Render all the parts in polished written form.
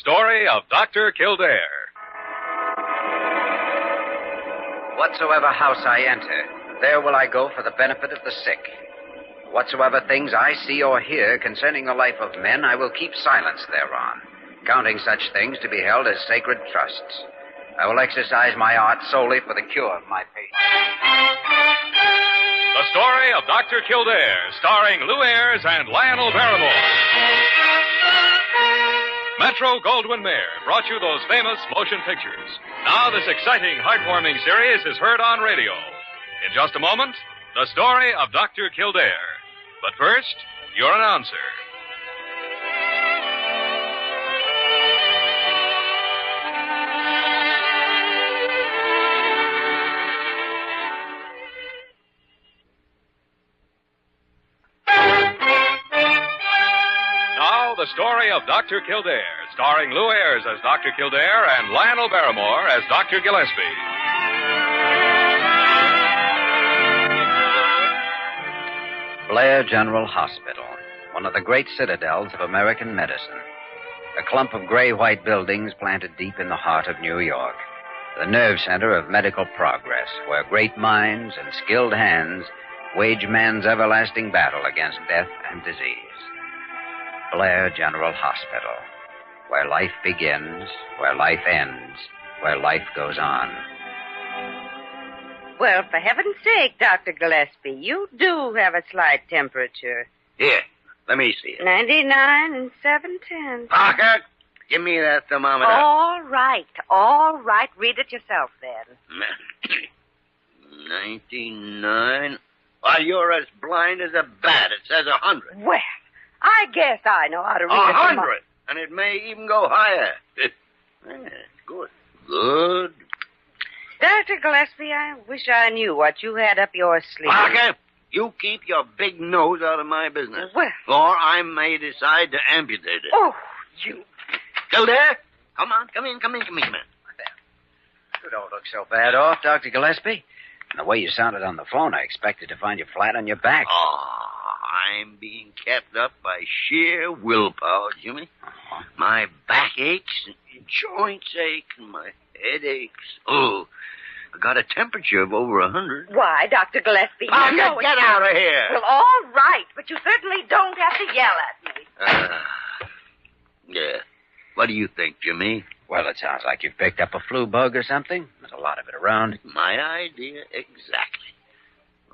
story of Dr. Kildare. Whatsoever house I enter, there will I go for the benefit of the sick. Whatsoever things I see or hear concerning the life of men, I will keep silence thereon, counting such things to be held as sacred trusts. I will exercise my art solely for the cure of my patients. The story of Dr. Kildare, starring Lou Ayres and Lionel Barrymore. Metro-Goldwyn-Mayer brought you those famous motion pictures. Now this exciting, heartwarming series is heard on radio. In just a moment, the story of Dr. Kildare. But first, your announcer. Now, the story of Dr. Kildare, starring Lou Ayres as Dr. Kildare and Lionel Barrymore as Dr. Gillespie. Blair General Hospital, one of the great citadels of American medicine. A clump of gray-white buildings planted deep in the heart of New York. The nerve center of medical progress, where great minds and skilled hands wage man's everlasting battle against death and disease. Blair General Hospital, where life begins, where life ends, where life goes on. Well, for heaven's sake, Dr. Gillespie, you do have a slight temperature. Here, let me see it. 99 and 7/10. Parker, give me that thermometer. All right. Read it yourself, then. 99. Well, you're as blind as a bat. It says 100. Well, I guess I know how to read it. 100. And it may even go higher. Good. Good. Dr. Gillespie, I wish I knew what you had up your sleeve. Parker, you keep your big nose out of my business. Well. Or I may decide to amputate it. Oh, you. Kildare, come on. Come in. You don't look so bad off, Dr. Gillespie. And the way you sounded on the phone, I expected to find you flat on your back. Oh, I'm being kept up by sheer willpower, Jimmy. Uh-huh. My back aches, and joints ache, and my head aches. Oh, I got a temperature of over 100. Why, Dr. Gillespie? Parker, you know get out of here. Well, all right, but you certainly don't have to yell at me. Yeah. What do you think, Jimmy? Well, it sounds like you've picked up a flu bug or something. There's a lot of it around. My idea exactly.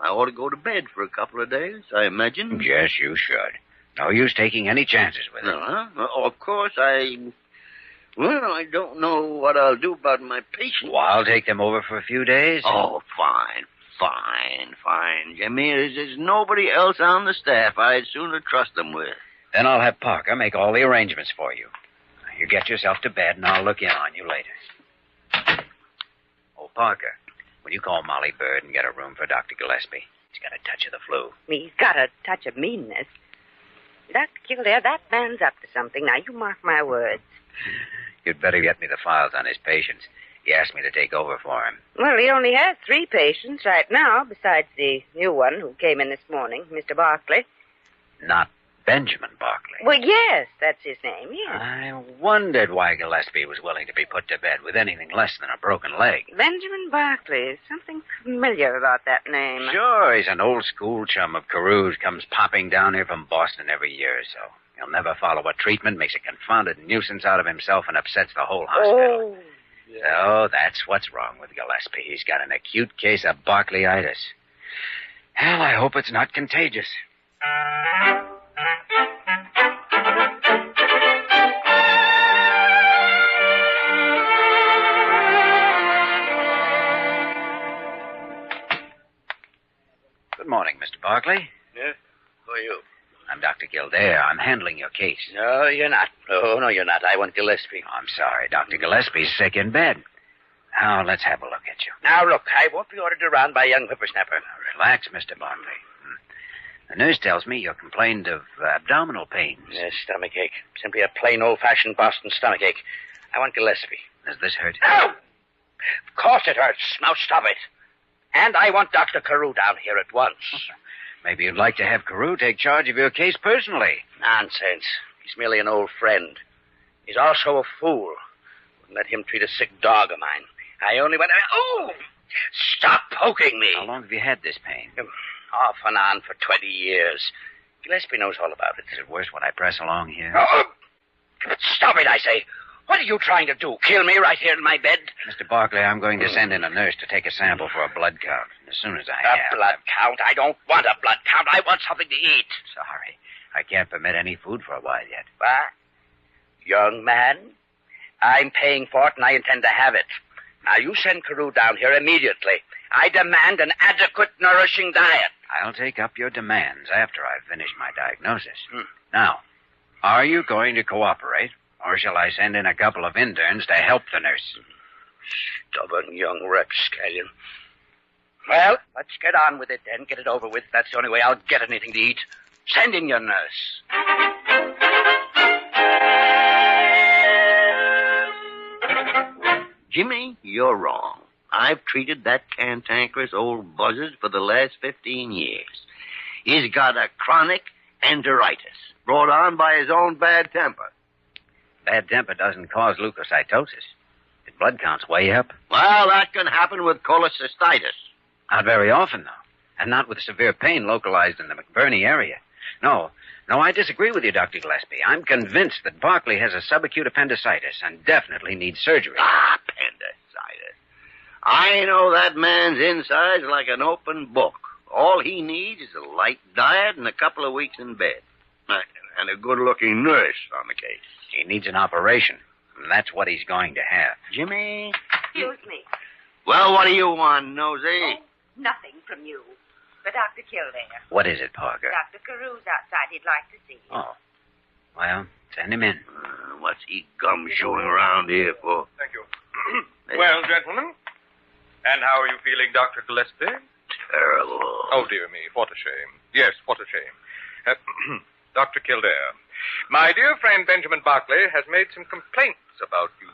I ought to go to bed for a couple of days, I imagine. Yes, you should. No use taking any chances with it. Of course, I don't know what I'll do about my patients. Well, I'll take them over for a few days. Oh, fine, Jimmy. There's nobody else on the staff I'd sooner trust them with. Then I'll have Parker make all the arrangements for you. You get yourself to bed, and I'll look in on you later. Oh, Parker, will you call Molly Bird and get a room for Dr. Gillespie? He's got a touch of the flu. He's got a touch of meanness. Dr. Kildare, that man's up to something. Now, you mark my words. You'd better get me the files on his patients. He asked me to take over for him. Well, he only has 3 patients right now, besides the new one who came in this morning, Mr. Barkley. Not Benjamin Barkley. Well, yes, that's his name, yes. I wondered why Gillespie was willing to be put to bed with anything less than a broken leg. Benjamin Barkley. Something familiar about that name. Sure, he's an old school chum of CAREW's, comes popping down here from Boston every year or so. He'll never follow a treatment, makes a confounded nuisance out of himself, and upsets the whole hospital. Oh, yeah. So that's what's wrong with Gillespie. He's got an acute case of Barkleyitis. Hell, I hope it's not contagious. Good morning, Mr. Barkley. Yeah? Who are you? I'm Dr. Kildare. I'm handling your case. No, you're not. No, you're not. I want Gillespie. Oh, I'm sorry. Dr. Gillespie's sick in bed. Now, let's have a look at you. Now, look, I won't be ordered around by a young whippersnapper. Relax, Mr. Barkley. The nurse tells me you complained of abdominal pains. Yes, stomach ache. Simply a plain old-fashioned Boston stomach ache. I want Gillespie. Does this hurt? No! Of course it hurts. Now stop it. And I want Dr. CAREW down here at once. Maybe you'd like to have CAREW take charge of your case personally. Nonsense. He's merely an old friend. He's also a fool. Wouldn't let him treat a sick dog of mine. I only went... Oh! Stop poking me. How long have you had this pain? Off and on for 20 years. Gillespie knows all about it. Is it worse when I press along here? Oh! Stop it, I say. What are you trying to do? Kill me right here in my bed? Mr. Barkley, I'm going to send in a nurse to take a sample for a blood count. As soon as I have... A blood count? I don't want a blood count. I want something to eat. Sorry. I can't permit any food for a while yet. What? Young man, I'm paying for it and I intend to have it. Now, you send Carew down here immediately. I demand an adequate, nourishing diet. I'll take up your demands after I've finished my diagnosis. Now, are you going to cooperate, or shall I send in a couple of interns to help the nurse? Stubborn young rapscallion. Well, let's get on with it then. Get it over with. That's the only way I'll get anything to eat. Send in your nurse. Jimmy, you're wrong. I've treated that cantankerous old buzzard for the last 15 years. He's got a chronic enteritis, brought on by his own bad temper. Bad temper doesn't cause leukocytosis. His blood count's way up. Well, that can happen with cholecystitis. Not very often, though. And not with severe pain localized in the McBurney area. No, I disagree with you, Dr. Gillespie. I'm convinced that Barkley has a subacute appendicitis and definitely needs surgery. Appendicitis. I know that man's insides like an open book. All he needs is a light diet and a couple of weeks in bed. And a good-looking nurse on the case. He needs an operation, and that's what he's going to have. Jimmy? Excuse me. Well, what do you want, Nosy? Oh, nothing from you. But Dr. Kildare. What is it, Parker? Dr. Carew's outside. He'd like to see you. Oh. Well, send him in. What's he gum-showing around here for? Thank you. Well, gentlemen, and how are you feeling, Dr. Gillespie? Terrible. Oh, dear me, what a shame. Yes, what a shame. Dr. Kildare, my dear friend Benjamin Barkley has made some complaints about you.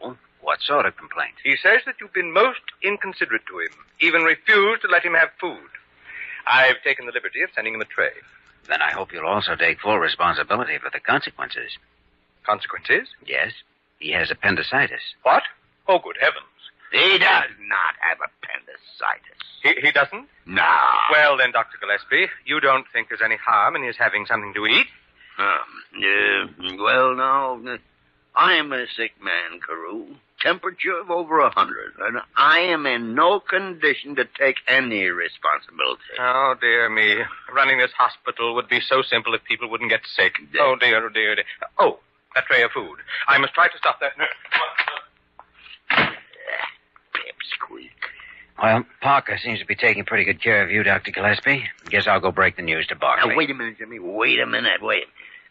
Oh, what sort of complaint? He says that you've been most inconsiderate to him, even refused to let him have food. I've taken the liberty of sending him a tray. Then I hope you'll also take full responsibility for the consequences. Consequences? Yes, he has appendicitis. What? Oh, good heavens. He does not have appendicitis. He doesn't? No. Well, then, Dr. Gillespie, you don't think there's any harm in his having something to eat? Well, no. I'm a sick man, Carew. Temperature of over 100. And I am in no condition to take any responsibility. Oh, dear me. Running this hospital would be so simple if people wouldn't get sick. Oh, dear, oh, dear, dear. Oh, that tray of food. I must try to stop that nurse. Pipsqueak. Well, Parker seems to be taking pretty good care of you, Dr. Gillespie. Guess I'll go break the news to Barkley. Now, wait a minute, Jimmy. Wait a minute.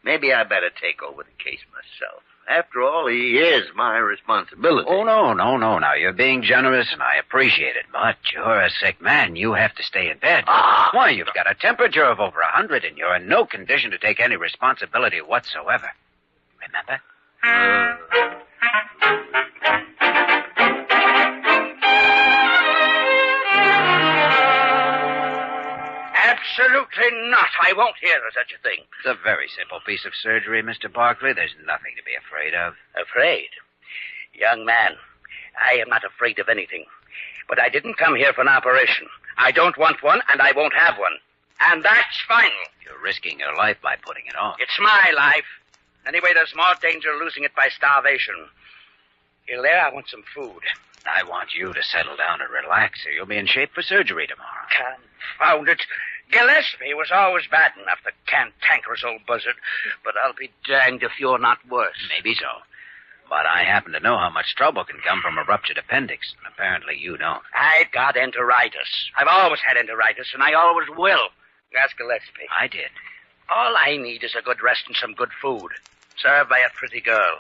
Maybe I better take over the case myself. After all, he is my responsibility. Oh, no. Now, you're being generous, and I appreciate it. But you're a sick man. You have to stay in bed. Why, you've got a temperature of over 100, and you're in no condition to take any responsibility whatsoever. Remember? Absolutely not. I won't hear of such a thing. It's a very simple piece of surgery, Mr. Barkley. There's nothing to be afraid of. Afraid? Young man, I am not afraid of anything. But I didn't come here for an operation. I don't want one, and I won't have one. And that's final. You're risking your life by putting it off. It's my life. Anyway, there's more danger of losing it by starvation. Kildare, I want some food. I want you to settle down and relax, or you'll be in shape for surgery tomorrow. Confound it. Gillespie was always bad enough, the cantankerous old buzzard. But I'll be danged if you're not worse. Maybe so. But I happen to know how much trouble can come from a ruptured appendix. Apparently you don't. I've got enteritis. I've always had enteritis, and I always will. Ask Gillespie. I did. All I need is a good rest and some good food, served by a pretty girl.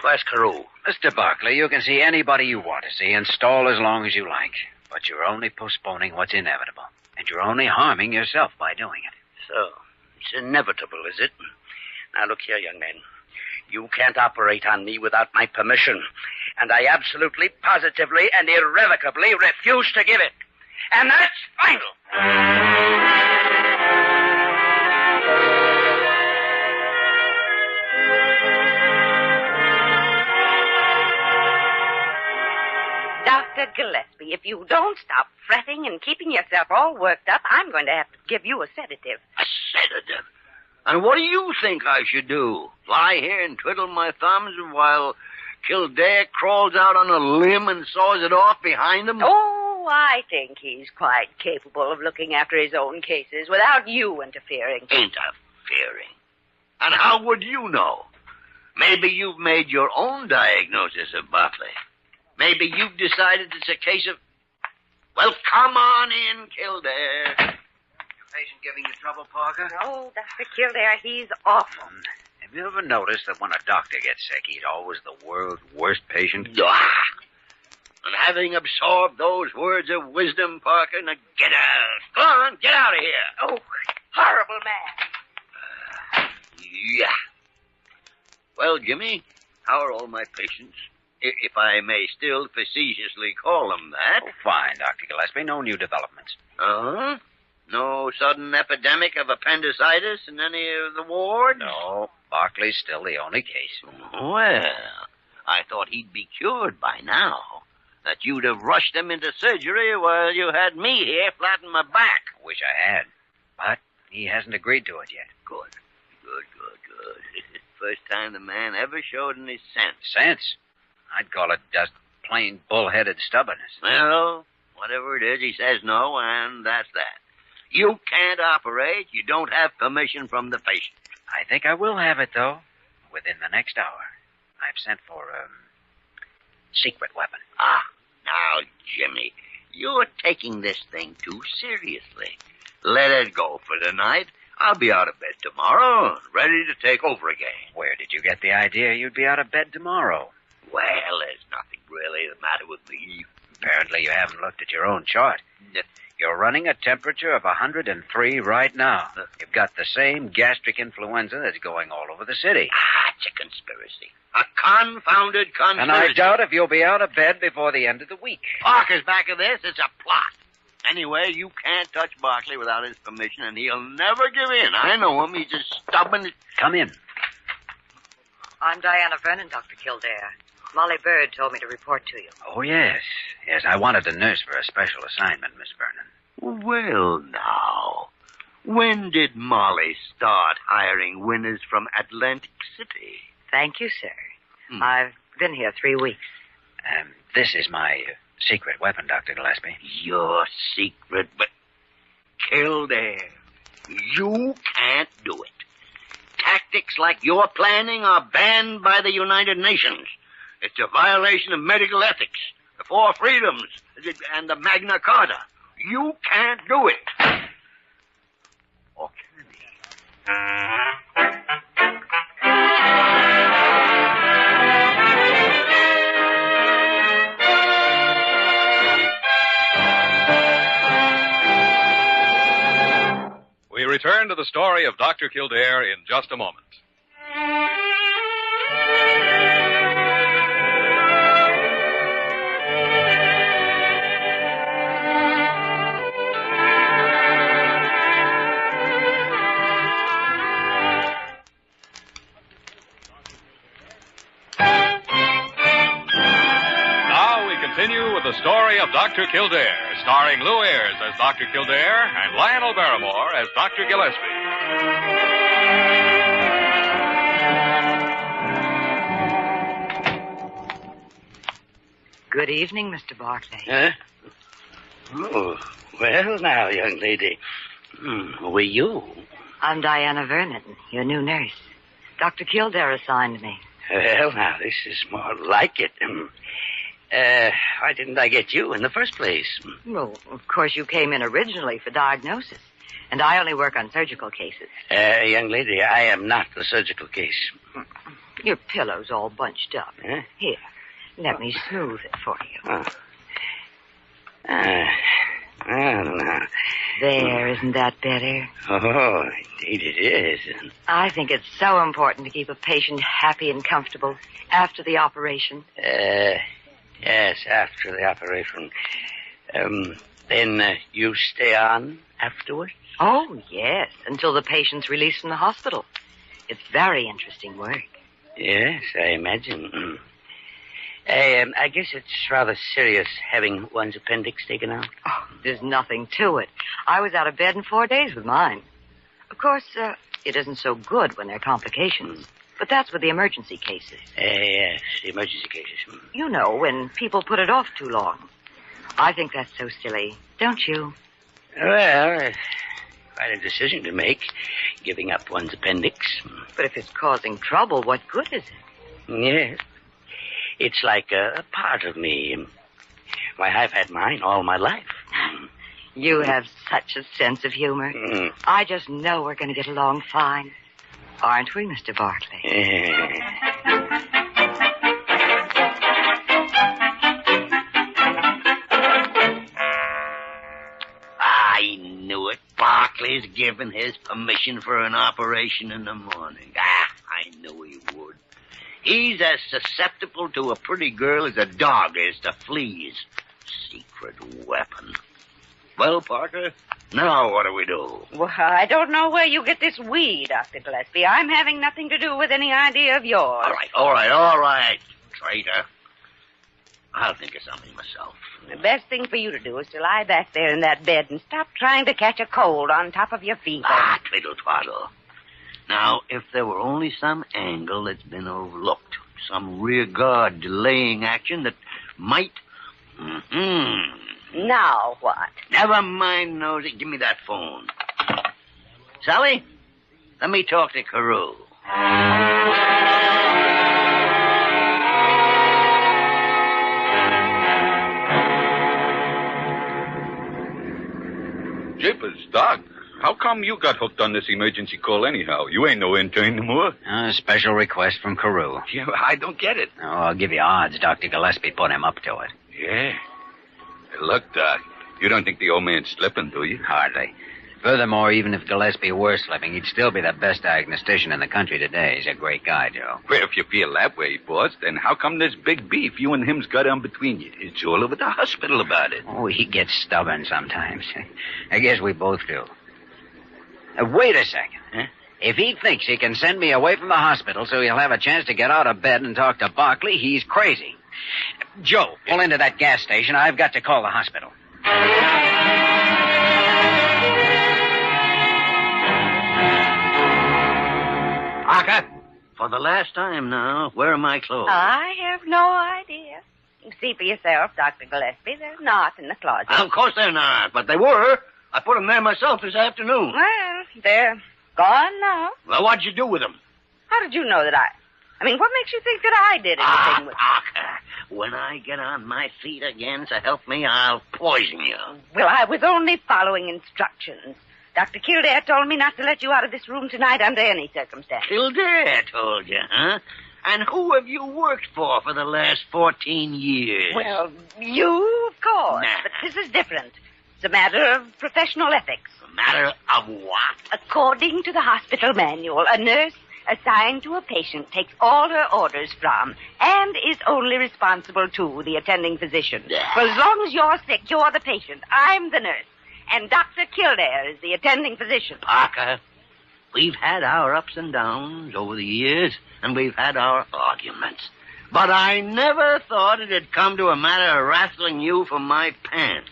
Where's Carew? Mr. Barkley, you can see anybody you want to see and stall as long as you like. But you're only postponing what's inevitable. And you're only harming yourself by doing it. So, it's inevitable, is it? Now, look here, young man. You can't operate on me without my permission. And I absolutely, positively, and irrevocably refuse to give it. And that's final. Dr. Gillespie, if you don't stop fretting and keeping yourself all worked up, I'm going to have to give you a sedative. A sedative? And what do you think I should do? Lie here and twiddle my thumbs while Kildare crawls out on a limb and saws it off behind him? Oh, I think he's quite capable of looking after his own cases without you interfering. Interfering? And how would you know? Maybe you've made your own diagnosis of Barkley. Maybe you've decided it's a case of... Well, come on in, Kildare. Patient giving you trouble, Parker? Oh, Dr. Kildare, he's awful. Have you ever noticed that when a doctor gets sick, he's always the world's worst patient? And having absorbed those words of wisdom, Parker, now get out. Go on, get out of here. Oh, horrible man. Yeah. Well, Jimmy, how are all my patients? If I may still facetiously call them that. Oh, fine, Dr. Gillespie. No new developments. Uh-huh. No sudden epidemic of appendicitis in any of the wards? No. Barkley's still the only case. Well, I thought he'd be cured by now. That you'd have rushed him into surgery while you had me here flat on my back. Wish I had. But he hasn't agreed to it yet. Good. First time the man ever showed any sense. Sense? I'd call it just plain bull-headed stubbornness. Well, whatever it is, he says no, and that's that. You can't operate. You don't have permission from the patient. I think I will have it, though, within the next hour. I've sent for a secret weapon. Ah, now, Jimmy, you're taking this thing too seriously. Let it go for tonight. I'll be out of bed tomorrow, ready to take over again. Where did you get the idea you'd be out of bed tomorrow? Well, there's nothing really the matter with me. Apparently you haven't looked at your own chart. You're running a temperature of 103 right now. You've got the same gastric influenza that's going all over the city. It's a conspiracy. A confounded conspiracy. And I doubt if you'll be out of bed before the end of the week. Parker's back of this. It's a plot. Anyway, you can't touch Barkley without his permission, and he'll never give in. I know him. He's just stubborn. Come in. I'm Diana Vernon, Dr. Kildare. Molly Bird told me to report to you. Oh, yes. Yes, I wanted a nurse for a special assignment, Miss Vernon. Well, now, when did Molly start hiring winners from Atlantic City? Thank you, sir. I've been here 3 weeks. This is my secret weapon, Dr. Gillespie. Your secret, but Kildare, you can't do it. Tactics like you're planning are banned by the United Nations. It's a violation of medical ethics, the Four Freedoms, and the Magna Carta. You can't do it. Or can he? We return to the story of Dr. Kildare in just a moment. Continue with the story of Dr. Kildare, starring Lou Ayres as Dr. Kildare and Lionel Barrymore as Dr. Gillespie. Good evening, Mr. Barkley. Huh? Oh, well now, young lady. Who are you? I'm Diana Vernon, your new nurse. Dr. Kildare assigned me. Well, now, this is more like it. Why didn't I get you in the first place? Well, of course, you came in originally for diagnosis, and I only work on surgical cases. Young lady, I am not the surgical case. Your pillow's all bunched up. Huh? Here, let me smooth it for you. Oh. I don't know. There, isn't that better? Oh, indeed it is. I think it's so important to keep a patient happy and comfortable after the operation. Yes, after the operation. Then you stay on afterwards? Oh, yes, until the patient's released from the hospital. It's very interesting work. Yes, I imagine. I guess it's rather serious having one's appendix taken out. Oh, there's nothing to it. I was out of bed in 4 days with mine. Of course, it isn't so good when there are complications. But that's with the emergency cases. Yes, the emergency cases. You know, when people put it off too long. I think that's so silly, don't you? Well, quite a decision to make, giving up one's appendix. But if it's causing trouble, what good is it? Yes. It's like a part of me. Why, I've had mine all my life. You have such a sense of humor. I just know we're going to get along fine. Aren't we, Mr. Barkley? I knew it. Barkley's given his permission for an operation in the morning. I knew he would. He's as susceptible to a pretty girl as a dog is to fleas. Secret weapon. Well, Parker, now what do we do? Well, I don't know where you get this we, Dr. Gillespie. I'm having nothing to do with any idea of yours. All right, traitor. I'll think of something myself. The best thing for you to do is to lie back there in that bed and stop trying to catch a cold on top of your fever. Twiddle-twaddle. Now, if there were only some angle that's been overlooked, some rear guard delaying action that might... Now what? Never mind, Nosy. Give me that phone. Sally, let me talk to CAREW. Jeepers, Doc. How come you got hooked on this emergency call anyhow? You ain't no intern no more. A special request from CAREW. Yeah, I don't get it. Oh, I'll give you odds. Dr. Gillespie put him up to it. Yeah. Look, Doc, you don't think the old man's slipping, do you? Hardly. Furthermore, even if Gillespie were slipping, he'd still be the best diagnostician in the country today. He's a great guy, Joe. Well, if you feel that way, boss, then how come this big beef you and him's got on between you? It's all over the hospital about it. Oh, he gets stubborn sometimes. I guess we both do. Wait a second. Huh? If he thinks he can send me away from the hospital so he'll have a chance to get out of bed and talk to Barkley, he's crazy. Joe, pull into that gas station. I've got to call the hospital. Parker, for the last time now, where are my clothes? I have no idea. You see for yourself, Dr. Gillespie. They're not in the closet. Of course they're not, but they were. I put them there myself this afternoon. Well, they're gone now. Well, what'd you do with them? How did you know that I mean, what makes you think that I did anything with Parker, when I get on my feet again, so help me, I'll poison you. Well, I was only following instructions. Dr. Kildare told me not to let you out of this room tonight under any circumstances. Kildare told you, huh? And who have you worked for the last 14 years? Well, you, of course. Nah. But this is different. It's a matter of professional ethics. A matter of what? According to the hospital manual, a nurse assigned to a patient takes all her orders from and is only responsible to the attending physician. For as long as you're sick, you're the patient. I'm the nurse. And Dr. Kildare is the attending physician. Parker, we've had our ups and downs over the years, and we've had our arguments. But I never thought it'd come to a matter of wrestling you from my pants.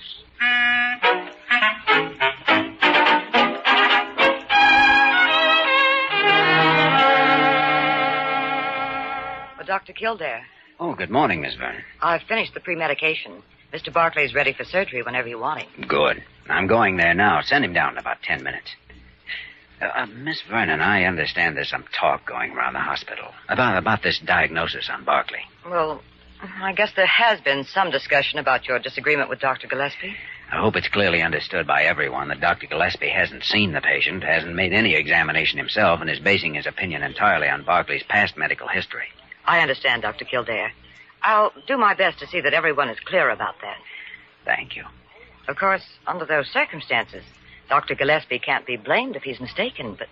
Dr. Kildare, Oh, good morning, Miss Vernon. I've finished the pre-medication. Mr. Barkley's ready for surgery whenever you want him. Good. I'm going there now. Send him down in about 10 minutes. Miss Vernon, I understand there's some talk going around the hospital about this diagnosis on Barkley. Well, I guess there has been some discussion about your disagreement with Dr. Gillespie. I hope it's clearly understood by everyone that Dr. Gillespie hasn't seen the patient, hasn't made any examination himself, and is basing his opinion entirely on Barkley's past medical history. I understand, Dr. Kildare. I'll do my best to see that everyone is clear about that. Thank you. Of course, under those circumstances, Dr. Gillespie can't be blamed if he's mistaken, but...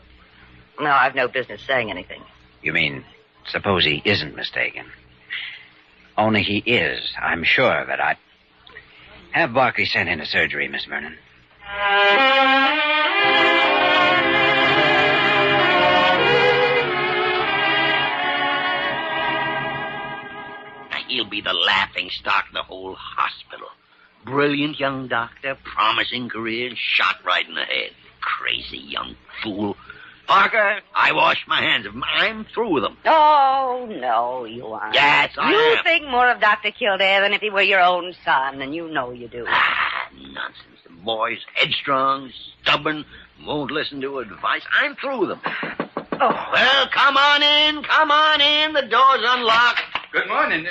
No, I've no business saying anything. You mean, suppose he isn't mistaken? Only he is. I'm sure that I... Have Barkley sent into surgery, Miss Vernon. he'll be the laughing stock of the whole hospital. Brilliant young doctor, promising career, shot right in the head. Crazy young fool. Parker, I wash my hands of him. I'm through with him. Oh, no, you aren't. Yes, I You am. think more of Dr. Kildare than if he were your own son, and you know you do. Nonsense. The boy's headstrong, stubborn, won't listen to advice. I'm through with him. Oh. Well, come on in. Come on in. The door's unlocked. Good morning,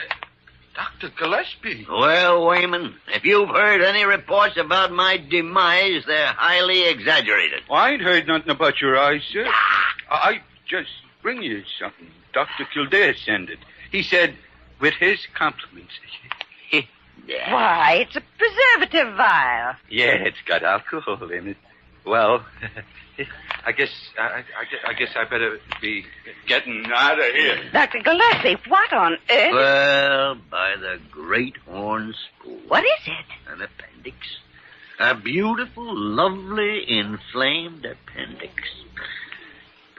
Dr. Gillespie. Well, Wayman, if you've heard any reports about my demise, they're highly exaggerated. Well, I ain't heard nothing about your eyes, sir. I just bring you something. Dr. Kildare sent it. He said, with his compliments. Why, it's a preservative vial. Yeah, it's got alcohol in it. Well, I guess I better be getting out of here. Dr. Gillespie, what on earth? Well, by the great horn spool. What is it? An appendix. A beautiful, lovely, inflamed appendix.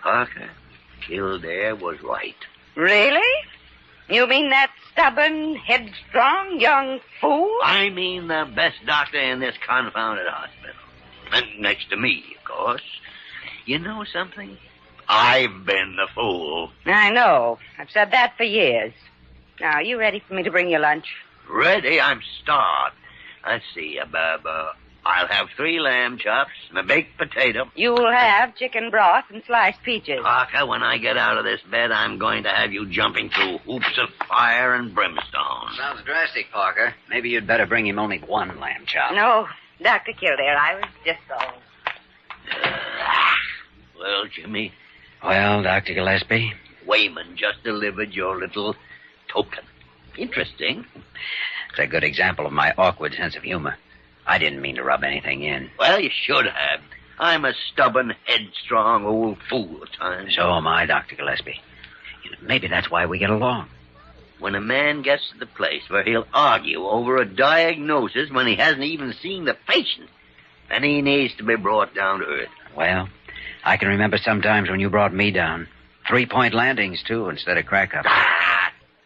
Parker, Kildare was right. Really? You mean that stubborn, headstrong young fool? I mean the best doctor in this confounded hospital. And next to me, of course. You know something? I've been the fool. I know. I've said that for years. Now, are you ready for me to bring you lunch? Ready? I'm starved. Let's see, I'll have 3 lamb chops and a baked potato. You'll have chicken broth and sliced peaches. Parker, when I get out of this bed, I'm going to have you jumping through hoops of fire and brimstone. Sounds drastic, Parker. Maybe you'd better bring him only 1 lamb chop. No, Dr. Kildare, I was just going. Well, Jimmy, Well, Dr. Gillespie? Wayman just delivered your little token. Interesting. It's a good example of my awkward sense of humor. I didn't mean to rub anything in. Well, you should have. I'm a stubborn, headstrong old fool at times. So am I, Dr. Gillespie. Maybe that's why we get along. When a man gets to the place where he'll argue over a diagnosis when he hasn't even seen the patient, then he needs to be brought down to earth. Well, I can remember sometimes when you brought me down. 3-point landings, too, instead of crack-ups.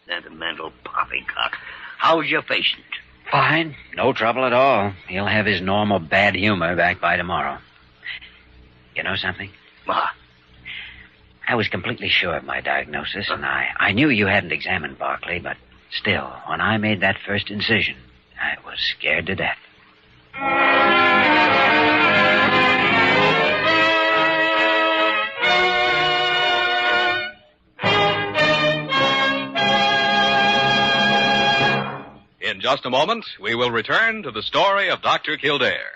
Sentimental poppycock. How's your patient? Fine. No trouble at all. He'll have his normal bad humor back by tomorrow. You know something? What? I was completely sure of my diagnosis, and I knew you hadn't examined Barkley, but still, when I made that first incision, I was scared to death. In just a moment, we will return to the story of Dr. Kildare.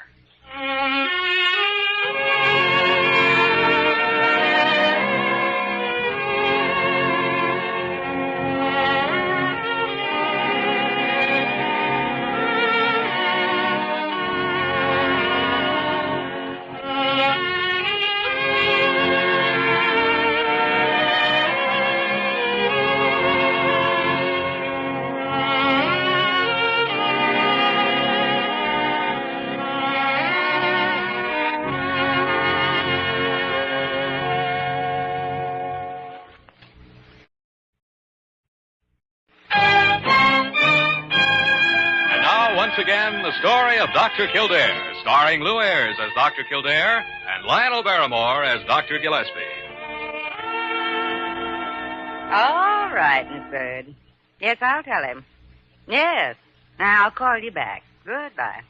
Once again, the story of Dr. Kildare, starring Lou Ayres as Dr. Kildare and Lionel Barrymore as Dr. Gillespie. All right, Miss Bird. Yes, I'll tell him. Yes. Now, I'll call you back. Goodbye.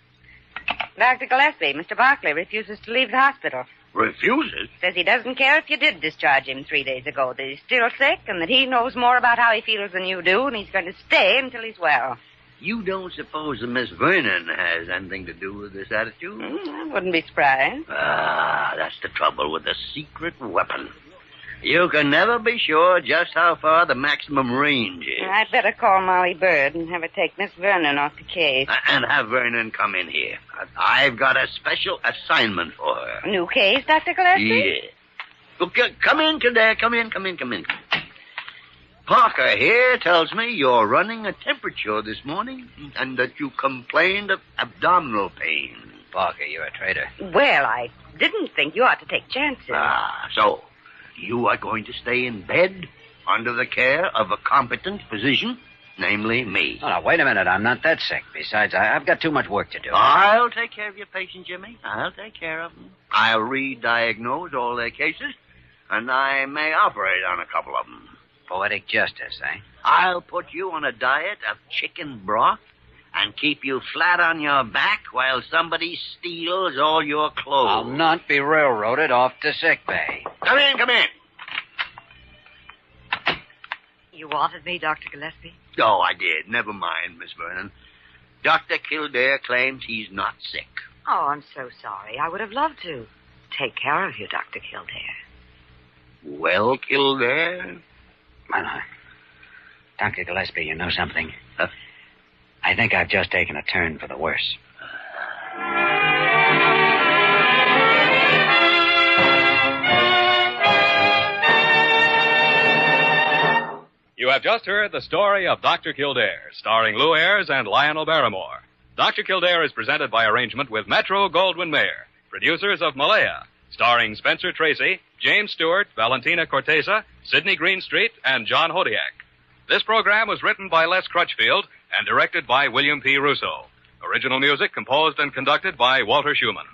Dr. Gillespie, Mr. Barkley refuses to leave the hospital. Refuses? Says he doesn't care if you did discharge him 3 days ago, that he's still sick and that he knows more about how he feels than you do, and he's going to stay until he's well. You don't suppose that Miss Vernon has anything to do with this attitude? I wouldn't be surprised. Ah, that's the trouble with the secret weapon. You can never be sure just how far the maximum range is. I'd better call Molly Bird and have her take Miss Vernon off the case. And have Vernon come in here. I've got a special assignment for her. A new case, Dr. Gillespie? Yeah. Look, come in, Kildare. Come in. Parker here tells me you're running a temperature this morning and that you complained of abdominal pain. Parker, you're a traitor. Well, I didn't think you ought to take chances. So you are going to stay in bed under the care of a competent physician? namely me. Oh, now, wait a minute. I'm not that sick. Besides, I've got too much work to do. I'll take care of your patients, Jimmy. I'll take care of them. I'll re-diagnose all their cases, and I may operate on a couple of them. Poetic justice, eh? I'll put you on a diet of chicken broth and keep you flat on your back while somebody steals all your clothes. I'll not be railroaded off to sick bay. Come in, come in. You wanted me, Dr. Gillespie? Oh, I did. Never mind, Miss Vernon. Dr. Kildare claims he's not sick. Oh, I'm so sorry. I would have loved to take care of you, Dr. Kildare. Well, Kildare? Well, Dr. Gillespie, you know something? I think I've just taken a turn for the worse. You have just heard the story of Dr. Kildare, starring Lou Ayres and Lionel Barrymore. Dr. Kildare is presented by arrangement with Metro-Goldwyn-Mayer, producers of Malaya, starring Spencer Tracy, James Stewart, Valentina Cortesa, Sidney Greenstreet, and John Hodiak. This program was written by Les Crutchfield and directed by William P. Russo. Original music composed and conducted by Walter Schumann.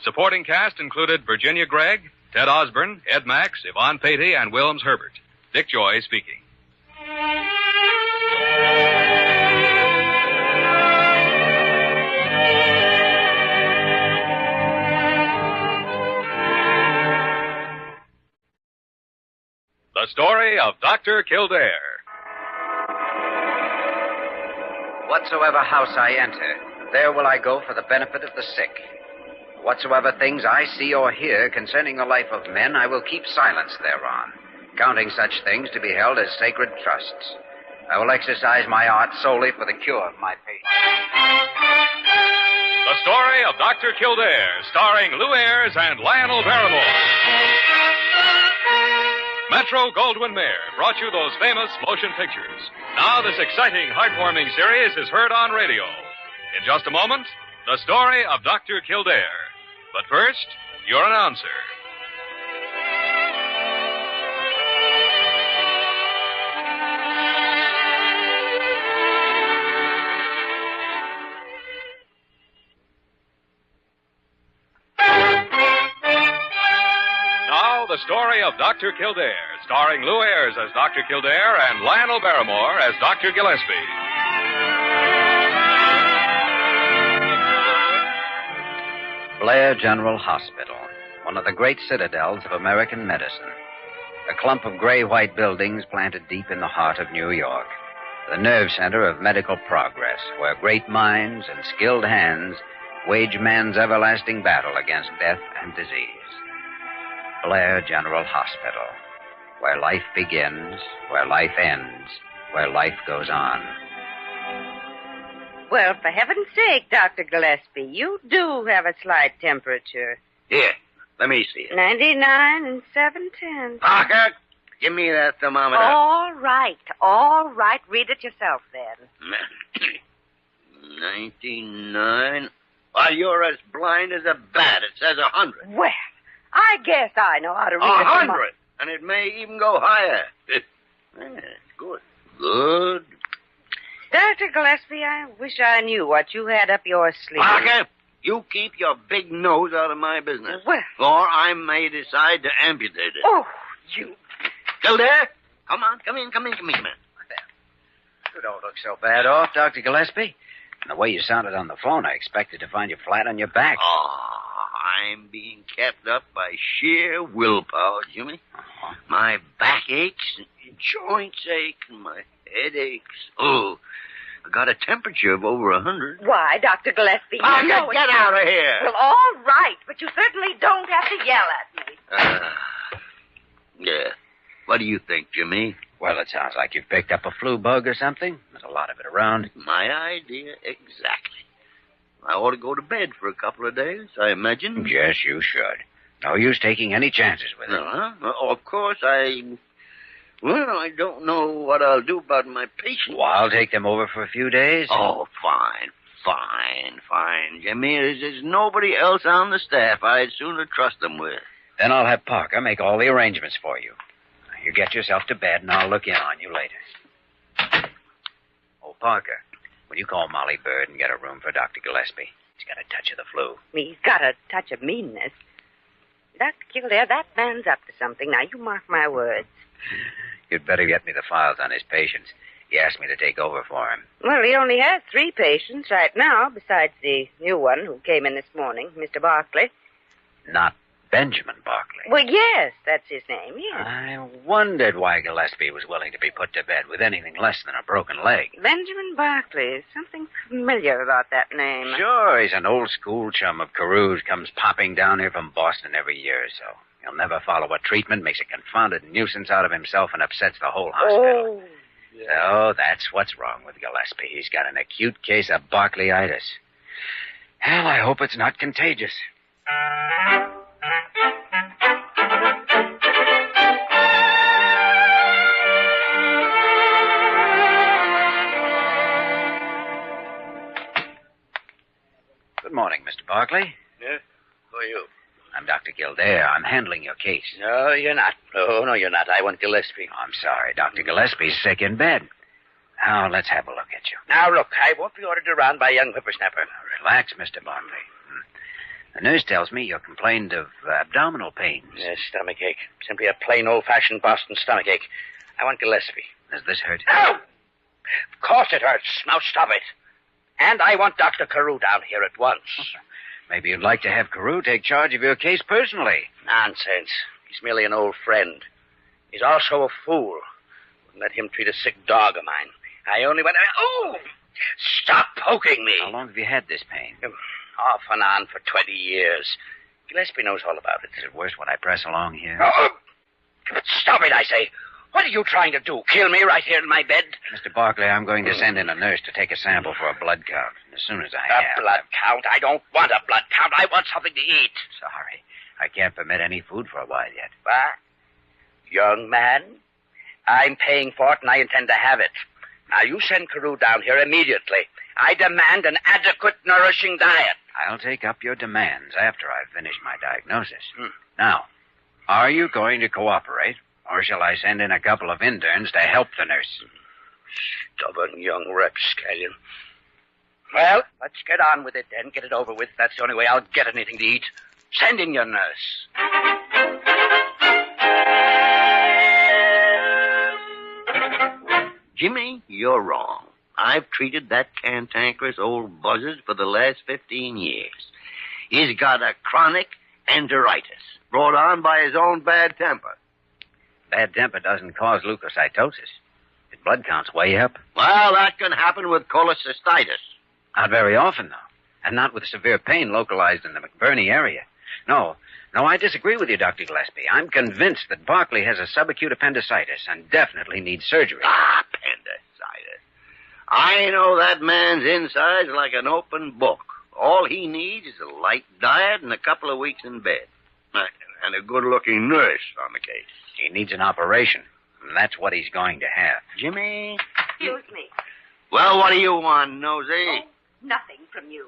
Supporting cast included Virginia Gregg, Ted Osborne, Ed Max, Yvonne Patey, and Wilms Herbert. Dick Joy speaking. The story of Dr. Kildare. Whatsoever house I enter, there will I go for the benefit of the sick. Whatsoever things I see or hear concerning the life of men, I will keep silence thereon, counting such things to be held as sacred trusts. I will exercise my art solely for the cure of my patients. The story of Dr. Kildare, starring Lou Ayres and Lionel Barrymore. Metro-Goldwyn-Mayer brought you those famous motion pictures. Now this exciting, heartwarming series is heard on radio. In just a moment, the story of Dr. Kildare. But first, your announcer. The story of Dr. Kildare, starring Lou Ayres as Dr. Kildare and Lionel Barrymore as Dr. Gillespie. Blair General Hospital, one of the great citadels of American medicine. A clump of gray-white buildings planted deep in the heart of New York. The nerve center of medical progress, where great minds and skilled hands wage man's everlasting battle against death and disease. Blair General Hospital, where life begins, where life ends, where life goes on. Well, for heaven's sake, Dr. Gillespie, you do have a slight temperature. Here, let me see it. 99 and 7/10. Parker, give me that thermometer. All right. Read it yourself, then. 99. Why, you're as blind as a bat. It says 100. Well, I guess I know how to read it. 100. And it may even go higher. Good. Good. Dr. Gillespie, I wish I knew what you had up your sleeve. Parker, you keep your big nose out of my business. Well. Or I may decide to amputate it. Oh, you. Kildare, come on. Come in, man. You don't look so bad off, Dr. Gillespie. And the way you sounded on the phone, I expected to find you flat on your back. Oh, I'm being kept up by sheer willpower, Jimmy. Uh-huh. My back aches, and joints ache, and my head aches. Oh, I got a temperature of over 100. Why, Dr. Gillespie? Parker, you know get out of here. Well, all right, but you certainly don't have to yell at me. Yeah. What do you think, Jimmy? Well, it sounds like you've picked up a flu bug or something. There's a lot of it around. My idea, exactly. I ought to go to bed for a couple of days, I imagine. Yes, you should. No use taking any chances with it. Oh, of course, I don't know what I'll do about my patients. Well, I'll take them over for a few days. Oh, fine, Jimmy. There's nobody else on the staff I'd sooner trust them with. Then I'll have Parker make all the arrangements for you. You get yourself to bed, and I'll look in on you later. Parker, will you call Molly Bird and get a room for Dr. Gillespie? He's got a touch of the flu. He's got a touch of meanness. Dr. Kildare, that man's up to something. Now, you mark my words. You'd better get me the files on his patients. He asked me to take over for him. Well, he only has 3 patients right now, besides the new one who came in this morning, Mr. Barkley. Not Benjamin Barkley. Well, yes, that's his name, yes. I wondered why Gillespie was willing to be put to bed with anything less than a broken leg. Benjamin Barkley. Something familiar about that name. Sure, he's an old school chum of CAREW's, comes popping down here from Boston every year or so. He'll never follow a treatment, makes a confounded nuisance out of himself, and upsets the whole hospital. Oh. So that's what's wrong with Gillespie. He's got an acute case of Barkleyitis. Hell, I hope it's not contagious. Good morning, Mr. Barkley. Yeah? Who are you? I'm Dr. Kildare. I'm handling your case. No, you're not. No, you're not. I want Gillespie. I'm sorry. Dr. Gillespie's sick in bed. Now, let's have a look at you. Now, look, I won't be ordered around by a young whippersnapper. Relax, Mr. Barkley. The nurse tells me you complained of abdominal pains. Yes, stomach ache. Simply a plain old-fashioned Boston stomach ache. I want Gillespie. Does this hurt? No! Of course it hurts. Now stop it. And I want Dr. CAREW down here at once. Maybe you'd like to have CAREW take charge of your case personally. Nonsense. He's merely an old friend. He's also a fool. Wouldn't let him treat a sick dog of mine. I only went... Oh! Stop poking me. How long have you had this pain? Off and on for 20 years. Gillespie knows all about it. Is it worse when I press along here? Oh! Stop it, I say. What are you trying to do? Kill me right here in my bed? Mr. Barkley, I'm going to send in a nurse to take a sample for a blood count. As soon as I have... A blood count? I don't want a blood count. I want something to eat. Sorry. I can't permit any food for a while yet. What? Young man, I'm paying for it and I intend to have it. Now, you send CAREW down here immediately. I demand an adequate, nourishing diet. I'll take up your demands after I've finished my diagnosis. Now, are you going to cooperate, or shall I send in a couple of interns to help the nurse? Stubborn young rapscallion. Well, let's get on with it then. Get it over with. That's the only way I'll get anything to eat. Send in your nurse. Jimmy, you're wrong. I've treated that cantankerous old buzzard for the last 15 years. He's got a chronic enteritis, brought on by his own bad temper. Bad temper doesn't cause leukocytosis. His blood count's way up. Well, that can happen with cholecystitis. Not very often, though. And not with severe pain localized in the McBurney area. No, I disagree with you, Dr. Gillespie. I'm convinced that Barkley has a subacute appendicitis and definitely needs surgery. Appendicitis. I know that man's insides like an open book. All he needs is a light diet and a couple of weeks in bed. And a good-looking nurse on the case. He needs an operation, and that's what he's going to have. Jimmy? Excuse me. Well, what do you want, Nosy? Oh, nothing from you.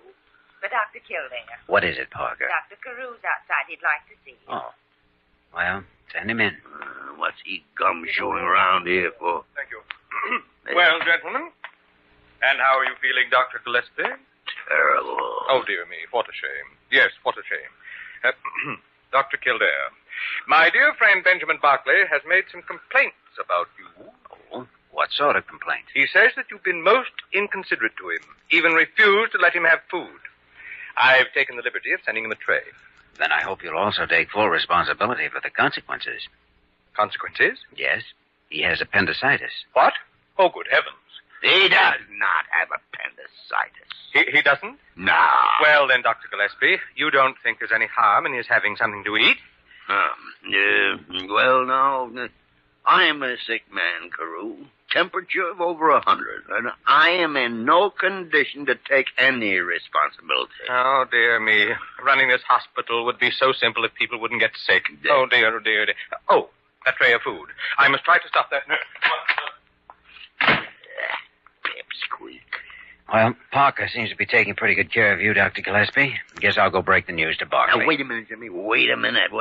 But Dr. Kildare. What is it, Parker? Dr. CAREW's outside. He'd like to see you. Oh. Well, send him in. What's he gum-shoeing around here for? Thank you. Well, gentlemen, and how are you feeling, Dr. Gillespie? Terrible. Oh, dear me, what a shame. Yes, what a shame. Dr. Kildare, my dear friend Benjamin Barkley has made some complaints about you. Oh, what sort of complaint? He says that you've been most inconsiderate to him, even refused to let him have food. I've taken the liberty of sending him a tray. Then I hope you'll also take full responsibility for the consequences. Consequences? Yes, he has appendicitis. What? Oh, good heavens. He does not have appendicitis. He doesn't? No. Well, then, Dr. Gillespie, you don't think there's any harm in his having something to eat? Well, no. I'm a sick man, CAREW. Temperature of over 100, and I am in no condition to take any responsibility. Oh, dear me. Running this hospital would be so simple if people wouldn't get sick. Oh, dear, oh, dear, dear. Oh, that tray of food. I must try to stop that. Pipsqueak. Well, Parker seems to be taking pretty good care of you, Dr. Gillespie. Guess I'll go break the news to Barkley. Now, wait a minute, Jimmy. Wait a minute.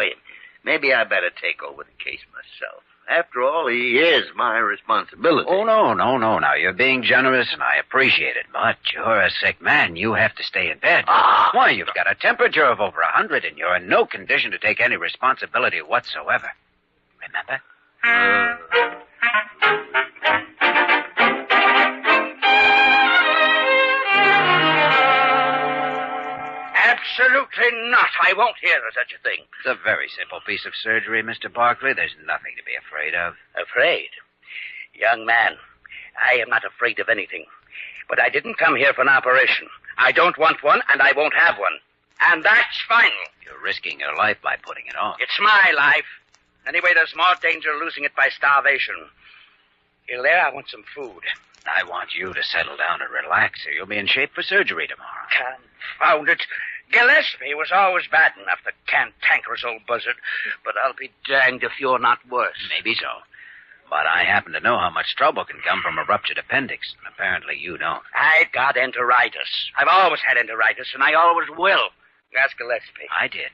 Maybe I better take over the case myself. After all, he is my responsibility. Oh, no. Now, you're being generous, and I appreciate it. But you're a sick man. You have to stay in bed. Why, you've got a temperature of over 100, and you're in no condition to take any responsibility whatsoever. Remember? Absolutely not. I won't hear of such a thing. It's a very simple piece of surgery, Mr. Barkley. There's nothing to be afraid of. Afraid? Young man, I am not afraid of anything. But I didn't come here for an operation. I don't want one, and I won't have one. And that's final. You're risking your life by putting it off. It's my life. Anyway, there's more danger of losing it by starvation. Kildare, I want some food. I want you to settle down and relax, or you'll be in shape for surgery tomorrow. Confound it. Gillespie was always bad enough, the cantankerous old buzzard. But I'll be danged if you're not worse. Maybe so. But I happen to know how much trouble can come from a ruptured appendix. Apparently you don't. I got enteritis. I've always had enteritis, and I always will. Ask Gillespie. I did.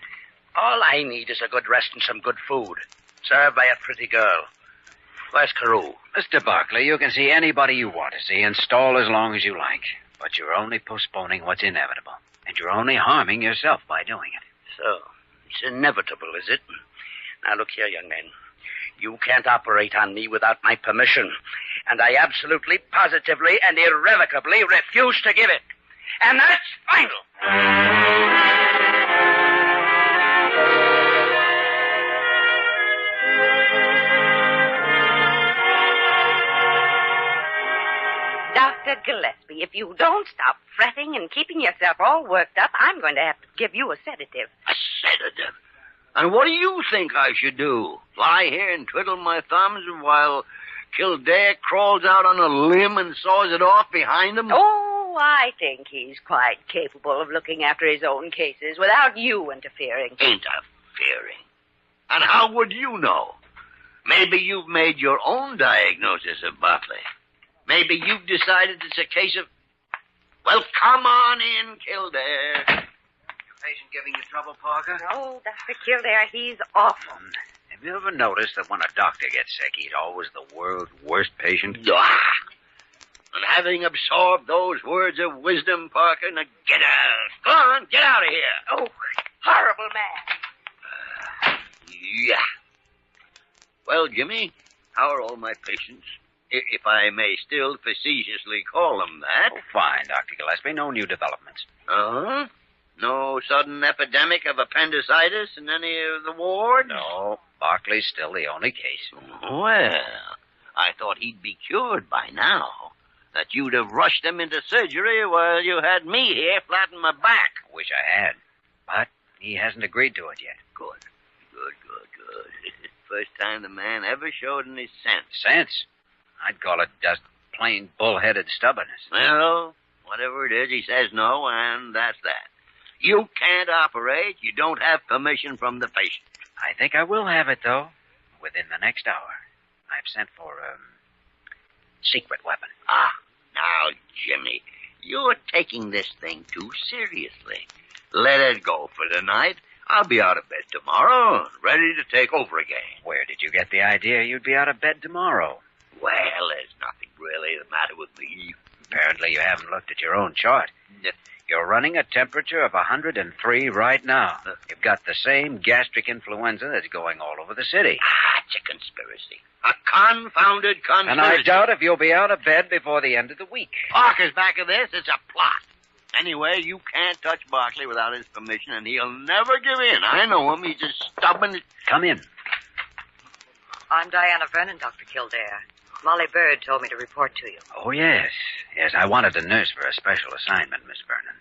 All I need is a good rest and some good food. Served by a pretty girl. Where's CAREW? Mr. Barkley, you can see anybody you want to see and stall as long as you like. But you're only postponing what's inevitable. And you're only harming yourself by doing it. So, it's inevitable, is it? Now, look here, young man. You can't operate on me without my permission. And I absolutely, positively, and irrevocably refuse to give it. And that's final. Dr. Gillespie, if you don't stop fretting and keeping yourself all worked up, I'm going to have to give you a sedative. A sedative? And what do you think I should do? Lie here and twiddle my thumbs while Kildare crawls out on a limb and saws it off behind him? Oh, I think he's quite capable of looking after his own cases without you interfering. Interfering? And how would you know? Maybe you've made your own diagnosis of Barkley. Maybe you've decided it's a case of... Well, come on in, Kildare. Patient giving you trouble, Parker? Oh, Dr. Kildare, he's awful. Have you ever noticed that when a doctor gets sick, he's always the world's worst patient? And having absorbed those words of wisdom, Parker, now get out. Go on, get out of here. Oh, horrible man. Yeah. Well, Jimmy, how are all my patients? If I may still facetiously call them that. Oh, fine, Dr. Gillespie. No new developments. Uh-huh. No sudden epidemic of appendicitis in any of the wards? No. Barkley's still the only case. Well, I thought he'd be cured by now. That you'd have rushed him into surgery while you had me here flat on my back. Wish I had. But he hasn't agreed to it yet. Good. First time the man ever showed any sense. Sense? I'd call it just plain bull-headed stubbornness. Well, whatever it is, he says no, and that's that. You can't operate. You don't have permission from the patient. I think I will have it, though, within the next hour. I've sent for a secret weapon. Now, Jimmy, you're taking this thing too seriously. Let it go for tonight. I'll be out of bed tomorrow, ready to take over again. Where did you get the idea you'd be out of bed tomorrow? Well, there's nothing really the matter with me. Apparently you haven't looked at your own chart. You're running a temperature of 103 right now. You've got the same gastric influenza that's going all over the city. It's a conspiracy. A confounded conspiracy. And I doubt if you'll be out of bed before the end of the week. Parker's back of this. It's a plot. Anyway, you can't touch Barkley without his permission, and he'll never give in. I know him. He's as stubborn as... Come in. I'm Diana Vernon, Dr. Kildare. Molly Bird told me to report to you. Oh, yes. Yes, I wanted a nurse for a special assignment, Miss Vernon.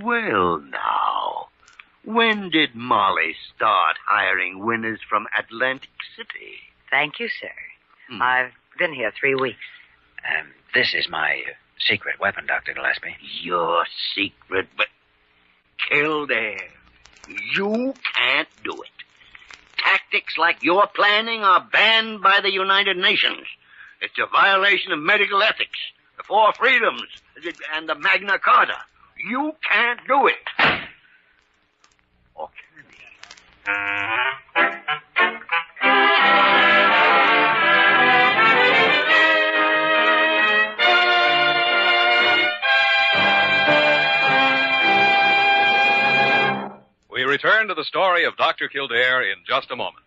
Well, now, when did Molly start hiring winners from Atlantic City? Thank you, sir. I've been here 3 weeks. This is my secret weapon, Dr. Gillespie. Your secret, but... Kildare, you can't do it. Tactics like you're planning are banned by the United Nations. It's a violation of medical ethics, the Four Freedoms, and the Magna Carta. You can't do it. Or can he? return to the story of Dr. Kildare in just a moment.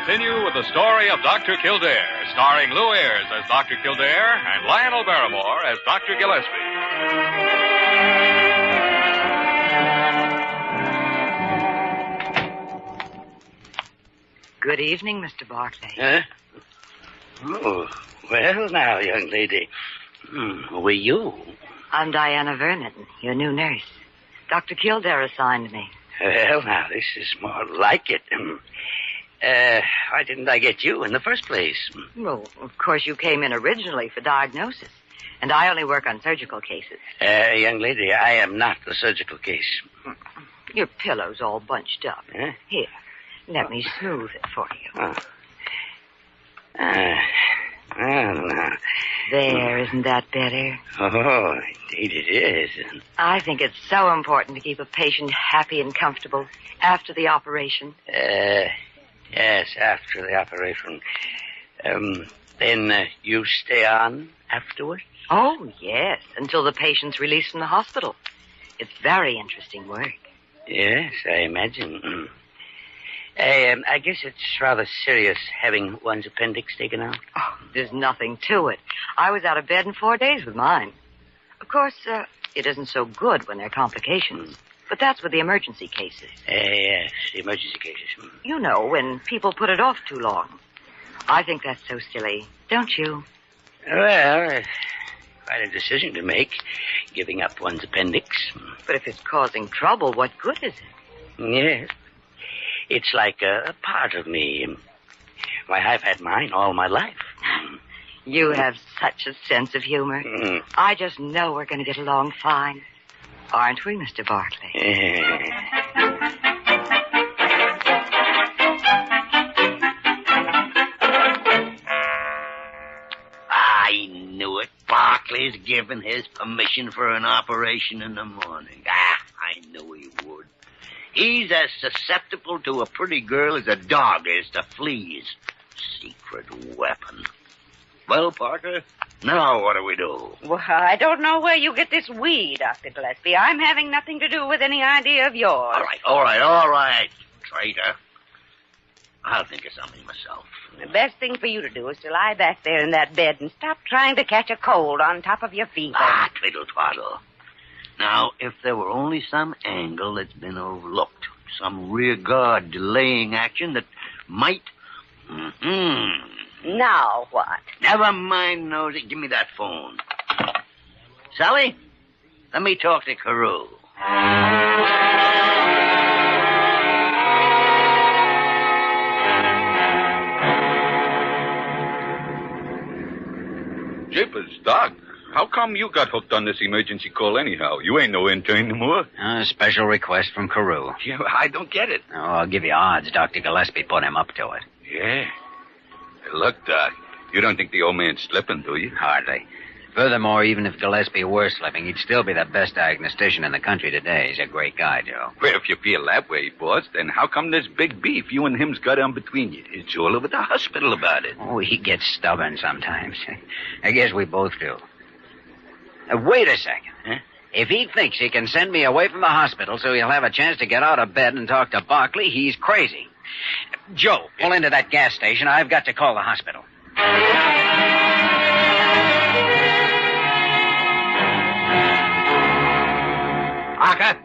Continue with the story of Dr. Kildare, starring Lou Ayres as Dr. Kildare and Lionel Barrymore as Dr. Gillespie. Good evening, Mr. Barkley. Huh? Oh, well now, young lady. Who are you? I'm Diana Vernon, your new nurse. Dr. Kildare assigned me. Well, now, this is more like it. Why didn't I get you in the first place? Well, of course, you came in originally for diagnosis, and I only work on surgical cases. Young lady, I am not the surgical case. Your pillow's all bunched up. Huh? Here, let me smooth it for you. Now. There, isn't that better? Oh, indeed it is. I think it's so important to keep a patient happy and comfortable after the operation. Yes, after the operation. Then you stay on afterwards? Oh, yes, until the patient's released from the hospital. It's very interesting work. Yes, I imagine. I guess it's rather serious having one's appendix taken out. Oh, there's nothing to it. I was out of bed in 4 days with mine. Of course, it isn't so good when there are complications. But that's with the emergency cases. Yes, the emergency cases. You know, when people put it off too long. I think that's so silly, don't you? Well, quite a decision to make, giving up one's appendix. But if it's causing trouble, what good is it? Yes. It's like a part of me. Why, I've had mine all my life. You have such a sense of humor. I just know we're going to get along fine. Aren't we, Mr. Barkley? I knew it. Barkley's given his permission for an operation in the morning. I knew he would. He's as susceptible to a pretty girl as a dog is to fleas. Secret weapon. Well, Parker, now what do we do? Well, I don't know where you get this we, Dr. Gillespie. I'm having nothing to do with any idea of yours. All right, traitor. I'll think of something myself. The best thing for you to do is to lie back there in that bed and stop trying to catch a cold on top of your fever. Twiddle-twaddle. Now, if there were only some angle that's been overlooked, some rear guard delaying action that might... Now what? Never mind, Nosy. Give me that phone. Sally, let me talk to CAREW. Jeepers, Doc. How come you got hooked on this emergency call anyhow? You ain't no intern no more. A special request from CAREW. Yeah, I don't get it. Oh, I'll give you odds. Dr. Gillespie put him up to it. Yeah. Hey, look, Doc, you don't think the old man's slipping, do you? Hardly. Furthermore, even if Gillespie were slipping, he'd still be the best diagnostician in the country today. He's a great guy, Joe. Well, if you feel that way, boss, then how come this big beef you and him's got on between you? It's all over the hospital about it. Oh, he gets stubborn sometimes. I guess we both do. Wait a second. Huh? If he thinks he can send me away from the hospital so he'll have a chance to get out of bed and talk to Barkley, he's crazy. Joe, pull into that gas station. I've got to call the hospital. Parker,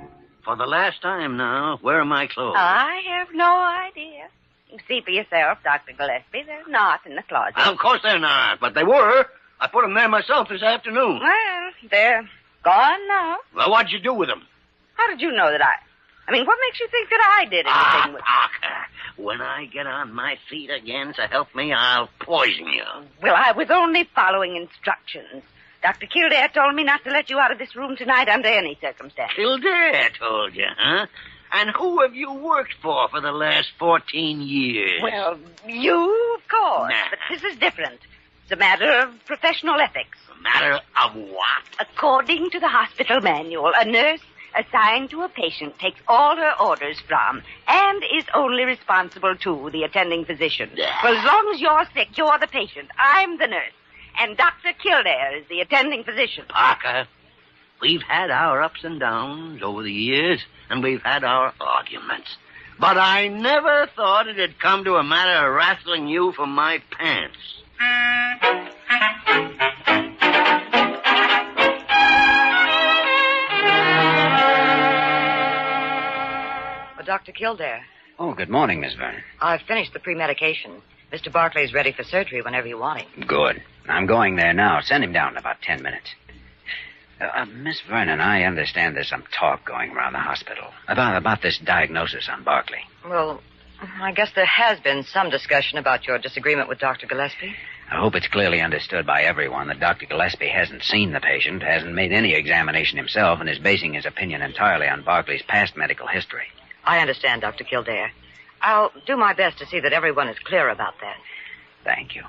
for the last time now, where are my clothes? I have no idea. You see for yourself, Dr. Gillespie. They're not in the closet. Of course they're not, but they were. I put them there myself this afternoon. Well, they're gone now. Well, what'd you do with them? How did you know that I mean, what makes you think that I did anything with... Parker, when I get on my feet again, so help me, I'll poison you. Well, I was only following instructions. Dr. Kildare told me not to let you out of this room tonight under any circumstances. Kildare told you, huh? And who have you worked for the last 14 years? Well, you, of course. Nah. But this is different. It's a matter of professional ethics. matter of what? According to the hospital manual, a nurse assigned to a patient takes all her orders from and is only responsible to the attending physician. Well, as long as you're sick, you're the patient. I'm the nurse. And Dr. Kildare is the attending physician. Parker, we've had our ups and downs over the years, and we've had our arguments. But I never thought it'd come to a matter of wrestling you from my pants. Dr. Kildare. Oh, good morning, Miss Vernon. I've finished the pre-medication. Mr. Barkley's ready for surgery whenever you want him. Good. I'm going there now. Send him down in about 10 minutes. Miss Vernon, I understand there's some talk going around the hospital about this diagnosis on Barkley. Well, I guess there has been some discussion about your disagreement with Dr. Gillespie. I hope it's clearly understood by everyone that Dr. Gillespie hasn't seen the patient, hasn't made any examination himself, and is basing his opinion entirely on Barkley's past medical history. I understand, Dr. Kildare. I'll do my best to see that everyone is clear about that. Thank you.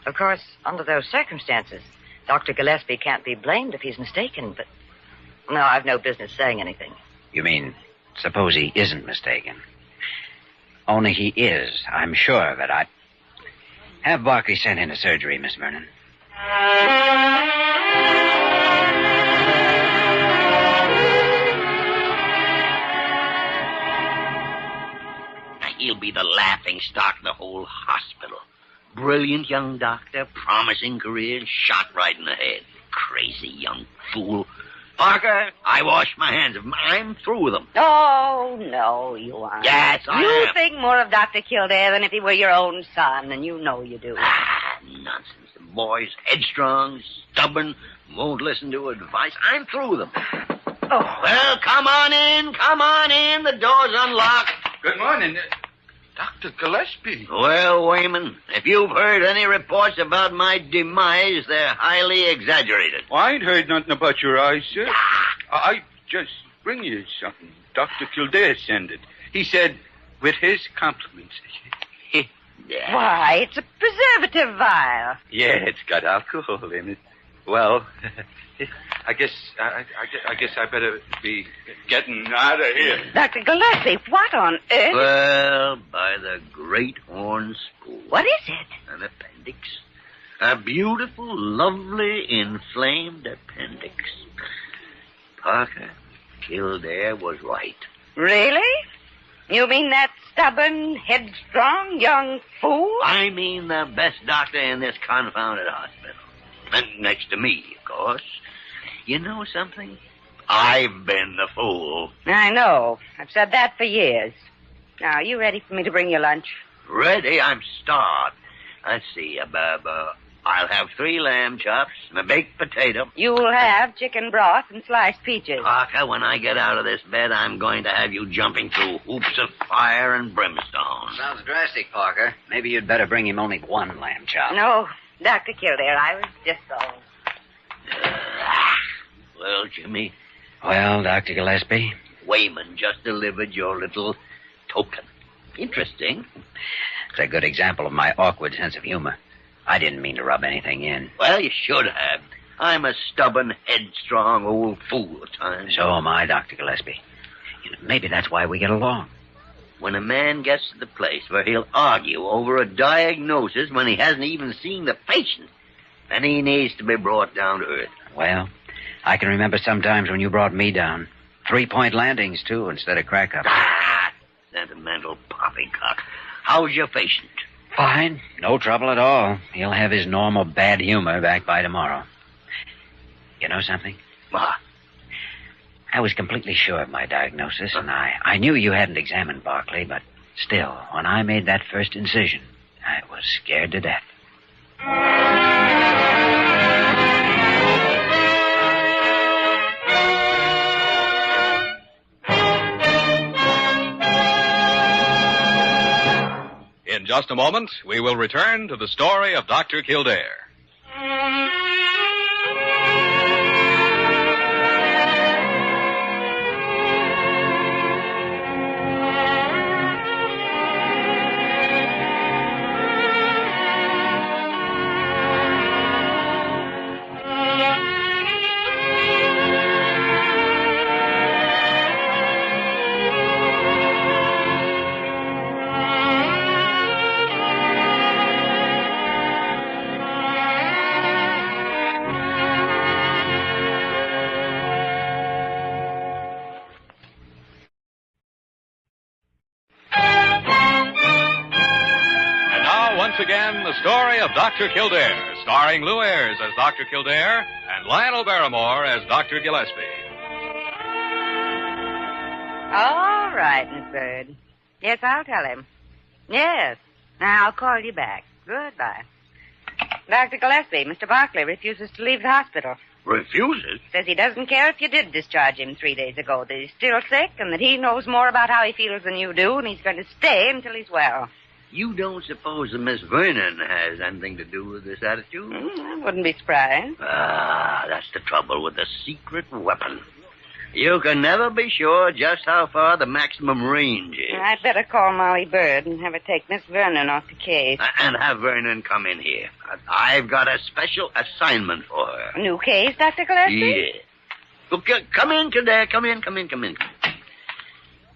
Of course, under those circumstances, Dr. Gillespie can't be blamed if he's mistaken, but... No, I've no business saying anything. You mean, suppose he isn't mistaken? Only he is. I'm sure that I... Have Barkley sent into surgery, Miss Vernon. He'll be the laughing stock of the whole hospital. Brilliant young doctor, promising career, shot right in the head. Crazy young fool. Parker, I wash my hands of him. I'm through with him. Oh, no, you aren't. Yes, I You am. think more of Dr. Kildare than if he were your own son, and you know you do. Nonsense. The boy's headstrong, stubborn, won't listen to advice. I'm through with him. Oh. Well, come on in. Come on in. The door's unlocked. Good morning. Dr. Gillespie. Well, Wayman, if you've heard any reports about my demise, they're highly exaggerated. Well, I ain't heard nothing about your eyes, sir. I just bring you something. Dr. Kildare sent it. He said, with his compliments. Why, it's a preservative vial. Yeah, it's got alcohol in it. Well, I guess I better be getting out of here. Dr. Gillespie, what on earth? Well, by the great horn spool. What is it? An appendix. A beautiful, lovely, inflamed appendix. Parker, Kildare was right. Really? You mean that stubborn, headstrong young fool? I mean the best doctor in this confounded hospital. And next to me, of course. You know something? I've been the fool. I know. I've said that for years. Now, are you ready for me to bring you lunch? Ready? I'm starved. Let's see, I'll have 3 lamb chops and a baked potato. You'll have chicken broth and sliced peaches. Parker, when I get out of this bed, I'm going to have you jumping through hoops of fire and brimstone. Sounds drastic, Parker. Maybe you'd better bring him only 1 lamb chop. No, Dr. Kildare, I was just so... Well, Jimmy. Well, Dr. Gillespie? Wayman just delivered your little token. Interesting. It's a good example of my awkward sense of humor. I didn't mean to rub anything in. Well, you should have. I'm a stubborn, headstrong old fool at times. So am I, Dr. Gillespie. Maybe that's why we get along. When a man gets to the place where he'll argue over a diagnosis when he hasn't even seen the patient, then he needs to be brought down to earth. Well, I can remember sometimes when you brought me down. 3-point landings, too, instead of crack-ups. Sentimental poppycock. How's your patient? Fine. No trouble at all. He'll have his normal bad humor back by tomorrow. You know something? What? I was completely sure of my diagnosis, and I knew you hadn't examined Barkley, but still, when I made that first incision, I was scared to death. In just a moment, we will return to the story of Dr. Kildare. Story of Dr. Kildare, starring Lou Ayres as Dr. Kildare and Lionel Barrymore as Dr. Gillespie. All right, Miss Bird. Yes, I'll tell him. Yes. Now, I'll call you back. Goodbye. Dr. Gillespie, Mr. Barkley refuses to leave the hospital. Refuses? Says he doesn't care if you did discharge him 3 days ago, that he's still sick and that he knows more about how he feels than you do, and he's going to stay until he's well. You don't suppose that Miss Vernon has anything to do with this attitude? I wouldn't be surprised. Ah, that's the trouble with the secret weapon. You can never be sure just how far the maximum range is. I'd better call Molly Bird and have her take Miss Vernon off the case. And have Vernon come in here. I've got a special assignment for her. A new case, Dr. Gillespie? Yeah. Look, come in, Kildare. Come in.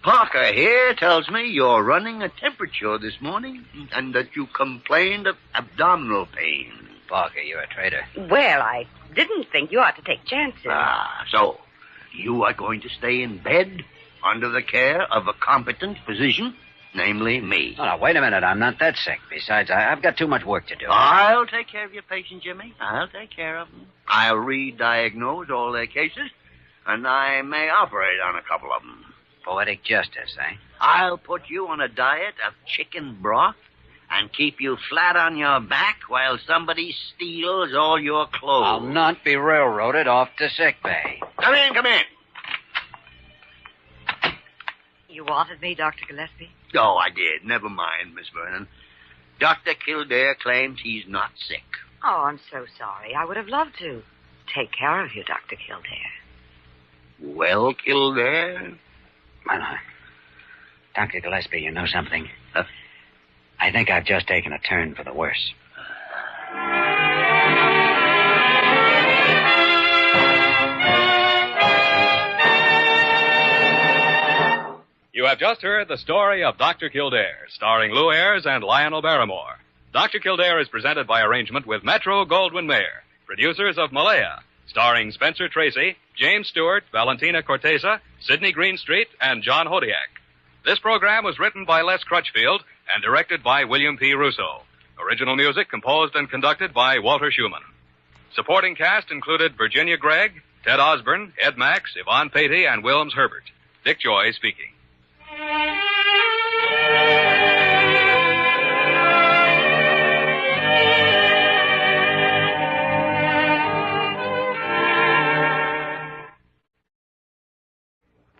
Parker here tells me you're running a temperature this morning and that you complained of abdominal pain. Parker, you're a traitor. Well, I didn't think you ought to take chances. So you are going to stay in bed under the care of a competent physician, namely me. Oh, now, wait a minute. I'm not that sick. Besides, I've got too much work to do. I'll take care of your patient, Jimmy. I'll take care of them. I'll re-diagnose all their cases, and I may operate on a couple of them. Poetic justice, eh? I'll put you on a diet of chicken broth and keep you flat on your back while somebody steals all your clothes. I'll not be railroaded off to sick bay. Come in. You wanted me, Dr. Gillespie? Oh, I did. Never mind, Miss Vernon. Dr. Kildare claims he's not sick. Oh, I'm so sorry. I would have loved to take care of you, Dr. Kildare. Well, Kildare? Well, Dr. Gillespie, you know something? I think I've just taken a turn for the worse. You have just heard the story of Dr. Kildare, starring Lou Ayres and Lionel Barrymore. Dr. Kildare is presented by arrangement with Metro-Goldwyn-Mayer, producers of Malaya, starring Spencer Tracy, James Stewart, Valentina Corteza, Sidney Greenstreet, and John Hodiak. This program was written by Les Crutchfield and directed by William P. Russo. Original music composed and conducted by Walter Schumann. Supporting cast included Virginia Gregg, Ted Osborne, Ed Max, Yvonne Patey, and Wilms Herbert. Dick Joy speaking.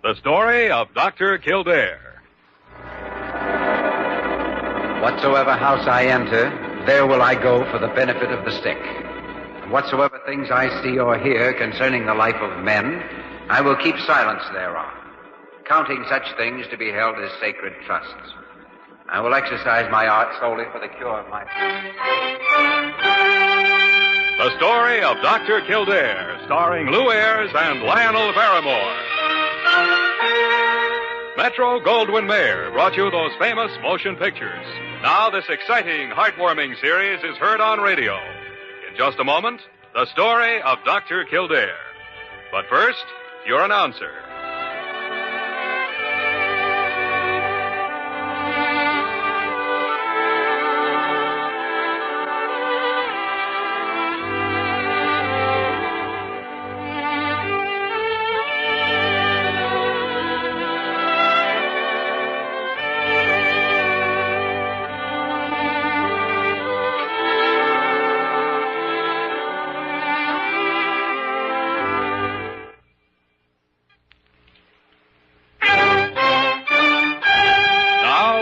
The story of Dr. Kildare. Whatsoever house I enter, there will I go for the benefit of the sick. And whatsoever things I see or hear concerning the life of men, I will keep silence thereon, counting such things to be held as sacred trusts. I will exercise my art solely for the cure of my... The story of Dr. Kildare, starring Lou Ayres and Lionel Barrymore. Metro-Goldwyn-Mayer brought you those famous motion pictures. Now this exciting, heartwarming series is heard on radio. In just a moment, the story of Dr. Kildare. But first, your announcer.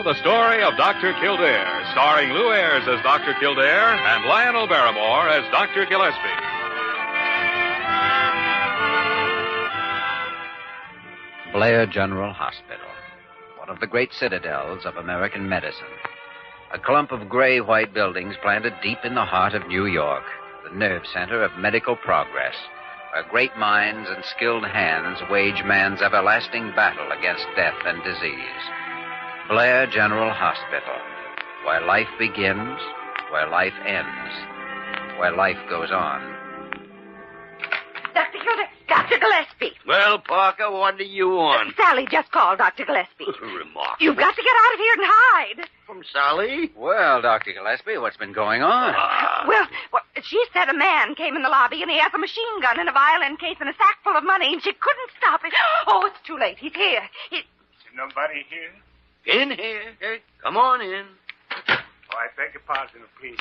The story of Dr. Kildare, starring Lou Ayres as Dr. Kildare and Lionel Barrymore as Dr. Gillespie. Blair General Hospital, one of the great citadels of American medicine. A clump of gray-white buildings planted deep in the heart of New York, the nerve center of medical progress, where great minds and skilled hands wage man's everlasting battle against death and disease. Blair General Hospital, where life begins, where life ends, where life goes on. Dr. Kildare, Dr. Gillespie. Well, Parker, what do you want? Sally just called Dr. Gillespie. Remarkable. You've got to get out of here and hide. From Sally? Well, Dr. Gillespie, what's been going on? Well, she said a man came in the lobby and he has a machine gun and a violin case and a sack full of money and she couldn't stop it. Oh, it's too late. He's here. Is nobody here? In here. Hey, come on in. Oh, I beg your pardon, please.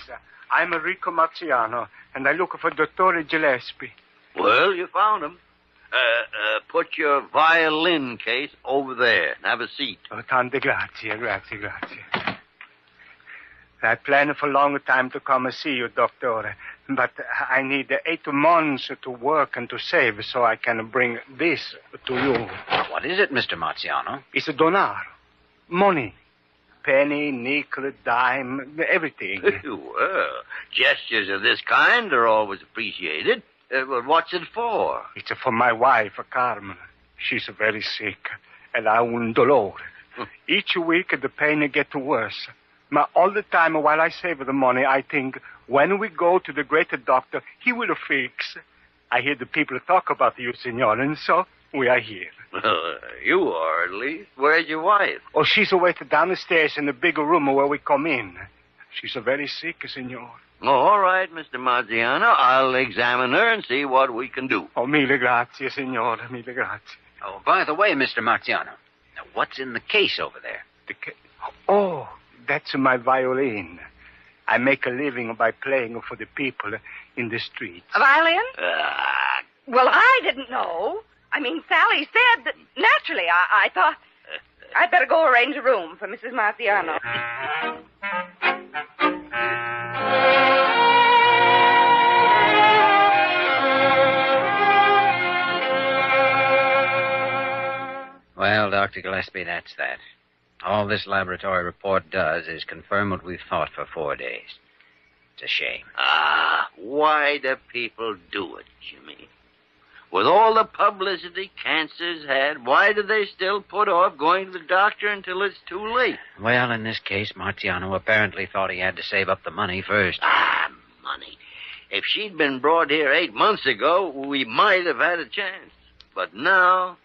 I'm Rico Marciano, and I look for Dottore Gillespie. Well, you found him. Put your violin case over there and have a seat. Oh, tante grazie. I planned for a long time to come and see you, Doctor. But I need 8 months to work and to save so I can bring this to you. What is it, Mr. Marciano? It's denaro. Money. Penny, nickel, dime, everything. Well, gestures of this kind are always appreciated. Well, what's it for? It's for my wife, Carmen. She's very sick, and I un dolore. Each week, the pain gets worse. But all the time while I save the money, I think, when we go to the great doctor, he will fix. I hear the people talk about you, senor, and so we are here. You are, at least. Where's your wife? Oh, she's waiting downstairs in the big room where we come in. She's very sick, senor. Oh, all right, Mr. Marziano. I'll examine her and see what we can do. Oh, mille grazie, signore, mille grazie. Oh, by the way, Mr. Marciano, now what's in the case over there? Oh, that's my violin. I make a living by playing for the people in the streets. A violin? Well, I didn't know. I mean, Sally said that naturally. I thought I'd better go arrange a room for Mrs. Marciano. Well, Dr. Gillespie, that's that. All this laboratory report does is confirm what we've thought for 4 days. It's a shame. Why do people do it, Jimmy? With all the publicity cancer's had, why do they still put off going to the doctor until it's too late? Well, in this case, Marciano apparently thought he had to save up the money first. Money. If she'd been brought here 8 months ago, we might have had a chance. But now,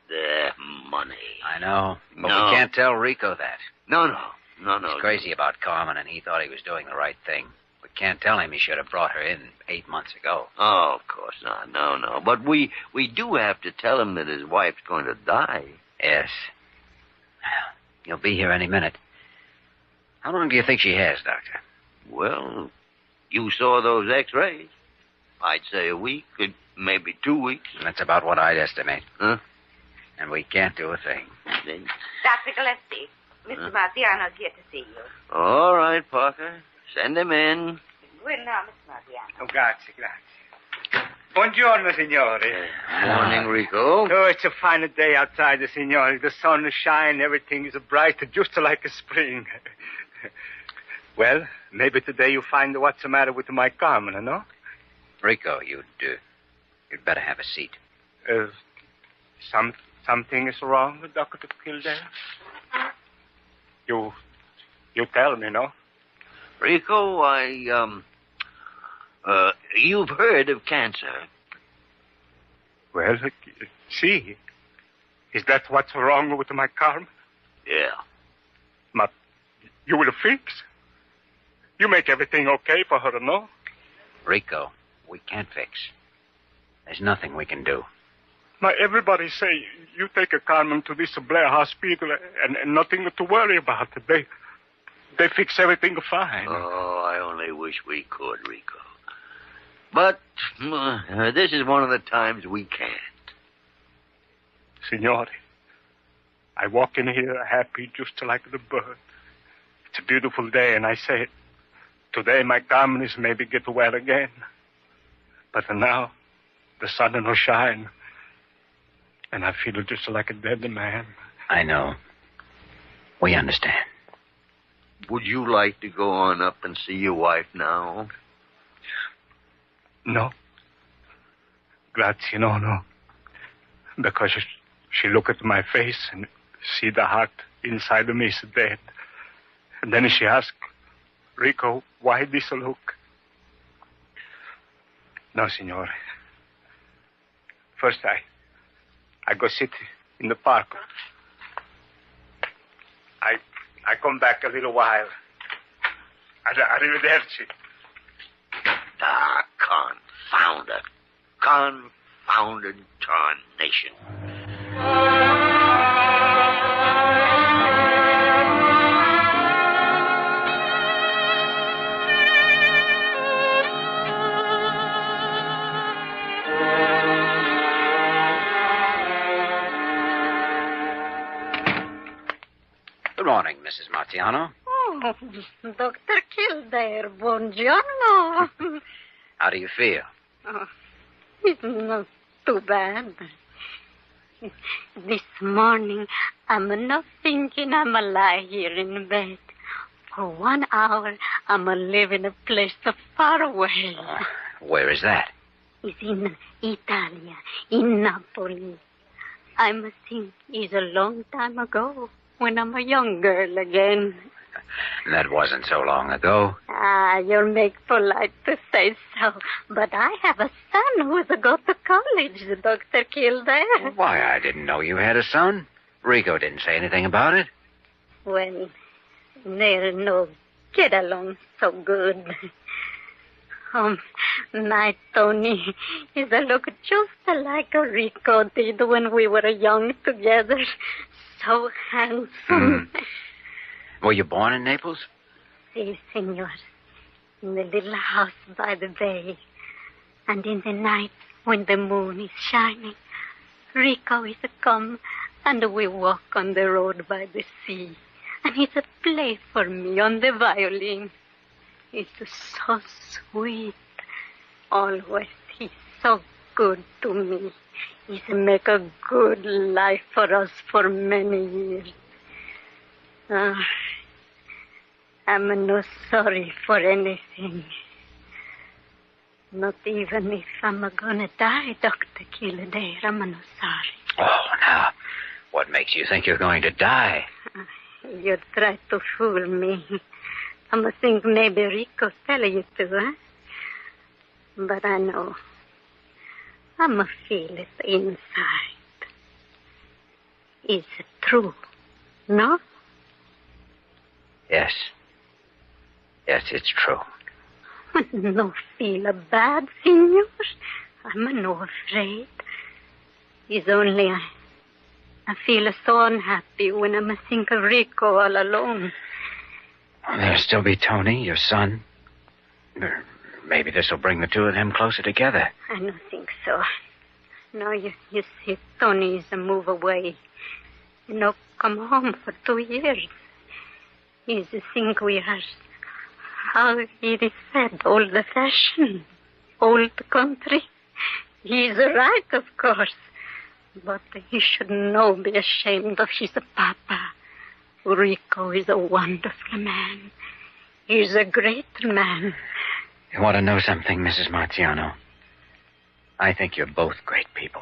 money. I know, but No. we can't tell Rico that. No. He's crazy about Carmen, and he thought he was doing the right thing. We can't tell him he should have brought her in 8 months ago. Oh, of course not. No. But we do have to tell him that his wife's going to die. Yes. Well, he'll be here any minute. How long do you think she has, Doctor? Well, you saw those x-rays. I'd say a week, maybe 2 weeks. That's about what I'd estimate. Huh? And we can't do a thing. Then... Dr. Gillespie, Mr. Marciano's here to see you. All right, Parker. Send him in. Well, now, Mr. Marciano. Oh, grazie. Buongiorno, signore. Morning, Rico. Oh, it's a fine day outside, signore. The sun is shining, everything is bright, just like a spring. Well, maybe today you find what's the matter with my Carmen, no? Rico, you'd better have a seat. Something is wrong with Dr. Kildare? You tell me, no? Rico, you've heard of cancer. Well, see, is that what's wrong with my Carmen? Yeah. But you will fix? You make everything okay for her, no? Rico, we can't fix. There's nothing we can do. Now, everybody say you take a Carmen to this Blair hospital and nothing to worry about. They fix everything fine. Oh, I only wish we could, Rico. But this is one of the times we can't. Signore, I walk in here happy just like the bird. It's a beautiful day, and I say, today my Carmen is maybe get well again. But now, the sun no shine, and I feel just like a dead man. I know. We understand. Would you like to go on up and see your wife now? No. Grazie, no. Because she look at my face and see the heart inside of me is dead. And then she ask, Rico, why this look? No, signore. First, I go sit in the park. I come back a little while. Arrivederci. Confounded tarnation. Good morning, Mrs. Marciano. Oh, Dr. Kildare, buongiorno. How do you feel? Oh, it's not too bad. This morning, I'm not thinking I'm a lie here in bed. For 1 hour, I'm a live in a place so far away. Where is that? It's in Italia, in Napoli. I must think it's a long time ago, when I'm a young girl again. That wasn't so long ago. You'll make polite to say so. But I have a son who's a go to college, Dr. Kildare. Why, I didn't know you had a son. Rico didn't say anything about it. Well, they're no get along so good. My Tony is a look just like Rico did when we were young together. So handsome. Were you born in Naples? Si, senor. In the little house by the bay. And in the night, when the moon is shining, Rico is a come, and we walk on the road by the sea. And he's a play for me on the violin. It's so sweet. Always, he's so good to me. He's make a good life for us for many years. I'm not sorry for anything. Not even if I'm gonna die, Dr. Kildare, I'm not sorry. Oh, now, what makes you think you're going to die? You try to fool me. I think maybe Rico tell you to, huh? But I know. I'm feel it inside. Is it true? No? Yes. Yes, it's true. No feel bad, senor. I'm no afraid. It's only I feel so unhappy when I think of Rico all alone. There'll still be Tony, your son. Maybe this will bring the two of them closer together. I don't think so. No, you see, Tony is a move away. Come home for 2 years. He's a think we are, how it is said, old-fashioned, old country. He's right, of course. But he should not be ashamed of his papa. Rico is a wonderful man. He's a great man. You want to know something, Mrs. Marciano? I think you're both great people.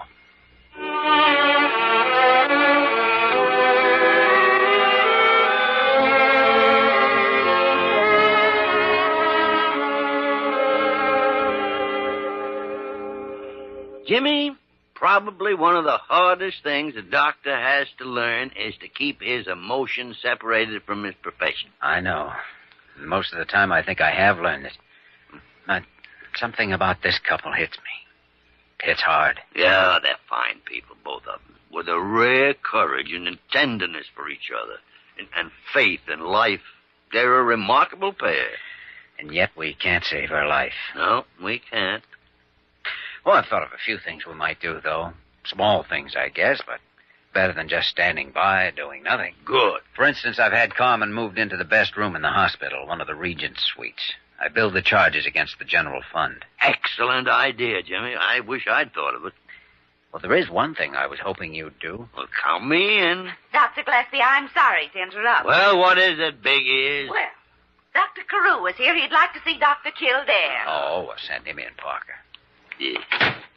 Jimmy, probably one of the hardest things a doctor has to learn is to keep his emotions separated from his profession. I know. Most of the time I think I have learned it. But something about this couple hits me. It's hard. Yeah, they're fine people, both of them, with a rare courage and a tenderness for each other, and faith in life. They're a remarkable pair. And yet we can't save her life. No, we can't. Well, I've thought of a few things we might do, though. Small things, I guess, but better than just standing by, doing nothing. Good. For instance, I've had Carmen moved into the best room in the hospital, one of the Regent's suites. I billed the charges against the general fund. Excellent idea, Jimmy. I wish I'd thought of it. Well, there is one thing I was hoping you'd do. Well, count me in. Dr. Gillespie, I'm sorry to interrupt. Well, what is it, Big Ears? Well, Dr. CAREW is here. He'd like to see Dr. Kildare. Oh, well, send him in, Parker. Yeah.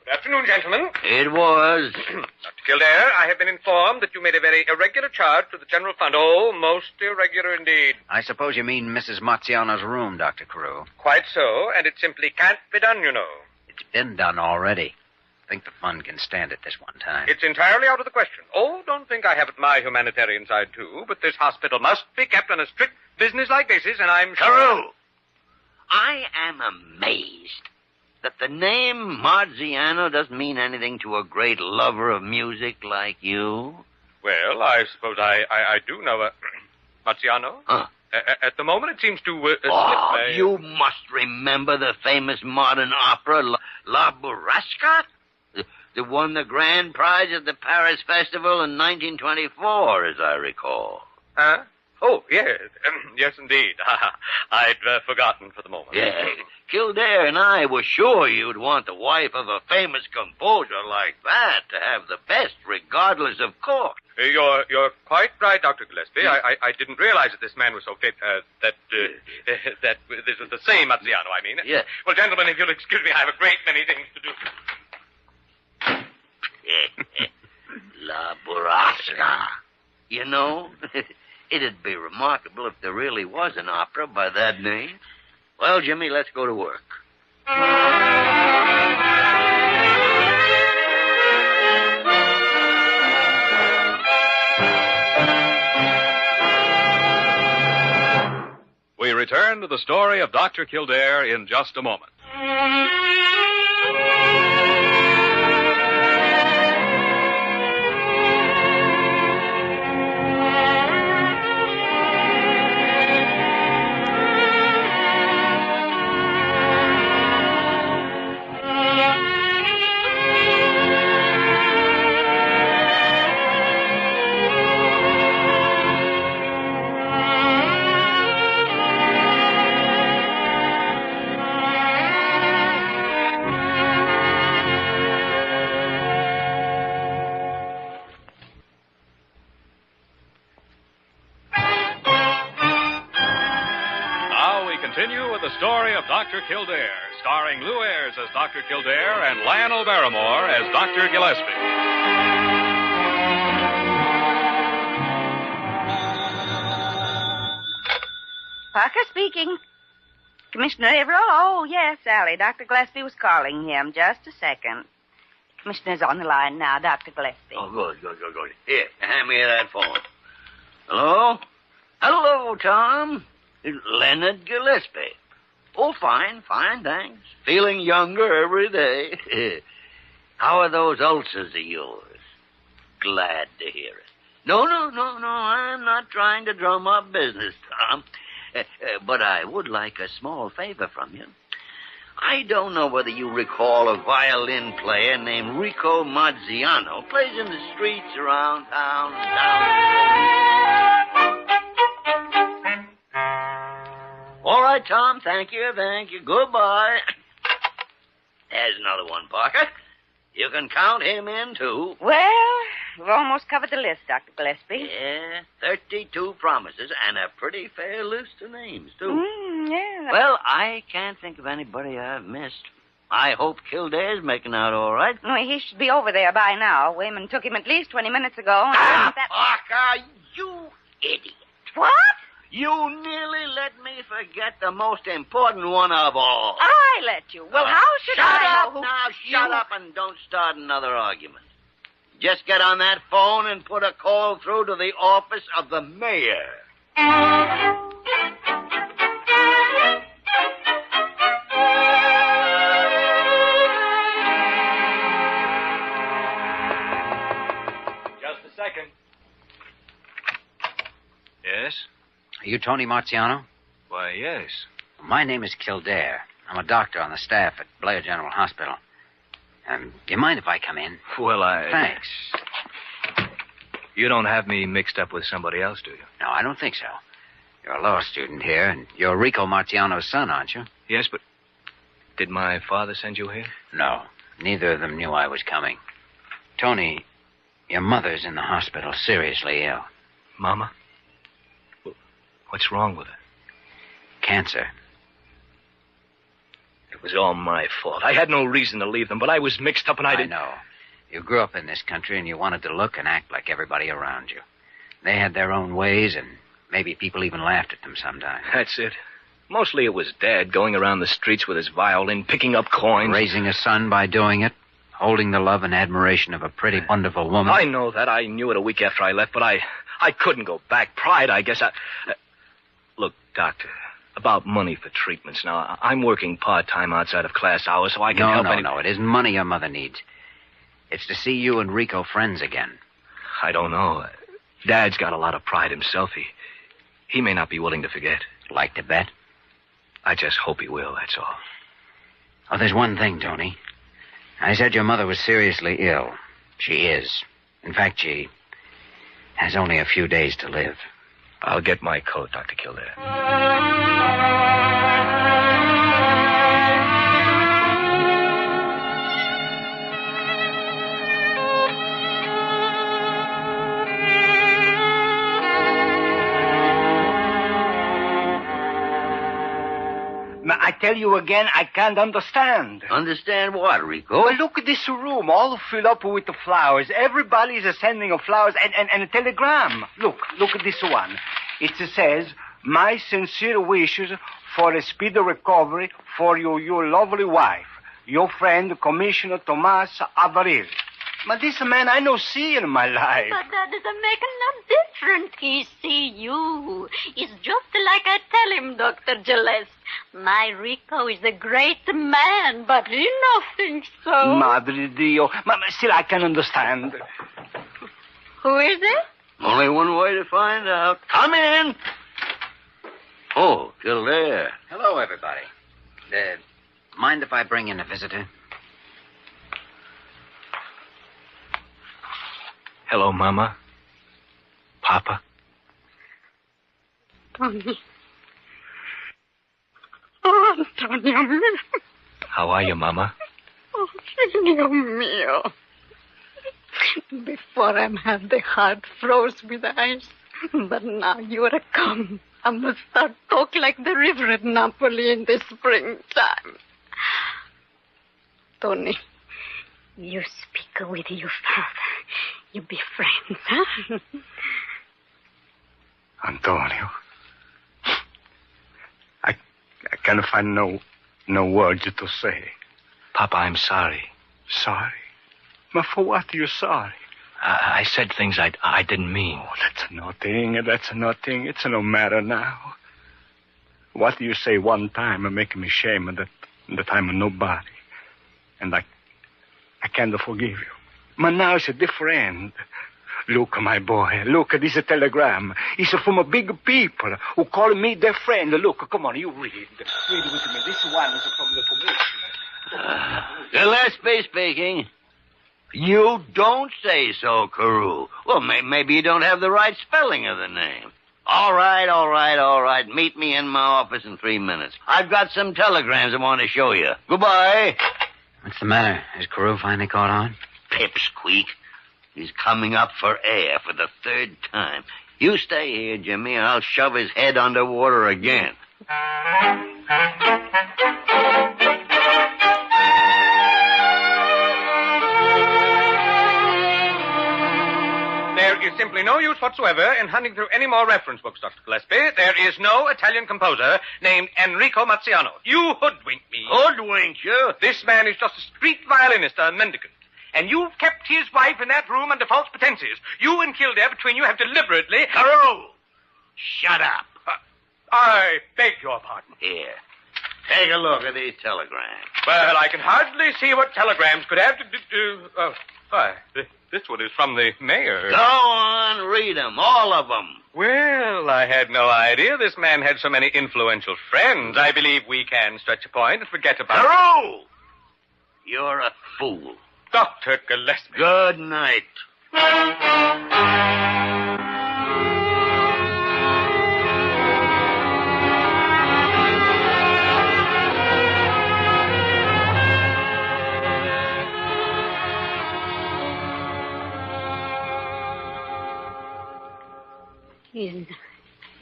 Good afternoon, gentlemen. It was. Dr. Kildare, I have been informed that you made a very irregular charge to the general fund. Oh, most irregular indeed. I suppose you mean Mrs. Marciano's room, Dr. CAREW. Quite so, and it simply can't be done, you know. It's been done already. think the fund can stand it this one time. It's entirely out of the question. Oh, don't think I haven't my humanitarian side, too, but this hospital must be kept on a strict business-like basis, and I'm sure... CAREW! I am amazed that the name Marziano doesn't mean anything to a great lover of music like you. Well, I suppose I do know a... Marziano? Huh? At the moment, it seems to slip. You must remember the famous modern opera, La Burrasca? That won the grand prize at the Paris Festival in 1924, as I recall. Huh? Oh, yes. Yes, indeed. I'd forgotten for the moment. Yeah. Kildare and I were sure you'd want the wife of a famous composer like that to have the best, regardless of cost. You're quite right, Dr. Gillespie. I didn't realize that this man was so fit, that this was the same Marziano, I mean. Yeah. Well, gentlemen, if you'll excuse me, I have a great many things to do. La Burrasca. You know, it'd be remarkable if there really was an opera by that name. Well, Jimmy, let's go to work. We return to the story of Dr. Kildare in just a moment. Continue with the story of Dr. Kildare, starring Lou Ayres as Dr. Kildare and Lionel Barrymore as Dr. Gillespie. Parker speaking. Commissioner Averill? Oh, yes, Sally. Dr. Gillespie was calling him. Just a second. Commissioner's on the line now, Dr. Gillespie. Oh, good. Here, hand me that phone. Hello? Hello, Tom. Leonard Gillespie. Oh, fine, thanks. Feeling younger every day. How are those ulcers of yours? Glad to hear it. No, I'm not trying to drum up business, Tom. But I would like a small favor from you. I don't know whether you recall a violin player named Rico Marziano. Plays in the streets around town and down. All right, Tom. Thank you. Goodbye. There's another one, Parker. You can count him in, too. Well, we've almost covered the list, Dr. Gillespie. Yeah, 32 promises and a pretty fair list of names, too. Yeah. Well, I can't think of anybody I've missed. I hope Kildare's making out all right. No, he should be over there by now. Wayman took him at least 20 minutes ago. Parker, you idiot. What? You nearly let me forget the most important one of all. I let you. Well, how should I know? Shut up and don't start another argument. Just get on that phone and put a call through to the office of the mayor. Just a second. Yes? Are you Tony Marziano? Why, yes. My name is Kildare. I'm a doctor on the staff at Blair General Hospital. Do you mind if I come in? Well, Thanks. You don't have me mixed up with somebody else, do you? No, I don't think so. You're a law student here, and you're Rico Marziano's son, aren't you? Yes, but did my father send you here? No. Neither of them knew I was coming. Tony, your mother's in the hospital, seriously ill. Mama? What's wrong with her? Cancer. It was all my fault. I had no reason to leave them, but I was mixed up and I didn't... I know. You grew up in this country and you wanted to look and act like everybody around you. They had their own ways and maybe people even laughed at them sometimes. That's it. Mostly it was Dad going around the streets with his violin, picking up coins. Raising a son by doing it. holding the love and admiration of a pretty, wonderful woman. I know that. I knew it a week after I left, but I couldn't go back. Pride, I guess. Look, Doctor, about money for treatments. Now, I'm working part-time outside of class hours, so I can help any... No, it isn't money your mother needs. It's to see you and Rico friends again. I don't know. Dad's got a lot of pride himself. He may not be willing to forget. Like to bet? I just hope he will, that's all. Oh, there's one thing, Tony. I said your mother was seriously ill. She is. In fact, she has only a few days to live. I'll get my coat, Dr. Kildare. I tell you again, I can't understand. Understand what, Rico? Well, look at this room, all filled up with the flowers. Everybody's sending of flowers and a telegram. Look at this one. It says, my sincere wishes for a speedy recovery for your lovely wife, your friend, Commissioner Tomas Avaril. But this man I no see in my life. But that doesn't make no difference. He see you. It's just like I tell him, Dr. Gillespie. My Rico is a great man, but he no thinks so. Madre Dio. Still, I can understand. Who is it? Only one way to find out. Come in. Oh, Kildare. Hello, everybody. Mind if I bring in a visitor? Hello, Mama. Papa. Tony. Oh, Antonio mío. How are you, Mama? Oh, Dios mío. Before I had the heart froze with ice, but now you're come. I must start talk like the river at Napoli in the springtime. Tony, you speak with your father. You be friends, huh? Antonio. I can't find no words to say. Papa, I'm sorry. Sorry? But for what are you sorry? I said things I didn't mean. Oh, that's nothing. It's no matter now. What you say one time make me shame that I'm a nobody. And I can't forgive you. But now it's different. Look, my boy, look at this telegram. It's from a big people who call me their friend. Look, come on, you read. Read with me. This one is from the commissioner. Gillespie speaking. You don't say so, CAREW. Well, maybe you don't have the right spelling of the name. All right. Meet me in my office in 3 minutes. I've got some telegrams I want to show you. Goodbye. What's the matter? Is Carew finally caught on? Pipsqueak. He's coming up for air for the 3rd time. You stay here, Jimmy, and I'll shove his head underwater again. There is simply no use whatsoever in hunting through any more reference books, Dr. Gillespie. There is no Italian composer named Enrico Marciano. You hoodwink me. Hoodwink you? This man is just a street violinist, a mendicant. And you've kept his wife in that room under false pretenses. You and Kildare, between you, have deliberately... CAREW! Shut up. I beg your pardon. Here. Take a look at these telegrams. Well, I can hardly see what telegrams could have to do... Oh, why, this one is from the mayor. Go on, read them, all of them. Well, I had no idea this man had so many influential friends. I believe we can stretch a point and forget about... CAREW! You're a fool. Dr. Gillespie. Good night.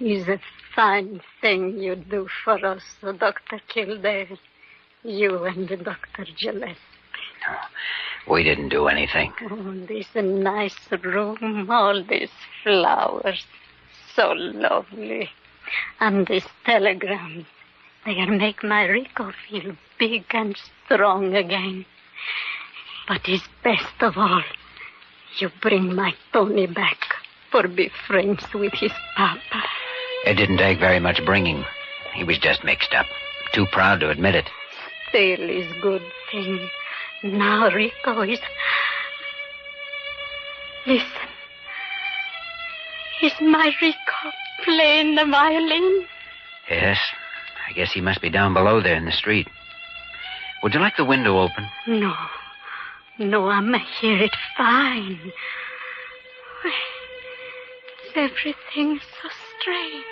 Is a fine thing you do for us, Dr. Kildare. You and Dr. Gillespie. No, we didn't do anything. Oh, this nice room, all these flowers, so lovely. And these telegrams, they'll make my Rico feel big and strong again. But it's best of all, you bring my Tony back for be friends with his papa. It didn't take very much bringing. He was just mixed up. Too proud to admit it. Still is good thing. Now Rico is... Listen. Is my Rico playing the violin? Yes. I guess he must be down below there in the street. Would you like the window open? No. No, I'ma hear it fine. Everything's so strange.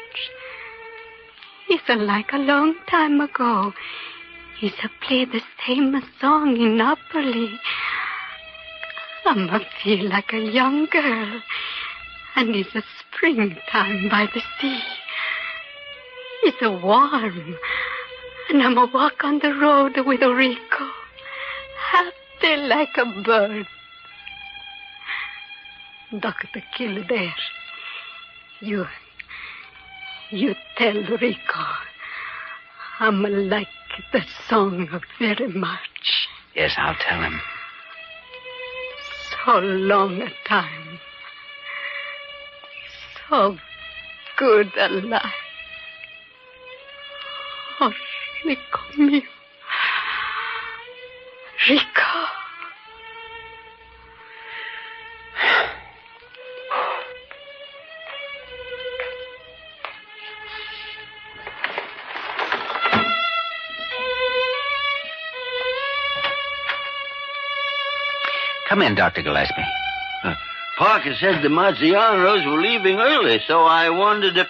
It's like a long time ago. He's played the same song in Napoli. I'ma feel like a young girl. And it's a springtime by the sea. It's warm. And I'ma walk on the road with Rico. Happy like a bird. Dr. Kildare, you tell Rico I'm like the song very much. Yes, I'll tell him. So long a time. So good a life. Oh, Rico mio. Rico. Come in, Dr. Gillespie. Parker said the Marciano's were leaving early, so I wondered if...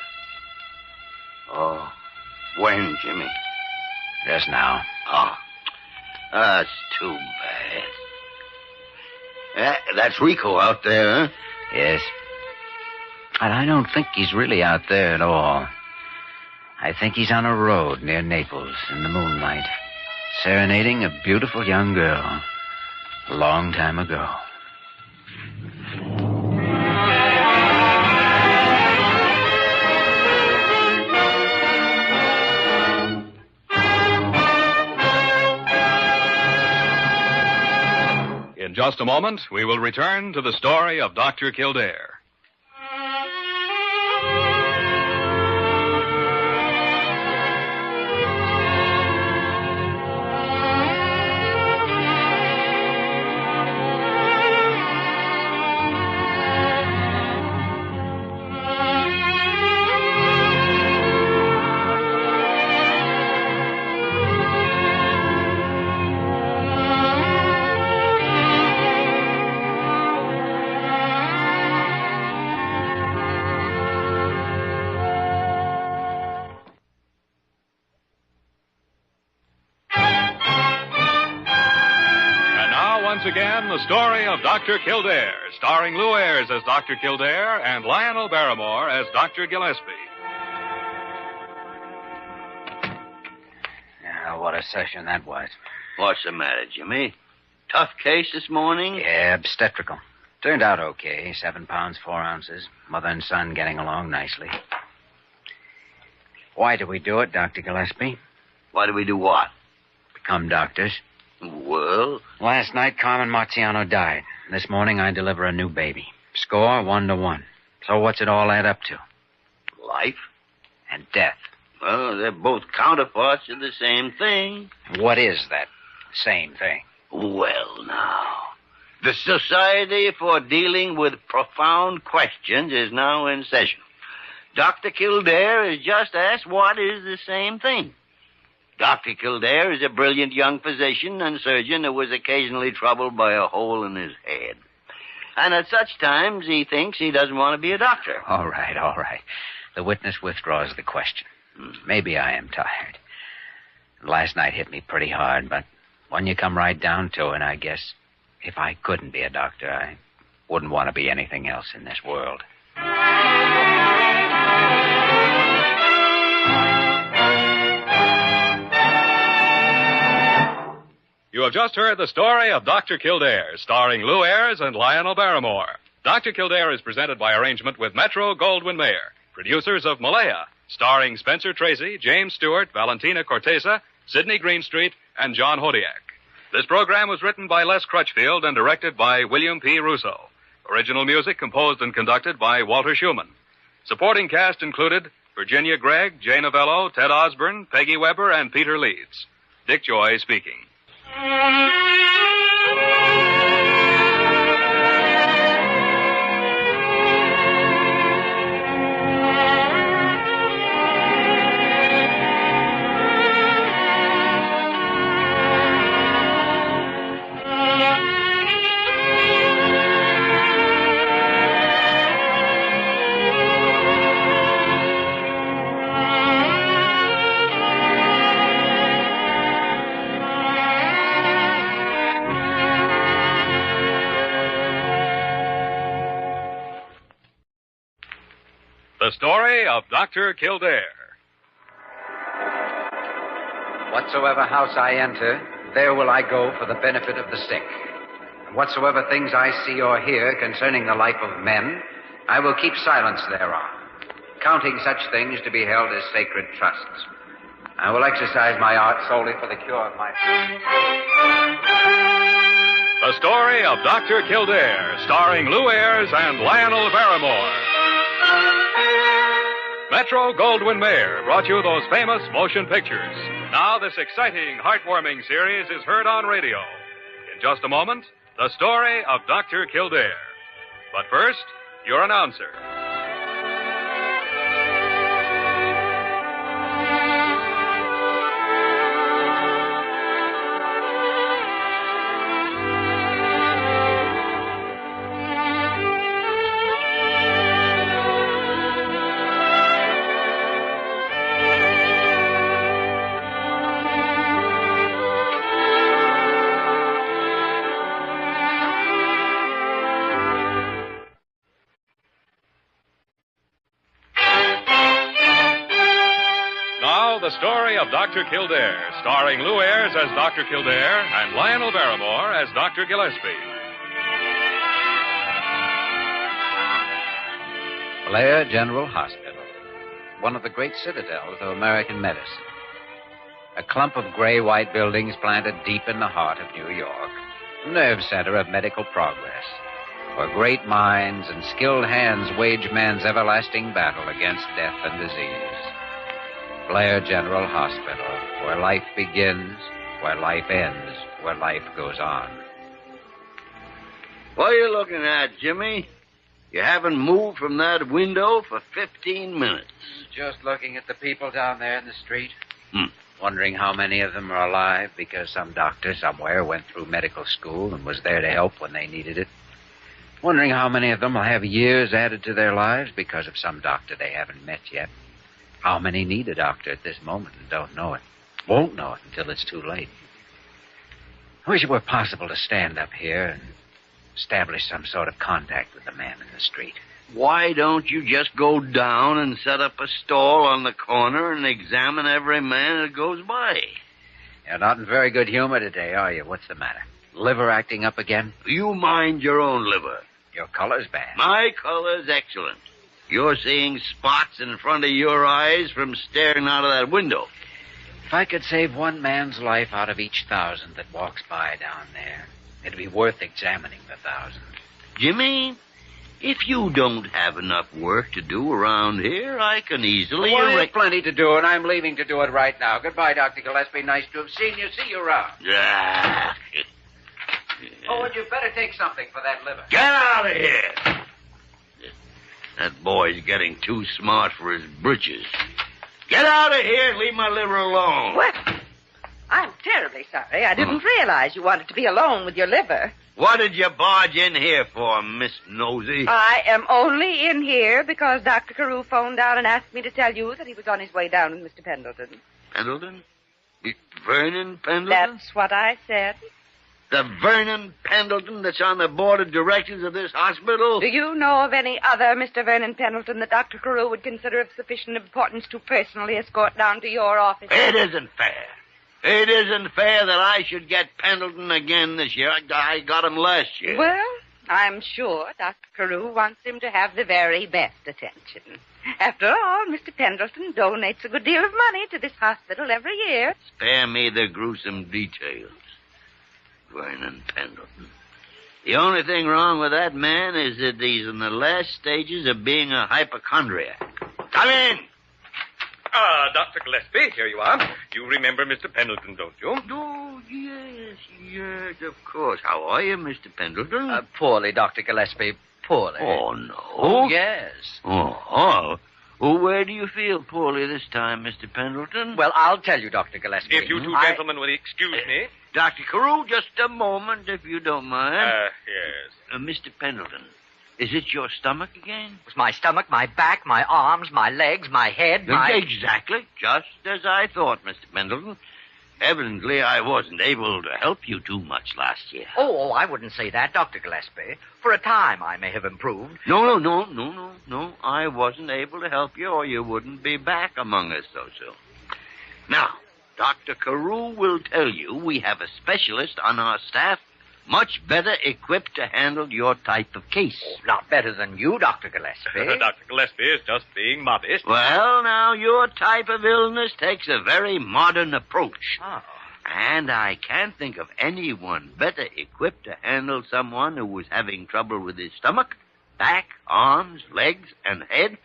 Oh, when, Jimmy? Just now. Oh, that's too bad. That's Rico out there, huh? Yes. And I don't think he's really out there at all. I think he's on a road near Naples in the moonlight, serenading a beautiful young girl a long time ago. In just a moment, we will return to the story of Dr. Kildare. Once again, the story of Dr. Kildare, starring Lou Ayres as Dr. Kildare and Lionel Barrymore as Dr. Gillespie. What a session that was. What's the matter, Jimmy? Tough case this morning? Yeah, obstetrical. Turned out okay. 7 pounds, 4 ounces. Mother and son getting along nicely. Why do we do it, Dr. Gillespie? Why do we do what? Become doctors. Well? Last night, Carmen Marciano died. This morning, I deliver a new baby. Score 1-1. So what's it all add up to? Life? And death. Well, they're both counterparts of the same thing. What is that same thing? Well, now, the Society for Dealing with Profound Questions is now in session. Dr. Kildare has just asked what is the same thing. Dr. Kildare is a brilliant young physician and surgeon who was occasionally troubled by a hole in his head. And at such times, he thinks he doesn't want to be a doctor. All right. The witness withdraws the question. Maybe I am tired. Last night hit me pretty hard, but when you come right down to it, I guess if I couldn't be a doctor, I wouldn't want to be anything else in this world. You have just heard the story of Dr. Kildare, starring Lou Ayres and Lionel Barrymore. Dr. Kildare is presented by arrangement with Metro-Goldwyn-Mayer, producers of Malaya, starring Spencer Tracy, James Stewart, Valentina Cortesa, Sidney Greenstreet, and John Hodiak. This program was written by Les Crutchfield and directed by William P. Russo. Original music composed and conducted by Walter Schumann. Supporting cast included Virginia Gregg, Jay Novello, Ted Osborne, Peggy Weber, and Peter Leeds. Dick Joy speaking. The story of Dr. Kildare. Whatsoever house I enter, there will I go for the benefit of the sick. And whatsoever things I see or hear concerning the life of men, I will keep silence thereon, counting such things to be held as sacred trusts. I will exercise my art solely for the cure of my people. The story of Dr. Kildare, starring Lou Ayres and Lionel Barrymore. Metro-Goldwyn-Mayer brought you those famous motion pictures. Now this exciting, heartwarming series is heard on radio. In just a moment, the story of Dr. Kildare. But first, your announcer. The story of Dr. Kildare, starring Lou Ayres as Dr. Kildare and Lionel Barrymore as Dr. Gillespie. Blair General Hospital, one of the great citadels of American medicine. A clump of gray-white buildings planted deep in the heart of New York, a nerve center of medical progress, where great minds and skilled hands wage man's everlasting battle against death and disease. Blair General Hospital, where life begins, where life ends, where life goes on. What are you looking at, Jimmy? You haven't moved from that window for 15 minutes. Just looking at the people down there in the street. Wondering how many of them are alive because some doctor somewhere went through medical school and was there to help when they needed it. Wondering how many of them will have years added to their lives because of some doctor they haven't met yet. How many need a doctor at this moment and don't know it? Won't know it until it's too late. I wish it were possible to stand up here and establish some sort of contact with the man in the street. Why don't you just go down and set up a stall on the corner and examine every man that goes by? You're not in very good humor today, are you? What's the matter? Liver acting up again? You mind your own liver. Your color's bad. My color's excellent. You're seeing spots in front of your eyes from staring out of that window. If I could save one man's life out of each 1,000 that walks by down there, it'd be worth examining the 1,000. Jimmy, if you don't have enough work to do around here, I can easily... Well, there's plenty to do, and I'm leaving to do it right now. Goodbye, Dr. Gillespie. Nice to have seen you. See you around. Oh, and you better take something for that liver. Get out of here! That boy's getting too smart for his britches. Get out of here and leave my liver alone. What? I'm terribly sorry. I didn't realize you wanted to be alone with your liver. What did you barge in here for, Miss Nosy? I am only in here because Dr. CAREW phoned down and asked me to tell you that he was on his way down with Mr. Pendleton. Pendleton? Vernon Pendleton? That's what I said. The Vernon Pendleton that's on the board of directors of this hospital? Do you know of any other Mr. Vernon Pendleton that Dr. CAREW would consider of sufficient importance to personally escort down to your office? It isn't fair. It isn't fair that I should get Pendleton again this year. I got him last year. Well, I'm sure Dr. CAREW wants him to have the very best attention. After all, Mr. Pendleton donates a good deal of money to this hospital every year. Spare me the gruesome details. Vernon Pendleton. The only thing wrong with that man is that he's in the last stages of being a hypochondriac. Come in! Dr. Gillespie, here you are. You remember Mr. Pendleton, don't you? Oh, yes, of course. How are you, Mr. Pendleton? Poorly, Dr. Gillespie. Poorly. Oh, no. Oh, yes. Oh. Well, where do you feel poorly this time, Mr. Pendleton? Well, I'll tell you, Dr. Gillespie. If you two gentlemen will excuse me. Dr. Carew, just a moment, if you don't mind. Yes. Mr. Pendleton, is it your stomach again? It was my stomach, my back, my arms, my legs, my head, Exactly. Just as I thought, Mr. Pendleton. Evidently, I wasn't able to help you too much last year. Oh, I wouldn't say that, Dr. Gillespie. For a time, I may have improved. No. I wasn't able to help you, or you wouldn't be back among us so soon. Now, Dr. Carew will tell you we have a specialist on our staff much better equipped to handle your type of case. Oh, not better than you, Dr. Gillespie. Dr. Gillespie is just being modest. Well, now, your type of illness takes a very modern approach. Oh. And I can't think of anyone better equipped to handle someone who was having trouble with his stomach, back, arms, legs, and head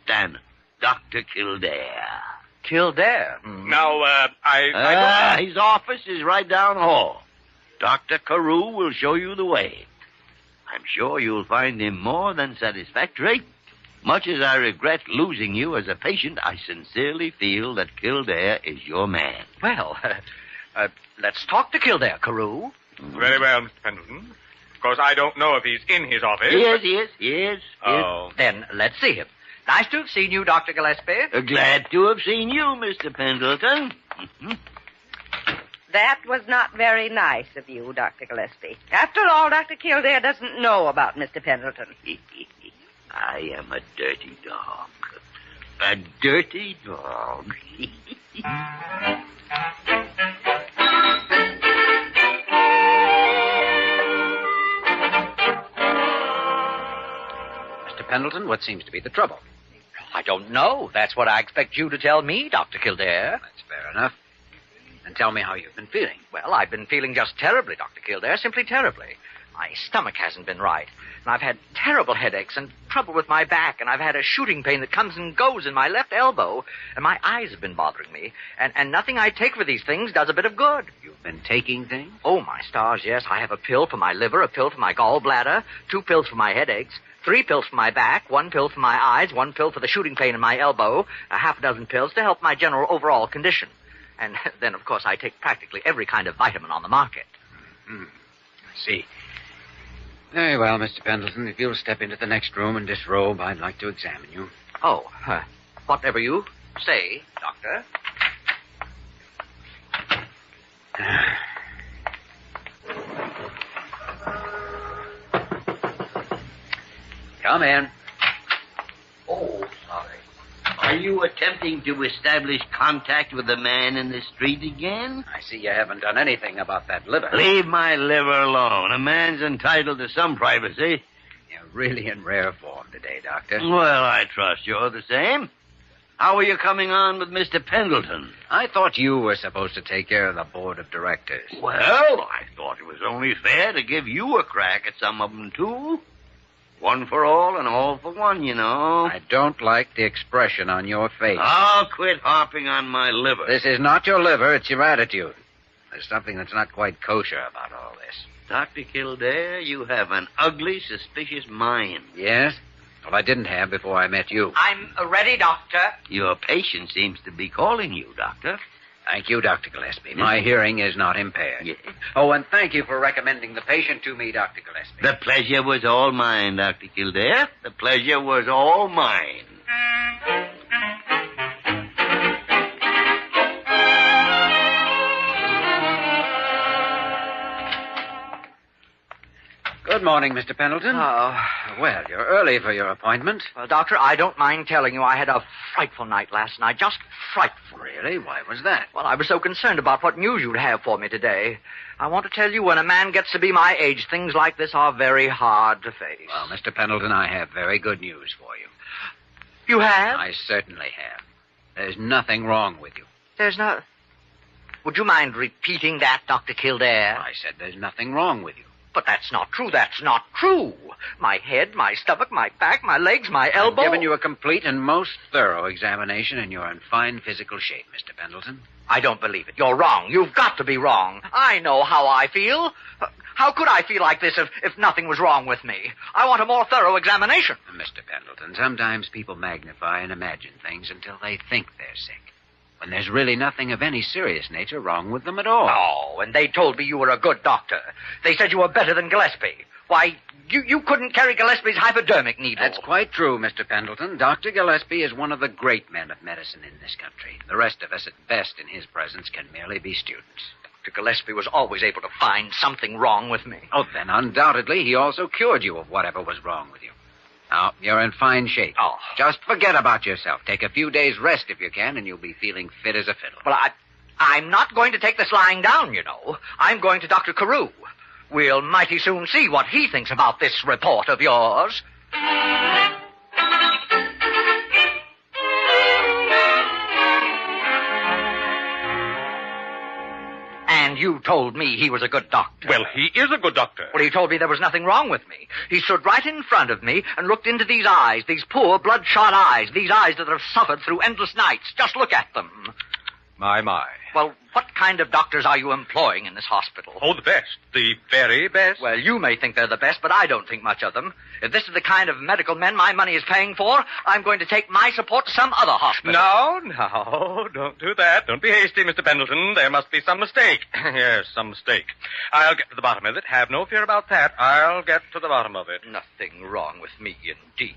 than Dr. Kildare. Kildare? Now, His office is right down the hall. Dr. Carew will show you the way. I'm sure you'll find him more than satisfactory. Much as I regret losing you as a patient, I sincerely feel that Kildare is your man. Well, let's talk to Kildare, Carew. Very well, Mr. Pendleton. Of course, I don't know if he's in his office. Yes. Oh. Then let's see him. Nice to have seen you, Dr. Gillespie. Glad to have seen you, Mr. Pendleton. That was not very nice of you, Dr. Gillespie. After all, Dr. Kildare doesn't know about Mr. Pendleton. I am a dirty dog. A dirty dog. Mr. Pendleton, what seems to be the trouble? I don't know. That's what I expect you to tell me, Dr. Kildare. That's fair enough. And tell me how you've been feeling. Well, I've been feeling just terribly, Dr. Kildare, simply terribly. My stomach hasn't been right, and I've had terrible headaches and trouble with my back, and I've had a shooting pain that comes and goes in my left elbow, and my eyes have been bothering me, and nothing I take for these things does a bit of good. You've been taking things? Oh, my stars, yes. I have a pill for my liver, a pill for my gallbladder, 2 pills for my headaches, 3 pills for my back, 1 pill for my eyes, 1 pill for the shooting pain in my elbow, a half a dozen pills to help my general overall condition. And then, of course, I take practically every kind of vitamin on the market. I see. Very well, Mr. Pendleton. If you'll step into the next room and disrobe, I'd like to examine you. Oh, whatever you say, Doctor. Come in. Oh, sorry. Are you attempting to establish contact with the man in the street again? I see you haven't done anything about that liver. Leave my liver alone. A man's entitled to some privacy. You're really in rare form today, Doctor. Well, I trust you're the same. How are you coming on with Mr. Pendleton? I thought you were supposed to take care of the board of directors. Well, I thought it was only fair to give you a crack at some of them, too. One for all and all for one, you know. I don't like the expression on your face. I'll quit harping on my liver. This is not your liver, it's your attitude. There's something that's not quite kosher about all this. Dr. Kildare, you have an ugly, suspicious mind. Yes? Well, I didn't have before I met you. I'm ready, Doctor. Your patient seems to be calling you, Doctor. Thank you, Dr. Gillespie. My hearing is not impaired. Yes. Oh, and thank you for recommending the patient to me, Dr. Gillespie. The pleasure was all mine, Dr. Kildare. The pleasure was all mine. Good morning, Mr. Pendleton. Oh. Well, you're early for your appointment. Well, Doctor, I don't mind telling you I had a frightful night last night. Just frightful. Really? Why was that? Well, I was so concerned about what news you'd have for me today. I want to tell you, when a man gets to be my age, things like this are very hard to face. Well, Mr. Pendleton, I have very good news for you. You have? I certainly have. There's nothing wrong with you. There's no... Would you mind repeating that, Dr. Kildare? I said there's nothing wrong with you. But that's not true. That's not true. My head, my stomach, my back, my legs, my elbow. I've given you a complete and most thorough examination, and you're in fine physical shape, Mr. Pendleton. I don't believe it. You're wrong. You've got to be wrong. I know how I feel. How could I feel like this if nothing was wrong with me? I want a more thorough examination. Mr. Pendleton, sometimes people magnify and imagine things until they think they're sick, when there's really nothing of any serious nature wrong with them at all. Oh, and they told me you were a good doctor. They said you were better than Gillespie. Why, you couldn't carry Gillespie's hypodermic needle. That's quite true, Mr. Pendleton. Dr. Gillespie is one of the great men of medicine in this country. The rest of us, at best, in his presence, can merely be students. Dr. Gillespie was always able to find something wrong with me. Oh, then undoubtedly he also cured you of whatever was wrong with you. Now, you're in fine shape. Oh. Just forget about yourself. Take a few days' rest if you can, and you'll be feeling fit as a fiddle. Well, I'm not going to take this lying down, you know. I'm going to Dr. CAREW. We'll mighty soon see what he thinks about this report of yours. And you told me he was a good doctor. Well, he is a good doctor. Well, he told me there was nothing wrong with me. He stood right in front of me and looked into these eyes, these poor bloodshot eyes, these eyes that have suffered through endless nights. Just look at them. My. Well, what kind of doctors are you employing in this hospital? Oh, the best. The very best. Well, you may think they're the best, but I don't think much of them. If this is the kind of medical men my money is paying for, I'm going to take my support to some other hospital. No, don't do that. Don't be hasty, Mr. Pendleton. There must be some mistake. Yes, some mistake. I'll get to the bottom of it. Have no fear about that. I'll get to the bottom of it. Nothing wrong with me, indeed.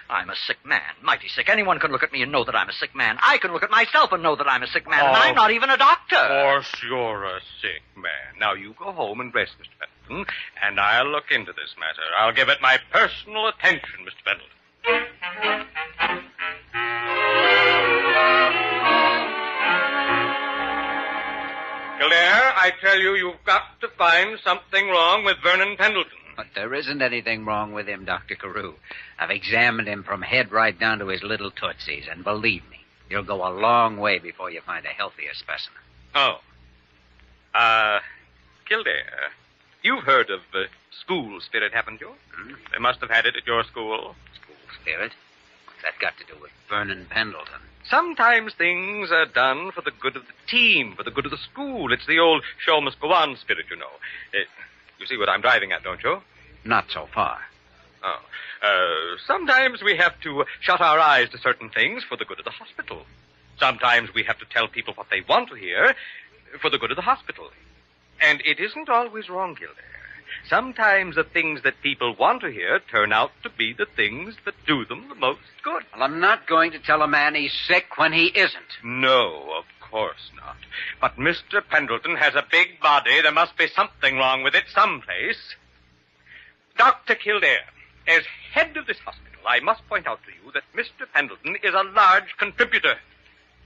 I'm a sick man, mighty sick. Anyone can look at me and know that I'm a sick man. I can look at myself and know that I'm a sick man, and I'm not even a doctor. Of course you're a sick man. Now, you go home and rest, Mr. Pendleton, and I'll look into this matter. I'll give it my personal attention, Mr. Pendleton. Kildare, I tell you, you've got to find something wrong with Vernon Pendleton. But there isn't anything wrong with him, Dr. CAREW. I've examined him from head right down to his little tootsies, and believe me, you'll go a long way before you find a healthier specimen. Oh. Kildare, you've heard of school spirit, haven't you? They must have had it at your school. School spirit? What's that got to do with Vernon Pendleton? Sometimes things are done for the good of the team, for the good of the school. It's the old show must go on spirit, you know. You see what I'm driving at, don't you? Not so far. Oh. Sometimes we have to shut our eyes to certain things for the good of the hospital. Sometimes we have to tell people what they want to hear for the good of the hospital. And it isn't always wrong, Kildare. Sometimes the things that people want to hear turn out to be the things that do them the most good. Well, I'm not going to tell a man he's sick when he isn't. No, of course not. But Mr. Pendleton has a big body. There must be something wrong with it someplace. Dr. Kildare, as head of this hospital, I must point out to you that Mr. Pendleton is a large contributor.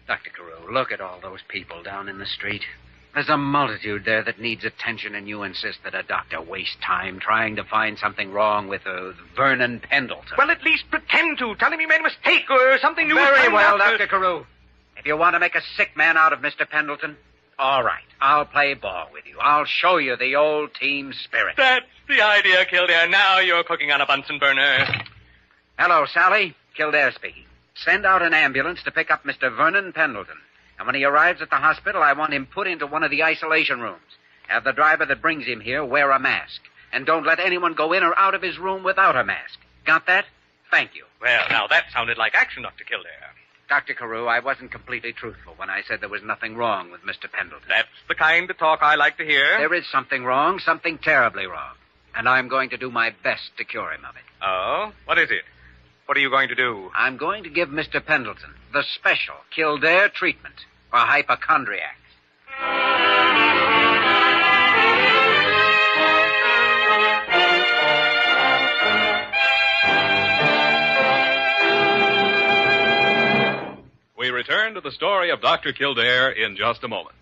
Dr. CAREW, look at all those people down in the street. There's a multitude there that needs attention, and you insist that a doctor waste time trying to find something wrong with Vernon Pendleton. Well, at least pretend to. Tell him he made a mistake or something you... Very well, Dr. CAREW. If you want to make a sick man out of Mr. Pendleton, all right. I'll play ball with you. I'll show you the old team spirit. That's the idea, Kildare. Now you're cooking on a Bunsen burner. Hello, Sally. Kildare speaking. Send out an ambulance to pick up Mr. Vernon Pendleton. And when he arrives at the hospital, I want him put into one of the isolation rooms. Have the driver that brings him here wear a mask. And don't let anyone go in or out of his room without a mask. Got that? Thank you. Well, now that sounded like action, Dr. Kildare. Dr. CAREW, I wasn't completely truthful when I said there was nothing wrong with Mr. Pendleton. That's the kind of talk I like to hear. There is something wrong, something terribly wrong. And I'm going to do my best to cure him of it. Oh? What is it? What are you going to do? I'm going to give Mr. Pendleton the special Kildare treatment for hypochondriacs. We return to the story of Dr. Kildare in just a moment.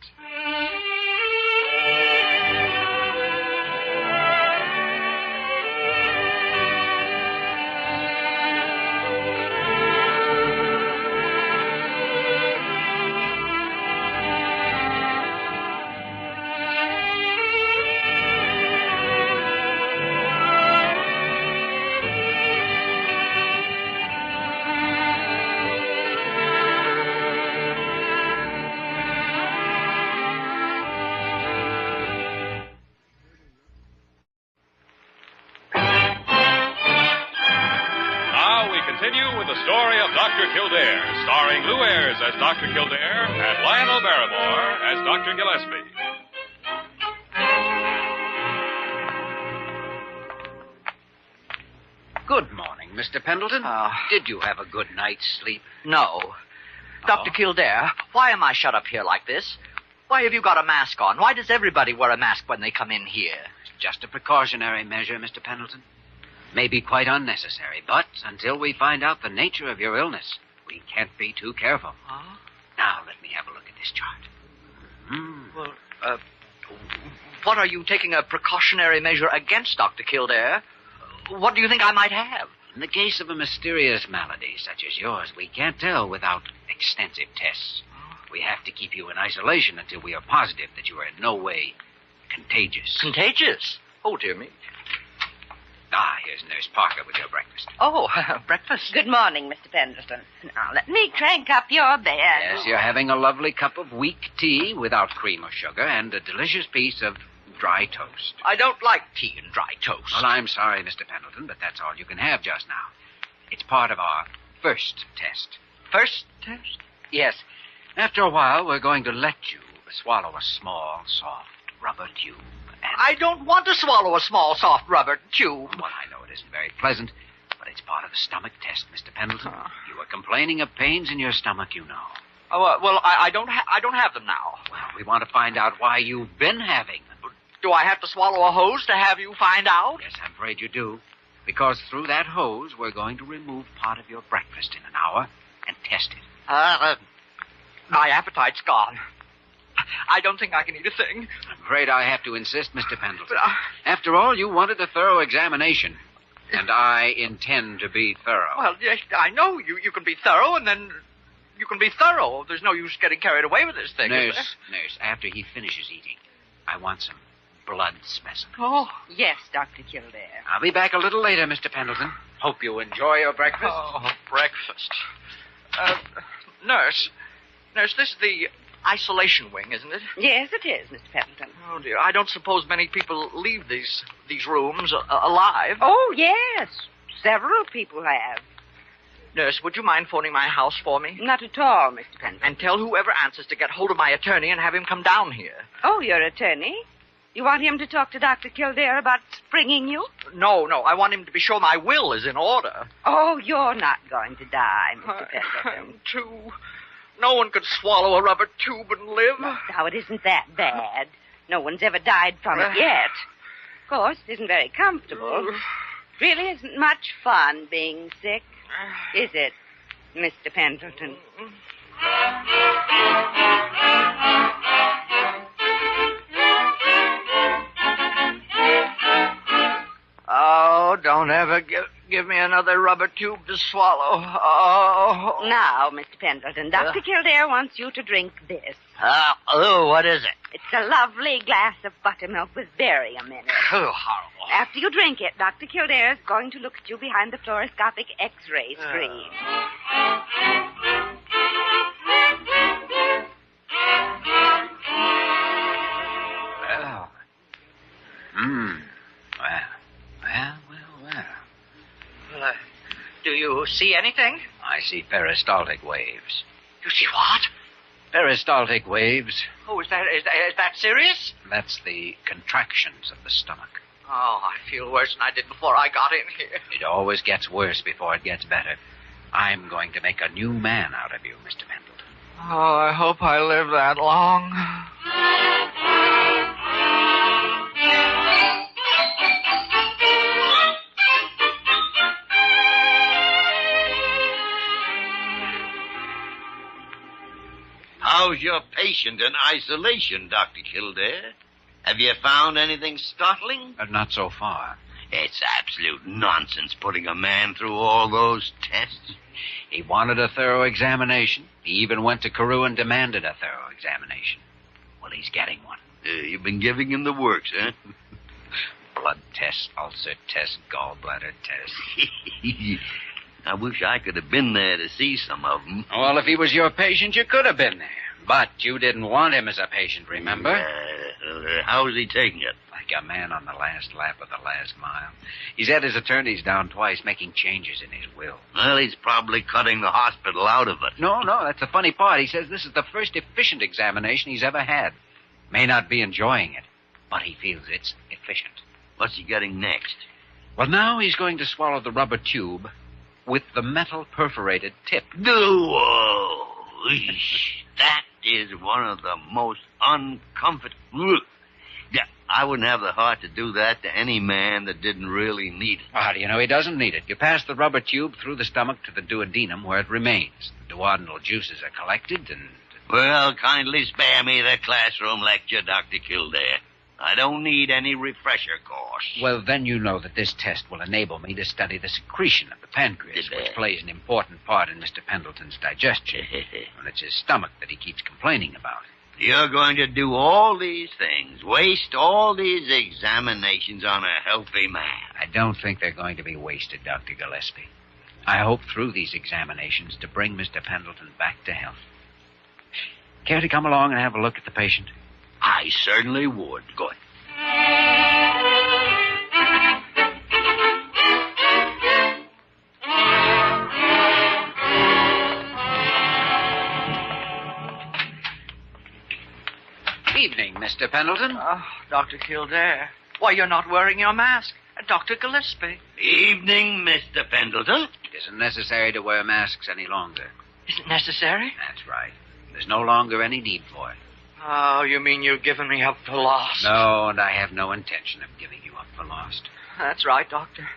continue with the story of Dr. Kildare, starring Lou Ayres as Dr. Kildare and Lionel Barrymore as Dr. Gillespie. Good morning, Mr. Pendleton. Did you have a good night's sleep? No. Dr. Kildare, why am I shut up here like this? Why have you got a mask on? Why does everybody wear a mask when they come in here? Just a precautionary measure, Mr. Pendleton. May be quite unnecessary, but until we find out the nature of your illness, we can't be too careful. Huh? Now, let me have a look at this chart. Well, what are you taking a precautionary measure against, Dr. Kildare? What do you think I might have? In the case of a mysterious malady such as yours, we can't tell without extensive tests. We have to keep you in isolation until we are positive that you are in no way contagious. Contagious? Oh, dear me. Here's Nurse Parker with your breakfast. Oh, breakfast. Good morning, Mr. Pendleton. Now, let me crank up your bed. Yes, you're having a lovely cup of weak tea without cream or sugar and a delicious piece of dry toast. I don't like tea and dry toast. Well, I'm sorry, Mr. Pendleton, but that's all you can have just now. It's part of our first test. First test? Yes. After a while, we're going to let you swallow a small, soft rubber tube. I don't want to swallow a small, soft rubber tube. Well, I know it isn't very pleasant, but it's part of the stomach test, Mr. Pendleton. You were complaining of pains in your stomach, you know. Oh, well, I don't have them now. Well, we want to find out why you've been having them. Do I have to swallow a hose to have you find out? Yes, I'm afraid you do. Because through that hose, we're going to remove part of your breakfast in an hour and test it. My appetite's gone. I don't think I can eat a thing. I'm afraid I have to insist, Mr. Pendleton. After all, you wanted a thorough examination, and I intend to be thorough. Well, yes, I know you can be thorough, and then you can be thorough. There's no use getting carried away with this thing. Nurse, after he finishes eating, I want some blood specimen. Oh. Yes, Dr. Kildare. I'll be back a little later, Mr. Pendleton. Hope you enjoy your breakfast. Oh, breakfast. Nurse, this is the isolation wing, isn't it? Yes, it is, Mr. Pendleton. Oh, dear. I don't suppose many people leave these rooms alive. Oh, yes. Several people have. Nurse, would you mind phoning my house for me? Not at all, Mr. Pendleton. And tell whoever answers to get hold of my attorney and have him come down here. Oh, your attorney? You want him to talk to Dr. Kildare about springing you? No. I want him to be sure my will is in order. Oh, you're not going to die, Mr. Pendleton. No one could swallow a rubber tube and live. Now, it isn't that bad. No one's ever died from it yet. Of course, it isn't very comfortable. It really isn't much fun being sick, is it, Mr. Pendleton? Oh, don't ever give me another rubber tube to swallow. Oh. Now, Mr. Pendleton, Dr. Kildare wants you to drink this. What is it? It's a lovely glass of buttermilk with barium in it. Oh, horrible. After you drink it, Dr. Kildare is going to look at you behind the fluoroscopic X-ray screen. Well, do you see anything? I see peristaltic waves. You see what? Peristaltic waves. Oh, is that serious? That's the contractions of the stomach. Oh, I feel worse than I did before I got in here. It always gets worse before it gets better. I'm going to make a new man out of you, Mr. Pendleton. Oh, I hope I live that long. How's your patient in isolation, Dr. Kildare? Have you found anything startling? Not so far. It's absolute nonsense putting a man through all those tests. He wanted a thorough examination. He even went to CAREW and demanded a thorough examination. Well, he's getting one. You've been giving him the works, huh? Blood test, ulcer test, gallbladder test. I wish I could have been there to see some of them. Well, if he was your patient, you could have been there. But you didn't want him as a patient, remember? How's he taking it? I a man on the last lap of the last mile. He's had his attorneys down twice making changes in his will. Well, he's probably cutting the hospital out of it. No, that's the funny part. He says this is the first efficient examination he's ever had. May not be enjoying it, but he feels it's efficient. What's he getting next? Well, now he's going to swallow the rubber tube with the metal perforated tip. No! That is one of the most uncomfortable... Yeah, I wouldn't have the heart to do that to any man that didn't really need it. Well, how do you know he doesn't need it? You pass the rubber tube through the stomach to the duodenum where it remains. The duodenal juices are collected and... Well, kindly spare me the classroom lecture, Dr. Kildare. I don't need any refresher course. Well, then you know that this test will enable me to study the secretion of the pancreas, which plays an important part in Mr. Pendleton's digestion. And it's his stomach that he keeps complaining about. You're going to do all these things, waste all these examinations on a healthy man. I don't think they're going to be wasted, Dr. Gillespie. I hope through these examinations to bring Mr. Pendleton back to health. Care to come along and have a look at the patient? I certainly would. Good. Evening, Mr. Pendleton. Oh, Dr. Kildare. Why, you're not wearing your mask. Dr. Gillespie. Evening, Mr. Pendleton. It isn't necessary to wear masks any longer. Isn't necessary? That's right. There's no longer any need for it. Oh, you mean you've given me up for lost? No, and I have no intention of giving you up for lost. That's right, Doctor.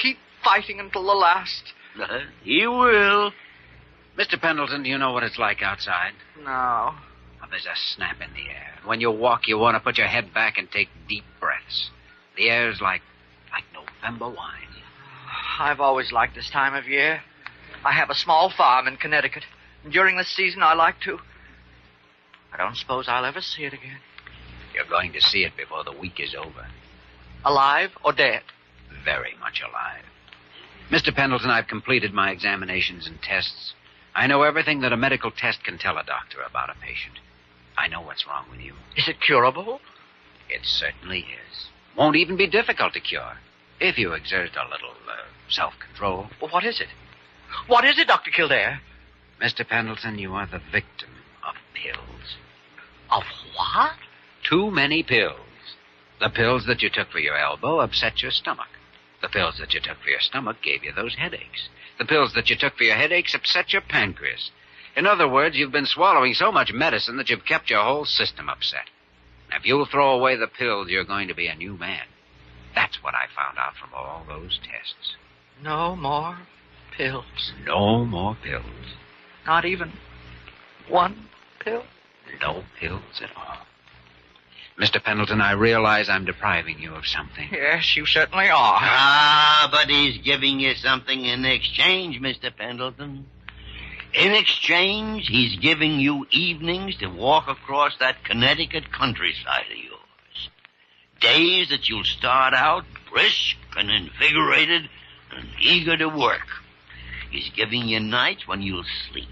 Keep fighting until the last. He will. Mr. Pendleton, do you know what it's like outside? No. Well, there's a snap in the air. When you walk, you want to put your head back and take deep breaths. The air's like November wine. I've always liked this time of year. I have a small farm in Connecticut. And during this season, I like to... I don't suppose I'll ever see it again. You're going to see it before the week is over. Alive or dead? Very much alive. Mr. Pendleton, I've completed my examinations and tests. I know everything that a medical test can tell a doctor about a patient. I know what's wrong with you. Is it curable? It certainly is. Won't even be difficult to cure if you exert a little self-control. Well, what is it? What is it, Dr. Kildare? Mr. Pendleton, you are the victim of pills. Of what? Too many pills. The pills that you took for your elbow upset your stomach. The pills that you took for your stomach gave you those headaches. The pills that you took for your headaches upset your pancreas. In other words, you've been swallowing so much medicine that you've kept your whole system upset. Now, if you'll throw away the pills, you're going to be a new man. That's what I found out from all those tests. No more pills. No more pills. Not even one pill? No pills at all. Mr. Pendleton, I realize I'm depriving you of something. Yes, you certainly are. Ah, but he's giving you something in exchange, Mr. Pendleton. In exchange, he's giving you evenings to walk across that Connecticut countryside of yours. Days that you'll start out brisk and invigorated and eager to work. He's giving you nights when you'll sleep.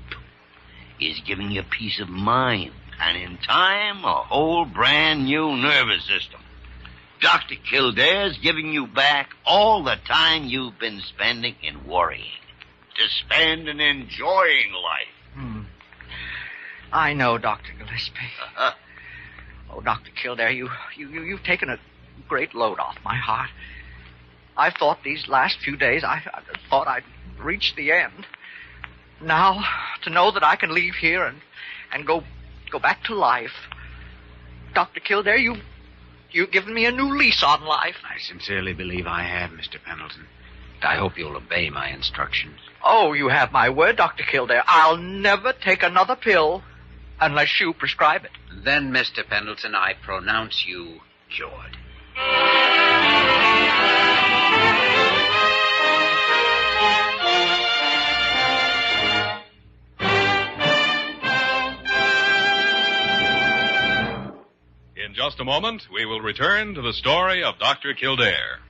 He's giving you peace of mind, and in time, a whole brand new nervous system. Dr. Kildare's giving you back all the time you've been spending in worrying. To spend in enjoying life. I know, Dr. Gillespie. Oh, Dr. Kildare, you've taken a great load off my heart. I thought these last few days, I thought I'd reached the end. Now, to know that I can leave here and go back to life. Dr. Kildare, you've given me a new lease on life. I sincerely believe I have, Mr. Pendleton. I hope you'll obey my instructions. Oh, you have my word, Dr. Kildare. I'll never take another pill unless you prescribe it. Then, Mr. Pendleton, I pronounce you cured. In just a moment, we will return to the story of Dr. Kildare.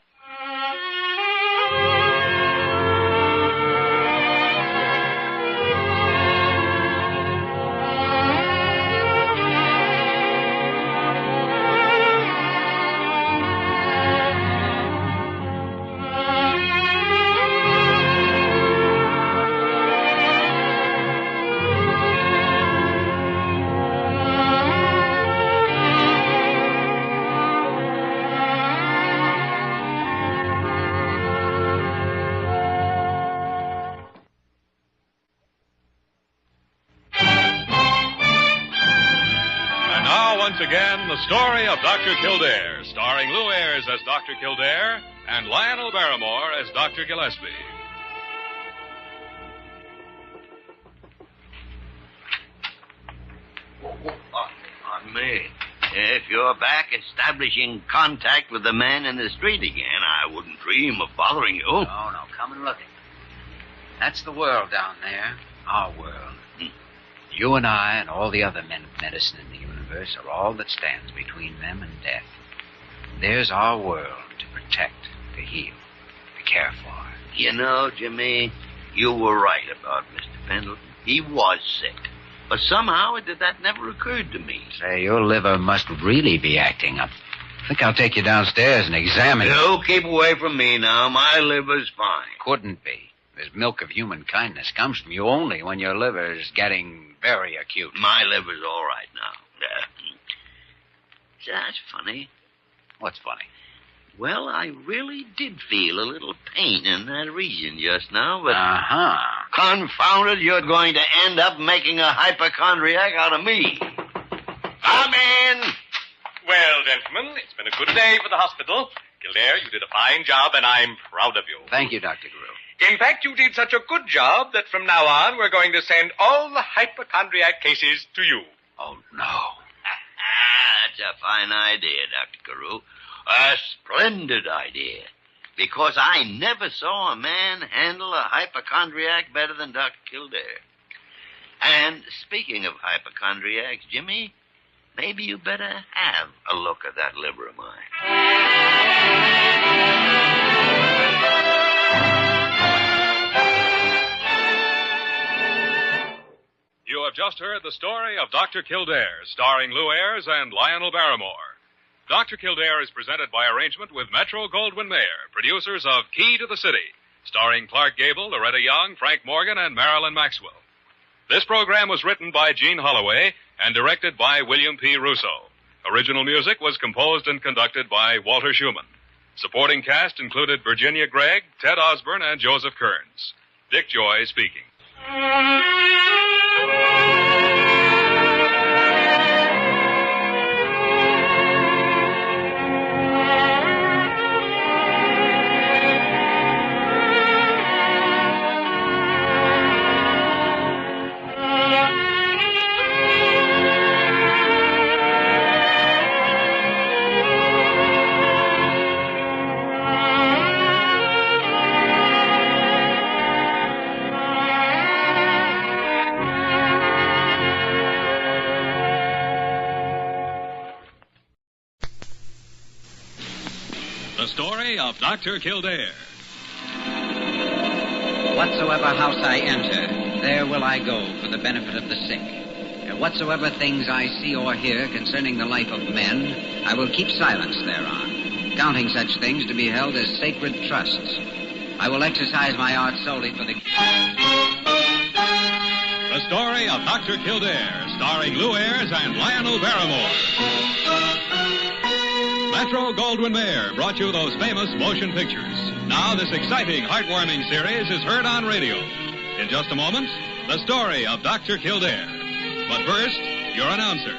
once again the story of Dr. Kildare, starring Lou Ayres as Dr. Kildare and Lionel Barrymore as Dr. Gillespie. On me. If you're back establishing contact with the man in the street again, I wouldn't dream of bothering you. No, come and look at it. That's the world down there, our world. You and I and all the other men of medicine in the universe are all that stands between them and death. There's our world to protect, to heal, to care for. You know, Jimmy, you were right about Mr. Pendleton. He was sick. But somehow that never occurred to me. Say, your liver must really be acting up. I think I'll take you downstairs and examine it. You keep away from me now. My liver's fine. Couldn't be. This milk of human kindness comes from you only when your liver's getting very acute. My liver's all right now. That's funny. What's funny? Well, I really did feel a little pain in that region just now, but... Confounded, you're going to end up making a hypochondriac out of me. Come in! Well, gentlemen, it's been a good day for the hospital. Kildare, you did a fine job, and I'm proud of you. Thank you, Dr. Carew. In fact, you did such a good job that from now on, we're going to send all the hypochondriac cases to you. Oh, no. That's a fine idea, Dr. Carew. A splendid idea. Because I never saw a man handle a hypochondriac better than Dr. Kildare. And speaking of hypochondriacs, Jimmy, maybe you better have a look at that liver of mine. You have just heard the story of Dr. Kildare, starring Lou Ayres and Lionel Barrymore. Dr. Kildare is presented by arrangement with Metro-Goldwyn-Mayer, producers of Key to the City, starring Clark Gable, Loretta Young, Frank Morgan, and Marilyn Maxwell. This program was written by Gene Holloway and directed by William P. Russo. Original music was composed and conducted by Walter Schumann. Supporting cast included Virginia Gregg, Ted Osborne, and Joseph Kearns. Dick Joy speaking. The story of Dr. Kildare. Whatsoever house I enter, there will I go for the benefit of the sick. And whatsoever things I see or hear concerning the life of men, I will keep silence thereon, counting such things to be held as sacred trusts. I will exercise my art solely for the story of Dr. Kildare, starring Lou Ayres and Lionel Barrymore. Metro-Goldwyn-Mayer brought you those famous motion pictures. Now this exciting, heartwarming series is heard on radio. In just a moment, the story of Dr. Kildare. But first, your announcer.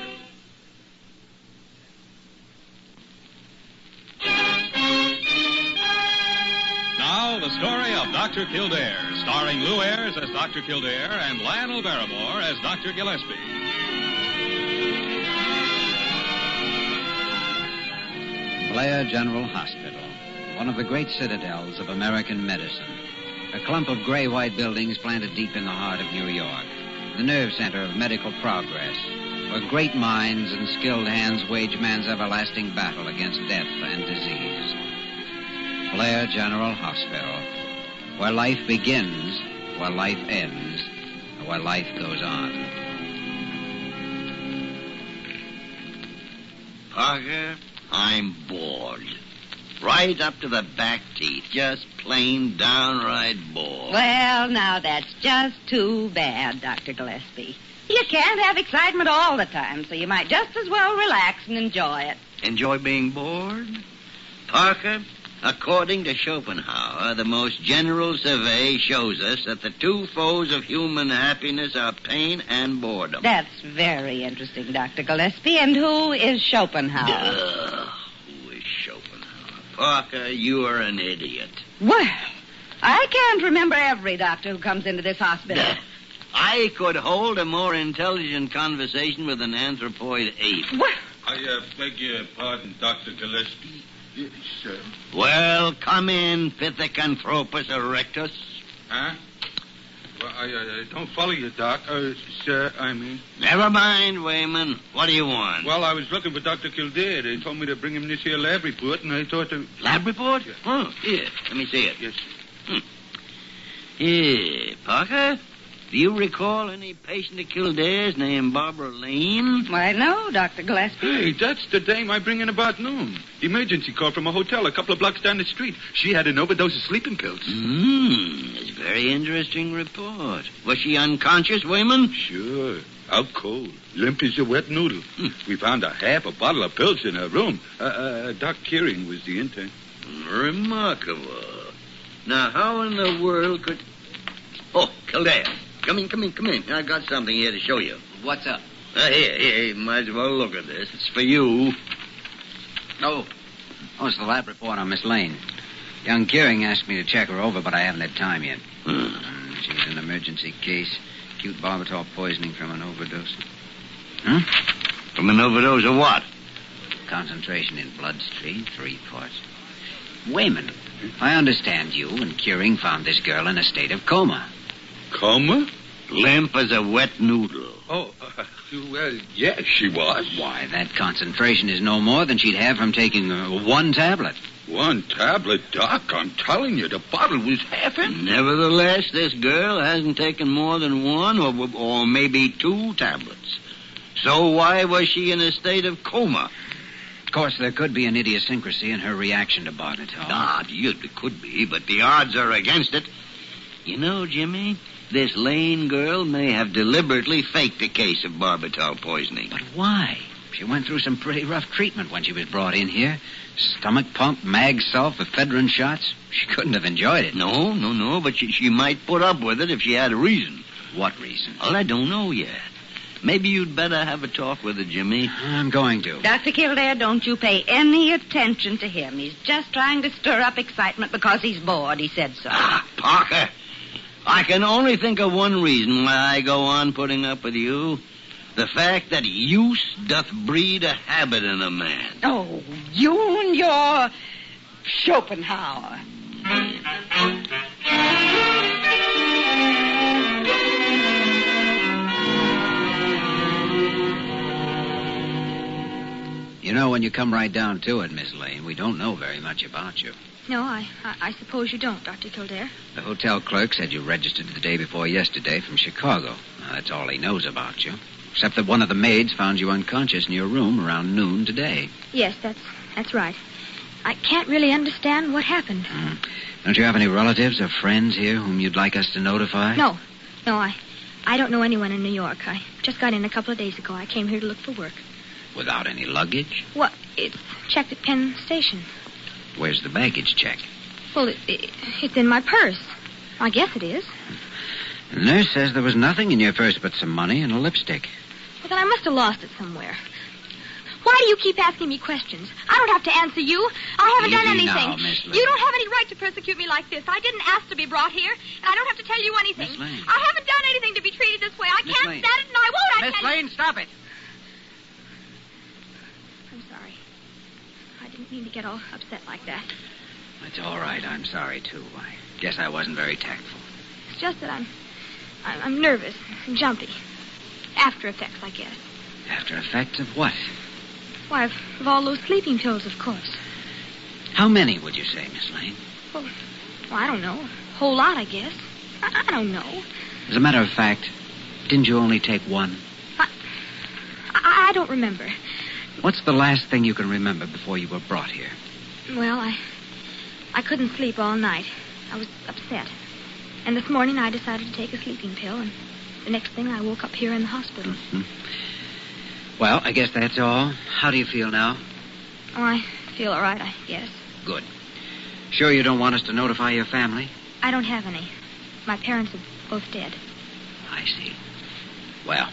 Now, the story of Dr. Kildare, starring Lou Ayres as Dr. Kildare and Lionel Barrymore as Dr. Gillespie. Blair General Hospital, one of the great citadels of American medicine. A clump of gray-white buildings planted deep in the heart of New York. The nerve center of medical progress, where great minds and skilled hands wage man's everlasting battle against death and disease. Blair General Hospital, where life begins, where life ends, where life goes on. Parker, I'm bored. Right up to the back teeth. Just plain downright bored. Well, now that's just too bad, Dr. Gillespie. You can't have excitement all the time, so you might just as well relax and enjoy it. Enjoy being bored? Parker, According to Schopenhauer, the most general survey shows us that the two foes of human happiness are pain and boredom. That's very interesting, Dr. Gillespie. And who is Schopenhauer? Who is Schopenhauer? Parker, you are an idiot. Well, I can't remember every doctor who comes into this hospital. I could hold a more intelligent conversation with an anthropoid ape. What? I beg your pardon, Dr. Gillespie. Yes, sir. Well, come in, Pithecanthropus erectus. Huh? Well, I don't follow you, Doc. Sir, I mean. Never mind, Wayman. What do you want? Well, I was looking for Dr. Kildare. They told me to bring him this here lab report, and I thought to... Lab report? Yeah. Oh, here. Let me see it. Yes. Here, Parker. Do you recall any patient of Kildare's named Barbara Lane? Why, no, Dr. Gillespie. Hey, that's the dame I bring in about noon. Emergency call from a hotel a couple of blocks down the street. She had an overdose of sleeping pills. It's a very interesting report. Was she unconscious, Wayman? Sure. Out cold. Limp as a wet noodle. We found a half a bottle of pills in her room. Doc Kearing was the intern. Remarkable. Now, how in the world could... Oh, Kildare. Come in. I got something here to show you. What's up? Here. Might as well look at this. It's for you. Oh, it's the lab report on Miss Lane. Young Kearing asked me to check her over, but I haven't had time yet. She's an emergency case. Acute barbital poisoning from an overdose. From an overdose of what? Concentration in bloodstream, 3 parts. Wayman, I understand you and Kearing found this girl in a state of coma. Coma? Limp as a wet noodle. Oh, well, yes, she was. Why, that concentration is no more than she'd have from taking 1 tablet. 1 tablet, Doc? I'm telling you, the bottle was half empty. Nevertheless, this girl hasn't taken more than 1 or maybe 2 tablets. So why was she in a state of coma? Of course, there could be an idiosyncrasy in her reaction to barbital. It could be, but the odds are against it. You know, Jimmy, this Lane girl may have deliberately faked a case of barbital poisoning. But why? She went through some pretty rough treatment when she was brought in here. Stomach pump, mag salt, ephedrine shots. She couldn't have enjoyed it. No, but she might put up with it if she had a reason. What reason? Well, I don't know yet. Maybe you'd better have a talk with her, Jimmy. I'm going to. Dr. Kildare, don't you pay any attention to him. He's just trying to stir up excitement because he's bored. He said so. Parker, I can only think of one reason why I go on putting up with you. The fact that use doth breed a habit in a man. Oh, you and your Schopenhauer. You know, when you come right down to it, Miss Lane, we don't know very much about you. No, I suppose you don't, Dr. Kildare. The hotel clerk said you registered the day before yesterday from Chicago. Now, that's all he knows about you. Except that one of the maids found you unconscious in your room around noon today. Yes, that's right. I can't really understand what happened. Don't you have any relatives or friends here whom you'd like us to notify? No, I don't know anyone in New York. I just got in a couple of days ago. I came here to look for work. Without any luggage? What? It's checked at Penn Station. Where's the baggage check? Well, it's in my purse. I guess it is. The nurse says there was nothing in your purse but some money and a lipstick. Well, then I must have lost it somewhere. Why do you keep asking me questions? I don't have to answer you. I haven't done anything. Now, Miss Lane. You don't have any right to persecute me like this. I didn't ask to be brought here, and I don't have to tell you anything. Miss Lane. I haven't done anything to be treated this way. I Miss can't Lane. stand it, and I won't. Miss Lane, stop it. I'm sorry. I didn't mean to get all upset like that. It's all right. I'm sorry, too. I guess I wasn't very tactful. It's just that I'm nervous and jumpy. After effects, I guess. After effects of what? Why, of all those sleeping pills, of course. How many would you say, Miss Lane? Well, I don't know. A whole lot, I guess. I don't know. As a matter of fact, didn't you only take 1? I don't remember. What's the last thing you can remember before you were brought here? Well, I couldn't sleep all night. I was upset. And this morning I decided to take a sleeping pill, and the next thing I woke up here in the hospital. Mm-hmm. Well, I guess that's all. How do you feel now? Oh, I feel all right, I guess. Good. Sure you don't want us to notify your family? I don't have any. My parents are both dead. I see. Well,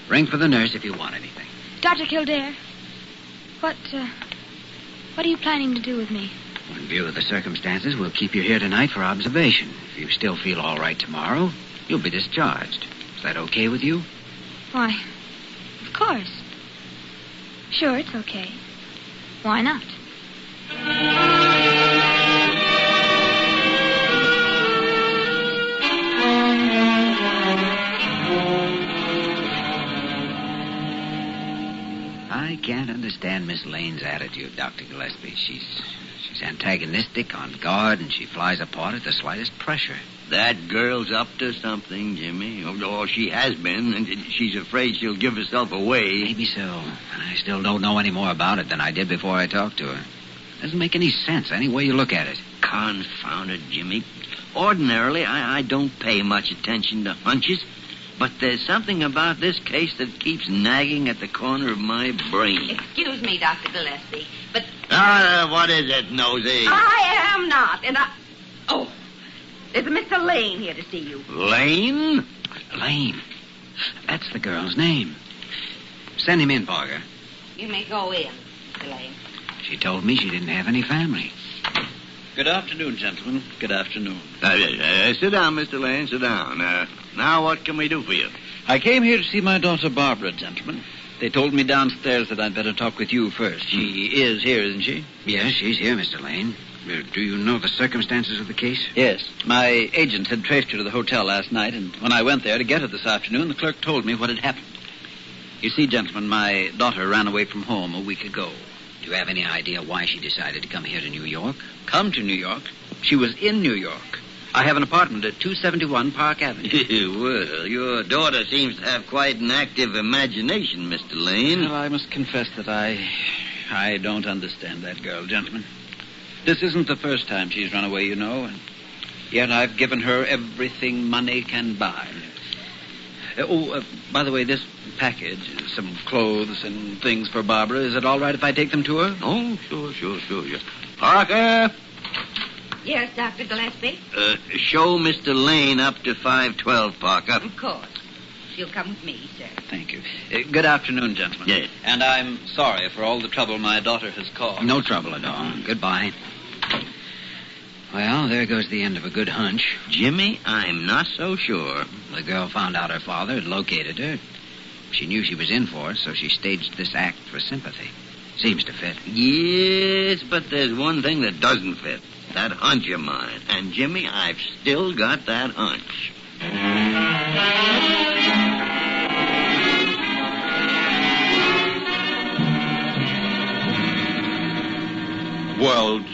ring for the nurse if you want anything. Dr. Kildare, what are you planning to do with me? In view of the circumstances, we'll keep you here tonight for observation. If you still feel all right tomorrow, you'll be discharged. Is that okay with you? Why, of course. Sure, it's okay. Why not? I can't understand Miss Lane's attitude, Dr. Gillespie. She's antagonistic, on guard, and she flies apart at the slightest pressure. That girl's up to something, Jimmy. Or she has been, and she's afraid she'll give herself away. Maybe so. And I still don't know any more about it than I did before I talked to her. Doesn't make any sense, any way you look at it. Confound it, Jimmy. Ordinarily, I don't pay much attention to hunches, but there's something about this case that keeps nagging at the corner of my brain. Excuse me, Dr. Gillespie, but... What is it, Nosy? I am not, and I... Oh, there's a Mr. Lane here to see you. Lane? Lane. That's the girl's name. Send him in, Parker. You may go in, Mr. Lane. She told me she didn't have any family. Good afternoon, gentlemen. Good afternoon. Sit down, Mr. Lane, sit down. Now what can we do for you? I came here to see my daughter Barbara, gentlemen. They told me downstairs that I'd better talk with you first. She is here, isn't she? Yes, she's here, Mr. Lane. Do you know the circumstances of the case? Yes. My agent had traced her to the hotel last night, and when I went there to get her this afternoon, the clerk told me what had happened. You see, gentlemen, my daughter ran away from home a week ago. Do you have any idea why she decided to come here to New York? Come to New York? She was in New York. I have an apartment at 271 Park Avenue. Well, your daughter seems to have quite an active imagination, Mr. Lane. Well, I must confess that I don't understand that girl, gentlemen. This isn't the first time she's run away, you know, and yet I've given her everything money can buy. By the way, this package, some clothes and things for Barbara, is it all right if I take them to her? Oh, sure. Yes. Parker! Yes, Dr. Gillespie? Show Mr. Lane up to 512, Parker. Of course. She'll come with me, sir. Thank you. Good afternoon, gentlemen. Yes. And I'm sorry for all the trouble my daughter has caused. No trouble at all. Goodbye. Well, there goes the end of a good hunch. Jimmy, I'm not so sure. The girl found out her father had located her. She knew she was in for it, so she staged this act for sympathy. Seems to fit. Yes, but there's one thing that doesn't fit. That hunch of mine. And, Jimmy, I've still got that hunch. Well,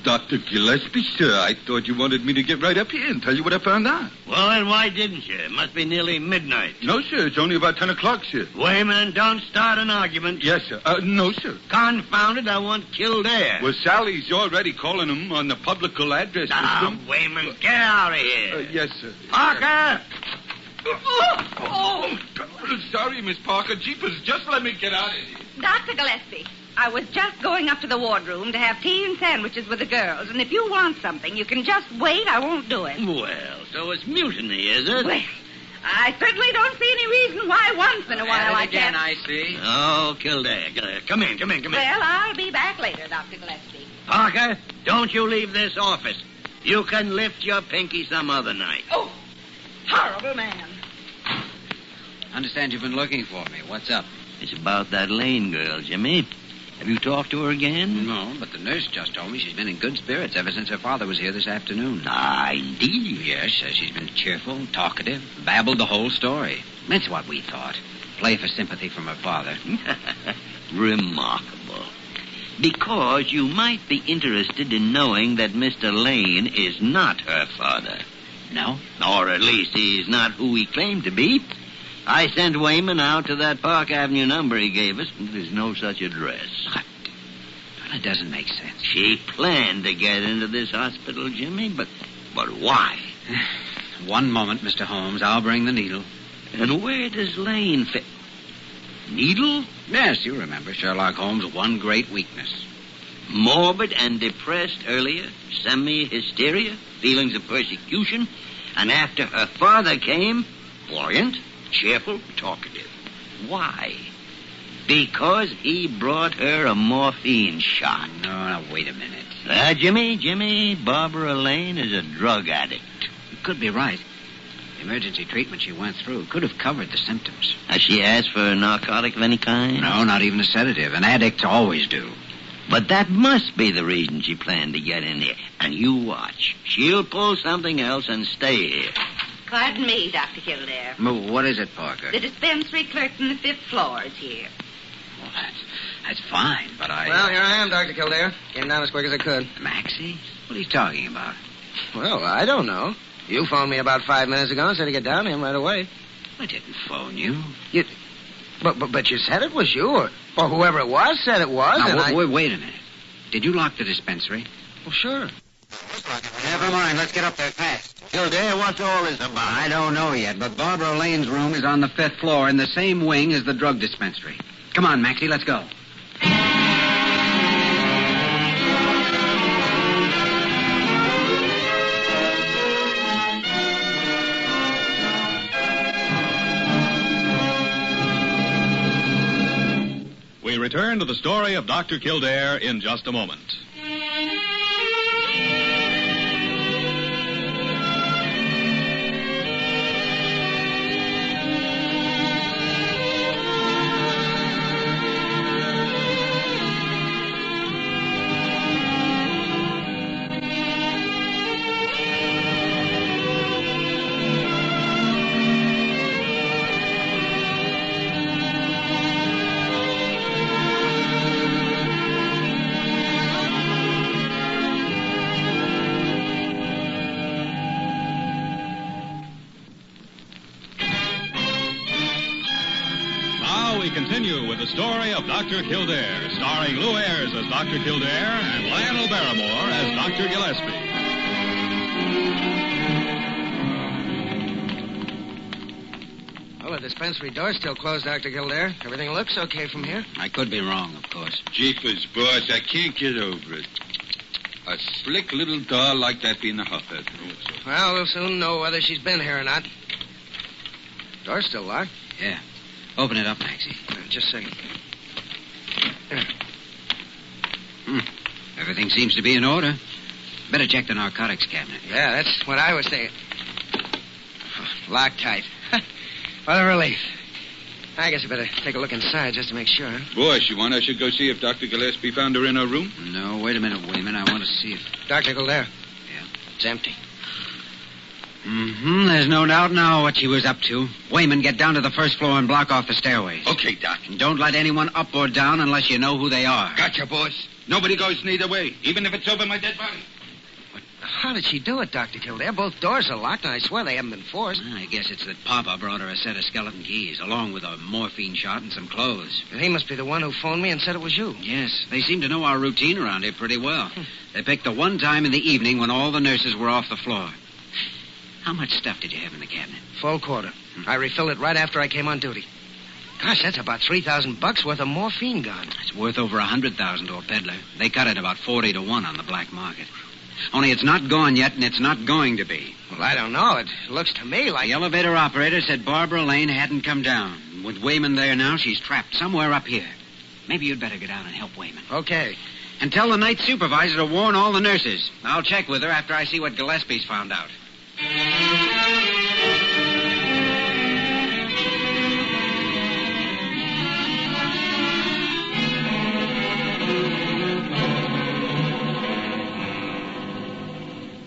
Dr. Gillespie, sir, I thought you wanted me to get right up here and tell you what I found out. Well, then why didn't you? It must be nearly midnight. No, sir, it's only about 10 o'clock, sir. Wayman, don't start an argument. Yes, sir. No, sir. Confound it, I want Kildare. Well, Sally's already calling him on the publical address system. Wayman, get out of here. Yes, sir. Parker! Oh, sorry, Miss Parker. Jeepers, just let me get out of here. Dr. Gillespie, I was just going up to the wardroom to have tea and sandwiches with the girls, and if you want something, you can just wait. I won't do it. Well, so it's mutiny, is it? Well, I certainly don't see any reason why once in a while I can't. I see. Oh, Kildare, come in. Well, I'll be back later, Dr. Gillespie. Parker, don't you leave this office. You can lift your pinky some other night. Oh, horrible man. Understand you've been looking for me. What's up? It's about that Lane girl, Jimmy. Have you talked to her again? No, but the nurse just told me she's been in good spirits ever since her father was here this afternoon. Ah, indeed. Yes, says she's been cheerful, talkative, babbled the whole story. That's what we thought. Play for sympathy from her father. Remarkable. Because you might be interested in knowing that Mr. Lane is not her father. No? Or at least he's not who he claimed to be. I sent Wayman out to that Park Avenue number he gave us, but there's no such address. What? Well, it doesn't make sense. She planned to get into this hospital, Jimmy, but why? One moment, Mr. Holmes. I'll bring the needle. And where does Lane fit? Needle? Yes, you remember Sherlock Holmes' one great weakness. Morbid and depressed earlier, semi-hysteria, feelings of persecution, and after her father came, buoyant, cheerful, talkative. Why? Because he brought her a morphine shot. No, now, wait a minute. Jimmy, Barbara Lane is a drug addict. You could be right. The emergency treatment she went through could have covered the symptoms. Has she asked for a narcotic of any kind? No, not even a sedative. And addicts always do. But that must be the reason she planned to get in here. And you watch. She'll pull something else and stay here. Pardon me, Dr. Kildare. Well, what is it, Parker? The dispensary clerk from the 5th floor is here. Well, that's fine, but I... Well, here I am, Dr. Kildare. Came down as quick as I could. Maxie? What are you talking about? Well, I don't know. You phoned me about 5 minutes ago and said to get down to him right away. I didn't phone you. But you said it was you, or whoever it was said it was. Now, wait a minute. Did you lock the dispensary? Well, sure. Never mind. Let's get up there fast. Kildare, what's all this about? I don't know yet, but Barbara Lane's room is on the 5th floor in the same wing as the drug dispensary. Come on, Maxie, let's go. We return to the story of Dr. Kildare in just a moment. Continue with the story of Dr. Kildare, starring Lou Ayres as Dr. Kildare and Lionel Barrymore as Dr. Gillespie. Well, the dispensary door's still closed, Dr. Kildare. Everything looks okay from here. I could be wrong, of course. Jeepers, boss, I can't get over it. A slick little doll like that being a hotbed. Well, we'll soon know whether she's been here or not. Door's still locked. Yeah. Open it up, Maxie. Just a second. Everything seems to be in order. Better check the narcotics cabinet. Yeah, that's what I was thinking. Locked tight. What a relief. I guess I better take a look inside just to make sure. Boss, you want I should go see if Dr. Gillespie found her in her room? No, wait a minute, Wayman. I want to see if... Dr. Kildare. Yeah? It's empty. There's no doubt now what she was up to. Wayman, get down to the 1st floor and block off the stairways. Okay, Doc. And don't let anyone up or down unless you know who they are. Gotcha, boss. Nobody goes neither way, even if it's over my dead body. How did she do it, Dr. Kildare? Both doors are locked, and I swear they haven't been forced. I guess it's that Papa brought her a set of skeleton keys, along with a morphine shot and some clothes. And he must be the one who phoned me and said it was you. Yes, they seem to know our routine around here pretty well. They picked the one time in the evening when all the nurses were off the floor. How much stuff did you have in the cabinet? Full quarter. I refilled it right after I came on duty. Gosh, that's about $3,000 worth of morphine gone. It's worth over $100,000 to a peddler. They cut it about 40 to 1 on the black market. Only it's not gone yet, and it's not going to be. Well, I don't know. It looks to me like... The elevator operator said Barbara Lane hadn't come down. With Wayman there now, she's trapped somewhere up here. Maybe you'd better get out and help Wayman. Okay. And tell the night supervisor to warn all the nurses. I'll check with her after I see what Gillespie's found out.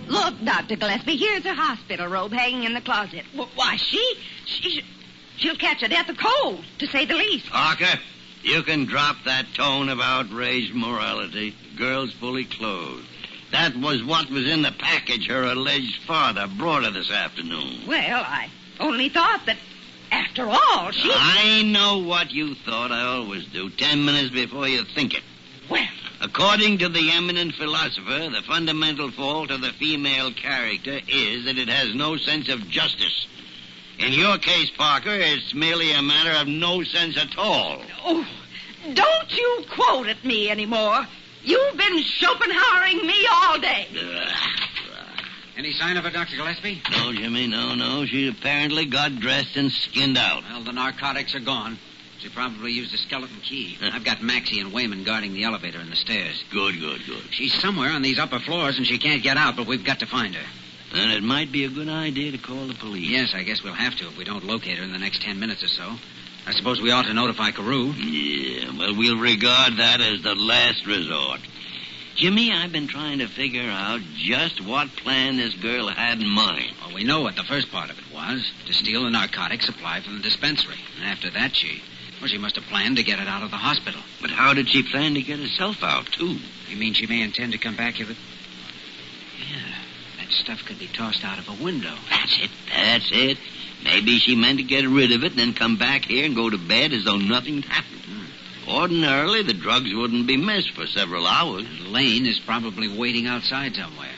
Look, Dr. Gillespie, here's her hospital robe hanging in the closet. Why, she'll catch a death of cold, to say the least. Parker, you can drop that tone of outraged morality. The girl's fully clothed. That was what was in the package her alleged father brought her this afternoon. Well, I only thought that, after all, she... I know what you thought. I always do. 10 minutes before you think it. Well... According to the eminent philosopher, the fundamental fault of the female character is that it has no sense of justice. In your case, Parker, it's merely a matter of no sense at all. Oh, don't you quote at me anymore. You've been Schopenhauering me all day. Any sign of her, Dr. Gillespie? No, Jimmy, no. She apparently got dressed and skinned out. Well, the narcotics are gone. She probably used a skeleton key. I've got Maxie and Wayman guarding the elevator and the stairs. Good. She's somewhere on these upper floors, and she can't get out, but we've got to find her. Then it might be a good idea to call the police. Yes, I guess we'll have to if we don't locate her in the next 10 minutes or so. I suppose we ought to notify CAREW. Yeah, well, we'll regard that as the last resort. Jimmy, I've been trying to figure out just what plan this girl had in mind. Well, we know what the first part of it was, to steal the narcotic supply from the dispensary. And after that, she must have planned to get it out of the hospital. But how did she plan to get herself out, too? You mean she may intend to come back here with... Yeah, that stuff could be tossed out of a window. That's it. Maybe she meant to get rid of it and then come back here and go to bed as though nothing happened. Ordinarily, the drugs wouldn't be missed for several hours. And Lane is probably waiting outside somewhere.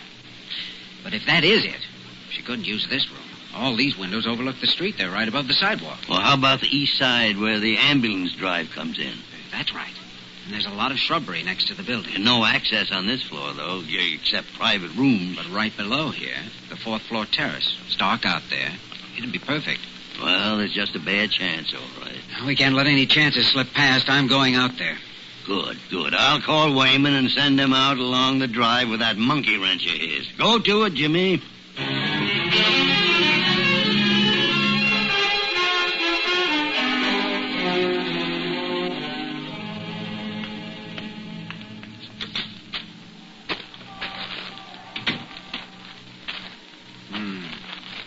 But if that is it, she couldn't use this room. All these windows overlook the street. They're right above the sidewalk. Well, how about the east side where the ambulance drive comes in? That's right. And there's a lot of shrubbery next to the building. And no access on this floor, though, except private rooms. But right below here, the fourth-floor terrace. It's dark out there. It'd be perfect. Well, there's just a bad chance, all right. We can't let any chances slip past. I'm going out there. Good. I'll call Wayman and send him out along the drive with that monkey wrench of his. Go to it, Jimmy.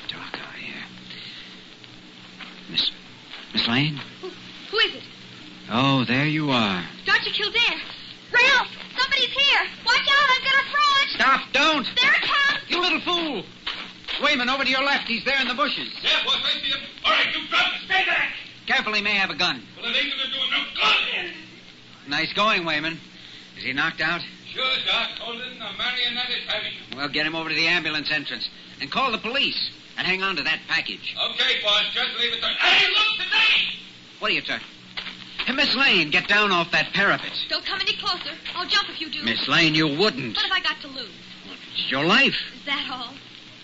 Dark out here. Miss Lane? Who is it? Oh, there you are. Dr. Kildare. Ralph, somebody's here. Watch out, I'm going to throw it. Stop, don't. There it comes. You little fool. Wayman, over to your left. He's there in the bushes. Yeah, boss, I see him. All right, you drop it. Stay back. Careful, he may have a gun. Well, it ain't going to do him no good. Nice going, Wayman. Is he knocked out? Sure, Doc. Holding a marionette is having. Well, get him over to the ambulance entrance. And call the police. And hang on to that package. Okay, boss. Just leave it there. Hey, look, today! What are you talking? Hey, Miss Lane, get down off that parapet. Don't come any closer. I'll jump if you do. Miss Lane, you wouldn't. What have I got to lose? It's your life. Is that all?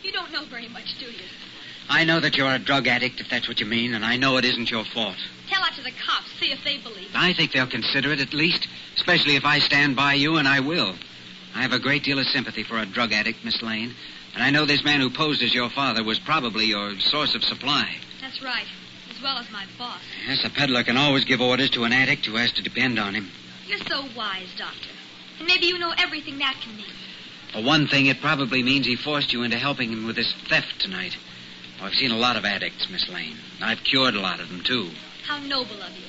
You don't know very much, do you? I know that you're a drug addict, if that's what you mean, and I know it isn't your fault. Tell that to the cops. See if they believe it. I think they'll consider it, at least, especially if I stand by you, and I will. I have a great deal of sympathy for a drug addict, Miss Lane, and I know this man who posed as your father was probably your source of supply. That's right, as well as my boss. Yes, a peddler can always give orders to an addict who has to depend on him. You're so wise, Doctor. And maybe you know everything that can mean. For one thing, it probably means he forced you into helping him with this theft tonight. Oh, I've seen a lot of addicts, Miss Lane. I've cured a lot of them, too. How noble of you.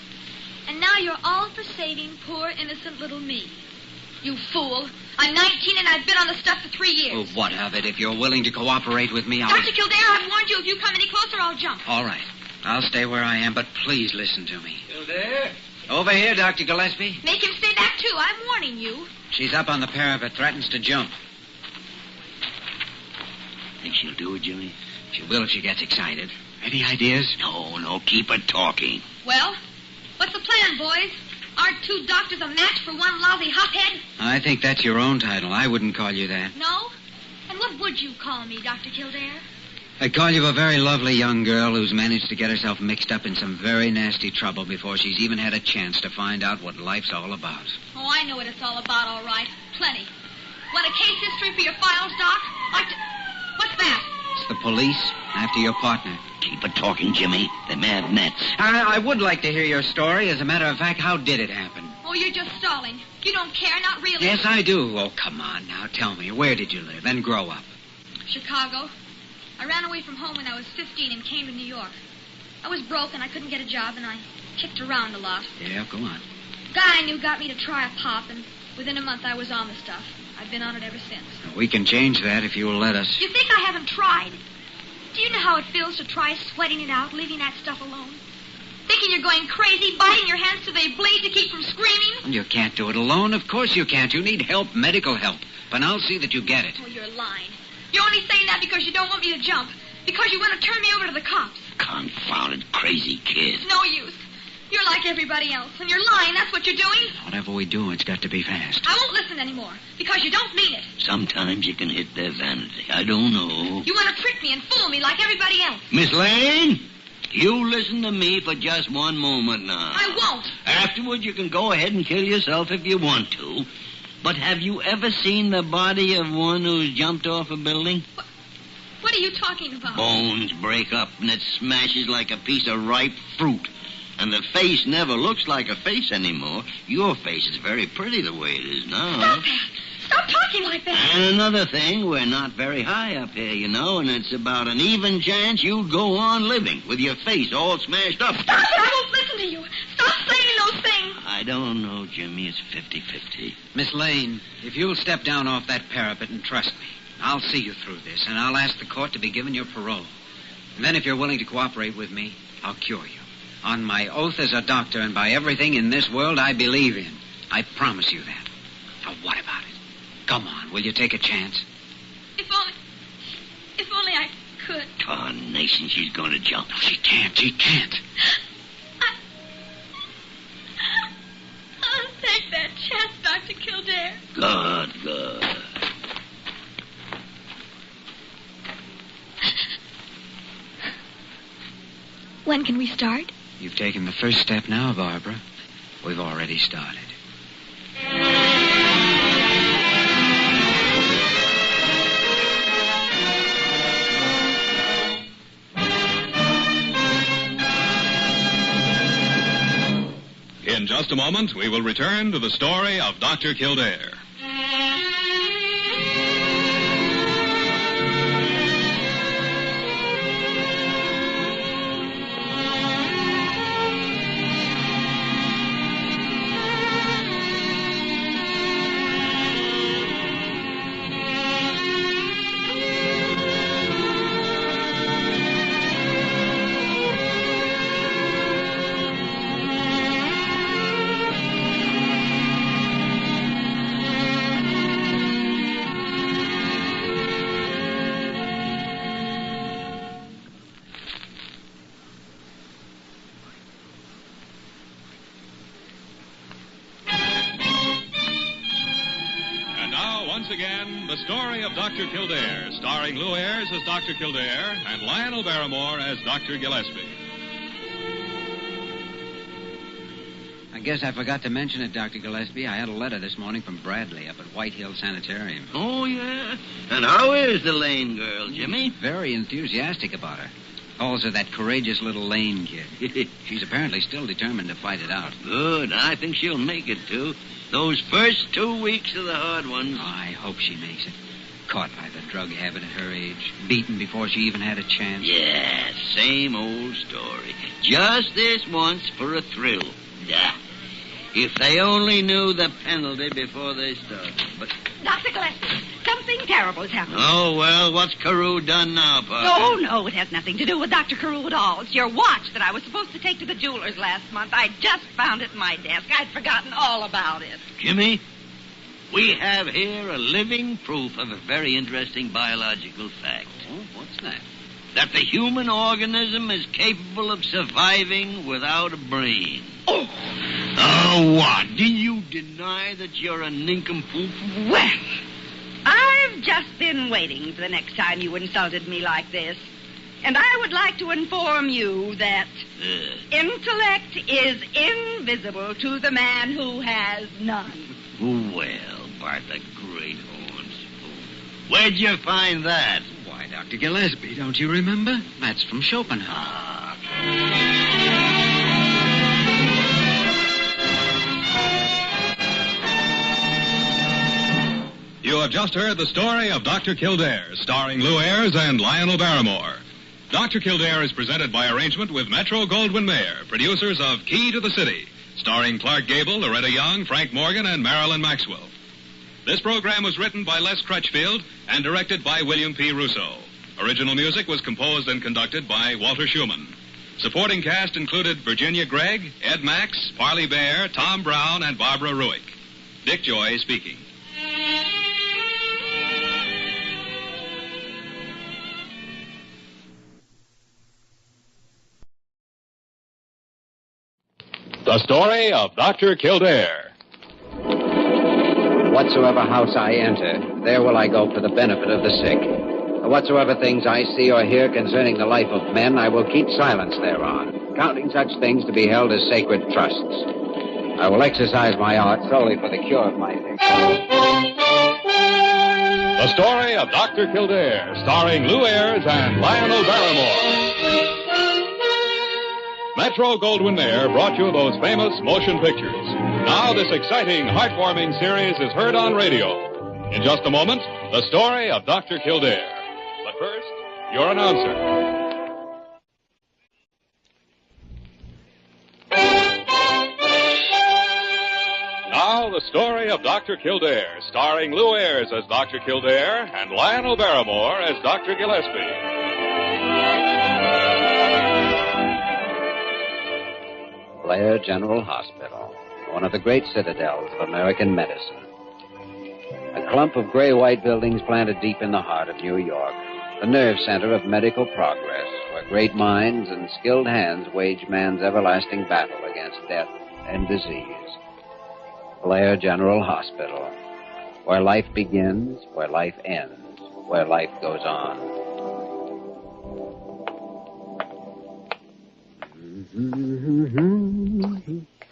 And now you're all for saving poor, innocent little me. You fool. I'm 19 and I've been on the stuff for 3 years. Oh, what of it? If you're willing to cooperate with me, I'll... Dr. Kildare, I've warned you. If you come any closer, I'll jump. All right. I'll stay where I am, but please listen to me. Kildare? Over here, Dr. Gillespie. Make him stay back, too. I'm warning you. She's up on the parapet, threatens to jump. Think she'll do it, Jimmy? She will if she gets excited. Any ideas? No. Keep her talking. Well, what's the plan, boys? Aren't 2 doctors a match for one lousy hophead? I think that's your own title. I wouldn't call you that. No? And what would you call me, Dr. Kildare? I'd call you a very lovely young girl who's managed to get herself mixed up in some very nasty trouble before she's even had a chance to find out what life's all about. Oh, I know what it's all about, all right. Plenty. Want a case history for your files, Doc? What's that? It's the police after your partner. Keep her talking, Jimmy. They may have nets. I would like to hear your story. As a matter of fact, how did it happen? Oh, you're just stalling. You don't care, not really. Yes, I do. Oh, come on now. Tell me, where did you live? And grow up. Chicago. I ran away from home when I was 15 and came to New York. I was broke and I couldn't get a job and I kicked around a lot. Yeah, go on. A guy I knew got me to try a pop and within a month I was on the stuff. I've been on it ever since. We can change that if you will let us. You think I haven't tried? Do you know how it feels to try sweating it out, leaving that stuff alone? Thinking you're going crazy, biting your hands so they bleed to keep from screaming? You can't do it alone. Of course you can't. You need help, medical help. But I'll see that you get it. Oh, you're lying. You're only saying that because you don't want me to jump. Because you want to turn me over to the cops. Confounded crazy kid. It's no use. You're like everybody else, and you're lying. That's what you're doing. Whatever we do, it's got to be fast. I won't listen anymore, because you don't mean it. Sometimes you can hit their vanity. I don't know. You want to trick me and fool me like everybody else. Miss Lane, you listen to me for just one moment now. I won't. Afterward, you can go ahead and kill yourself if you want to. But have you ever seen the body of one who's jumped off a building? What are you talking about? Bones break up and it smashes like a piece of ripe fruit. And the face never looks like a face anymore. Your face is very pretty the way it is now. Stop that. Stop talking like that. And another thing, we're not very high up here, you know, and it's about an even chance you'd go on living with your face all smashed up. Stop it. I won't listen to you. Stop saying those things. I don't know, Jimmy. It's 50-50. Miss Lane, if you'll step down off that parapet and trust me, I'll see you through this, and I'll ask the court to be given your parole. And then if you're willing to cooperate with me, I'll cure you. On my oath as a doctor and by everything in this world I believe in. I promise you that. Now, what about it? Come on, will you take a chance? If only I could. Tarnation, she's going to jump. No, she can't. I'll take that chance, Dr. Kildare. Good. When can we start? You've taken the first step now, Barbara. We've already started. In just a moment, we will return to the story of Dr. Kildare. Once again, the story of Dr. Kildare, starring Lou Ayres as Dr. Kildare and Lionel Barrymore as Dr. Gillespie. I guess I forgot to mention it, Dr. Gillespie. I had a letter this morning from Bradley up at White Hill Sanitarium. Oh, yeah? And how is the Lane girl, Jimmy? Very enthusiastic about her. Calls her that courageous little Lane kid. She's apparently still determined to fight it out. Good. I think she'll make it, too. Those first 2 weeks are the hard ones. Oh, I hope she makes it. Caught by the drug habit at her age. Beaten before she even had a chance. Yeah, same old story. Just this once for a thrill. Yeah. If they only knew the penalty before they started. But Dr. Gillespie, something terrible has happened. Oh, well, what's CAREW done now, Parker? No, it has nothing to do with Dr. CAREW at all. It's your watch that I was supposed to take to the jeweler's last month. I just found it in my desk. I'd forgotten all about it. Jimmy, we have here a living proof of a very interesting biological fact. Oh, what's that? That the human organism is capable of surviving without a brain. Oh, what? Do you deny that you're a nincompoop? Well, I've just been waiting for the next time you insulted me like this. And I would like to inform you that intellect is invisible to the man who has none. Well, Bart, the great horns. Where'd you find that? Why, Dr. Gillespie, don't you remember? That's from Schopenhauer. You have just heard the story of Dr. Kildare, starring Lou Ayres and Lionel Barrymore. Dr. Kildare is presented by arrangement with Metro-Goldwyn-Mayer, producers of Key to the City, starring Clark Gable, Loretta Young, Frank Morgan, and Marilyn Maxwell. This program was written by Les Crutchfield and directed by William P. Russo. Original music was composed and conducted by Walter Schumann. Supporting cast included Virginia Gregg, Ed Max, Parley Bear, Tom Brown, and Barbara Ruick. Dick Joy speaking. The story of Dr. Kildare. Whatsoever house I enter, there will I go for the benefit of the sick. Whatsoever things I see or hear concerning the life of men, I will keep silence thereon, counting such things to be held as sacred trusts. I will exercise my art solely for the cure of my sick. The story of Dr. Kildare, starring Lou Ayres and Lionel Barrymore. Metro-Goldwyn-Mayer brought you those famous motion pictures. Now this exciting, heartwarming series is heard on radio. In just a moment, the story of Dr. Kildare. But first, your announcer. Now, the story of Dr. Kildare, starring Lou Ayres as Dr. Kildare and Lionel Barrymore as Dr. Gillespie. Blair General Hospital, one of the great citadels of American medicine. A clump of gray-white buildings planted deep in the heart of New York, the nerve center of medical progress, where great minds and skilled hands wage man's everlasting battle against death and disease. Blair General Hospital, where life begins, where life ends, where life goes on.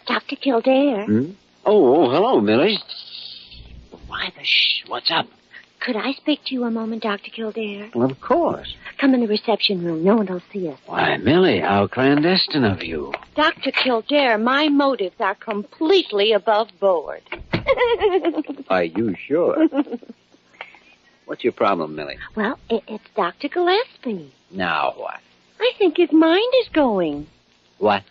Dr. Kildare. Oh, hello, Millie. Why the what's up? Could I speak to you a moment, Dr. Kildare? Well, of course. Come in the reception room. No one will see us. Why, Millie, how clandestine of you. Dr. Kildare, my motives are completely above board. Are you sure? What's your problem, Millie? Well, it's Dr. Gillespie. Now what? I think his mind is going. What?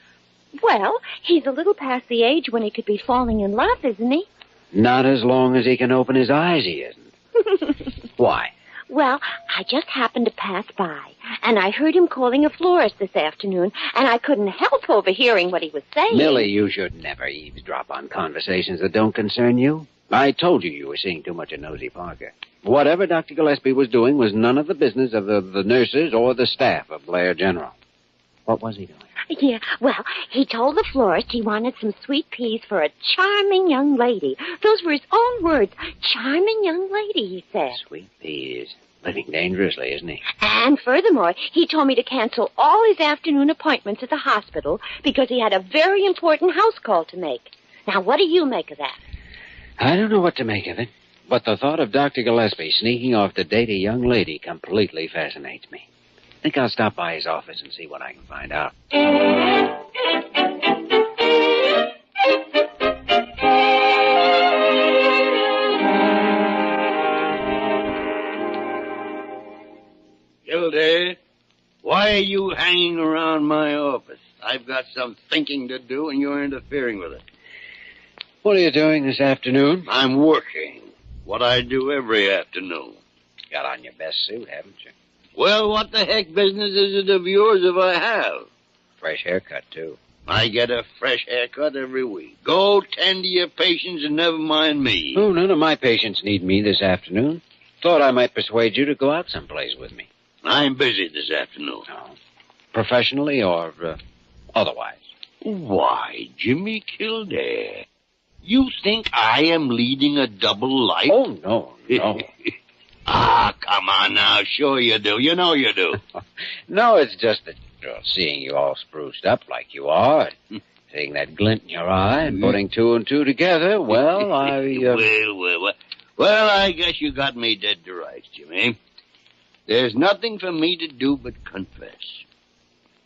Well, he's a little past the age when he could be falling in love, isn't he? Not as long as he can open his eyes, he isn't. Why? Well, I just happened to pass by, and I heard him calling a florist this afternoon, and I couldn't help overhearing what he was saying. Millie, you should never eavesdrop on conversations that don't concern you. I told you were seeing too much of Nosy Parker. Whatever Dr. Gillespie was doing was none of the business of the nurses or the staff of Blair General. What was he doing? Yeah, well, he told the florist he wanted some sweet peas for a charming young lady. Those were his own words. Charming young lady, he said. Sweet peas. Living dangerously, isn't he? And furthermore, he told me to cancel all his afternoon appointments at the hospital because he had a very important house call to make. Now, what do you make of that? I don't know what to make of it, but the thought of Dr. Gillespie sneaking off to date a young lady completely fascinates me. I think I'll stop by his office and see what I can find out. Kildare, why are you hanging around my office? I've got some thinking to do, and you're interfering with it. What are you doing this afternoon? I'm working. What I do every afternoon. Got on your best suit, haven't you? Well, what the heck business is it of yours if I have? Fresh haircut, too. I get a fresh haircut every week. Go tend to your patients and never mind me. Oh, none of my patients need me this afternoon. Thought I might persuade you to go out someplace with me. I'm busy this afternoon. Oh. Professionally or otherwise? Why, Jimmy Kildare, you think I am leading a double life? Oh, no. Ah, come on now. Sure you do. You know you do. No, it's just that seeing you all spruced up like you are, seeing that glint in your eye and putting two and two together, well, Well, I guess you got me dead to rights, Jimmy. There's nothing for me to do but confess.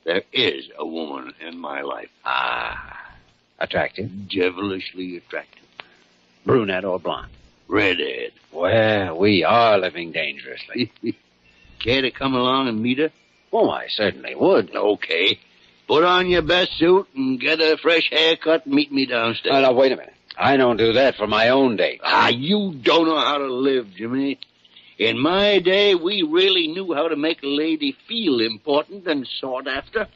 There is a woman in my life. Ah, attractive? Devilishly attractive. Brunette or blonde? Redhead. Well, we are living dangerously. Care to come along and meet her? Oh, I certainly would. Okay. Put on your best suit and get a fresh haircut and meet me downstairs. Now, wait a minute. I don't do that for my own date. You don't know how to live, Jimmy. In my day, we really knew how to make a lady feel important and sought after.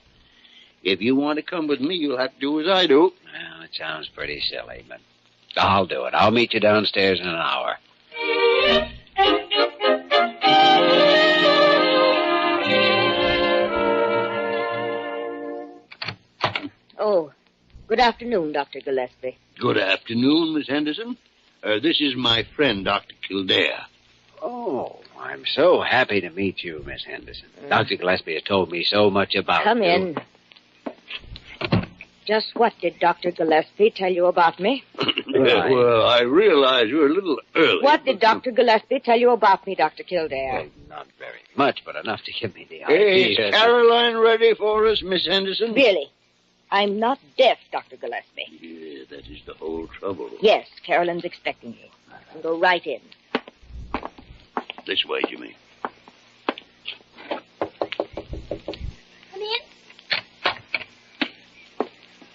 If you want to come with me, you'll have to do as I do. Well, it sounds pretty silly, but I'll do it. I'll meet you downstairs in an hour. Oh, Good afternoon, Dr. Gillespie. Good afternoon, Miss Henderson. This is my friend, Dr. Kildare. Oh, I'm so happy to meet you, Miss Henderson. Dr. Gillespie has told me so much about Come you. in. Just what did Dr. Gillespie tell you about me? Well, I realize you're a little early. What did Dr. Gillespie tell you about me, Dr. Kildare? Well, not very much, but enough to give me the Hey, idea. is Caroline ready for us, Miss Henderson? Really? I'm not deaf, Dr. Gillespie. Yeah, that is the whole trouble. Yes, Carolyn's expecting you. And go right in. This way, Jimmy. Come in.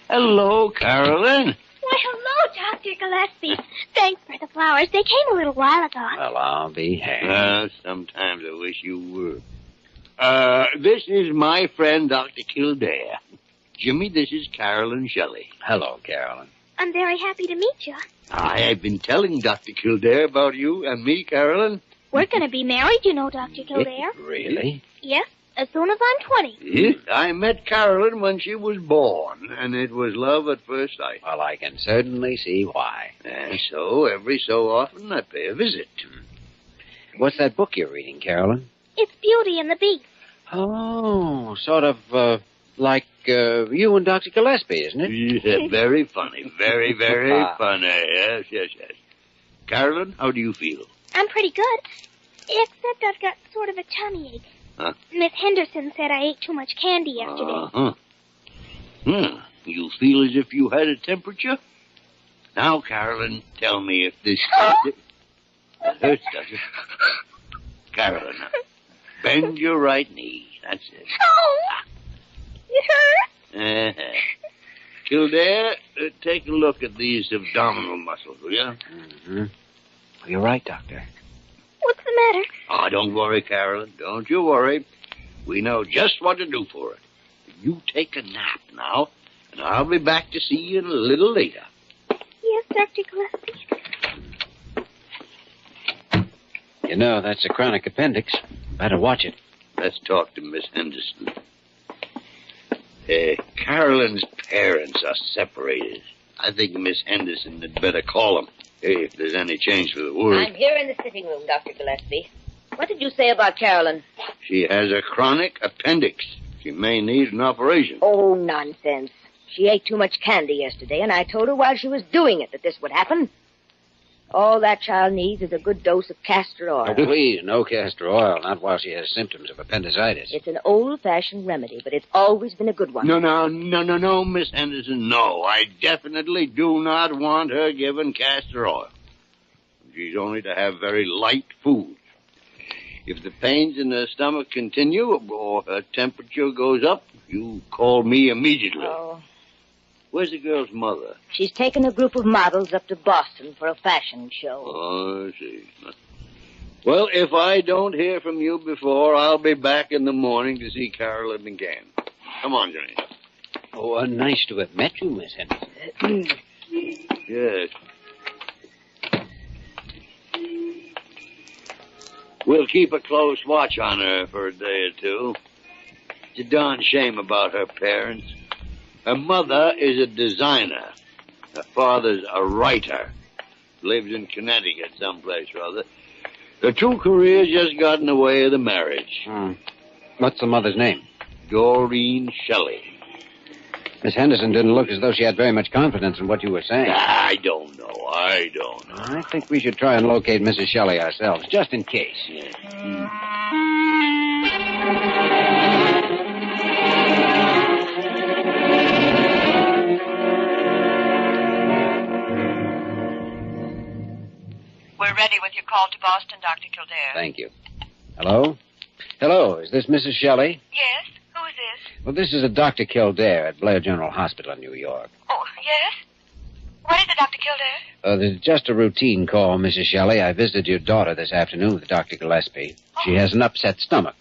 Hello, Carolyn. Why, hello, Dr. Gillespie. Thanks for the flowers. They came a little while ago. Well, I'll be hanged. Sometimes I wish you were. This is my friend, Dr. Kildare. Jimmy, this is Carolyn Shelley. Hello, Carolyn. I'm very happy to meet you. I've been telling Dr. Kildare about you and me, Carolyn. We're going to be married, you know, Dr. Kildare. Really? Yes, as soon as I'm 20. Yes, I met Carolyn when she was born, and it was love at first sight. Well, I can certainly see why. And so, every so often, I pay a visit. What's that book you're reading, Carolyn? It's Beauty and the Beast. Oh, sort of like you and Dr. Gillespie, isn't it? Yeah, very funny. Very, very funny. Yes, yes, yes. Carolyn, how do you feel? I'm pretty good, except I've got sort of a tummy ache. Huh? Miss Henderson said I ate too much candy yesterday. Uh-huh. You feel as if you had a temperature? Now, Carolyn, tell me if this... It hurts, does it? Carolyn, now, bend your right knee. That's it. Oh! It hurts? Kildare, take a look at these abdominal muscles, will you? Mm-hmm. You're right, Doctor. What's the matter? Oh, don't worry, Carolyn. Don't you worry. We know just what to do for it. You take a nap now, and I'll be back to see you a little later. Yes, Dr. Gillespie. You know, that's a chronic appendix. Better watch it. Let's talk to Miss Henderson. Carolyn's parents are separated. I think Miss Henderson had better call them, if there's any change for the worse. I'm here in the sitting room, Dr. Gillespie. What did you say about Carolyn? She has a chronic appendix. She may need an operation. Oh, nonsense. She ate too much candy yesterday, and I told her while she was doing it that this would happen. All that child needs is a good dose of castor oil. Oh, please, no castor oil, not while she has symptoms of appendicitis. It's an old-fashioned remedy, but it's always been a good one. No, Miss Henderson, no. I definitely do not want her given castor oil. She's only to have very light food. If the pains in her stomach continue or her temperature goes up, you call me immediately. Oh. Where's the girl's mother? She's taken a group of models up to Boston for a fashion show. Oh, I see. Well, if I don't hear from you before, I'll be back in the morning to see Carolyn again. Come on, Johnny. Oh, nice to have met you, Miss Henderson. Yes. We'll keep a close watch on her for a day or two. It's a darn shame about her parents. Her mother is a designer. Her father's a writer. Lives in Connecticut someplace or other. The two careers just got in the way of the marriage. What's the mother's name? Doreen Shelley. Miss Henderson didn't look as though she had very much confidence in what you were saying. I don't know. I think we should try and locate Mrs. Shelley ourselves, just in case. We're ready with your call to Boston, Dr. Kildare. Thank you. Hello? Hello, is this Mrs. Shelley? Yes? Who is this? Well, this is a Dr. Kildare at Blair General Hospital in New York. Oh, yes? What is it, Dr. Kildare? This is just a routine call, Mrs. Shelley. I visited your daughter this afternoon with Dr. Gillespie. She has an upset stomach.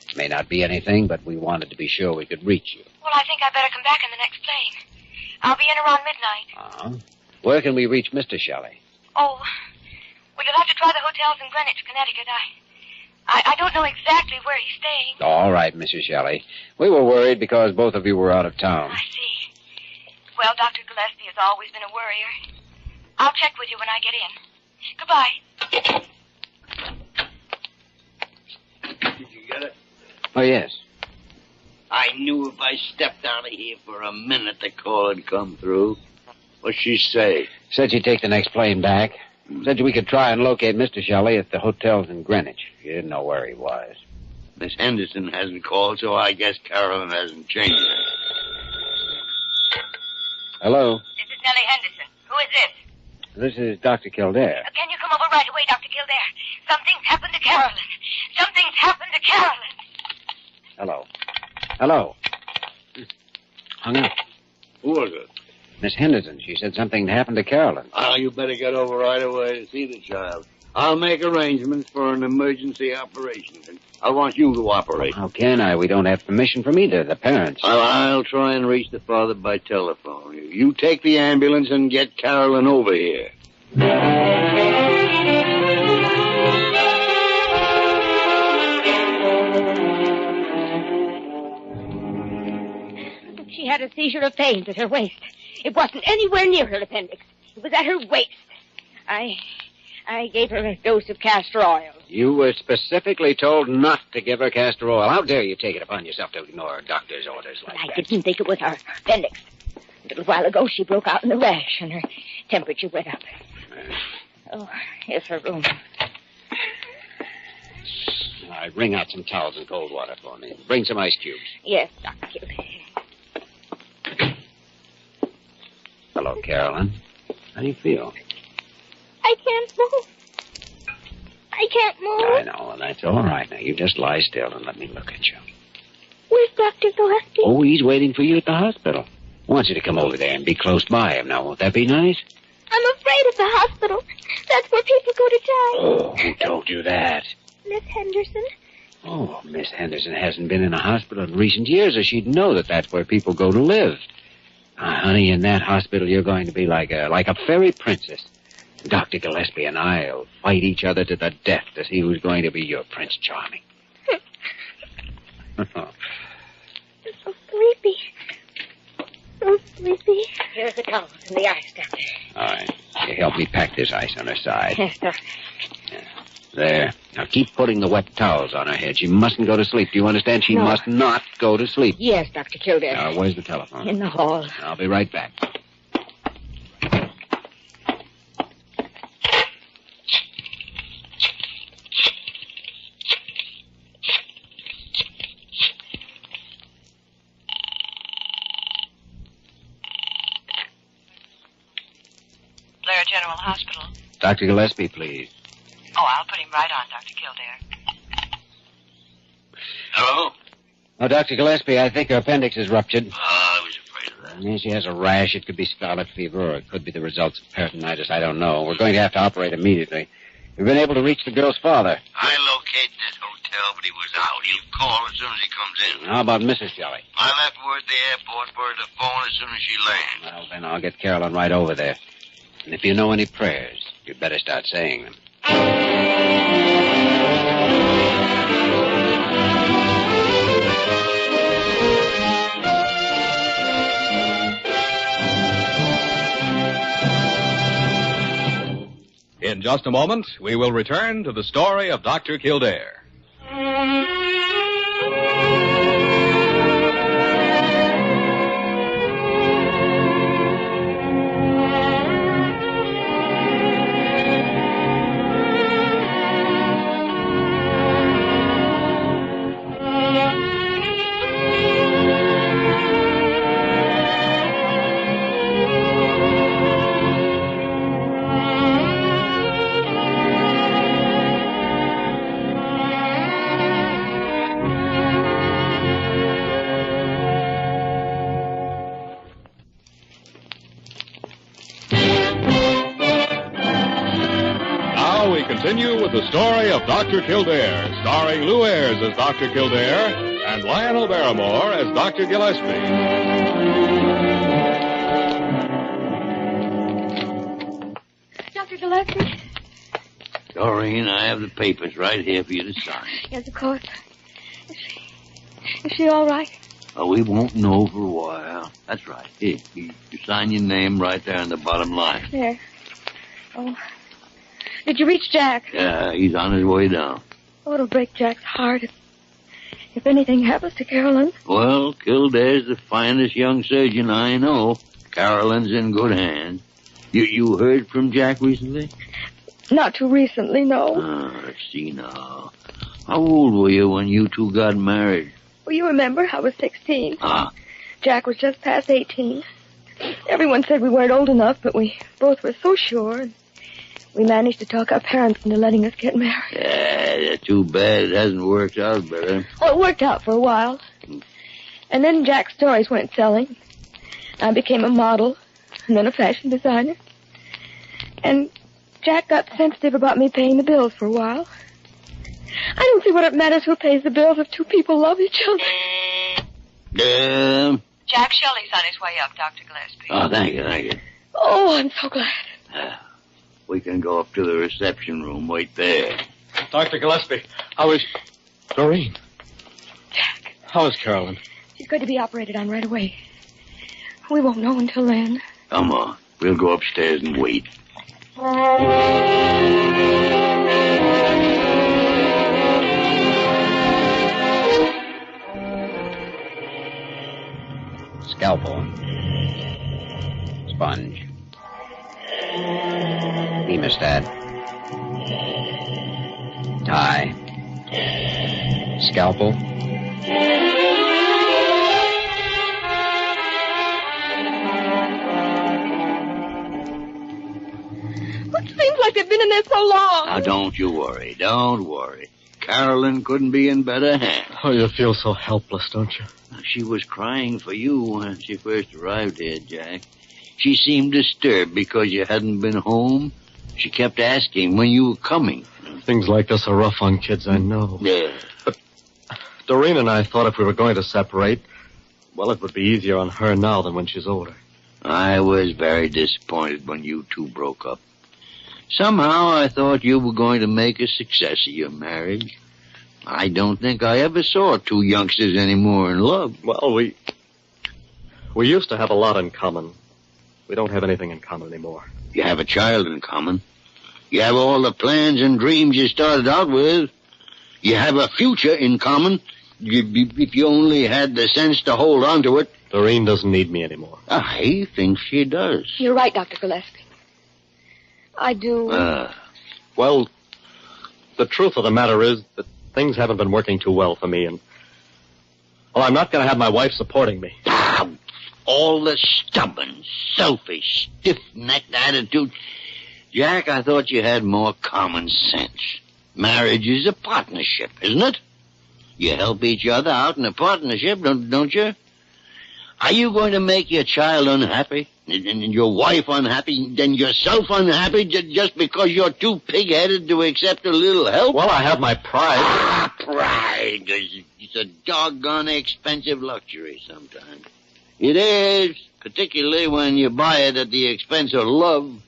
It may not be anything, but we wanted to be sure we could reach you. Well, I think I better come back in the next plane. I'll be in around midnight. Where can we reach Mr. Shelley? Oh, well, you'll have to try the hotels in Greenwich, Connecticut. I don't know exactly where he's staying. All right, Mrs. Shelley. We were worried because both of you were out of town. I see. Well, Dr. Gillespie has always been a worrier. I'll check with you when I get in. Goodbye. Did you get it? Oh, yes. I knew if I stepped out of here for a minute, the call would come through. What'd she say? Said she'd take the next plane back. Said we could try and locate Mr. Shelley at the hotels in Greenwich. She didn't know where he was. Miss Henderson hasn't called, so I guess Carolyn hasn't changed it. Hello? This is Nellie Henderson. Who is this? This is Dr. Kildare. Can you come over right away, Dr. Kildare? Something's happened to Carolyn. Something's happened to Carolyn. Hello. Hello. Hung up. Who was it? Miss Henderson. She said something happened to Carolyn. Oh, you better get over right away to see the child. I'll make arrangements for an emergency operation. I want you to operate. How can I? We don't have permission from either the parents. I'll try and reach the father by telephone. You take the ambulance and get Carolyn over here. She had a seizure of pains at her waist. It wasn't anywhere near her appendix. It was at her waist. I gave her a dose of castor oil. You were specifically told not to give her castor oil. How dare you take it upon yourself to ignore a doctor's orders like that? I didn't think it was her appendix. A little while ago, she broke out in a rash, and her temperature went up. Oh, here's her room. All right, bring out some towels and cold water for me. Bring some ice cubes. Yes, Dr. Kildare. Hello, Carolyn. How do you feel? I can't move. I can't move. I know, and that's all right. Now, you just lie still and let me look at you. Where's Dr. Gillespie? Oh, he's waiting for you at the hospital. I want you to come over there and be close by him. Now, won't that be nice? I'm afraid of the hospital. That's where people go to die. Oh, who told you that? Miss Henderson. Oh, Miss Henderson hasn't been in a hospital in recent years, or she'd know that that's where people go to live. Honey, in that hospital, you're going to be like a fairy princess. Dr. Gillespie and I'll fight each other to the death to see who's going to be your Prince Charming. I'm so sleepy. So sleepy. Here's the towels and the ice, Doctor. All right. You help me pack this ice on her side. Yes, sir. There. Now keep putting the wet towels on her head. She mustn't go to sleep. Do you understand? She must not go to sleep. Yes, Dr. Kildare. Now, where's the telephone? In the hall. I'll be right back. Blair General Hospital. Dr. Gillespie, please. Oh, I'll put him right on, Dr. Kildare. Hello? Oh, Dr. Gillespie, I think her appendix is ruptured. I was afraid of that. Yeah, she has a rash. It could be scarlet fever, or it could be the results of peritonitis. I don't know. We're going to have to operate immediately. We've been able to reach the girl's father. I located this hotel, but he was out. He'll call as soon as he comes in. How about Mrs. Shelley? I left word at the airport for her to phone as soon as she lands. Well, then I'll get Carolyn right over there. And if you know any prayers, you'd better start saying them. In just a moment, we will return to the story of Dr. Kildare. Continue with the story of Dr. Kildare, starring Lou Ayres as Dr. Kildare and Lionel Barrymore as Dr. Gillespie. Dr. Gillespie? Doreen, I have the papers right here for you to sign. Yes, of course. Is she all right? Oh, we won't know for a while. That's right. Here, you sign your name right there on the bottom line. There. Oh. Did you reach Jack? Yeah, he's on his way down. Oh, it'll break Jack's heart if anything happens to Carolyn. Well, Kildare's the finest young surgeon I know. Carolyn's in good hands. You heard from Jack recently? Not too recently, no. Let's see now. How old were you when you two got married? Well, you remember, I was 16. Ah. Jack was just past 18. Everyone said we weren't old enough, but we both were so sure. And we managed to talk our parents into letting us get married. Yeah, too bad it hasn't worked out better. Well, it worked out for a while. And then Jack's stories went selling. I became a model, and then a fashion designer. And Jack got sensitive about me paying the bills for a while. I don't see what it matters who pays the bills if two people love each other. Jack Shelley's on his way up, Dr. Gillespie. Oh, thank you. Oh, I'm so glad. We can go up to the reception room. Wait there. Dr. Gillespie, how is... Doreen. Jack. How is Carolyn? She's going to be operated on right away. We won't know until then. Come on. We'll go upstairs and wait. Scalpel. Sponge. Hemostat. Tie. Scalpel. It seems like they've been in there so long. Now, don't you worry. Don't worry. Carolyn couldn't be in better hands. Oh, you feel so helpless, don't you? She was crying for you when she first arrived here, Jack. She seemed disturbed because you hadn't been home. She kept asking when you were coming. Things like this are rough on kids, I know. Yeah. But Doreen and I thought if we were going to separate, well, it would be easier on her now than when she's older. I was very disappointed when you two broke up. Somehow I thought you were going to make a success of your marriage. I don't think I ever saw two youngsters anymore in love. Well, we used to have a lot in common. We don't have anything in common anymore. You have a child in common. You have all the plans and dreams you started out with. You have a future in common. If you only had the sense to hold on to it. Doreen doesn't need me anymore. I think she does. You're right, Dr. Gillespie. I do. Well, the truth of the matter is that things haven't been working too well for me, and... Well, I'm not going to have my wife supporting me. All the stubborn, selfish, stiff-necked attitude. Jack, I thought you had more common sense. Marriage is a partnership, isn't it? You help each other out in a partnership, don't you? Are you going to make your child unhappy? And your wife unhappy? Then yourself unhappy just because you're too pig-headed to accept a little help? Well, I have my pride. Pride. It's a doggone expensive luxury sometimes. It is, particularly when you buy it at the expense of love.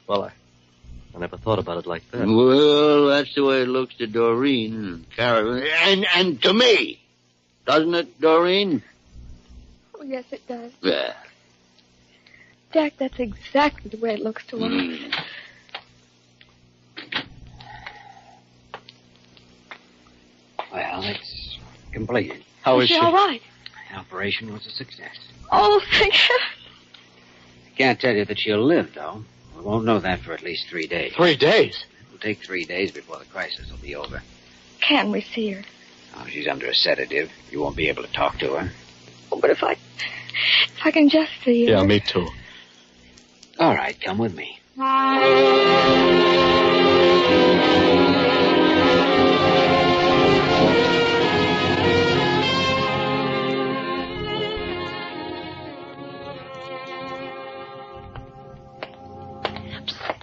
Well, I never thought about it like that. Well, that's the way it looks to Doreen and Carolyn. And to me. Doesn't it, Doreen? Oh, yes, it does. Yeah. Jack, that's exactly the way it looks to us. Well, it's completed. How is she? All right. The operation was a success. Oh, thank heaven. I can't tell you that she'll live, though. We won't know that for at least 3 days. 3 days? It'll take 3 days before the crisis will be over. Can we see her? Oh, she's under a sedative. You won't be able to talk to her. Oh, but if I can just see her. Yeah, me too. All right, come with me.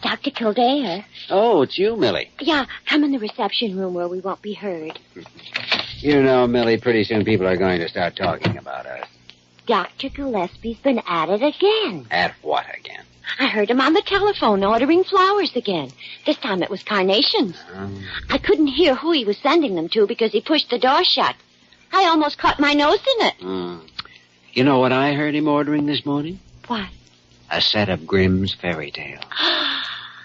Dr. Kildare. Oh, it's you, Millie. Yeah, come in the reception room where we won't be heard. You know, Millie, pretty soon people are going to start talking about us. Dr. Gillespie's been at it again. At what again? I heard him on the telephone ordering flowers again. This time it was carnations. I couldn't hear who he was sending them to because he pushed the door shut. I almost cut my nose in it. You know what I heard him ordering this morning? What? A set of Grimm's fairy tales.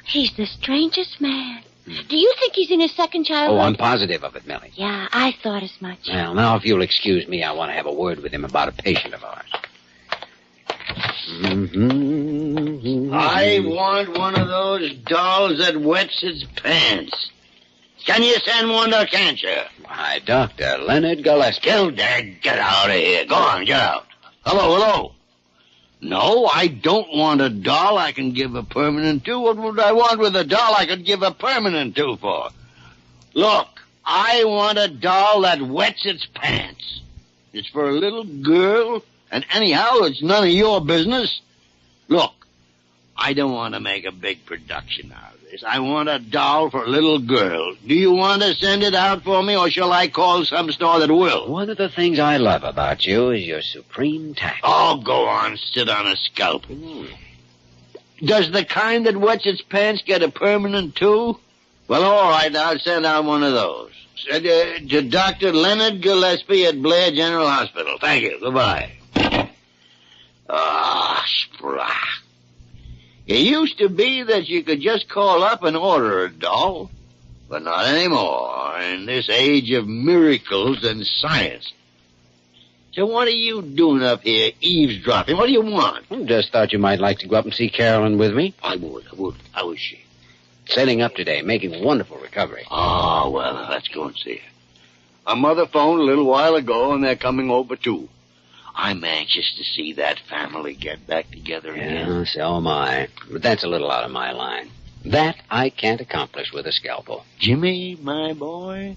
He's the strangest man. Do you think he's in his second childhood? Oh, I'm positive of it, Millie. Yeah, I thought as much. Well, now, if you'll excuse me, I want to have a word with him about a patient of ours. I want one of those dolls that wets its pants. Can you send one or can't you? Why, Dr. Leonard Gillespie. Kildare, get out of here. Go on, get out. Hello. No, I don't want a doll I can give a permanent to. What would I want with a doll I could give a permanent to for? Look, I want a doll that wets its pants. It's for a little girl, and anyhow, it's none of your business. Look, I don't want to make a big production out of this. I want a doll for a little girl. Do you want to send it out for me, or shall I call some store that will? One of the things I love about you is your supreme tact. Oh, go on, sit on a scalp. Does the kind that wets its pants get a permanent, too? Well, all right, I'll send out one of those. To Dr. Leonard Gillespie at Blair General Hospital. Thank you. Goodbye. Sprach. It used to be that you could just call up and order a doll, but not anymore in this age of miracles and science. So what are you doing up here eavesdropping? What do you want? Just thought you might like to go up and see Carolyn with me. I would. How is she? Setting up today, making wonderful recovery. Oh, well, let's go and see her. Her mother phoned a little while ago, and they're coming over, too. I'm anxious to see that family get back together again. Yeah, so am I. But that's a little out of my line. That I can't accomplish with a scalpel. Jimmy, my boy,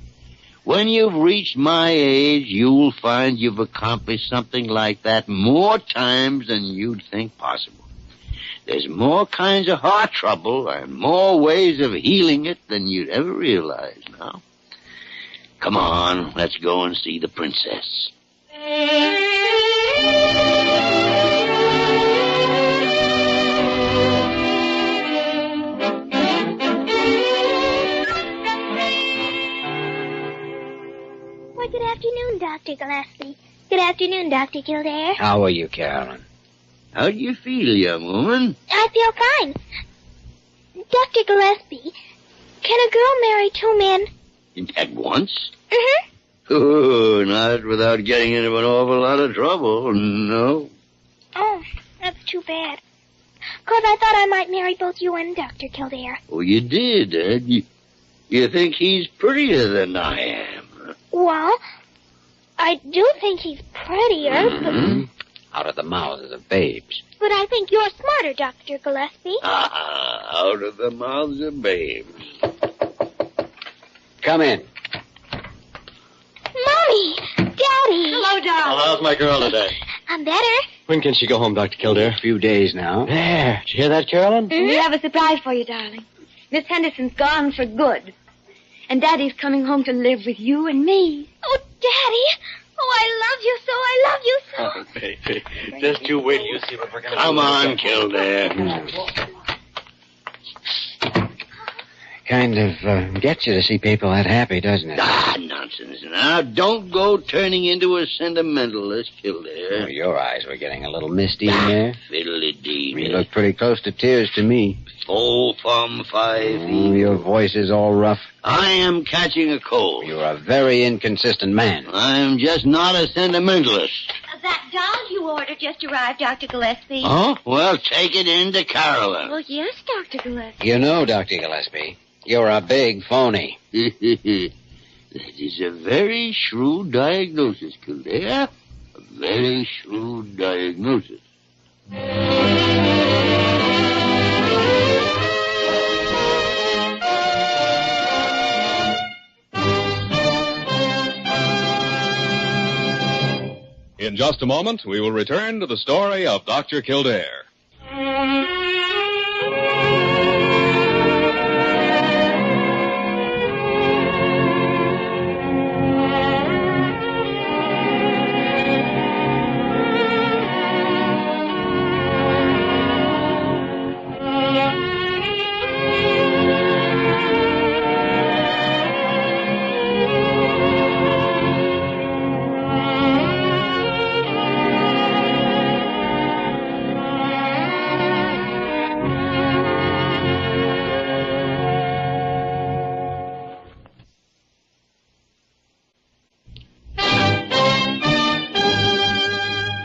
when you've reached my age, you'll find you've accomplished something like that more times than you'd think possible. There's more kinds of heart trouble and more ways of healing it than you'd ever realize now. Come on, let's go and see the princess. Well, good afternoon, Dr. Gillespie. Good afternoon, Dr. Kildare. How are you, Carolyn? How do you feel, young woman? I feel fine. Dr. Gillespie, can a girl marry two men? At once? Mm-hmm. Oh, not without getting into an awful lot of trouble, no. Oh, that's too bad. 'Cause I thought I might marry both you and Dr. Kildare. Oh, you did, eh? You think he's prettier than I am? Well, I do think he's prettier, Out of the mouths of babes. but I think you're smarter, Dr. Gillespie. Out of the mouths of babes. Come in. Mommy! Daddy! Hello, darling. How's my girl today? I'm better. When can she go home, Dr. Kildare? A few days now. There. Did you hear that, Carolyn? We have a surprise for you, darling. Miss Henderson's gone for good. And Daddy's coming home to live with you and me. Oh, Daddy! Oh, I love you so. Oh, baby. Just you wait till you see what we're going to do. Come on, Kildare. Kind of gets you to see people that happy, doesn't it? Nonsense. Now, don't go turning into a sentimentalist, Kildare. Oh, your eyes were getting a little misty in there. Fiddly-dee. You look pretty close to tears to me. 4 from 5. Your voice is all rough. I am catching a cold. You're a very inconsistent man. I'm just not a sentimentalist. That doll you ordered just arrived, Dr. Gillespie. Oh? Well, take it in to Carolyn. Well, yes, Dr. Gillespie. You know, Dr. Gillespie, you're a big phony. That is a very shrewd diagnosis, Kildare. A very shrewd diagnosis. In just a moment, we will return to the story of Dr. Kildare.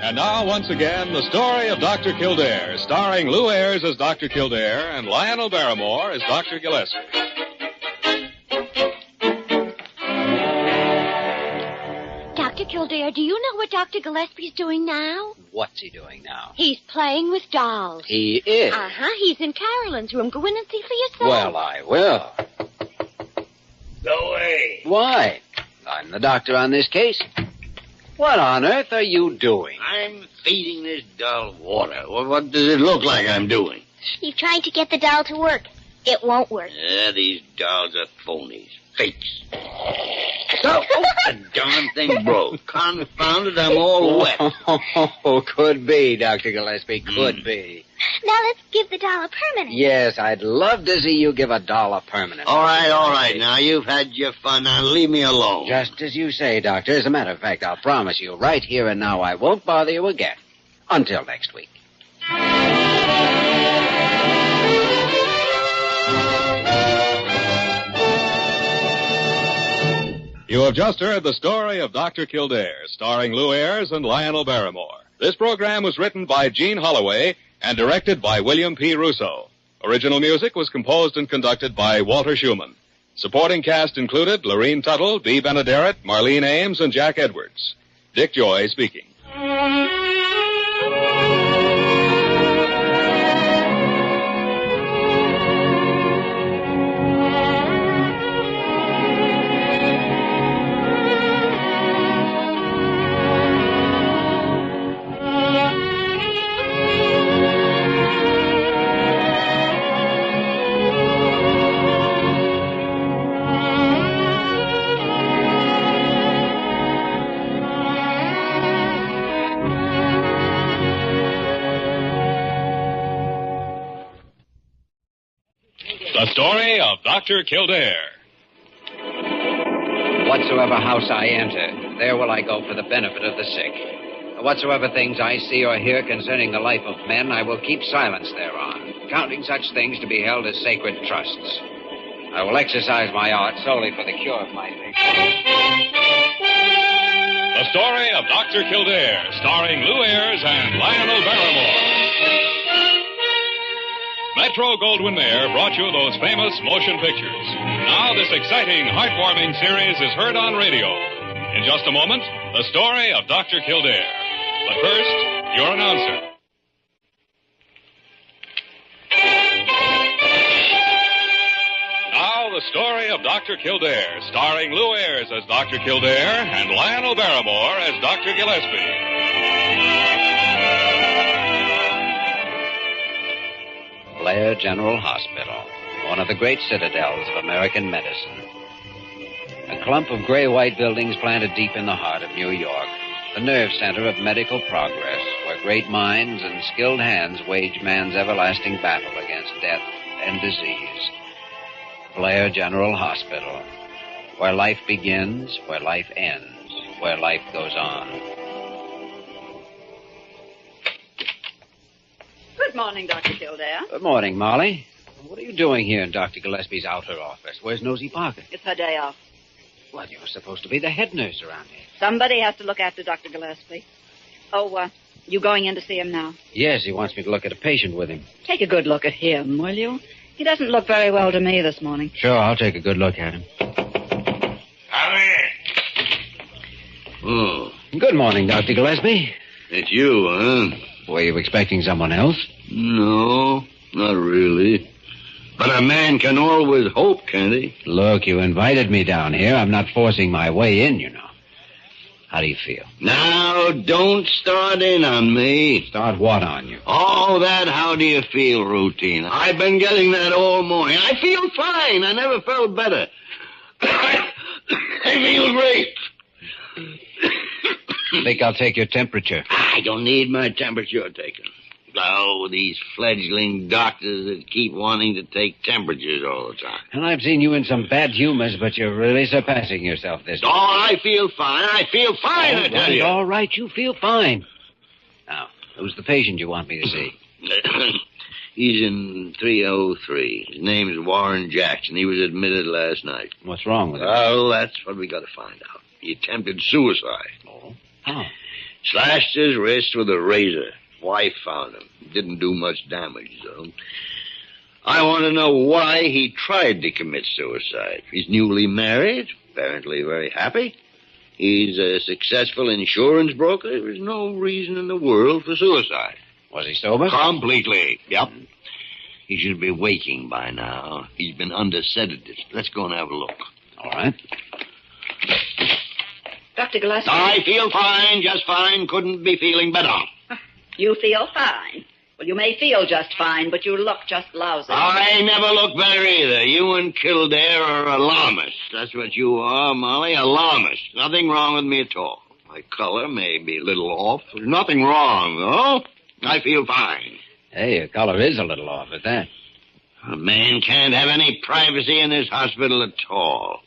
And now, once again, the story of Dr. Kildare, starring Lou Ayres as Dr. Kildare and Lionel Barrymore as Dr. Gillespie. Dr. Kildare, do you know what Dr. Gillespie's doing now? What's he doing now? He's playing with dolls. He is? Uh-huh. He's in Carolyn's room. Go in and see for yourself. Well, I will. Go away. Why? I'm the doctor on this case. What on earth are you doing? I'm feeding this doll water. What does it look like I'm doing? You've tried to get the doll to work. It won't work. Yeah, these dolls are phonies. Fakes. So, the darn thing broke. Confound it, I'm all wet. Oh, could be, Dr. Gillespie, could be. Now let's give the doll a permanent. Yes, I'd love to see you give a doll a permanent. All right. Now, you've had your fun. Now, leave me alone. Just as you say, Doctor. As a matter of fact, I'll promise you right here and now I won't bother you again. Until next week. You have just heard the story of Dr. Kildare, starring Lou Ayres and Lionel Barrymore. This program was written by Gene Holloway and directed by William P. Russo. Original music was composed and conducted by Walter Schumann. Supporting cast included Lorene Tuttle, Bea Benaderet, Marlene Ames, and Jack Edwards. Dick Joy speaking. The story of Dr. Kildare. Whatsoever house I enter, there will I go for the benefit of the sick. Whatsoever things I see or hear concerning the life of men, I will keep silence thereon, counting such things to be held as sacred trusts. I will exercise my art solely for the cure of my patients. The story of Dr. Kildare, starring Lou Ayres and Lionel Barrymore. Metro-Goldwyn-Mayer brought you those famous motion pictures. Now this exciting, heartwarming series is heard on radio. In just a moment, the story of Dr. Kildare. But first, your announcer. Now the story of Dr. Kildare, starring Lou Ayres as Dr. Kildare and Lionel Barrymore as Dr. Gillespie. Blair General Hospital, one of the great citadels of American medicine. A clump of gray-white buildings planted deep in the heart of New York, the nerve center of medical progress, where great minds and skilled hands wage man's everlasting battle against death and disease. Blair General Hospital, where life begins, where life ends, where life goes on. Good morning, Dr. Kildare. Good morning, Molly. What are you doing here in Dr. Gillespie's outer office? Where's Nosy Parker? It's her day off. Well, you're supposed to be the head nurse around here. Somebody has to look after Dr. Gillespie. Oh, you going in to see him now? Yes, he wants me to look at a patient with him. Take a good look at him, will you? He doesn't look very well to me this morning. Sure, I'll take a good look at him. Come in. Oh. Good morning, Dr. Gillespie. It's you, huh? Were you expecting someone else? No, not really. But a man can always hope, can't he? Look, you invited me down here. I'm not forcing my way in, you know. How do you feel? Now, don't start in on me. Start what on you? Oh, that how do you feel routine. I've been getting that all morning. I feel fine. I never felt better. I feel great. Think I'll take your temperature? I don't need my temperature taken. Oh, these fledgling doctors that keep wanting to take temperatures all the time. And I've seen you in some bad humors, but you're really surpassing yourself this time. Oh, I feel fine. I feel fine, I tell you. All right, you feel fine. Now, who's the patient you want me to see? He's in 303. His name's Warren Jackson. He was admitted last night. What's wrong with him? Oh, that's what we got to find out. He attempted suicide. Oh? How? Slashed his wrist with a razor. Wife found him. Didn't do much damage, though. I want to know why he tried to commit suicide. He's newly married, apparently very happy. He's a successful insurance broker. There's no reason in the world for suicide. Was he sober? Completely, yep. He should be waking by now. He's been under sedatives. Let's go and have a look. All right. Dr. Gillespie. I feel fine, just fine. Couldn't be feeling better. You feel fine. Well, you may feel just fine, but you look just lousy. I never look better either. You and Kildare are alarmists. That's what you are, Molly, alarmists. Nothing wrong with me at all. My color may be a little off. There's nothing wrong, though. I feel fine. Hey, your color is a little off at that. A man can't have any privacy in this hospital at all.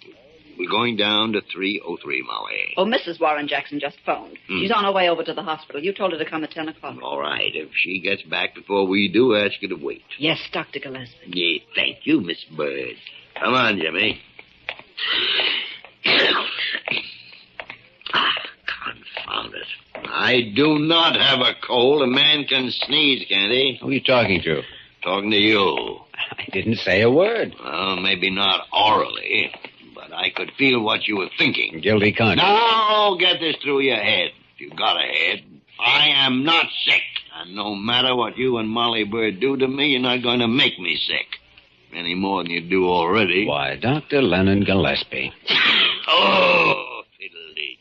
We're going down to 303, Molly. Oh, Mrs. Warren Jackson just phoned. She's on her way over to the hospital. You told her to come at 10 o'clock. All right. If she gets back before we do, ask her to wait. Yes, Dr. Gillespie. Yeah, thank you, Miss Bird. Come on, Jimmy. Confound it. I do not have a cold. A man can sneeze, can't he? Who are you talking to? Talking to you. I didn't say a word. Well, maybe not orally, but I could feel what you were thinking. Guilty conscience. Now, get this through your head. If you got a head. I am not sick. And no matter what you and Molly Bird do to me, you're not going to make me sick. Any more than you do already. Why, Dr. Lennon Gillespie. Oh, fiddly.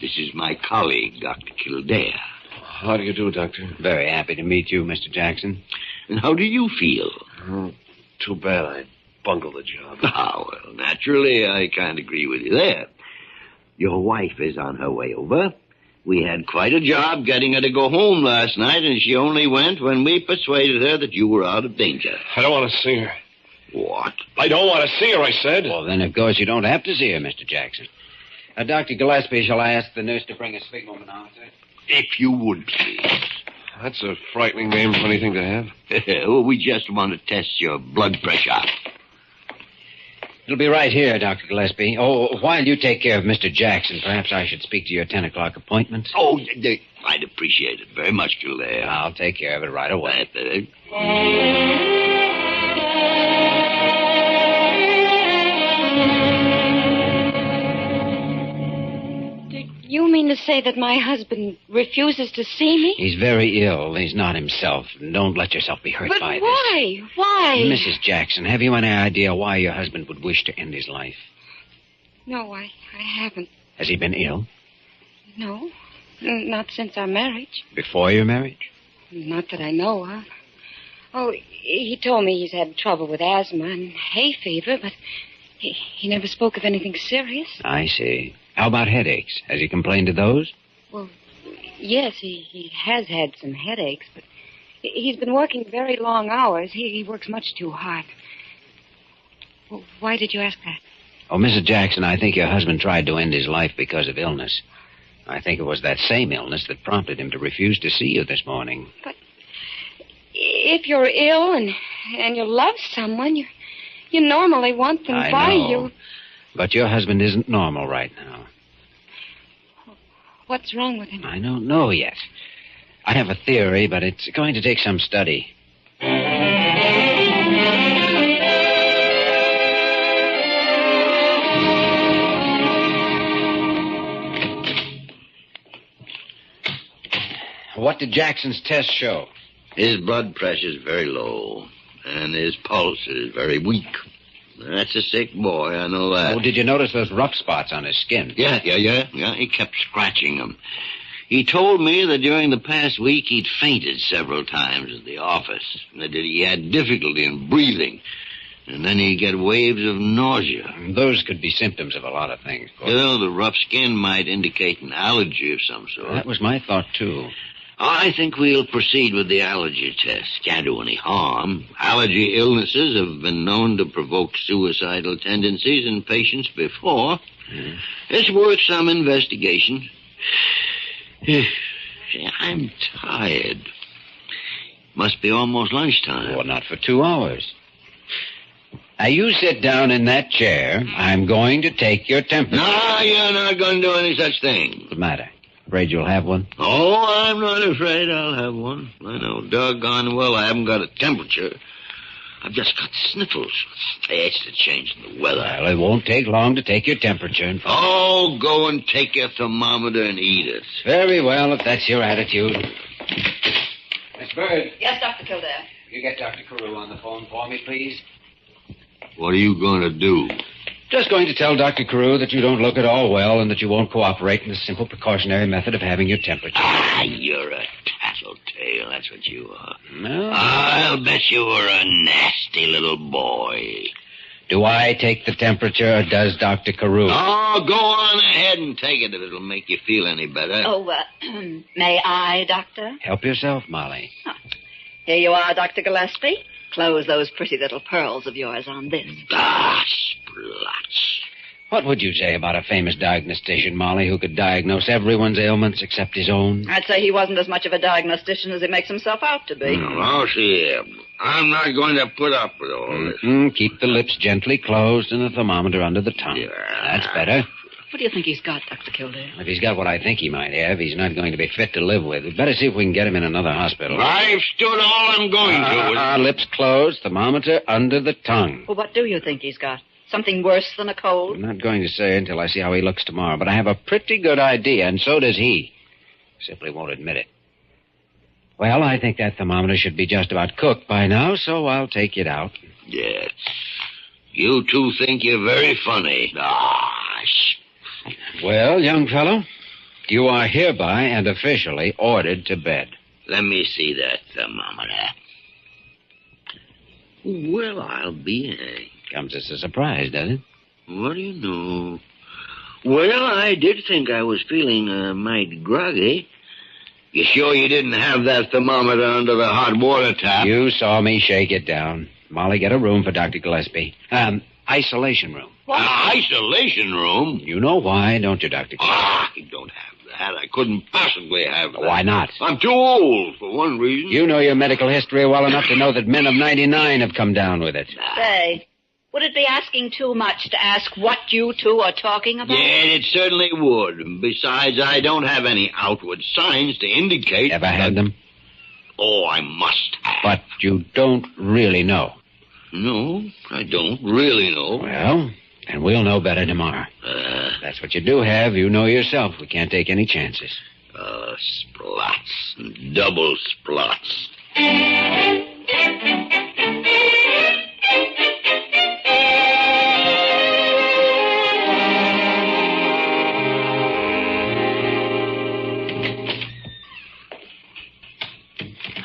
This is my colleague, Dr. Kildare. How do you do, Doctor? Very happy to meet you, Mr. Jackson. And how do you feel? Oh, too bad I bungled the job. Ah, well, naturally, I can't agree with you there. Your wife is on her way over. We had quite a job getting her to go home last night, and she only went when we persuaded her that you were out of danger. I don't want to see her. What? I don't want to see her, I said. Well, then, of course, you don't have to see her, Mr. Jackson. Dr. Gillespie, shall I ask the nurse to bring a sphygmomanometer? If you would, please. That's a frightening name for anything to have. Well, we just want to test your blood pressure. It'll be right here, Dr. Gillespie. Oh, while you take care of Mr. Jackson, perhaps I should speak to your 10 o'clock appointment. Oh, I'd appreciate it very much, Kildare. I'll take care of it right away. You mean to say that my husband refuses to see me? He's very ill. He's not himself. Don't let yourself be hurt by this. But why? Why? Mrs. Jackson, have you any idea why your husband would wish to end his life? No, I haven't. Has he been ill? No, not since our marriage. Before your marriage? Not that I know of. Oh, he told me he's had trouble with asthma and hay fever, but he never spoke of anything serious. I see. How about headaches? Has he complained of those? Well, yes, he has had some headaches, but he's been working very long hours. He works much too hard. Well, why did you ask that? Oh, Mrs. Jackson, I think your husband tried to end his life because of illness. I think it was that same illness that prompted him to refuse to see you this morning. But if you're ill and you love someone, you normally want them by you. But your husband isn't normal right now. What's wrong with him? I don't know yet. I have a theory, but it's going to take some study. What did Jackson's test show? His blood pressure is very low, and his pulse is very weak. That's a sick boy, I know that. Oh, did you notice those rough spots on his skin? Yeah. He kept scratching them. He told me that during the past week he'd fainted several times at the office, that he had difficulty in breathing, and then he'd get waves of nausea. Those could be symptoms of a lot of things. The rough skin might indicate an allergy of some sort. That was my thought, too. I think we'll proceed with the allergy test. Can't do any harm. Allergy illnesses have been known to provoke suicidal tendencies in patients before. It's worth some investigation. I'm tired. Must be almost lunchtime. Well, not for 2 hours. Now, you sit down in that chair. I'm going to take your temperature. No, you're not going to do any such thing. What's the matter? Afraid you'll have one? Oh, I'm not afraid I'll have one. I know doggone well I haven't got a temperature. I've just got sniffles. It's the change in the weather. Well, it won't take long to take your temperature. And Oh, go and take your thermometer and eat it. Very well, if that's your attitude. Miss Bird. Yes, Dr. Kildare. You get Dr. Carew on the phone for me, please. What are you going to do? Just going to tell Dr. Carew that you don't look at all well and that you won't cooperate in the simple precautionary method of having your temperature. Ah, you're a tattletale. That's what you are. No. I'll bet you were a nasty little boy. Do I take the temperature or does Dr. Carew? Oh, go on ahead and take it if it'll make you feel any better. Oh, may I, Doctor? Help yourself, Molly. Here you are, Dr. Gillespie. Close those pretty little pearls of yours on this. Ah, splots. What would you say about a famous diagnostician, Molly, who could diagnose everyone's ailments except his own? I'd say he wasn't as much of a diagnostician as he makes himself out to be. Oh, see, I'm not going to put up with all this. Keep the lips gently closed and the thermometer under the tongue. Yeah. That's better. What do you think he's got, Dr. Kildare? If he's got what I think he might have, he's not going to be fit to live with. We'd better see if we can get him in another hospital. I've stood all I'm going to. Lips closed, thermometer under the tongue. Well, what do you think he's got? Something worse than a cold? I'm not going to say until I see how he looks tomorrow, but I have a pretty good idea, and so does he. Simply won't admit it. Well, I think that thermometer should be just about cooked by now, so I'll take it out. Yes. You two think you're very funny. Well, young fellow, you are hereby and officially ordered to bed. Let me see that thermometer. Well, I'll be hanged. Comes as a surprise, doesn't it? What do you know? Well, I did think I was feeling mighty groggy. You sure you didn't have that thermometer under the hot water tap? You saw me shake it down. Molly, get a room for Dr. Gillespie. Isolation room. What? Isolation room? You know why, don't you, Dr. Gillespie? I don't have that. I couldn't possibly have that. Why not? I'm too old, for one reason. You know your medical history well enough to know that men of 99 have come down with it. Say, would it be asking too much to ask what you two are talking about? Yeah, it certainly would. Besides, I don't have any outward signs to indicate... Ever had them? Oh, I must have. But you don't really know. No, I don't really know. Well, then we'll know better tomorrow. That's what you do have. You know yourself. We can't take any chances. Splots. Double splots.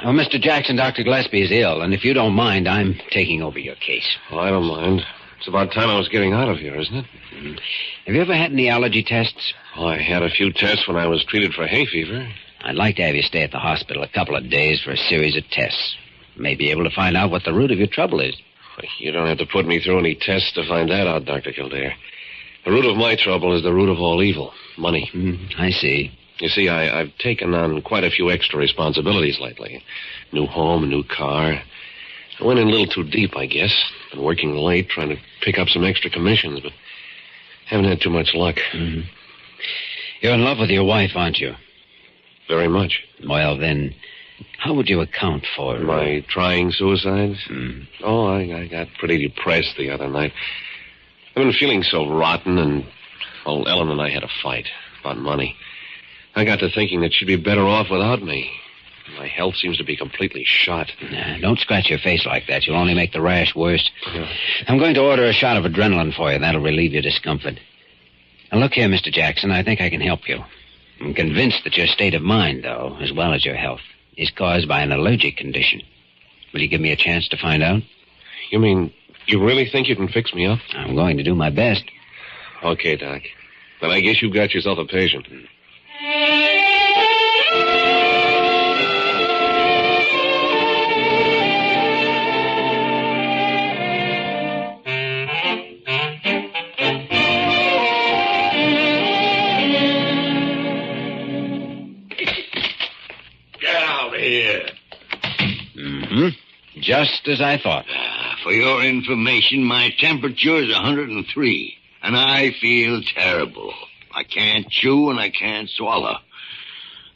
Well, Mr. Jackson, Dr. Gillespie is ill, and if you don't mind, I'm taking over your case. Well, I don't mind. It's about time I was getting out of here, isn't it? Have you ever had any allergy tests? Oh, I had a few tests when I was treated for hay fever. I'd like to have you stay at the hospital a couple of days for a series of tests. May be able to find out what the root of your trouble is. You don't have to put me through any tests to find that out, Dr. Kildare. The root of my trouble is the root of all evil, money. I see. You see, I've taken on quite a few extra responsibilities lately. New home, a new car. I went in a little too deep, I guess. Been working late, trying to pick up some extra commissions, but haven't had too much luck. You're in love with your wife, aren't you? Very much. Well, then, how would you account for... My trying suicides? Oh, I got pretty depressed the other night. I've been feeling so rotten, and old Ellen and I had a fight about money. I got to thinking that she'd be better off without me. My health seems to be completely shot. Don't scratch your face like that. You'll only make the rash worse. I'm going to order a shot of adrenaline for you. That'll relieve your discomfort. Now, look here, Mr. Jackson. I think I can help you. I'm convinced that your state of mind, though, as well as your health, is caused by an allergic condition. Will you give me a chance to find out? You mean you really think you can fix me up? I'm going to do my best. Okay, Doc. Then I guess you've got yourself a patient. Mm-hmm. Just as I thought. For your information, my temperature is 103, and I feel terrible. I can't chew and I can't swallow.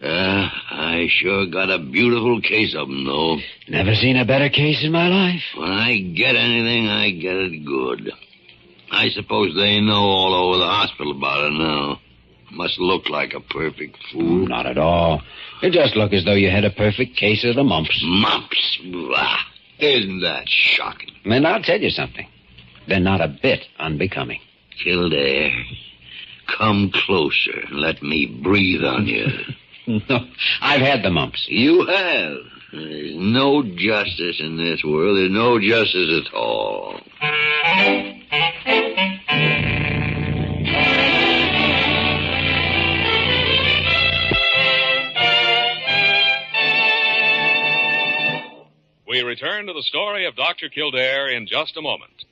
I sure got a beautiful case of them, though. Never seen a better case in my life. When I get anything, I get it good. I suppose they know all over the hospital about it now. Must look like a perfect fool. Not at all. It just look as though you had a perfect case of the mumps. Mumps? Blah. Isn't that shocking? And I'll tell you something. They're not a bit unbecoming. Kildare, come closer and let me breathe on you. No, I've had the mumps. You have? There's no justice in this world. There's no justice at all. We return to the story of Dr. Kildare in just a moment.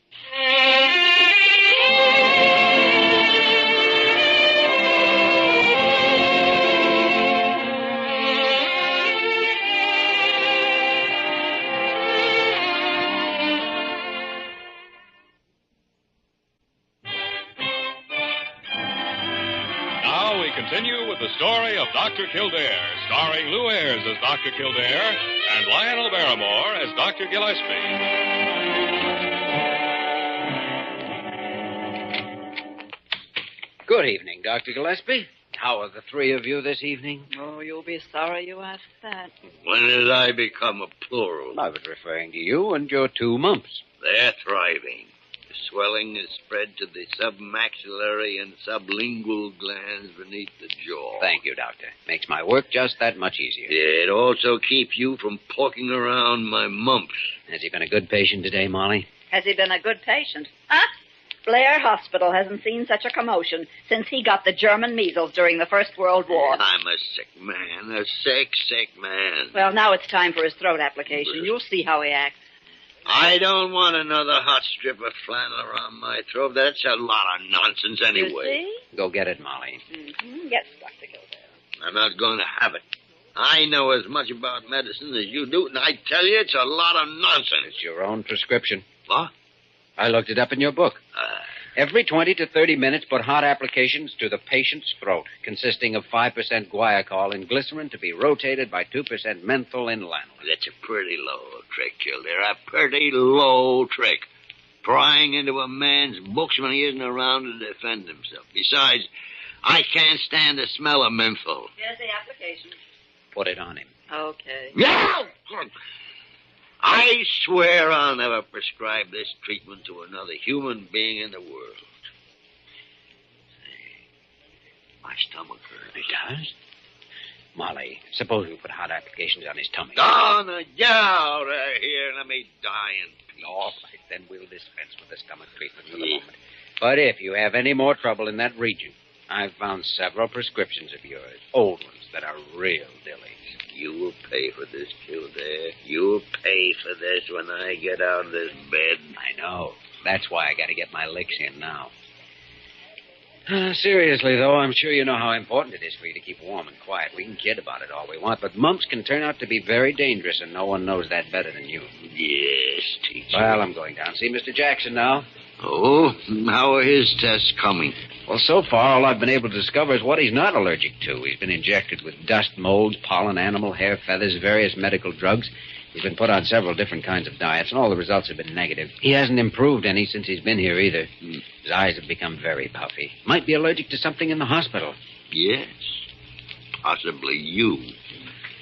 Now we continue with the story of Dr. Kildare, starring Lou Ayres as Dr. Kildare and Lionel Barrymore as Dr. Gillespie. Good evening, Dr. Gillespie. How are the three of you this evening? Oh, you'll be sorry you asked that. When did I become a plural? I was referring to you and your two mumps. They're thriving. The swelling is spread to the submaxillary and sublingual glands beneath the jaw. Thank you, Doctor. Makes my work just that much easier. It also keeps you from poking around my mumps. Has he been a good patient today, Molly? Has he been a good patient? Huh? Blair Hospital hasn't seen such a commotion since he got the German measles during the First World War. I'm a sick man, a sick, sick man. Well, now it's time for his throat application. You'll see how he acts. I don't want another hot strip of flannel around my throat. That's a lot of nonsense anyway. You see? Go get it, Molly. Mm-hmm. Yes, Dr. Kildare. I'm not going to have it. I know as much about medicine as you do, and I tell you it's a lot of nonsense. It's your own prescription. What? I looked it up in your book. Every 20 to 30 minutes, put hot applications to the patient's throat, consisting of 5% guaiacol in glycerin to be rotated by 2% menthol in lanolin. That's a pretty low trick, Kildare. A pretty low trick. Prying into a man's books when he isn't around to defend himself. Besides, I can't stand the smell of menthol. Here's the application. Put it on him. Okay. No! I swear I'll never prescribe this treatment to another human being in the world. My stomach hurts. It does? Molly, suppose we put hot applications on his tummy. Oh, no, get out of here. Let me die in peace. All right, then we'll dispense with the stomach treatment for the moment. But if you have any more trouble in that region, I've found several prescriptions of yours, old ones, that are real dillies. You will pay for this, Kildare. You'll pay for this when I get out of this bed. I know. That's why I got to get my licks in now. Seriously, though, I'm sure you know how important it is for you to keep warm and quiet. We can kid about it all we want, but mumps can turn out to be very dangerous, and no one knows that better than you. Yes, teacher. Well, I'm going down. See Mr. Jackson now. Oh, how are his tests coming? Well, so far, all I've been able to discover is what he's not allergic to. He's been injected with dust, molds, pollen, animal hair, feathers, various medical drugs. He's been put on several different kinds of diets, and all the results have been negative. He hasn't improved any since he's been here either. His eyes have become very puffy. Might be allergic to something in the hospital. Yes. Possibly you.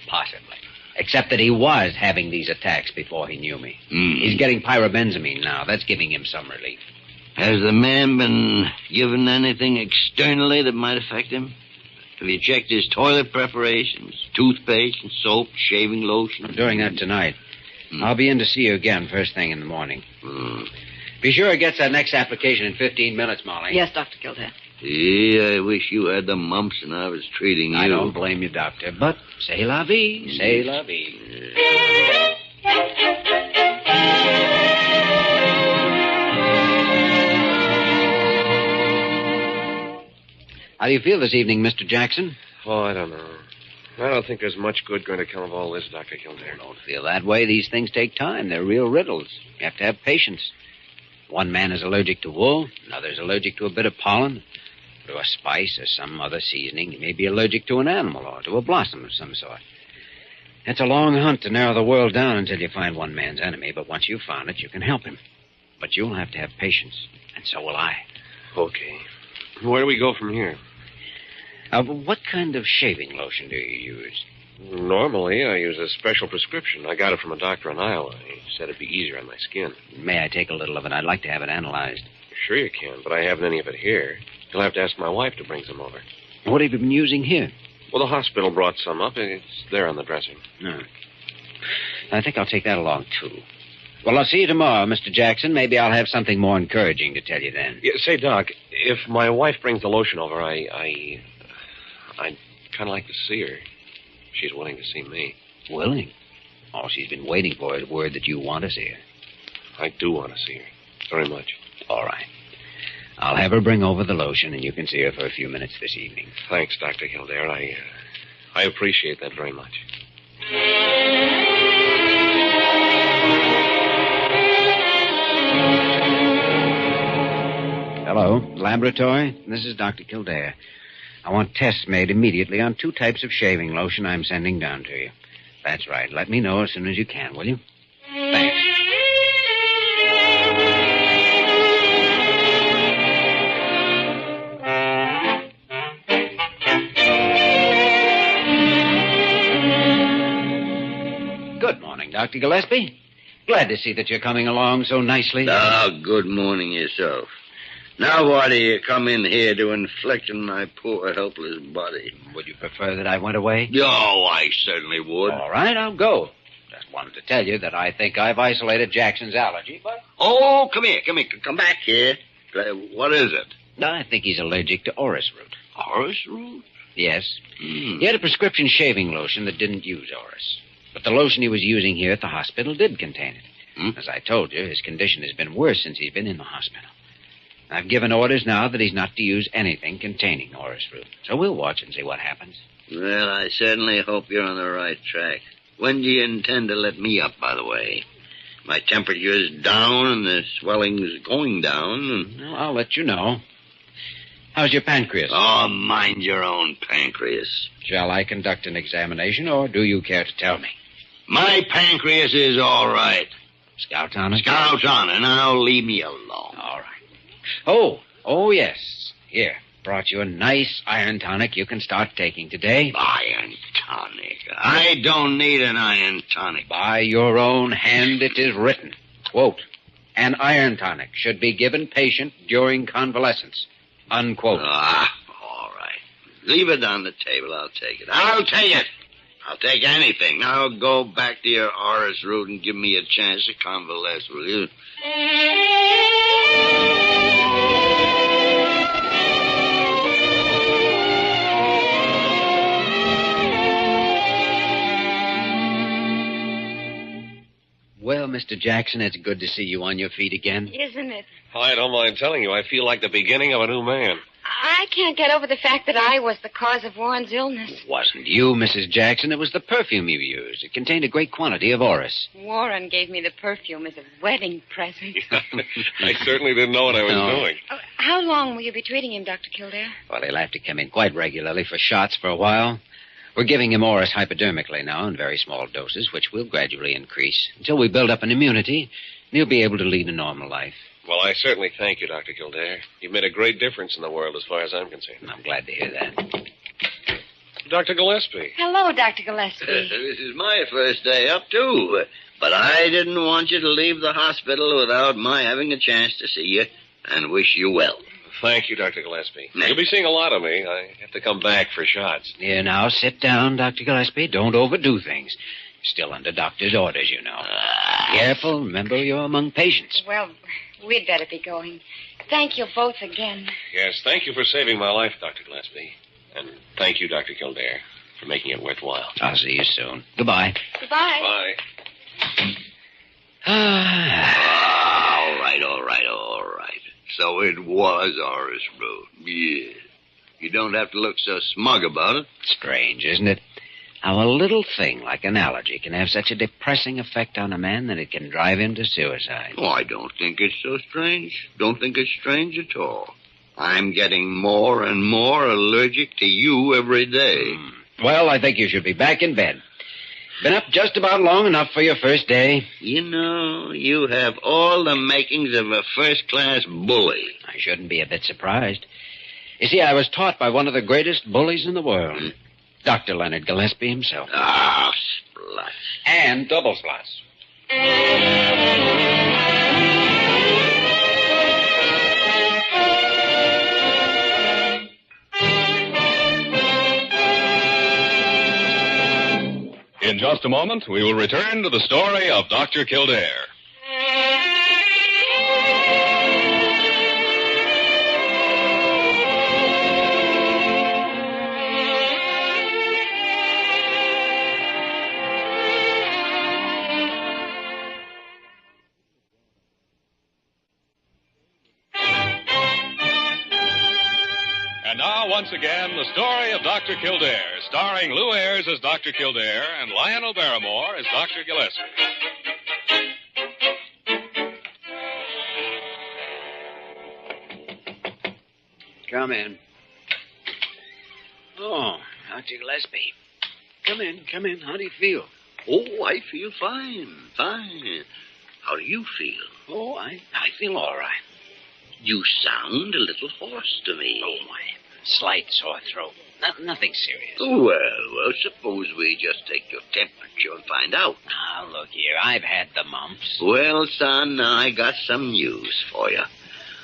Possibly. Except that he was having these attacks before he knew me. He's getting pyrobenzamine now. That's giving him some relief. Has the man been given anything externally that might affect him? Have you checked his toilet preparations, toothpaste and soap, shaving lotion? I'm doing that tonight. I'll be in to see you again first thing in the morning. Be sure he gets that next application in 15 minutes, Molly. Yes, Dr. Kildare. Yeah, I wish you had the mumps and I was treating you. I don't blame you, Doctor, but c'est la vie, c'est la vie. How do you feel this evening, Mr. Jackson? Oh, I don't know. I don't think there's much good going to come of all this, Dr. Kildare. Don't feel that way. These things take time. They're real riddles. You have to have patience. One man is allergic to wool. Another's allergic to a bit of pollen, to a spice or some other seasoning. He may be allergic to an animal or to a blossom of some sort. It's a long hunt to narrow the world down until you find one man's enemy, but once you've found it, you can help him. But you'll have to have patience, and so will I. Okay. Where do we go from here? What kind of shaving lotion do you use? Normally, I use a special prescription. I got it from a doctor in Iowa. He said it'd be easier on my skin. May I take a little of it? I'd like to have it analyzed. Sure you can, but I haven't any of it here. You'll have to ask my wife to bring some over. What have you been using here? Well, the hospital brought some up. It's there on the dressing. No. I think I'll take that along, too. Well, I'll see you tomorrow, Mr. Jackson. Maybe I'll have something more encouraging to tell you then. Yeah, say, Doc, if my wife brings the lotion over, I'd kind of like to see her. She's willing to see me. Willing? All she's been waiting for is word that you want to see her. I do want to see her. Very much. All right. I'll have her bring over the lotion, and you can see her for a few minutes this evening. Thanks, Dr. Kildare. I appreciate that very much. Hello, laboratory. This is Dr. Kildare. I want tests made immediately on 2 types of shaving lotion I'm sending down to you. That's right. Let me know as soon as you can, will you? Thanks. Good morning, Dr. Gillespie. Glad to see that you're coming along so nicely. Good morning yourself. Now why do you come in here to inflict on my poor, helpless body? Would you prefer that I went away? Oh, I certainly would. All right, I'll go. Just wanted to tell you that I think I've isolated Jackson's allergy, but... Oh, come here. Come back here. What is it? I think he's allergic to orris root. Orris root? Yes. He had a prescription shaving lotion that didn't use orris. But the lotion he was using here at the hospital did contain it. As I told you, his condition has been worse since he's been in the hospital. I've given orders now that he's not to use anything containing orris root. So we'll watch and see what happens. Well, I certainly hope you're on the right track. When do you intend to let me up, by the way? My temperature's down and the swelling's going down. Well, I'll let you know. How's your pancreas? Oh, mind your own pancreas. Shall I conduct an examination, or do you care to tell me? My pancreas is all right. Scout on it? Scout on it. Now leave me alone. All right. Oh, yes. Here, brought you a nice iron tonic you can start taking today. Iron tonic? I don't need an iron tonic. By your own hand it is written. Quote, an iron tonic should be given patient during convalescence. Unquote. All right. Leave it on the table. I'll take it. I'll take it. I'll take anything. Now go back to your orris root and give me a chance to convalesce, will you? Well, Mr. Jackson, it's good to see you on your feet again. Isn't it? I don't mind telling you, I feel like the beginning of a new man. I can't get over the fact that I was the cause of Warren's illness. It wasn't you, Mrs. Jackson. It was the perfume you used. It contained a great quantity of orris. Warren gave me the perfume as a wedding present. I certainly didn't know what I was doing. Oh, how long will you be treating him, Dr. Kildare? Well, he'll have to come in quite regularly for shots for a while. We're giving him orris hypodermically now in very small doses, which will gradually increase until we build up an immunity, and he'll be able to lead a normal life. Well, I certainly thank you, Dr. Kildare. You've made a great difference in the world as far as I'm concerned. I'm glad to hear that. Dr. Gillespie. Hello, Dr. Gillespie. This is my first day up, too. But I didn't want you to leave the hospital without my having a chance to see you and wish you well. Thank you, Dr. Gillespie. You'll be seeing a lot of me. I have to come back for shots. Here, now, sit down, Dr. Gillespie. Don't overdo things. Still under doctor's orders, you know. Careful. Remember, you're among patients. Well, we'd better be going. Thank you both again. Yes, thank you for saving my life, Dr. Gillespie. And thank you, Dr. Kildare, for making it worthwhile. I'll see you soon. Goodbye. Goodbye. Bye. All right. So it was orris root. Yeah. You don't have to look so smug about it. Strange, isn't it? how a little thing like an allergy can have such a depressing effect on a man that it can drive him to suicide. Oh, I don't think it's so strange. Don't think it's strange at all. I'm getting more and more allergic to you every day. Well, I think you should be back in bed. Been up just about long enough for your first day. You know, you have all the makings of a first-class bully. I shouldn't be a bit surprised. You see, I was taught by one of the greatest bullies in the world, Dr. Leonard Gillespie himself. Ah, splush. And double slush. In just a moment, we will return to the story of Dr. Kildare. And now, once again, the story of Dr. Kildare, starring Lou Ayres as Dr. Kildare and Lionel Barrymore as Dr. Gillespie. Come in. Oh, Dr. Gillespie. Come in. How do you feel? Oh, I feel fine. How do you feel? Oh, I feel all right. You sound a little hoarse to me. Oh, my slight sore throat. Nothing serious. Well, suppose we just take your temperature and find out. Now, look here. I've had the mumps. Well, son, I got some news for you.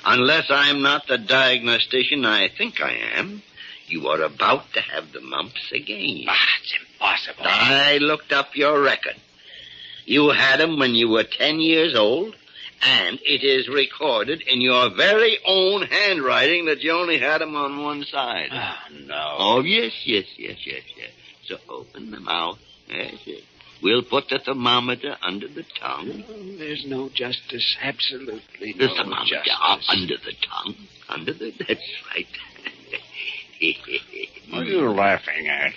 Unless I'm not the diagnostician I think I am, you are about to have the mumps again. It's impossible. I looked up your record. You had them when you were 10 years old, and it is recorded in your very own handwriting that you only had them on one side. Oh, no. Oh, yes. So open the mouth. Yes. We'll put the thermometer under the tongue. Oh, there's no justice. Absolutely The no thermometer justice. under the tongue. That's right. What are you laughing at?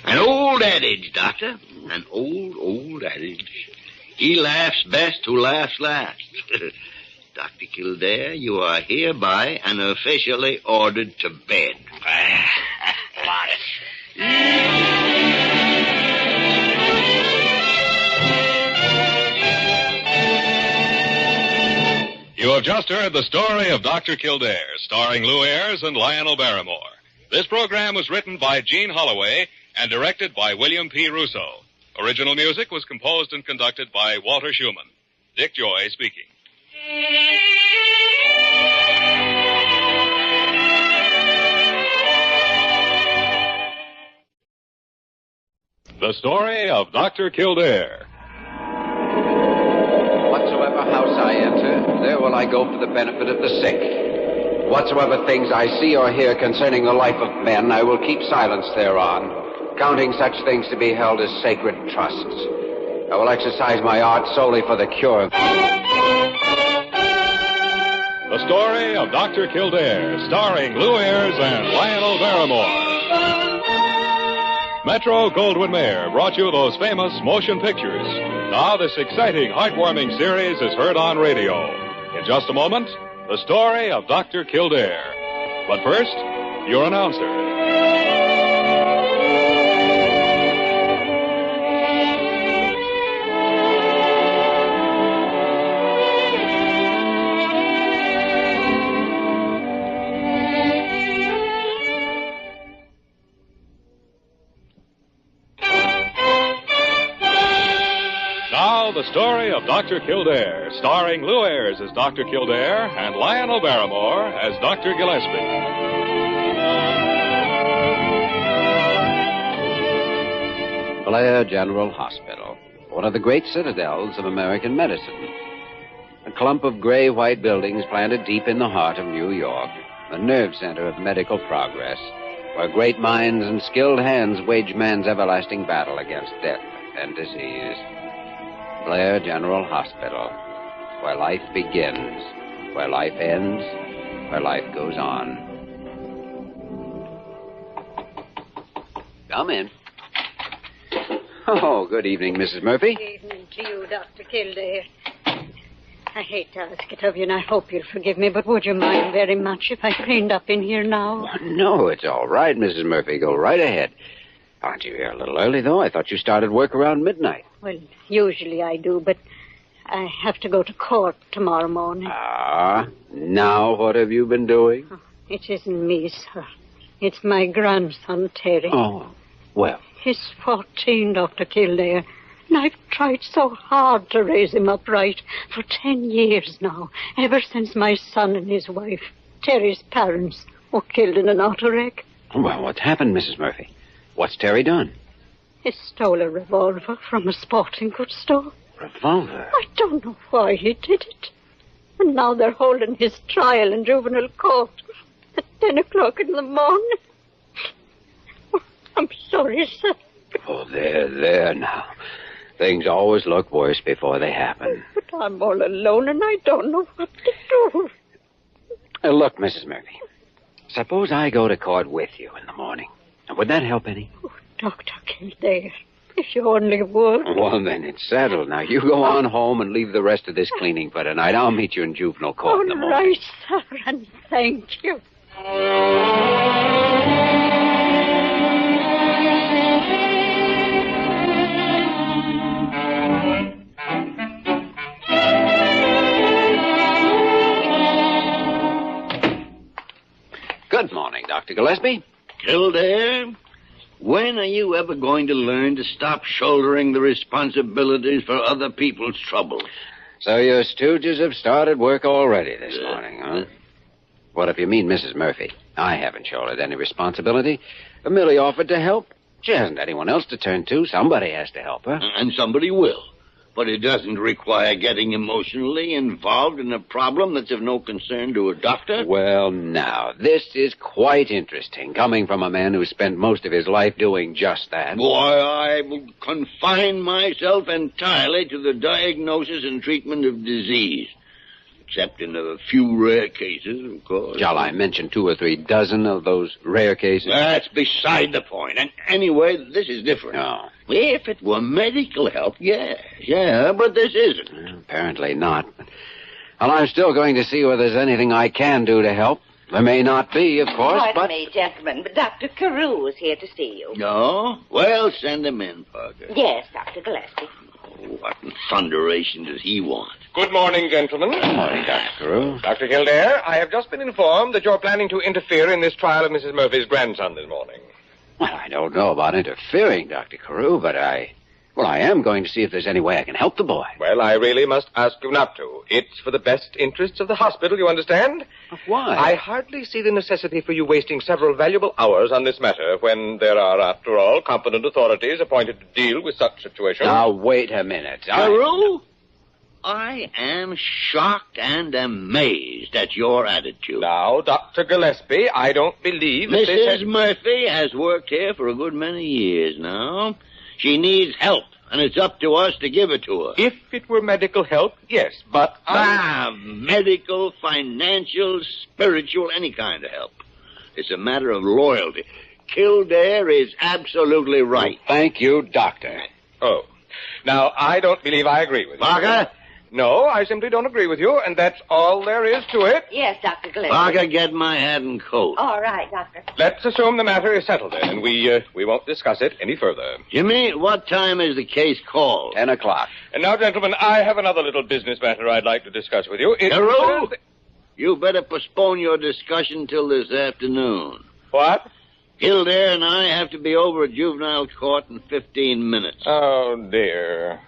An old adage, Doctor. An old adage. He laughs best who laughs last. Dr. Kildare, you are hereby and officially ordered to bed. You have just heard the story of Dr. Kildare, starring Lou Ayres and Lionel Barrymore. This program was written by Gene Holloway and directed by William P. Russo. Original music was composed and conducted by Walter Schumann. Dick Joy speaking. The story of Dr. Kildare. Whatsoever house I enter, there will I go for the benefit of the sick. Whatsoever things I see or hear concerning the life of men, I will keep silence thereon, counting such things to be held as sacred trusts. I will exercise my art solely for the cure. The story of Dr. Kildare, starring Lou Ayres and Lionel Barrymore. Metro-Goldwyn-Mayer brought you those famous motion pictures. Now this exciting, heartwarming series is heard on radio. In just a moment, the story of Dr. Kildare. But first, your announcer. The story of Dr. Kildare, starring Lou Ayres as Dr. Kildare and Lionel Barrymore as Dr. Gillespie. Blair General Hospital, one of the great citadels of American medicine. A clump of gray-white buildings planted deep in the heart of New York, the nerve center of medical progress, where great minds and skilled hands wage man's everlasting battle against death and disease. Blair General Hospital, where life begins, where life ends, where life goes on. Come in. Oh, good evening, Mrs. Murphy. Good evening to you, Dr. Kildare. I hate to ask it of you, and I hope you'll forgive me, but would you mind very much if I cleaned up in here now? No, it's all right, Mrs. Murphy. Go right ahead. Aren't you here a little early, though? I thought you started work around midnight. Well, usually I do, but I have to go to court tomorrow morning. Ah, now what have you been doing? It isn't me, sir. It's my grandson, Terry. Oh, well. He's 14, Dr. Kildare, and I've tried so hard to raise him up right for 10 years now, ever since my son and his wife, Terry's parents, were killed in an auto wreck. Well, what's happened, Mrs. Murphy? What's Terry done? He stole a revolver from a sporting goods store. Revolver? I don't know why he did it. And now they're holding his trial in juvenile court at 10 o'clock in the morning. I'm sorry, sir. Oh, there now. Things always look worse before they happen. But I'm all alone and I don't know what to do. Look, Mrs. Murphy, suppose I go to court with you in the morning. Would that help any? Oh, Dr. Kildare, if you only would. Well, then it's settled. Now, you go on home and leave the rest of this cleaning for tonight. I'll meet you in juvenile court in the morning. All right, sir, and thank you. Good morning, Dr. Gillespie. Kildare, when are you ever going to learn to stop shouldering the responsibilities for other people's troubles? So your stooges have started work already this morning, huh? What if you mean Mrs. Murphy? I haven't shouldered any responsibility. I merely offered to help. She hasn't anyone else to turn to. Somebody has to help her. And somebody will. But it doesn't require getting emotionally involved in a problem that's of no concern to a doctor. Well, now, this is quite interesting, coming from a man who spent most of his life doing just that. Why, I will confine myself entirely to the diagnosis and treatment of disease. Except in a few rare cases, of course. Shall I mention 2 or 3 dozen of those rare cases? That's beside the point. And anyway, this is different. No. If it were medical help, yes. Yeah, but this isn't. Well, apparently not. Well, I'm still going to see whether there's anything I can do to help. There may not be, of course, Pardon me, gentlemen, but Dr. CAREW is here to see you. No? Well, send him in, Parker. Yes, Dr. Gillespie. What in thunderation does he want? Good morning, gentlemen. Good morning, Dr. CAREW. Dr. Kildare, I have just been informed that you're planning to interfere in this trial of Mrs. Murphy's grandson this morning. Well, I don't know about interfering, Dr. CAREW, but I am going to see if there's any way I can help the boy. Well, I really must ask you not to. It's for the best interests of the hospital, you understand? Why? I hardly see the necessity for you wasting several valuable hours on this matter when there are, after all, competent authorities appointed to deal with such situations. Now, wait a minute. CAREW, I am shocked and amazed at your attitude. Now, Dr. Gillespie, I don't believe that Mrs. Murphy has worked here for a good many years now. She needs help, and it's up to us to give it to her. If it were medical help, yes, but... medical, financial, spiritual, any kind of help. It's a matter of loyalty. Kildare is absolutely right. Well, thank you, Doctor. Oh. Now, I don't believe I agree with you. Parker? No, I simply don't agree with you, and that's all there is to it. Yes, Dr. Gillespie. Parker, get my hat and coat. All right, Doctor. Let's assume the matter is settled then, and we won't discuss it any further. Jimmy, what time is the case called? 10 o'clock. And now, gentlemen, I have another little business matter I'd like to discuss with you. CAREW, you better postpone your discussion till this afternoon. What? Kildare and I have to be over at juvenile court in 15 minutes. Oh, dear.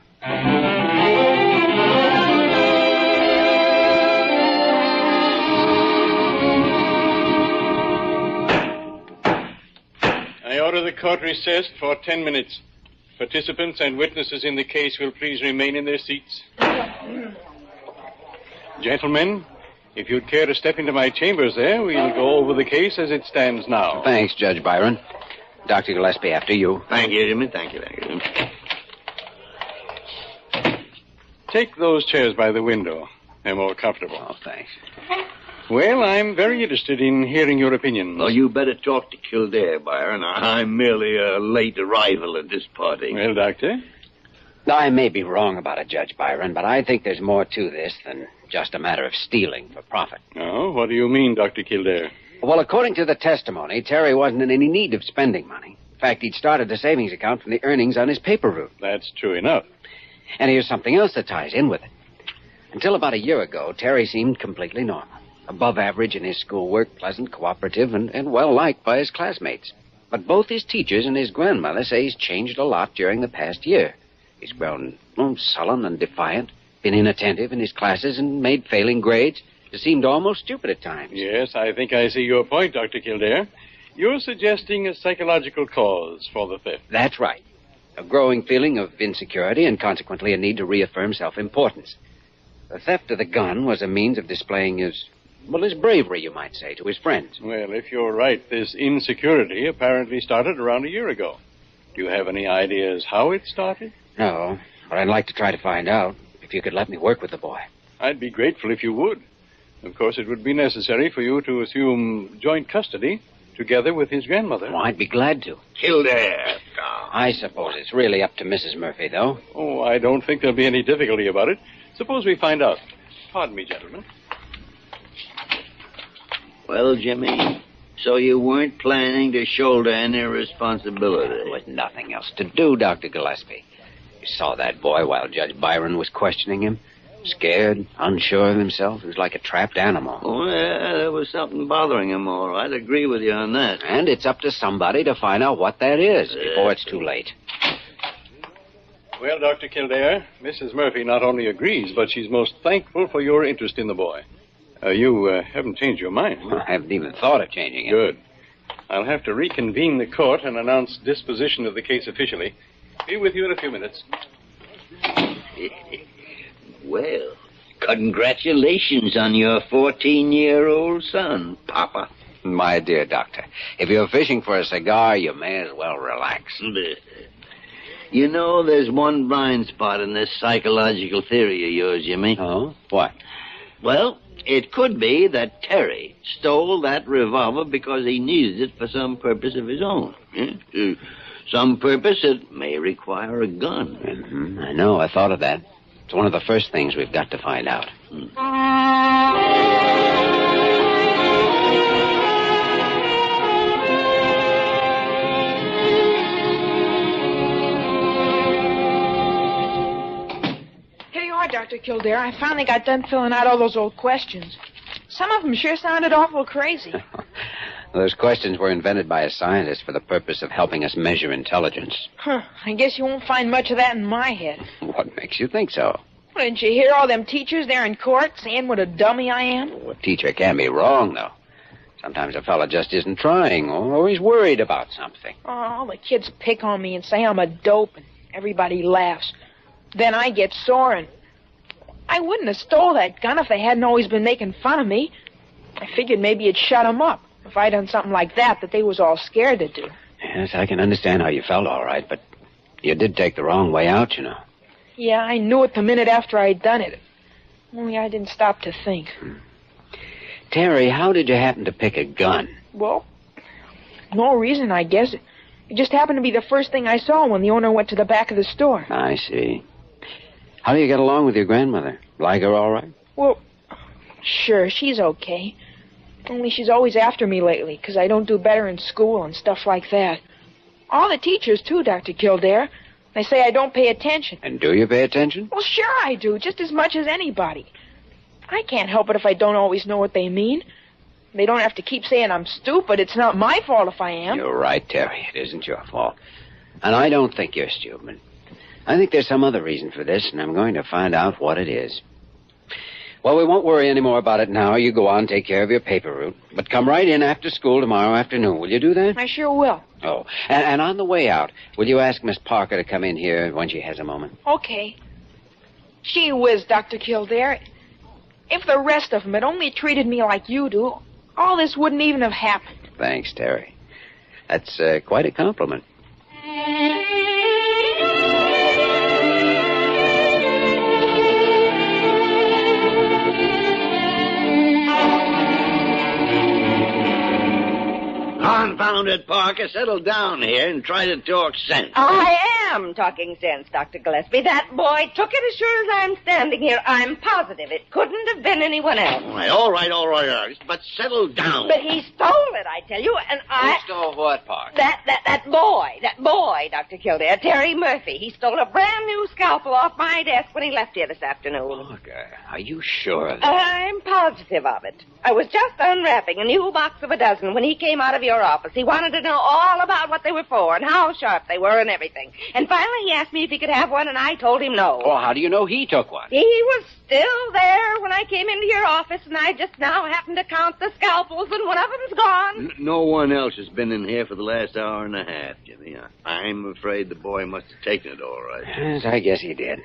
I order the court recessed for 10 minutes. Participants and witnesses in the case will please remain in their seats. Gentlemen, if you'd care to step into my chambers there, we'll go over the case as it stands now. Thanks, Judge Byron. Dr. Gillespie, after you. Thank you, Jimmy. Thank you. Take those chairs by the window. They're more comfortable. Oh, thanks. Well, I'm very interested in hearing your opinions. Well, you better talk to Kildare, Byron. I'm merely a late arrival at this party. Well, Doctor? I may be wrong about it, Judge Byron, but I think there's more to this than just a matter of stealing for profit. Oh, what do you mean, Dr. Kildare? Well, according to the testimony, Terry wasn't in any need of spending money. In fact, he'd started a savings account from the earnings on his paper route. That's true enough. And here's something else that ties in with it. Until about a year ago, Terry seemed completely normal. Above average in his schoolwork, pleasant, cooperative, and well-liked by his classmates. But both his teachers and his grandmother say he's changed a lot during the past year. He's grown sullen and defiant, been inattentive in his classes, and made failing grades. It seemed almost stupid at times. Yes, I think I see your point, Dr. Kildare. You're suggesting a psychological cause for the theft. That's right. A growing feeling of insecurity and consequently a need to reaffirm self-importance. The theft of the gun was a means of displaying his bravery, you might say, to his friends. Well, if you're right, this insecurity apparently started around a year ago. Do you have any ideas how it started? No, but I'd like to try to find out, if you could let me work with the boy. I'd be grateful if you would. Of course, it would be necessary for you to assume joint custody together with his grandmother. Oh, I'd be glad to. Kildare. I suppose it's really up to Mrs. Murphy, though. Oh, I don't think there'll be any difficulty about it. Suppose we find out. Pardon me, gentlemen. Well, Jimmy, so you weren't planning to shoulder any responsibility? There was nothing else to do, Dr. Gillespie. You saw that boy while Judge Byron was questioning him. Scared, unsure of himself. He was like a trapped animal. Oh, yeah, there was something bothering him, all right. I agree with you on that. And it's up to somebody to find out what that is before it's too late. Well, Dr. Kildare, Mrs. Murphy not only agrees, but she's most thankful for your interest in the boy. You haven't changed your mind. I haven't even thought of changing it. Good. I'll have to reconvene the court and announce disposition of the case officially. Be with you in a few minutes. Well, congratulations on your 14-year-old son, Papa. My dear doctor, if you're fishing for a cigar, you may as well relax. You know, there's one blind spot in this psychological theory of yours, Jimmy. Oh? What? Well, it could be that Terry stole that revolver because he needed it for some purpose of his own. Some purpose that may require a gun. Mm-hmm. I know, I thought of that. It's one of the first things we've got to find out. Here you are, Dr. Kildare. I finally got done filling out all those old questions. Some of them sure sounded awful crazy. Those questions were invented by a scientist for the purpose of helping us measure intelligence. I guess you won't find much of that in my head. What makes you think so? Well, didn't you hear all them teachers there in court saying what a dummy I am? Well, a teacher can be wrong, though. Sometimes a fella just isn't trying, or he's worried about something. Oh, all the kids pick on me and say I'm a dope, and everybody laughs. Then I get sore, and I wouldn't have stole that gun if they hadn't always been making fun of me. I figured maybe it'd shut them up if I'd done something like that they was all scared to do. Yes, I can understand how you felt, all right, but you did take the wrong way out, you know. Yeah, I knew it the minute after I'd done it. Only I didn't stop to think. Terry, how did you happen to pick a gun? Well, no reason, I guess. It just happened to be the first thing I saw when the owner went to the back of the store. I see. How do you get along with your grandmother? Like her all right? Well, sure, she's okay. Only she's always after me lately, because I don't do better in school and stuff like that. All the teachers, too, Dr. Kildare. They say I don't pay attention. And do you pay attention? Well, sure I do, just as much as anybody. I can't help it if I don't always know what they mean. They don't have to keep saying I'm stupid. It's not my fault if I am. You're right, Terry. It isn't your fault. And I don't think you're stupid. I think there's some other reason for this, and I'm going to find out what it is. Well, we won't worry any more about it now. You go on, take care of your paper route. But come right in after school tomorrow afternoon. Will you do that? I sure will. Oh, and on the way out, will you ask Miss Parker to come in here when she has a moment? Okay. Gee whiz, Dr. Kildare. If the rest of them had only treated me like you do, all this wouldn't even have happened. Thanks, Terry. That's quite a compliment. it, Parker. Settle down here and try to talk sense. I am talking sense, Dr. Gillespie. That boy took it as sure as I'm standing here. I'm positive it couldn't have been anyone else. All right. But settle down. But he stole it, I tell you, and I... Who stole what, Parker? That boy, Dr. Kildare, Terry Murphy. He stole a brand new scalpel off my desk when he left here this afternoon. Parker, are you sure of that? I'm positive of it. I was just unwrapping a new box of a dozen when he came out of your office. He wanted to know all about what they were for and how sharp they were and everything. And finally he asked me if he could have one, and I told him no. Well, how do you know he took one? He was still there when I came into your office, and I just now happened to count the scalpels, and one of them's gone. No one else has been in here for the last hour and a half, Jimmy. I'm afraid the boy must have taken it all right. Yes, I guess he did.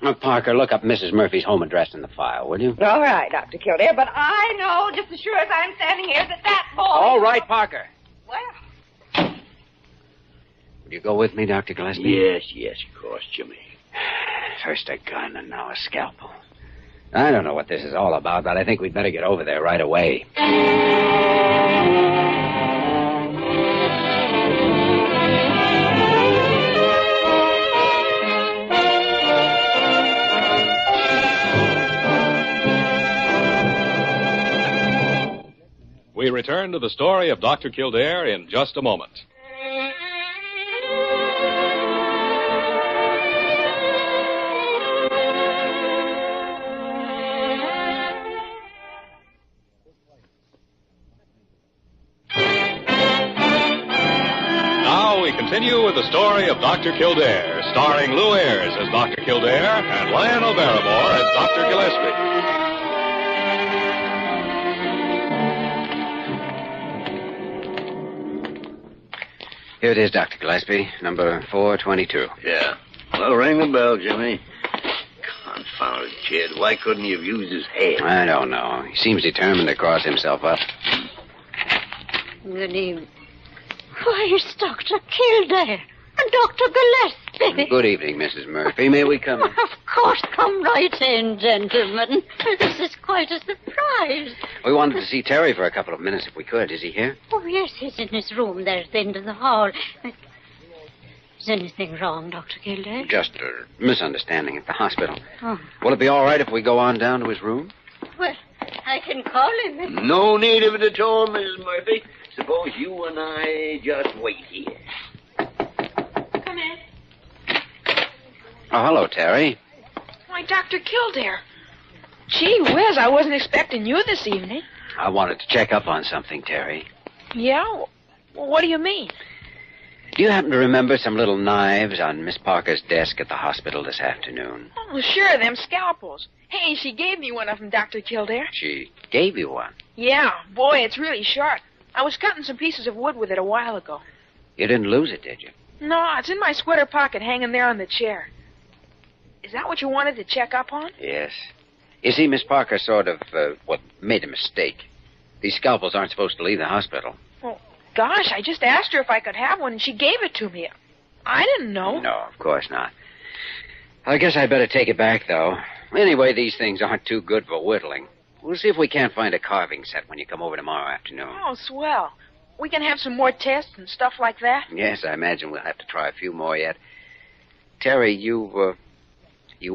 Now, Parker, look up Mrs. Murphy's home address in the file, will you? All right, Dr. Kildare, but I know just as sure as I'm standing here that boy... All right, Parker. Well... Will you go with me, Dr. Gillespie? Yes, of course, Jimmy. First a gun and now a scalpel. I don't know what this is all about, but I think we'd better get over there right away. We return to the story of Dr. Kildare in just a moment. Now we continue with the story of Dr. Kildare, starring Lou Ayres as Dr. Kildare and Lionel Barrymore as Dr. Gillespie. Here it is, Dr. Gillespie, number 422. Yeah. Well, ring the bell, Jimmy. Confounded kid. Why couldn't he have used his head? I don't know. He seems determined to cross himself up. Good evening. Why, it's Dr. Kildare and Dr. Gillespie. Good evening, Mrs. Murphy. May we come in? Of course, come right in, gentlemen. This is quite a surprise. We wanted to see Terry for a couple of minutes if we could. Is he here? Oh, yes, he's in his room there at the end of the hall. Is anything wrong, Dr. Kildare? Just a misunderstanding at the hospital. Oh. Will it be all right if we go on down to his room? Well, I can call him. No need of it at all, Mrs. Murphy. Suppose you and I just wait here. Come in. Oh, hello, Terry. Why, Dr. Kildare. Gee whiz, I wasn't expecting you this evening. I wanted to check up on something, Terry. Yeah? Well, what do you mean? Do you happen to remember some little knives on Miss Parker's desk at the hospital this afternoon? Oh, sure, them scalpels. Hey, she gave me one of them, Dr. Kildare. She gave you one? Yeah, boy, it's really sharp. I was cutting some pieces of wood with it a while ago. You didn't lose it, did you? No, it's in my sweater pocket hanging there on the chair. Is that what you wanted to check up on? Yes. You see, Miss Parker sort of, made a mistake. These scalpels aren't supposed to leave the hospital. Well, gosh, I just asked her if I could have one, and she gave it to me. I didn't know. No, of course not. I guess I'd better take it back, though. Anyway, these things aren't too good for whittling. We'll see if we can't find a carving set when you come over tomorrow afternoon. Oh, swell. We can have some more tests and stuff like that? Yes, I imagine we'll have to try a few more yet. Terry, you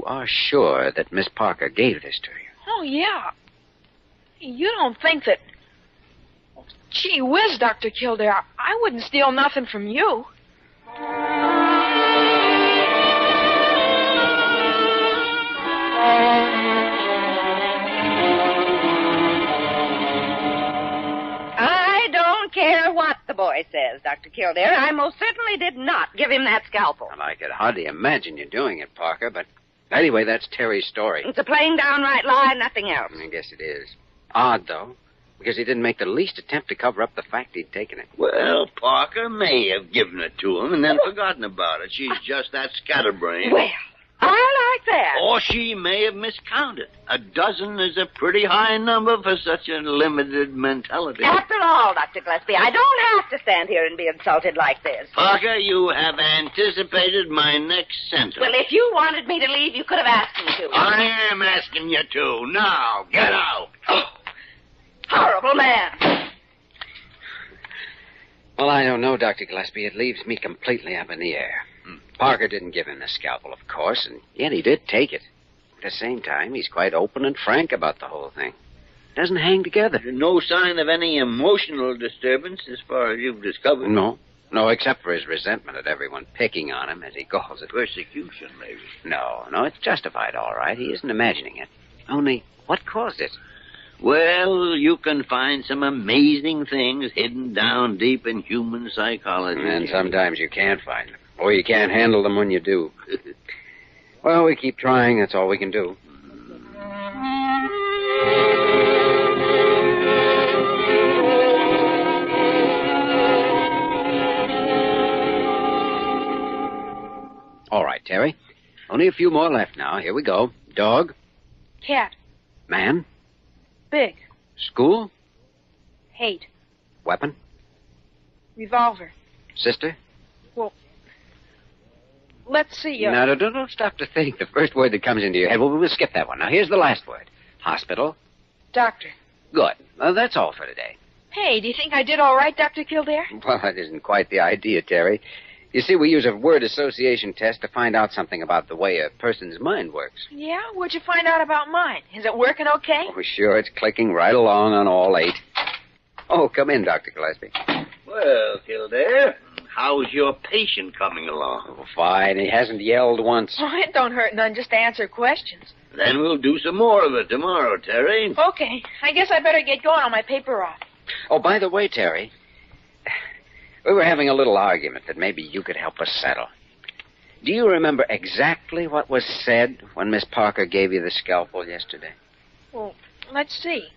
are sure that Miss Parker gave this to you? Oh, yeah. You don't think that... Gee whiz, Dr. Kildare, I wouldn't steal nothing from you. I don't care what the boy says, Dr. Kildare. I most certainly did not give him that scalpel. Well, I could hardly imagine you doing it, Parker, but anyway, that's Terry's story. It's a plain downright lie, nothing else. I guess it is. Odd, though, because he didn't make the least attempt to cover up the fact he'd taken it. Well, Parker may have given it to him and then forgotten about it. She's just that scatterbrained. Well, I like that. Or she may have miscounted. A dozen is a pretty high number for such a limited mentality. After all, Dr. Gillespie, I don't have to stand here and be insulted like this. Parker, you have anticipated my next sentence. Well, if you wanted me to leave, you could have asked me to. I am asking you to. Now, get out. Horrible man. Well, I don't know, Dr. Gillespie. It leaves me completely up in the air. Parker didn't give him the scalpel, of course, and yet he did take it. At the same time, he's quite open and frank about the whole thing. Doesn't hang together. No sign of any emotional disturbance as far as you've discovered? No, except for his resentment at everyone picking on him, as he calls it. Persecution, maybe. No, it's justified, all right. He isn't imagining it. Only, what caused it? Well, you can find some amazing things hidden down deep in human psychology. And sometimes you can't find them. Or you can't handle them when you do. Well, we keep trying. That's all we can do. All right, Terry. Only a few more left now. Here we go. Dog. Cat. Man. Big. School. Hate. Weapon. Revolver. Sister. Well, let's see. No, don't stop to think. The first word that comes into your head, we'll skip that one. Now, here's the last word. Hospital. Doctor. Good. Well, that's all for today. Hey, do you think I did all right, Dr. Kildare? Well, that isn't quite the idea, Terry. You see, we use a word association test to find out something about the way a person's mind works. Yeah? What'd you find out about mine? Is it working okay? Oh, sure. It's clicking right along on all 8. Oh, come in, Dr. Gillespie. Well, Kildare, how's your patient coming along? Oh, fine. He hasn't yelled once. Oh, it don't hurt none just to answer questions. Then we'll do some more of it tomorrow, Terry. Okay. I guess I better get going on my paper route. Oh, by the way, Terry, we were having a little argument that maybe you could help us settle. Do you remember exactly what was said when Miss Parker gave you the scalpel yesterday? Well, let's see.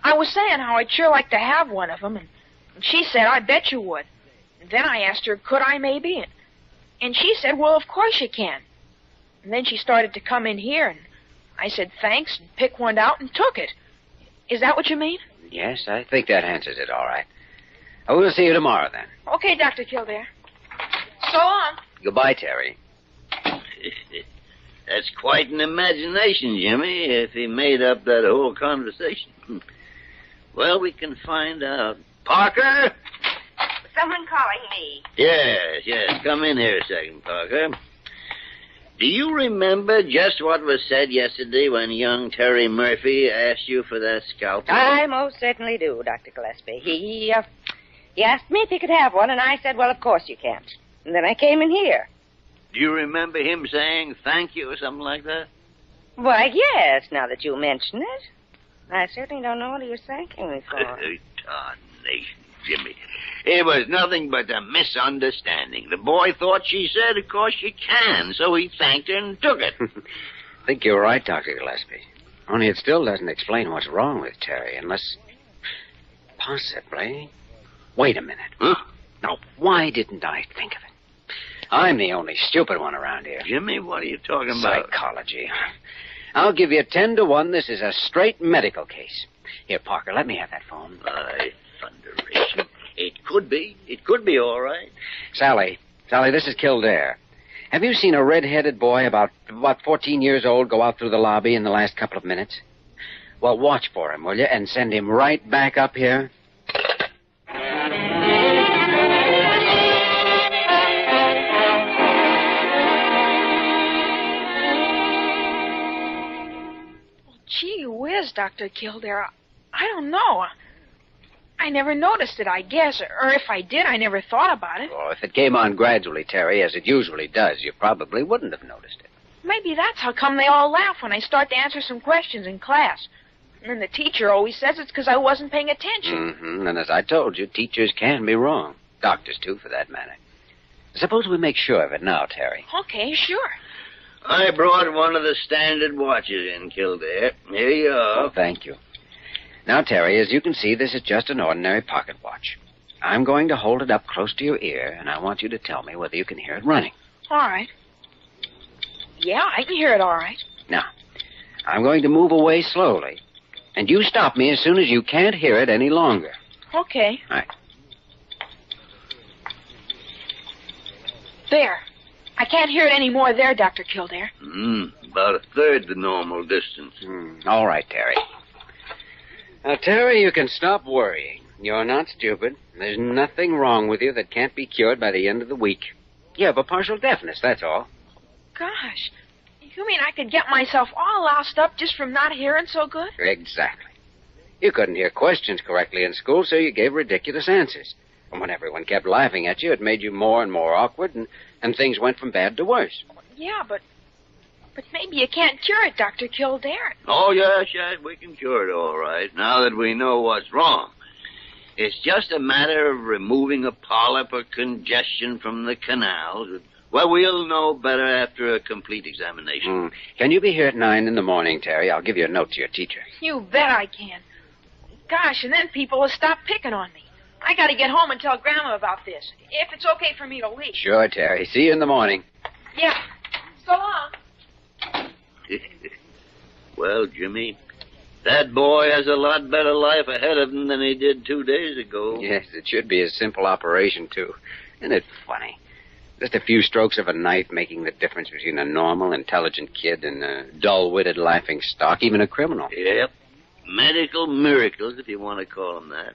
I was saying how I'd sure like to have one of them, and she said, I bet you would. And then I asked her, could I maybe? And she said, well, of course you can. And then she started to come in here, and I said thanks and picked one out and took it. Is that what you mean? Yes, I think that answers it all right. We'll see you tomorrow, then. Okay, Dr. Kildare. So long. Goodbye, Terry. That's quite an imagination, Jimmy, if he made up that whole conversation. Well, we can find out. Parker? Someone calling me. Yes. Come in here a second, Parker. Do you remember just what was said yesterday when young Terry Murphy asked you for that scalpel? I most certainly do, Dr. Gillespie. He asked me if he could have one, and I said, well, of course you can't. And then I came in here. Do you remember him saying thank you or something like that? Why, yes, now that you mention it. I certainly don't know what he was thanking me for. Darnation, Jimmy. It was nothing but a misunderstanding. The boy thought she said, of course you can, so he thanked her and took it. I think you're right, Dr. Gillespie. Only it still doesn't explain what's wrong with Terry, unless... Possibly... Wait a minute. Huh? Now, why didn't I think of it? I'm the only stupid one around here. Jimmy, what are you talking about? Psychology. I'll give you 10 to 1. This is a straight medical case. Here, Parker, let me have that phone. By thunderation. It could be. It could be all right. Sally, this is Kildare. Have you seen a red-headed boy about 14 years old go out through the lobby in the last couple of minutes? Well, watch for him, will you, and send him right back up here? Gee whiz, Dr. Kildare. I don't know. I never noticed it, I guess. Or if I did, I never thought about it. Oh, if it came on gradually, Terry, as it usually does, you probably wouldn't have noticed it. Maybe that's how come they all laugh when I start to answer some questions in class. And then the teacher always says it's because I wasn't paying attention. Mm-hmm. And as I told you, teachers can be wrong. Doctors, too, for that matter. Suppose we make sure of it now, Terry. Okay, sure. I brought one of the standard watches in, Kildare. Here you are. Oh, thank you. Now, Terry, as you can see, this is just an ordinary pocket watch. I'm going to hold it up close to your ear, and I want you to tell me whether you can hear it running. All right. Yeah, I can hear it all right. Now, I'm going to move away slowly, and you stop me as soon as you can't hear it any longer. Okay. All right. There. I can't hear it any more there, Dr. Kildare. About a third the normal distance. All right, Terry. Now, Terry, you can stop worrying. You're not stupid. There's nothing wrong with you that can't be cured by the end of the week. You have a partial deafness, that's all. Gosh, you mean I could get myself all loused up just from not hearing so good? Exactly. You couldn't hear questions correctly in school, so you gave ridiculous answers. And when everyone kept laughing at you, it made you more and more awkward, and things went from bad to worse. Yeah, but maybe you can't cure it, Dr. Kildare. Oh, yes, we can cure it all right, now that we know what's wrong. It's just a matter of removing a polyp or congestion from the canals. Well, we'll know better after a complete examination. Can you be here at 9 in the morning, Terry? I'll give you a note to your teacher. You bet I can. Gosh, and then people will stop picking on me. I got to get home and tell Grandma about this, if it's okay for me to leave. Sure, Terry. See you in the morning. Yeah. So long. Well, Jimmy, that boy has a lot better life ahead of him than he did 2 days ago. Yes, it should be a simple operation, too. Isn't it funny? Just a few strokes of a knife making the difference between a normal, intelligent kid and a dull-witted laughing stock, even a criminal. Yep. Medical miracles, if you want to call them that.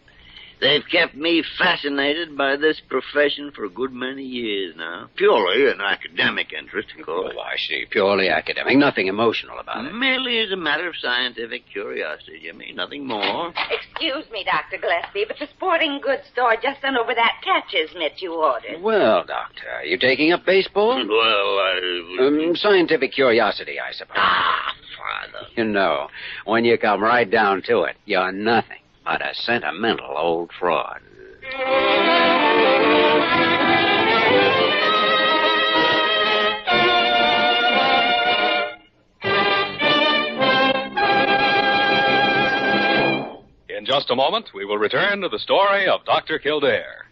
They've kept me fascinated by this profession for a good many years now. Purely an academic interest, of course. Oh, I see. Purely academic. Nothing emotional about it. Merely as a matter of scientific curiosity, Jimmy. Nothing more. Excuse me, Dr. Gillespie, but the sporting goods store just sent over that catcher's mitt you ordered. Well, Doctor, are you taking up baseball? Well, scientific curiosity, I suppose. Father. You know, when you come right down to it, you're nothing but a sentimental old fraud. In just a moment, we will return to the story of Dr. Kildare.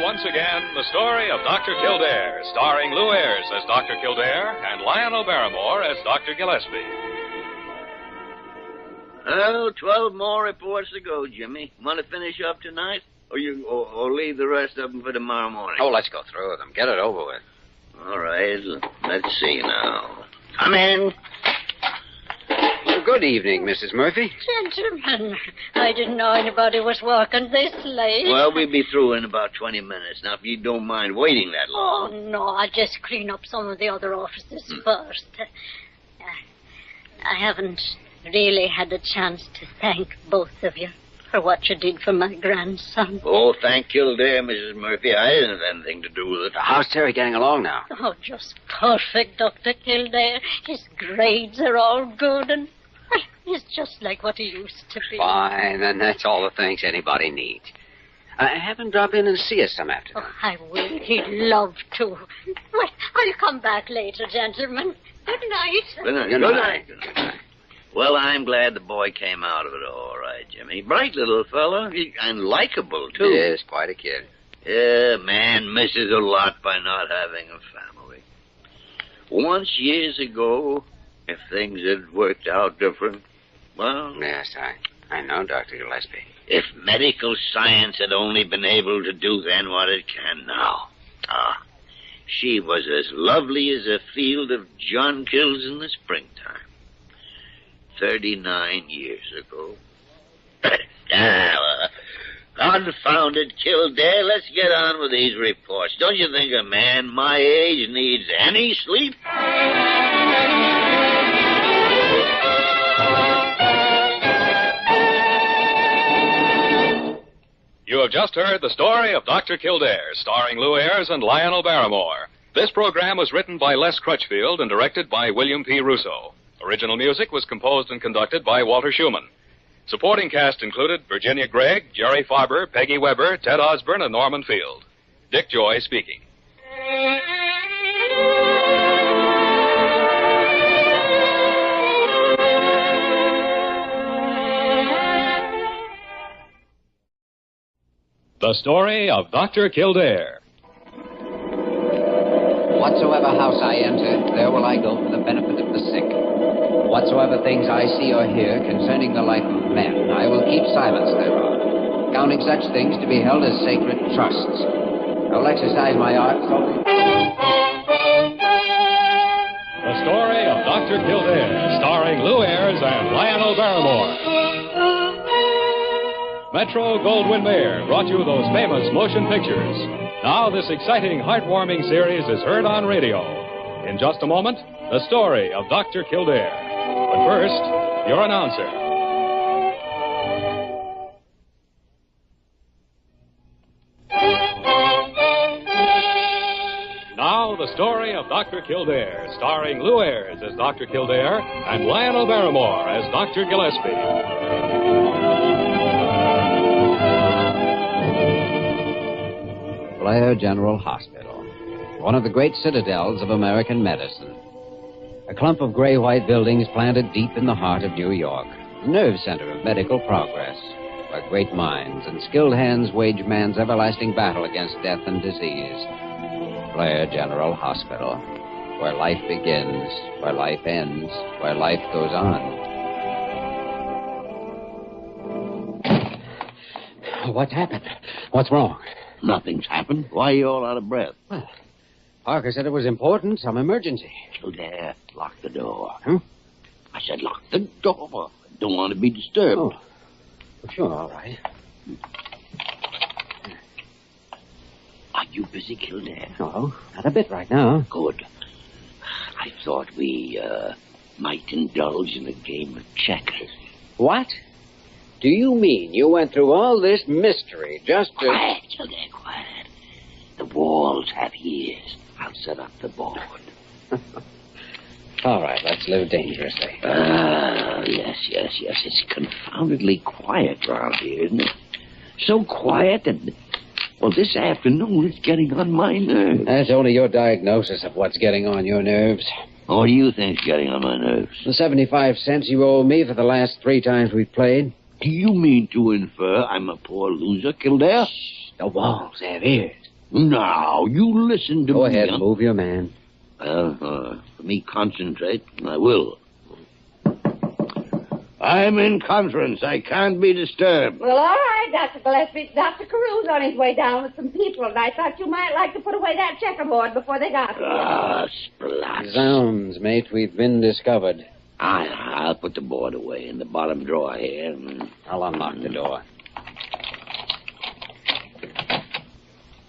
Once again, the story of Dr. Kildare, starring Lou Ayres as Dr. Kildare and Lionel Barrymore as Dr. Gillespie. Well, 12 more reports to go, Jimmy. Want to finish up tonight? Or leave the rest of them for tomorrow morning? Oh, let's go through them. Get it over with. All right. Let's see now. Come in. Good evening, Mrs. Murphy. Gentlemen, I didn't know anybody was working this late. Well, we'll be through in about 20 minutes. Now, if you don't mind waiting that long. Oh, no, I'll just clean up some of the other offices first. I haven't really had a chance to thank both of you for what you did for my grandson. Oh, thank Kildare, Mrs. Murphy. I didn't have anything to do with it. How's Terry getting along now? Oh, just perfect, Dr. Kildare. His grades are all good and he's just like what he used to be. Fine, then that's all the thanks anybody needs. Have him drop in and see us some afternoon. Oh, I will. He'd love to. Well, I'll come back later, gentlemen. Good night. Good night. Good night. Good night. Well, I'm glad the boy came out of it all right, Jimmy. Bright little fellow, and likable, too. Yes, quite a kid. Yeah, man misses a lot by not having a family. Once, years ago, if things had worked out different, well... Yes, I know, Dr. Gillespie. If medical science had only been able to do then what it can now. She was as lovely as a field of jonquils in the springtime. 39 years ago. Confounded Kildare, let's get on with these reports. Don't you think a man my age needs any sleep? You have just heard the story of Dr. Kildare, starring Lou Ayres and Lionel Barrymore. This program was written by Les Crutchfield and directed by William P. Russo. Original music was composed and conducted by Walter Schumann. Supporting cast included Virginia Gregg, Jerry Farber, Peggy Weber, Ted Osborne, and Norman Field. Dick Joy speaking. The story of Dr. Kildare. Whatsoever house I enter, there will I go for the benefit of the sick. Whatsoever things I see or hear concerning the life of men, I will keep silence thereof. counting such things to be held as sacred trusts. I will exercise my art solely. The story of Dr. Kildare, starring Lou Ayres and Lionel Barrymore. Metro-Goldwyn-Mayer brought you those famous motion pictures. Now this exciting, heartwarming series is heard on radio. In just a moment, the story of Dr. Kildare. But first, your announcer. Now, the story of Dr. Kildare, starring Lou Ayres as Dr. Kildare and Lionel Barrymore as Dr. Gillespie. Blair General Hospital, one of the great citadels of American medicine. A clump of gray-white buildings planted deep in the heart of New York, the nerve center of medical progress, where great minds and skilled hands wage man's everlasting battle against death and disease. Blair General Hospital, where life begins, where life ends, where life goes on. What's happened? What's wrong? Nothing's happened. Why are you all out of breath? Well, Parker said it was important, some emergency. Kildare, lock the door. Huh? I said lock the door. I don't want to be disturbed. Oh. Well, sure, all right. Are you busy, Kildare? No, not a bit right now. Good. I thought we, might indulge in a game of checkers. What? Do you mean you went through all this mystery just to... Quiet, Kildare, quiet. The walls have ears. I'll set up the board. All right, let's live dangerously. Yes. It's confoundedly quiet around here, isn't it? So quiet that... Well, this afternoon it's getting on my nerves. That's only your diagnosis of what's getting on your nerves. What do you think's getting on my nerves? The 75 cents you owe me for the last 3 times we've played. Do you mean to infer I'm a poor loser, Kildare? Shh, the walls have ears. Now, you listen to me. Go ahead, move your man. Let me concentrate, and I will. I'm in conference. I can't be disturbed. Well, all right, Dr. Gillespie. Dr. Carew's on his way down with some people, and I thought you might like to put away that checkerboard before they got here. Splat. Zounds, mate, we've been discovered. I'll put the board away in the bottom drawer here. I'll unlock the door.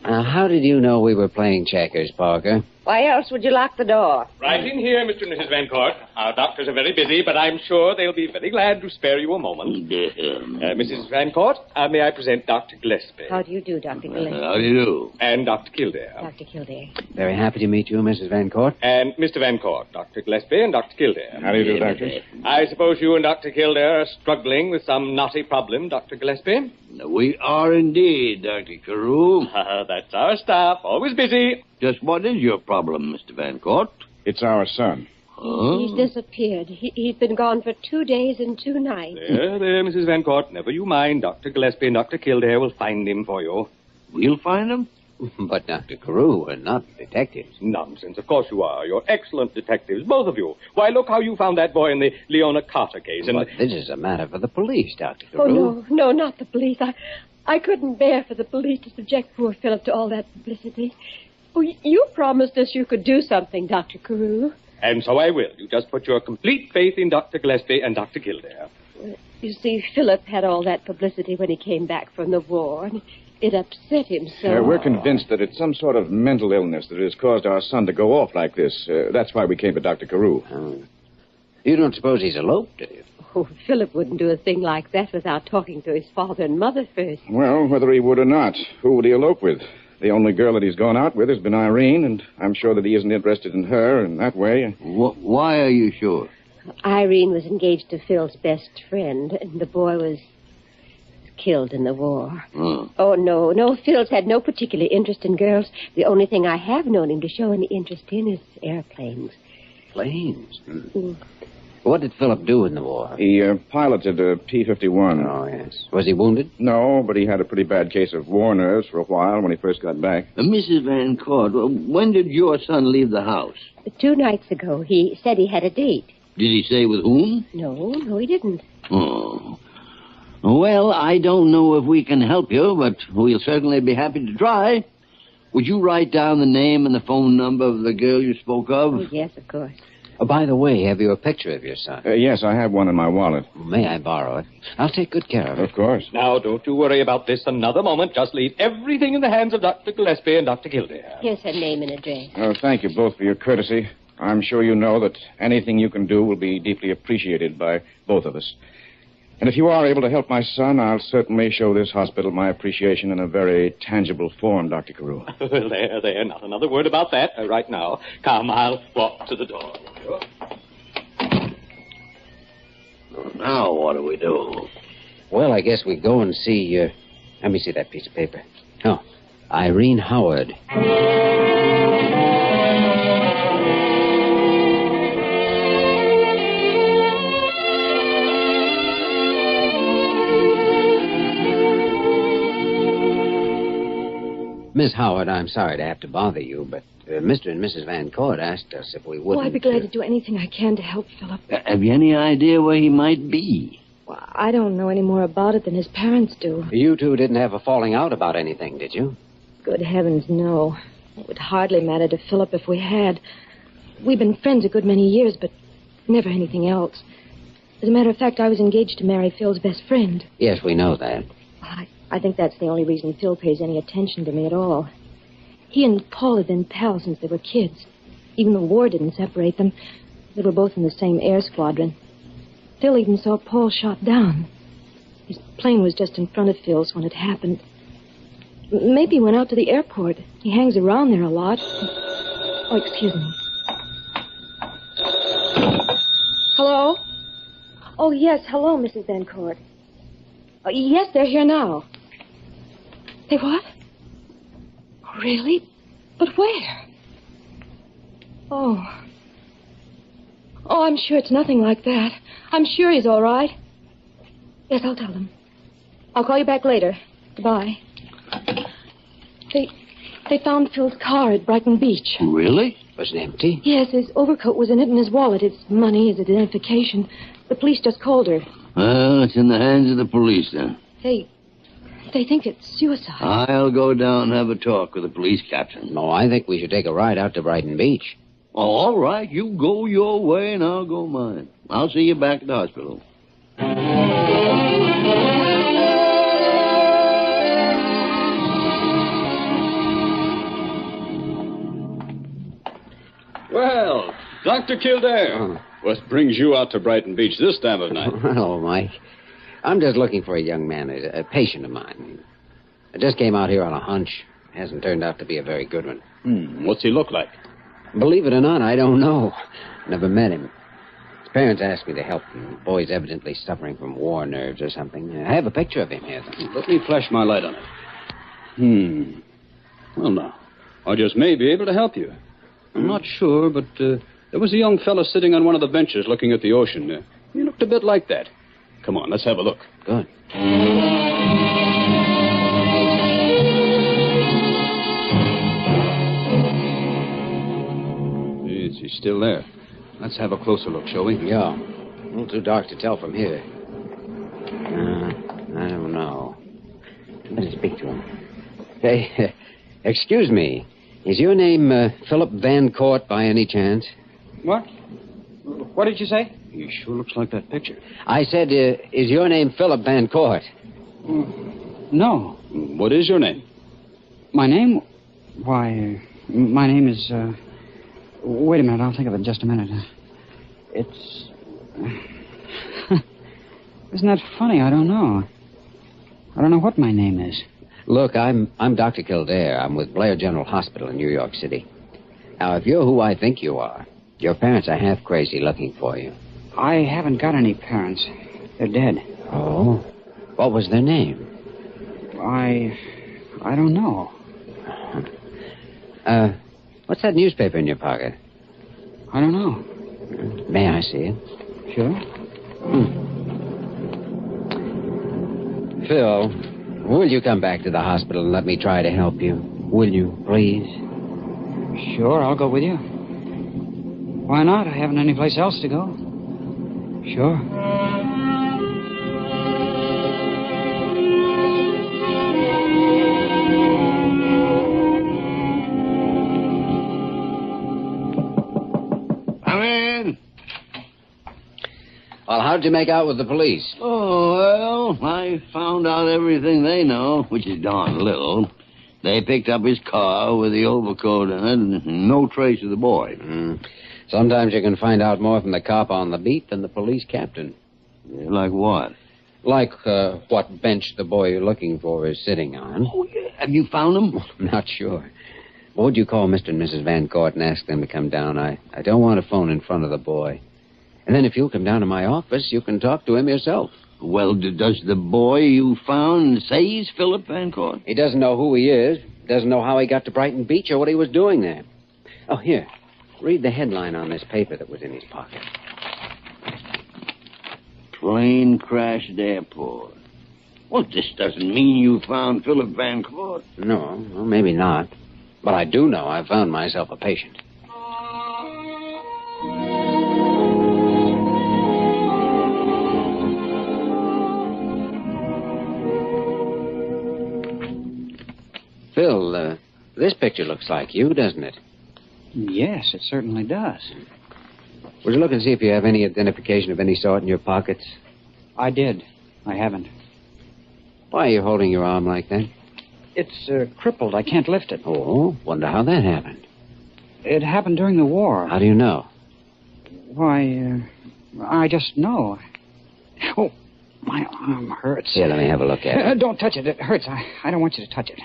Now, how did you know we were playing checkers, Parker? Why else would you lock the door? Right in here, Mr. and Mrs. Vancourt. Our doctors are very busy, but I'm sure they'll be very glad to spare you a moment. Mrs. Vancourt, may I present Dr. Gillespie? How do you do, Dr. Gillespie? How do you do? And Dr. Kildare. Dr. Kildare. Very happy to meet you, Mrs. Vancourt. And Mr. Vancourt, Dr. Gillespie and Dr. Kildare. How do you do, Doctor? I suppose you and Dr. Kildare are struggling with some knotty problem, Dr. Gillespie? We are indeed, Dr. Carew. That's our staff, always busy. Just what is your problem, Mr. Vancourt? It's our son. Huh? He's disappeared. He's been gone for 2 days and 2 nights. There, Mrs. Vancourt. Never you mind. Dr. Gillespie and Dr. Kildare will find him for you. We'll find him? But Dr. Carew, we're not detectives. Nonsense. Of course you are. You're excellent detectives, both of you. Why, look how you found that boy in the Leona Carter case. And... But this is a matter for the police, Dr. Oh, Carew. no, not the police. I couldn't bear for the police to subject poor Philip to all that publicity. Oh, you promised us you could do something, Dr. Carew. And so I will. You just put your complete faith in Dr. Gillespie and Dr. Kildare. You see, Philip had all that publicity when he came back from the war, and it upset him so. We're convinced that it's some sort of mental illness that has caused our son to go off like this. That's why we came to Dr. Carew. You don't suppose he's eloped, do you? Oh, Philip wouldn't do a thing like that without talking to his father and mother first. Well, whether he would or not, who would he elope with? The only girl that he's gone out with has been Irene, and I'm sure that he isn't interested in her in that way. Why are you sure? Irene was engaged to Phil's best friend, and the boy was killed in the war. Oh, no. Phil's had no particular interest in girls. The only thing I have known him to show any interest in is airplanes. Planes? What did Philip do in the war? He piloted a P-51. Oh, yes. Was he wounded? No, but he had a pretty bad case of war nerves for a while when he first got back. Mrs. Vancourt, when did your son leave the house? 2 nights ago. He said he had a date. Did he say with whom? No, he didn't. Oh. Well, I don't know if we can help you, but we'll certainly be happy to try. Would you write down the name and the phone number of the girl you spoke of? Oh, yes, of course. Oh, by the way, have you a picture of your son? Yes, I have one in my wallet. May I borrow it? I'll take good care of it. Of course. Now, don't you worry about this another moment. Just leave everything in the hands of Dr. Gillespie and Dr. Kildare. Here's her name and address. Oh, thank you both for your courtesy. I'm sure you know that anything you can do will be deeply appreciated by both of us. And if you are able to help my son, I'll certainly show this hospital my appreciation in a very tangible form, Dr. Carew. Well, there. Not another word about that right now. Come, I'll walk to the door. Now, what do we do? Well, I guess we go and see, let me see that piece of paper. Oh, Irene Howard. Miss Howard, I'm sorry to have to bother you, but Mr. and Mrs. VANCORT asked us if we wouldn't... I'd be glad to do anything I can to help Philip. Have you any idea where he might be? Well, I don't know any more about it than his parents do. You two didn't have a falling out about anything, did you? Good heavens, no. It would hardly matter to Philip if we had. We've been friends a good many years, but never anything else. As a matter of fact, I was engaged to marry Phil's best friend. Yes, we know that. I think that's the only reason Phil pays any attention to me at all. He and Paul have been pals since they were kids. Even the war didn't separate them. They were both in the same air squadron. Phil even saw Paul shot down. His plane was just in front of Phil's when it happened. Maybe he went out to the airport. He hangs around there a lot. Oh, excuse me. Hello? Oh, yes. Hello, Mrs. VANCORT. Oh, yes, they're here now. They what? Oh, really? But where? Oh. Oh, I'm sure it's nothing like that. I'm sure he's all right. Yes, I'll tell them. I'll call you back later. Goodbye. They found Phil's car at Brighton Beach. Really? Was it empty? Yes, his overcoat was in it and his wallet, his money, his identification. The police just called her. Well, it's in the hands of the police, then. They think it's suicide. I'll go down and have a talk with the police captain. No, I think we should take a ride out to Brighton Beach. Oh, all right. You go your way and I'll go mine. I'll see you back at the hospital. Well, Dr. Kildare, what brings you out to Brighton Beach this time of night? Hello, Mike. I'm just looking for a young man, a patient of mine. I just came out here on a hunch. Hasn't turned out to be a very good one. What's he look like? Believe it or not, I don't know. Never met him. His parents asked me to help him. The boy's evidently suffering from war nerves or something. I have a picture of him here. Let me flash my light on it. Well, now, I just may be able to help you. I'm not sure, but there was a young fellow sitting on one of the benches looking at the ocean. He looked a bit like that. Come on, let's have a look. Good. Yes, he's still there. Let's have a closer look, shall we? Yeah. A little too dark to tell from here. I don't know. Let me speak to him. Hey, excuse me. Is your name Philip VANCORT by any chance? What? What did you say? He sure looks like that picture. I said, is your name Philip VANCORT? No. What is your name? My name? Why, my name is, wait a minute, I'll think of it in just a minute. It's... Isn't that funny? I don't know. I don't know what my name is. Look, I'm Dr. Kildare. I'm with Blair General Hospital in New York City. Now, if you're who I think you are, your parents are half crazy looking for you. I haven't got any parents. They're dead. Oh? What was their name? I don't know. What's that newspaper in your pocket? I don't know. May I see it? Sure. Phil, will you come back to the hospital and let me try to help you? Will you, please? Sure, I'll go with you. Why not? I haven't any place else to go. Sure. Well, how'd you make out with the police? Oh, well, I found out everything they know, which is darn little. They picked up his car with the overcoat in it and no trace of the boy. Sometimes you can find out more from the cop on the beat than the police captain. Yeah, like what? Like what bench the boy you're looking for is sitting on. Oh, yeah. Have you found him? I'm not sure. Would you call Mr. and Mrs. VANCORT and ask them to come down? I don't want to phone in front of the boy. And then if you'll come down to my office, you can talk to him yourself. Well, does the boy you found say he's Philip VANCORT? He doesn't know who he is. Doesn't know how he got to Brighton Beach or what he was doing there. Oh, here. Read the headline on this paper that was in his pocket. Plane crashed airport. Well, this doesn't mean you found Philip VANCORT. No, well, maybe not. But I do know I found myself a patient. Phil, this picture looks like you, doesn't it? Yes, it certainly does. Would you look and see if you have any identification of any sort in your pockets? I did. I haven't. Why are you holding your arm like that? It's crippled. I can't lift it. Oh, wonder how that happened. It happened during the war. How do you know? Why, I just know. Oh, my arm hurts. Here, let me have a look at it. Don't touch it. It hurts. I don't want you to touch it.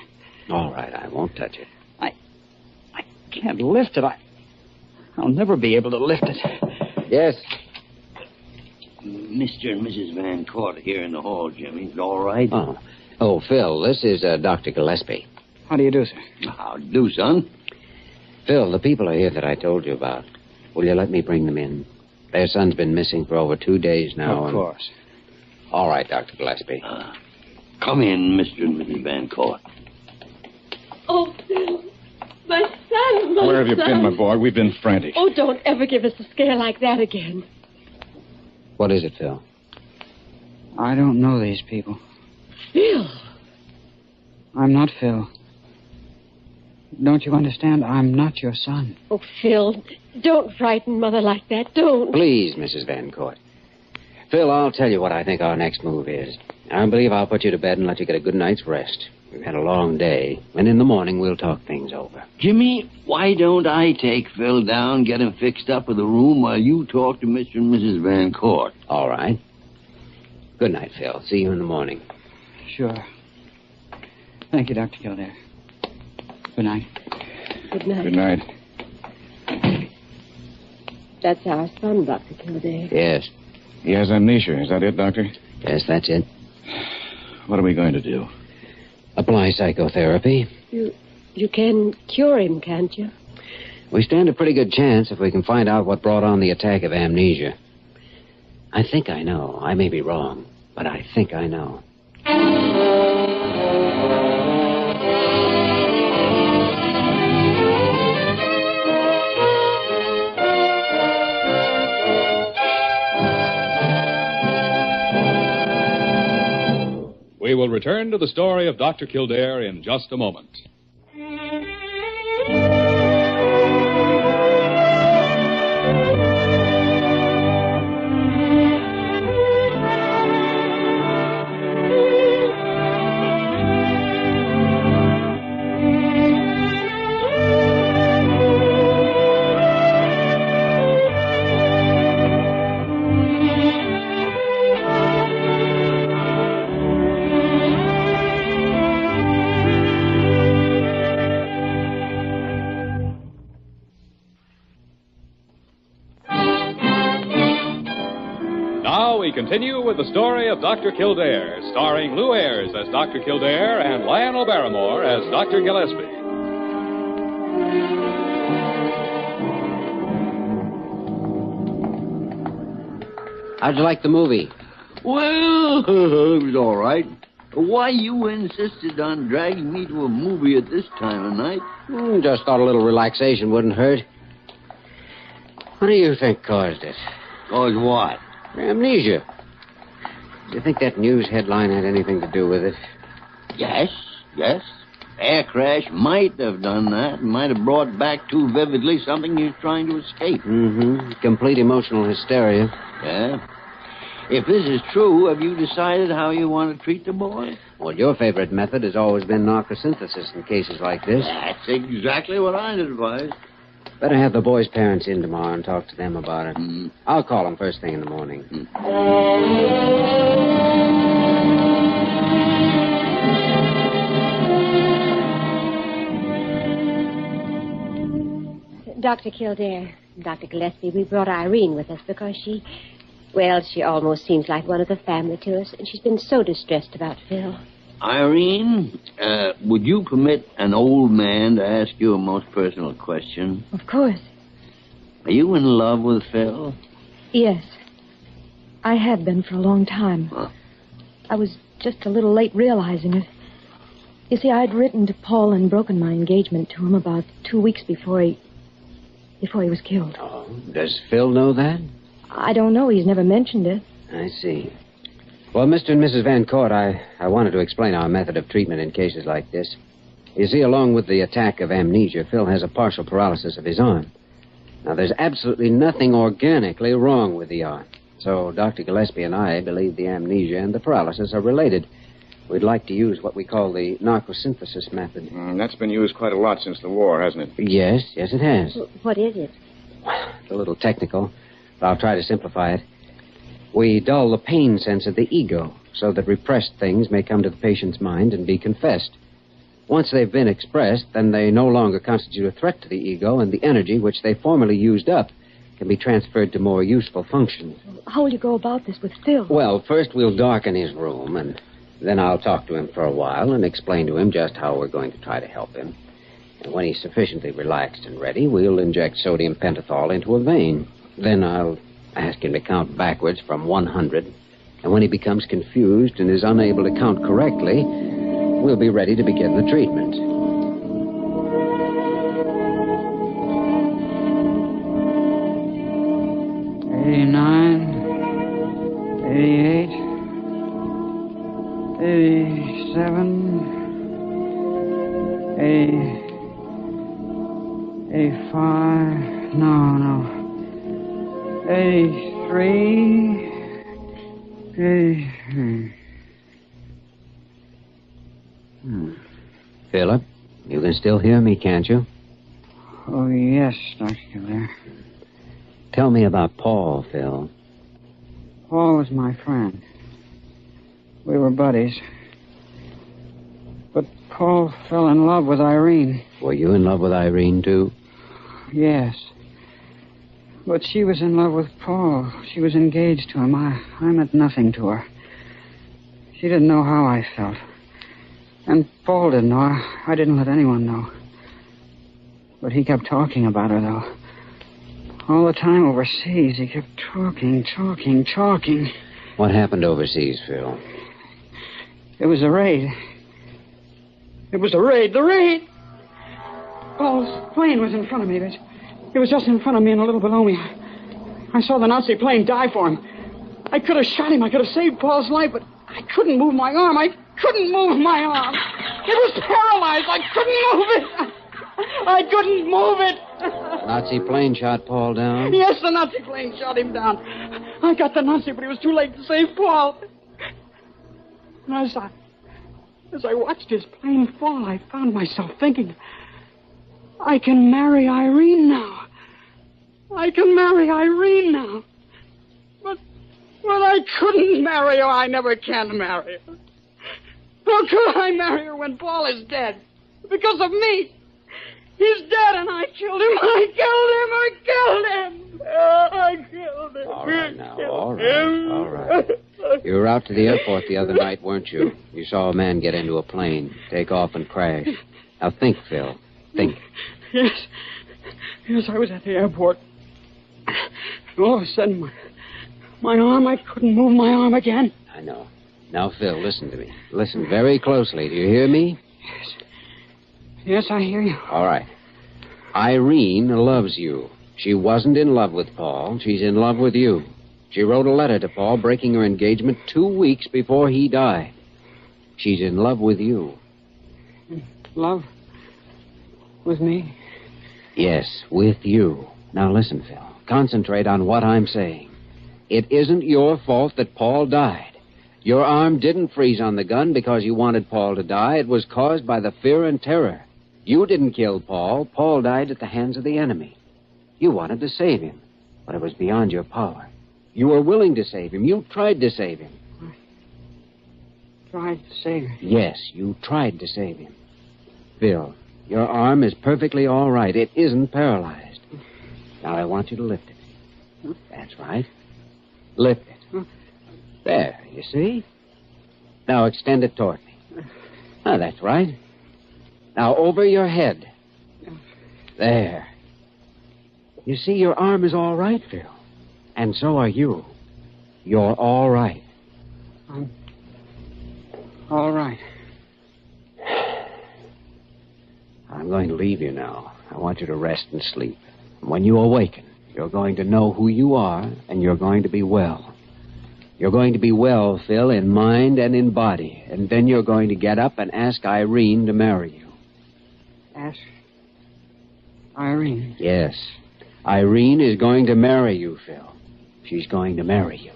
All right, I won't touch it. I can't lift it. I'll never be able to lift it. Yes. Mr. and Mrs. VANCORT here in the hall, Jimmy. Is all right? Oh, Phil, this is Dr. Gillespie. How do you do, sir? How do you do, son? Phil, the people are here that I told you about. Will you let me bring them in? Their son's been missing for over 2 days now. Of course. All right, Dr. Gillespie. Come in, Mr. and Mrs. VANCORT. Oh, Phil. My son, my Where have you son. been, my boy? We've been frantic. Oh, don't ever give us a scare like that again. What is it, Phil? I don't know these people. Phil. I'm not Phil. Don't you understand? I'm not your son. Oh, Phil, don't frighten Mother like that. Don't. Please, Mrs. VANCORT. Phil, I'll tell you what I think our next move is. I believe I'll put you to bed and let you get a good night's rest. We've had a long day, and in the morning we'll talk things over. Jimmy, why don't I take Phil down, get him fixed up with a room while you talk to Mr. and Mrs. VANCORT? All right. Good night, Phil. See you in the morning. Sure. Thank you, Dr. Kildare. Good night. Good night. Good night. That's our son, Dr. Kildare. Yes. He has amnesia. Is that it, Doctor? Yes, that's it. What are we going to do? Apply psychotherapy. You can cure him, can't you? We stand a pretty good chance if we can find out what brought on the attack of amnesia. I think I know. I may be wrong, but I think I know. We will return to the story of Dr. Kildare in just a moment. Now we continue with the story of Dr. Kildare, starring Lou Ayres as Dr. Kildare and Lionel Barrymore as Dr. Gillespie. How'd you like the movie? Well, it was all right. Why you insisted on dragging me to a movie at this time of night? Just thought a little relaxation wouldn't hurt. What do you think caused it? Caused what? Amnesia. Do you think that news headline had anything to do with it? Yes. Air crash might have done that. Might have brought back too vividly something you're trying to escape. Mm-hmm. Complete emotional hysteria. Yeah. If this is true, have you decided how you want to treat the boy? Well, your favorite method has always been narcosynthesis in cases like this. That's exactly what I'd advise. Better have the boy's parents in tomorrow and talk to them about it. I'll call them first thing in the morning. Dr. Kildare, Dr. Gillespie, we brought Irene with us because she almost seems like one of the family to us, and she's been so distressed about Phil. Irene, would you permit an old man to ask you a most personal question? Of course. Are you in love with Phil? Yes. I have been for a long time. I was just a little late realizing it. You see, I'd written to Paul and broken my engagement to him about 2 weeks before he was killed. Oh, does Phil know that? I don't know. He's never mentioned it. I see. Well, Mr. and Mrs. VANCORT, I wanted to explain our method of treatment in cases like this. You see, along with the attack of amnesia, Phil has a partial paralysis of his arm. Now, there's absolutely nothing organically wrong with the arm. So Dr. Gillespie and I believe the amnesia and the paralysis are related. We'd like to use what we call the narcosynthesis method. That's been used quite a lot since the war, hasn't it? Yes, it has. What is it? It's a little technical, but I'll try to simplify it. We dull the pain sense of the ego so that repressed things may come to the patient's mind and be confessed. Once they've been expressed, then they no longer constitute a threat to the ego, and the energy which they formerly used up can be transferred to more useful functions. How will you go about this with Phil? Well, first we'll darken his room, and then I'll talk to him for a while and explain to him just how we're going to try to help him. And when he's sufficiently relaxed and ready, we'll inject sodium pentothal into a vein. Then I'll ask him to count backwards from 100. And when he becomes confused and is unable to count correctly, we'll be ready to begin the treatment. $89, $88, $87, $85, no. 83, 83. Philip, you can still hear me, can't you? Oh, yes, Dr. Kildare. Tell me about Paul, Phil. Paul was my friend. We were buddies. But Paul fell in love with Irene. Were you in love with Irene, too? Yes. But she was in love with Paul. She was engaged to him. I meant nothing to her. She didn't know how I felt. And Paul didn't know. I didn't let anyone know. But he kept talking about her, though. All the time overseas, he kept talking. What happened overseas, Phil? It was a raid. The raid! Paul's plane was in front of me. It was just in front of me and a little below me. I saw the Nazi plane die for him. I could have shot him. I could have saved Paul's life, but I couldn't move my arm. It was paralyzed. I couldn't move it. Nazi plane shot Paul down? Yes, the Nazi plane shot him down. I got the Nazi, but it was too late to save Paul. And as I watched his plane fall, I found myself thinking, I can marry Irene now. But I couldn't marry her. I never can marry her. How could I marry her when Paul is dead? Because of me. He's dead and I killed him. I killed him. All right now, all right. You were out to the airport the other night, weren't you? You saw a man get into a plane, take off and crash. Now think, Phil. Think. Yes, I was at the airport. All of a sudden, my arm, I couldn't move my arm again. I know. Now, Phil, listen to me. Listen very closely. Do you hear me? Yes, I hear you. All right. Irene loves you. She wasn't in love with Paul. She's in love with you. She wrote a letter to Paul breaking her engagement 2 weeks before he died. She's in love with you. Love? With me? Yes, with you. Now listen, Phil. Concentrate on what I'm saying. It isn't your fault that Paul died. Your arm didn't freeze on the gun because you wanted Paul to die. It was caused by the fear and terror. You didn't kill Paul. Paul died at the hands of the enemy. You wanted to save him, but it was beyond your power. You were willing to save him. You tried to save him. Tried to save him? Yes, you tried to save him. Phil, your arm is perfectly all right. It isn't paralyzed. Now I want you to lift it. That's right. Lift it. There, you see? Now extend it toward me. Ah, that's right. Now over your head. There. You see, your arm is all right, Phil. And so are you. You're all right. I'm all right. I'm going to leave you now. I want you to rest and sleep. And when you awaken, you're going to know who you are, and you're going to be well. You're going to be well, Phil, in mind and in body. And then you're going to get up and ask Irene to marry you. Ask Irene? Yes. Irene is going to marry you, Phil. She's going to marry you.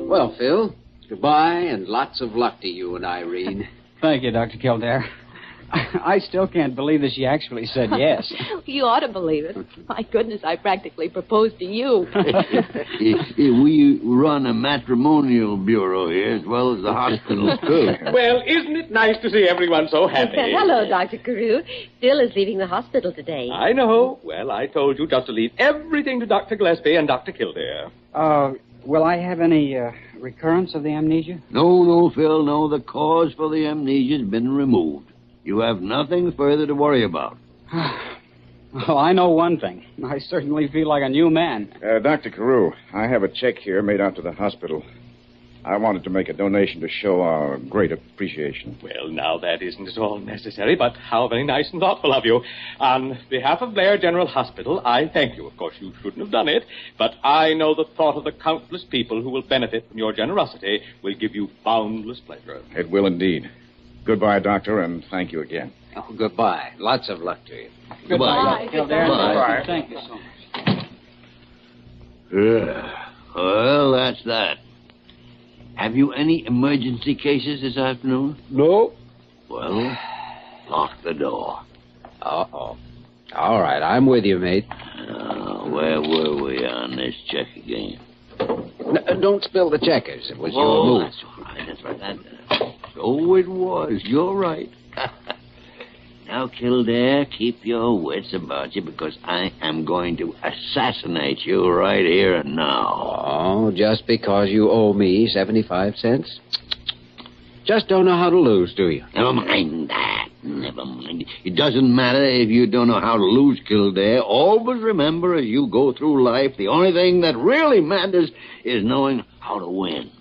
Well, Phil, goodbye and lots of luck to you and Irene. Thank you, Dr. Kildare. I still can't believe that she actually said yes. You ought to believe it. My goodness, I practically proposed to you. We run a matrimonial bureau here as well as the hospital, too. Well, isn't it nice to see everyone so happy? Hello, Dr. CAREW. Phil is leaving the hospital today. I know. Well, I told you just to leave everything to Dr. Gillespie and Dr. Kildare. Will I have any recurrence of the amnesia? No, Phil, no. The cause for the amnesia has been removed. You have nothing further to worry about. Well, I know one thing. I certainly feel like a new man. Dr. Carew, I have a check here made out to the hospital. I wanted to make a donation to show our great appreciation. Well, now, that isn't at all necessary, but how very nice and thoughtful of you. On behalf of Blair General Hospital, I thank you. Of course, you shouldn't have done it, but I know the thought of the countless people who will benefit from your generosity will give you boundless pleasure. It will indeed. Goodbye, Doctor, and thank you again. Oh, goodbye. Lots of luck to you. Goodbye. Goodbye. Thank you so much. Well, that's that. Have you any emergency cases this afternoon? No. Well, lock the door. Uh-oh. All right, I'm with you, mate. Where were we on this check again? No, don't spill the checkers. It was your move. That's right. So it was. You're right. Now, Kildare, keep your wits about you because I am going to assassinate you right here and now. Oh, just because you owe me 75 cents? Just don't know how to lose, do you? Never mind that. Never mind. It doesn't matter if you don't know how to lose, Kildare. Always remember as you go through life, the only thing that really matters is knowing how to win.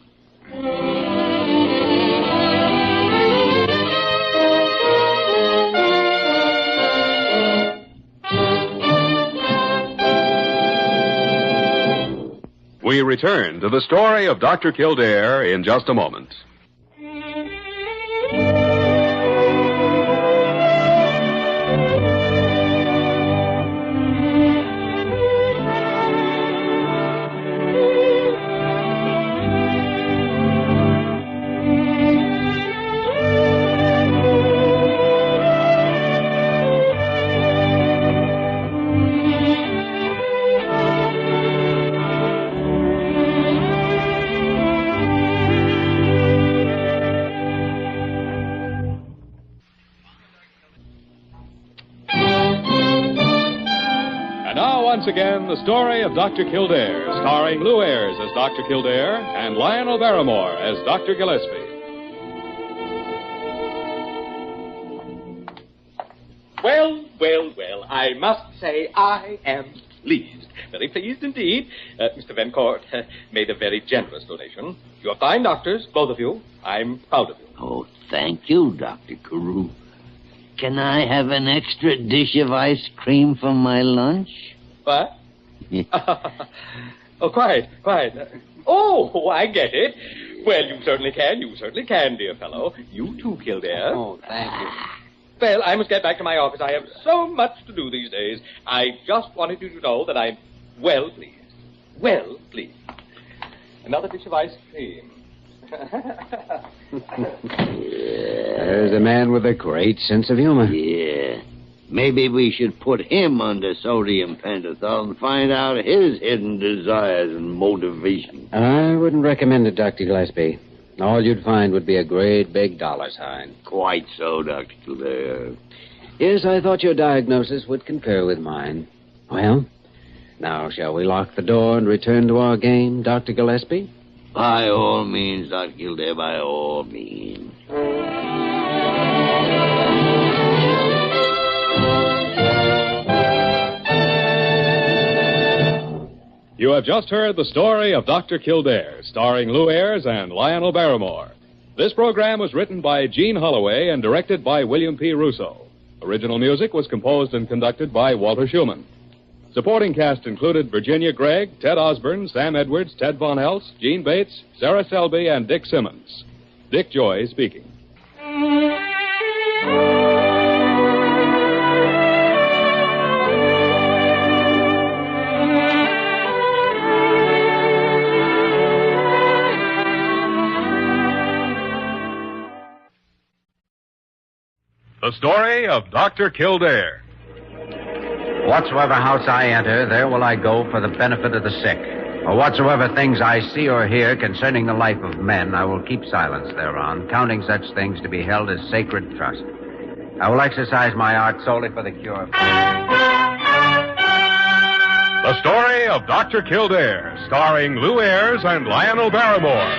We return to the story of Dr. Kildare in just a moment. Once again, the story of Dr. Kildare, starring Lou Ayres as Dr. Kildare and Lionel Barrymore as Dr. Gillespie. Well, I must say I am pleased. Very pleased indeed. Mr. VANCORT made a very generous donation. You're fine doctors, both of you. I'm proud of you. Oh, thank you, Dr. Carew. Can I have an extra dish of ice cream for my lunch? What? Oh, quite. Oh, I get it. Well, you certainly can. You certainly can, dear fellow. You too, Kildare. Oh, thank you. Well, I must get back to my office. I have so much to do these days. I just wanted you to know that I'm well pleased. Well pleased. Another dish of ice cream. There's a man with a great sense of humor. Yeah. Maybe we should put him under sodium pentothal and find out his hidden desires and motivation. I wouldn't recommend it, Dr. Gillespie. All you'd find would be a great big dollar sign. Quite so, Dr. Kildare. Yes, I thought your diagnosis would concur with mine. Well, now shall we lock the door and return to our game, Dr. Gillespie? By all means, Dr. Kildare, by all means. You have just heard the story of Dr. Kildare, starring Lou Ayres and Lionel Barrymore. This program was written by Gene Holloway and directed by William P. Russo. Original music was composed and conducted by Walter Schumann. Supporting cast included Virginia Gregg, Ted Osborne, Sam Edwards, Ted Von Elst, Gene Bates, Sarah Selby, and Dick Simmons. Dick Joy speaking. The story of Dr. Kildare. Whatsoever house I enter, there will I go for the benefit of the sick. For whatsoever things I see or hear concerning the life of men, I will keep silence thereon, counting such things to be held as sacred trust. I will exercise my art solely for the cure of... The story of Dr. Kildare, starring Lou Ayres and Lionel Barrymore.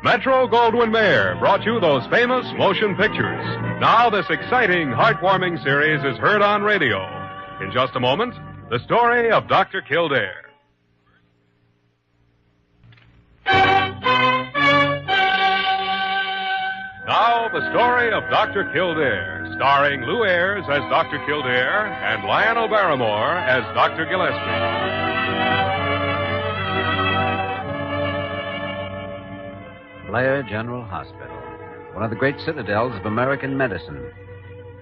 Metro-Goldwyn-Mayer brought you those famous motion pictures. Now this exciting, heartwarming series is heard on radio. In just a moment, the story of Dr. Kildare. Now the story of Dr. Kildare, starring Lou Ayres as Dr. Kildare and Lionel Barrymore as Dr. Gillespie. Blair General Hospital, one of the great citadels of American medicine.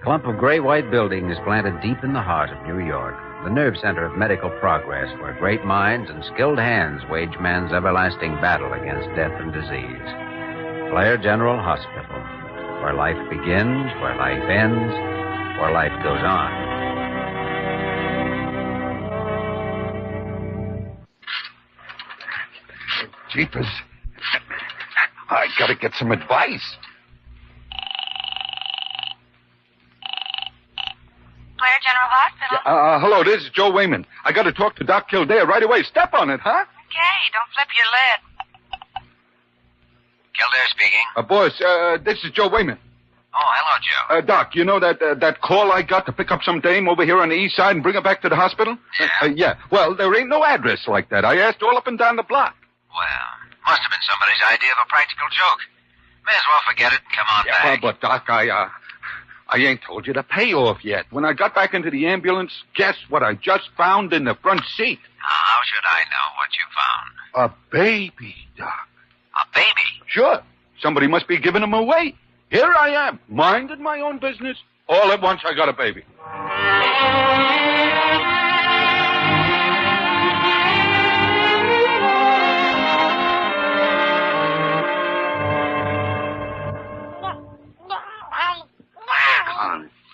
A clump of gray-white buildings planted deep in the heart of New York, the nerve center of medical progress, where great minds and skilled hands wage man's everlasting battle against death and disease. Blair General Hospital, where life begins, where life ends, where life goes on. Jeepers. I gotta get some advice. Blair General Hospital? Hello, this is Joe Wayman. I gotta talk to Doc Kildare right away. Step on it, huh? Okay, don't flip your lid. Kildare speaking. Boss, this is Joe Wayman. Oh, hello, Joe. Doc, you know that call I got to pick up some dame over here on the east side and bring her back to the hospital? Yeah. Yeah. Well, there ain't no address like that. I asked all up and down the block. Well, must have been somebody's idea of a practical joke. May as well forget it and come on back. But Doc, I ain't told you the payoff yet. When I got back into the ambulance, guess what I just found in the front seat? How should I know what you found? A baby, Doc. A baby? Sure. Somebody must be giving him away. Here I am, minding my own business. All at once, I got a baby.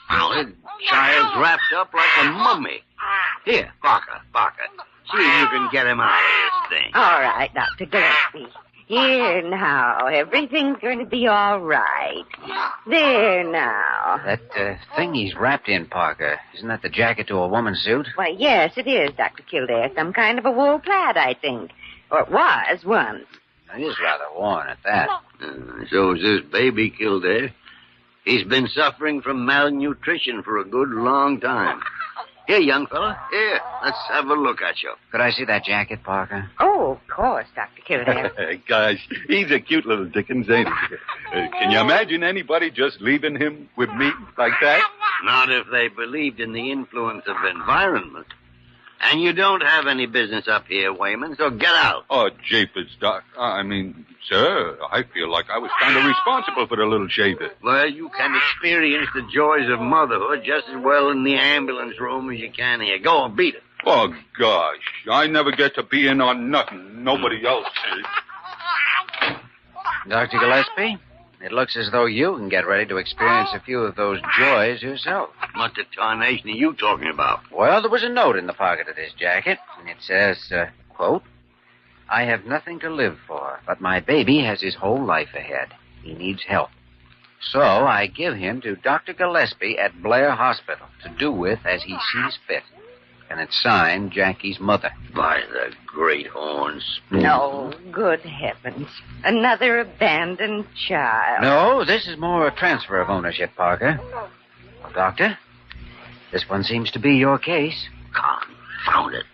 Confounded. Child's wrapped up like a mummy. Here, Parker. See if you can get him out of this thing. All right, Dr. Gillespie. Here now. Everything's going to be all right. There now. That thing he's wrapped in, Parker, isn't that the jacket to a woman's suit? Why, yes, it is, Dr. Kildare. Some kind of a wool plaid, I think. Or it was once. It is rather worn at that. So is this baby Kildare. He's been suffering from malnutrition for a good long time. Here, young fella. Here, let's have a look at you. Could I see that jacket, Parker? Oh, of course, Dr. Kildare. Gosh, he's a cute little Dickens, ain't he? Can you imagine anybody just leaving him with me like that? Not if they believed in the influence of environment. And you don't have any business up here, Wayman, so get out. Oh, japers, Doc. Sir, I feel like I was kind of responsible for the little shaver. Well, you can experience the joys of motherhood just as well in the ambulance room as you can here. Go on, beat it. Oh, gosh. I never get to be in on nothing. Nobody else is. Dr. Gillespie, it looks as though you can get ready to experience a few of those joys yourself. What the tarnation are you talking about? Well, there was a note in the pocket of this jacket, and it says, quote, I have nothing to live for, but my baby has his whole life ahead. He needs help. So I give him to Dr. Gillespie at Blair Hospital to do with as he sees fit. And it's signed Jackie's mother. By the great horns. No, good heavens. Another abandoned child. No, this is more a transfer of ownership, Parker. Well, Doctor, this one seems to be your case. Confound it.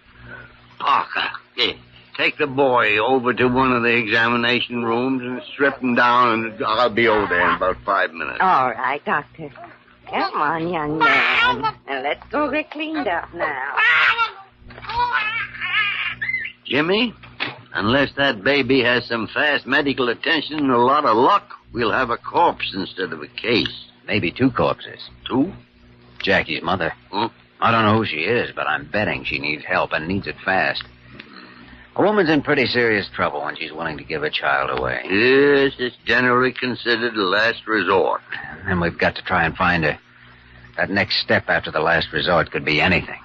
Parker, here, take the boy over to one of the examination rooms and strip him down, and I'll be over there in about 5 minutes. All right, Doctor. Come on, young man. Now, let's go get cleaned up now. Jimmy, unless that baby has some fast medical attention and a lot of luck, we'll have a corpse instead of a case. Maybe 2 corpses. 2? Jackie's mother. I don't know who she is, but I'm betting she needs help and needs it fast. A woman's in pretty serious trouble when she's willing to give a child away. Yes, it's generally considered the last resort. And we've got to try and find her. That next step after the last resort could be anything.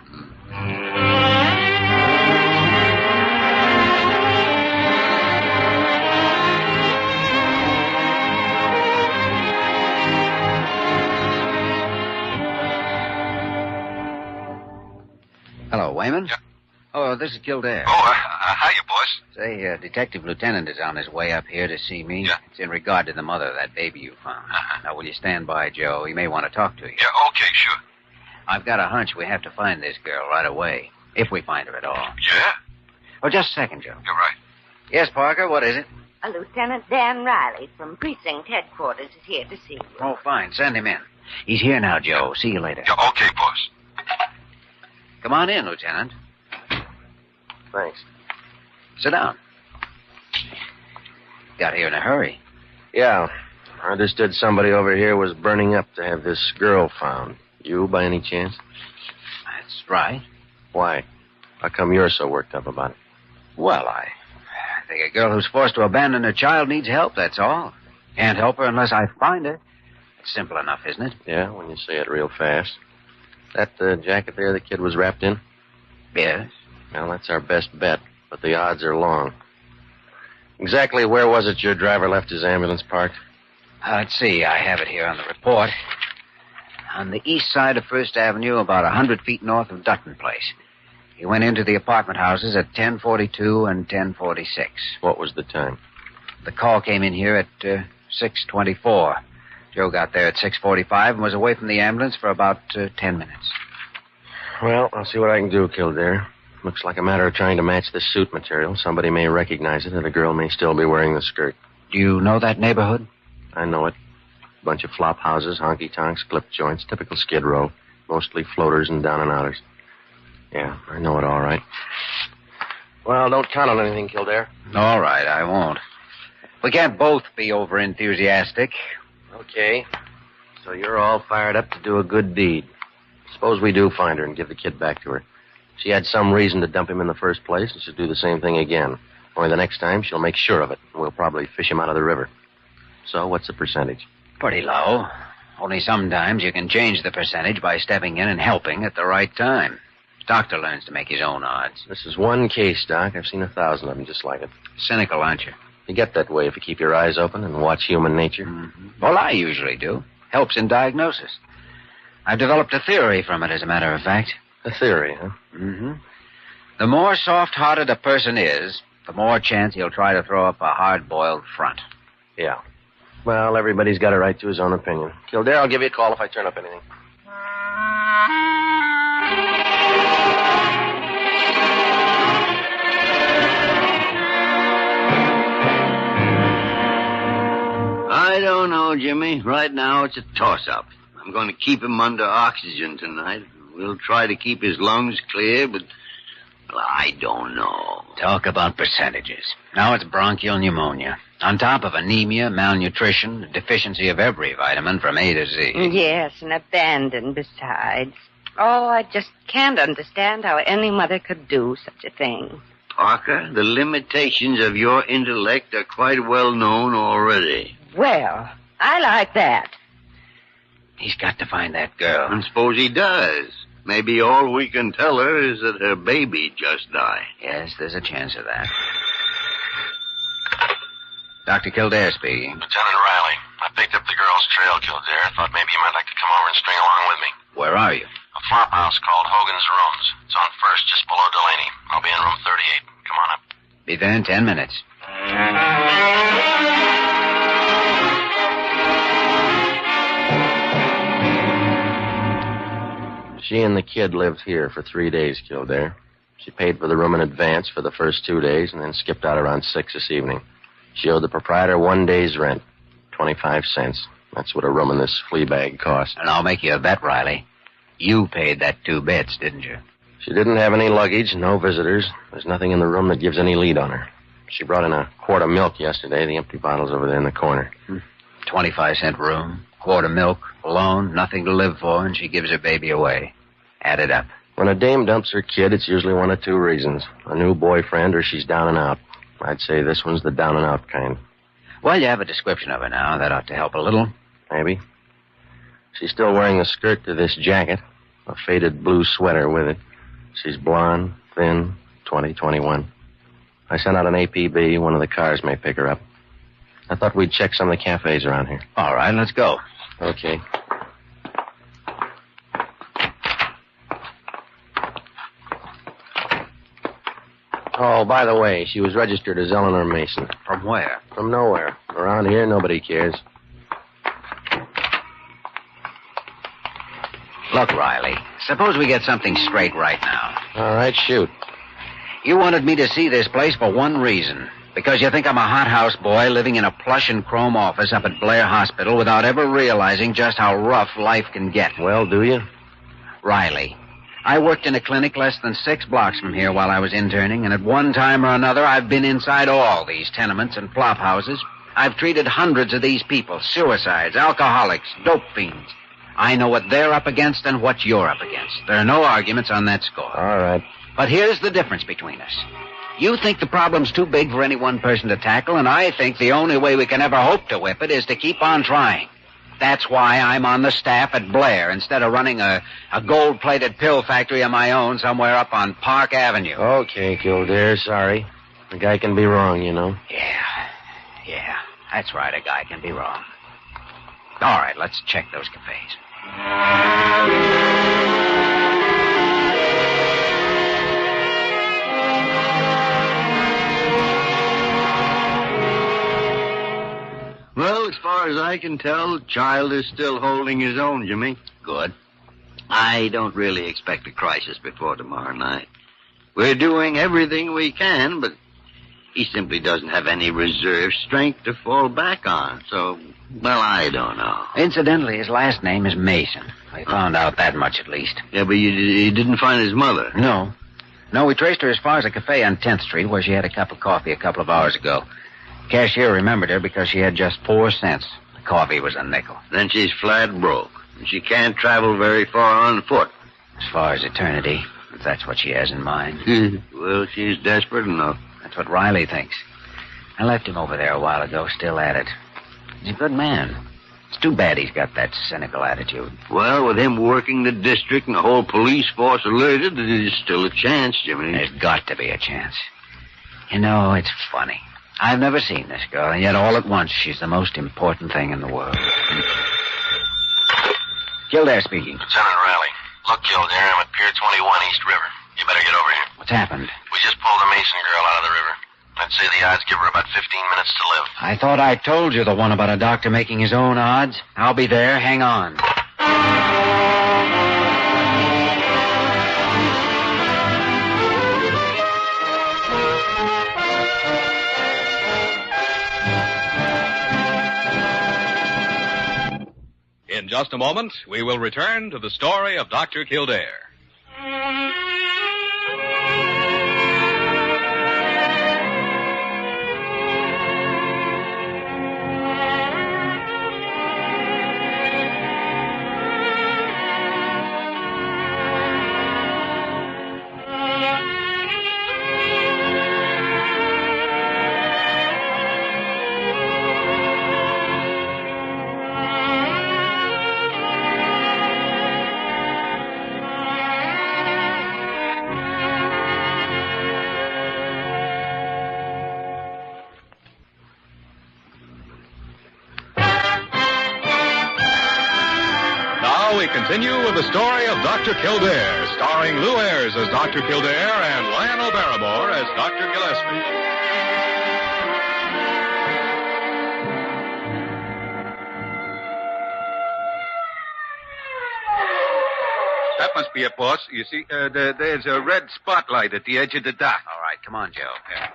Hello, Wayman. Yeah. Oh, this is Kildare. Oh, hiya, boss. Say, Detective Lieutenant is on his way up here to see me. Yeah. It's in regard to the mother of that baby you found. Now, will you stand by, Joe? He may want to talk to you. Yeah, okay, sure. I've got a hunch we have to find this girl right away, if we find her at all. Yeah? Oh, just a second, Joe. You're right. Yes, Parker, what is it? Lieutenant Dan Riley from Precinct Headquarters is here to see you. Oh, fine. Send him in. He's here now, Joe. See you later. Yeah, okay, boss. Come on in, Lieutenant. Thanks. Sit down. Got here in a hurry. Yeah. I understood somebody over here was burning up to have this girl found. You, by any chance? That's right. Why? How come you're so worked up about it? Well, I think a girl who's forced to abandon her child needs help, that's all. Can't help her unless I find her. It's simple enough, isn't it? Yeah, when you say it real fast. That jacket there the kid was wrapped in? Yes. Well, that's our best bet, but the odds are long. Exactly where was it your driver left his ambulance parked? Let's see. I have it here on the report. On the east side of First Avenue, about 100 feet north of Dutton Place. He went into the apartment houses at 10:42 and 10:46. What was the time? The call came in here at 6:24. Joe got there at 6:45 and was away from the ambulance for about 10 minutes. Well, I'll see what I can do, Kildare. Looks like a matter of trying to match the suit material. Somebody may recognize it, and the girl may still be wearing the skirt. Do you know that neighborhood? I know it. Bunch of flop houses, honky-tonks, clip joints, typical Skid Row. Mostly floaters and down-and-outers. Yeah, I know it all right. Well, don't count on anything, Kildare. All right, I won't. We can't both be over-enthusiastic. Okay. So you're all fired up to do a good deed. Suppose we do find her and give the kid back to her. She had some reason to dump him in the first place, and she'll do the same thing again. Only the next time, she'll make sure of it, and we'll probably fish him out of the river. So what's the percentage? Pretty low. Only sometimes you can change the percentage by stepping in and helping at the right time. Doctor learns to make his own odds. This is one case, Doc. I've seen 1,000 of them just like it. Cynical, aren't you? You get that way if you keep your eyes open and watch human nature. Mm-hmm. Well, I usually do. Helps in diagnosis. I've developed a theory from it, as a matter of fact. A theory, huh? Mm-hmm. The more soft-hearted a person is, the more chance he'll try to throw up a hard-boiled front. Yeah. Well, everybody's got a right to his own opinion. Kildare, I'll give you a call if I turn up anything. I don't know, Jimmy. Right now, it's a toss-up. I'm going to keep him under oxygen tonight. We'll try to keep his lungs clear, but Well, I don't know. Talk about percentages. Now it's bronchial pneumonia. On top of anemia, malnutrition, a deficiency of every vitamin from A to Z. Yes, and abandoned besides. Oh, I just can't understand how any mother could do such a thing. Parker, the limitations of your intellect are quite well known already. Well, I like that. He's got to find that girl. And suppose he does. Maybe all we can tell her is that her baby just died. Yes, there's a chance of that. Dr. Kildare speaking. Lieutenant Riley, I picked up the girl's trail, Kildare. Thought maybe you might like to come over and string along with me. Where are you? A farmhouse called Hogan's Rooms. It's on First, just below Delaney. I'll be in room 38. Come on up. Be there in 10 minutes. She and the kid lived here for 3 days, Kildare. She paid for the room in advance for the first 2 days and then skipped out around 6 this evening. She owed the proprietor 1 day's rent, 25 cents. That's what a room in this flea bag cost. And I'll make you a bet, Riley. You paid that 2 bits, didn't you? She didn't have any luggage, no visitors. There's nothing in the room that gives any lead on her. She brought in a quart of milk yesterday. The empty bottle's over there in the corner. 25-cent room, quart of milk, alone, nothing to live for, and she gives her baby away. Add it up. When a dame dumps her kid, it's usually one of 2 reasons. A new boyfriend or she's down and out. I'd say this one's the down and out kind. Well, you have a description of her now. That ought to help a little. Maybe. She's still wearing the skirt to this jacket, a faded blue sweater with it. She's blonde, thin, 21. I sent out an APB. One of the cars may pick her up. I thought we'd check some of the cafes around here. All right, let's go. Okay. Oh, by the way, she was registered as Eleanor Mason. From where? From nowhere. Around here, nobody cares. Look, Riley, suppose we get something straight right now. All right, shoot. You wanted me to see this place for one reason. Because you think I'm a hothouse boy living in a plush and chrome office up at Blair Hospital without ever realizing just how rough life can get. Well, do you? Riley, I worked in a clinic less than 6 blocks from here while I was interning, and at one time or another, I've been inside all these tenements and flop houses. I've treated hundreds of these people, suicides, alcoholics, dope fiends. I know what they're up against and what you're up against. There are no arguments on that score. All right. But here's the difference between us. You think the problem's too big for any one person to tackle, and I think the only way we can ever hope to whip it is to keep on trying. That's why I'm on the staff at Blair instead of running a gold-plated pill factory of my own somewhere up on Park Avenue. Okay, Kildare, sorry. A guy can be wrong, you know. Yeah, that's right, a guy can be wrong. All right, let's check those cafes. Well, as far as I can tell, the child is still holding his own, Jimmy. Good. I don't really expect a crisis before tomorrow night. We're doing everything we can, but he simply doesn't have any reserve strength to fall back on. So, well, I don't know. Incidentally, his last name is Mason. We found out that much at least. Yeah, but you didn't find his mother? No, we traced her as far as a cafe on 10th Street where she had a cup of coffee a couple of hours ago. Cashier remembered her because she had just 4 cents. The coffee was a nickel. Then she's flat broke. And she can't travel very far on foot. As far as eternity, if that's what she has in mind. Well, she's desperate enough. That's what Riley thinks. I left him over there a while ago, still at it. He's a good man. It's too bad he's got that cynical attitude. Well, with him working the district and the whole police force alerted, there's still a chance, Jimmy. There's got to be a chance. You know, it's funny. I've never seen this girl, and yet all at once she's the most important thing in the world. Kildare speaking. Lieutenant Riley. Look, Kildare, I'm at Pier 21 East River. You better get over here. What's happened? We just pulled the Mason girl out of the river. I'd say the odds give her about 15 minutes to live. I thought I told you the one about a doctor making his own odds. I'll be there. Hang on. In just a moment, we will return to the story of Dr. Kildare. we continue with the story of Dr. Kildare, starring Lou Ayres as Dr. Kildare and Lionel Barrymore as Dr. Gillespie. That must be it, boss. You see, there's a red spotlight at the edge of the dock. All right, come on, Joe. Here.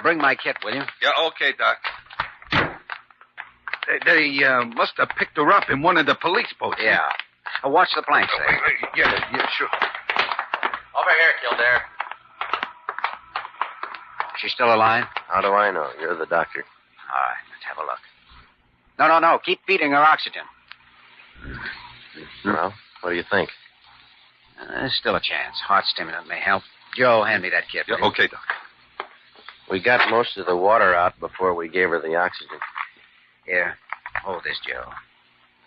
Bring my kit, will you? Yeah, okay, Doc. They must have picked her up in one of the police boats. Yeah. Watch the planks there. Yeah, sure. Over here, Kildare. She's still alive? How do I know? You're the doctor. All right, let's have a look. No. Keep feeding her oxygen. Well, what do you think? There's still a chance. Heart stimulant may help. Joe, hand me that kit. Yeah, okay, Doc. We got most of the water out before we gave her the oxygen. Here, hold this, Joe.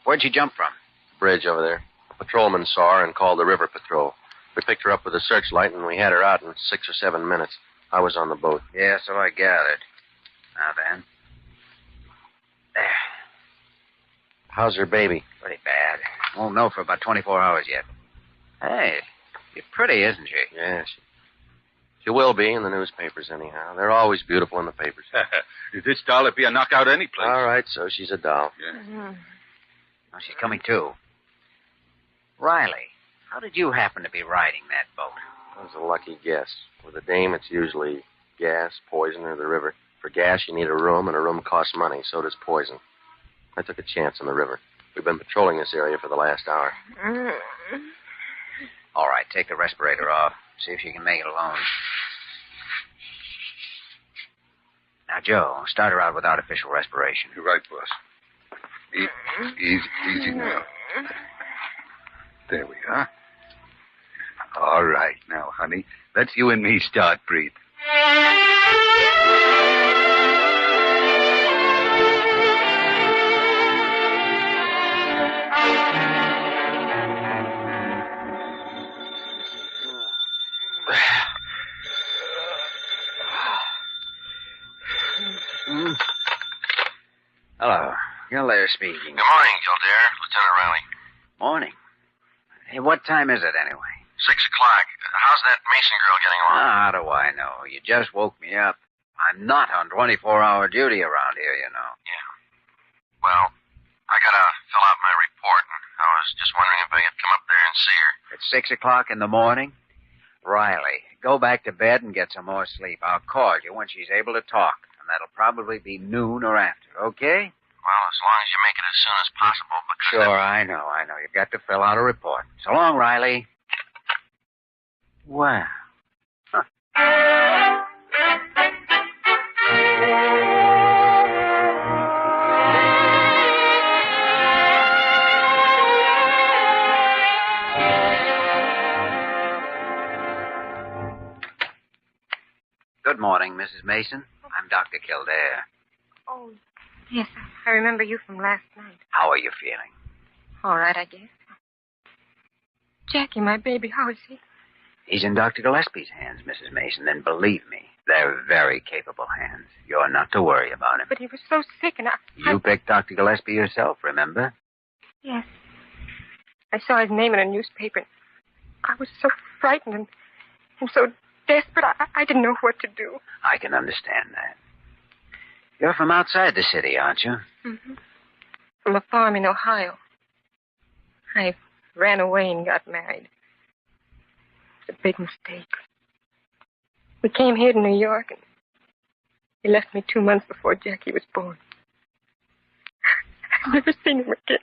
Where'd she jump from? Bridge over there. A patrolman saw her and called the river patrol. We picked her up with a searchlight, and we had her out in 6 or 7 minutes. I was on the boat. Yeah, so I gathered. Now then. There. How's her baby? Pretty bad. Won't know for about 24 hours yet. Hey, she's pretty, isn't she? Yeah, she will be in the newspapers anyhow. They're always beautiful in the papers. This doll would be a knockout any place. All right, so she's a doll. Yeah. Oh, she's coming too. Riley, how did you happen to be riding that boat? That was a lucky guess. With a dame, it's usually gas, poison, or the river. For gas, you need a room, and a room costs money. So does poison. I took a chance on the river. We've been patrolling this area for the last hour. All right, take the respirator off. See if you can make it alone. Now, Joe, start her out with artificial respiration. You're right, boss. Easy now. There we are. All right, now, honey. Let's you and me start breathing. Hello. Kildare speaking. Good morning, Kildare. Lieutenant Riley. Morning. Hey, what time is it anyway? 6 o'clock. How's that Mason girl getting along? How do I know? You just woke me up. I'm not on 24-hour duty around here, you know. Yeah. Well, I gotta fill out my report, and I was just wondering if I could come up there and see her. It's 6 o'clock in the morning? Riley, go back to bed and get some more sleep. I'll call you when she's able to talk, and that'll probably be noon or after, okay? Well, as long as you make it as soon as possible, because... Sure, I know. You've got to fill out a report. So long, Riley. Wow. Huh. Good morning, Mrs. Mason. I'm Dr. Kildare. Oh, yes, I remember you from last night. How are you feeling? All right, I guess. Jackie, my baby, how is he? He's in Dr. Gillespie's hands, Mrs. Mason, and believe me, they're very capable hands. You're not to worry about him. But he was so sick, and You picked Dr. Gillespie yourself, remember? Yes. I saw his name in a newspaper. I was so frightened and so desperate, I didn't know what to do. I can understand that. You're from outside the city, aren't you? Mm-hmm. From a farm in Ohio. I ran away and got married. It's a big mistake. We came here to New York, and he left me 2 months before Jackie was born. I've never seen him again.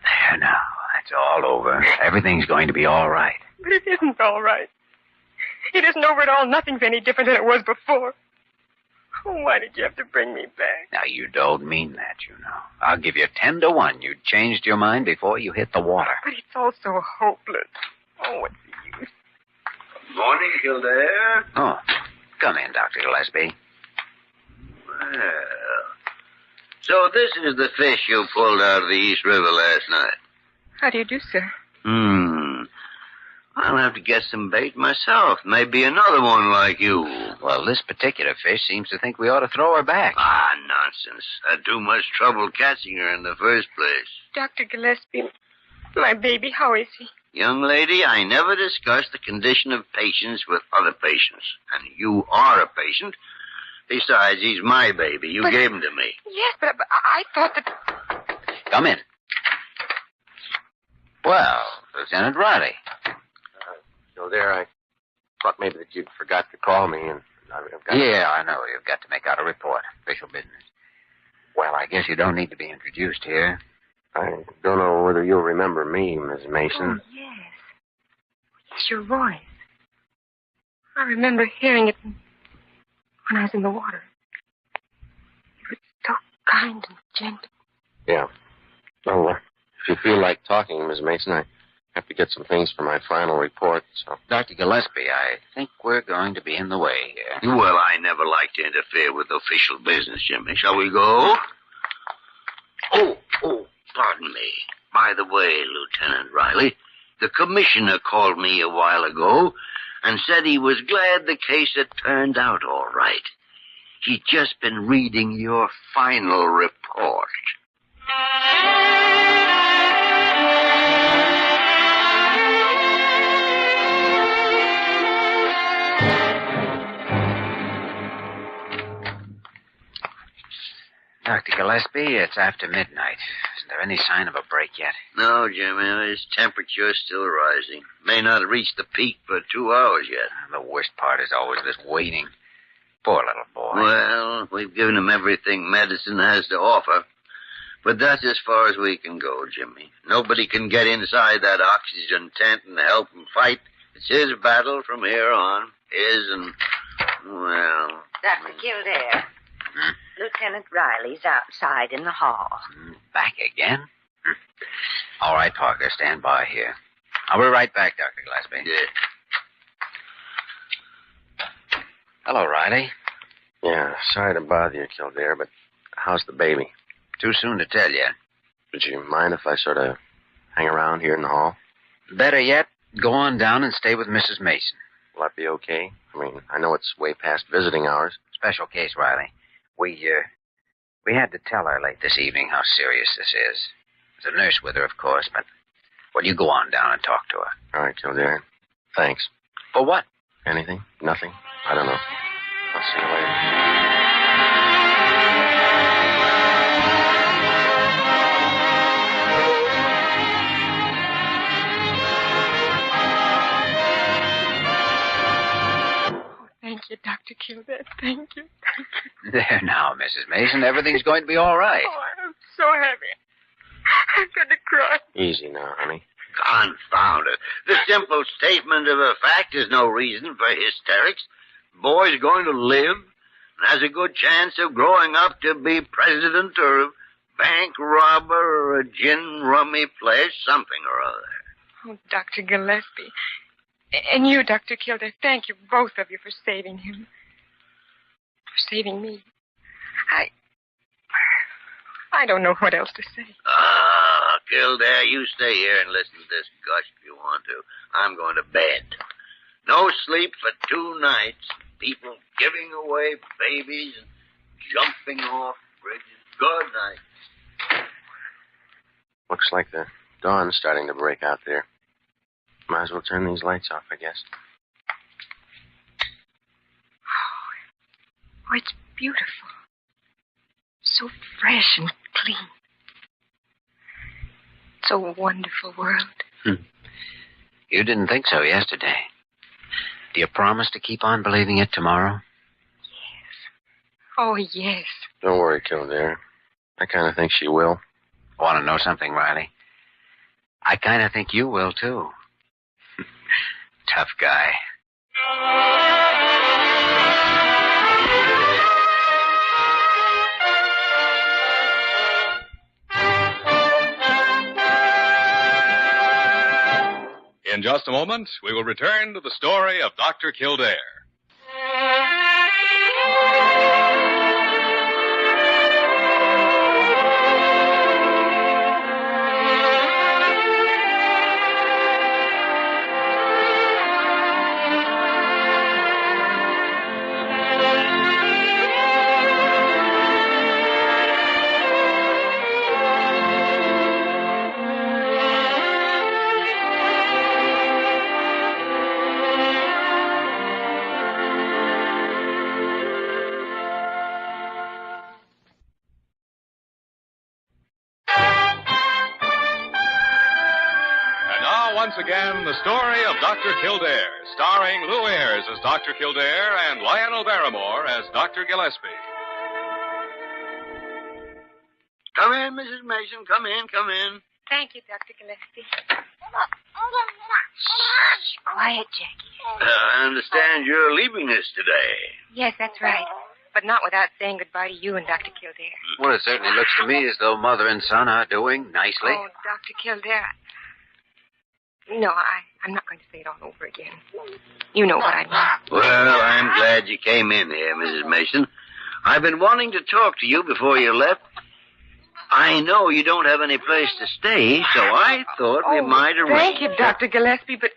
There now. That's all over. Everything's going to be all right. But it isn't all right. It isn't over at all. Nothing's any different than it was before. Oh, why did you have to bring me back? Now, you don't mean that, you know. I'll give you 10 to 1. You changed your mind before you hit the water. But it's all so hopeless. Oh, what's the use? Morning, Kildare. Oh, come in, Dr. Gillespie. Well, so this is the fish you pulled out of the East River last night. How do you do, sir? I'll have to get some bait myself. Maybe another one like you. Well, this particular fish seems to think we ought to throw her back. Ah, nonsense. Had too much trouble catching her in the first place. Dr. Gillespie, My baby, how is he? Young lady, I never discuss the condition of patients with other patients. And you are a patient. Besides, he's my baby. You gave him to me. Yes, but I thought that... Come in. Well, Lieutenant Riley. Kildare, I thought maybe that you'd forgot to call me, and I've got... Yeah, I know. You've got to make out a report. Official business. Well, I guess you don't need to be introduced here. I don't know whether you'll remember me, Miss Mason. Oh, yes. It's your voice. I remember hearing it when I was in the water. You were so kind and gentle. Yeah. Well, if you feel like talking, Miss Mason, I have to get some things for my final report, so... Dr. Gillespie, I think we're going to be in the way here. Well, I never like to interfere with official business, Jimmy. Shall we go? Oh, pardon me. By the way, Lieutenant Riley, the commissioner called me a while ago and said he was glad the case had turned out all right. He'd just been reading your final report. Dr. Gillespie, it's after midnight. Is there any sign of a break yet? No, Jimmy. His temperature's still rising. May not have reached the peak for 2 hours yet. The worst part is always this waiting. Poor little boy. Well, we've given him everything medicine has to offer. But that's as far as we can go, Jimmy. Nobody can get inside that oxygen tent and help him fight. It's his battle from here on. His and, well... Dr. Kildare. Lieutenant Riley's outside in the hall. Back again? All right, Parker, stand by here. I'll be right back, Dr. Gillespie. Yeah. Hello, Riley. Yeah, sorry to bother you, Kildare, but how's the baby? Too soon to tell you. Would you mind if I sort of hang around here in the hall? Better yet, go on down and stay with Mrs. Mason. Will that be okay? I mean, I know it's way past visiting hours. Special case, Riley. We had to tell her late this evening how serious this is. There's a nurse with her, of course, but... Well, you go on down and talk to her. All right, Kildare. Thanks. For what? Anything? Nothing? I don't know. I'll see you later. Thank you, Dr. Kildare. Thank you. There now, Mrs. Mason. Everything's going to be all right. Oh, I'm so happy. I'm going to cry. Easy now, honey. Confound it. The simple statement of a fact is no reason for hysterics. The boy's going to live and has a good chance of growing up to be president or a bank robber or a gin rummy place, something or other. Oh, Dr. Gillespie. And you, Dr. Kildare, thank you, both of you, for saving him. For saving me. I don't know what else to say. Kildare, you stay here and listen to this gush if you want to. I'm going to bed. No sleep for 2 nights. People giving away babies and jumping off bridges. Good night. Looks like the dawn's starting to break out there. Might as well turn these lights off, I guess. Oh, it's beautiful. So fresh and clean. It's a wonderful world. You didn't think so yesterday. Do you promise to keep on believing it tomorrow? Oh, yes. Don't worry, Kildare. I kind of think she will. Want to know something, Riley? I kind of think you will, too. Tough guy. In just a moment, we will return to the story of Dr. Kildare. once again the story of Dr. Kildare, starring Lou Ayres as Dr. Kildare and Lionel Barrymore as Dr. Gillespie. Come in, Mrs. Mason. Come in. Thank you, Dr. Gillespie. Quiet, Jackie. I understand you're leaving us today. Yes, that's right. But not without saying goodbye to you and Dr. Kildare. Well, it certainly looks to me as though mother and son are doing nicely. Oh, Dr. Kildare. No, I'm not going to say it all over again. You know what I mean. Well, I'm glad you came in here, Mrs. Mason. I've been wanting to talk to you before you left. I know you don't have any place to stay, so I thought we might arrange. Thank you, Dr. Gillespie, but...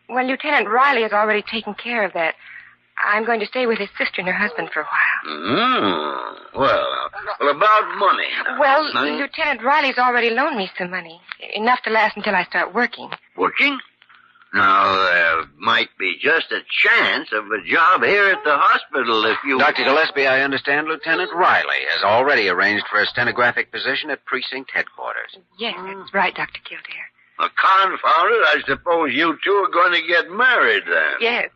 Well, Lieutenant Riley has already taken care of that. I'm going to stay with his sister and her husband for a while. Well, about money. Well, Lieutenant Riley's already loaned me some money. Enough to last until I start working. Working? Now, there might be just a chance of a job here at the hospital if you... Dr. Gillespie, I understand Lieutenant Riley has already arranged for a stenographic position at precinct headquarters. Yes, that's right, Dr. Kildare. Well, confound it, I suppose you two are going to get married then. Yes.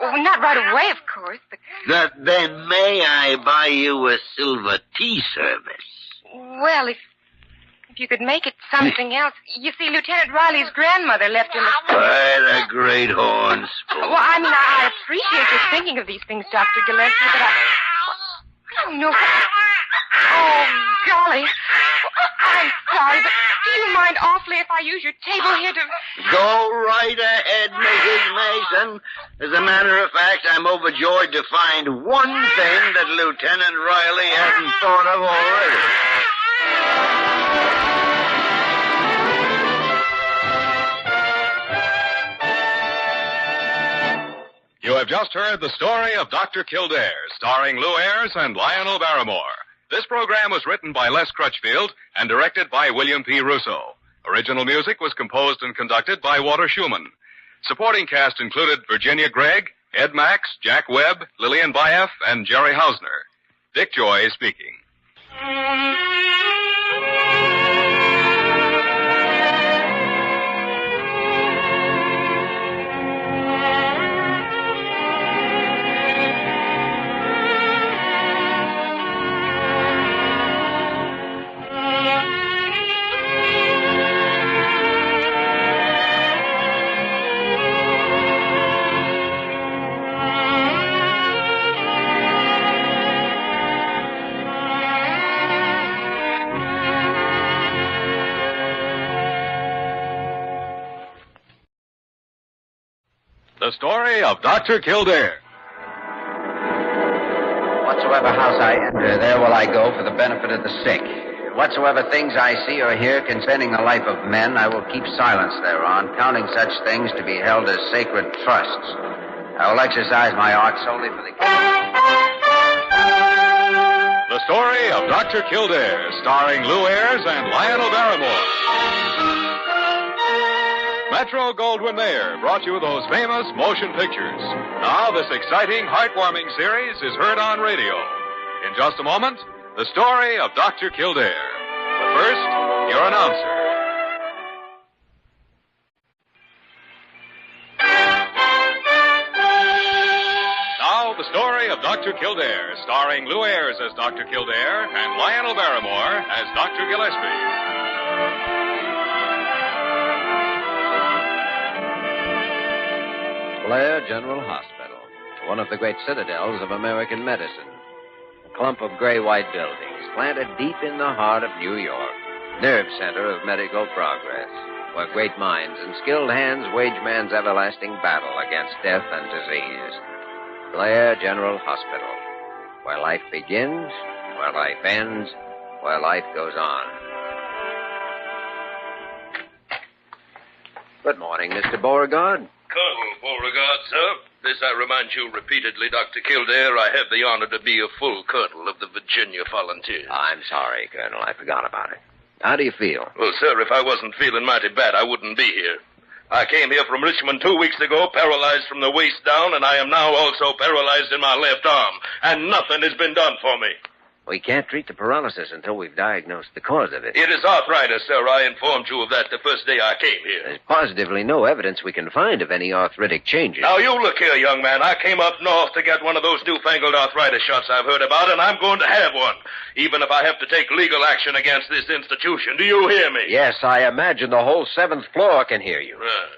Well, not right away, of course, but... Then may I buy you a silver tea service? Well, if you could make it something else. You see, Lieutenant Riley's grandmother left him a... By the great horn spoon. Well, I mean, I appreciate your thinking of these things, Dr. Gillespie, but I don't know. Oh, golly. I'm sorry, but do you mind awfully if I use your table here to... Go right ahead, Mrs. Mason. As a matter of fact, I'm overjoyed to find one thing that Lieutenant Riley hadn't thought of already. You have just heard the story of Dr. Kildare, starring Lou Ayres and Lionel Barrymore. This program was written by Les Crutchfield and directed by William P. Russo. Original music was composed and conducted by Walter Schumann. Supporting cast included Virginia Gregg, Ed Max, Jack Webb, Lillian Baeff, and Jerry Hausner. Dick Joy speaking. The story of Dr. Kildare. Whatsoever house I enter, there will I go for the benefit of the sick. Whatsoever things I see or hear concerning the life of men, I will keep silence thereon, counting such things to be held as sacred trusts. I will exercise my art solely for the... The story of Dr. Kildare, starring Lou Ayres and Lionel Barrymore. Metro-Goldwyn-Mayer brought you those famous motion pictures. Now this exciting, heartwarming series is heard on radio. In just a moment, the story of Dr. Kildare. But first, your announcer. Now the story of Dr. Kildare, starring Lou Ayres as Dr. Kildare and Lionel Barrymore as Dr. Gillespie. Blair General Hospital, one of the great citadels of American medicine. A clump of gray-white buildings planted deep in the heart of New York, nerve center of medical progress, where great minds and skilled hands wage man's everlasting battle against death and disease. Blair General Hospital, where life begins, where life ends, where life goes on. Good morning, Mr. Beauregard. Colonel Beauregard, sir. This I remind you repeatedly, Dr. Kildare. I have the honor to be a full colonel of the Virginia Volunteers. I'm sorry, Colonel. I forgot about it. How do you feel? Well, sir, if I wasn't feeling mighty bad, I wouldn't be here. I came here from Richmond 2 weeks ago, paralyzed from the waist down, and I am now also paralyzed in my left arm. And nothing has been done for me. We can't treat the paralysis until we've diagnosed the cause of it. It is arthritis, sir. I informed you of that the first day I came here. There's positively no evidence we can find of any arthritic changes. Now, you look here, young man. I came up north to get one of those newfangled arthritis shots I've heard about, and I'm going to have one, even if I have to take legal action against this institution. Do you hear me? Yes, I imagine the whole 7th floor can hear you. Right.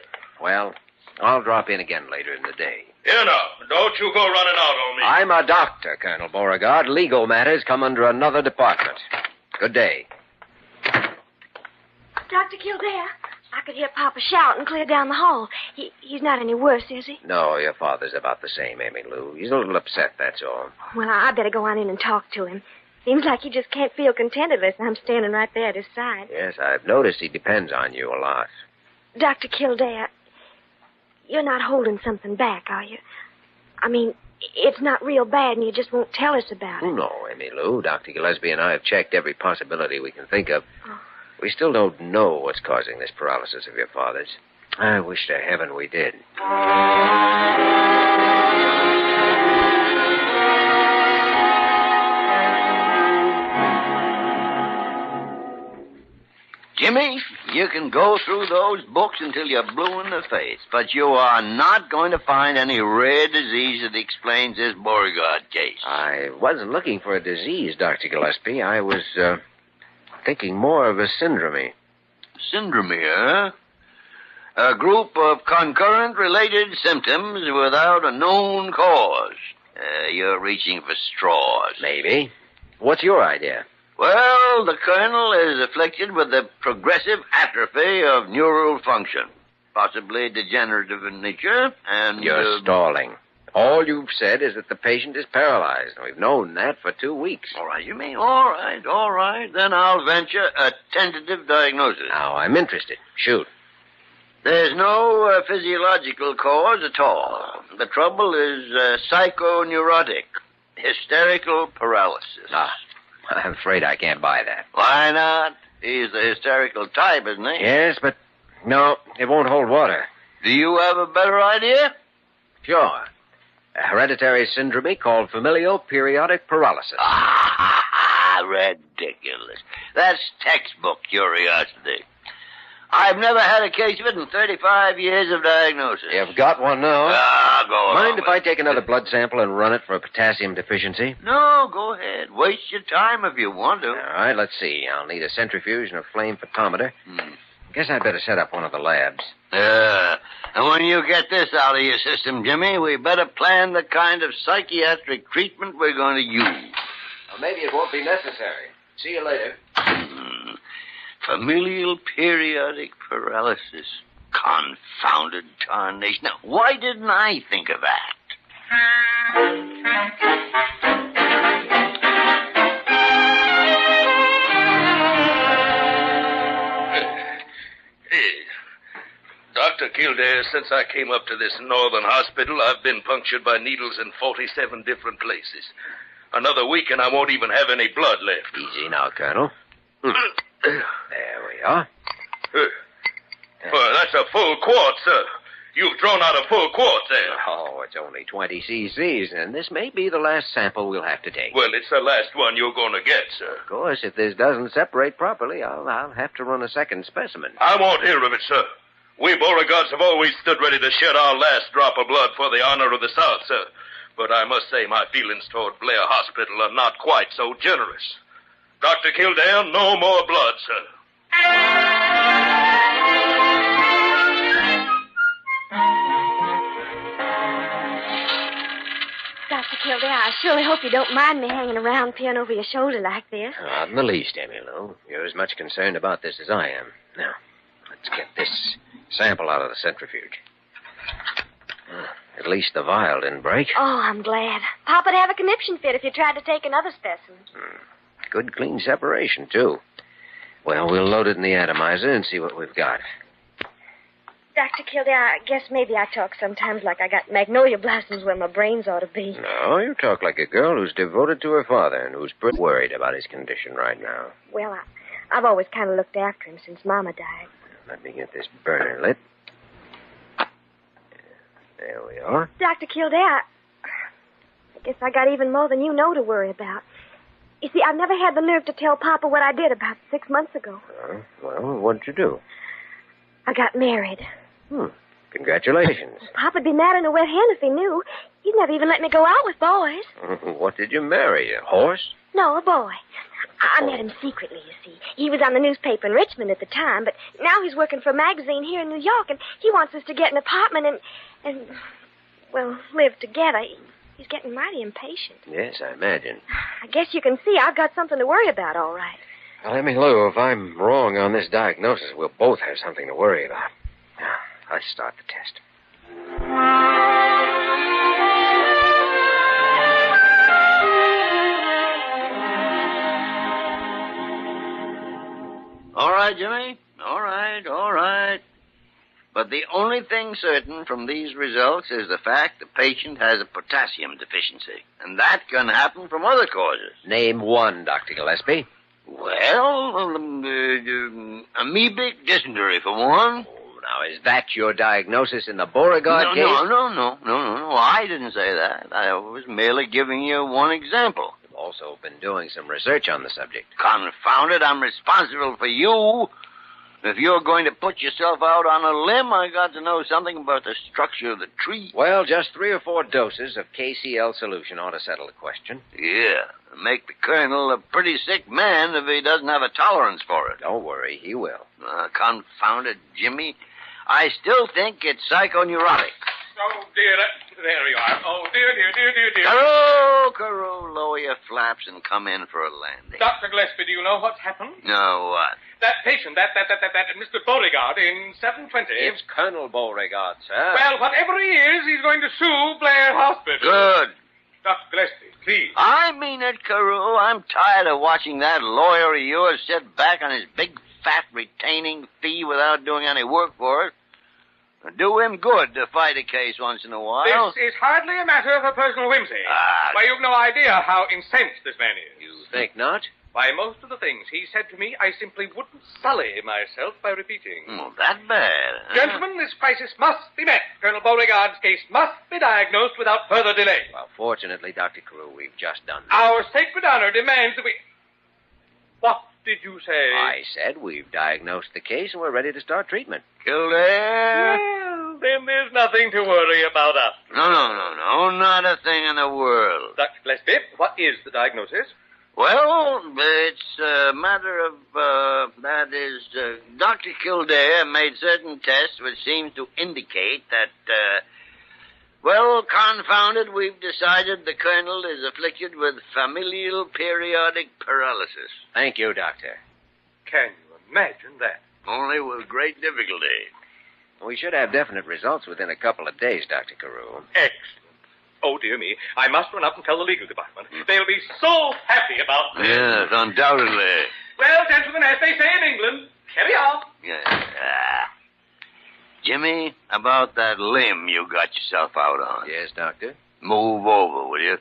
Well, I'll drop in again later in the day. Here now, don't you go running out on me. I'm a doctor, Colonel Beauregard. Legal matters come under another department. Good day. Dr. Kildare, I could hear Papa shouting clear down the hall. He's not any worse, is he? No, your father's about the same, Amy Lou. He's a little upset, that's all. Well, I better go on in and talk to him. Seems like he just can't feel contented unless I'm standing right there at his side. Yes, I've noticed he depends on you a lot. Dr. Kildare, you're not holding something back, are you? I mean, it's not real bad and you just won't tell us about it. No, Amy Lou. Dr. Gillespie and I have checked every possibility we can think of. Oh. We still don't know what's causing this paralysis of your father's. I wish to heaven we did. Jimmy, you can go through those books until you're blue in the face, but you are not going to find any rare disease that explains this Beauregard case. I wasn't looking for a disease, Dr. Gillespie. I was thinking more of a syndrome. Syndrome, huh? A group of concurrent related symptoms without a known cause. You're reaching for straws. Maybe. What's your idea? Well, the colonel is afflicted with the progressive atrophy of neural function, possibly degenerative in nature, and... You're stalling. All you've said is that the patient is paralyzed. We've known that for 2 weeks. All right, you mean? All right. Then I'll venture a tentative diagnosis. Now, I'm interested. Shoot. There's no physiological cause at all. The trouble is psychoneurotic, hysterical paralysis. I'm afraid I can't buy that. Why not? He's the hysterical type, isn't he? Yes, but no, it won't hold water. Do you have a better idea? Sure. A hereditary syndrome called familial periodic paralysis. Ridiculous. That's textbook curiosity. I've never had a case of it in 35 years of diagnosis. You've got one now? Go on. Mind if I take another blood sample and run it for a potassium deficiency? No, go ahead. Waste your time if you want to. All right, let's see. I'll need a centrifuge and a flame photometer. Guess I'd better set up one of the labs. And when you get this out of your system, Jimmy, we better plan the kind of psychiatric treatment we're going to use. Well, maybe it won't be necessary. See you later. Familial periodic paralysis. Confounded tarnation. Now, why didn't I think of that? Dr. Kildare, since I came up to this northern hospital, I've been punctured by needles in 47 different places. Another week and I won't even have any blood left. Easy now, Colonel. There we are. Well, that's a full quart, sir. You've drawn out a full quart there. Oh, it's only 20 cc's, and this may be the last sample we'll have to take. Well, it's the last one you're going to get, sir. Of course, if this doesn't separate properly, I'll have to run a second specimen. I won't hear of it, sir. We Beauregards have always stood ready to shed our last drop of blood for the honor of the South, sir. But I must say my feelings toward Blair Hospital are not quite so generous. Dr. Kildare, no more blood, sir. Dr. Kildare, I surely hope you don't mind me hanging around peering over your shoulder like this. Not in the least, Emmy Lou. You're as much concerned about this as I am. Now, let's get this sample out of the centrifuge. At least the vial didn't break. Oh, I'm glad. Papa'd have a conniption fit if you tried to take another specimen. Good, clean separation, too. Well, we'll load it in the atomizer and see what we've got. Dr. Kildare, I guess maybe I talk sometimes like I got magnolia blossoms where my brains ought to be. No, you talk like a girl who's devoted to her father and who's pretty worried about his condition right now. Well, I've always kind of looked after him since Mama died. Let me get this burner lit. There we are. Dr. Kildare, I guess I got even more than you know to worry about. You see, I've never had the nerve to tell Papa what I did about 6 months ago. Well, what'd you do? I got married. Congratulations. Papa'd be mad in a wet hen if he knew. He'd never even let me go out with boys. What did you marry? A horse? No, a boy. I met him secretly, you see. He was on the newspaper in Richmond at the time, but now he's working for a magazine here in New York, and he wants us to get an apartment and well, live together. He's getting mighty impatient. Yes, I imagine. I guess you can see I've got something to worry about, all right. Well, let me, Lou, if I'm wrong on this diagnosis, we'll both have something to worry about. Now, let's start the test. All right, Jimmy. All right. But the only thing certain from these results is the fact the patient has a potassium deficiency. And that can happen from other causes. Name one, Dr. Gillespie. Well, amoebic dysentery, for one. Now, is that your diagnosis in the Beauregard case? No. I didn't say that. I was merely giving you one example. You've also been doing some research on the subject. Confound it, I'm responsible for you. If you're going to put yourself out on a limb, I got to know something about the structure of the tree. Well, just 3 or 4 doses of KCl solution ought to settle the question. Yeah, make the colonel a pretty sick man if he doesn't have a tolerance for it. Don't worry, he will. Confound it, Jimmy. I still think it's psychoneurotic. Oh, dear, there you are. Oh, dear. Carew, lower your flaps and come in for a landing. Dr. Gillespie, do you know what's happened? No, what? That patient, that Mr. Beauregard in 720. It's Colonel Beauregard, sir. Well, whatever he is, he's going to sue Blair Hospital. Good. Dr. Gillespie, please. I mean it, Carew. I'm tired of watching that lawyer of yours sit back on his big, fat retaining fee without doing any work for it. Do him good to fight a case once in a while. This is hardly a matter of a personal whimsy. Why, you've no idea how incensed this man is. You think not? Why, most of the things he said to me, I simply wouldn't sully myself by repeating. That bad, huh? Gentlemen, this crisis must be met. Colonel Beauregard's case must be diagnosed without further delay. Well, fortunately, Dr. Carew, we've just done that. Our sacred honor demands that we... What did you say? I said we've diagnosed the case and we're ready to start treatment. Kildare? Well, then there's nothing to worry about us. No, not a thing in the world. Dr. Gillespie, what is the diagnosis? Well, it's a matter of, Dr. Kildare made certain tests which seem to indicate that, well, confound it, we've decided the colonel is afflicted with familial periodic paralysis. Thank you, Doctor. Can you imagine that? Only with great difficulty. We should have definite results within a couple of days, Dr. Carew. Excellent. Oh, dear me. I must run up and tell the legal department. They'll be so happy about this. Yes, undoubtedly. Well, gentlemen, as they say in England, carry on. Yeah. Jimmy, about that limb you got yourself out on. Yes, Doctor? Move over, will you?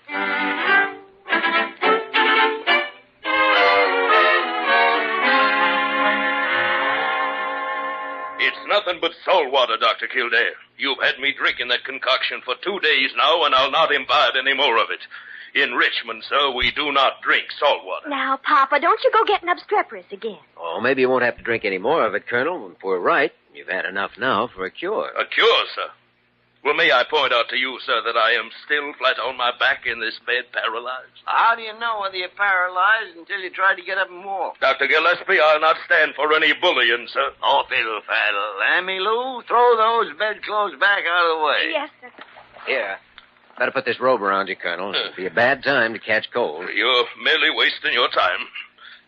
It's nothing but salt water, Dr. Kildare. You've had me drinking that concoction for 2 days now, and I'll not imbibe any more of it. In Richmond, sir, we do not drink salt water. Now, Papa, don't you go getting obstreperous again. Oh, maybe you won't have to drink any more of it, Colonel. If we're right, you've had enough now for a cure. A cure, sir? Well, may I point out to you, sir, that I am still flat on my back in this bed, paralyzed? How do you know whether you're paralyzed until you try to get up and walk? Dr. Gillespie, I'll not stand for any bullying, sir. Oh, fiddle-faddle. Lammy Lou, throw those bedclothes back out of the way. Yes, sir. Here. Better put this robe around you, Colonel. It'll be a bad time to catch cold. You're merely wasting your time.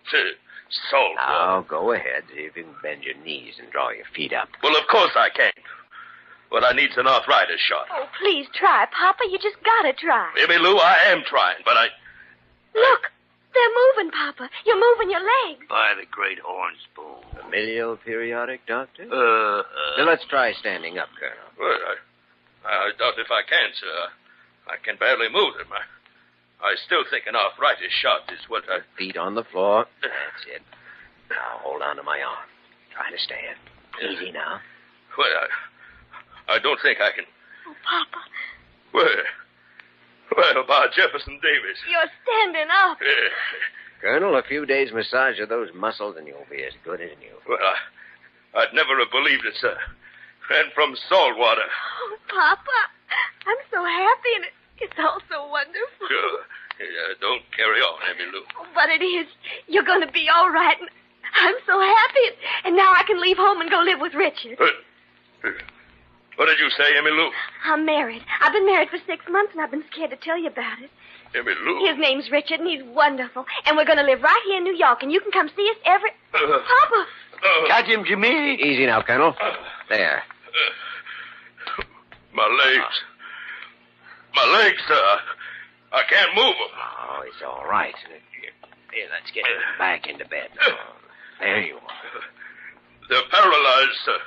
Salt water. Now, go ahead. See if you can bend your knees and draw your feet up. Well, of course I can't. But I needs an arthritis shot. Oh, please try, Papa. You just gotta try. Maybe, Lou, I am trying, but Look, they're moving, Papa. You're moving your legs. By the great horn spoon. Familial periodic, Doctor? Now, let's try standing up, Colonel. Well, I doubt if I can, sir. I can barely move them. I still think an arthritis shot is what I... Feet on the floor. That's it. Now, hold on to my arm. Try to stand. Easy now. Well, I don't think I can... Oh, Papa. Well, by Jefferson Davis. You're standing up. Colonel, a few days massage of those muscles and you'll be as good as new. Well, I'd never have believed it, sir. And from salt water. Oh, Papa, I'm so happy, and it's all so wonderful. Sure. Don't carry on, Emmy Lou. Oh, but it is. You're going to be all right, and I'm so happy. And now I can leave home and go live with Richard. What did you say, Emmy Lou? I'm married. I've been married for 6 months, and I've been scared to tell you about it. Emmy Lou? His name's Richard, and he's wonderful. And we're going to live right here in New York, and you can come see us every... Papa! Catch him, Jimmy. Easy now, Colonel. There. My legs. My legs, sir. I can't move them. Oh, it's all right. Here, let's get back into bed now. There you are. They're paralyzed, sir.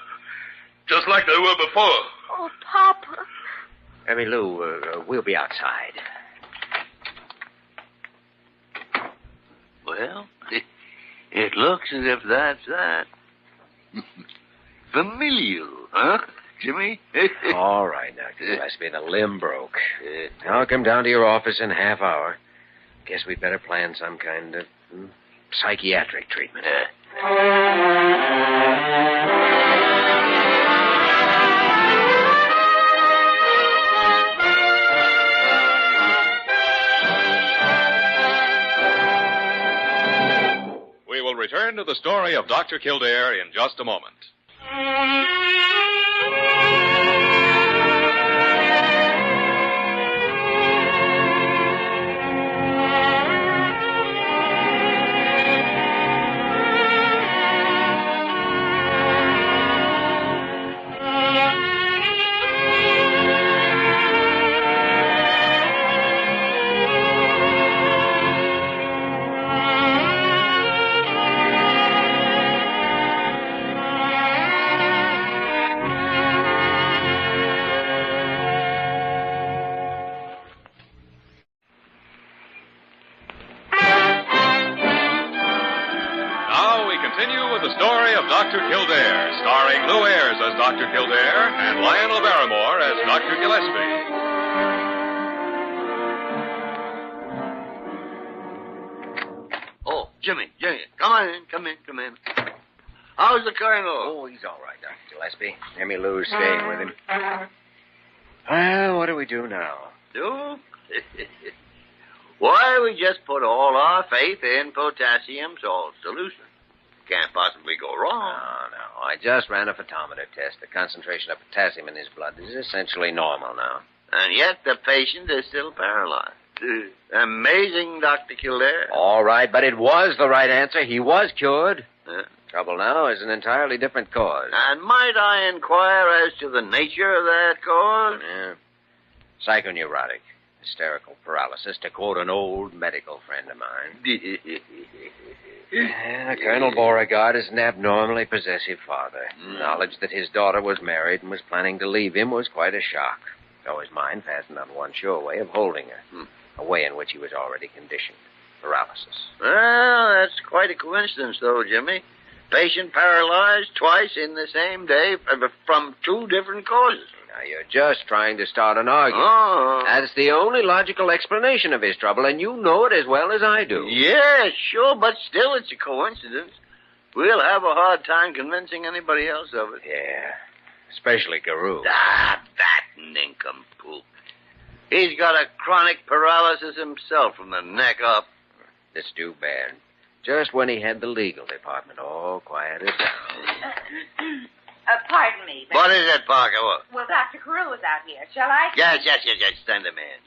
Just like they were before. Oh, Papa. Emmy Lou, we'll be outside. Well, it looks as if that's that. Familial, huh, Jimmy? All right, now, Gillespie, the limb broke. I'll come down to your office in a half hour. Guess we'd better plan some kind of psychiatric treatment. We will return to the story of Dr. Kildare in just a moment. Dr. Kildare, starring Lou Ayres as Dr. Kildare and Lionel Barrymore as Dr. Gillespie. Oh, Jimmy, come in. How's the Colonel? Oh, he's all right, Dr. Gillespie. Emmy Lou's staying with him. Well, what do we do now? Do? Why, we just put all our faith in potassium salt solution. Can't possibly go wrong. No. I just ran a photometer test. The concentration of potassium in his blood is essentially normal now. And yet the patient is still paralyzed. Amazing, Dr. Kildare. All right, but it was the right answer. He was cured. Trouble now is an entirely different cause. And might I inquire as to the nature of that cause? Yeah. Psychoneurotic. Hysterical paralysis, to quote an old medical friend of mine. Colonel Beauregard is an abnormally possessive father. Knowledge that his daughter was married and was planning to leave him was quite a shock. Though his mind fastened on one sure way of holding her. A way in which he was already conditioned. Paralysis. Well, that's quite a coincidence, though, Jimmy. Patient paralyzed twice in the same day from two different causes. Now, you're just trying to start an argument. Oh. That's the only logical explanation of his trouble, and you know it as well as I do. Yeah, sure, but still it's a coincidence. We'll have a hard time convincing anybody else of it. Yeah, especially CAREW. That nincompoop. He's got a chronic paralysis himself from the neck up. It's too bad. Just when he had the legal department all quieted down. Pardon me. What is it, Parker? Well, Dr. CAREW is out here. Shall I? Yes. Send him in.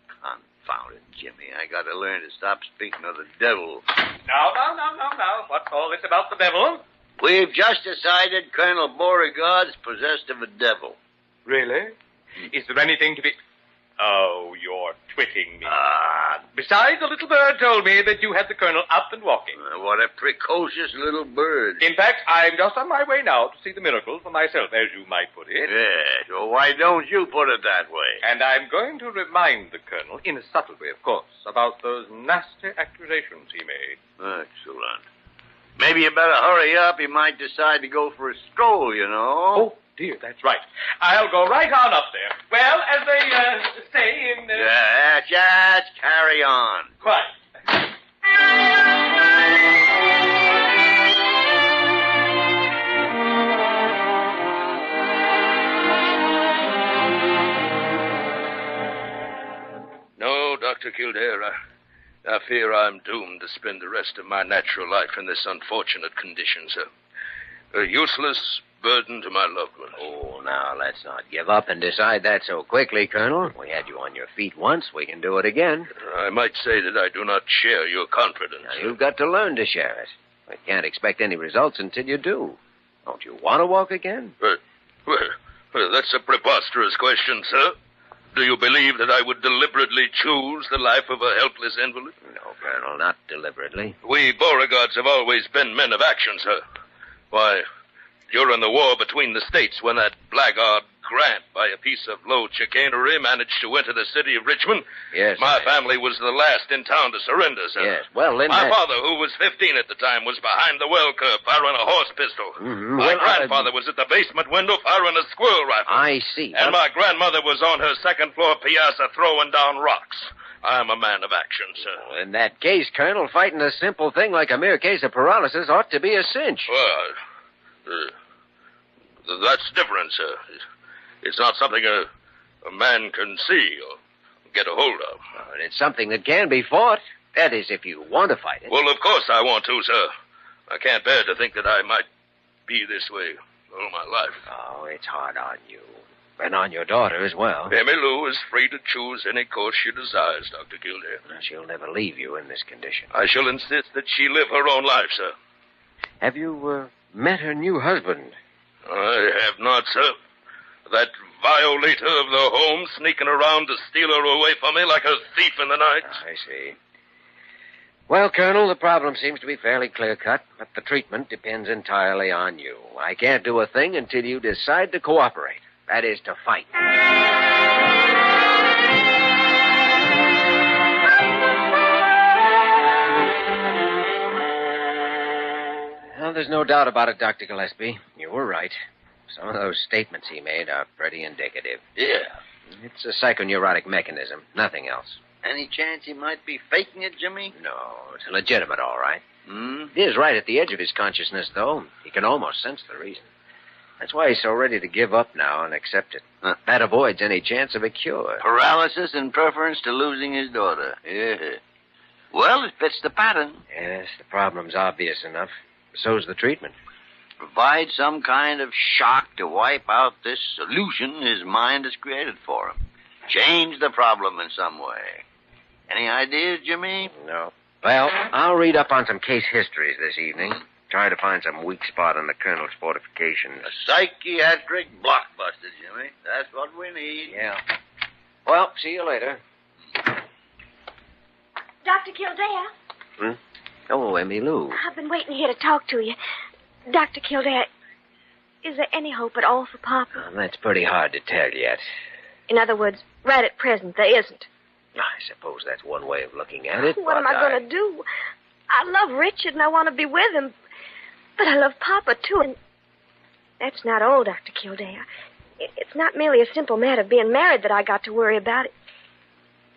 Confound it, Jimmy. I got to learn to stop speaking of the devil. Now. What's all this about the devil? We've just decided Colonel Beauregard's possessed of a devil. Really? Is there anything to be... Oh, you're twitting me. Besides, the little bird told me that you had the Colonel up and walking. What a precocious little bird. In fact, I'm just on my way now to see the miracle for myself, as you might put it. Yes, well, why don't you put it that way? And I'm going to remind the Colonel, in a subtle way, of course, about those nasty accusations he made. Excellent. Maybe you better hurry up. He might decide to go for a stroll, you know. Oh, dear, that's right. I'll go right on up there. Well, as they say in... Yeah, just carry on. Quite. I fear I'm doomed to spend the rest of my natural life in this unfortunate condition, sir. A useless burden to my loved ones. Oh, now, let's not give up and decide that so quickly, Colonel. We had you on your feet once. We can do it again. I might say that I do not share your confidence. Now, you've got to learn to share it. We can't expect any results until you do. Don't you want to walk again? Well, that's a preposterous question, sir. Do you believe that I would deliberately choose the life of a helpless invalid? No, Colonel, not deliberately. We Beauregards have always been men of action, sir. Why, during the war between the states, when that blackguard Grant, by a piece of low chicanery, managed to enter the city of Richmond, yes, my family was the last in town to surrender, sir. Yes, well, then my father, who was 15 at the time, was behind the well curb firing a horse pistol. Mm-hmm. My grandfather was at the basement window firing a squirrel rifle. I see. And my grandmother was on her second-floor piazza throwing down rocks. I'm a man of action, sir. Well, in that case, Colonel, fighting a simple thing like a mere case of paralysis ought to be a cinch. Well, that's different, sir. It's not something a man can see or get a hold of. It's something that can be fought. That is, if you want to fight it. Well, of course I want to, sir. I can't bear to think that I might be this way all my life. Oh, it's hard on you. And on your daughter as well. Emmy Lou is free to choose any course she desires, Dr. Kildare. She'll never leave you in this condition. I shall insist that she live her own life, sir. Have you met her new husband? I have not, sir. That violator of the home sneaking around to steal her away from me like a thief in the night. I see. Well, Colonel, the problem seems to be fairly clear-cut, but the treatment depends entirely on you. I can't do a thing until you decide to cooperate. That is, to fight. Well, there's no doubt about it, Dr. Gillespie. You were right. Some of those statements he made are pretty indicative. Yeah. It's a psychoneurotic mechanism, nothing else. Any chance he might be faking it, Jimmy? No, it's legitimate, all right. It is right at the edge of his consciousness, though. He can almost sense the reason. That's why he's so ready to give up now and accept it. That avoids any chance of a cure. Paralysis in preference to losing his daughter. Yeah. Well, it fits the pattern. Yes, the problem's obvious enough. So's the treatment. Provide some kind of shock to wipe out this solution his mind has created for him. Change the problem in some way. Any ideas, Jimmy? No. Well, I'll read up on some case histories this evening. Try to find some weak spot in the Colonel's fortifications. A psychiatric blockbuster, Jimmy. That's what we need. Yeah. Well, see you later. Dr. Kildare? Oh, Emmy Lou. I've been waiting here to talk to you. Dr. Kildare, is there any hope at all for Papa? Well, that's pretty hard to tell yet. In other words, right at present, there isn't. I suppose that's one way of looking at it. What am I going to do? I love Richard and I want to be with him. But I love Papa, too, and that's not all, Dr. Kildare. It's not merely a simple matter of being married that I got to worry about.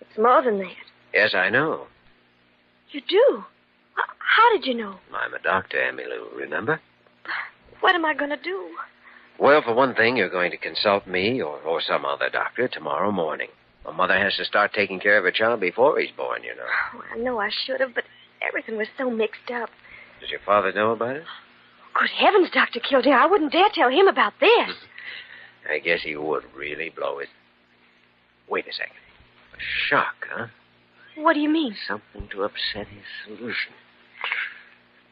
It's more than that. Yes, I know. You do? How did you know? I'm a doctor, Emmy Lou, remember? What am I going to do? Well, for one thing, you're going to consult me or some other doctor tomorrow morning. My mother has to start taking care of her child before he's born, you know. Oh, I know I should have, but everything was so mixed up. Does your father know about it? Good heavens, Dr. Kildare, I wouldn't dare tell him about this. I guess he would really blow it. Wait a second. A shock, huh? What do you mean? Something to upset his solution.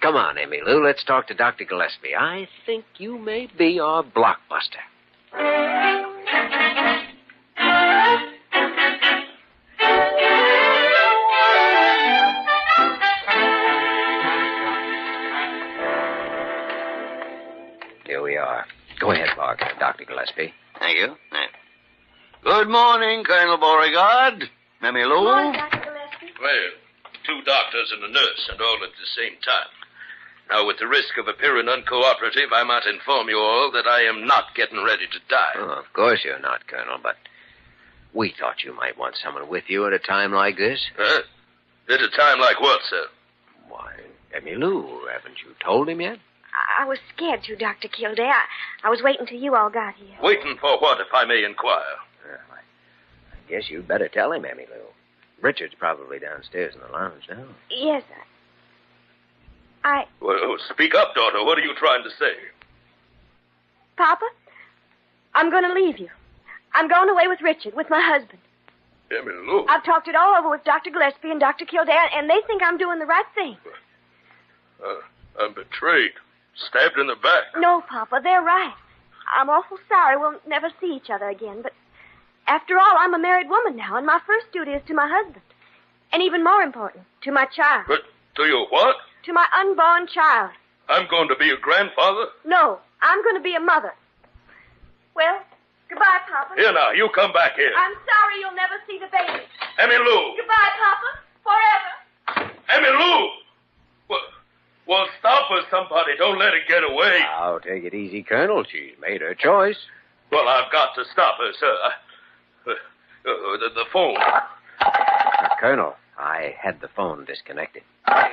Come on, Emmy Lou, let's talk to Dr. Gillespie. I think you may be our blockbuster. Here we are. Go ahead, Parker. Dr. Gillespie. Thank you. Good morning, Colonel Beauregard. Emmy Lou. Good morning, Dr. Gillespie. Well, 2 doctors and a nurse, and all at the same time. Now, with the risk of appearing uncooperative, I might inform you all that I am not getting ready to die. Oh, of course you're not, Colonel, but we thought you might want someone with you at a time like this. At a time like what, sir? Why, Emmy Lou, haven't you told him yet? I was scared to, Dr. Kildare. I was waiting till you all got here. Waiting for what, if I may inquire? Well, I guess you'd better tell him, Emmy Lou. Richard's probably downstairs in the lounge now. Yes, Well, speak up, daughter. What are you trying to say? Papa, I'm going to leave you. I'm going away with Richard, with my husband. Emmy Lou. I've talked it all over with Dr. Gillespie and Dr. Kildare, and they think I'm doing the right thing. I'm betrayed. Stabbed in the back. No, Papa, they're right. I'm awful sorry we'll never see each other again, but after all, I'm a married woman now, and my first duty is to my husband. And even more important, to my child. But to your what? To my unborn child. I'm going to be a grandfather? No, I'm going to be a mother. Well, goodbye, Papa. Here now, you come back here. I'm sorry you'll never see the baby. Emmy Lou. Goodbye, Papa. Forever. Emmy Lou! Well, stop her, somebody. Don't let her get away. Now, take it easy, Colonel. She's made her choice. Well, I've got to stop her, sir. The phone. Colonel, I had the phone disconnected. A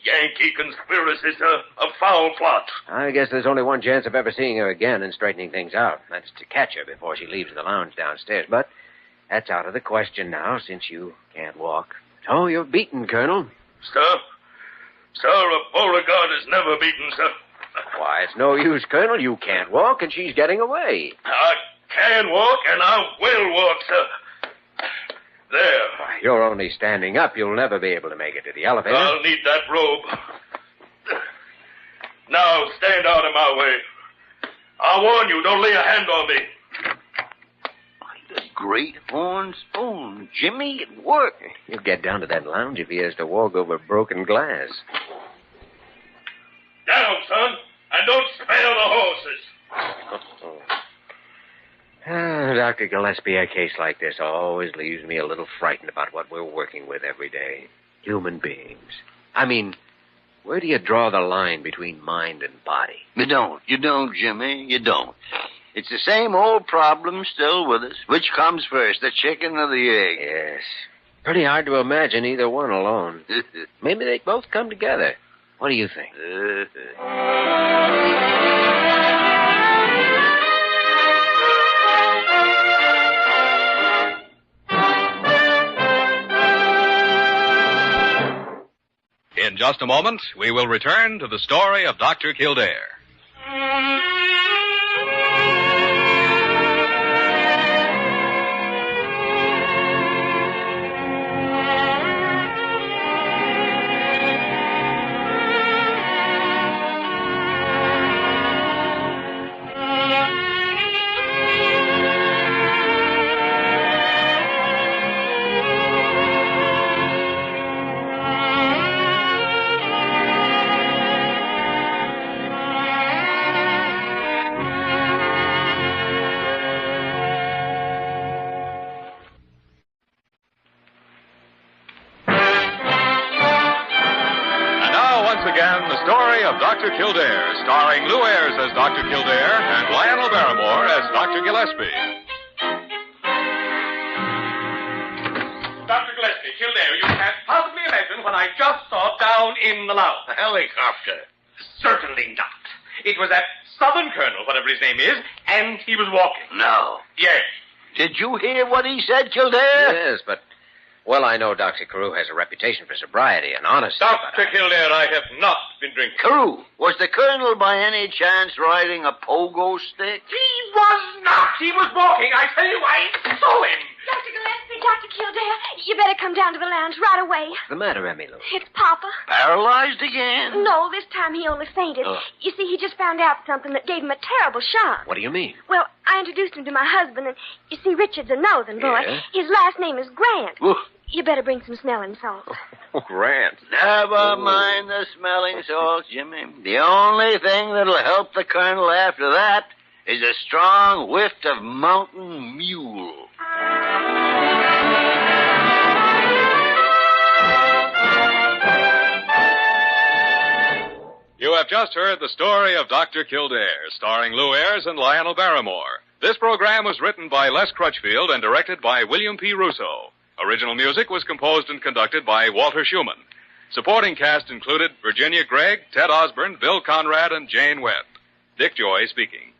Yankee conspiracy, sir. A foul plot. I guess there's only one chance of ever seeing her again and straightening things out. That's to catch her before she leaves the lounge downstairs. But that's out of the question now, since you can't walk. So you're beaten, Colonel. Sir, a Beauregard is never beaten, sir. Why, it's no use, Colonel. You can't walk, and she's getting away. I can walk, and I will walk, sir. There. Why, you're only standing up. You'll never be able to make it to the elevator. I'll need that robe. Now, stand out of my way. I warn you, don't lay a hand on me. The great horn spoon. Jimmy, it worked. He'll get down to that lounge if he has to walk over broken glass. Down, son, and don't spare the horses. Dr. Gillespie, a case like this always leaves me a little frightened about what we're working with every day. Human beings. I mean, where do you draw the line between mind and body? You don't, Jimmy, you don't. It's the same old problem still with us. Which comes first, the chicken or the egg? Yes. Pretty hard to imagine either one alone. Maybe they both come together. What do you think? In just a moment, we will return to the story of Dr. Kildare. Dr. Kildare, starring Lou Ayres as Dr. Kildare and Lionel Barrymore as Dr. Gillespie. Dr. Gillespie, Kildare, you can't possibly imagine what I just saw down in the lounge. A helicopter. Certainly not. It was that Southern Colonel, whatever his name is, and he was walking. No. Yes. Did you hear what he said, Kildare? Yes, but... Well, I know Dr. CAREW has a reputation for sobriety and honesty. Dr. Kildare, I have not been drinking. CAREW, was the Colonel by any chance riding a pogo stick? He was not. He was walking. I tell you, I saw him. Dr. Gillespie, Dr. Kildare, you better come down to the lounge right away. What's the matter, Emmy Lou? It's Papa. Paralyzed again? No, this time he only fainted. Oh. You see, he just found out something that gave him a terrible shock. What do you mean? Well, I introduced him to my husband, and you see, Richard's a northern boy. Yeah? His last name is Grant. Oof. You better bring some smelling salts. Grant. Never mind the smelling salts, Jimmy. The only thing that'll help the Colonel after that is a strong whiff of mountain mule. You have just heard the story of Dr. Kildare, starring Lou Ayres and Lionel Barrymore. This program was written by Les Crutchfield and directed by William P. Russo. Original music was composed and conducted by Walter Schumann. Supporting cast included Virginia Gregg, Ted Osborne, Bill Conrad, and Jane Webb. Dick Joy speaking.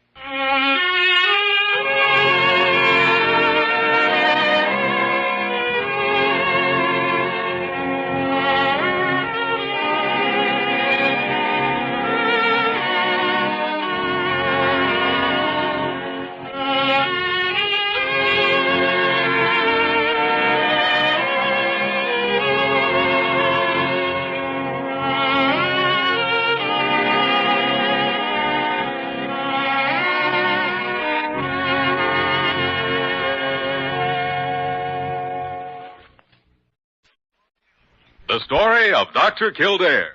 story of Dr. Kildare.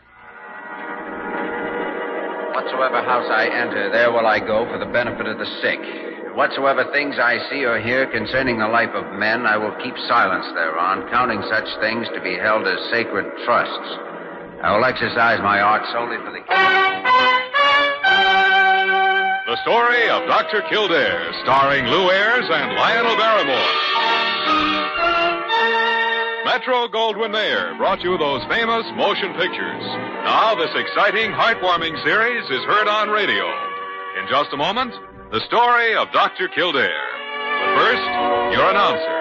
Whatsoever house I enter, there will I go for the benefit of the sick. Whatsoever things I see or hear concerning the life of men, I will keep silence thereon, counting such things to be held as sacred trusts. I will exercise my art solely for the... The story of Dr. Kildare, starring Lou Ayres and Lionel Barrymore. Metro-Goldwyn-Mayer brought you those famous motion pictures. Now this exciting, heartwarming series is heard on radio. In just a moment, the story of Dr. Kildare. But first, your announcer.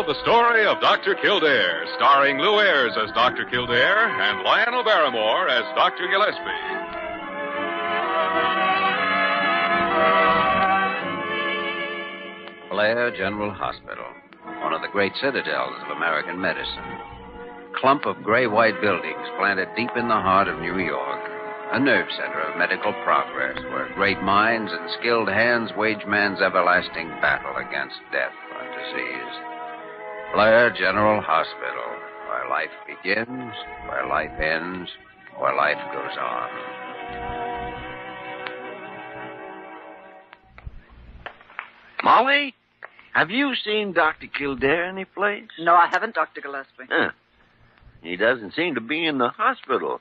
The story of Dr. Kildare, starring Lou Ayres as Dr. Kildare and Lionel Barrymore as Dr. Gillespie. Blair General Hospital, one of the great citadels of American medicine. Clump of gray-white buildings planted deep in the heart of New York. A nerve center of medical progress where great minds and skilled hands wage man's everlasting battle against death or disease. Blair General Hospital, where life begins, where life ends, where life goes on. Molly, have you seen Dr. Kildare anyplace? No, I haven't, Dr. Gillespie. Huh. He doesn't seem to be in the hospital.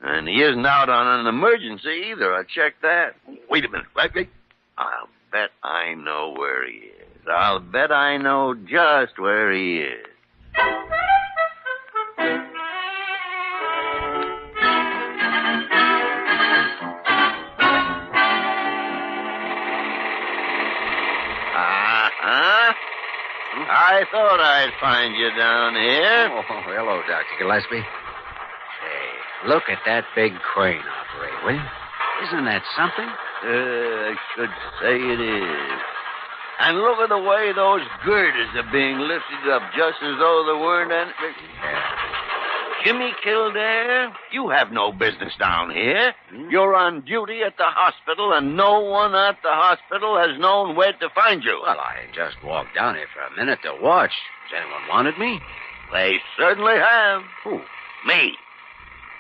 And he isn't out on an emergency either. I checked that. Wait a minute. Wait. I'll bet I know where he is. I'll bet I know just where he is. I thought I'd find you down here. Oh, hello, Dr. Gillespie. Hey, look at that big crane operate, will you? Isn't that something? I should say it is. And look at the way those girders are being lifted up, just as though there weren't any... Jimmy Kildare, you have no business down here. You're on duty at the hospital, and no one at the hospital has known where to find you. Well, I just walked down here for a minute to watch. Has anyone wanted me? They certainly have. Who? Me.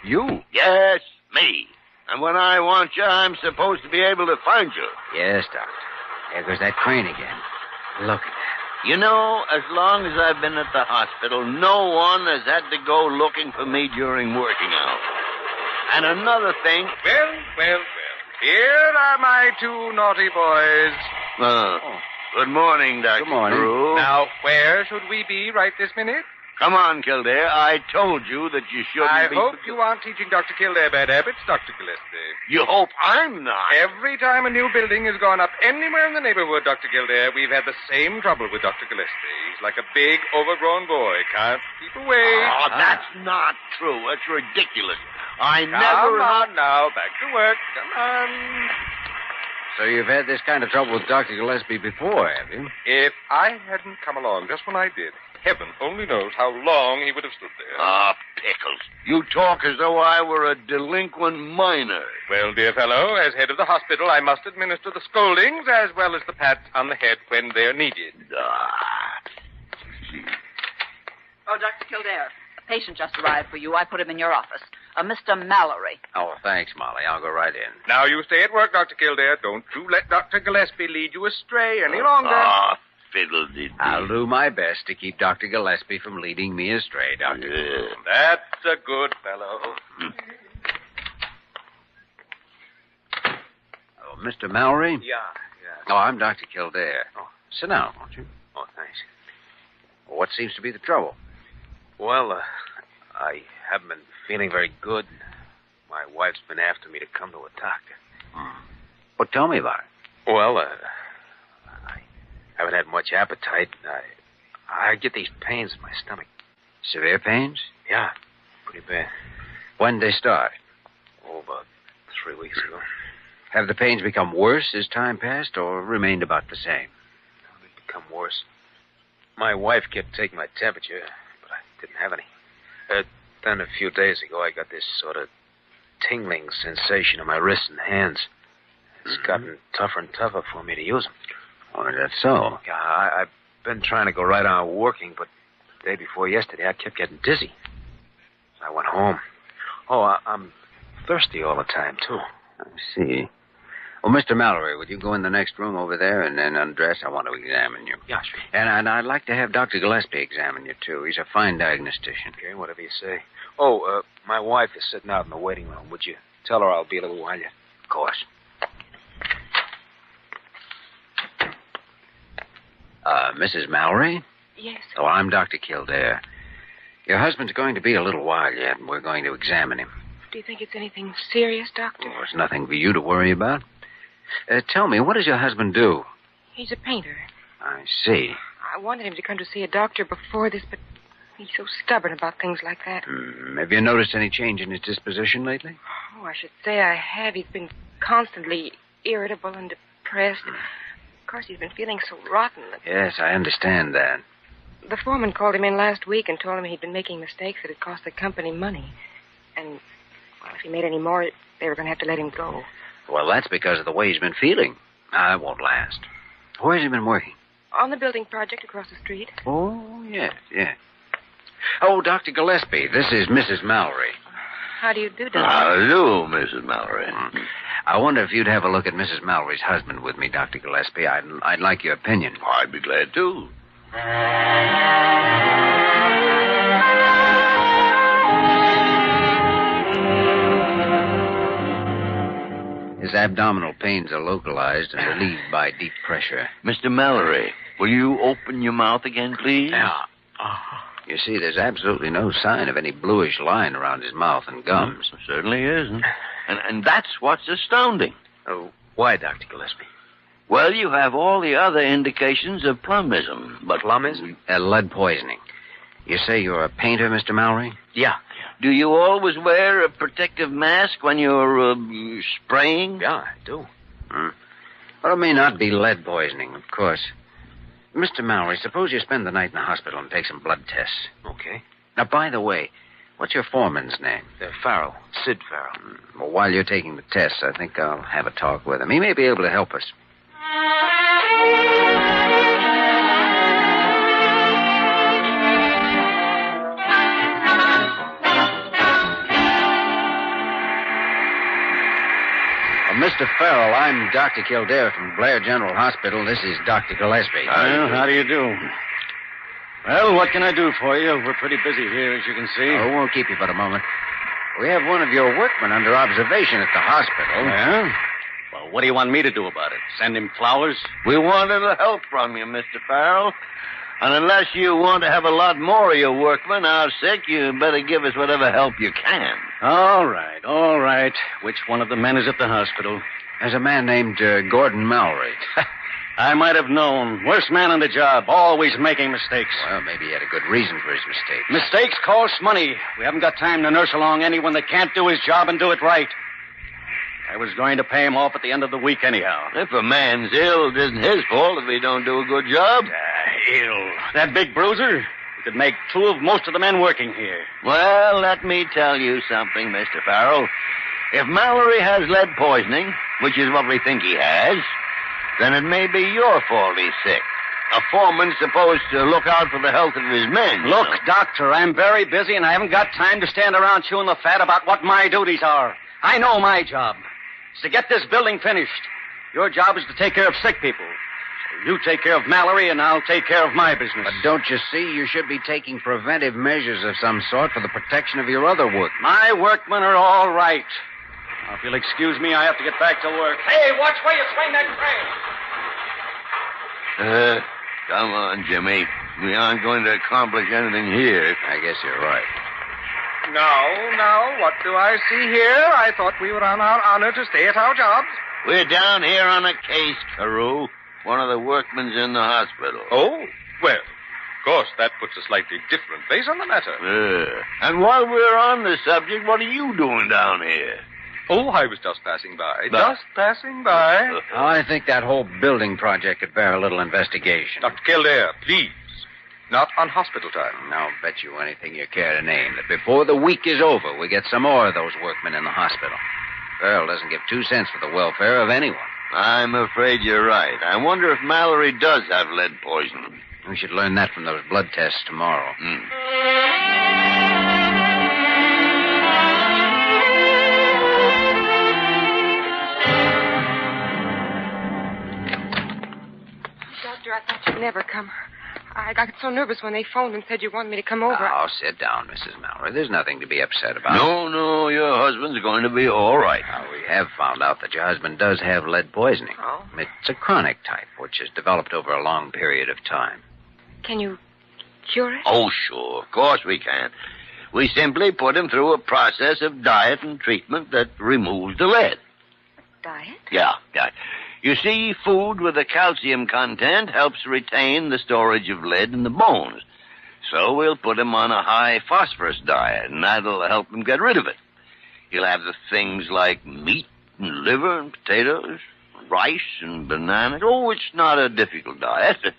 You? Yes, me. And when I want you, I'm supposed to be able to find you. Yes, Doctor. There goes that crane again. Look at that. You know, as long as I've been at the hospital, no one has had to go looking for me during working hours. And another thing... Well. Here are my two naughty boys. Good morning, Dr. Good morning. Carew. Now, where should we be right this minute? Come on, Kildare. I told you that you shouldn't be... I hope you aren't teaching Dr. Kildare bad habits, Dr. Gillespie. You hope I'm not? Every time a new building has gone up anywhere in the neighborhood, Dr. Kildare, we've had the same trouble with Dr. Gillespie. He's like a big, overgrown boy. Can't keep away. Oh, that's not true. That's ridiculous. Come on now. Back to work. Come on. So you've had this kind of trouble with Dr. Gillespie before, have you? If I hadn't come along just when I did, heaven only knows how long he would have stood there. Ah, pickles. You talk as though I were a delinquent minor. Well, dear fellow, as head of the hospital, I must administer the scoldings as well as the pats on the head when they're needed. Oh, Dr. Kildare, a patient just arrived for you. I put him in your office. Mr. Mallory. Oh, thanks, Molly. I'll go right in. Now, you stay at work, Dr. Kildare. Don't you let Dr. Gillespie lead you astray any longer. Fiddle-dee-dee. I'll do my best to keep Dr. Gillespie from leading me astray, Doctor. Yeah. That's a good fellow. Oh, Mr. Mallory? Yeah. Oh, I'm Dr. Kildare. Oh. Sit down, won't you? Oh, thanks. Well, what seems to be the trouble? Well, I haven't been feeling very good. My wife's been after me to come to a doctor. Well, tell me about it. Well, I haven't had much appetite. I get these pains in my stomach. Severe pains? Yeah, pretty bad. When did they start? Oh, about 3 weeks ago. Have the pains become worse as time passed or remained about the same? They've become worse. My wife kept taking my temperature, but I didn't have any. Then a few days ago, I got this sort of tingling sensation in my wrists and hands. It's gotten tougher and tougher for me to use them. Oh, that's so? Yeah, I've been trying to go right on working, but the day before yesterday, I kept getting dizzy. So I went home. Oh, I'm thirsty all the time, too. I see. Well, Mr. Mallory, would you go in the next room over there and then undress? I want to examine you. Yeah, sure. And I'd like to have Dr. Gillespie examine you, too. He's a fine diagnostician. Okay, whatever you say. Oh, my wife is sitting out in the waiting room. Would you tell her I'll be a little while yet? Of course. Mrs. Mallory? Yes. Oh, I'm Dr. Kildare. Your husband's going to be a little while yet, and we're going to examine him. Do you think it's anything serious, Doctor? Oh, it's nothing for you to worry about. Tell me, what does your husband do? He's a painter. I see. I wanted him to come to see a doctor before this, but he's so stubborn about things like that. Have you noticed any change in his disposition lately? Oh, I should say I have. He's been constantly irritable and depressed. Of course, he's been feeling so rotten. Yes, I understand that. The foreman called him in last week and told him he'd been making mistakes that had cost the company money. And, well, if he made any more, they were going to have to let him go. Well, that's because of the way he's been feeling. It won't last. Where's he been working? On the building project across the street. Oh, yes. Oh, Dr. Gillespie, this is Mrs. Mallory. How do you do, Doctor? Hello, Mrs. Mallory. I wonder if you'd have a look at Mrs. Mallory's husband with me, Dr. Gillespie. I'd like your opinion. I'd be glad to. His abdominal pains are localized and relieved by deep pressure. Mr. Mallory, will you open your mouth again, please? Yeah. You see, there's absolutely no sign of any bluish line around his mouth and gums. Certainly isn't. And that's what's astounding. Oh, why, Dr. Gillespie? Well, you have all the other indications of plumbism, but... Plumbism? Lead poisoning. You say you're a painter, Mr. Mallory? Yeah. Do you always wear a protective mask when you're spraying? Yeah, I do. Well, it may not be lead poisoning, of course. Mr. Mallory, suppose you spend the night in the hospital and take some blood tests. Okay. Now, by the way, what's your foreman's name? Farrell. Sid Farrell. Well, while you're taking the tests, I think I'll have a talk with him. He may be able to help us. Mr. Farrell, I'm Dr. Kildare from Blair General Hospital. This is Dr. Gillespie. Well, how do you do? Well, what can I do for you? We're pretty busy here, as you can see. Oh, won't keep you but a moment. We have one of your workmen under observation at the hospital. Yeah? Well, what do you want me to do about it? Send him flowers? We want a little help from you, Mr. Farrell. And unless you want to have a lot more of your workmen out sick, you better give us whatever help you can. All right. Which one of the men is at the hospital? There's a man named Gordon Mallory. I might have known. Worst man on the job, always making mistakes. Well, maybe he had a good reason for his mistakes. Mistakes cost money. We haven't got time to nurse along anyone that can't do his job and do it right. I was going to pay him off at the end of the week anyhow. If a man's ill, it isn't his fault if he don't do a good job. Ill. That big bruiser? He could make two of most of the men working here. Well, let me tell you something, Mr. Farrell. If Mallory has lead poisoning, which is what we think he has, then it may be your fault he's sick. A foreman's supposed to look out for the health of his men. Look, Doctor, I'm very busy and I haven't got time to stand around chewing the fat about what my duties are. I know my job. It's to get this building finished. Your job is to take care of sick people. So you take care of Mallory and I'll take care of my business. But don't you see, you should be taking preventive measures of some sort for the protection of your other work. My workmen are all right. Now, if you'll excuse me, I have to get back to work. Hey, watch where you swing that crane. Come on, Jimmy. We aren't going to accomplish anything here. I guess you're right. Now, what do I see here? I thought we were on our honor to stay at our jobs. We're down here on a case, CAREW. One of the workmen's in the hospital. Oh, well, Of course, that puts a slightly different face on the matter. And while we're on the subject, what are you doing down here? Oh, I was just passing by. Just passing by. I think that whole building project could bear a little investigation. Dr. Kildare, please. Not on hospital time. I'll bet you anything you care to name that before the week is over, we get some more of those workmen in the hospital. Earl doesn't give 2 cents for the welfare of anyone. I'm afraid you're right. I wonder if Mallory does have lead poisoning. We should learn that from those blood tests tomorrow. Doctor, I thought you'd never come. I got so nervous when they phoned and said you wanted me to come over. Oh, sit down, Mrs. Mallory. There's nothing to be upset about. No, your husband's going to be all right. We have found out that your husband does have lead poisoning. Oh? It's a chronic type, which has developed over a long period of time. Can you cure it? Oh, sure. Of course we can. We simply put him through a process of diet and treatment that removes the lead. Diet? Yeah. You see, food with a calcium content helps retain the storage of lead in the bones. So we'll put him on a high phosphorus diet, and that'll help him get rid of it. He'll have the things like meat and liver and potatoes, rice and bananas. Oh, it's not a difficult diet.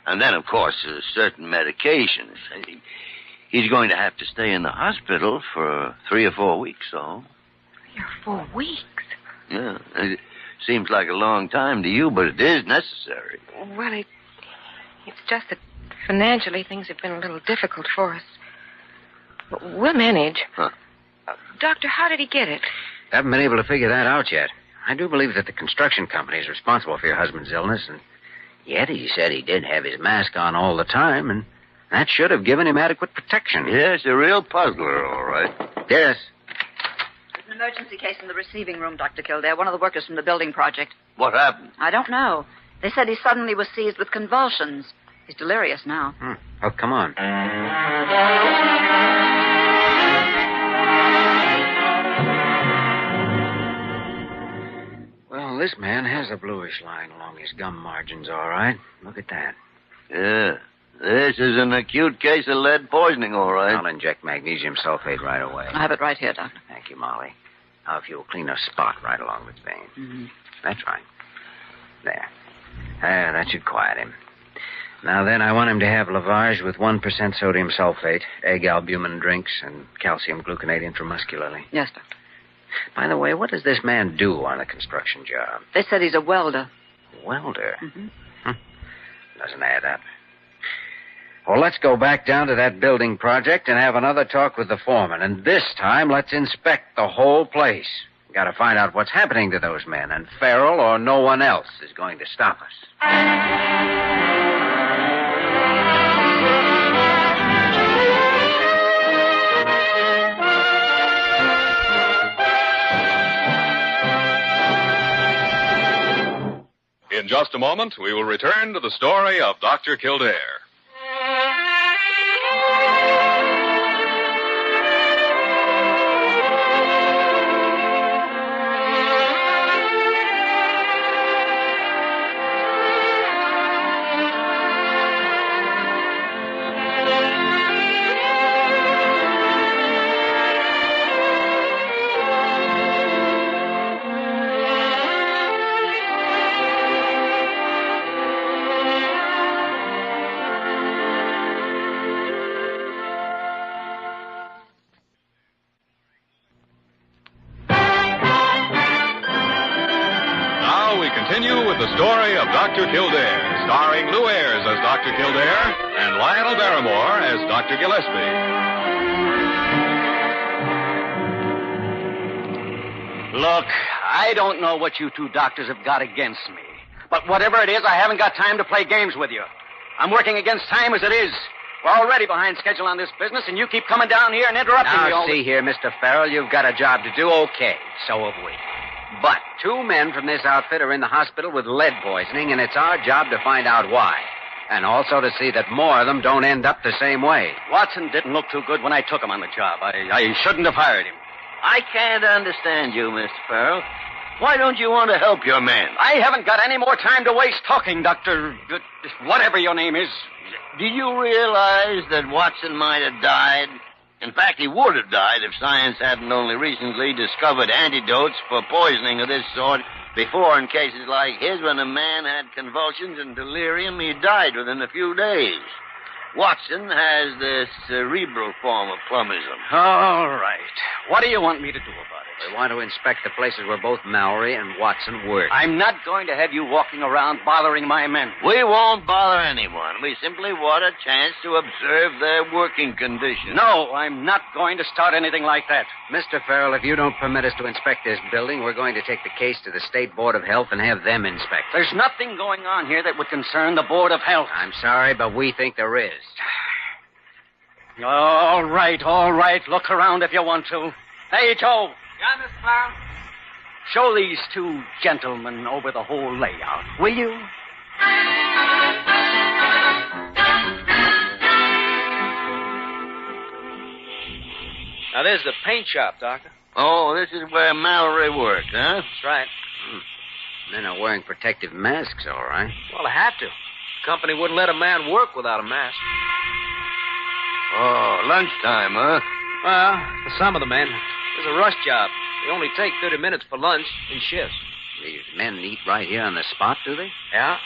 And then, of course, certain medications. He's going to have to stay in the hospital for 3 or 4 weeks, so. 3 or 4 weeks? Yeah. It seems like a long time to you, but it is necessary. Well, it's just that financially things have been a little difficult for us. But we'll manage. Huh. Doctor, how did he get it? Haven't been able to figure that out yet. I do believe that the construction company is responsible for your husband's illness, and yet he said he did have his mask on all the time, and that should have given him adequate protection. Yes, a real puzzler, all right. Yes. There's an emergency case in the receiving room, Dr. Kildare. One of the workers from the building project. What happened? I don't know. They said he suddenly was seized with convulsions. He's delirious now. Oh, come on. Well, this man has a bluish line along his gum margins, all right. Look at that. Yeah. This is an acute case of lead poisoning, all right. I'll inject magnesium sulfate right away. I have it right here, Doctor. Thank you, Molly. Now, if you'll clean a spot right along this vein. Mm-hmm. That's right. There. That should quiet him. Now then, I want him to have lavage with 1% sodium sulfate, egg albumin drinks, and calcium gluconate intramuscularly. Yes, Doctor. By the way, what does this man do on a construction job? They said he's a welder. Welder? Mm-hmm. Doesn't add up. Well, let's go back down to that building project and have another talk with the foreman. And this time, let's inspect the whole place. Got to find out what's happening to those men, and Farrell or no one else is going to stop us. In just a moment, we will return to the story of Dr. Kildare. Continue with the story of Dr. Kildare, starring Lou Ayres as Dr. Kildare and Lionel Barrymore as Dr. Gillespie. Look, I don't know what you two doctors have got against me. But whatever it is, I haven't got time to play games with you. I'm working against time as it is. We're already behind schedule on this business, and you keep coming down here and interrupting me all Now, see here, Mr. Farrell, you've got a job to do. Okay, so have we. But 2 men from this outfit are in the hospital with lead poisoning, and it's our job to find out why. And also to see that more of them don't end up the same way. Watson didn't look too good when I took him on the job. I shouldn't have hired him. I can't understand you, Mr. Farrell. Why don't you want to help your man? I haven't got any more time to waste talking, Doctor. Whatever your name is. Do you realize that Watson might have died? In fact, he would have died if science hadn't only recently discovered antidotes for poisoning of this sort. Before, in cases like his, when a man had convulsions and delirium, he died within a few days. Watson has the cerebral form of plummism. All right. What do you want me to do about it? We want to inspect the places where both Mallory and Watson work. I'm not going to have you walking around bothering my men. We won't bother anyone. We simply want a chance to observe their working conditions. No, I'm not going to start anything like that. Mr. Farrell, if you don't permit us to inspect this building, we're going to take the case to the State Board of Health and have them inspect it. There's nothing going on here that would concern the Board of Health. I'm sorry, but we think there is. All right. Look around if you want to. Hey, Joe. Yeah, Miss Clown? Show these two gentlemen over the whole layout, will you? Now, there's the paint shop, Doctor. Oh, this is where Mallory worked, huh? That's right. Men are wearing protective masks, all right. Well, they have to. The company wouldn't let a man work without a mask. Oh, lunchtime, huh? Well, for some of the men, it's a rush job. They only take 30 minutes for lunch in shifts. These men eat right here on the spot, do they? Yeah.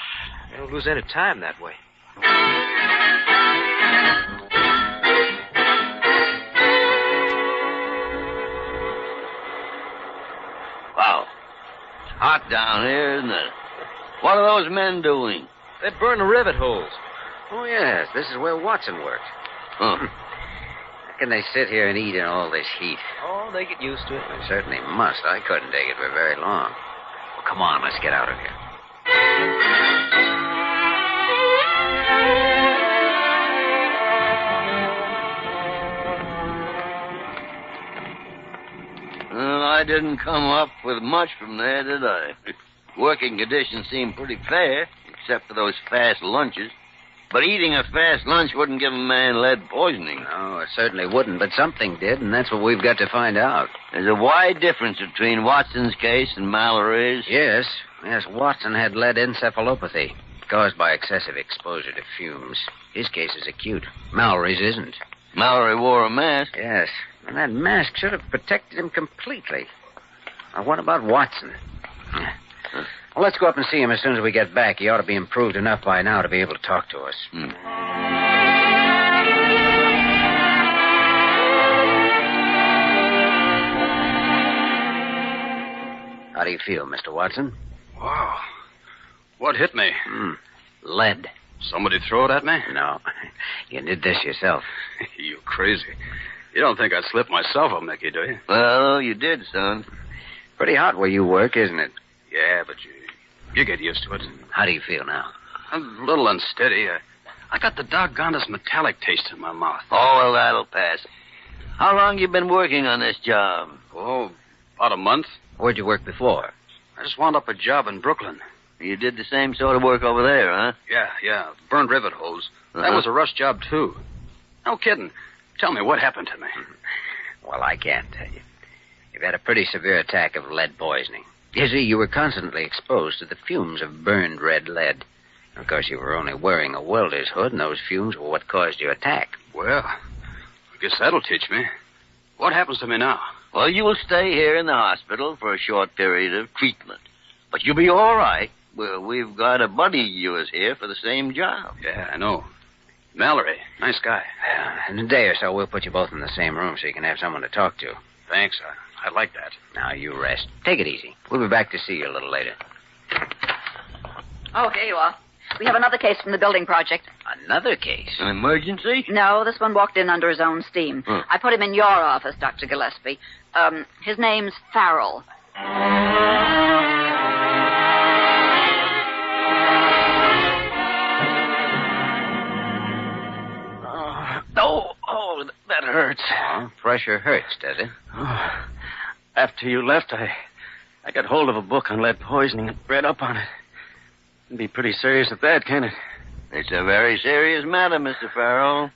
They don't lose any time that way. Wow. It's hot down here, isn't it? What are those men doing? They burn the rivet holes. Oh, yes. This is where Watson worked. Huh. How can they sit here and eat in all this heat? Oh, they get used to it. They certainly must. I couldn't take it for very long. Well, come on, let's get out of here. Well, I didn't come up with much from there, did I? Working conditions seemed pretty fair, except for those fast lunches. But eating a fast lunch wouldn't give a man lead poisoning. No, it certainly wouldn't, but something did, and that's what we've got to find out. There's a wide difference between Watson's case and Mallory's. Yes, Watson had lead encephalopathy, caused by excessive exposure to fumes. His case is acute. Mallory's isn't. Mallory wore a mask. Yes, and that mask should have protected him completely. Now, what about Watson? Well, let's go up and see him as soon as we get back. He ought to be improved enough by now to be able to talk to us. How do you feel, Mr. Watson? Wow. What hit me? Lead. Somebody throw it at me? No. You did this yourself. You crazy. You don't think I'd slip myself up, Mickey, do you? Well, you did, son. Pretty hot where you work, isn't it? Yeah, but you get used to it. How do you feel now? I'm a little unsteady. I got the doggonest metallic taste in my mouth. Oh, well, that'll pass. How long you been working on this job? Oh, about a month. Where'd you work before? I just wound up a job in Brooklyn. You did the same sort of work over there, huh? Yeah. Burned rivet holes. That was a rush job, too. No kidding. Tell me, what happened to me? Well, I can't tell you. You've had a pretty severe attack of lead poisoning. You see, you were constantly exposed to the fumes of burned red lead. Of course, you were only wearing a welder's hood, and those fumes were what caused your attack. Well, I guess that'll teach me. What happens to me now? Well, you'll stay here in the hospital for a short period of treatment. But you'll be all right. Well, we've got a buddy of yours here for the same job. Yeah, I know. Mallory, nice guy. In a day or so, we'll put you both in the same room so you can have someone to talk to. Thanks. I like that. Now, you rest. Take it easy. We'll be back to see you a little later. Oh, here you are. We have another case from the building project. Another case? An emergency? No, this one walked in under his own steam. I put him in your office, Dr. Gillespie. His name's Farrell. Oh, that hurts. Oh, pressure hurts, does it? Oh, after you left, I got hold of a book on lead poisoning and read up on it. It'd be pretty serious at that, can't it? It's a very serious matter, Mr. Farrell.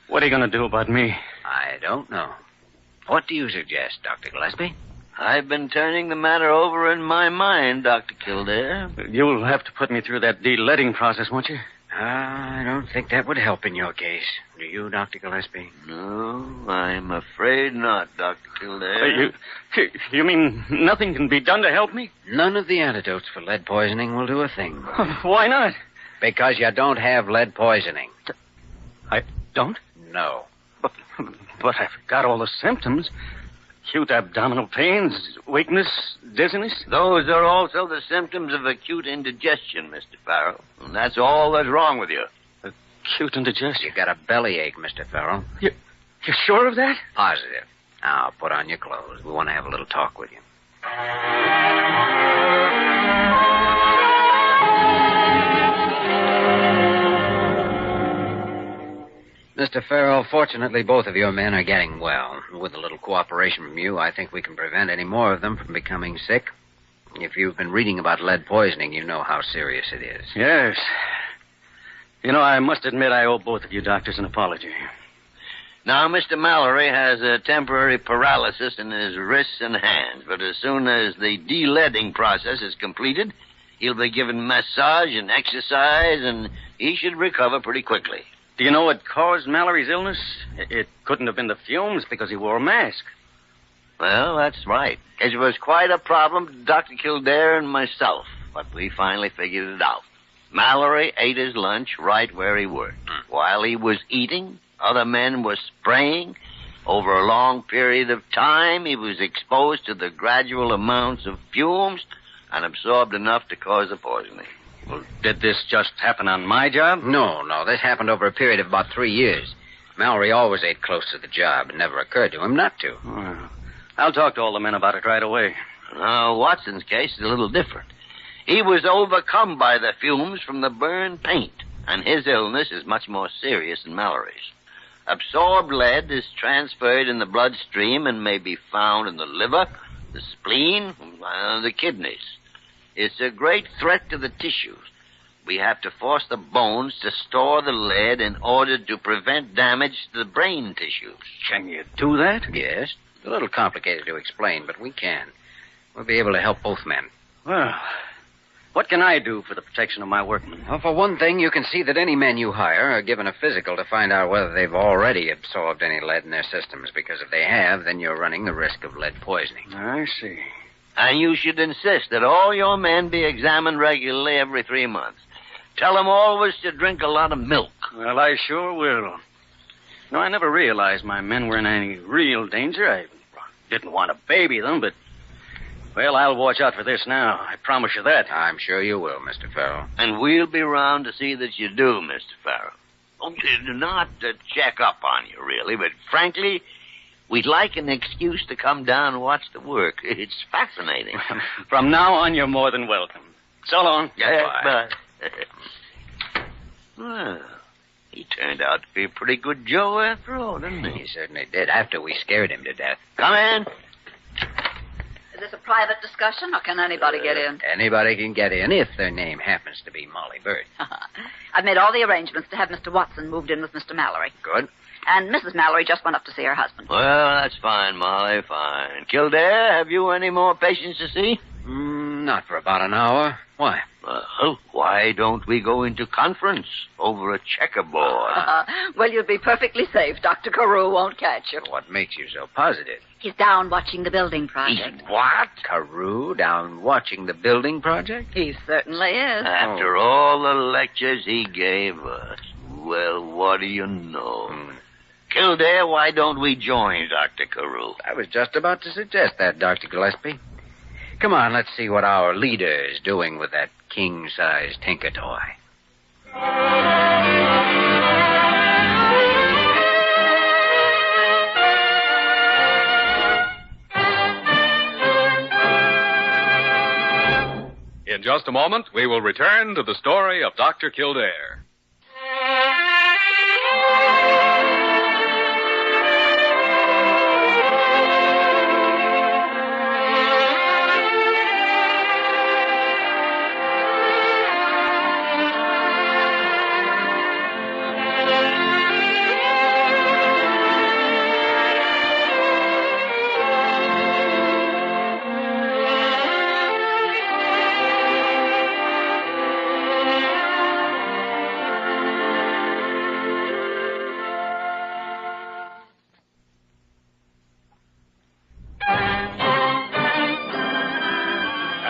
What are you going to do about me? I don't know. What do you suggest, Dr. Gillespie? I've been turning the matter over in my mind, Dr. Kildare. You'll have to put me through that de-leading process, won't you? I don't think that would help in your case. Do you, Dr. Gillespie? No, I'm afraid not, Dr. Kildare. You mean nothing can be done to help me? None of the antidotes for lead poisoning will do a thing. Why not? Because you don't have lead poisoning. I don't? No. But I've got all the symptoms. Acute abdominal pains, weakness, dizziness. Those are also the symptoms of acute indigestion, Mr. Farrell. And that's all that's wrong with you. Acute indigestion? You got a bellyache, Mr. Farrell. You're sure of that? Positive. Now, put on your clothes. We want to have a little talk with you. Mr. Farrell, fortunately, both of your men are getting well. With a little cooperation from you, I think we can prevent any more of them from becoming sick. If you've been reading about lead poisoning, you know how serious it is. Yes. You know, I must admit I owe both of you doctors an apology. Now, Mr. Mallory has a temporary paralysis in his wrists and hands, but as soon as the de-leading process is completed, he'll be given massage and exercise, and he should recover pretty quickly. Do you know what caused Mallory's illness? It couldn't have been the fumes because he wore a mask. Well, that's right. It was quite a problem to Dr. Kildare and myself, but we finally figured it out. Mallory ate his lunch right where he worked. While he was eating, other men were spraying. Over a long period of time, he was exposed to the gradual amounts of fumes and absorbed enough to cause the poisoning. Well, did this just happen on my job? No. This happened over a period of about 3 years. Mallory always ate close to the job. It never occurred to him not to. Well, I'll talk to all the men about it right away. Now, Watson's case is a little different. He was overcome by the fumes from the burned paint, and his illness is much more serious than Mallory's. Absorbed lead is transferred in the bloodstream and may be found in the liver, the spleen, and the kidneys. It's a great threat to the tissues. We have to force the bones to store the lead in order to prevent damage to the brain tissues. Can you do that? Yes. It's a little complicated to explain, but we can. We'll be able to help both men. Well, what can I do for the protection of my workmen? Well, for one thing, you can see that any men you hire are given a physical to find out whether they've already absorbed any lead in their systems, because if they have, then you're running the risk of lead poisoning. I see. And you should insist that all your men be examined regularly every 3 months. Tell them always to drink a lot of milk. Well, I sure will. No, I never realized my men were in any real danger. I didn't want to baby them, but... Well, I'll watch out for this now. I promise you that. I'm sure you will, Mr. Farrell. And we'll be round to see that you do, Mr. Farrell. Not to check up on you, really, but frankly... We'd like an excuse to come down and watch the work. It's fascinating. From now on, you're more than welcome. So long. Bye. Well, he turned out to be a pretty good Joe after all, didn't he? He certainly did, after we scared him to death. Come in. Is this a private discussion, or can anybody get in? Anybody can get in if their name happens to be Molly Bird. I've made all the arrangements to have Mr. Watson moved in with Mr. Mallory. Good. And Mrs. Mallory just went up to see her husband. Well, that's fine, Molly, fine. Kildare, have you any more patients to see? Not for about an hour. Why? Well, why don't we go into conference over a checkerboard? Well, you'll be perfectly safe. Dr. CAREW won't catch you. What makes you so positive? He's down watching the building project. What? CAREW down watching the building project? He certainly is. After all the lectures he gave us. Well, what do you know? Kildare, why don't we join Dr. CAREW? I was just about to suggest that, Dr. Gillespie. Come on, let's see what our leader is doing with that king-size tinker toy. In just a moment, we will return to the story of Dr. Kildare.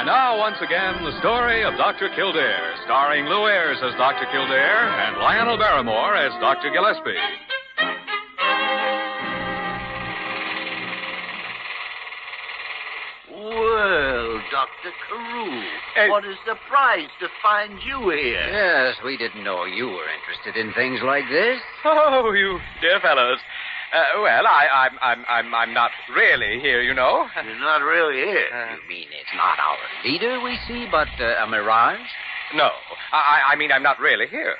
And now, once again, the story of Dr. Kildare, starring Lou Ayres as Dr. Kildare and Lionel Barrymore as Dr. Gillespie. Well, Dr. CAREW, what a surprise to find you here. Yes, we didn't know you were interested in things like this. Oh, you dear fellows. Well, I'm not really here, you know. You're not really here. You mean it's not our leader we see, but a mirage? No, I mean I'm not really here.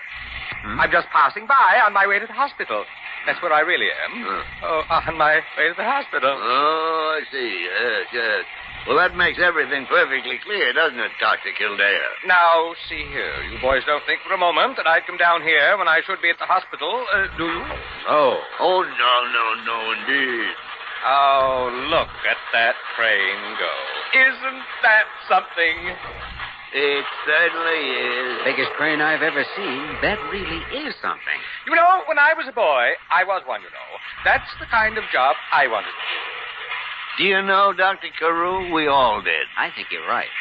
I'm just passing by on my way to the hospital. That's where I really am. Oh, on my way to the hospital. Oh, I see. Yes. Well, that makes everything perfectly clear, doesn't it, Dr. Kildare? Now, see here. You boys don't think for a moment that I'd come down here when I should be at the hospital, do you? Oh. Oh, no, indeed. Oh, look at that crane go. Isn't that something? It certainly is. Biggest crane I've ever seen. That really is something. You know, when I was a boy, I was one, you know. That's the kind of job I wanted to do. Do you know, Dr. CAREW, we all did. I think you're right.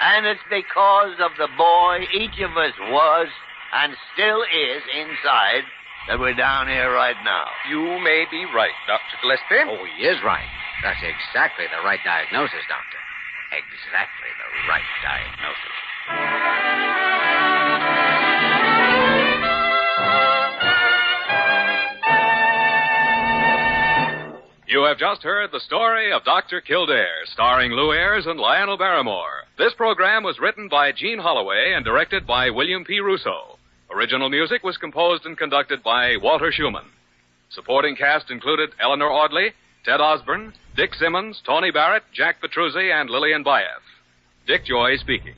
And it's because of the boy each of us was and still is inside that we're down here right now. You may be right, Dr. Gillespie. Oh, he is right. That's exactly the right diagnosis, Doctor. Exactly the right diagnosis. You have just heard the story of Dr. Kildare, starring Lou Ayres and Lionel Barrymore. This program was written by Gene Holloway and directed by William P. Russo. Original music was composed and conducted by Walter Schumann. Supporting cast included Eleanor Audley, Ted Osborne, Dick Simmons, Tony Barrett, Jack Petruzzi, and Lillian Baeff. Dick Joy speaking.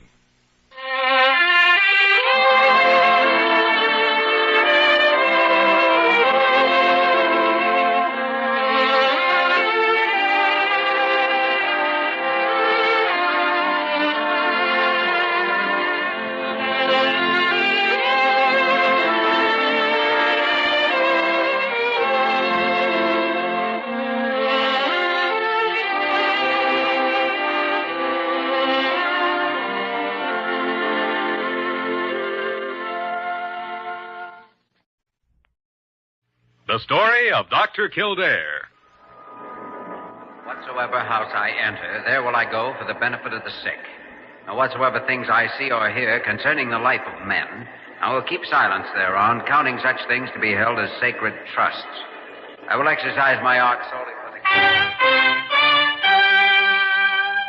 The story of Dr. Kildare. Whatsoever house I enter, there will I go for the benefit of the sick. Now, whatsoever things I see or hear concerning the life of men, I will keep silence thereon, counting such things to be held as sacred trusts. I will exercise my art solely for the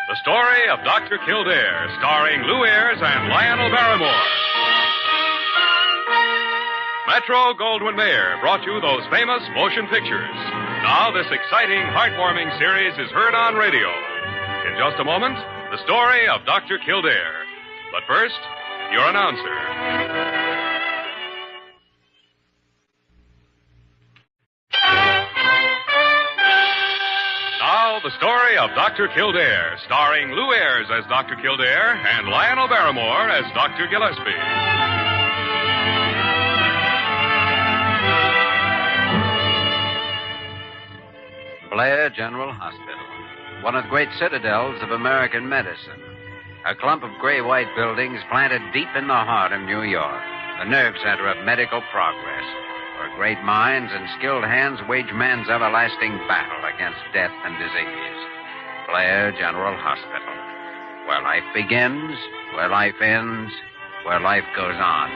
The story of Dr. Kildare, starring Lou Ayres and Lionel Barrymore. Metro-Goldwyn-Mayer brought you those famous motion pictures. Now this exciting, heartwarming series is heard on radio. In just a moment, the story of Dr. Kildare. But first, your announcer. Now, the story of Dr. Kildare, starring Lou Ayres as Dr. Kildare and Lionel Barrymore as Dr. Gillespie. Blair General Hospital, one of the great citadels of American medicine. A clump of gray-white buildings planted deep in the heart of New York, the nerve center of medical progress, where great minds and skilled hands wage man's everlasting battle against death and disease. Blair General Hospital, where life begins, where life ends, where life goes on.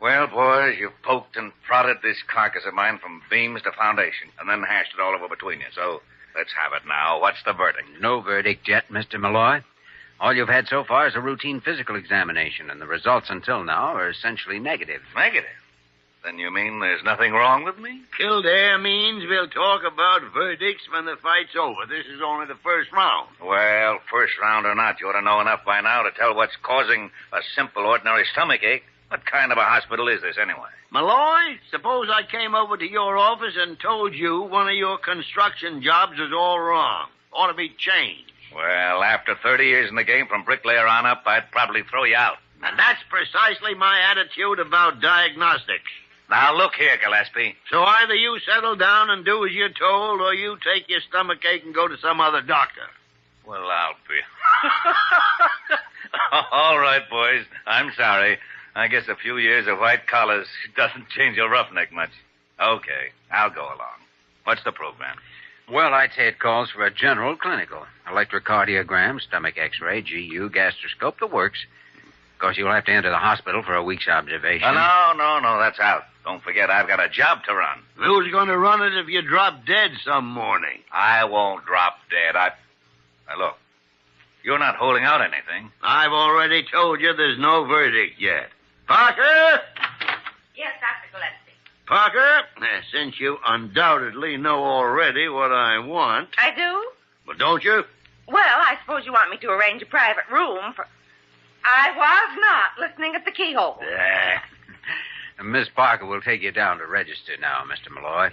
Well, boys, you've poked and prodded this carcass of mine from beams to foundation, and then hashed it all over between you. So let's have it now. What's the verdict? No verdict yet, Mr. Malloy. All you've had so far is a routine physical examination, and the results until now are essentially negative. Negative? Then you mean there's nothing wrong with me? Kildare means we'll talk about verdicts when the fight's over. This is only the first round. Well, first round or not, you ought to know enough by now to tell what's causing a simple, ordinary stomachache. What kind of a hospital is this, anyway? Malloy, suppose I came over to your office and told you one of your construction jobs is all wrong. Ought to be changed. Well, after 30 years in the game, from bricklayer on up, I'd probably throw you out. And that's precisely my attitude about diagnostics. Now, look here, Gillespie. So either you settle down and do as you're told, or you take your stomachache and go to some other doctor. Well, I'll be... All right, boys. I'm sorry. I guess a few years of white collars doesn't change a roughneck much. Okay, I'll go along. What's the program? Well, I'd say it calls for a general clinical. Electrocardiogram, stomach x-ray, GU, gastroscope, the works. Of course, you'll have to enter the hospital for a week's observation. No, that's out. Don't forget, I've got a job to run. Who's going to run it if you drop dead some morning? I won't drop dead. Now, look, you're not holding out anything. I've already told you there's no verdict yet. Parker? Yes, Dr. Gillespie. Parker, since you undoubtedly know already what I want... I do? Well, don't you? Well, I suppose you want me to arrange a private room for... I was not listening at the keyhole. Miss Parker will take you down to register now, Mr. Malloy.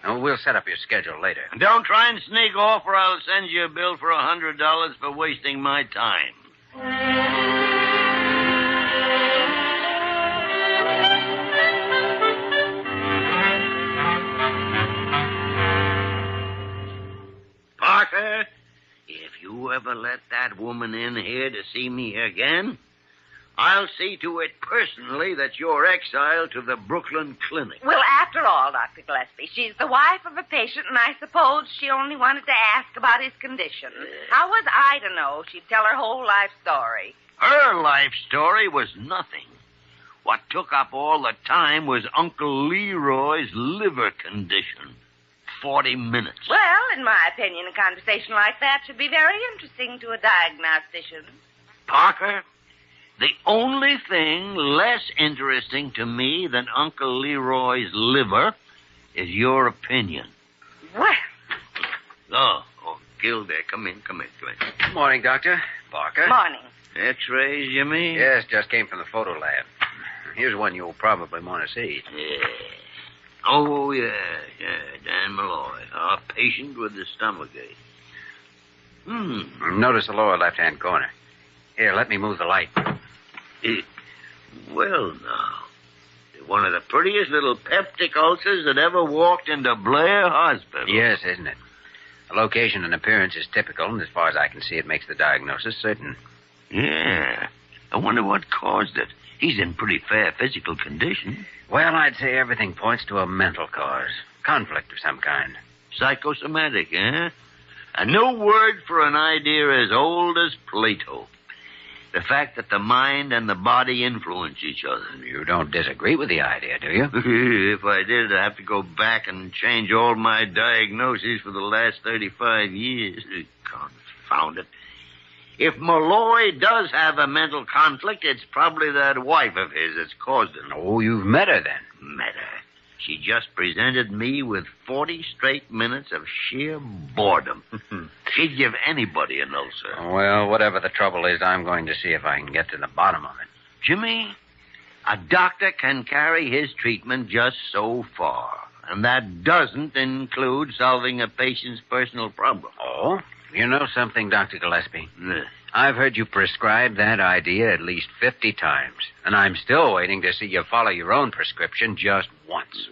And we'll set up your schedule later. Don't try and sneak off, or I'll send you a bill for $100 for wasting my time. Parker, if you ever let that woman in here to see me again, I'll see to it personally that you're exiled to the Brooklyn Clinic. Well, after all, Dr. Gillespie, she's the wife of a patient, and I suppose she only wanted to ask about his condition. How was I to know? She'd tell her whole life story. Her life story was nothing. What took up all the time was Uncle Leroy's liver condition. 40 minutes. Well, in my opinion, a conversation like that should be very interesting to a diagnostician. Parker, the only thing less interesting to me than Uncle Leroy's liver is your opinion. Well. Oh, Kildare, come in. Good morning, Doctor. Parker. Morning. X-rays, you mean? Yes, just came from the photo lab. Here's one you'll probably want to see. Yeah. Oh, yeah, Dan Malloy, our patient with the stomachache. Notice the lower left-hand corner. Here, let me move the light. Well, now, one of the prettiest little peptic ulcers that ever walked into Blair Hospital. Yes, isn't it? The location and appearance is typical, and as far as I can see, it makes the diagnosis certain. Yeah. I wonder what caused it. He's in pretty fair physical condition. Well, I'd say everything points to a mental cause. Conflict of some kind. Psychosomatic, eh? A new word for an idea as old as Plato. The fact that the mind and the body influence each other. You don't disagree with the idea, do you? If I did, I'd have to go back and change all my diagnoses for the last 35 years. Confound it. If Malloy does have a mental conflict, it's probably that wife of his that's caused it. Oh, you've met her then? Met her. She just presented me with 40 straight minutes of sheer boredom. She'd give anybody an ulcer. Well, whatever the trouble is, I'm going to see if I can get to the bottom of it. Jimmy, a doctor can carry his treatment just so far, and that doesn't include solving a patient's personal problem. Oh? You know something, Dr. Gillespie? I've heard you prescribe that idea at least 50 times, and I'm still waiting to see you follow your own prescription just once.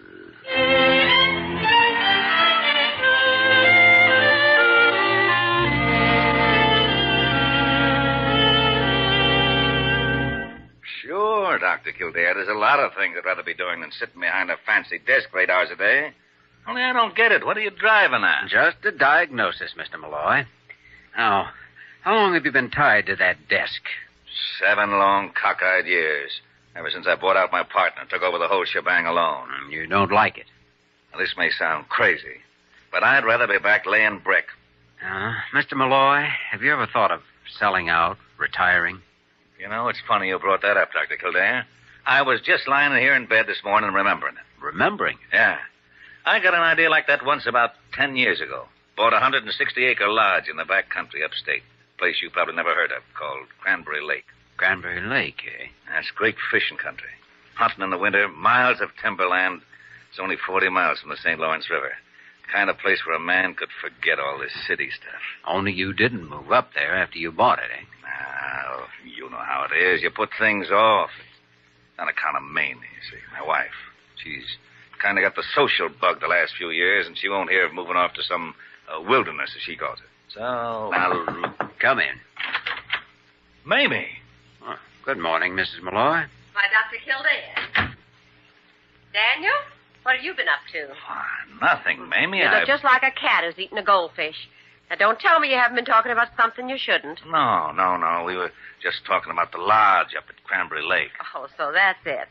Sure, Dr. Kildare. There's a lot of things I'd rather be doing than sitting behind a fancy desk for 8 hours a day. Only I don't get it. What are you driving at? Just a diagnosis, Mr. Malloy. Now, how long have you been tied to that desk? 7 long, cockeyed years. Ever since I bought out my partner and took over the whole shebang alone. You don't like it? Well, this may sound crazy, but I'd rather be back laying brick. Mr. Malloy, have you ever thought of selling out, retiring? You know, it's funny you brought that up, Dr. Kildare. I was just lying here in bed this morning remembering it. Remembering? Yeah. I got an idea like that once about 10 years ago. Bought a 160-acre lodge in the back country upstate. A place you probably never heard of, called Cranberry Lake. Cranberry Lake, eh? That's great fishing country. Hunting in the winter, miles of timberland. It's only 40 miles from the St. Lawrence River. The kind of place where a man could forget all this city stuff. Only you didn't move up there after you bought it, eh? Now, you know how it is. You put things off. On account of Mamie, you see, my wife. She's kind of got the social bug the last few years, and she won't hear of moving off to some wilderness, as she calls it. So, Well, come in. Mamie. Oh, good morning, Mrs. Malloy. Why, Dr. Kildare. Daniel, what have you been up to? Nothing, Mamie. You look just like a cat who's eaten a goldfish. Now, don't tell me you haven't been talking about something you shouldn't. No. We were just talking about the lodge up at Cranberry Lake. Oh, so that's it.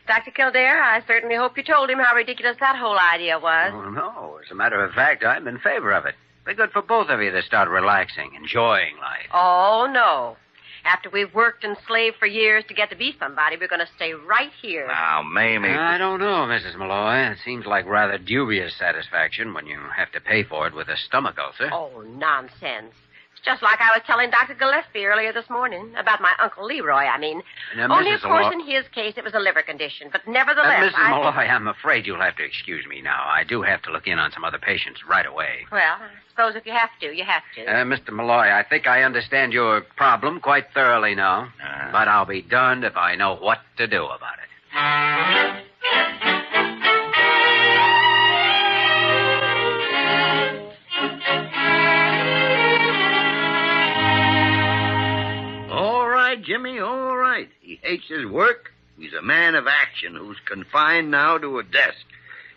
Dr. Kildare, I certainly hope you told him how ridiculous that whole idea was. Oh, no. As a matter of fact, I'm in favor of it. Be good for both of you to start relaxing, enjoying life. Oh, no. After we've worked and slaved for years to get to be somebody, we're going to stay right here. Now, Mamie. I don't know, Mrs. Malloy. It seems like rather dubious satisfaction when you have to pay for it with a stomach ulcer. Oh, nonsense. It's just like I was telling Dr. Gillespie earlier this morning. About my Uncle Leroy, I mean. Now, Only, Mrs. of course, Malloy- in his case, it was a liver condition. But nevertheless, Mrs. Malloy, I'm afraid you'll have to excuse me now. I do have to look in on some other patients right away. Well, I suppose if you have to, you have to. Mr. Malloy, I think I understand your problem quite thoroughly now. But I'll be darned if I know what to do about it. All right, Jimmy, all right. He hates his work. He's a man of action who's confined now to a desk.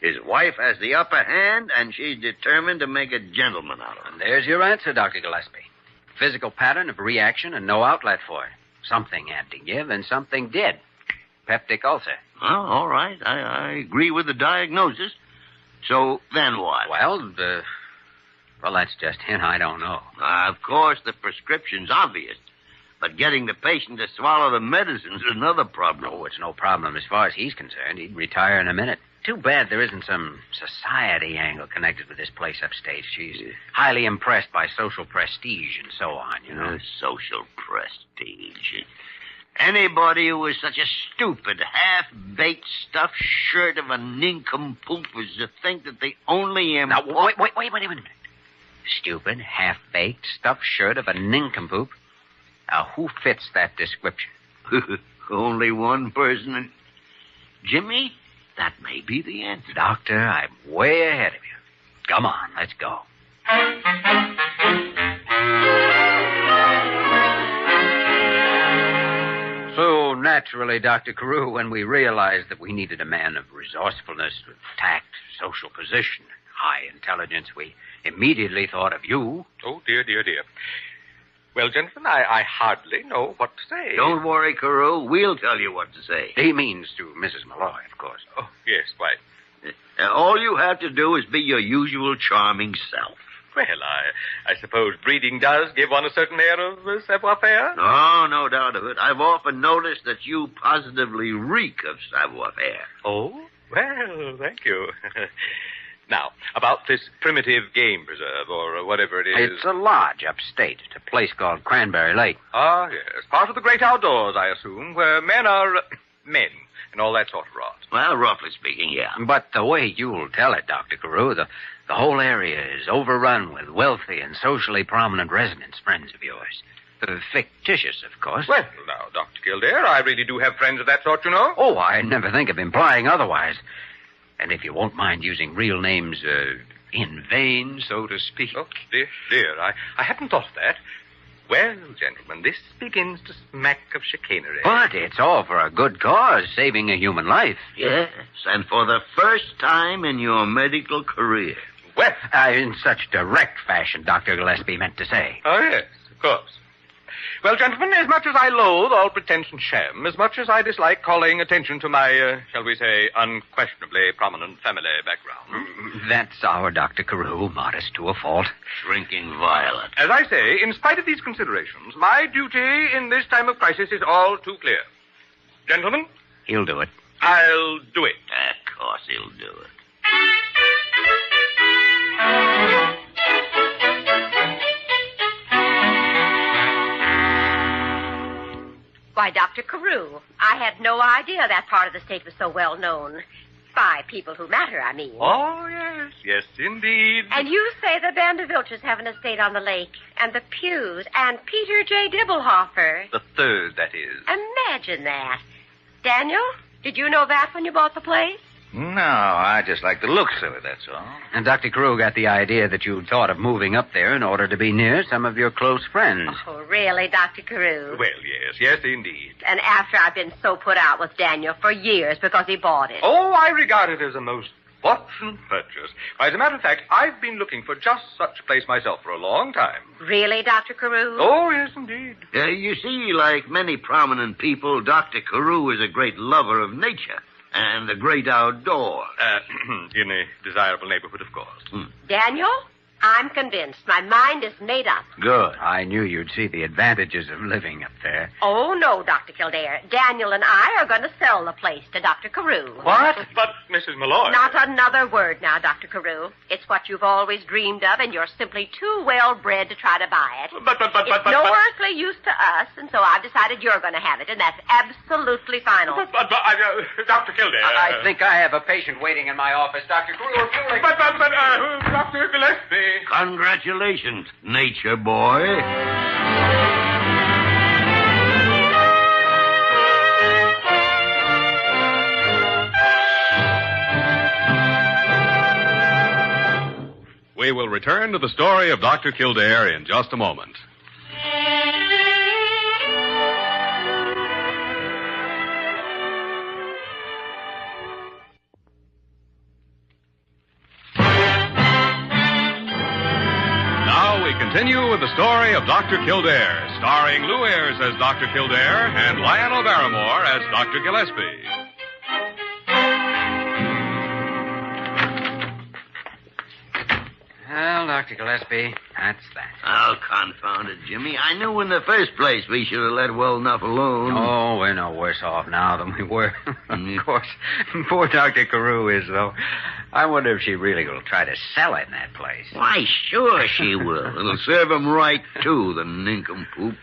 His wife has the upper hand, and she's determined to make a gentleman out of him. There's your answer, Dr. Gillespie. Physical pattern of reaction and no outlet for it. Something had to give, and something did. Peptic ulcer. Well, all right. I agree with the diagnosis. So then what? Well, that's just hint. I don't know. Of course, the prescription's obvious. But getting the patient to swallow the medicines is another problem. Oh, it's no problem as far as he's concerned. He'd retire in a minute. Too bad there isn't some society angle connected with this place upstate. She's highly impressed by social prestige and so on, you know. Social prestige. Anybody who is such a stupid, half-baked, stuffed shirt of a nincompoop is to think that the only... Now, wait a minute. Stupid, half-baked, stuffed shirt of a nincompoop. Now, who fits that description? Only one person. And Jimmy, that may be the answer. Doctor, I'm way ahead of you. Come on, let's go. So, naturally, Dr. Carew, when we realized that we needed a man of resourcefulness, with tact, social position, high intelligence, we immediately thought of you. Oh, dear. Well, gentlemen, I hardly know what to say. Don't worry, Carew. We'll tell you what to say. He means to Mrs. Malloy, of course. Oh, yes, quite. All you have to do is be your usual charming self. Well, I suppose breeding does give one a certain air of savoir-faire. Oh, no doubt of it. I've often noticed that you positively reek of savoir-faire. Oh? Well, thank you. Now, about this primitive game preserve, or whatever it is. It's a lodge upstate at a place called Cranberry Lake. Ah, yes. Part of the great outdoors, I assume, where men are men and all that sort of rot. Well, roughly speaking, yeah. But the way you'll tell it, Dr. Carew, the whole area is overrun with wealthy and socially prominent residents, friends of yours. Fictitious, of course. Well, now, Dr. Kildare, I really do have friends of that sort, you know. Oh, I never think of implying otherwise. And if you won't mind using real names in vain, so to speak. Oh, dear. I hadn't thought of that. Well, gentlemen, this begins to smack of chicanery. But it's all for a good cause, saving a human life. Yes, and for the first time in your medical career. Well, in such direct fashion, Dr. Gillespie meant to say. Oh, yes, of course. Well, gentlemen, as much as I loathe all pretense and sham, as much as I dislike calling attention to my, shall we say, unquestionably prominent family background. That's our Dr. Carew, modest to a fault. Shrinking violet. As I say, in spite of these considerations, my duty in this time of crisis is all too clear. Gentlemen? He'll do it. I'll do it. Of course he'll do it. Why, Dr. Carew, I had no idea that part of the state was so well known. By people who matter, I mean. Oh, yes, indeed. And you say the Vandervilters have an estate on the lake, and the Pughs, and Peter J. Dibblehofer. The third, that is. Imagine that. Daniel, did you know that when you bought the place? No, I just like the looks of it, that's all. And Dr. Carew got the idea that you'd thought of moving up there in order to be near some of your close friends. Oh, really, Dr. Carew? Well, yes, indeed. And after I've been so put out with Daniel for years because he bought it. Oh, I regard it as a most fortunate purchase. As a matter of fact, I've been looking for just such a place myself for a long time. Really, Dr. Carew? Oh, yes, indeed. You see, like many prominent people, Dr. Carew is a great lover of nature and the great outdoors. In a desirable neighborhood, of course. Daniel, I'm convinced. My mind is made up. Good. I knew you'd see the advantages of living up there. Oh, no, Dr. Kildare. Daniel and I are going to sell the place to Dr. Carew. What? But, Mrs. Malloy... Not another word now, Dr. Carew. It's what you've always dreamed of, and you're simply too well-bred to try to buy it. It's no earthly use to us, and so I've decided you're going to have it, and that's absolutely final. Dr. Kildare... I think I have a patient waiting in my office. Dr. Carew, Dr. Gillespie... Congratulations, nature boy. We will return to the story of Dr. Kildare in just a moment. Continue with the story of Dr. Kildare, starring Lou Ayres as Dr. Kildare and Lionel Barrymore as Dr. Gillespie. Well, Dr. Gillespie, that's that. Oh, confound it, Jimmy. I knew in the first place we should have let well enough alone. Oh, we're no worse off now than we were. Of course, poor Dr. Carew is, though. I wonder if she really will try to sell it in that place. Why, sure she will. It'll serve him right, too, the nincompoop.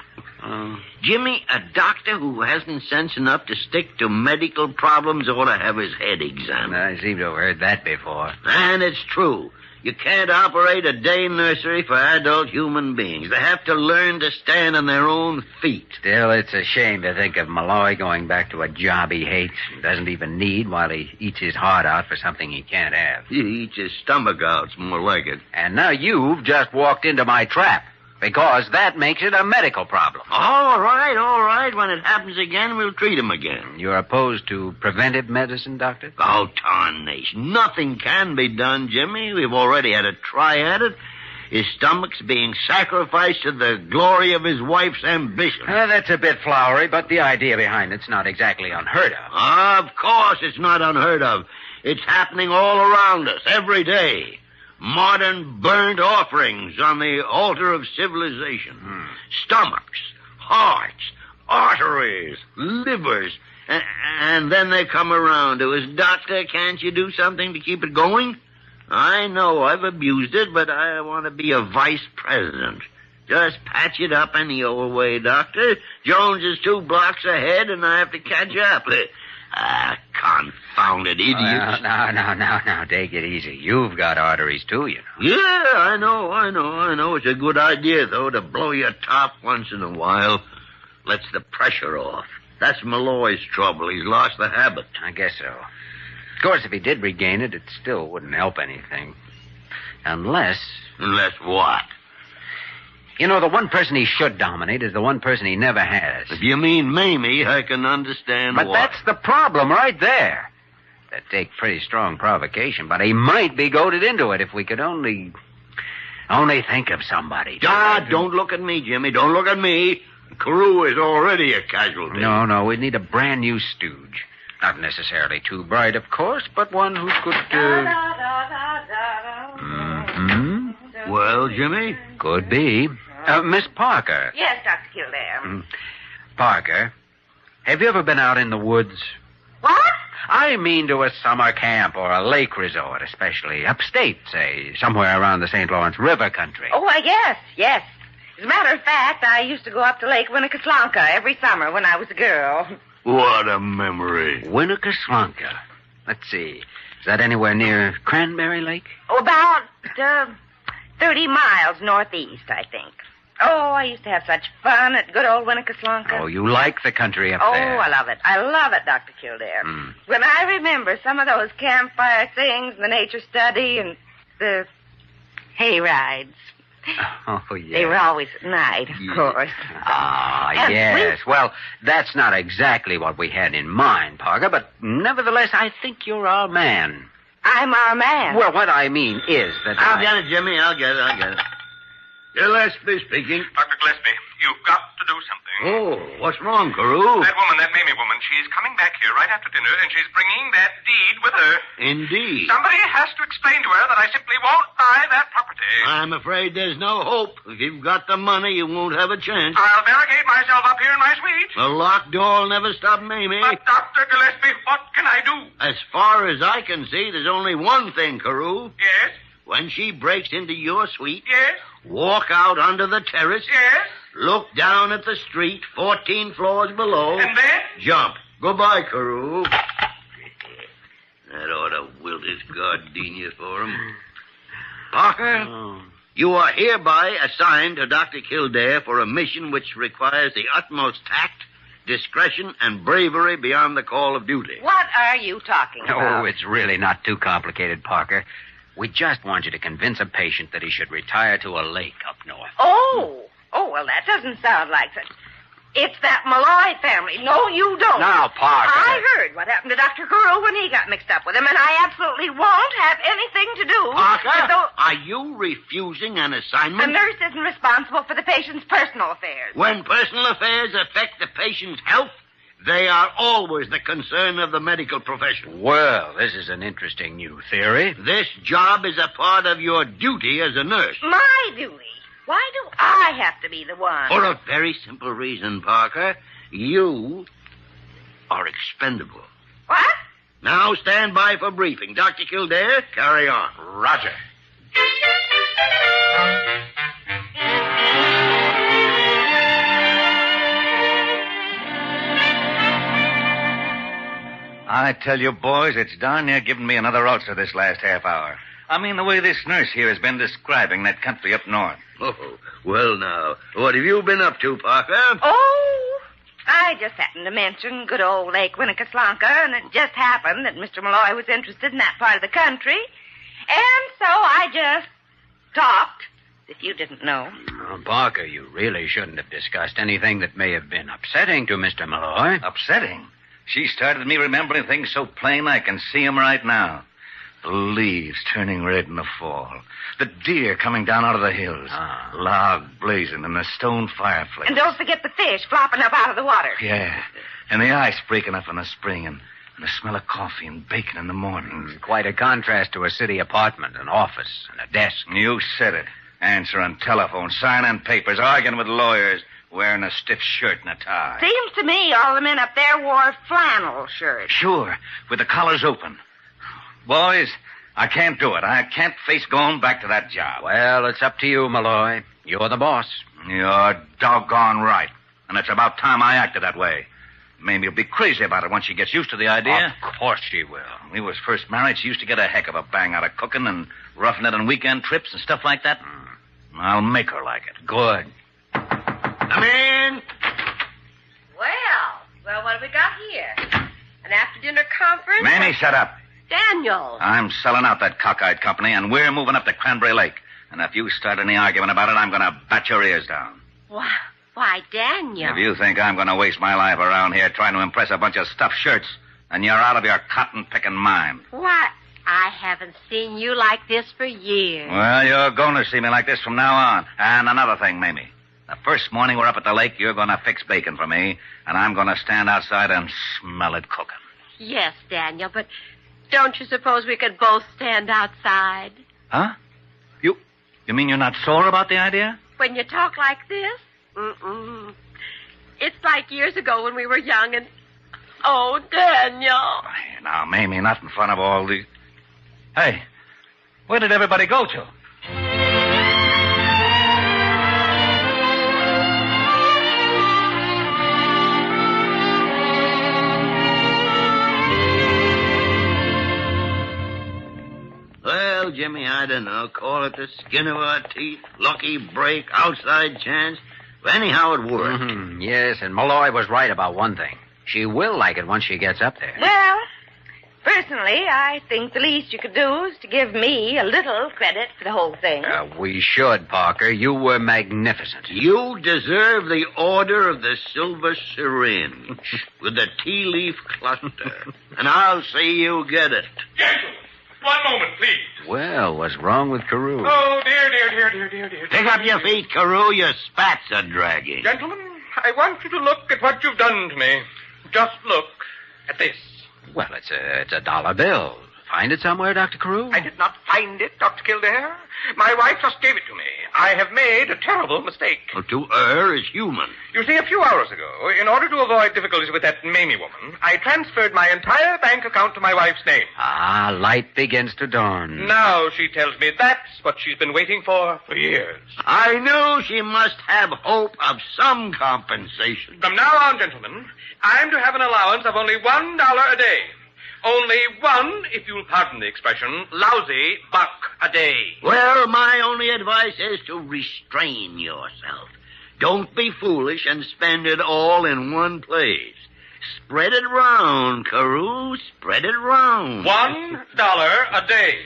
Jimmy, a doctor who hasn't sense enough to stick to medical problems ought to have his head examined. I seem to have heard that before. And it's true. You can't operate a day nursery for adult human beings. They have to learn to stand on their own feet. Still, it's a shame to think of Malloy going back to a job he hates and doesn't even need while he eats his heart out for something he can't have. He eats his stomach out, it's more like it. And now you've just walked into my trap. Because that makes it a medical problem. All right. When it happens again, we'll treat him again. You're opposed to preventive medicine, Doctor? Oh, tarnation. Nothing can be done, Jimmy. We've already had a try at it. His stomach's being sacrificed to the glory of his wife's ambition. That's a bit flowery, but the idea behind it's not exactly unheard of. Of course it's not unheard of. It's happening all around us, every day. Modern burnt offerings on the altar of civilization. Stomachs, hearts, arteries, livers. And then they come around to us, Doctor, can't you do something to keep it going? I know I've abused it, but I want to be a vice president. Just patch it up any old way, Doctor. Jones is 2 blocks ahead, and I have to catch up. Confounded idiots. Now, take it easy. You've got arteries, too, you know. Yeah, I know. It's a good idea, though, to blow your top once in a while. Lets the pressure off. That's Malloy's trouble. He's lost the habit. I guess so. Of course, if he did regain it, it still wouldn't help anything. Unless... Unless what? You know, the one person he should dominate is the one person he never has. If you mean Mamie, I can understand But what. that's the problem right there. That'd take pretty strong provocation, but he might be goaded into it if we could only think of somebody. Don't look at me, Jimmy. Don't look at me. Carew is already a casualty. No, we need a brand new stooge. Not necessarily too bright, of course, but one who could, Well, Jimmy? Could be. Miss Parker. Yes, Dr. Kildare. Parker, have you ever been out in the woods? What? I mean to a summer camp or a lake resort, especially upstate, say, somewhere around the St. Lawrence River country. Oh, yes. As a matter of fact, I used to go up to Lake Winnebago every summer when I was a girl. What a memory. Winnebago. Let's see. Is that anywhere near Cranberry Lake? Oh, about 30 miles northeast, I think. Oh, I used to have such fun at good old Winnebago. Oh, you like the country up Oh, there? I love it. I love it, Dr. Kildare. When I remember some of those campfire things, the nature study, and the hay rides. Oh, yes. They were always at night, of course. Ah, And yes. Well, that's not exactly what we had in mind, Parker, but nevertheless, I think you're our man. I'm our man. Well, what I mean is that I'll get it, Jimmy. I'll get it. Gillespie speaking. Dr. Gillespie, you've got to do something. Oh, what's wrong, Carew? That woman, that Mamie woman, she's coming back here right after dinner, and she's bringing that deed with her. Indeed. Somebody has to explain to her that I simply won't buy that property. I'm afraid there's no hope. If you've got the money, you won't have a chance. I'll barricade myself up here in my suite. The locked door will never stop Mamie. But, Dr. Gillespie, what can I do? As far as I can see, there's only one thing, Carew. Yes? When she breaks into your suite, Yes? walk out onto the terrace, Yes? look down at the street 14 floors below, And then? jump. Goodbye, Carew. That ought to wilt his gardenia for him. Parker, you are hereby assigned to Dr. Kildare for a mission which requires the utmost tact, discretion, and bravery beyond the call of duty. What are you talking about? Oh, it's really not too complicated, Parker. We just want you to convince a patient that he should retire to a lake up north. Oh, well, that doesn't sound like such. It's that Malloy family. No, you don't. Now, Parker. I heard what happened to Dr. Carew when he got mixed up with him, and I absolutely won't have anything to do Parker, with those... are you refusing an assignment? The nurse isn't responsible for the patient's personal affairs. When personal affairs affect the patient's health, they are always the concern of the medical profession. Well, this is an interesting new theory. This job is a part of your duty as a nurse. My duty? Why do I have to be the one? For a very simple reason, Parker. You are expendable. What? Now stand by for briefing. Dr. Kildare, carry on. Roger. I tell you, boys, it's darn near giving me another ulcer this last half hour. I mean, the way this nurse here has been describing that country up north. Oh, well, now, what have you been up to, Parker? Oh, I just happened to mention good old Lake Winnebago, and it just happened that Mr. Malloy was interested in that part of the country. And so I just talked, if you didn't know. Parker, you really shouldn't have discussed anything that may have been upsetting to Mr. Malloy. Upsetting? She started me remembering things so plain I can see 'em right now. The leaves turning red in the fall. The deer coming down out of the hills. Log blazing and the stone fireplace. And don't forget the fish flopping up out of the water. Yeah. And the ice breaking up in the spring and the smell of coffee and bacon in the morning. Quite a contrast to a city apartment, an office, and a desk. You said it. Answering telephone, signing papers, arguing with lawyers, wearing a stiff shirt and a tie. Seems to me all the men up there wore flannel shirts. Sure, with the collars open. Boys, I can't do it. I can't face going back to that job. Well, it's up to you, Malloy. You're the boss. You're doggone right. And it's about time I acted that way. Mamie will be crazy about it once she gets used to the idea. Of course she will. When we was first married, she used to get a heck of a bang out of cooking and roughing it on weekend trips and stuff like that. I'll make her like it. Good. Come in. Well, what have we got here? An after-dinner conference? Mamie, shut up. Daniel. I'm selling out that cockeyed company, and we're moving up to Cranberry Lake. And if you start any argument about it, I'm going to bat your ears down. Why, Daniel. If you think I'm going to waste my life around here trying to impress a bunch of stuffed shirts, then you're out of your cotton-picking mind. What? I haven't seen you like this for years. Well, you're going to see me like this from now on. And another thing, Mamie. The first morning we're up at the lake, you're going to fix bacon for me, and I'm going to stand outside and smell it cooking. Yes, Daniel, but don't you suppose we could both stand outside? Huh? You mean you're not sore about the idea? When you talk like this? Mm-mm. It's like years ago when we were young and... Oh, Daniel. Now, Mamie, not in front of all the... Hey, where did everybody go to? Well, Jimmy, I don't know. Call it the skin of our teeth, lucky break, outside chance. But anyhow, it worked. Mm-hmm. Yes, and Malloy was right about one thing. She will like it once she gets up there. Well, personally, I think the least you could do is to give me a little credit for the whole thing. We should, Parker. You were magnificent. You deserve the Order of the Silver Syringe with the tea leaf cluster. And I'll see you get it. Gentlemen, one moment, please. Well, what's wrong with Carew? Oh, dear. Pick up your feet, Carew. Your spats are dragging. Gentlemen, I want you to look at what you've done to me. Just look at this. Well, it's a dollar bill. Find it somewhere, Dr. Carew? I did not find it, Dr. Kildare. My wife just gave it to me. I have made a terrible mistake. Well, to err is human. You see, a few hours ago, in order to avoid difficulties with that Mamie woman, I transferred my entire bank account to my wife's name. Ah, light begins to dawn. Now she tells me that's what she's been waiting for years. I knew she must have hope of some compensation. From now on, gentlemen, I'm to have an allowance of only $1 a day. Only one, if you'll pardon the expression, lousy buck a day. Well, my only advice is to restrain yourself. Don't be foolish and spend it all in one place. Spread it round, Carew. Spread it round. $1 a day.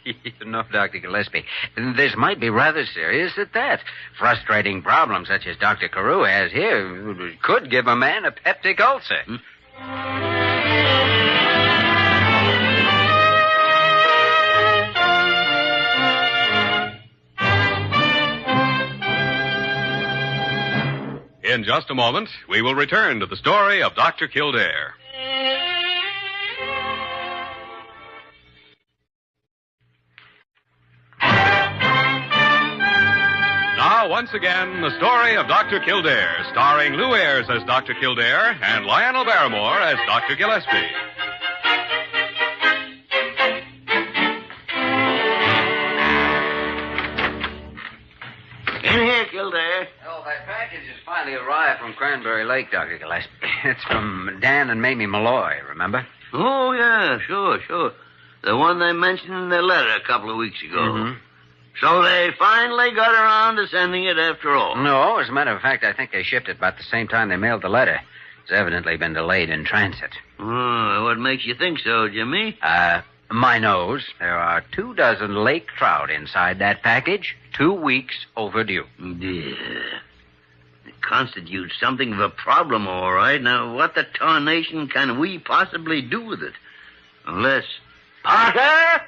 You know, Dr. Gillespie, this might be rather serious at that. Frustrating problems such as Dr. Carew has here could give a man a peptic ulcer. In just a moment, we will return to the story of Dr. Kildare. Now, once again, the story of Dr. Kildare, starring Lou Ayres as Dr. Kildare and Lionel Barrymore as Dr. Gillespie. In here, Kildare. Oh, that package has finally arrived from Cranberry Lake, Dr. Gillespie. It's from Dan and Mamie Malloy, remember? Oh, yeah, sure. The one they mentioned in their letter a couple of weeks ago. Mm-hmm. So they finally got around to sending it after all. No, as a matter of fact, I think they shipped it about the same time they mailed the letter. It's evidently been delayed in transit. Oh, what makes you think so, Jimmy? My nose. There are 24 lake trout inside that package. 2 weeks overdue. Yeah. It constitutes something of a problem, all right. Now, what the tarnation can we possibly do with it? Unless... Parker?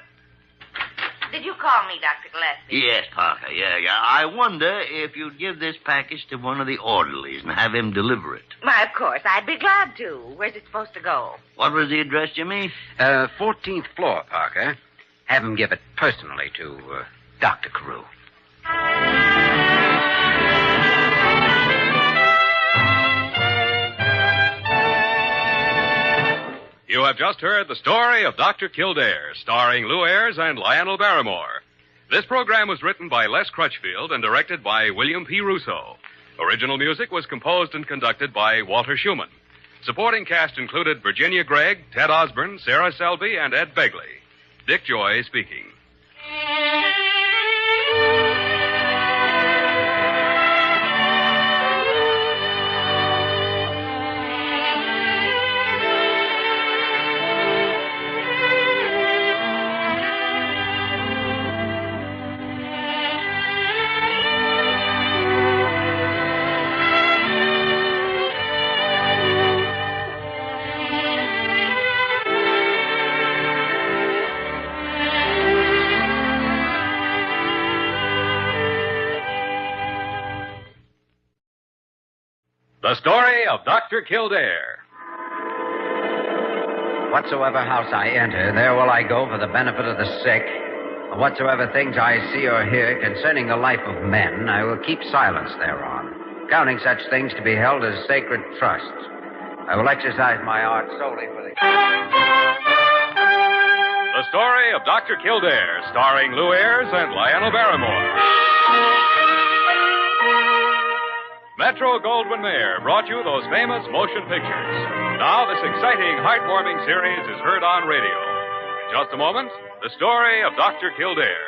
Did you call me, Dr. Gillespie? Yes, Parker, yeah. I wonder if you'd give this package to one of the orderlies and have him deliver it. Why, of course, I'd be glad to. Where's it supposed to go? What was the address, Jimmy? 14th floor, Parker. Have him give it personally to Dr. Carew. You have just heard the story of Dr. Kildare, starring Lou Ayres and Lionel Barrymore. This program was written by Les Crutchfield and directed by William P. Russo. Original music was composed and conducted by Walter Schumann. Supporting cast included Virginia Gregg, Ted Osborne, Sarah Selby, and Ed Begley. Dick Joy speaking. The story of Dr. Kildare. Whatsoever house I enter, there will I go for the benefit of the sick. Whatsoever things I see or hear concerning the life of men, I will keep silence thereon, counting such things to be held as sacred trusts. I will exercise my art solely for the... The story of Dr. Kildare, starring Lou Ayres and Lionel Barrymore. Metro-Goldwyn-Mayer brought you those famous motion pictures. Now this exciting, heartwarming series is heard on radio. just a moment, the story of Dr. Kildare.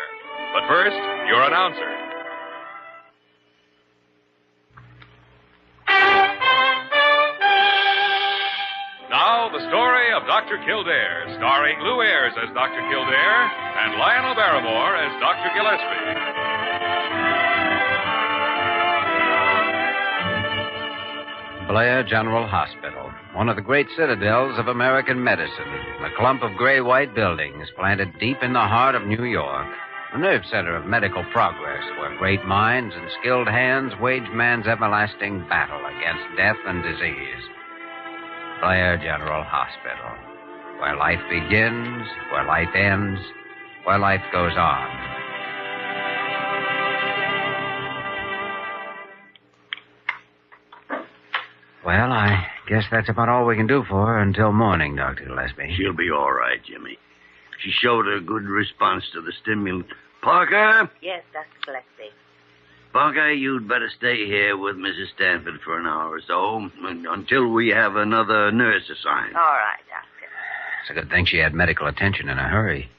But first, your announcer. Now, the story of Dr. Kildare, starring Lou Ayres as Dr. Kildare and Lionel Barrymore as Dr. Gillespie. Blair General Hospital, one of the great citadels of American medicine, a clump of gray-white buildings planted deep in the heart of New York, the nerve center of medical progress, where great minds and skilled hands wage man's everlasting battle against death and disease. Blair General Hospital, where life begins, where life ends, where life goes on. Well, I guess that's about all we can do for her until morning, Dr. Gillespie. She'll be all right, Jimmy. She showed a good response to the stimulant. Parker? Yes, Dr. Gillespie. Parker, you'd better stay here with Mrs. Stanford for an hour or so until we have another nurse assigned. All right, Doctor. It's a good thing she had medical attention in a hurry.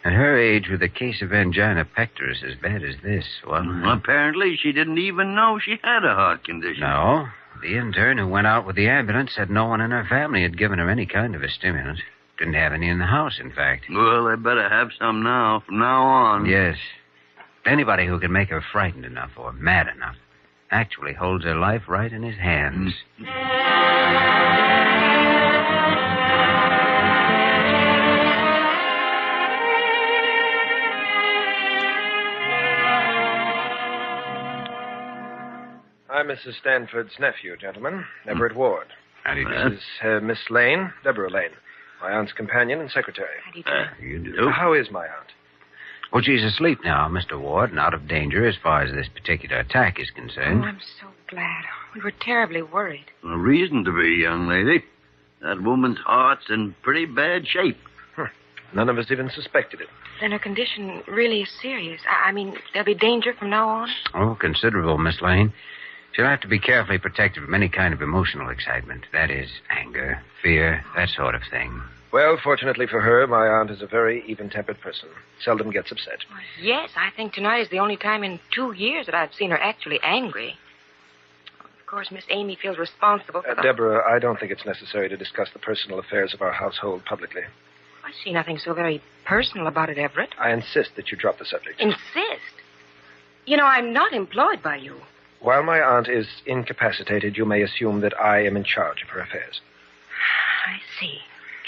At her age, with a case of angina pectoris as bad as this, well... Apparently, she didn't even know she had a heart condition. No. The intern who went out with the ambulance said no one in her family had given her any kind of a stimulant. Didn't have any in the house, in fact. Well, they better have some now, from now on. Yes. Anybody who can make her frightened enough or mad enough actually holds her life right in his hands. I'm Mrs. Stanford's nephew, gentlemen, Everett Ward. How do you do? This is Miss Lane, Deborah Lane, my aunt's companion and secretary. How do you do? You do? How is my aunt? Well, she's asleep now, Mr. Ward, and out of danger as far as this particular attack is concerned. Oh, I'm so glad. We were terribly worried. A reason to be, young lady. That woman's heart's in pretty bad shape. None of us even suspected it. Then her condition really is serious. I mean, there'll be danger from now on? Oh, considerable, Miss Lane. She'll have to be carefully protected from any kind of emotional excitement. That is, anger, fear, that sort of thing. Well, fortunately for her, my aunt is a very even-tempered person. Seldom gets upset. Yes, I think tonight is the only time in 2 years that I've seen her actually angry. Of course, Miss Amy feels responsible for the... Deborah, I don't think it's necessary to discuss the personal affairs of our household publicly. I see nothing so very personal about it, Everett. I insist that you drop the subject. Insist? You know, I'm not employed by you. While my aunt is incapacitated, you may assume that I am in charge of her affairs. I see.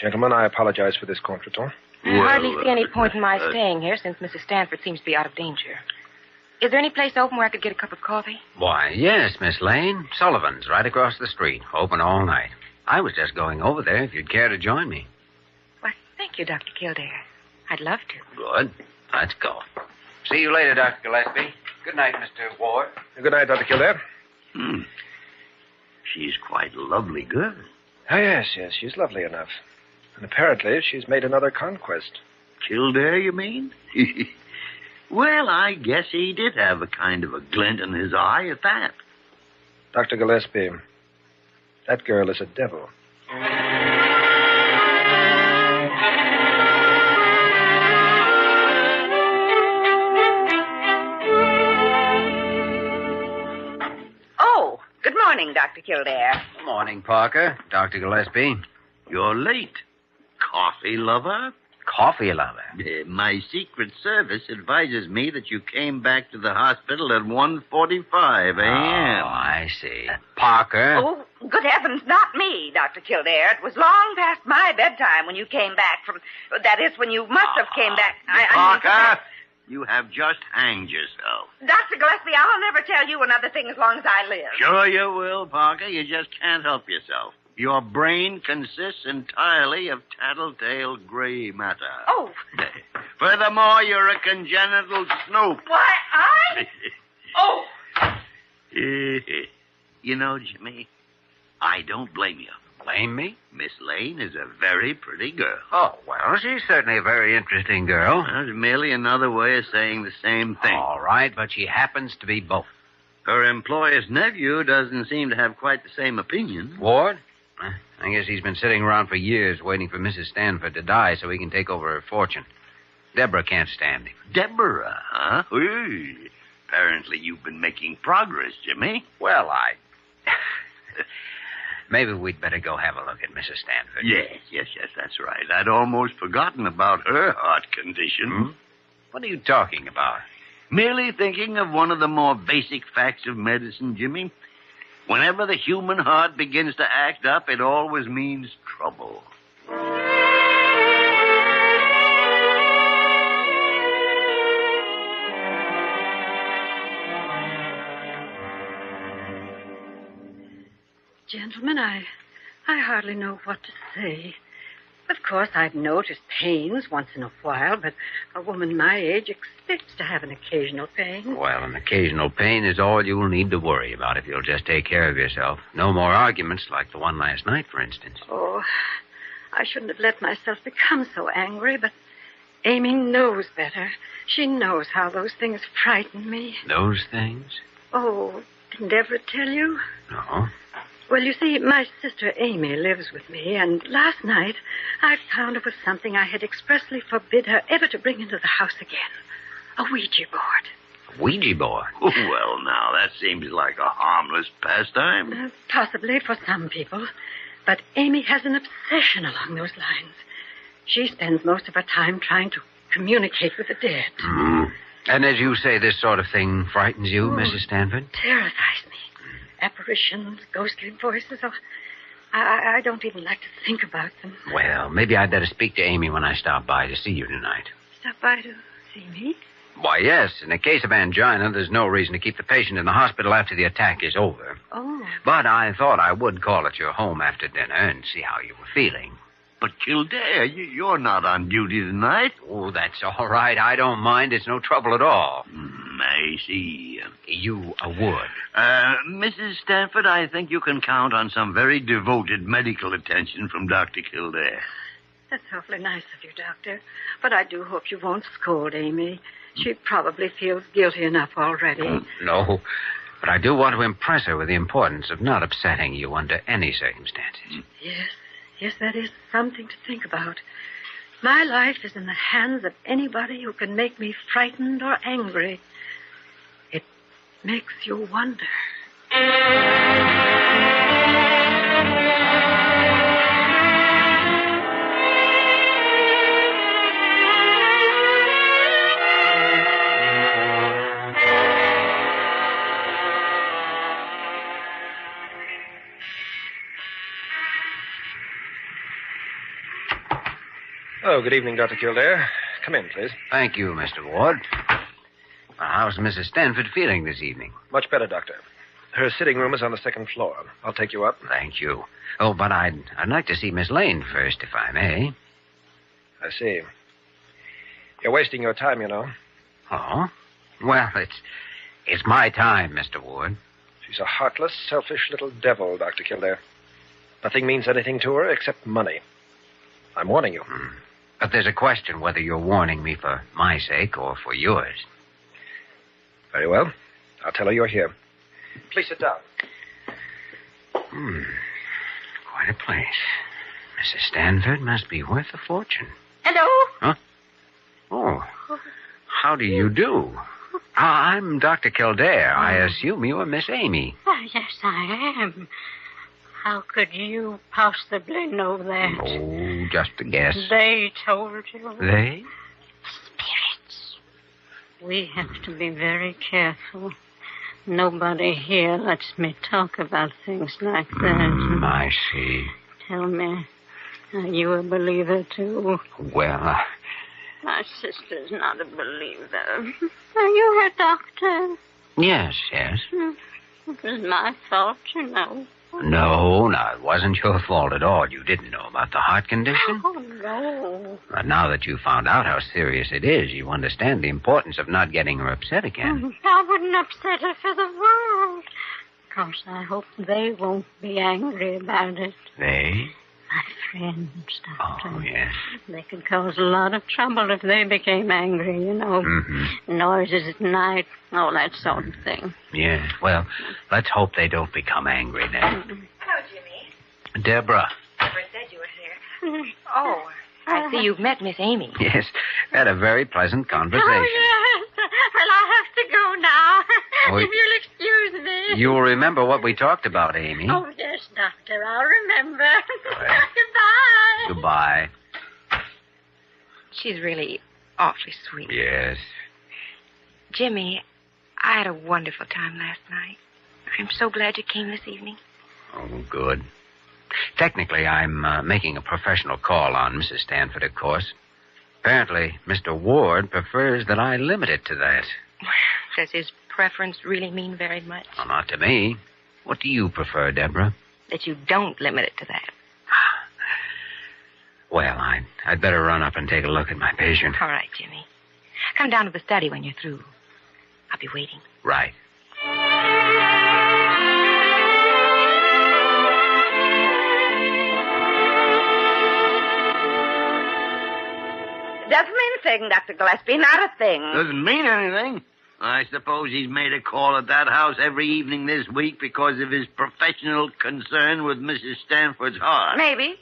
Gentlemen, I apologize for this contretemps. I hardly see any point in my staying here since Mrs. Stanford seems to be out of danger. Is there any place open where I could get a cup of coffee? Why, yes, Miss Lane. Sullivan's, right across the street. Open all night. I was just going over there if you'd care to join me. Well, thank you, Dr. Kildare. I'd love to. Good. Let's go. See you later, Dr. Gillespie. Good night, Mr. Ward. Good night, Dr. Kildare. She's quite a lovely girl. Oh, yes, she's lovely enough. And apparently she's made another conquest. Kildare, you mean? Well, I guess he did have a kind of a glint in his eye at that. Dr. Gillespie, that girl is a devil. Good morning, Dr. Kildare. Good morning, Parker. Dr. Gillespie. You're late. Coffee lover? Coffee lover? My Secret Service advises me that you came back to the hospital at 1:45 a.m. Oh, I see. Parker? Oh, good heavens, not me, Dr. Kildare. It was long past my bedtime when you came back from... That is, when you must have came back... Parker, you have just hanged yourself. Dr. Gillespie, I'll never tell you another thing as long as I live. Sure you will, Parker. You just can't help yourself. Your brain consists entirely of tattletale gray matter. Oh. Furthermore, you're a congenital snoop. Why, I? Oh. You know, Jimmy, I don't blame you. Blame me? Miss Lane is a very pretty girl. Oh, well, she's certainly a very interesting girl. That's merely another way of saying the same thing. All right, but she happens to be both. Her employer's nephew doesn't seem to have quite the same opinion. Ward? I guess he's been sitting around for years waiting for Mrs. Stanford to die so he can take over her fortune. Deborah can't stand him. Deborah, huh? Hey, apparently you've been making progress, Jimmy. Well, maybe we'd better go have a look at Mrs. Stanford. Yes, that's right. I'd almost forgotten about her heart condition. What are you talking about? Merely thinking of one of the more basic facts of medicine, Jimmy. Whenever the human heart begins to act up, it always means trouble. Gentlemen, I hardly know what to say. Of course, I've noticed pains once in a while, but a woman my age expects to have an occasional pain. Well, an occasional pain is all you'll need to worry about if you'll just take care of yourself. No more arguments like the one last night, for instance. Oh, I shouldn't have let myself become so angry, but Amy knows better. She knows how those things frighten me. Those things? Oh, didn't Deborah tell you? No. Well, you see, my sister Amy lives with me, and last night I found it was something I had expressly forbid her ever to bring into the house again. A Ouija board. A Ouija board? Well, now, that seems like a harmless pastime. Possibly for some people, but Amy has an obsession along those lines. She spends most of her time trying to communicate with the dead. And as you say, this sort of thing frightens you, Mrs. Stanford? Terrifies me. Apparitions, ghostly voices. Oh, I don't even like to think about them. Well, maybe I'd better speak to Amy when I stop by to see you tonight. Stop by to see me? Why, yes. In a case of angina, there's no reason to keep the patient in the hospital after the attack is over. Oh. But I thought I would call at your home after dinner and see how you were feeling. But, Kildare, you're not on duty tonight. Oh, that's all right. I don't mind. It's no trouble at all. I see. You would. Mrs. Stanford, I think you can count on some very devoted medical attention from Dr. Kildare. That's awfully nice of you, Doctor. But I do hope you won't scold Amy. She probably feels guilty enough already. No, but I do want to impress her with the importance of not upsetting you under any circumstances. Yes, that is something to think about. My life is in the hands of anybody who can make me frightened or angry. It makes you wonder. Oh, good evening, Dr. Kildare. Come in, please. Thank you, Mr. Ward. Well, how's Mrs. Stanford feeling this evening? Much better, Doctor. Her sitting room is on the second floor. I'll take you up. Thank you. Oh, but I'd like to see Miss Lane first, if I may. I see. You're wasting your time, you know. Oh? Well, it's my time, Mr. Ward. She's a heartless, selfish little devil, Dr. Kildare. Nothing means anything to her except money. I'm warning you. But there's a question whether you're warning me for my sake or for yours. Very well. I'll tell her you're here. Please sit down. Quite a place. Mrs. Stanford must be worth a fortune. Hello? Huh? Oh. How do you do? I'm Dr. Kildare. I assume you are Miss Amy. Yes, I am. How could you possibly know that? Oh, just a guess. They told you. They? Spirits. We have to be very careful. Nobody here lets me talk about things like that. I see. Tell me, are you a believer, too? Well, My sister's not a believer. Are you her doctor? Yes. It was my fault, you know. No, it wasn't your fault at all. You didn't know about the heart condition. Oh, no. But now that you found out how serious it is, you understand the importance of not getting her upset again. I wouldn't upset her for the world. Of course, I hope they won't be angry about it. They? My friends, Doctor. Oh, yes. They could cause a lot of trouble if they became angry, you know. Mm-hmm. Noises at night, all that sort of thing. Yes, well, let's hope they don't become angry then. Hello, Jimmy. Deborah. Never said you were here. Oh, I see you've met Miss Amy. Yes, had a very pleasant conversation. Oh, yes. Well, I have to go now. Oh, if you'll excuse me. You'll remember what we talked about, Amy. Oh, yes, Doctor. I'll remember. Goodbye. Goodbye. She's really awfully sweet. Yes. Jimmy, I had a wonderful time last night. I'm so glad you came this evening. Oh, good. Technically, I'm making a professional call on Mrs. Stanford, of course. Apparently, Mr. Ward prefers that I limit it to that. Does his preference really mean very much? Well, not to me. What do you prefer, Deborah? That you don't limit it to that. Well, I'd better run up and take a look at my patient. All right, Jimmy. Come down to the study when you're through. I'll be waiting. Right. Doesn't mean a thing, Dr. Gillespie, not a thing. Doesn't mean anything. I suppose he's made a call at that house every evening this week because of his professional concern with Mrs. Stanford's heart. Maybe.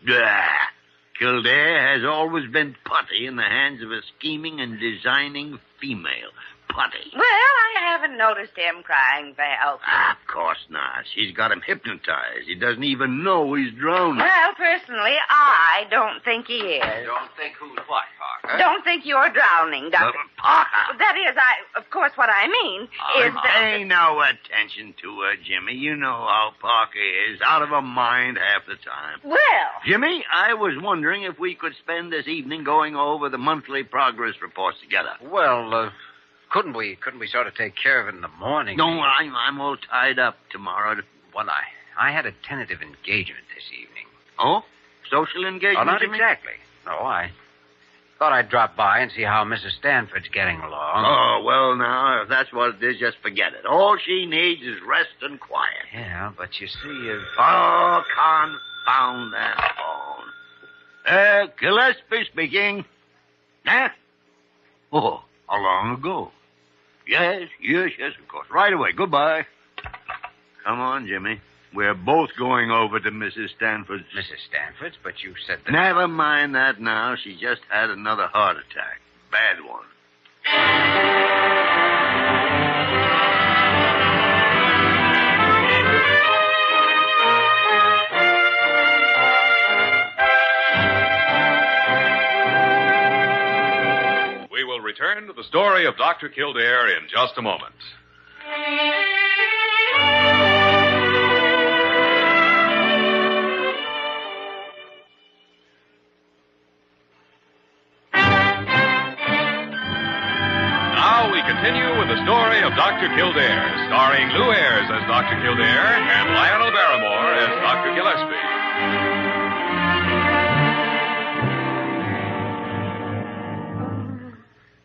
Kildare has always been putty in the hands of a scheming and designing female. Putty. Well, I haven't noticed him crying for help. Of course not. She's got him hypnotized. He doesn't even know he's drowning. Well, personally, I don't think he is. Don't think who's what, Parker? Don't think you're drowning, Dr. Parker. That is, of course, what I mean is that... Pay no attention to her, Jimmy. You know how Parker is. Out of her mind half the time. Well... Jimmy, I was wondering if we could spend this evening going over the monthly progress reports together. Well, couldn't we sort of take care of it in the morning? No, I'm all tied up tomorrow. Well, I had a tentative engagement this evening. Oh? Social engagement, Oh, not Jimmy? exactly. No, I thought I'd drop by and see how Mrs. Stanford's getting along. Oh, well, now, if that's what it is, just forget it. All she needs is rest and quiet. Yeah, but you see, if... Oh, confound that phone. Gillespie speaking. Huh? Oh, how long ago? Yes, of course. Right away. Goodbye. Come on, Jimmy. We're both going over to Mrs. Stanford's. Mrs. Stanford's? But you said that... Never mind that now. She just had another heart attack. Bad one. We will return to the story of Dr. Kildare in just a moment. Now we continue with the story of Dr. Kildare, starring Lou Ayres as Dr. Kildare and Lionel Barrymore as Dr. Gillespie.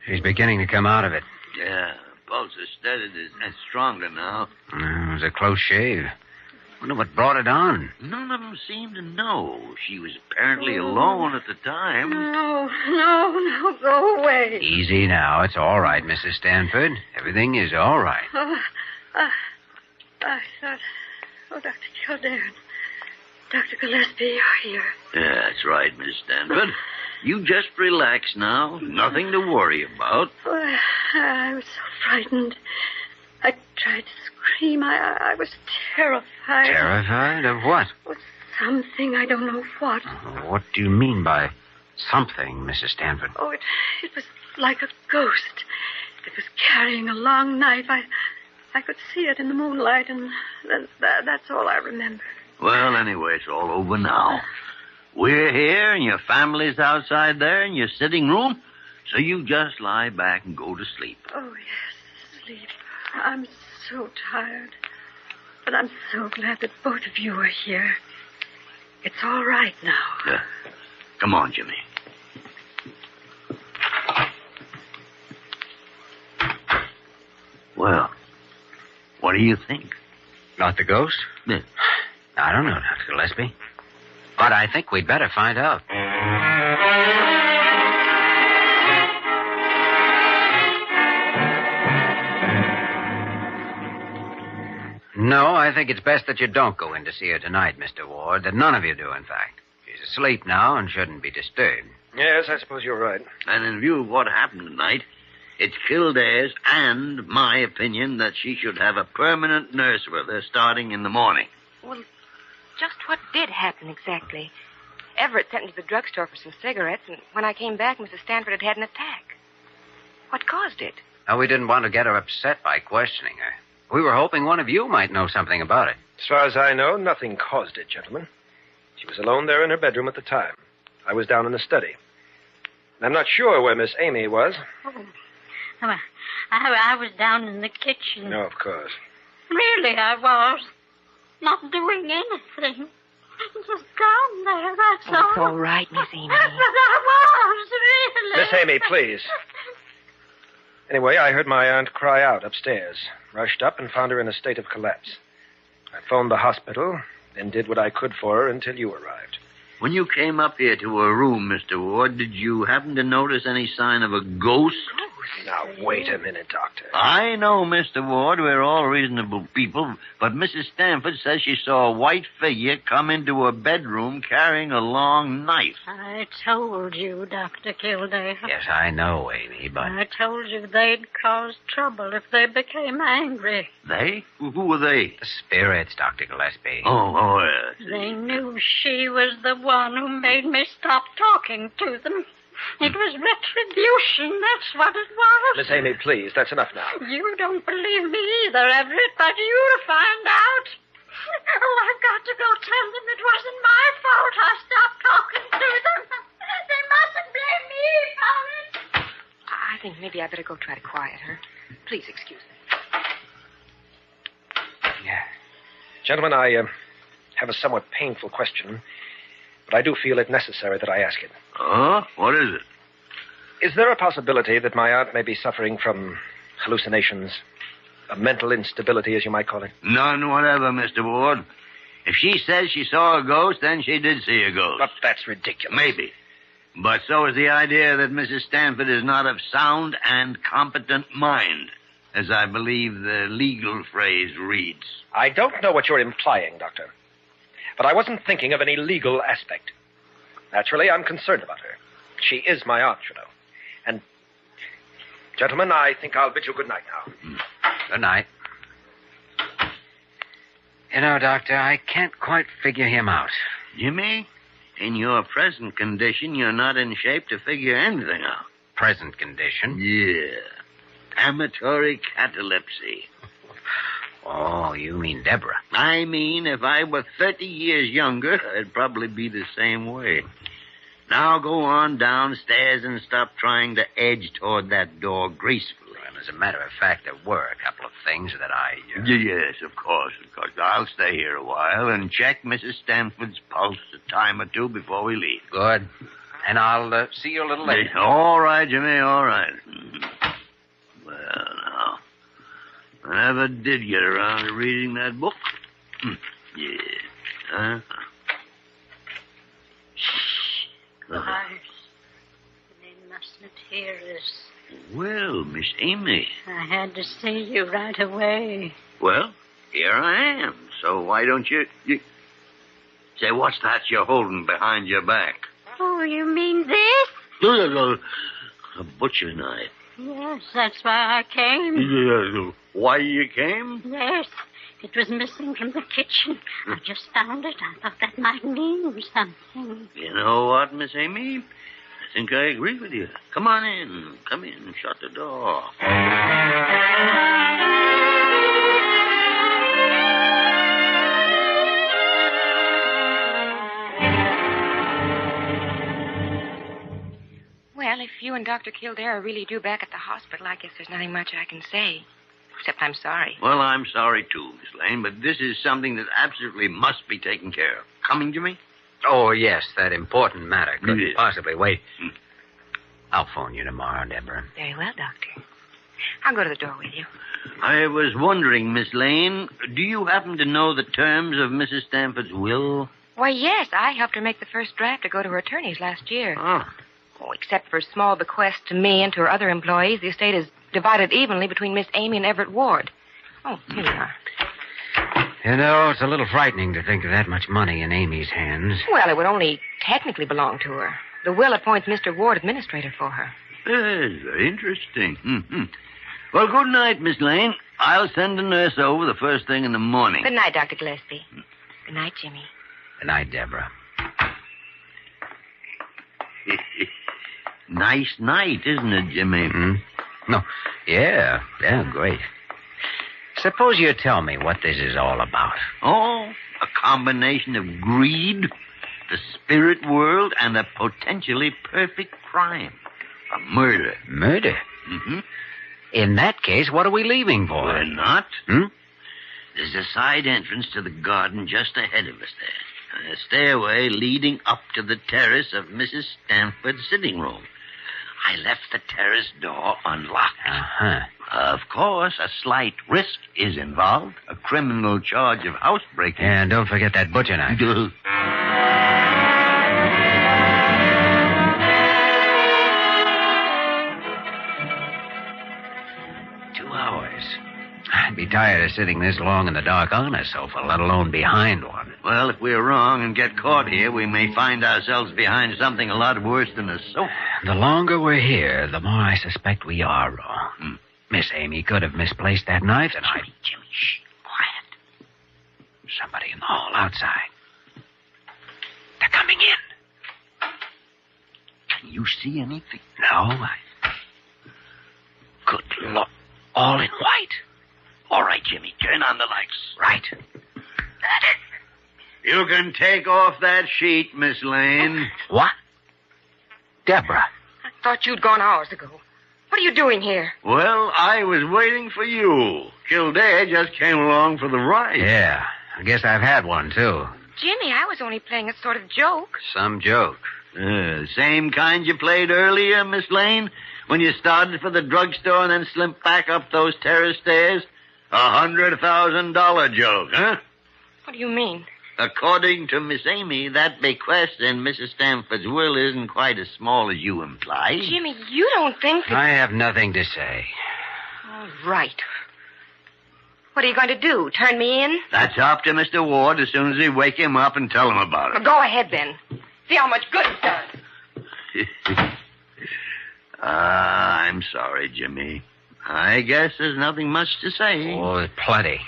He's beginning to come out of it. Yeah, pulse is steadied and stronger now. It was a close shave. Wonder what brought it on. None of them seem to know. She was apparently alone at the time. No, go away. Easy now. It's all right, Mrs. Stanford. Everything is all right. I thought... Oh, Dr. Kildare and Dr. Gillespie are here. Yeah, that's right, Miss Stanford. You just relax now. Nothing to worry about. Oh, I was so frightened. I tried to scream. I was terrified. Terrified of what? Something, I don't know what. What do you mean by something, Mrs. Stanford? Oh, it was like a ghost. It was carrying a long knife. I could see it in the moonlight, and that's all I remember. Well, anyway, it's all over now. We're here, and your family's outside there in your sitting room, so you just lie back and go to sleep. Oh, yes, sleep. I'm so tired. But I'm so glad that both of you are here. It's all right now. Come on, Jimmy. Well, what do you think? Not the ghost? Yeah. I don't know, Dr. Gillespie. But I think we'd better find out. No, I think it's best that you don't go in to see her tonight, Mr. Ward. That none of you do, in fact. She's asleep now and shouldn't be disturbed. Yes, I suppose you're right. And in view of what happened tonight, it's Kildare's and my opinion that she should have a permanent nurse with her starting in the morning. Well, just what did happen exactly? Everett sent me to the drugstore for some cigarettes, and when I came back, Mrs. Stanford had had an attack. What caused it? Now, we didn't want to get her upset by questioning her. We were hoping one of you might know something about it. As far as I know, nothing caused it, gentlemen. She was alone there in her bedroom at the time. I was down in the study. I'm not sure where Miss Amy was. Oh, I was down in the kitchen. No, of course. Really, I was. Not doing anything. Just down there, that's all. It's all right, Miss Amy. But I was, really. Miss Amy, please. Anyway, I heard my aunt cry out upstairs. Rushed up and found her in a state of collapse. I phoned the hospital, then did what I could for her until you arrived. When you came up here to her room, Mr. Ward, did you happen to notice any sign of a ghost? Now, wait a minute, Doctor. I know, Mr. Ward, we're all reasonable people, but Mrs. Stanford says she saw a white figure come into her bedroom carrying a long knife. I told you, Dr. Kildare. Yes, I know, Amy, but... I told you they'd cause trouble if they became angry. They? Who were they? The spirits, Dr. Gillespie. Oh, yes. They knew she was the one who made me stop talking to them. It was retribution, that's what it was. Miss Amy, please, that's enough now. You don't believe me either, Everett, but you'll find out. Oh, I've got to go tell them it wasn't my fault I stopped talking to them. They mustn't blame me for it. I think maybe I better go try to quiet her. Please excuse me. Yeah. Gentlemen, I have a somewhat painful question, but I do feel it necessary that I ask it. What is it? Is there a possibility that my aunt may be suffering from hallucinations? A mental instability, as you might call it? None whatever, Mr. Ward. If she says she saw a ghost, then she did see a ghost. But that's ridiculous. Maybe. But so is the idea that Mrs. Stanford is not of sound and competent mind, as I believe the legal phrase reads. I don't know what you're implying, Doctor. But I wasn't thinking of any legal aspect. Naturally, I'm concerned about her. She is my aunt, you know. And, gentlemen, I think I'll bid you good night now. Good night. You know, Doctor, I can't quite figure him out. Jimmy, in your present condition, you're not in shape to figure anything out. Present condition? Yeah. Amatory catalepsy. Oh, you mean Deborah. I mean, if I were 30 years younger, I'd probably be the same way. Now go on downstairs and stop trying to edge toward that door gracefully. Well, as a matter of fact, there were a couple of things that I... Yes, of course. I'll stay here a while and check Mrs. Stanford's pulse a time or two before we leave. Good. And I'll see you a little later. All right, Jimmy, all right. Well, now... I never did get around to reading that book. Yeah. Huh? Gosh, they mustn't hear us. Well, Miss Amy. I had to see you right away. Well, here I am. So why don't you... Say, what's that you're holding behind your back? Oh, you mean this? A butcher knife. Yes, that's why I came. Why you came? Yes, it was missing from the kitchen. I just found it. I thought that might mean something. You know what, Miss Amy? I think I agree with you. Come on in. Come in. Shut the door. Well, if you and Dr. Kildare are really due back at the hospital, I guess there's nothing much I can say. Except I'm sorry. Well, I'm sorry, too, Miss Lane, but this is something that absolutely must be taken care of. Coming to me? Oh, yes, that important matter couldn't possibly wait. I'll phone you tomorrow, Deborah. Very well, Doctor. I'll go to the door with you. I was wondering, Miss Lane, do you happen to know the terms of Mrs. Stanford's will? Why, yes, I helped her make the first draft to go to her attorneys last year. Oh, except for a small bequest to me and to her other employees, the estate is divided evenly between Miss Amy and Everett Ward. Oh, here we are. You know, it's a little frightening to think of that much money in Amy's hands. Well, it would only technically belong to her. The will appoints Mr. Ward administrator for her. Yes, very interesting. Mm-hmm. Well, good night, Miss Lane. I'll send a nurse over the first thing in the morning. Good night, Dr. Gillespie. Good night, Jimmy. Good night, Deborah. Nice night, isn't it, Jimmy? Mm-hmm. No. Yeah, great. Suppose you tell me what this is all about. Oh, a combination of greed, the spirit world, and a potentially perfect crime. A murder. Murder? Mm-hmm. In that case, what are we leaving for? We're not. Hmm? There's a side entrance to the garden just ahead of us there. And a stairway leading up to the terrace of Mrs. Stanford's sitting room. I left the terrace door unlocked. Uh-huh. Of course, a slight risk is involved. A criminal charge of housebreaking. And don't forget that butcher knife. 2 hours. I'd be tired of sitting this long in the dark on a sofa, let alone behind one. Well, if we're wrong and get caught here, we may find ourselves behind something a lot worse than a sofa. The longer we're here, the more I suspect we are wrong. Miss Amy could have misplaced that knife, and Jimmy, shh, quiet. Somebody in the hall outside. They're coming in. Can you see anything? No, Good Lord. All in white. All right, Jimmy, turn on the lights. Right. You can take off that sheet, Miss Lane. What? Deborah. I thought you'd gone hours ago. What are you doing here? Well, I was waiting for you. Kildare just came along for the ride. Yeah, I guess I've had one, too. Jimmy, I was only playing a sort of joke. Some joke. Same kind you played earlier, Miss Lane? When you started for the drugstore and then slipped back up those terrace stairs? $100,000 joke, huh? What do you mean? According to Miss Amy, that bequest in Mrs. Stanford's will isn't quite as small as you imply. Jimmy, you don't think that... I have nothing to say. All right. What are you going to do, turn me in? That's up to Mr. Ward as soon as we wake him up and tell him about it. Well, go ahead, then. See how much good it's done. I'm sorry, Jimmy. I guess there's nothing much to say. Oh, plenty.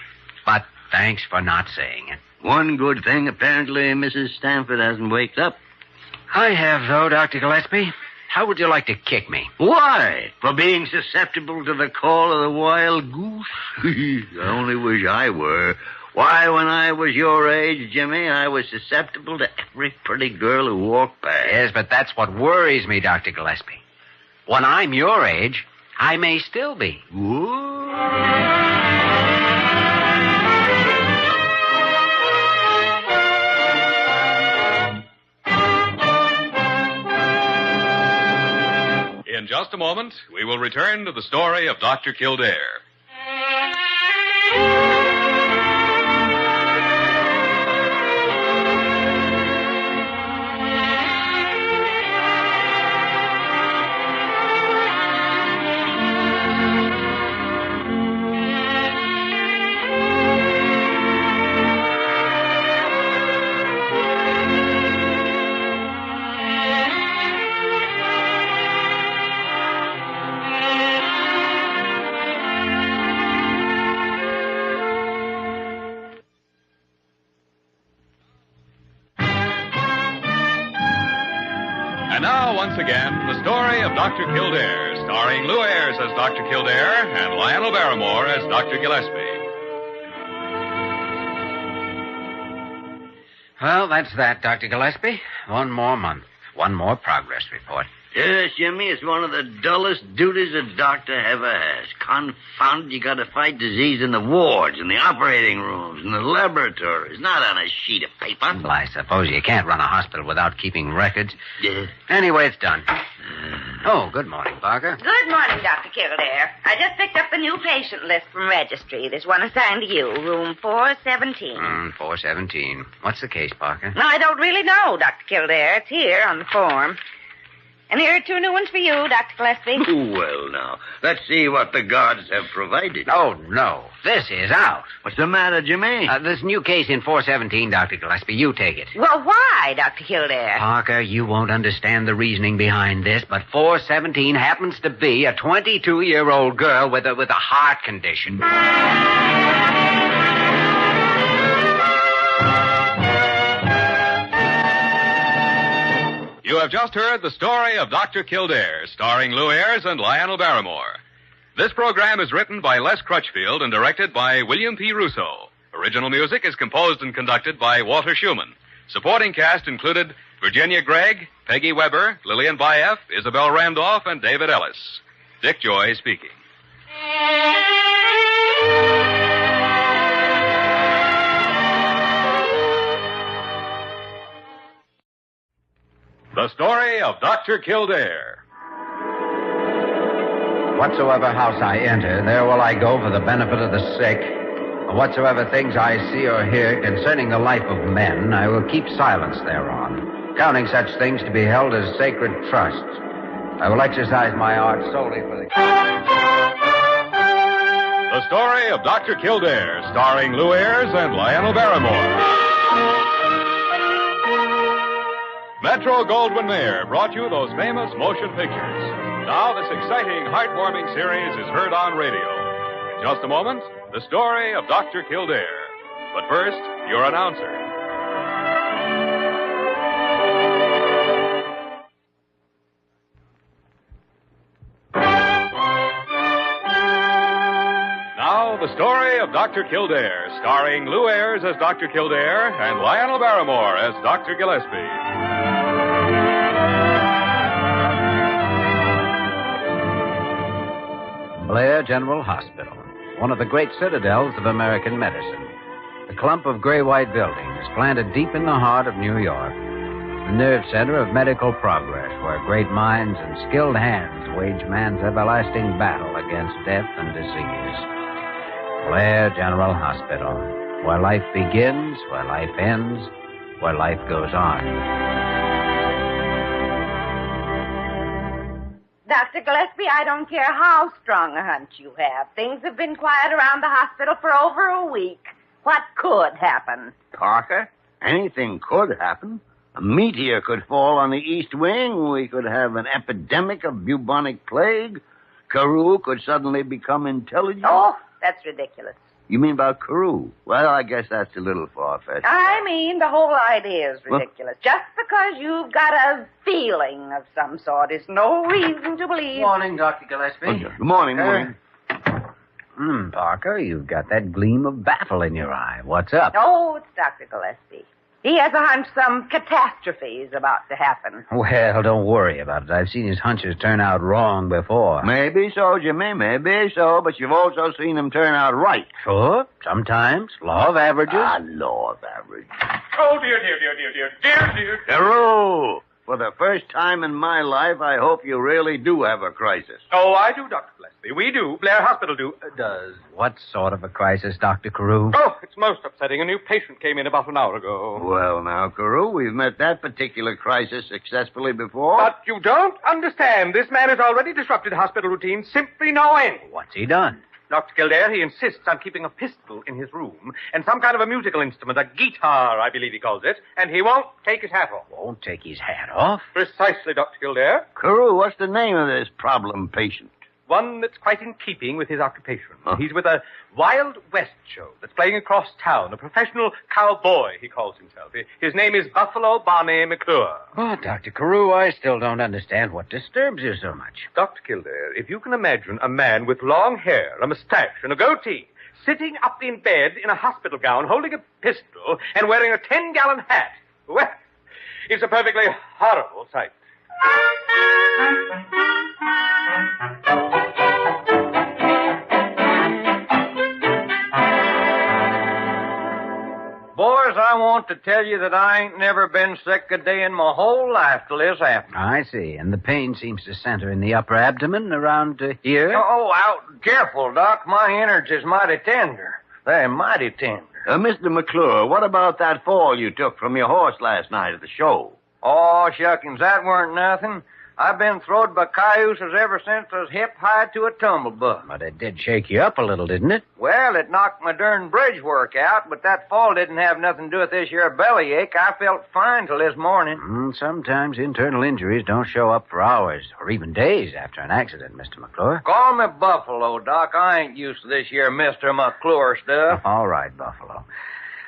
But thanks for not saying it. One good thing, apparently Mrs. Stanford hasn't waked up. I have, though, Dr. Gillespie. How would you like to kick me? Why? For being susceptible to the call of the wild goose? I only wish I were. Why, when I was your age, Jimmy, I was susceptible to every pretty girl who walked past. Yes, but that's what worries me, Dr. Gillespie. When I'm your age, I may still be. In just a moment, we will return to the story of Dr. Kildare. And now, once again, the story of Dr. Kildare, starring Lou Ayres as Dr. Kildare and Lionel Barrymore as Dr. Gillespie. Well, that's that, Dr. Gillespie. One more month. One more progress report. Yes, Jimmy, it's one of the dullest duties a doctor ever has. Confounded, you got to fight disease in the wards, in the operating rooms, in the laboratories, not on a sheet of paper. Well, I suppose you can't run a hospital without keeping records. Yeah. Anyway, it's done. Oh, good morning, Parker. Good morning, Dr. Kildare. I just picked up the new patient list from registry. There's one assigned to you, room 417. 417. What's the case, Parker? No, I don't really know, Dr. Kildare. It's here on the form. And here are 2 new ones for you, Dr. Gillespie. Well, now, let's see what the guards have provided. Oh, no. This is out. What's the matter, Jimmy? This new case in 417, Dr. Gillespie. You take it. Well, why, Dr. Kildare? Parker, you won't understand the reasoning behind this, but 417 happens to be a 22-year-old girl with a heart condition. You have just heard the story of Dr. Kildare, starring Lou Ayres and Lionel Barrymore. This program is written by Les Crutchfield and directed by William P. Russo. Original music is composed and conducted by Walter Schumann. Supporting cast included Virginia Gregg, Peggy Weber, Lillian Baeff, Isabel Randolph, and David Ellis. Dick Joy speaking. The story of Dr. Kildare. Whatsoever house I enter, there will I go for the benefit of the sick. And whatsoever things I see or hear concerning the life of men, I will keep silence thereon, counting such things to be held as sacred trusts. I will exercise my art solely for the... The story of Dr. Kildare, starring Lou Ayres and Lionel Barrymore. Metro-Goldwyn-Mayer brought you those famous motion pictures. Now this exciting, heartwarming series is heard on radio. In just a moment, the story of Dr. Kildare. But first, your announcer. Now, the story of Dr. Kildare, starring Lou Ayres as Dr. Kildare and Lionel Barrymore as Dr. Gillespie. Blair General Hospital, one of the great citadels of American medicine. The clump of gray-white buildings planted deep in the heart of New York. The nerve center of medical progress, where great minds and skilled hands wage man's everlasting battle against death and disease. Blair General Hospital, where life begins, where life ends, where life goes on. Dr. Gillespie, I don't care how strong a hunch you have. Things have been quiet around the hospital for over a week. What could happen? Parker, anything could happen. A meteor could fall on the East Wing. We could have an epidemic of bubonic plague. CAREW could suddenly become intelligent. Oh, that's ridiculous. You mean about CAREW? Well, I guess that's a little far-fetched. I mean, the whole idea is ridiculous. Just because you've got a feeling of some sort is no reason to believe... Morning, Dr. Gillespie. Good morning, morning. Parker, you've got that gleam of baffle in your eye. What's up? Oh, it's Dr. Gillespie. He has a hunch some catastrophe is about to happen. Well, don't worry about it. I've seen his hunches turn out wrong before. Maybe so, Jimmy, maybe so, but you've also seen them turn out right. Sure, sometimes. Law of averages. Law of averages. Oh, dear. CAREW! For the first time in my life, I hope you really do have a crisis. Oh, I do, Dr. Gillespie. We do. Blair Hospital does. What sort of a crisis, Dr. CAREW? Oh, it's most upsetting. A new patient came in about an hour ago. Well, now, CAREW, we've met that particular crisis successfully before. But you don't understand. This man has already disrupted hospital routine simply no end. What's he done? Dr. Kildare, he insists on keeping a pistol in his room and some kind of a musical instrument, a guitar, I believe he calls it, and he won't take his hat off. Won't take his hat off? Precisely, Dr. Kildare. CAREW, what's the name of this problem patient? One that's quite in keeping with his occupation. Huh? He's with a Wild West show that's playing across town. A professional cowboy, he calls himself. His name is Buffalo Barney McClure. Oh, Dr. CAREW, I still don't understand what disturbs you so much. Dr. Kildare, if you can imagine a man with long hair, a mustache, and a goatee sitting up in bed in a hospital gown, holding a pistol, and wearing a 10-gallon hat, well, it's a perfectly horrible sight. Boys, I want to tell you that I ain't never been sick a day in my whole life till this happened. I see. And the pain seems to center in the upper abdomen around here? Oh, out. Careful, Doc. My innards is mighty tender. They're mighty tender. Mr. McClure, what about that fall you took from your horse last night at the show? Oh, shuckins, that weren't nothing. I've been throwed by cayuses ever since I was hip high to a tumblebuck. But it did shake you up a little, didn't it? Well, it knocked my darn bridge work out, but that fall didn't have nothing to do with this here bellyache. I felt fine till this morning. Sometimes internal injuries don't show up for hours or even days after an accident, Mr. McClure. Call me Buffalo, Doc. I ain't used to this here Mr. McClure stuff. All right, Buffalo.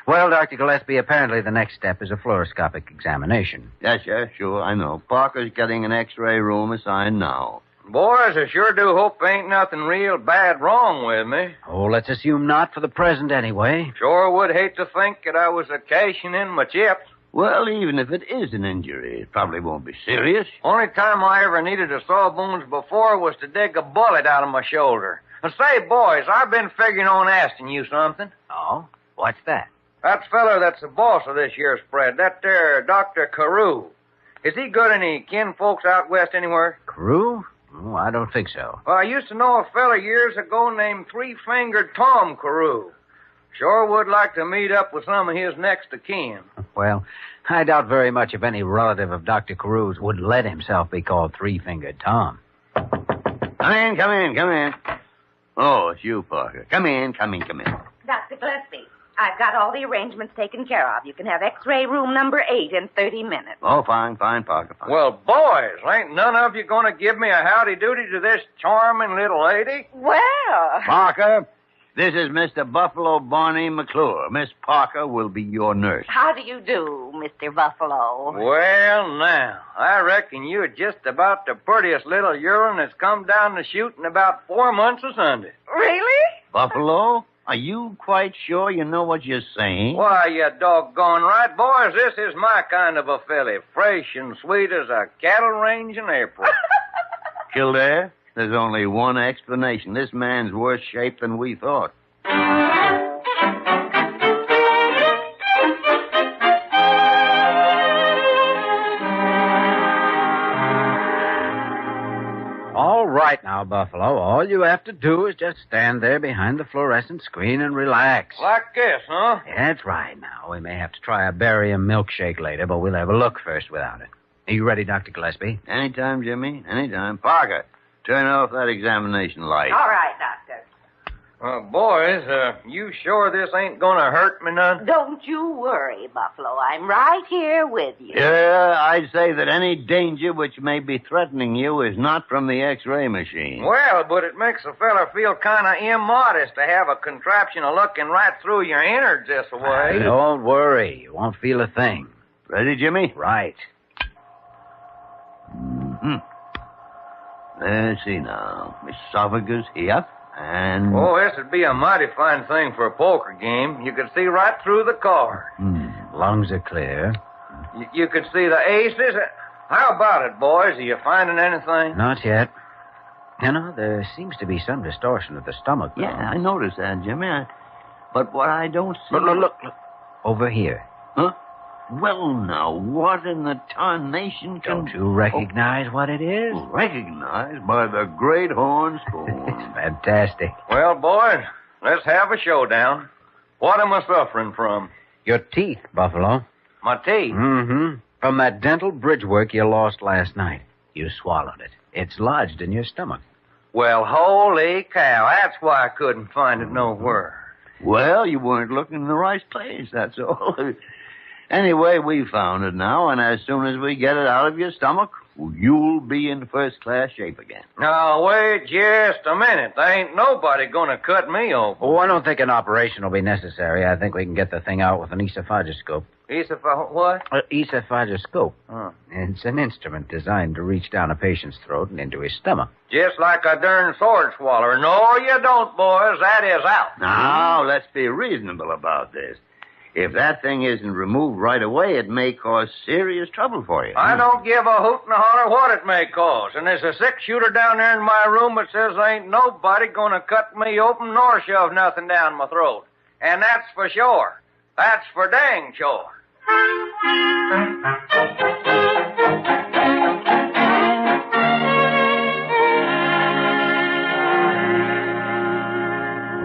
Well, Dr. Gillespie, apparently the next step is a fluoroscopic examination. Yes, sure, I know. Parker's getting an X-ray room assigned now. Boys, I sure do hope there ain't nothing real bad wrong with me. Oh, let's assume not for the present anyway. Sure would hate to think that I was cashing in my chips. Well, even if it is an injury, it probably won't be serious. Only time I ever needed a sawbones before was to dig a bullet out of my shoulder. And say, boys, I've been figuring on asking you something. Oh? What's that? That feller that's the boss of this year's spread, that there Dr. CAREW. Is he got any kin folks out west anywhere? CAREW? Oh, I don't think so. Well, I used to know a fella years ago named Three-Fingered Tom CAREW. Sure would like to meet up with some of his next of kin. Well, I doubt very much if any relative of Dr. CAREW's would let himself be called Three-Fingered Tom. Come in. Oh, it's you, Parker. Come in. Dr. Gillespie, I've got all the arrangements taken care of. You can have X-ray room number 8 in 30 minutes. Oh, fine, Parker, fine. Well, boys, ain't none of you going to give me a howdy-doody to this charming little lady? Well... Parker, this is Mr. Buffalo Barney McClure. Miss Parker will be your nurse. How do you do, Mr. Buffalo? Well, now, I reckon you're just about the prettiest little urine that's come down the chute in about 4 months of Sunday. Really? Buffalo? Are you quite sure you know what you're saying? Why, you doggone right, boys. This is my kind of a filly. Fresh and sweet as a cattle range in April. Kildare, there's only one explanation. This man's worse shape than we thought. All right now, Buffalo. All you have to do is just stand there behind the fluorescent screen and relax. Like this, huh? That's right now. We may have to try a barium milkshake later, but we'll have a look first without it. Are you ready, Dr. Gillespie? Anytime, Jimmy. Anytime. Parker, turn off that examination light. All right, Doctor. Boys, you sure this ain't gonna hurt me none? Don't you worry, Buffalo. I'm right here with you. Yeah, I'd say that any danger which may be threatening you is not from the X-ray machine. Well, but it makes a fella feel kind of immodest to have a contraption looking right through your innards this way. Don't worry. You won't feel a thing. Ready, Jimmy? Right. Mm-hmm. Let's see now. Esophagus here. And... Oh, this would be a mighty fine thing for a poker game. You could see right through the card. Lungs are clear. You could see the aces. How about it, boys? Are you finding anything? Not yet. You know, there seems to be some distortion of the stomach. Yeah, I noticed that, Jimmy. But what I don't see... Look. Over here. Huh? Well, now, what in the tarnation can... Don't you recognize what it is? Recognized by the great horn spoon. It's fantastic. Well, boys, let's have a showdown. What am I suffering from? Your teeth, Buffalo. My teeth? Mm-hmm. From that dental bridge work you lost last night. You swallowed it. It's lodged in your stomach. Well, holy cow. That's why I couldn't find it nowhere. Well, you weren't looking in the right place, that's all. Anyway, we found it now, and as soon as we get it out of your stomach, you'll be in first-class shape again. Now, wait just a minute. There ain't nobody gonna cut me open. Oh, I don't think an operation will be necessary. I think we can get the thing out with an esophagoscope. What? Esophagoscope. Oh. It's an instrument designed to reach down a patient's throat and into his stomach. Just like a darn sword swallower. No, you don't, boys. That is out. Now, let's be reasonable about this. If that thing isn't removed right away, it may cause serious trouble for you. I don't give a hoot and a holler what it may cause. And there's a six-shooter down there in my room that says ain't nobody gonna cut me open nor shove nothing down my throat. And that's for sure. That's for dang sure.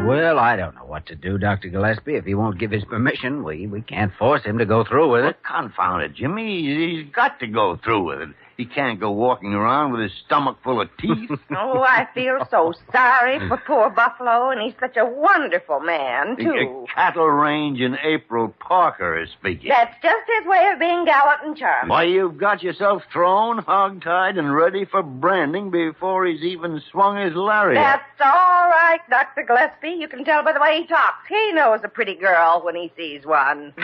Well, I don't know what to do, Dr. Gillespie. If he won't give his permission, we can't force him to go through with it. Confound it, Jimmy. He's got to go through with it. He can't go walking around with his stomach full of teeth. Oh, I feel so sorry for poor Buffalo, and he's such a wonderful man, too. Cattle Range and April Parker is speaking. That's just his way of being gallant and charming. Why, you've got yourself thrown, hog-tied, and ready for branding before he's even swung his lariat. That's all right, Dr. Gillespie. You can tell by the way he talks. He knows a pretty girl when he sees one.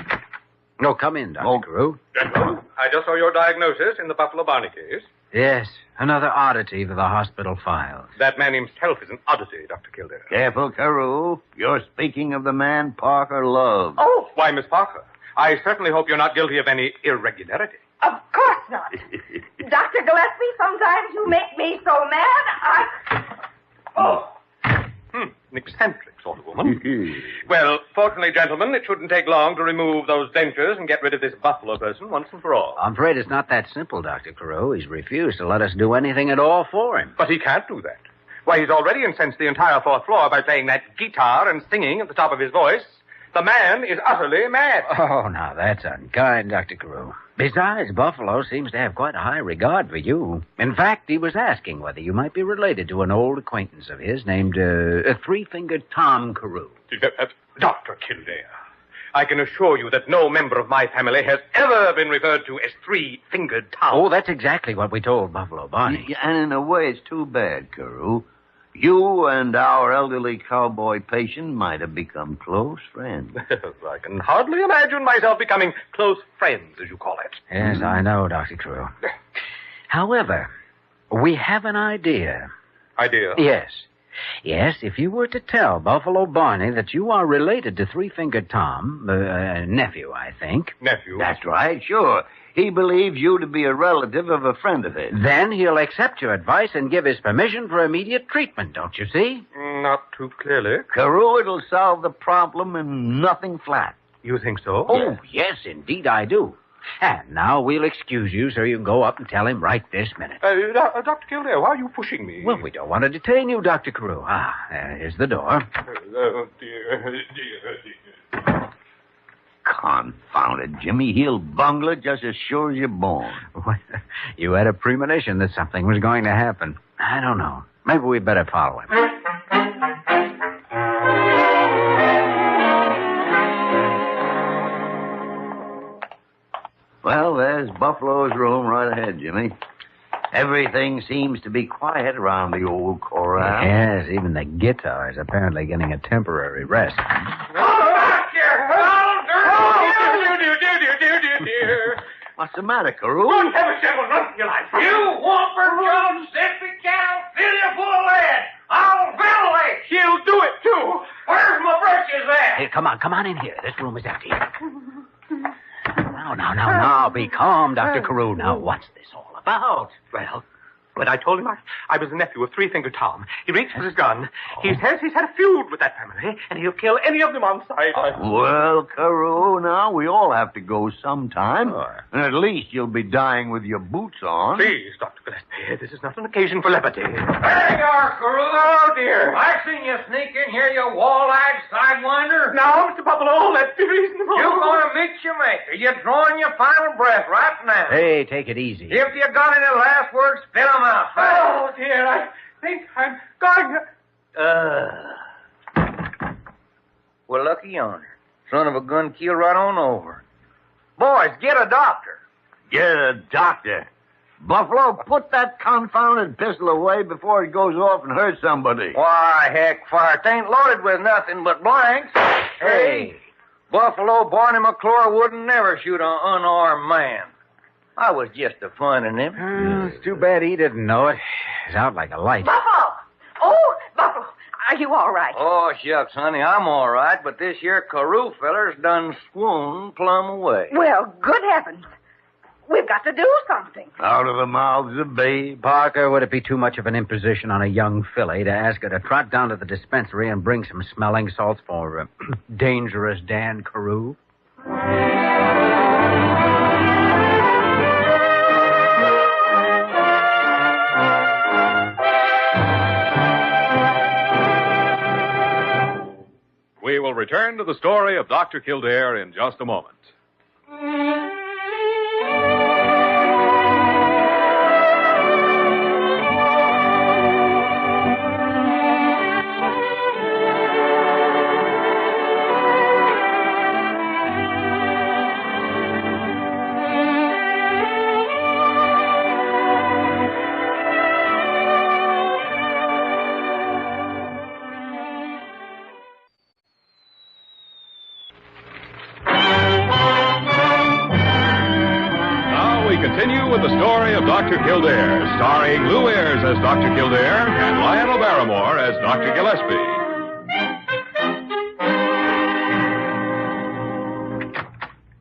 No, come in, Dr. Carew. Gentlemen, I just saw your diagnosis in the Buffalo Barney case. Yes, another oddity for the hospital files. That man himself is an oddity, Dr. Kildare. Careful, Carew. You're speaking of the man Parker loved. Oh, why, Miss Parker, I certainly hope you're not guilty of any irregularity. Of course not. Dr. Gillespie, sometimes you make me so mad, An eccentric sort of woman. Well, fortunately, gentlemen, it shouldn't take long to remove those dentures and get rid of this Buffalo person once and for all. I'm afraid it's not that simple, Dr. Carew. He's refused to let us do anything at all for him. But he can't do that. Why, he's already incensed the entire fourth floor by playing that guitar and singing at the top of his voice. The man is utterly mad. Oh, now, that's unkind, Dr. Carew. Besides, Buffalo seems to have quite a high regard for you. In fact, he was asking whether you might be related to an old acquaintance of his named Three-Fingered Tom Carew. Dr. Kildare, I can assure you that no member of my family has ever been referred to as Three-Fingered Tom. Oh, that's exactly what we told Buffalo Barney. And in a way, it's too bad, Carew. You and our elderly cowboy patient might have become close friends. I can hardly imagine myself becoming close friends, as you call it. Yes, I know, Dr. Carew. However, we have an idea. Idea? Yes. Yes, if you were to tell Buffalo Barney that you are related to Three-Fingered Tom, nephew, I think. Nephew? That's right, sure. He believes you to be a relative of a friend of his. Then he'll accept your advice and give his permission for immediate treatment, don't you see? Not too clearly. Carew, it'll solve the problem and nothing flat. You think so? Oh, yes, indeed I do. And now we'll excuse you so you can go up and tell him right this minute. Dr. Kildare, why are you pushing me? Well, we don't want to detain you, Dr. Carew. Here's the door. Oh, dear. Confound it, Jimmy. He'll bungle it just as sure as you're born. You had a premonition that something was going to happen. I don't know. Maybe we'd better follow him. Well, there's Buffalo's room right ahead, Jimmy. Everything seems to be quiet around the old corral. Yes, even the guitar is apparently getting a temporary rest. What's the matter, Carew? Good heavens, gentlemen, you like you whopper, John, stiffy cattle, fill you full of lead. I'll ventilate. She'll do it, too. Where's my brushes at? Hey, come on in here. This room is empty. Now, be calm, Dr. Carew. Now, what's this all about? Well, when I told him I was the nephew of Three-Fingered Tom, he reached for his gun. He says he's had a feud with that family, and he'll kill any of them on sight. Well, Carew, now we all have to go sometime. And at least you'll be dying with your boots on. Please, Dr. Gillespie, this is not an occasion for levity. There you are, Carew. Oh, dear. I seen you sneak in here, you wall-eyed sidewinder. Now, Mr. Buffalo, let's be reasonable. You're going to meet your maker. You're drawing your final breath right now. Hey, take it easy. If you got any last words, spit 'em out. Oh, dear, I think I'm going to... Well, looky yonder. Son of a gun keel right on over. Boys, get a doctor. Get a doctor. Buffalo, put that confounded pistol away before it goes off and hurts somebody. Why, heck, fire, it ain't loaded with nothing but blanks. Hey, Buffalo Barney McClure wouldn't never shoot an unarmed man. I was just a-funning him. It's too bad he didn't know it. He's out like a light. Buffalo! Oh, Buffalo, are you all right? Oh, shucks, honey, I'm all right, but this here Carew feller's done swooned plumb away. Well, good heavens. We've got to do something. Out of the mouths of babes. Parker, would it be too much of an imposition on a young filly to ask her to trot down to the dispensary and bring some smelling salts for dangerous Dan Carew? We will return to the story of Dr. Kildare in just a moment. continue with the story of Dr. Kildare, starring Lou Ayres as Dr. Kildare and Lionel Barrymore as Dr. Gillespie.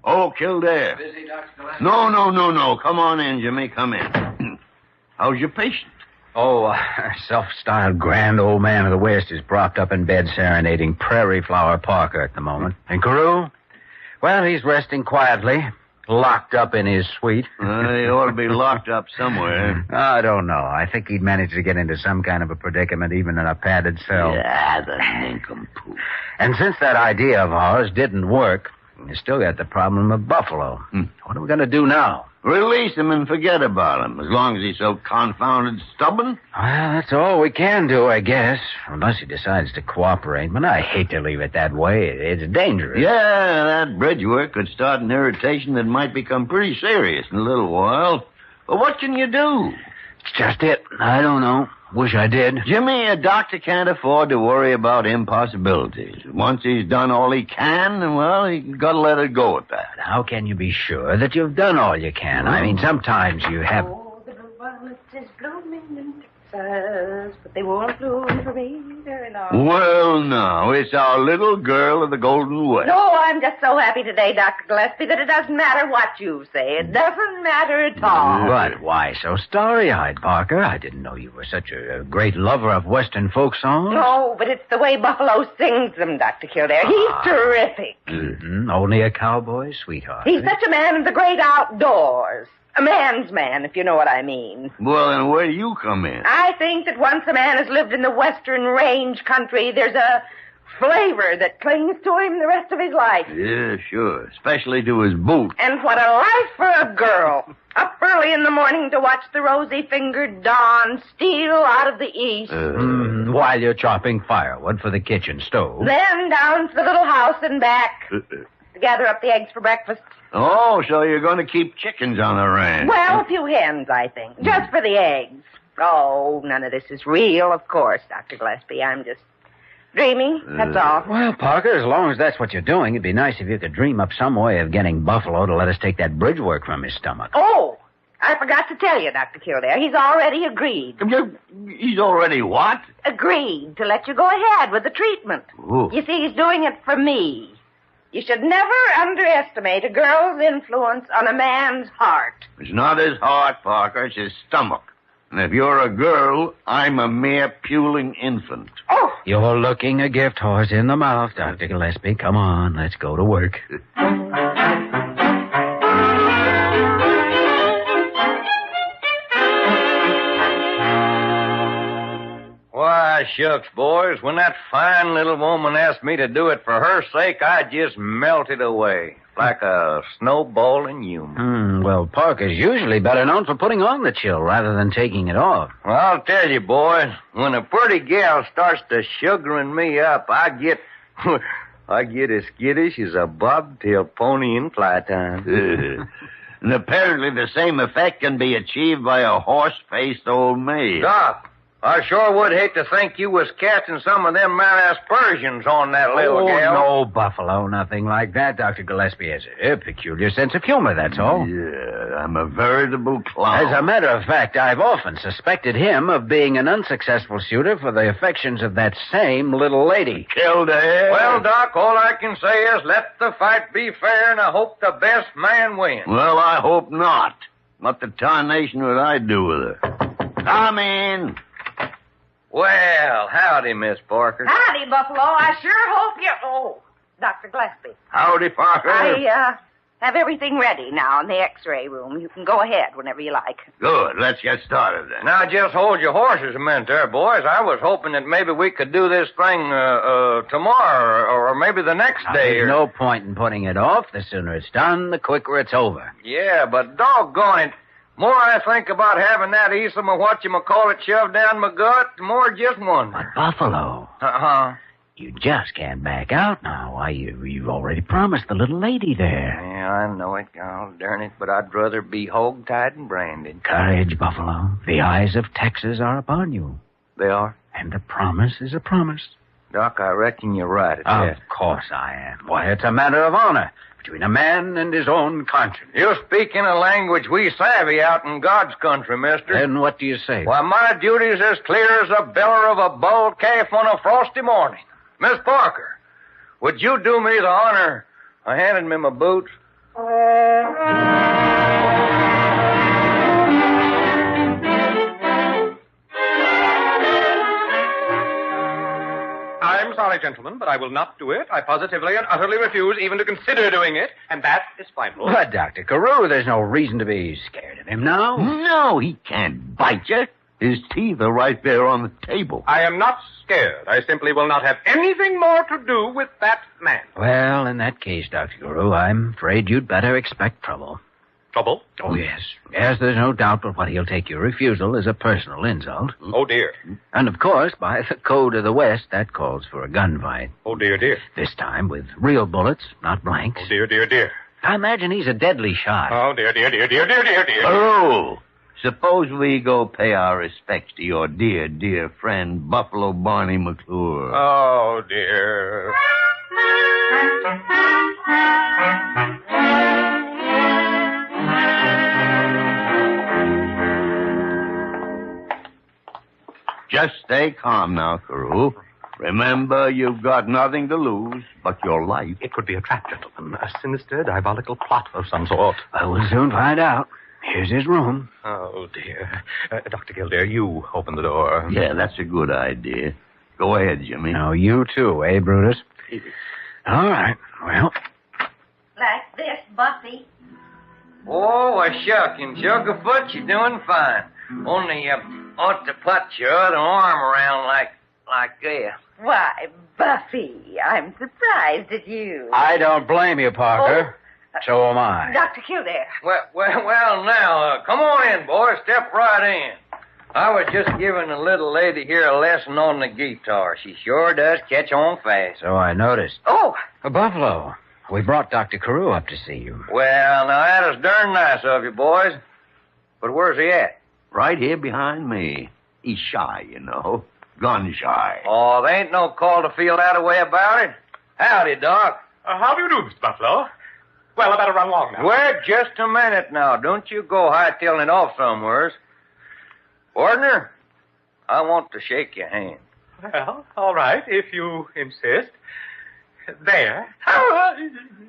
Oh, Kildare. Busy, Dr. Gillespie? No. Come on in, Jimmy. Come in. How's your patient? Oh, self-styled grand old man of the West is propped up in bed serenading Prairie Flower Parker at the moment. And Carew? Well, he's resting quietly, locked up in his suite. He ought to be locked up somewhere. I don't know. I think he'd managed to get into some kind of a predicament even in a padded cell. Yeah, the nincompoop. And since that idea of ours didn't work, we still got the problem of Buffalo. What are we going to do now? Release him and forget about him, as long as he's so confounded stubborn. Well, that's all we can do, I guess, unless he decides to cooperate. But I hate to leave it that way. It's dangerous. Yeah, that bridge work could start an irritation that might become pretty serious in a little while. But what can you do? It's just it. I don't know. Wish I did. Jimmy, a doctor can't afford to worry about impossibilities. Once he's done all he can, well, he's got to let it go at that. How can you be sure that you've done all you can? I mean, sometimes you have... Oh, the violet is blooming in Texas, but they won't bloom for me very long. Well, now, it's our little girl of the Golden West. No, I'm just so happy today, Dr. Gillespie, that it doesn't matter what you say. It doesn't matter at all. But why so starry-eyed, Parker? I didn't know you were such a great lover of Western folk songs. No, but it's the way Buffalo sings them, Dr. Kildare. He's terrific. Only a cowboy's sweetheart. He's such a man of the great outdoors. A man's man, if you know what I mean. Well, then where do you come in? I think that once a man has lived in the Western range country, there's a flavor that clings to him the rest of his life. Yeah, sure. Especially to his boots. And what a life for a girl. Up early in the morning to watch the rosy-fingered dawn steal out of the east. While you're chopping firewood for the kitchen stove. Then down to the little house and back to gather up the eggs for breakfast. Oh, so you're going to keep chickens on the ranch. Well, a few hens, I think. Just for the eggs. Oh, none of this is real, of course, Dr. Gillespie. I'm just dreaming, that's all. Well, Parker, as long as that's what you're doing, it'd be nice if you could dream up some way of getting Buffalo to let us take that bridge work from his stomach. Oh, I forgot to tell you, Dr. Kildare. He's already agreed. He's already what? Agreed to let you go ahead with the treatment. Ooh. You see, he's doing it for me. You should never underestimate a girl's influence on a man's heart. It's not his heart, Parker. It's his stomach. And if you're a girl, I'm a mere puling infant. Oh! You're looking a gift horse in the mouth, Dr. Gillespie. Come on, let's go to work. Why, shucks, boys, when that fine little woman asked me to do it for her sake, I just melted away like a snowball in humor. Well, Parker's usually better known for putting on the chill rather than taking it off. Well, I'll tell you, boys, when a pretty gal starts to sugaring me up, I get as skittish as a bobtail pony in fly time. And apparently the same effect can be achieved by a horse-faced old maid. Doc, I sure would hate to think you was casting some of them aspersions on that little gal. No, Buffalo, nothing like that. Dr. Gillespie has a peculiar sense of humor, that's all. Yeah, I'm a veritable clown. As a matter of fact, I've often suspected him of being an unsuccessful suitor for the affections of that same little lady. Kildare. Well, Doc, all I can say is let the fight be fair, and I hope the best man wins. Well, I hope not. What the tarnation would I do with her? Come in. Well, howdy, Miss Parker. Howdy, Buffalo. I sure hope you... Oh, Dr. Gillespie. Howdy, Parker. I have everything ready now in the X-ray room. You can go ahead whenever you like. Good. Let's get started then. Now, just hold your horses a minute there, boys. I was hoping that maybe we could do this thing tomorrow or maybe the next day. There's no point in putting it off. The sooner it's done, the quicker it's over. Yeah, but doggone it. More I think about having that easel or whatchamacallit shoved down my gut, the more just wonder. But, Buffalo. Uh-huh. You just can't back out now. Why, you've already promised the little lady there. Yeah, I know it. Oh, darn it, but I'd rather be hog-tied and branded. Courage, Buffalo. The eyes of Texas are upon you. They are? And a promise is a promise. Doc, I reckon you're right at Of that. course I am. Why, it's a matter of honor between a man and his own conscience. You speak in a language we savvy out in God's country, mister. Then what do you say? Why, my duty's as clear as the beller of a bull calf on a frosty morning. Miss Parker, would you do me the honor of handing me my boots? I'm sorry, gentlemen, but I will not do it. I positively and utterly refuse even to consider doing it, and that is final. But, Dr. Carew, there's no reason to be scared of him now. No, he can't bite you. His teeth are right there on the table. I am not scared. I simply will not have anything more to do with that man. Well, in that case, Dr. Carew, I'm afraid you'd better expect trouble. Trouble? Oh, yes. Yes, there's no doubt but what he'll take your refusal as a personal insult. Oh, dear. And, of course, by the code of the West, that calls for a gunfight. Oh, dear, dear. This time with real bullets, not blanks. Oh, dear, dear, dear. I imagine he's a deadly shot. Oh, dear, dear, dear, dear, dear, dear, dear. Oh, suppose we go pay our respects to your dear, dear friend, Buffalo Barney McClure. Oh, dear. Just stay calm now, Carew. Remember, you've got nothing to lose but your life. It could be a trap, gentlemen. A sinister, diabolical plot of some sort. Well, we'll soon find out. Here's his room. Oh, dear. Dr. Kildare, you open the door. Yeah, that's a good idea. Go ahead, Jimmy. Now, you too, eh, Brutus? All right. Well, Like this, Buffy. Oh, a shucking, Sugarfoot, you're doing fine. Only you ought to put your other arm around like this. Why, Buffy, I'm surprised at you. I don't blame you, Parker. So am I. Dr. Kildare. Well, now, come on in, boy. Step right in. I was just giving the little lady here a lesson on the guitar. She sure does catch on fast. So I noticed. Oh. Buffalo. We brought Dr. Carew up to see you. Well, now, that is darn nice of you, boys. But where's he at? Right here behind me. He's shy, you know. Gun shy. Oh, there ain't no call to feel that way about it. Howdy, Doc. How do you do, Mr. Buffalo? Well, I better run along now. Wait just a minute now. Don't you go hightailing it off somewheres. Ordner, I want to shake your hand. Well, all right, if you insist. There.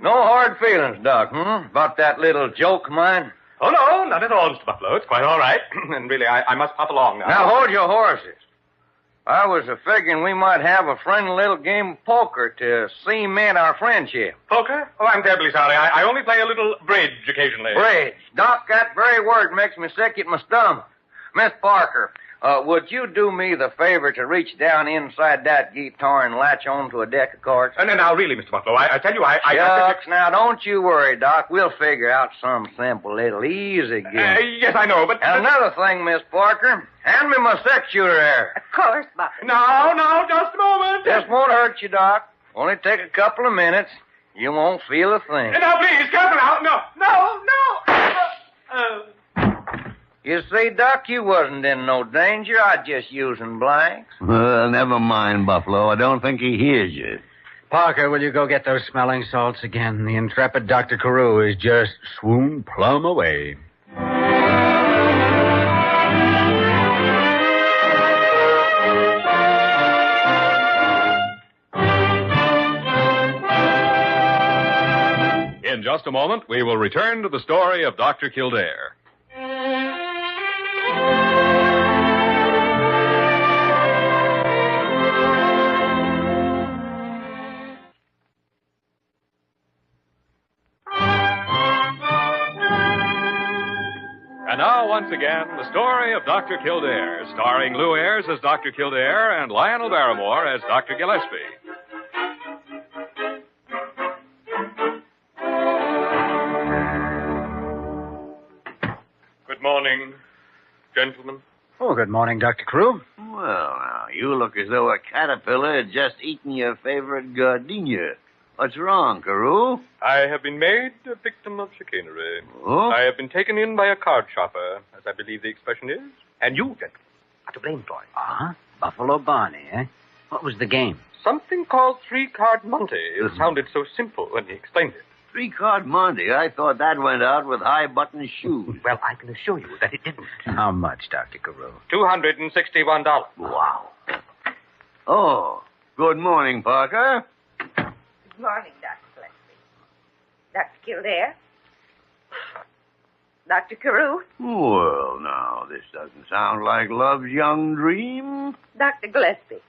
No hard feelings, Doc, about that little joke of mine? Oh, no, not at all, Mr. Buffalo. It's quite all right. And really, I must hop along now. Now, hold your horses. I was figuring we might have a friendly little game of poker to cement our friendship. Poker? Oh, I'm terribly sorry. I only play a little bridge occasionally. Bridge? Doc, that very word makes me sick at my stomach. Miss Parker, would you do me the favor to reach down inside that guitar and latch on to a deck of cards? Now, really, Mr. Buffalo, I tell you, Shucks, now, don't you worry, Doc. We'll figure out some simple little easy game. Yes, I know, but... And another thing, Miss Parker, hand me my six shooter there. Of course, Buffy. No, just a moment. This won't hurt you, Doc. Only take a couple of minutes. You won't feel a thing. Now, please, careful now. No. You see, Doc, you wasn't in no danger. I just using blanks. Never mind, Buffalo. I don't think he hears you. Parker, will you go get those smelling salts again? The intrepid Dr. Carew is just swooned plumb away. In just a moment, we will return to the story of Dr. Kildare. And now, once again, the story of Dr. Kildare, starring Lou Ayres as Dr. Kildare and Lionel Barrymore as Dr. Gillespie. Good morning, gentlemen. Oh, good morning, Dr. Carew. Well, now, you look as though a caterpillar had just eaten your favorite gardenia. What's wrong, Carew? I have been made a victim of chicanery. Oh? I have been taken in by a card shopper, as I believe the expression is. And you, gentlemen, are to blame for it. Buffalo Barney, eh? What was the game? something called three-card Monte. It sounded so simple when he explained it. Three-card Monte? I thought that went out with high-button shoes. Well, I can assure you that it didn't. How much, Dr. Carew? $261. Wow. Oh, good morning, Parker. Good morning, Dr. Gillespie. Dr. Kildare? Dr. Carew? Well, now, this doesn't sound like love's young dream. Dr. Gillespie.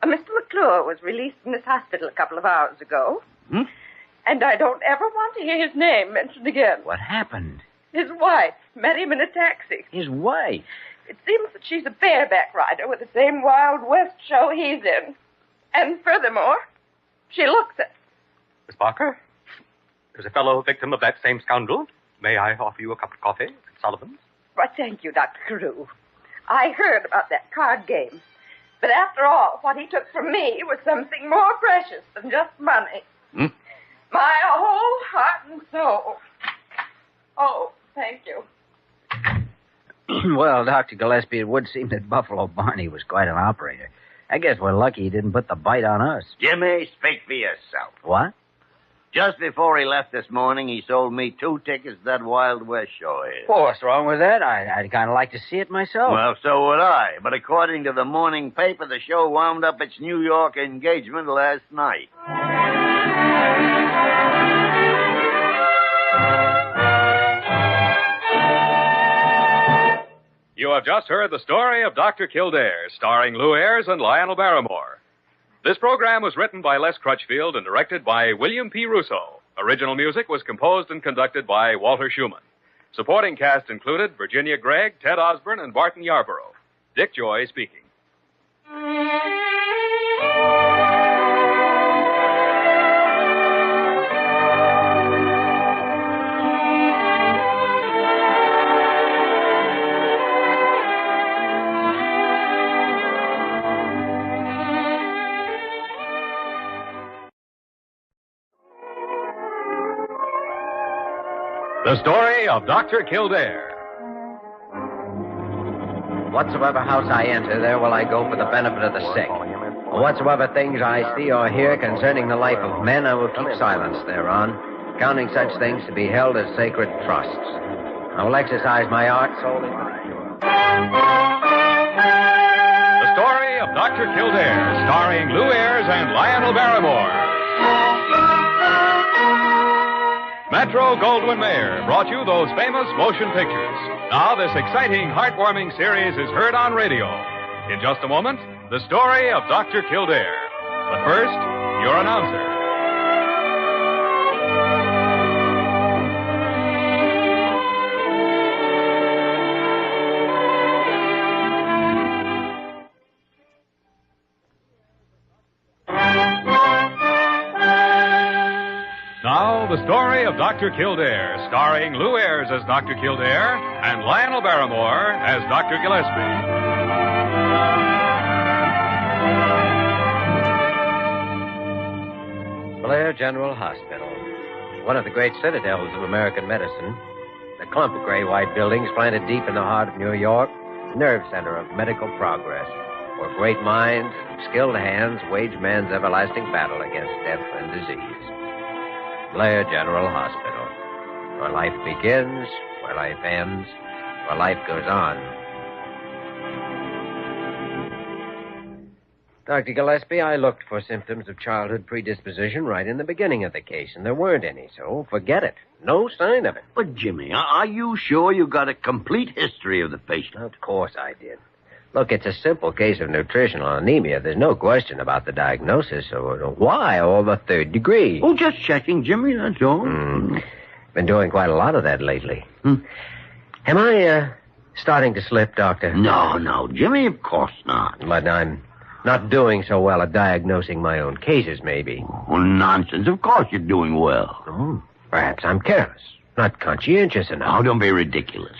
Mr. MCCLURE was released from this hospital a couple of hours ago. Hmm? And I don't ever want to hear his name mentioned again. What happened? His wife met him in a taxi. His wife? It seems that she's a bareback rider with the same Wild West show he's in. And furthermore, she looks it. Miss Parker, as a fellow victim of that same scoundrel, may I offer you a cup of coffee at Sullivan's? Well, thank you, Dr. Carew. I heard about that card game. But after all, what he took from me was something more precious than just money. Hmm? My whole heart and soul. Oh, thank you. Well, Dr. Gillespie, it would seem that Buffalo Barney was quite an operator. I guess we're lucky he didn't put the bite on us. Jimmy, speak for yourself. What? Just before he left this morning, he sold me 2 tickets to that Wild West show here. Well, what's wrong with that? I'd kind of like to see it myself. Well, so would I. But according to the morning paper, the show wound up its New York engagement last night. You have just heard the story of Dr. Kildare, starring Lou Ayres and Lionel Barrymore. This program was written by Les Crutchfield and directed by William P. Russo. Original music was composed and conducted by Walter Schumann. Supporting cast included Virginia Gregg, Ted Osborne, and Barton Yarborough. Dick Joy speaking. The story of Dr. Kildare. Whatsoever house I enter, there will I go for the benefit of the sick. Whatsoever things I see or hear concerning the life of men, I will keep silence thereon, counting such things to be held as sacred trusts. I will exercise my art solely for the cure. The story of Dr. Kildare, starring Lou Ayres and Lionel Barrymore. Metro-Goldwyn-Mayer brought you those famous motion pictures. Now this exciting, heartwarming series is heard on radio. In just a moment, the story of Dr. Kildare. But first, your announcer. Now, the story of Dr. Kildare, starring Lou Ayres as Dr. Kildare and Lionel Barrymore as Dr. Gillespie. Blair General Hospital, one of the great citadels of American medicine, the clump of gray-white buildings planted deep in the heart of New York, nerve center of medical progress, where great minds and skilled hands wage man's everlasting battle against death and disease. Blair General Hospital, where life begins, where life ends, where life goes on. Dr. Gillespie, I looked for symptoms of childhood predisposition right in the beginning of the case, and there weren't any, so forget it. No sign of it. But, Jimmy, are you sure you got a complete history of the patient? Of course I did. Look, it's a simple case of nutritional anemia. There's no question about the diagnosis. So why all the 3rd degree? Oh, just checking, Jimmy, that's all. Been doing quite a lot of that lately. Am I starting to slip, Doctor? No, Jimmy, of course not. But I'm not doing so well at diagnosing my own cases, maybe. Oh, nonsense. Of course you're doing well. Oh, perhaps I'm careless, not conscientious enough. Oh, don't be ridiculous.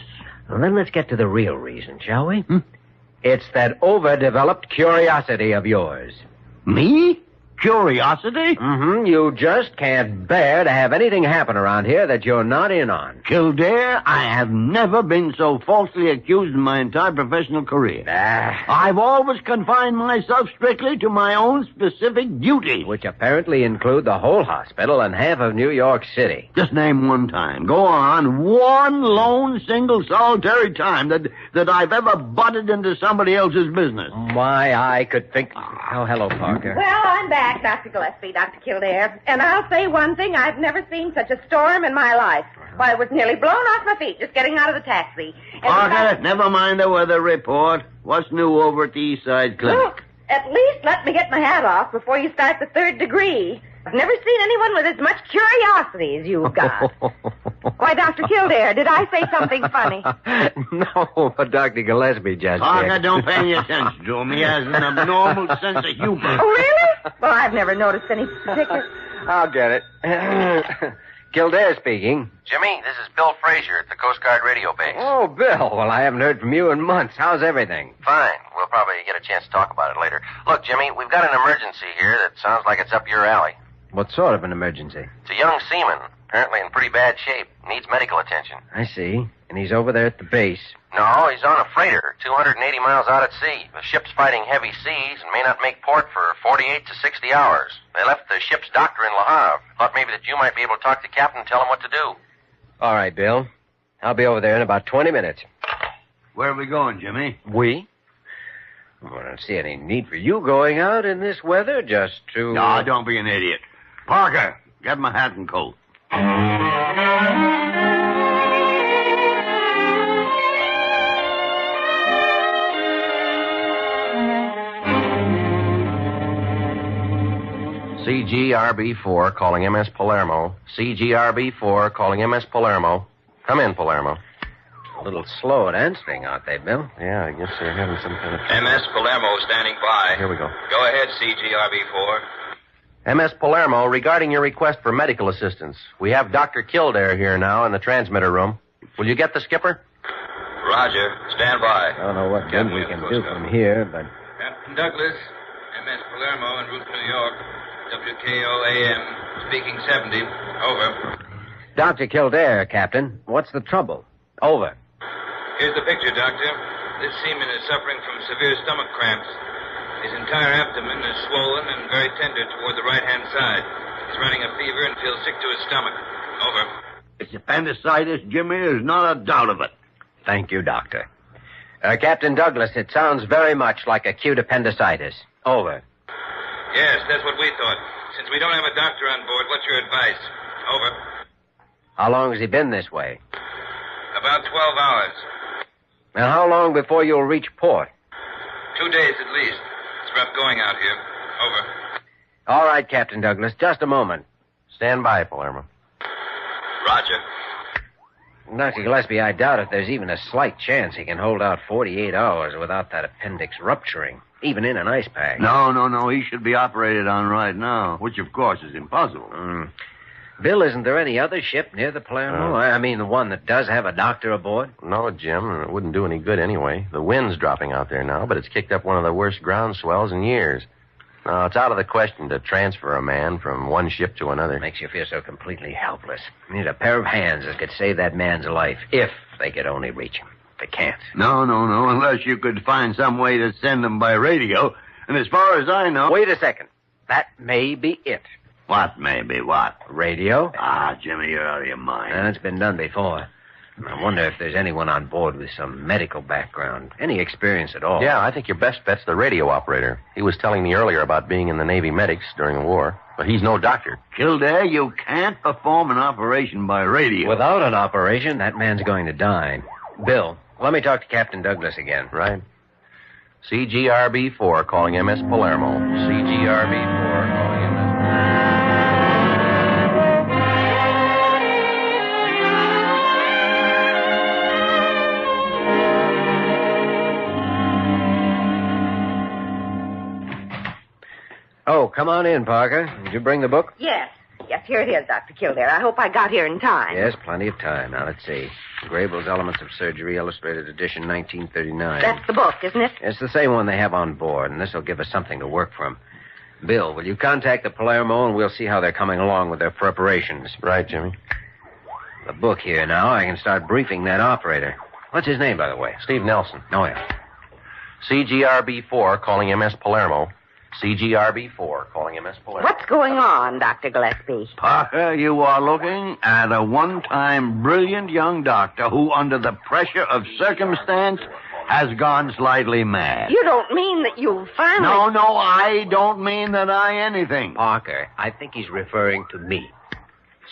Well, then let's get to the real reason, shall we? It's that overdeveloped curiosity of yours. Me? curiosity? Mm-hmm. You just can't bear to have anything happen around here that you're not in on. Kildare, I have never been so falsely accused in my entire professional career. I've always confined myself strictly to my own specific duties. Which apparently include the whole hospital and half of New York City. Just name one time. Go on. One lone, single, solitary time that I've ever butted into somebody else's business. Why, I could think... Oh, hello, Parker. Well, I'm back, Dr. Gillespie, Dr. Kildare. And I'll say one thing, I've never seen such a storm in my life. Why, I was nearly blown off my feet just getting out of the taxi. And Parker, never mind the weather report. What's new over at the East Side Clinic? Look, at least let me get my hat off before you start the 3rd degree. I've never seen anyone with as much curiosity as you've got. Why, Dr. Kildare, did I say something funny? No, but Dr. Gillespie just Parker, did. don't pay any attention to him. He has an abnormal sense of humor. Oh, really? Well, I've never noticed any particular... I'll get it. Kildare speaking. Jimmy, this is Bill Frazier at the Coast Guard radio base. Oh, Bill. Well, I haven't heard from you in months. How's everything? Fine. We'll probably get a chance to talk about it later. Look, Jimmy, we've got an emergency here that sounds like it's up your alley. What sort of an emergency? It's a young seaman, apparently in pretty bad shape. Needs medical attention. I see. And he's over there at the base. No, he's on a freighter, 280 miles out at sea. The ship's fighting heavy seas and may not make port for 48 to 60 hours. They left the ship's doctor in Le Havre. Thought maybe that you might be able to talk to the captain and tell him what to do. All right, Bill. I'll be over there in about 20 minutes. Where are we going, Jimmy? We? Well, I don't see any need for you going out in this weather just to... No, don't be an idiot. Parker, get my hat and coat. CGRB-4 calling MS Palermo. CGRB-4 calling MS Palermo. Come in, Palermo. A little slow at answering, aren't they, Bill? Yeah, I guess they're having some kind of... MS Palermo standing by. Here we go. Go ahead, CGRB-4. MS Palermo, regarding your request for medical assistance. We have Dr. Kildare here now in the transmitter room. Will you get the skipper? Roger. Stand by. I don't know what good we can do from here, but... Captain Douglas, MS Palermo en route to New York. WKO-AM, speaking 70. Over. Dr. Kildare, Captain. What's the trouble? Over. Here's the picture, Doctor. This seaman is suffering from severe stomach cramps. His entire abdomen is swollen and very tender toward the right-hand side. He's running a fever and feels sick to his stomach. Over. It's appendicitis, Jimmy. There's not a doubt of it. Thank you, Doctor. Captain Douglas, it sounds very much like acute appendicitis. Over. Yes, that's what we thought. Since we don't have a doctor on board, what's your advice? Over. How long has he been this way? About 12 hours. And how long before you'll reach port? 2 days at least. It's rough going out here. Over. All right, Captain Douglas. Just a moment. Stand by, Palermo. Roger. Dr. Gillespie, I doubt if there's even a slight chance he can hold out 48 hours without that appendix rupturing, even in an ice pack. No. He should be operated on right now, which, of course, is impossible. Bill, isn't there any other ship near the Palermo? I mean, the one that does have a doctor aboard? No, Jim. It wouldn't do any good anyway. The wind's dropping out there now, but it's kicked up one of the worst ground swells in years. No, it's out of the question to transfer a man from one ship to another. Makes you feel so completely helpless. You need a pair of hands that could save that man's life, if they could only reach him. They can't. No, unless you could find some way to send them by radio. And as far as I know... Wait a second. That may be it. What may be what? Radio? Jimmy, you're out of your mind. It's been done before. I wonder if there's anyone on board with some medical background, any experience at all. Yeah, I think your best bet's the radio operator. He was telling me earlier about being in the Navy medics during the war, but he's no doctor. Kildare, you can't perform an operation by radio. Without an operation, that man's going to die. Bill, let me talk to Captain Douglas again. Right. CGRB-4 calling MS Palermo. CGRB-4 calling MS... Oh, come on in, Parker. Did you bring the book? Yes, here it is, Dr. Kildare. I hope I got here in time. Yes, plenty of time. Now, let's see. Grable's Elements of Surgery, Illustrated Edition, 1939. That's the book, isn't it? It's the same one they have on board, and this will give us something to work from. Bill, will you contact the Palermo and we'll see how they're coming along with their preparations? Right, Jimmy. The book here now. I can start briefing that operator. What's his name, by the way? Steve Nelson. Oh, yeah. CGRB4 calling MS Palermo. CGRB4 calling MS Palermo. What's going on, Dr. Gillespie? Parker, you are looking at a one-time brilliant young doctor who, under the pressure of circumstance, has gone slightly mad. You don't mean that you finally... No, I don't mean that I anything. Parker, I think he's referring to me.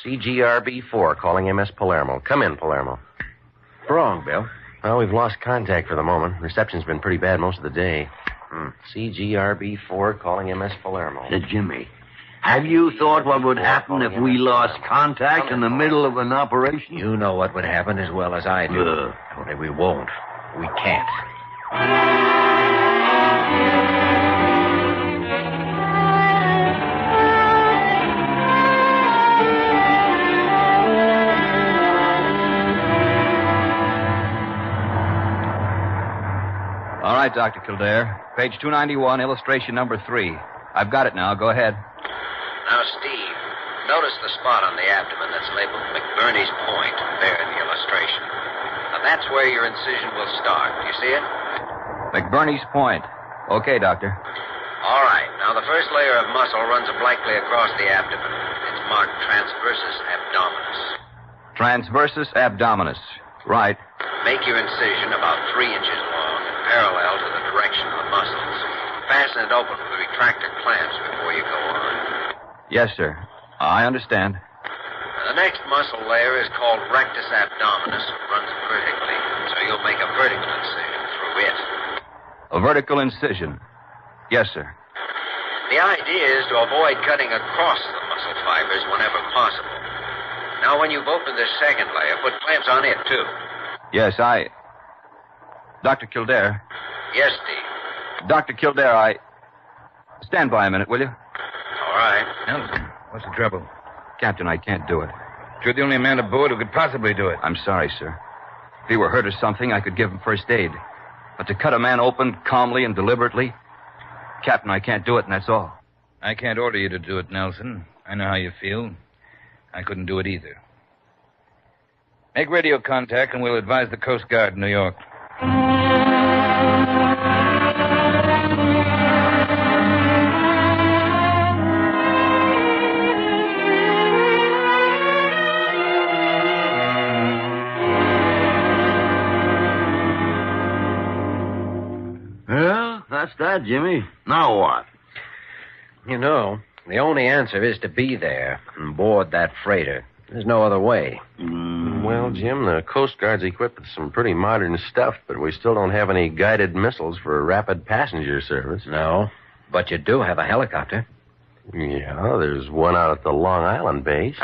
CGRB4 calling MS Palermo. Come in, Palermo. What's wrong, Bill? Well, we've lost contact for the moment. Reception's been pretty bad most of the day. CGRB4 calling MS Palermo. Jimmy, have you thought what would happen if we lost contact in the middle of an operation? You know what would happen as well as I do. Only we won't. We can't. All right, Dr. Kildare. Page 291, illustration number 3. I've got it now. Go ahead. Now, Steve, notice the spot on the abdomen that's labeled McBurney's point there in the illustration. Now, that's where your incision will start. Do you see it? McBurney's point. Okay, Doctor. All right. Now, the first layer of muscle runs obliquely across the abdomen. It's marked transversus abdominis. Transversus abdominis. Right. Make your incision about 3 inches long and parallel to the direction of the muscles. Fasten it open with retractor clamps before you go on. Yes, sir. I understand. The next muscle layer is called rectus abdominis. It runs vertically, so you'll make a vertical incision through it. A vertical incision. Yes, sir. The idea is to avoid cutting across the muscle fibers whenever possible. Now, when you've opened this second layer, put clamps on it, too. Yes, Dr. Kildare. Yes, Steve. Dr. Kildare, Stand by a minute, will you? All right. Nelson, what's the trouble? Captain, I can't do it. You're the only man aboard who could possibly do it. I'm sorry, sir. If he were hurt or something, I could give him first aid. But to cut a man open calmly and deliberately, Captain, I can't do it, and that's all. I can't order you to do it, Nelson. I know how you feel. I couldn't do it either. Make radio contact, and we'll advise the Coast Guard in New York. Well, that's that, Jimmy. Now what? You know, the only answer is to be there and board that freighter. There's no other way. Well, Jim, the Coast Guard's equipped with some pretty modern stuff, but we still don't have any guided missiles for rapid passenger service. No, but you do have a helicopter. Yeah, there's one out at the Long Island base.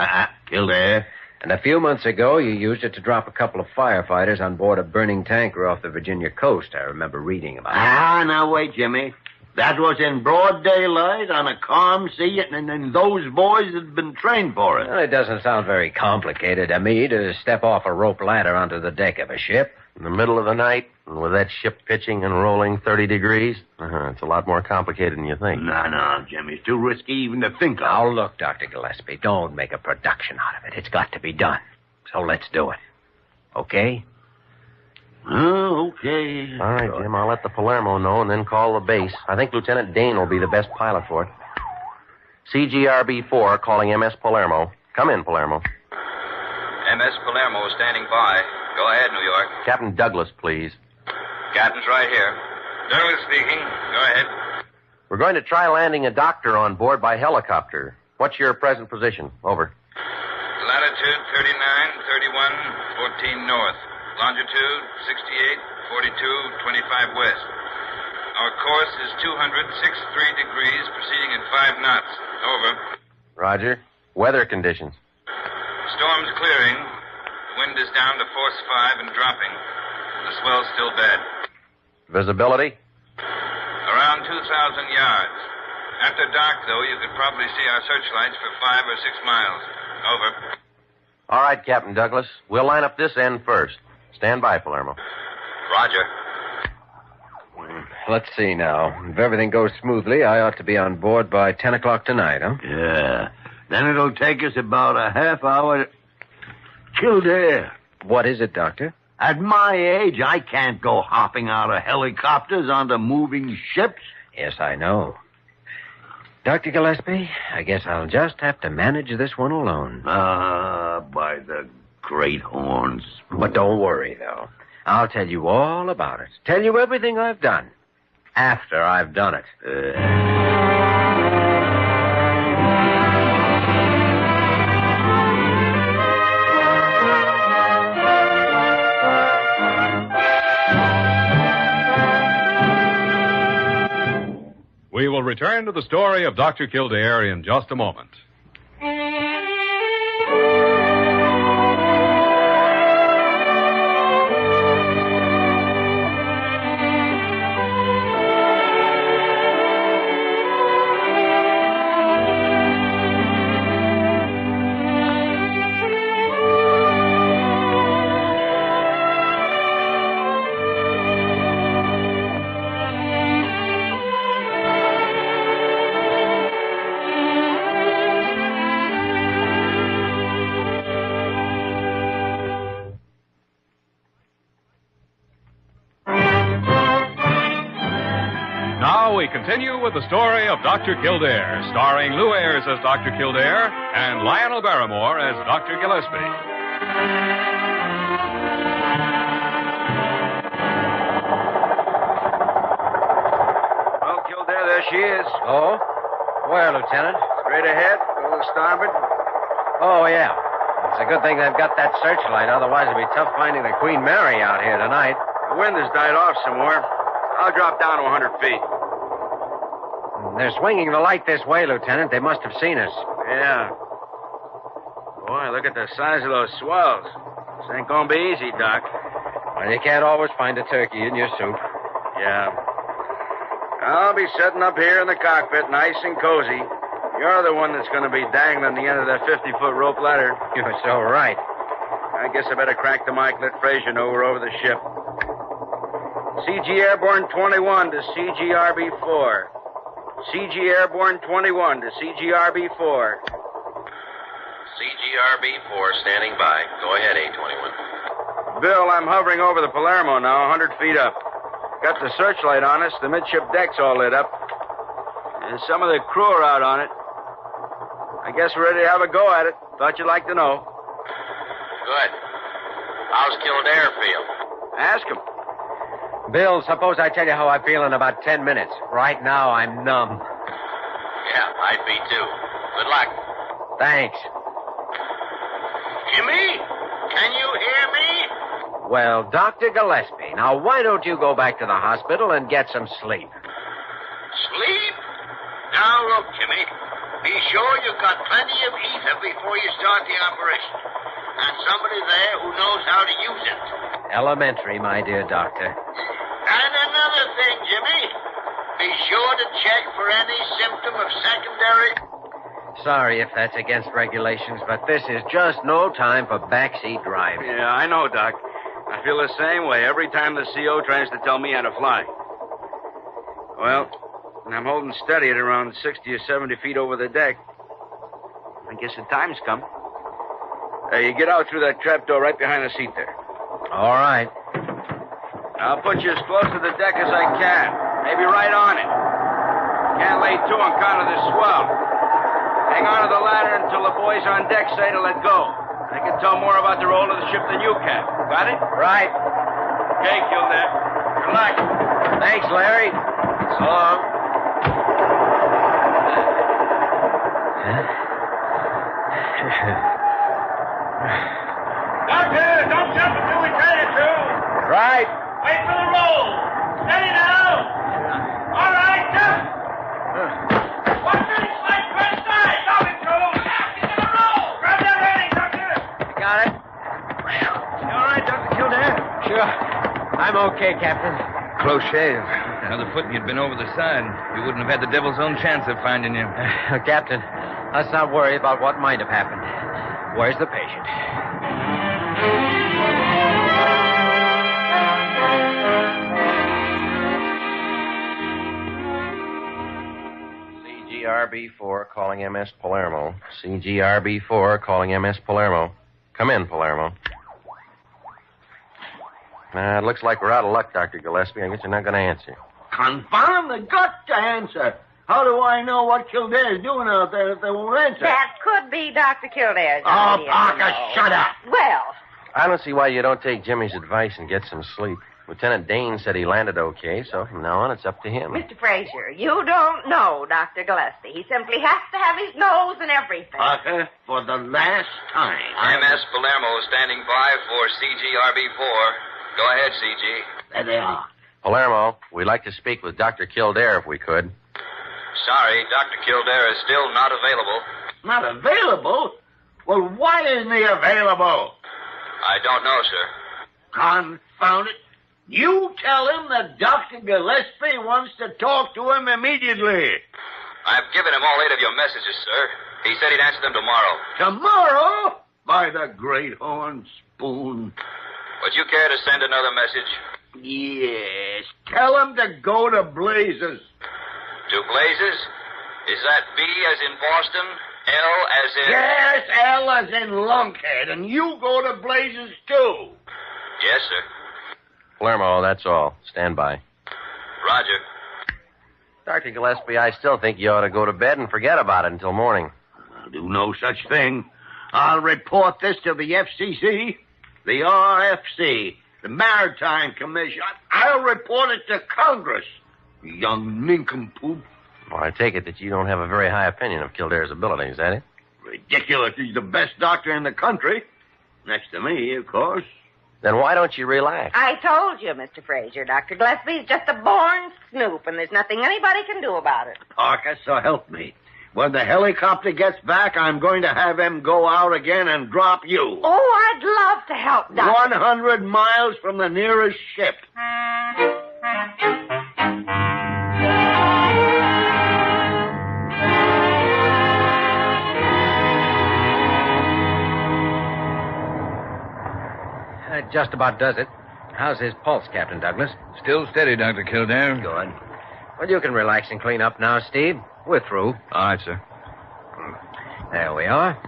Kildare. And a few months ago, you used it to drop a couple of firefighters on board a burning tanker off the Virginia coast. I remember reading about it. Now wait, Jimmy. That was in broad daylight on a calm sea, and those boys had been trained for it. Well, it doesn't sound very complicated to me to step off a rope ladder onto the deck of a ship. In the middle of the night, and with that ship pitching and rolling 30 degrees? It's a lot more complicated than you think. No, Jimmy. It's too risky even to think of. Now, look, Dr. Gillespie, don't make a production out of it. It's got to be done. So let's do it. Okay? Oh, okay. All right, Jim, I'll let the Palermo know and then call the base. I think Lieutenant Dane will be the best pilot for it. CGRB-4 calling MS Palermo. Come in, Palermo. MS Palermo standing by. Go ahead, New York. Captain Douglas, please. Captain's right here. Douglas speaking. Go ahead. We're going to try landing a doctor on board by helicopter. What's your present position? Over. Latitude 39, 31, 14 north. Longitude 68, 42, 25 west. Our course is 206.3 degrees, proceeding at 5 knots. Over. Roger. Weather conditions. Storm's clearing. The wind is down to force 5 and dropping. The swell's still bad. Visibility? Around 2,000 yards. After dark, though, you could probably see our searchlights for 5 or 6 miles. Over. All right, Captain Douglas. We'll line up this end first. Stand by, Palermo. Roger. let's see now. If everything goes smoothly, I ought to be on board by 10 o'clock tonight, huh? Yeah. Then it'll take us about a half hour to Kildare. What is it, Doctor? At my age, I can't go hopping out of helicopters onto moving ships. Yes, I know. Dr. Gillespie, I guess I'll just have to manage this one alone. By the great horns. But don't worry, though. I'll tell you all about it. Tell you everything I've done. After I've done it. We will return to the story of Dr. Kildare in just a moment. Now we continue with the story of Dr. Kildare, starring Lou Ayres as Dr. Kildare and Lionel Barrymore as Dr. Gillespie. Well, Kildare, there she is. Oh? Where, Lieutenant? Straight ahead, go to starboard. Oh, yeah. It's a good thing they've got that searchlight. Otherwise, it'd be tough finding the Queen Mary out here tonight. The wind has died off some more. I'll drop down to 100 feet. They're swinging the light this way, Lieutenant. They must have seen us. Yeah. Boy, look at the size of those swells. This ain't gonna be easy, Doc. Well, you can't always find a turkey in your soup. Yeah. I'll be sitting up here in the cockpit, nice and cozy. You're the one that's gonna be dangling the end of that 50-foot rope ladder. You're so right. I guess I better crack the mic and let Frazier know we're over the ship. CG Airborne 21 to CGRB4. CG Airborne 21 to CGRB4. CGRB4 standing by. Go ahead, A21. Bill, I'm hovering over the Palermo now, 100 feet up. Got the searchlight on us. The midship deck's all lit up. And some of the crew are out on it. I guess we're ready to have a go at it. Thought you'd like to know. Good. How's Kildare feel? Ask him. Bill, suppose I tell you how I feel in about 10 minutes. Right now, I'm numb. Yeah, I'd be too. Good luck. Thanks. Jimmy, can you hear me? Well, Dr. Gillespie, now why don't you go back to the hospital and get some sleep? Sleep? Now, look, Jimmy. Be sure you've got plenty of ether before you start the operation. And somebody there who knows how to use it. Elementary, my dear doctor. And another thing, Jimmy. Be sure to check for any symptom of secondary... Sorry if that's against regulations, but this is just no time for backseat driving. Yeah, I know, Doc. I feel the same way every time the CO tries to tell me how to fly. Well, I'm holding steady at around 60 or 70 feet over the deck. I guess the time's come. You get out through that trapdoor right behind the seat there. All right. I'll put you as close to the deck as I can. Maybe right on it. Can't lay to on account of the swell. Hang on to the ladder until the boys on deck say to let go. They can tell more about the roll of the ship than you can. Got it? Right. Okay, Kildare. Good luck. Thanks, Larry. So long. Doctor, don't jump until we tell you to. Right. Wait for the roll. Steady now. All right, jump. Watch this slide to the side. Stop it, Joe. Get to the roll. Grab that railing, Doctor. Got it. You all right, Dr. Kildare? Sure. I'm okay, Captain. Close shave. Another foot and you'd been over the side. You wouldn't have had the devil's own chance of finding you. Captain, let's not worry about what might have happened. Where's the patient? CGRB4 calling MS Palermo. CGRB4 calling MS Palermo. Come in, Palermo. It looks like we're out of luck, Dr. Gillespie. I guess you're not going to answer. Confound the gut to answer. How do I know what Kildare's doing out there if they won't answer? That could be Dr. Kildare's Oh, idea, Parker, you know. shut up. Well, I don't see why you don't take Jimmy's advice and get some sleep. Lieutenant Dane said he landed okay, so from now on it's up to him. Mr. Frazier, you don't know Dr. Gillespie. He simply has to have his nose and everything. Parker, for the last time. MS Palermo standing by for CGRB4. Go ahead, CG. There they are. Palermo, we'd like to speak with Dr. Kildare if we could. Sorry, Dr. Kildare is still not available. Not available? Well, why isn't he available? I don't know, sir. Confound it. You tell him that Dr. Gillespie wants to talk to him immediately. I've given him all 8 of your messages, sir. He said he'd answer them tomorrow. Tomorrow? By the great horn spoon. Would you care to send another message? Yes. Tell him to go to Blazes. To Blazes? Is that B as in Boston? L as in... Yes, L as in lunkhead. And you go to Blazes, too. Yes, sir. Palermo, that's all. Stand by. Roger. Dr. Gillespie, I still think you ought to go to bed and forget about it until morning. I'll do no such thing. I'll report this to the FCC, the RFC, the Maritime Commission. I'll report it to Congress. Young nincompoop. Well, I take it that you don't have a very high opinion of Kildare's ability, is that it? Ridiculous. He's the best doctor in the country. Next to me, of course. Then why don't you relax? I told you, Mr. Frazier, Dr. Gillespie's just a born snoop, and there's nothing anybody can do about it. Parker, so help me. When the helicopter gets back, I'm going to have him go out again and drop you. Oh, I'd love to help, Doctor. 100 miles from the nearest ship. Just about does it. How's his pulse, Captain Douglas? Still steady, Dr. Kildare. Good. Well, you can relax and clean up now, Steve. We're through. All right, sir. There we are.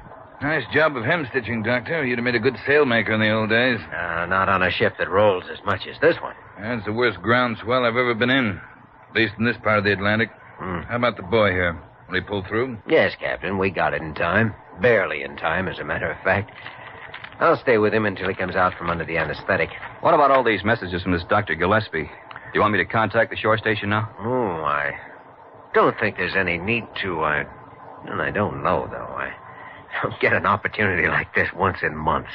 Nice job of hem-stitching, Doctor. You'd have made a good sailmaker in the old days. Not on a ship that rolls as much as this one. That's the worst ground swell I've ever been in. At least in this part of the Atlantic. How about the boy here? Will he pull through? Yes, Captain. We got it in time. Barely in time, as a matter of fact. I'll stay with him until he comes out from under the anesthetic. What about all these messages from this Dr. Gillespie? Do you want me to contact the shore station now? Oh, I don't think there's any need to. And I don't know, though. I don't get an opportunity like this once in months.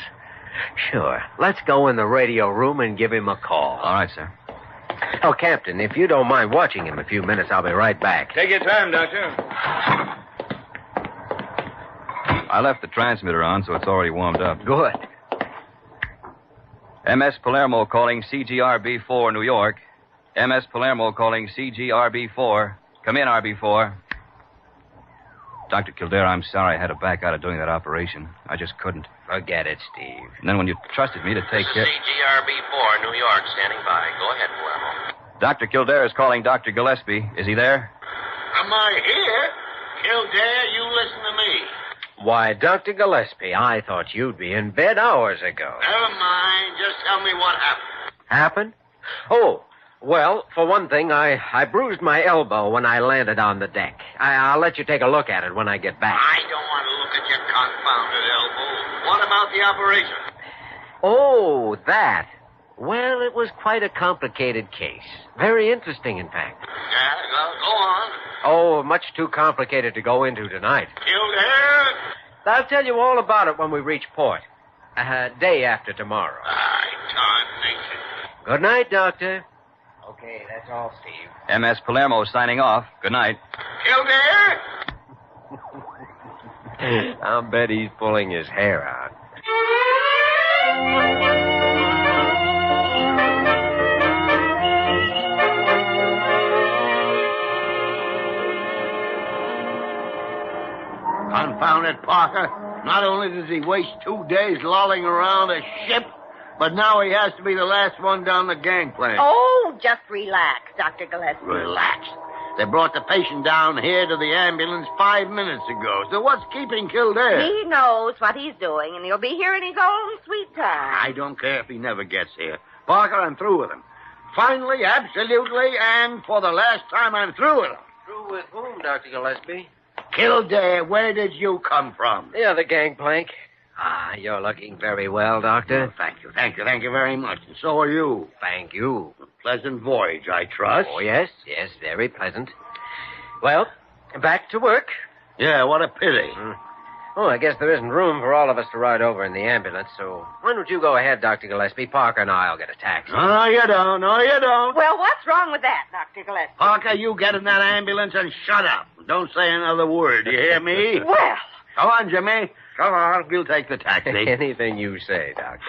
Sure. Let's go in the radio room and give him a call. All right, sir. Oh, Captain, if you don't mind watching him a few minutes, I'll be right back. Take your time, Doctor. I left the transmitter on, so it's already warmed up. Good. MS Palermo calling CGRB4, New York. MS Palermo calling CGRB4. Come in, RB4. Dr. Kildare, I'm sorry I had to back out of doing that operation. I just couldn't. Forget it, Steve. And then when you trusted me to take care... CGRB4, New York, standing by. Go ahead, Palermo. Dr. Kildare is calling Dr. Gillespie. Is he there? Am I here? Kildare, you listen to me. Why, Dr. Gillespie, I thought you'd be in bed hours ago. Never mind. Just tell me what happened. Happened? Oh, well, for one thing, I bruised my elbow when I landed on the deck. I'll let you take a look at it when I get back. I don't want to look at your confounded elbow. What about the operation? Oh, that. Well, it was quite a complicated case. Very interesting, in fact. Yeah, well, go on. Oh, much too complicated to go into tonight. Kildare? I'll tell you all about it when we reach port. Day after tomorrow. Good night, Doctor. Okay, that's all, Steve. MS Palermo signing off. Good night. Kildare? I'll bet he's pulling his hair out. Confound it, Parker. Not only does he waste 2 days lolling around a ship, but now he has to be the last one down the gangplank. Oh, just relax, Dr. Gillespie. Relax. They brought the patient down here to the ambulance 5 minutes ago. So what's keeping Kildare? He knows what he's doing, and he'll be here in his own sweet time. I don't care if he never gets here. Parker, I'm through with him. Finally, absolutely, and for the last time, I'm through with him. Through with whom, Dr. Gillespie? Kildare, where did you come from? The other gangplank. Ah, you're looking very well, Doctor. Oh, thank you very much. And so are you. Thank you. A pleasant voyage, I trust. Oh, yes, very pleasant. Well, back to work. Yeah, what a pity. Oh, I guess there isn't room for all of us to ride over in the ambulance, so why don't you go ahead, Dr. Gillespie? Parker and I'll get a taxi. No, you don't. Well, what's wrong with that, Dr. Gillespie? Parker, you get in that ambulance and shut up. Don't say another word. Do you hear me? Well. Come on, Jimmy. Come on. We'll take the taxi. Anything you say, Doctor.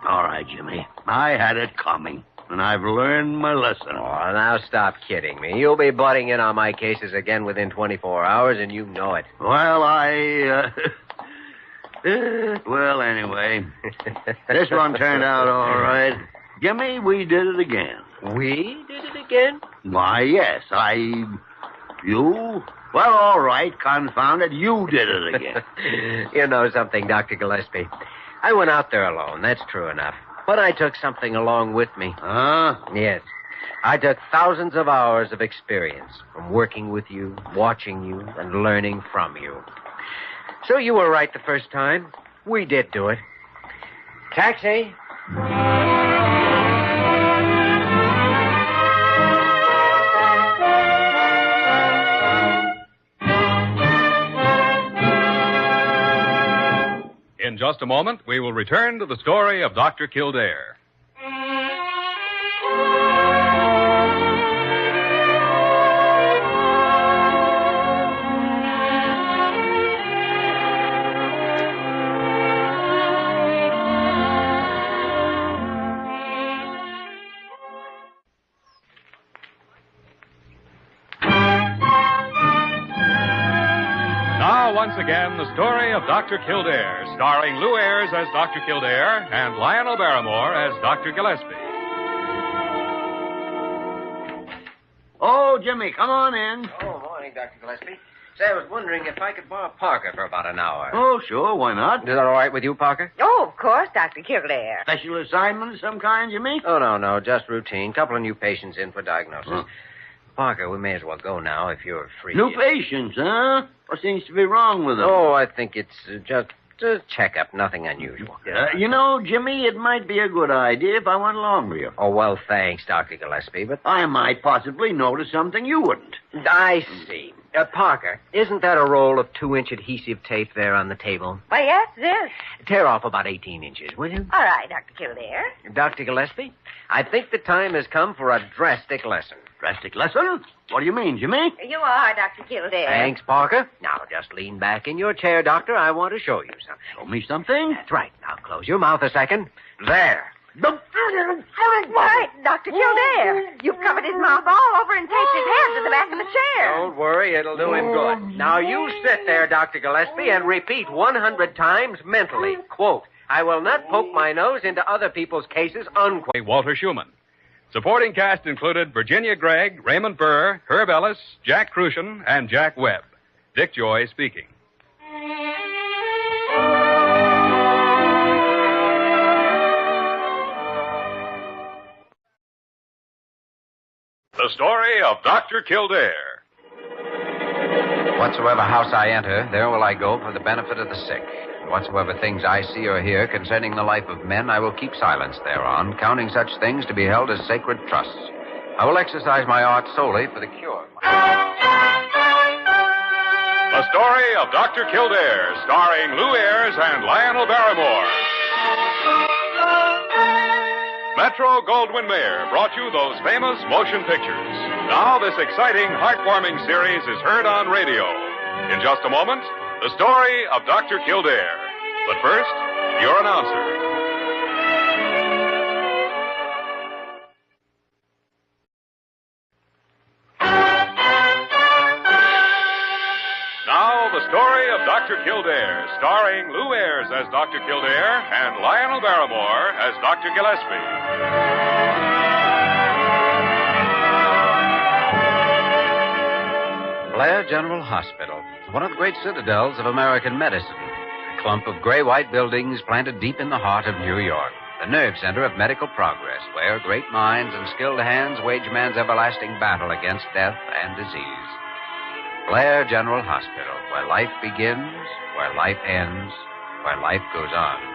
All right, Jimmy. I had it coming, and I've learned my lesson. Oh, now stop kidding me. You'll be butting in on my cases again within 24 hours, and you know it. Well, well, anyway, this one turned out all right. Jimmy, we did it again. We did it again? Why, yes, you? Well, all right, confound it, you did it again. You know something, Dr. Gillespie. I went out there alone, that's true enough. But I took something along with me. Huh? Yes. I took thousands of hours of experience from working with you, watching you, and learning from you. So you were right the first time. We did do it. Taxi. In just a moment, we will return to the story of Dr. Kildare. Once again, the story of Dr. Kildare, starring Lou Ayres as Dr. Kildare and Lionel Barrymore as Dr. Gillespie. Oh, Jimmy, come on in. Oh, morning, Dr. Gillespie. Say, I was wondering if I could borrow Parker for about an hour. Oh, sure, why not? Is that all right with you, Parker? Oh, of course, Dr. Kildare. Special assignment of some kind, Jimmy? Oh, no, just routine. Couple of new patients in for diagnosis. Huh. Parker, we may as well go now if you're free. New patients, huh? What seems to be wrong with them? Oh, I think it's just a checkup, nothing unusual. You know, Jimmy, it might be a good idea if I went along with you. Oh, well, thanks, Dr. Gillespie, but I might possibly notice something you wouldn't. I see. Parker, isn't that a roll of 2-inch adhesive tape there on the table? Why, yes, it is. Tear off about 18 inches, will you? All right, Dr. Kildare. Dr. Gillespie, I think the time has come for a drastic lesson. Drastic lesson? What do you mean, Jimmy? You are, Dr. Kildare. Thanks, Parker. Now, just lean back in your chair, Doctor. I want to show you something. Show me something? That's right. Now, close your mouth a second. There. Why, Dr. Kildare, you've covered his mouth all over and taped his head to the back of the chair. Don't worry, it'll do him good. Now, you sit there, Dr. Gillespie, and repeat 100 times mentally, quote, I will not poke my nose into other people's cases, unquote. Walter Schumann. Supporting cast included Virginia Gregg, Raymond Burr, Herb Ellis, Jack Crucian, and Jack Webb. Dick Joy speaking. The story of Dr. Kildare. Whatsoever house I enter, there will I go for the benefit of the sick. Whatsoever things I see or hear concerning the life of men, I will keep silence thereon, counting such things to be held as sacred trusts. I will exercise my art solely for the cure. The story of Dr. Kildare, starring Lou Ayres and Lionel Barrymore. Metro-Goldwyn-Mayer brought you those famous motion pictures. Now this exciting, heartwarming series is heard on radio. In just a moment, the story of Dr. Kildare. But first, your announcer. Now, the story of Dr. Kildare, starring Lou Ayres as Dr. Kildare and Lionel Barrymore as Dr. Gillespie. Blair General Hospital, one of the great citadels of American medicine. A clump of gray-white buildings planted deep in the heart of New York. The nerve center of medical progress, where great minds and skilled hands wage man's everlasting battle against death and disease. Blair General Hospital, where life begins, where life ends, where life goes on.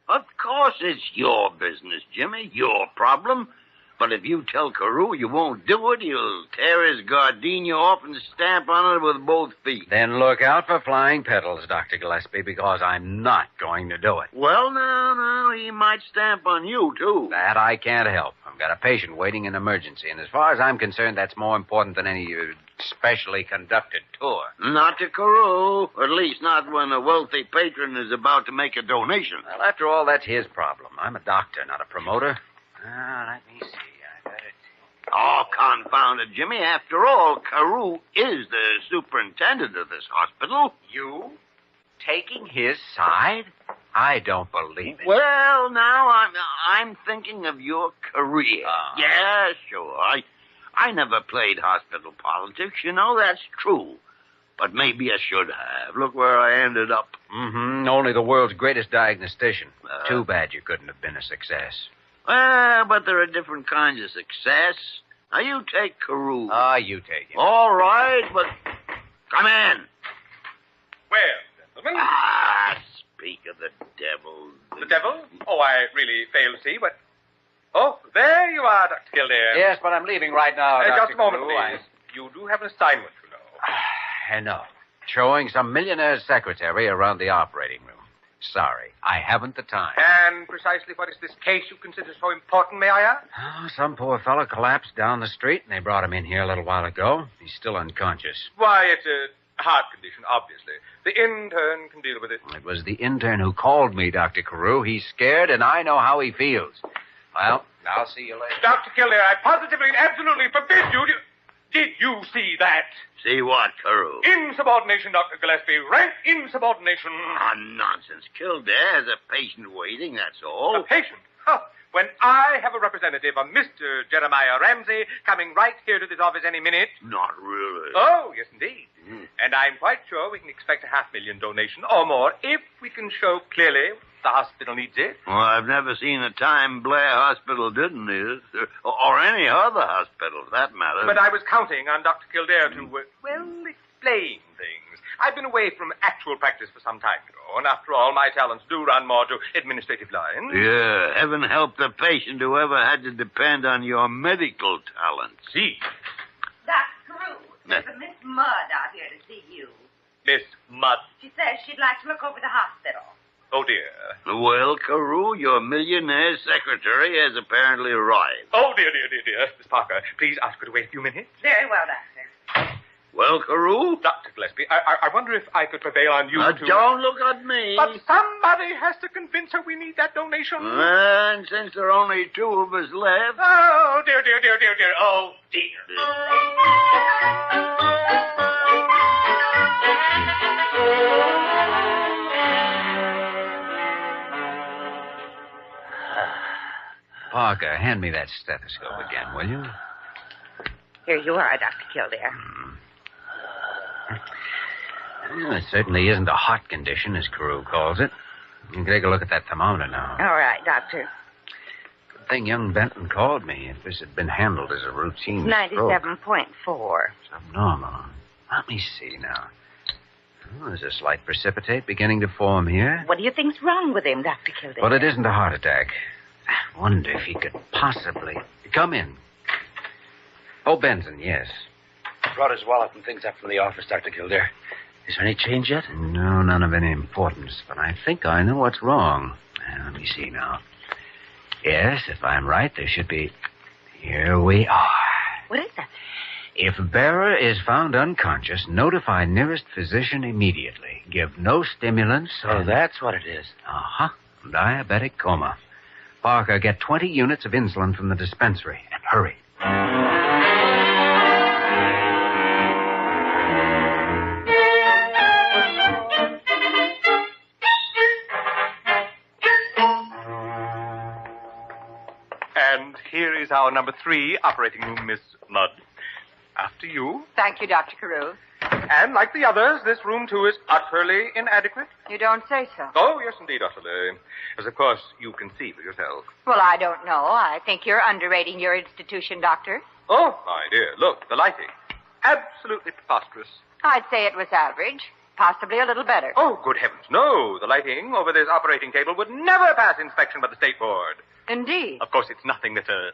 Of course it's your business, Jimmy, your problem. But if you tell Carew you won't do it, he'll tear his gardenia off and stamp on it with both feet. Then look out for flying petals, Dr. Gillespie, because I'm not going to do it. Well, now, he might stamp on you, too. That I can't help. I've got a patient waiting in emergency, and as far as I'm concerned, that's more important than any specially conducted tour. Not to Carew, at least not when a wealthy patron is about to make a donation. Well, after all, that's his problem. I'm a doctor, not a promoter. Let me see. I got it. Oh, confound it, Jimmy. After all, Carew is the superintendent of this hospital. You? Taking his side? I don't believe it. Well, now, I'm thinking of your career. Yeah, sure. I never played hospital politics, you know, that's true. But maybe I should have. Look where I ended up. Mm-hmm. Only the world's greatest diagnostician. Too bad you couldn't have been a success. Well, but there are different kinds of success. Now, you take Carew. You take him. All right, but come in. Well, gentlemen. Speak of the devil. The devil? Oh, I really fail to see what... Oh, there you are, Dr. Kildare. Yes, but I'm leaving right now, Just a moment, Carew. please. You do have an assignment, you know. I know. Showing some millionaire's secretary around the operating room. Sorry, I haven't the time. And precisely what is this case you consider so important, may I ask? Oh, some poor fellow collapsed down the street, and they brought him in here a little while ago. He's still unconscious. Why, it's a heart condition, obviously. The intern can deal with it. It was the intern who called me, Dr. Carew. He's scared, and I know how he feels. Well, I'll see you later. Dr. Kildare, I positively and absolutely forbid you to... Did you see that? See what, Carew? Insubordination, Dr. Gillespie. Rank insubordination. Nonsense. Kildare has a patient waiting, that's all. A patient? Huh. When I have a representative of Mr. Jeremiah Ramsey coming right here to this office any minute. Not really. Oh, yes, indeed. And I'm quite sure we can expect a $500,000 donation or more if we can show clearly the hospital needs it. Well, I've never seen a time Blair Hospital didn't need it, or any other hospital, for that matter. But I was counting on Dr. Kildare to, explain things. I've been away from actual practice for some time, you know, and after all, my talents do run more to administrative lines. Yeah, heaven help the patient who ever had to depend on your medical talent. See? Dr. Carew, there's a Miss Mudd out here to see you. Miss Mudd? She says she'd like to look over the hospital. Oh, dear. Well, Carew, your millionaire secretary has apparently arrived. Oh, dear. Miss Parker, please ask her to wait a few minutes. Very well, Doctor. Well, Carew? Dr. Gillespie, I wonder if I could prevail on you to... Don't look at me. But somebody has to convince her we need that donation. And since there are only two of us left... Oh, dear. Oh, dear. Parker, hand me that stethoscope again, will you? Here you are, Dr. Kildare. Well, it certainly isn't a hot condition, as Carew calls it. You can take a look at that thermometer now. All right, Doctor. Good thing young Benton called me. If this had been handled as a routine stroke. 97.4. Abnormal. Let me see now. Oh, there's a slight precipitate beginning to form here. What do you think's wrong with him, Dr. Kildare? But it isn't a heart attack. I wonder if he could possibly... Come in. Oh, Benson, yes. Brought his wallet and things up from the office, Dr. Kildare. Is there any change yet? No, none of any importance. But I think I know what's wrong. Let me see now. Yes, if I'm right, there should be... Here we are. What is that? If bearer is found unconscious, notify nearest physician immediately. Give no stimulants. Oh, that's what it is. Uh-huh. Diabetic coma. Parker, get 20 units of insulin from the dispensary. And hurry. is our number 3 operating room, Miss Mudd. After you. Thank you, Dr. Carew. And like the others, this room, too, is utterly inadequate. You don't say so. Oh, yes, indeed, utterly. As, of course, you can see for yourself. Well, I don't know. I think you're underrating your institution, Doctor. Oh, my dear, look, the lighting. Absolutely preposterous. I'd say it was average. Possibly a little better. Oh, good heavens, no. The lighting over this operating table would never pass inspection by the State Board. Indeed. Of course, it's nothing that a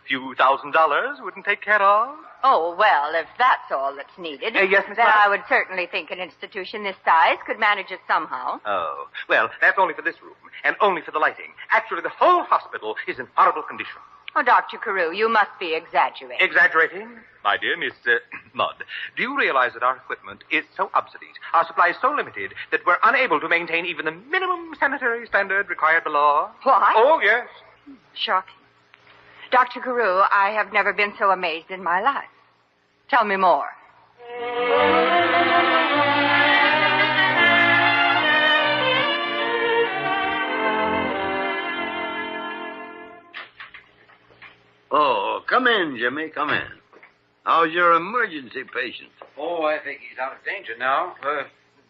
few $1,000s wouldn't take care of. Oh, well, if that's all that's needed, yes, Miss then Mudd? I would certainly think an institution this size could manage it somehow. Oh, well, that's only for this room, and only for the lighting. Actually, the whole hospital is in horrible condition. Oh, Dr. Carew, you must be exaggerating. Exaggerating? My dear Miss Mudd, do you realize that our equipment is so obsolete, our supplies so limited, that we're unable to maintain even the minimum sanitary standard required by law? What? Oh, yes. Shocking. Dr. Carew, I have never been so amazed in my life. Tell me more. Oh, come in, Jimmy, come in. How's your emergency patient? Oh, I think he's out of danger now.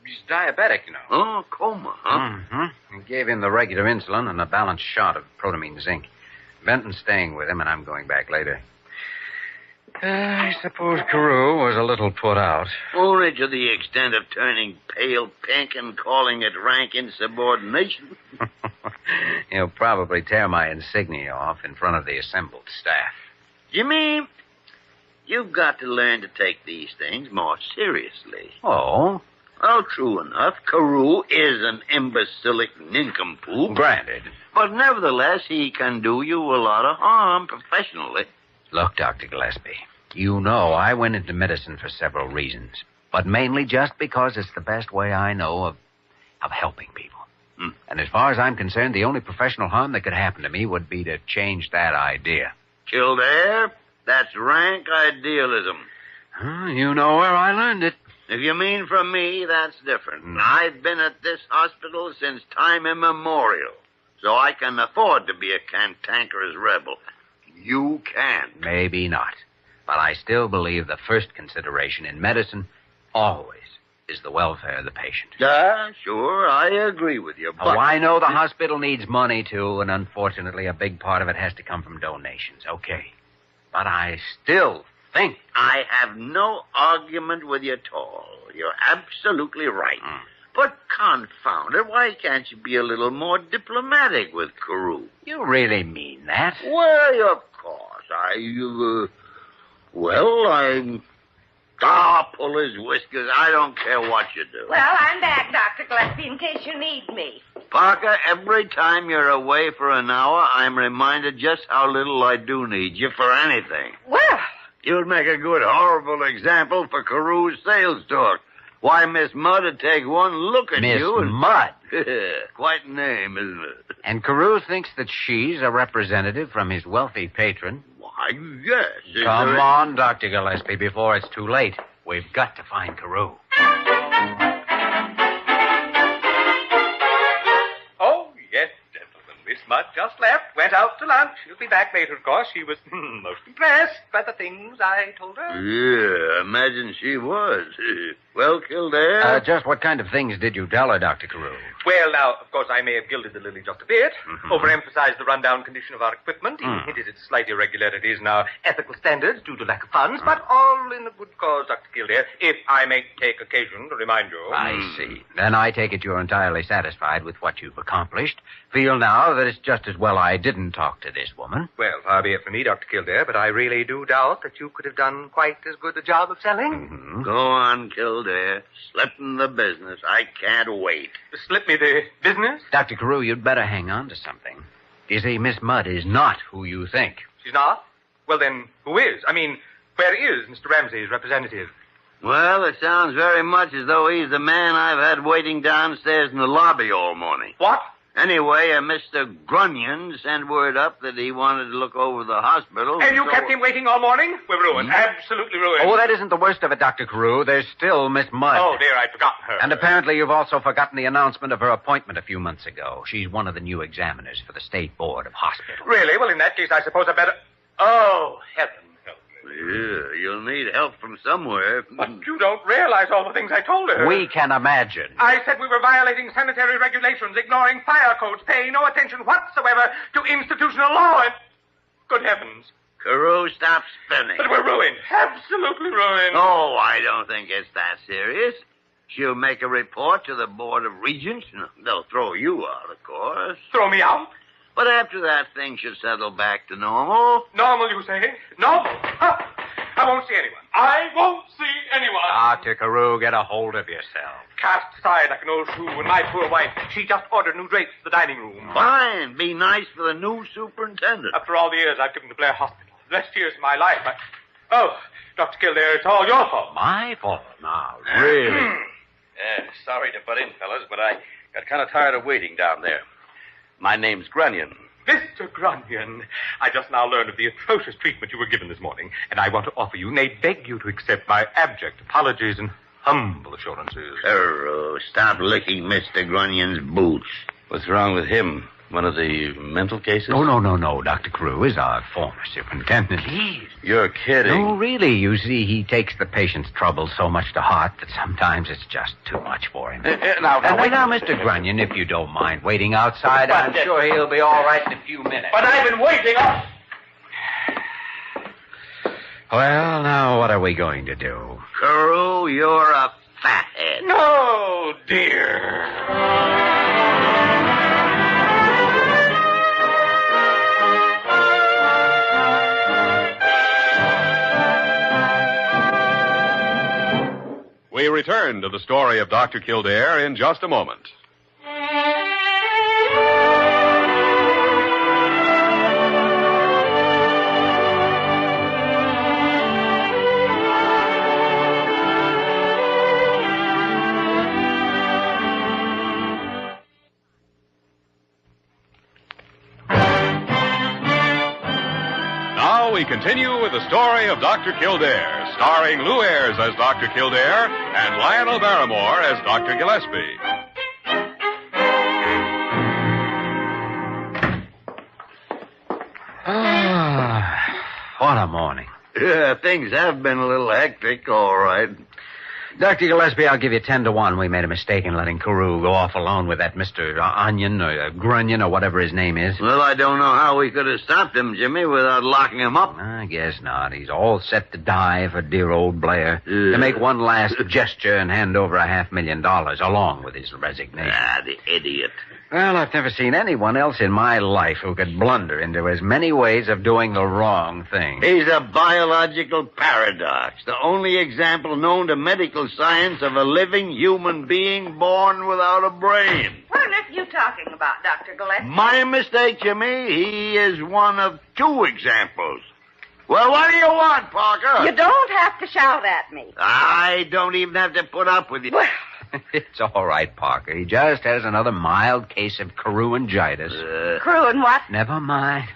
He's diabetic, you know. Oh, coma, huh? Mm-hmm. We gave him the regular insulin and a balanced shot of protamine zinc. Benton's staying with him, and I'm going back later. I suppose Carew was a little put out. Only to the extent of turning pale pink and calling it rank insubordination. He'll probably tear my insignia off in front of the assembled staff. Jimmy, you've got to learn to take these things more seriously. Oh? Well, true enough, Carew is an imbecilic nincompoop. Granted. But nevertheless, he can do you a lot of harm professionally. Look, Dr. Gillespie, you know I went into medicine for several reasons, but mainly just because it's the best way I know of helping people. And as far as I'm concerned, the only professional harm that could happen to me would be to change that idea. Kildare, that's rank idealism. You know where I learned it. If you mean from me, that's different. I've been at this hospital since time immemorial, so I can afford to be a cantankerous rebel. You can. Maybe not. But I still believe the first consideration in medicine always is the welfare of the patient. Yeah, sure, I agree with you, but... Oh, I know the hospital needs money, too, and unfortunately a big part of it has to come from donations. Okay. But I still think... I have no argument with you at all. You're absolutely right. But confound it, why can't you be a little more diplomatic with Carew? You really mean that? Well, of course. Pull his whiskers. I don't care what you do. Well, I'm back, Dr. Gillespie, in case you need me. Parker, every time you're away for an hour, I'm reminded just how little I do need you for anything. Well... You'd make a good, horrible example for Carew's sales talk. Why, Miss Mudd would take one look at Miss you and... Mudd? Quite a name, isn't it? And Carew thinks that she's a representative from his wealthy patron? Why, yes. Come on, Dr. Gillespie, before it's too late. We've got to find Carew. Oh, yes, gentlemen. Miss Mudd just left, went out to lunch. She'll be back later, of course. She was most impressed by the things I told her. Yeah, imagine she was. Well, Kildare? Just what kind of things did you tell her, Dr. Carew? Well, now, of course, I may have gilded the lily just a bit, overemphasized the rundown condition of our equipment, even hinted at slight irregularities in our ethical standards due to lack of funds, but all in a good cause, Dr. Kildare, if I may take occasion to remind you. I see. Then I take it you're entirely satisfied with what you've accomplished. Feel now that it's just as well I didn't talk to this woman. Well, far be it from me, Dr. Kildare, but I really do doubt that you could have done quite as good a job of selling. Go on, Kildare. Slip in the business. I can't wait. Slip me the business? Dr. Carew, you'd better hang on to something. You see, Miss Mudd is not who you think. She's not? Well, then, who is? I mean, where is Mr. Ramsey's representative? Well, it sounds very much as though he's the man I've had waiting downstairs in the lobby all morning. What? Anyway, Mr. Grunion sent word up that he wanted to look over the hospital. And you kept him waiting all morning? We're ruined. Absolutely ruined. Oh, that isn't the worst of it, Dr. Carew. There's still Miss Mudd. Oh, dear, I'd forgotten her. And apparently you've also forgotten the announcement of her appointment a few months ago. She's one of the new examiners for the State Board of Hospitals. Really? Well, in that case, I suppose I better... help from somewhere. But you don't realize all the things I told her. We can imagine. I said we were violating sanitary regulations, ignoring fire codes, paying no attention whatsoever to institutional law, and... Good heavens. Carew, stop spinning. But we're ruined. Absolutely ruined. Oh, I don't think it's that serious. She'll make a report to the Board of Regents. They'll throw you out, of course. Throw me out? But after that, things should settle back to normal. Normal, you say? Normal? Huh. I won't see anyone. I won't see anyone. Dr. Carew, get a hold of yourself. Cast aside like an old shoe, and my poor wife, she just ordered new drapes for the dining room. Fine. Be nice for the new superintendent. After all the years I've given to Blair Hospital, the best years of my life, Oh, Dr. Kildare, it's all your fault. My fault? Now, really? Sorry to butt in, fellas, but I got kind of tired of waiting down there. My name's Grunion. Mr. Grunion, I just now learned of the atrocious treatment you were given this morning, and I want to offer you, nay, beg you to accept my abject apologies and humble assurances. Carew, stop licking Mr. Grunion's boots. What's wrong with him? One of the mental cases? Oh, no. Dr. Carew is our former superintendent. You're kidding. No, really. You see, he takes the patient's trouble so much to heart that sometimes it's just too much for him. Now, Mr. Grunion, if you don't mind waiting outside, I'm sure he'll be all right in a few minutes. But I've been waiting up. Well, now, what are we going to do? Carew, you're a fathead. No, dear. We return to the story of Dr. Kildare in just a moment. Now we continue with the story of Dr. Kildare, starring Lou Ayres as Dr. Kildare and Lionel Barrymore as Dr. Gillespie. What a morning. Yeah, things have been a little hectic, all right. Dr. Gillespie, I'll give you 10 to 1. We made a mistake in letting Carew go off alone with that Mr. Onion or Grunion or whatever his name is. Well, I don't know how we could have stopped him, Jimmy, without locking him up. I guess not. He's all set to die for dear old Blair. To make one last gesture and hand over $500,000 along with his resignation. Ah, the idiot. Well, I've never seen anyone else in my life who could blunder into as many ways of doing the wrong thing. He's a biological paradox, the only example known to medical science of a living human being born without a brain. What on earth are you talking about, Dr. Gillespie? My mistake, Jimmy. He is one of 2 examples. Well, what do you want, Parker? You don't have to shout at me. I don't even have to put up with you. Well, It's all right, Parker. He just has another mild case of Carew-initis. Carew and what? Never mind.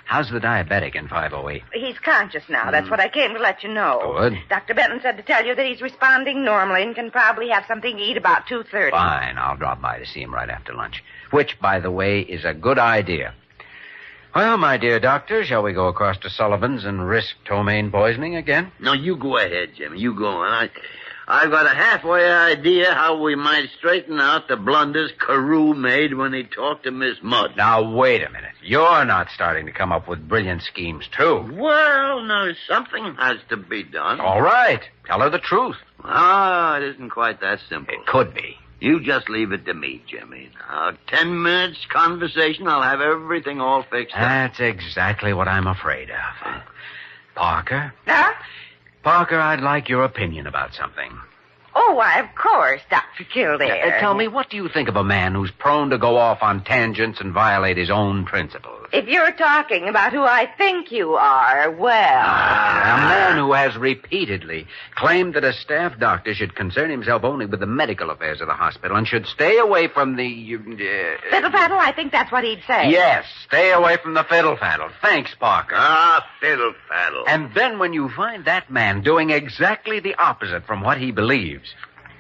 How's the diabetic in 508? He's conscious now. That's what I came to let you know. Good. Dr. Benton said to tell you that he's responding normally and can probably have something to eat about 2:30. Fine. I'll drop by to see him right after lunch. Which, by the way, is a good idea. Well, my dear doctor, shall we go across to Sullivan's and risk ptomaine poisoning again? No, you go ahead, Jimmy. You go on. I've got a halfway idea how we might straighten out the blunders Carew made when he talked to Miss Mudd. Now, wait a minute. You're not starting to come up with brilliant schemes, too. Well, now, something has to be done. All right. Tell her the truth. Ah, it isn't quite that simple. It could be. You just leave it to me, Jimmy. Now, 10 minutes conversation, I'll have everything all fixed up. That's exactly what I'm afraid of. Parker? Huh? Parker, I'd like your opinion about something. Oh, why, of course, Dr. Kildare. Tell me, what do you think of a man who's prone to go off on tangents and violate his own principles? If you're talking about who I think you are, well... A man who has repeatedly claimed that a staff doctor should concern himself only with the medical affairs of the hospital and should stay away from the... Fiddle-faddle, I think that's what he'd say. Yes, stay away from the fiddle-faddle. Thanks, Parker. Ah, fiddle-faddle. And then when you find that man doing exactly the opposite from what he believes,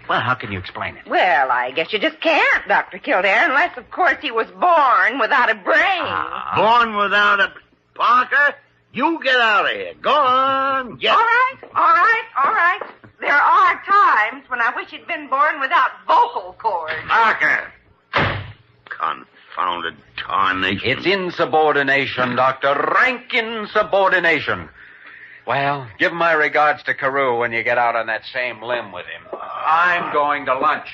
well, how can you explain it? Well, I guess you just can't, Dr. Kildare, unless, of course, he was born without a brain. Born without a... Parker, you get out of here. Go on. Get... All right. All right. There are times when I wish he'd been born without vocal cords. Parker! Confounded tarnation. It's insubordination, Doctor. Rank insubordination. Well, give my regards to Carew when you get out on that same limb with him. I'm going to lunch.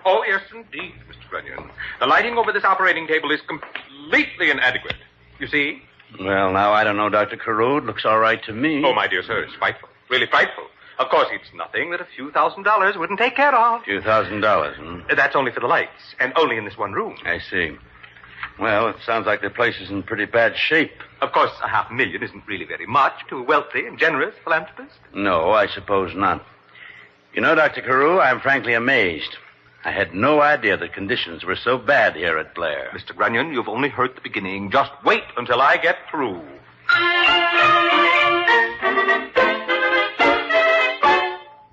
Oh, yes, indeed, Mr. Grunion. The lighting over this operating table is completely inadequate. You see? Well, now, I don't know, Dr. Carew. It looks all right to me. Oh, my dear sir, it's frightful. Really frightful. Of course, it's nothing that a few $1,000s wouldn't take care of. A few $1,000s, That's only for the lights, and only in this one room. I see. Well, it sounds like the place is in pretty bad shape. Of course, $500,000 isn't really very much to a wealthy and generous philanthropist. No, I suppose not. You know, Dr. Carew, I'm frankly amazed. I had no idea the conditions were so bad here at Blair. Mr. Grunion, you've only heard the beginning. Just wait until I get through.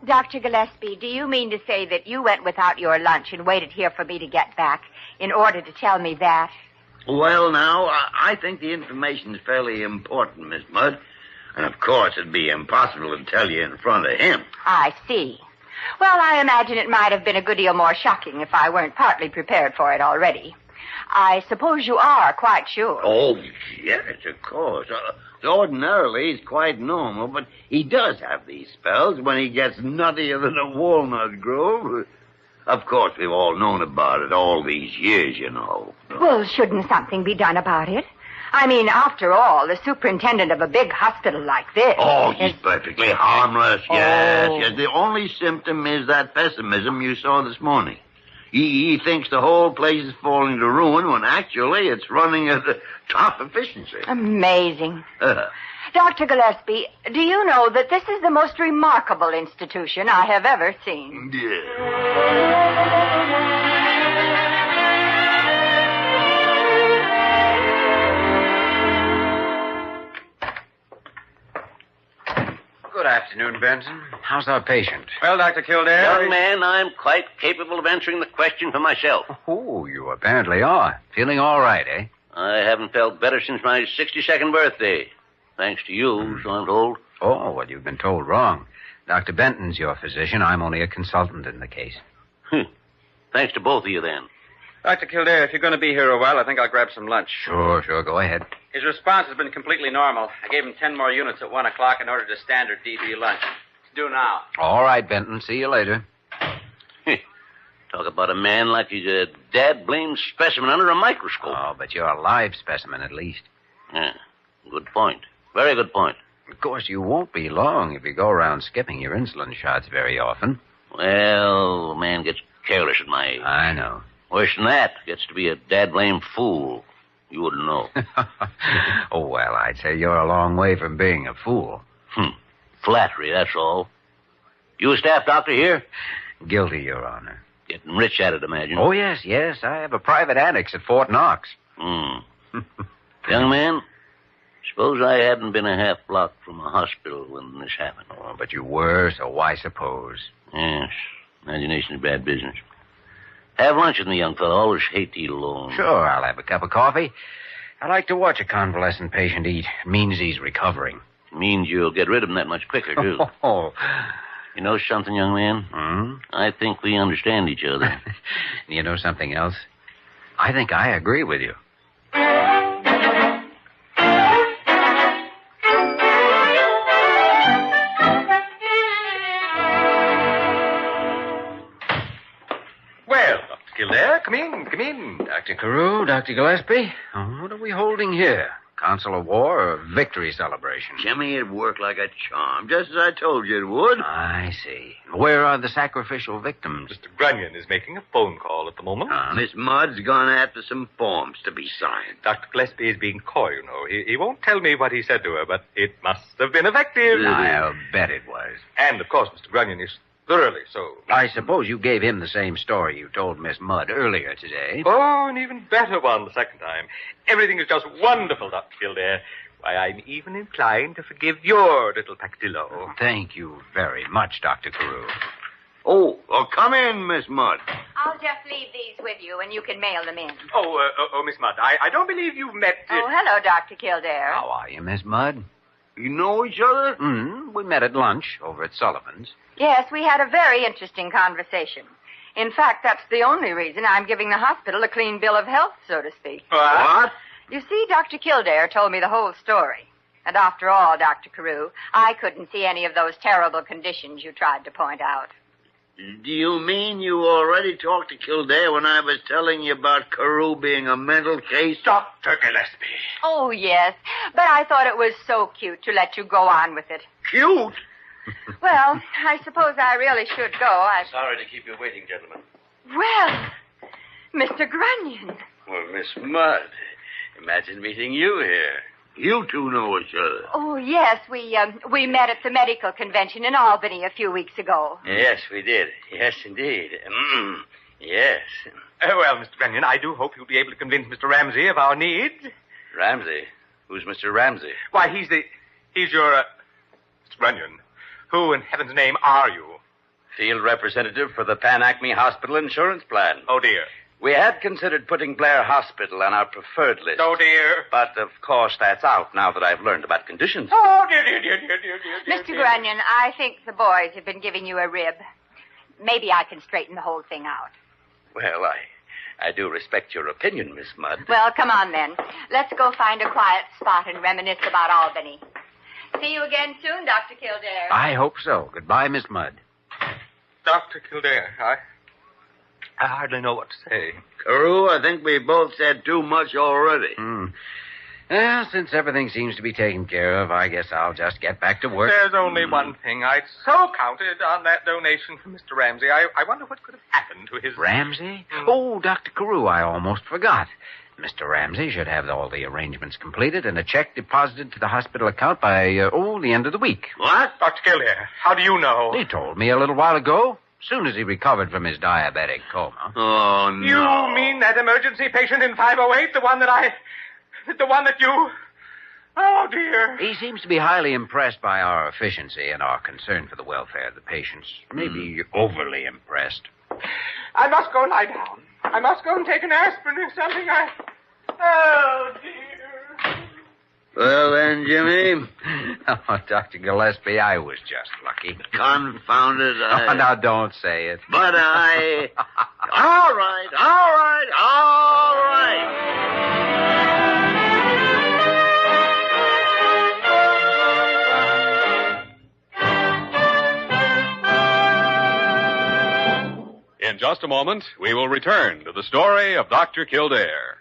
Dr. Gillespie, do you mean to say that you went without your lunch and waited here for me to get back in order to tell me that? Well, now, I think the information is fairly important, Miss Mudd. And, of course, it'd be impossible to tell you in front of him. I see. Well, I imagine it might have been a good deal more shocking if I weren't partly prepared for it already. I suppose you are quite sure. Oh, yes, of course. Ordinarily, he's quite normal, but he does have these spells when he gets nuttier than a walnut grove. Of course, we've all known about it all these years, you know. Well, shouldn't something be done about it? I mean, after all, the superintendent of a big hospital like this... Oh, he's perfectly harmless, yes, Oh. yes. The only symptom is that pessimism you saw this morning. He thinks the whole place is falling to ruin when actually it's running at the top efficiency. Amazing. Dr. Gillespie, do you know that this is the most remarkable institution I have ever seen? Good afternoon, Benson. How's our patient? Well, Dr. Kildare... Young man, I'm quite capable of answering the question for myself. Oh, you apparently are. Feeling all right, eh? I haven't felt better since my 62nd birthday. Thanks to you, so I'm told. Oh, well, you've been told wrong. Dr. Benton's your physician. I'm only a consultant in the case. Thanks to both of you, then. Dr. Kildare, if you're going to be here a while, I think I'll grab some lunch. Sure, go ahead. His response has been completely normal. I gave him 10 more units at 1 o'clock and ordered a standard DB lunch. It's due now. All right, Benton. See you later. Talk about a man like he's a dad-blamed specimen under a microscope. Oh, but you're a live specimen, at least. Yeah, good point. Very good point. Of course, you won't be long if you go around skipping your insulin shots very often. Well, a man gets careless at my age. I know. Worse than that, gets to be a dad-blamed fool. You wouldn't know. Oh, well, I'd say you're a long way from being a fool. Flattery, that's all. You a staff doctor here? Guilty, Your Honor. Getting rich at it, imagine. Oh, yes. I have a private annex at Fort Knox. Young man, suppose I hadn't been a half block from a hospital when this happened. Oh, but you were, so why suppose? Yes, imagination is bad business. Have lunch with me, young fellow. Always hate to eat alone. Sure, I'll have a cup of coffee. I like to watch a convalescent patient eat. It means he's recovering. Means you'll get rid of him that much quicker, too. You know something, young man? I think we understand each other. You know something else? I think I agree with you. Well, Dr. Kildare, come in. Dr. Carew, Dr. Gillespie, what are we holding here? Council of War or victory celebration? Jimmy, it worked like a charm, just as I told you it would. I see. Where are the sacrificial victims? Mr. Grunion is making a phone call at the moment. Miss Mudd's gone after some forms to be signed. Dr. Gillespie is being coy, you know. He won't tell me what he said to her, but it must have been effective. I'll bet it was. And, of course, Mr. Grunion is thoroughly so. I suppose you gave him the same story you told Miss Mudd earlier today. Oh, an even better one the second time. Everything is just wonderful, Dr. Kildare. Why, I'm even inclined to forgive your little peccadillo. Thank you very much, Dr. Carew. Oh, come in, Miss Mudd. All I'll just leave these with you, and you can mail them in. Oh, Miss Mudd, I don't believe you've met... Oh, hello, Dr. Kildare. How are you, Miss Mudd? You know each other? We met at lunch over at Sullivan's. Yes, we had a very interesting conversation. In fact, that's the only reason I'm giving the hospital a clean bill of health, so to speak. What? You see, Dr. Kildare told me the whole story. And after all, Dr. Carew, I couldn't see any of those terrible conditions you tried to point out. Do you mean you already talked to Kildare when I was telling you about Carew being a mental case? Dr. Gillespie. Oh, yes, but I thought it was so cute to let you go on with it. Cute? Well, I suppose I really should go. Sorry to keep you waiting, gentlemen. Well, Mr. Grunion. Well, Miss Mudd, imagine meeting you here. You two know each other. Oh, yes, we met at the medical convention in Albany a few weeks ago. Yes, we did. Yes, indeed. Yes. Well, Mr. Grunion, I do hope you'll be able to convince Mr. Ramsey of our needs. Ramsey? Who's Mr. Ramsey? Why, he's your, Mr. Grunion, who in heaven's name are you? Field representative for the Pan Acme Hospital Insurance Plan. Oh, dear. We had considered putting Blair Hospital on our preferred list. Oh, dear. But, of course, that's out now that I've learned about conditions. Oh, dear. Mr. Grunion, I think the boys have been giving you a rib. Maybe I can straighten the whole thing out. Well, I do respect your opinion, Miss Mudd. Well, come on, then. Let's go find a quiet spot and reminisce about Albany. See you again soon, Dr. Kildare. I hope so. Goodbye, Miss Mudd. Dr. Kildare, I hardly know what to say. Carew, I think we both said too much already. Well, since everything seems to be taken care of, I guess I'll just get back to work. There's only one thing. I'd so counted on that donation from Mr. Ramsey. I wonder what could have happened to his... Ramsey? Oh, Dr. Carew, I almost forgot. Mr. Ramsey should have all the arrangements completed and a check deposited to the hospital account by, the end of the week. What? Dr. Kildare, how do you know? He told me a little while ago. Soon as he recovered from his diabetic coma. Oh, no. You mean that emergency patient in 508, the one that you... Oh, dear. He seems to be highly impressed by our efficiency and our concern for the welfare of the patients. Maybe overly impressed. I must go lie down. I must go and take an aspirin or something. Oh, dear. Well, then, Jimmy. Oh, Dr. Gillespie, I was just lucky. Confounded. Oh, now don't say it. But I... All right. In just a moment, we will return to the story of Dr. Kildare.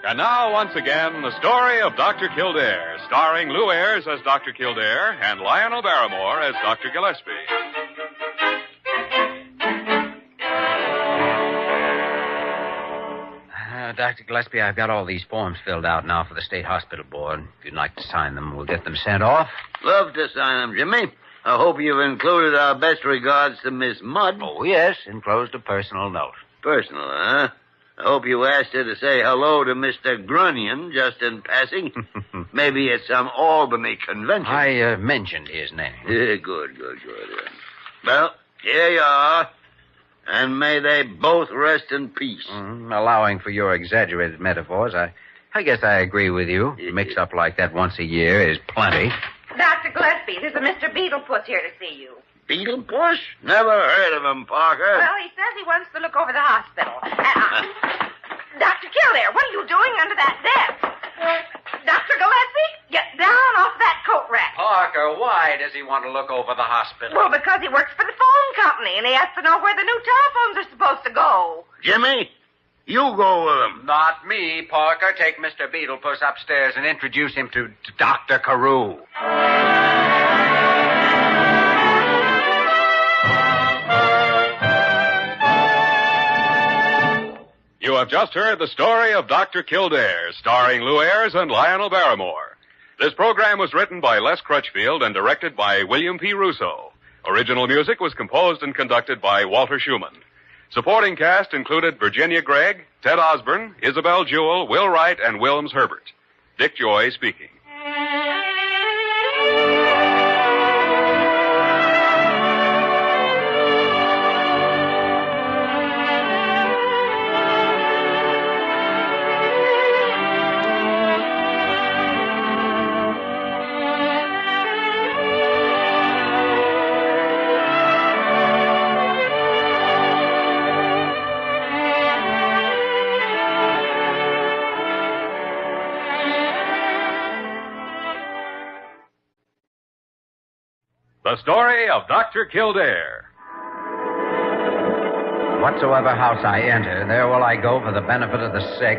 And now, once again, the story of Dr. Kildare, starring Lou Ayres as Dr. Kildare and Lionel Barrymore as Dr. Gillespie. Dr. Gillespie, I've got all these forms filled out now for the State Hospital Board. If you'd like to sign them, we'll get them sent off. Love to sign them, Jimmy. I hope you've included our best regards to Miss Mudd. Oh, yes, enclosed a personal note. Personal, huh? I hope you asked her to say hello to Mr. Grunion just in passing. Maybe at some Albany convention. I mentioned his name. Good. Well, here you are. And may they both rest in peace. Allowing for your exaggerated metaphors, I guess I agree with you. A mix-up like that once a year is plenty. Dr. Gillespie, there's a Mr. Beetlepuss here to see you. Beetlepuss? Never heard of him, Parker. Well, he says he wants to look over the hospital. Dr. Kildare, what are you doing under that desk? Dr. Gillespie, get down off that coat rack. Parker, why does he want to look over the hospital? Well, because he works for the phone company, and he has to know where the new telephones are supposed to go. Jimmy, You go with him. Not me, Parker. Take Mr. Beetlepuss upstairs and introduce him to Dr. Carew. You have just heard the story of Dr. Kildare, starring Lou Ayres and Lionel Barrymore. This program was written by Les Crutchfield and directed by William P. Russo. Original music was composed and conducted by Walter Schumann. Supporting cast included Virginia Gregg, Ted Osborne, Isabel Jewell, Will Wright, and Wilms Herbert. Dick Joy speaking. The story of Dr. Kildare. Whatsoever house I enter, there will I go for the benefit of the sick.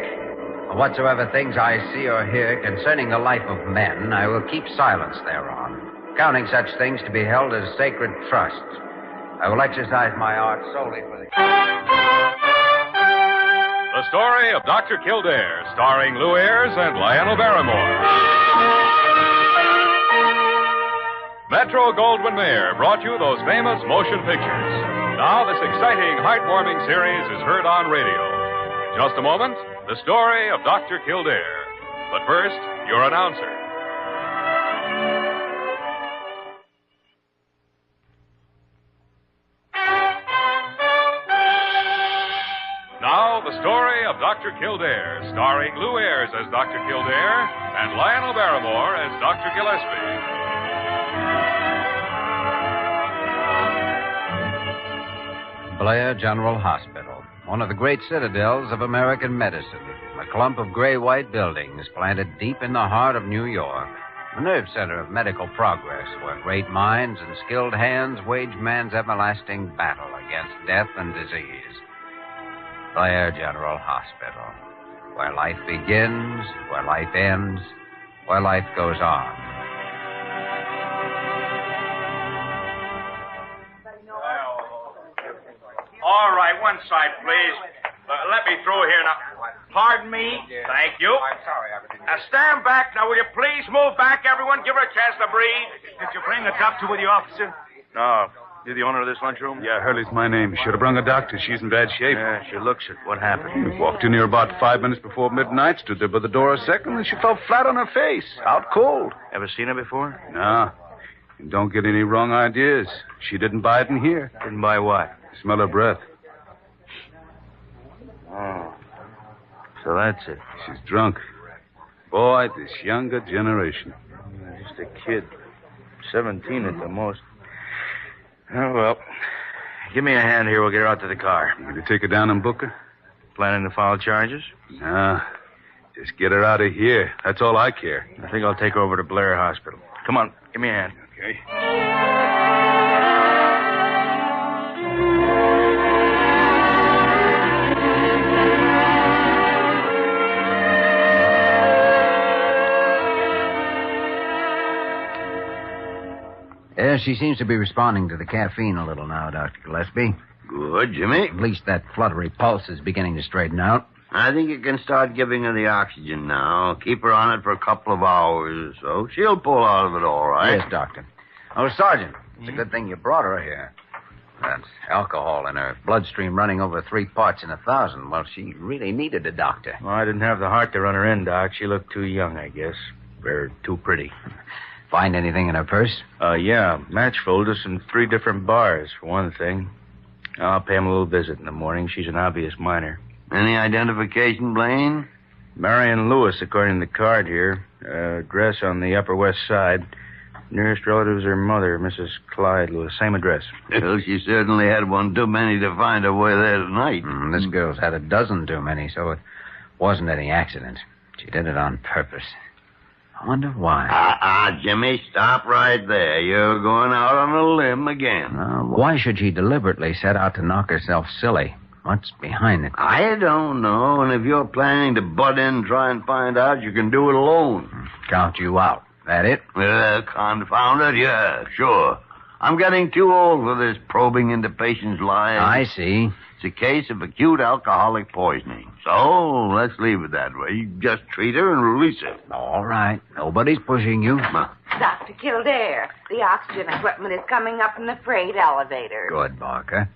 Whatsoever things I see or hear concerning the life of men, I will keep silence thereon, counting such things to be held as sacred trusts. I will exercise my art solely for the... The story of Dr. Kildare, starring Lou Ayres and Lionel Barrymore. Metro-Goldwyn-Mayer brought you those famous motion pictures. Now this exciting, heartwarming series is heard on radio. In just a moment, the story of Dr. Kildare. But first, your announcer. Now, the story of Dr. Kildare, starring Lou Ayres as Dr. Kildare and Lionel Barrymore as Dr. Gillespie. Blair General Hospital, one of the great citadels of American medicine, a clump of gray-white buildings planted deep in the heart of New York, the nerve center of medical progress, where great minds and skilled hands wage man's everlasting battle against death and disease. Blair General Hospital, where life begins, where life ends, where life goes on. All right, one side, please. Let me through here now. Pardon me? Yeah. Thank you. I'm sorry, Now, stand back. Now, will you please move back, everyone? Give her a chance to breathe. Did you bring a doctor with you, officer? No. You the owner of this lunchroom? Yeah, Hurley's my name. Should have brung a doctor. She's in bad shape. Yeah, she looks it. What happened? We walked in here about 5 minutes before midnight, stood there by the door a second, and she fell flat on her face, out cold. Ever seen her before? No. And don't get any wrong ideas. She didn't buy it in here. Didn't buy what? Smell her breath. Oh. So that's it. She's drunk. Boy, this younger generation. Just a kid. 17 at the most. Oh, well. Give me a hand here. We'll get her out to the car. You going to take her down and book her? Planning to file charges? No. Just get her out of here. That's all I care. I think I'll take her over to Blair Hospital. Come on. Give me a hand. Okay. Yes, she seems to be responding to the caffeine a little now, Dr. Gillespie. Good, Jimmy. At least that fluttery pulse is beginning to straighten out. I think you can start giving her the oxygen now. Keep her on it for a couple of hours or so. She'll pull out of it all right. Yes, Doctor. Oh, Sergeant, it's a good thing you brought her here. That's alcohol in her bloodstream running over 3 parts in 1,000. Well, she really needed a doctor. Well, I didn't have the heart to run her in, Doc. She looked too young, I guess. Or too pretty. Find anything in her purse? Yeah. Match folders and 3 different bars, for one thing. I'll pay him a little visit in the morning. She's an obvious minor. Any identification, Blaine? Marion Lewis, according to the card here. Address on the Upper West Side. Nearest relative is her mother, Mrs. Clyde Lewis. Same address. Well, she certainly had one too many to find her way there tonight. This girl's had a dozen too many, so it wasn't any accident. She did it on purpose. I wonder why. Jimmy, stop right there. You're going out on a limb again. Why should she deliberately set out to knock herself silly? What's behind it? I don't know, and if you're planning to butt in and try and find out, you can do it alone. Count you out. That it? Confound it, yeah, sure. I'm getting too old for this probing into patients' lives. I see. It's a case of acute alcoholic poisoning. So, let's leave it that way. You just treat her and release her. All right. Nobody's pushing you. Dr. Kildare, the oxygen equipment is coming up in the freight elevator. Good, Barker.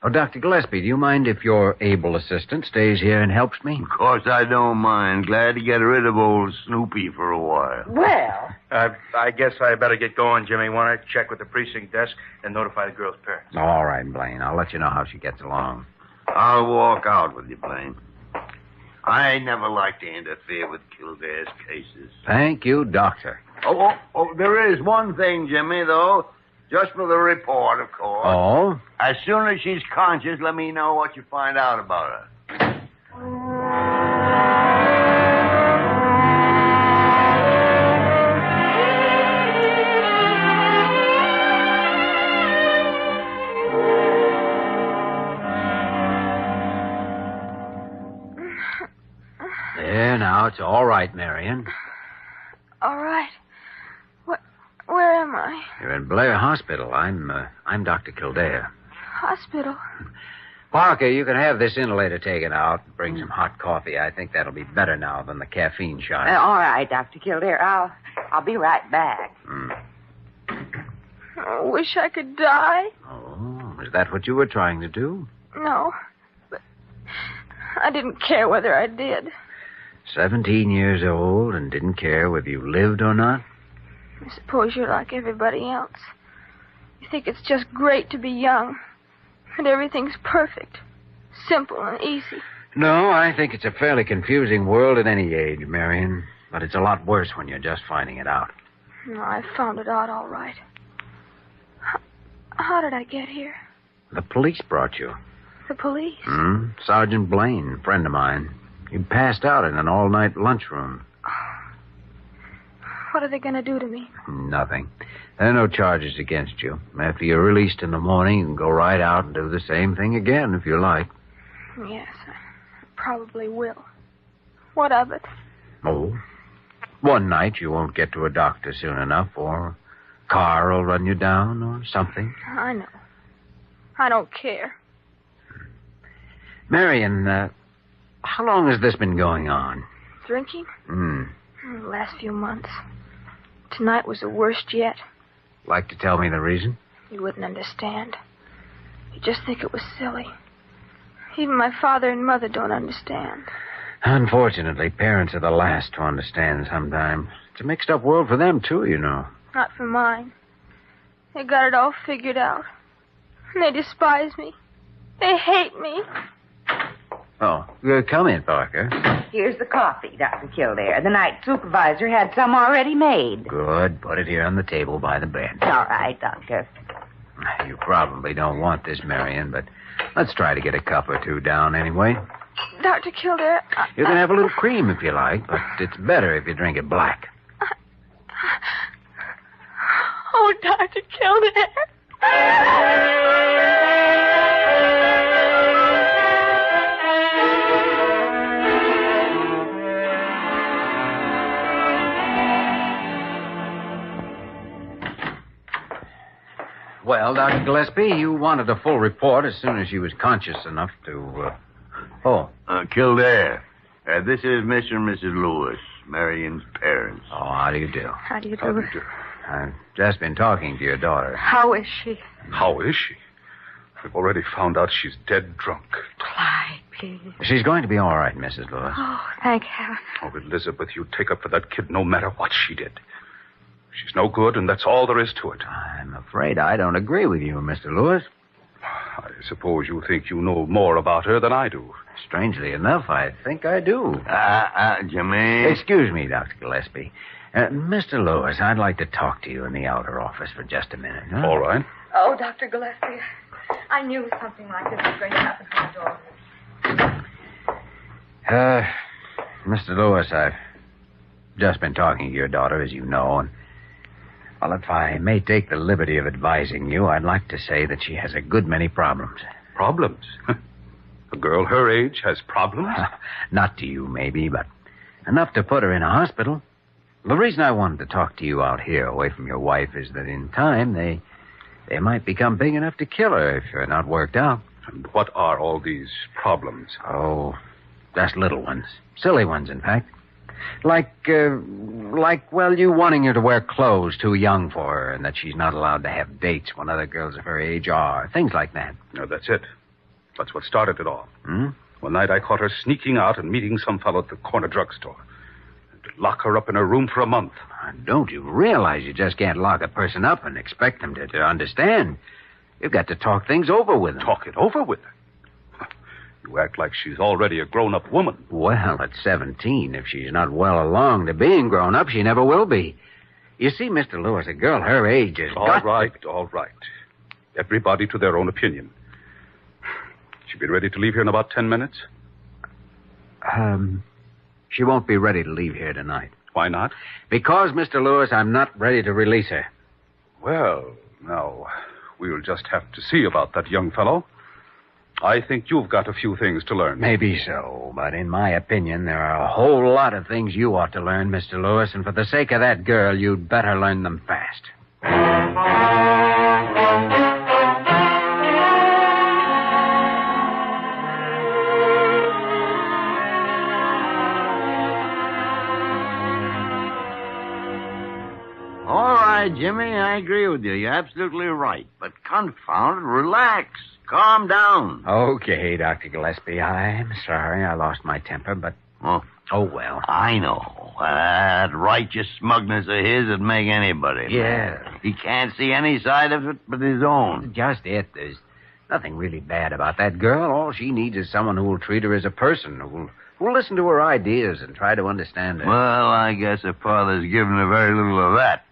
Oh, Dr. Gillespie, do you mind if your able assistant stays here and helps me? Of course I don't mind. Glad to get rid of old Snoopy for a while. Well... I guess I better get going, Jimmy. Want to check with the precinct desk and notify the girl's parents. All right, Blaine. I'll let you know how she gets along. I'll walk out with you, Blaine. I never like to interfere with Kildare's cases. Thank you, Doctor. Oh, there is one thing, Jimmy, though. Just for the report, of course. Oh? As soon as she's conscious, let me know what you find out about her. There, now, it's all right, Marion. All right. Where am I? You're in Blair Hospital. I'm Dr. Kildare. Hospital? Parker, you can have this inhalator taken out and bring some hot coffee. I think that'll be better now than the caffeine shot. All right, Dr. Kildare. I'll be right back. I wish I could die. Oh, is that what you were trying to do? No, but I didn't care whether I did. 17 years old and didn't care whether you lived or not? I suppose you're like everybody else. You think it's just great to be young, and everything's perfect, simple and easy. No, I think it's a fairly confusing world at any age, Marion. But it's a lot worse when you're just finding it out. No, I found it out all right. How did I get here? The police brought you. The police? Sergeant Blaine, a friend of mine. You passed out in an all-night lunchroom. What are they going to do to me? Nothing. There are no charges against you. After you're released in the morning, you can go right out and do the same thing again if you like. Yes, I probably will. What of it? Oh, one night you won't get to a doctor soon enough, or a car will run you down, or something. I know. I don't care. Marion, how long has this been going on? Drinking? The last few months. Tonight was the worst yet. Like to tell me the reason? You wouldn't understand. You'd just think it was silly. Even my father and mother don't understand. Unfortunately, parents are the last to understand sometimes. It's a mixed-up world for them, too, you know. Not for mine. They got it all figured out. And they despise me. They hate me. Oh, come in, Parker. Here's the coffee, Dr. Kildare. The night supervisor had some already made. Good. Put it here on the table by the bed. All right, Doctor. You probably don't want this, Marion, but let's try to get a cup or two down anyway. Dr. Kildare... You can have a little cream if you like, but it's better if you drink it black. Oh, Dr. Kildare... Well, Dr. Gillespie, you wanted a full report as soon as she was conscious enough to, Kildare. This is Mr. and Mrs. Lewis, Marion's parents. Oh, how do you do? How do you do? I've just been talking to your daughter. How is she? How is she? We've already found out she's dead drunk. Clyde, please. She's going to be all right, Mrs. Lewis. Oh, thank heaven. Oh, Elizabeth, you take up for that kid no matter what she did. She's no good, and that's all there is to it. I'm afraid I don't agree with you, Mr. Lewis. I suppose you think you know more about her than I do. Strangely enough, I think I do. Jimmy. Excuse me, Dr. Gillespie. Mr. Lewis, I'd like to talk to you in the outer office for just a minute. Huh? All right. Oh, Dr. Gillespie, I knew something like this was going to happen to my daughter. Mr. Lewis, I've just been talking to your daughter, as you know, and well, if I may take the liberty of advising you, I'd like to say that she has a good many problems. Problems? A girl her age has problems? Not to you, maybe, but enough to put her in a hospital. The reason I wanted to talk to you out here away from your wife is that in time they might become big enough to kill her if you're not worked out. And what are all these problems? Oh, just little ones. Silly ones, in fact. Like, well, you wanting her to wear clothes too young for her and that she's not allowed to have dates when other girls of her age are. Things like that. No, that's it. That's what started it all. Hmm? One night I caught her sneaking out and meeting some fellow at the corner drugstore. To lock her up in her room for a month. Don't you realize you just can't lock a person up and expect them to understand? You've got to talk things over with them. Talk it over with her? You act like she's already a grown-up woman. Well, at 17, if she's not well along to being grown up, she never will be. You see, Mr. Lewis, a girl her age has All right. Everybody to their own opinion. She'll be ready to leave here in about 10 minutes? She won't be ready to leave here tonight. Why not? Because, Mr. Lewis, I'm not ready to release her. Well, now, we'll just have to see about that young fellow. I think you've got a few things to learn. Maybe so, but in my opinion, there are a whole lot of things you ought to learn, Mr. Lewis, and for the sake of that girl, you'd better learn them fast. All right, Jimmy, I agree with you. You're absolutely right. But confound it, relax. Calm down. Okay, Dr. Gillespie, I'm sorry I lost my temper, but... Oh, well. I know. That righteous smugness of his would make anybody. Yeah. He can't see any side of it but his own. Just it. There's nothing really bad about that girl. All she needs is someone who will treat her as a person, who will listen to her ideas and try to understand her. Well, I guess her father's given her very little of that.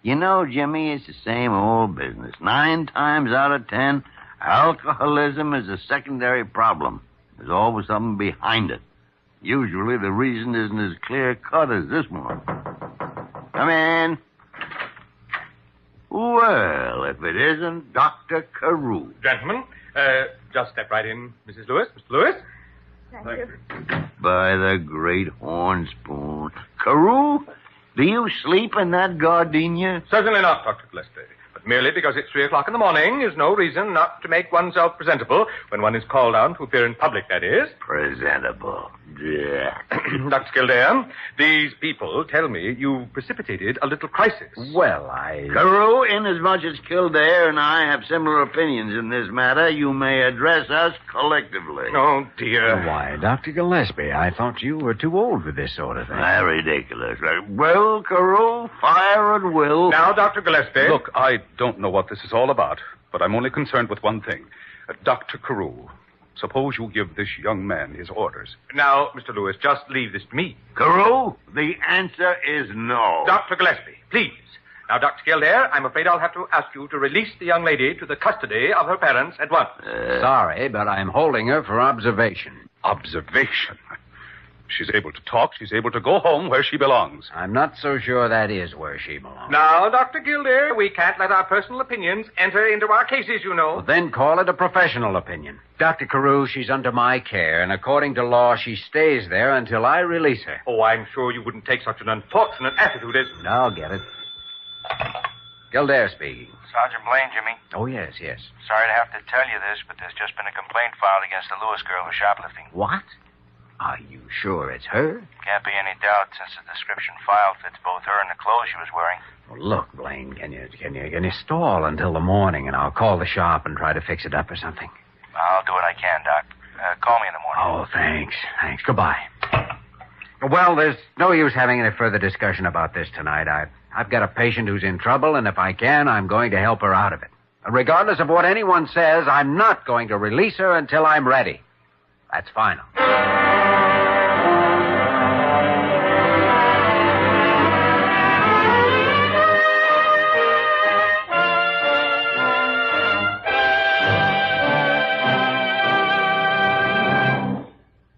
You know, Jimmy, it's the same old business. 9 times out of 10, alcoholism is a secondary problem. There's always something behind it. Usually the reason isn't as clear-cut as this one. Come in. Well, if it isn't Dr. Carew. Gentlemen, just step right in, Mrs. Lewis. Mr. Lewis? Thank you. By the great horn spoon. Carew, do you sleep in that gardenia? Certainly not, Dr. Gillespie. But merely because it's 3 o'clock in the morning is no reason not to make oneself presentable when one is called on to appear in public, that is. Presentable. Yeah. Dr. Kildare, these people tell me you precipitated a little crisis. Well, I... Carew, inasmuch as Kildare and I have similar opinions in this matter, you may address us collectively. Oh, dear. Why, Dr. Gillespie, I thought you were too old for this sort of thing. Ridiculous. Well, Carew, fire at will. Now, Dr. Gillespie. Look, I don't know what this is all about, but I'm only concerned with one thing. Dr. Carew, suppose you give this young man his orders. Now, Mr. Lewis, just leave this to me. Carew, the answer is no. Dr. Gillespie, please. Now, Dr. Kildare, I'm afraid I'll have to ask you to release the young lady to the custody of her parents at once. Sorry, but I'm holding her for observation. Observation? She's able to talk. She's able to go home where she belongs. I'm not so sure that is where she belongs. Now, Dr. Kildare, we can't let our personal opinions enter into our cases, you know. Well, then call it a professional opinion. Dr. Carew, she's under my care, and according to law, she stays there until I release her. Oh, I'm sure you wouldn't take such an unfortunate attitude as... I'll get it. Kildare speaking. Sergeant Blaine, Jimmy. Oh, yes. Sorry to have to tell you this, but there's just been a complaint filed against the Lewis girl for shoplifting. What? Are you sure it's her? Can't be any doubt since the description filed fits both her and the clothes she was wearing. Well, look, Blaine, can you stall until the morning, and I'll call the shop and try to fix it up or something? I'll do what I can, Doc. Call me in the morning. Oh, thanks. Goodbye. Well, there's no use having any further discussion about this tonight. I've got a patient who's in trouble, and if I can, I'm going to help her out of it. Regardless of what anyone says, I'm not going to release her until I'm ready. That's final.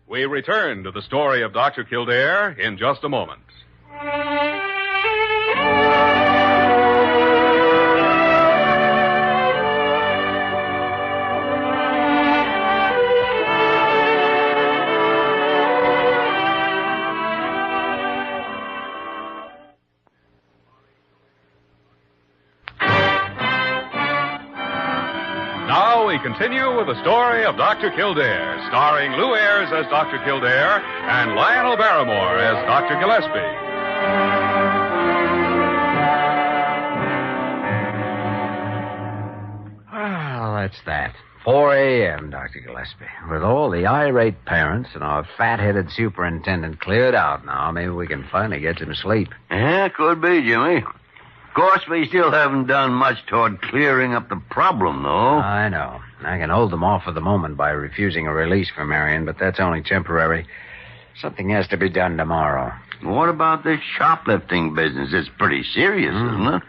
We return to the story of Dr. Kildare in just a moment. Now we continue with the story of Dr. Kildare, starring Lou Ayres as Dr. Kildare and Lionel Barrymore as Dr. Gillespie. Well, that's that. 4 a.m., Dr. Gillespie. With all the irate parents and our fat-headed superintendent cleared out now, maybe we can finally get some sleep. Yeah, could be, Jimmy. Of course, we still haven't done much toward clearing up the problem, though. I know. I can hold them off for the moment by refusing a release for Marion, but that's only temporary. Something has to be done tomorrow. What about this shoplifting business? It's pretty serious, isn't it?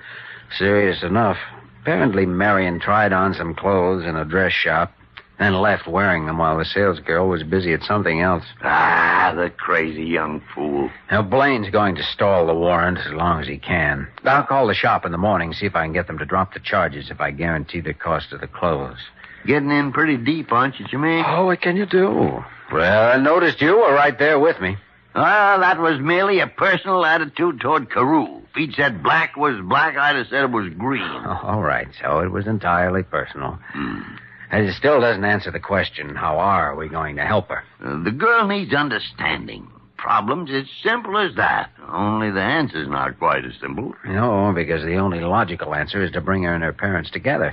Serious enough. Apparently, Marion tried on some clothes in a dress shop, then left wearing them while the salesgirl was busy at something else. Ah, the crazy young fool. Now, Blaine's going to stall the warrant as long as he can. I'll call the shop in the morning, see if I can get them to drop the charges if I guarantee the cost of the clothes. Getting in pretty deep, aren't you, Jimmy? Oh, what can you do? Well, I noticed you were right there with me. Well, that was merely a personal attitude toward CAREW. If he'd said black was black, I'd have said it was green. Oh, all right, so it was entirely personal. It still doesn't answer the question, how are we going to help her? The girl needs understanding. Problem's as simple as that. Only the answer's not quite as simple. No, because the only logical answer is to bring her and her parents together.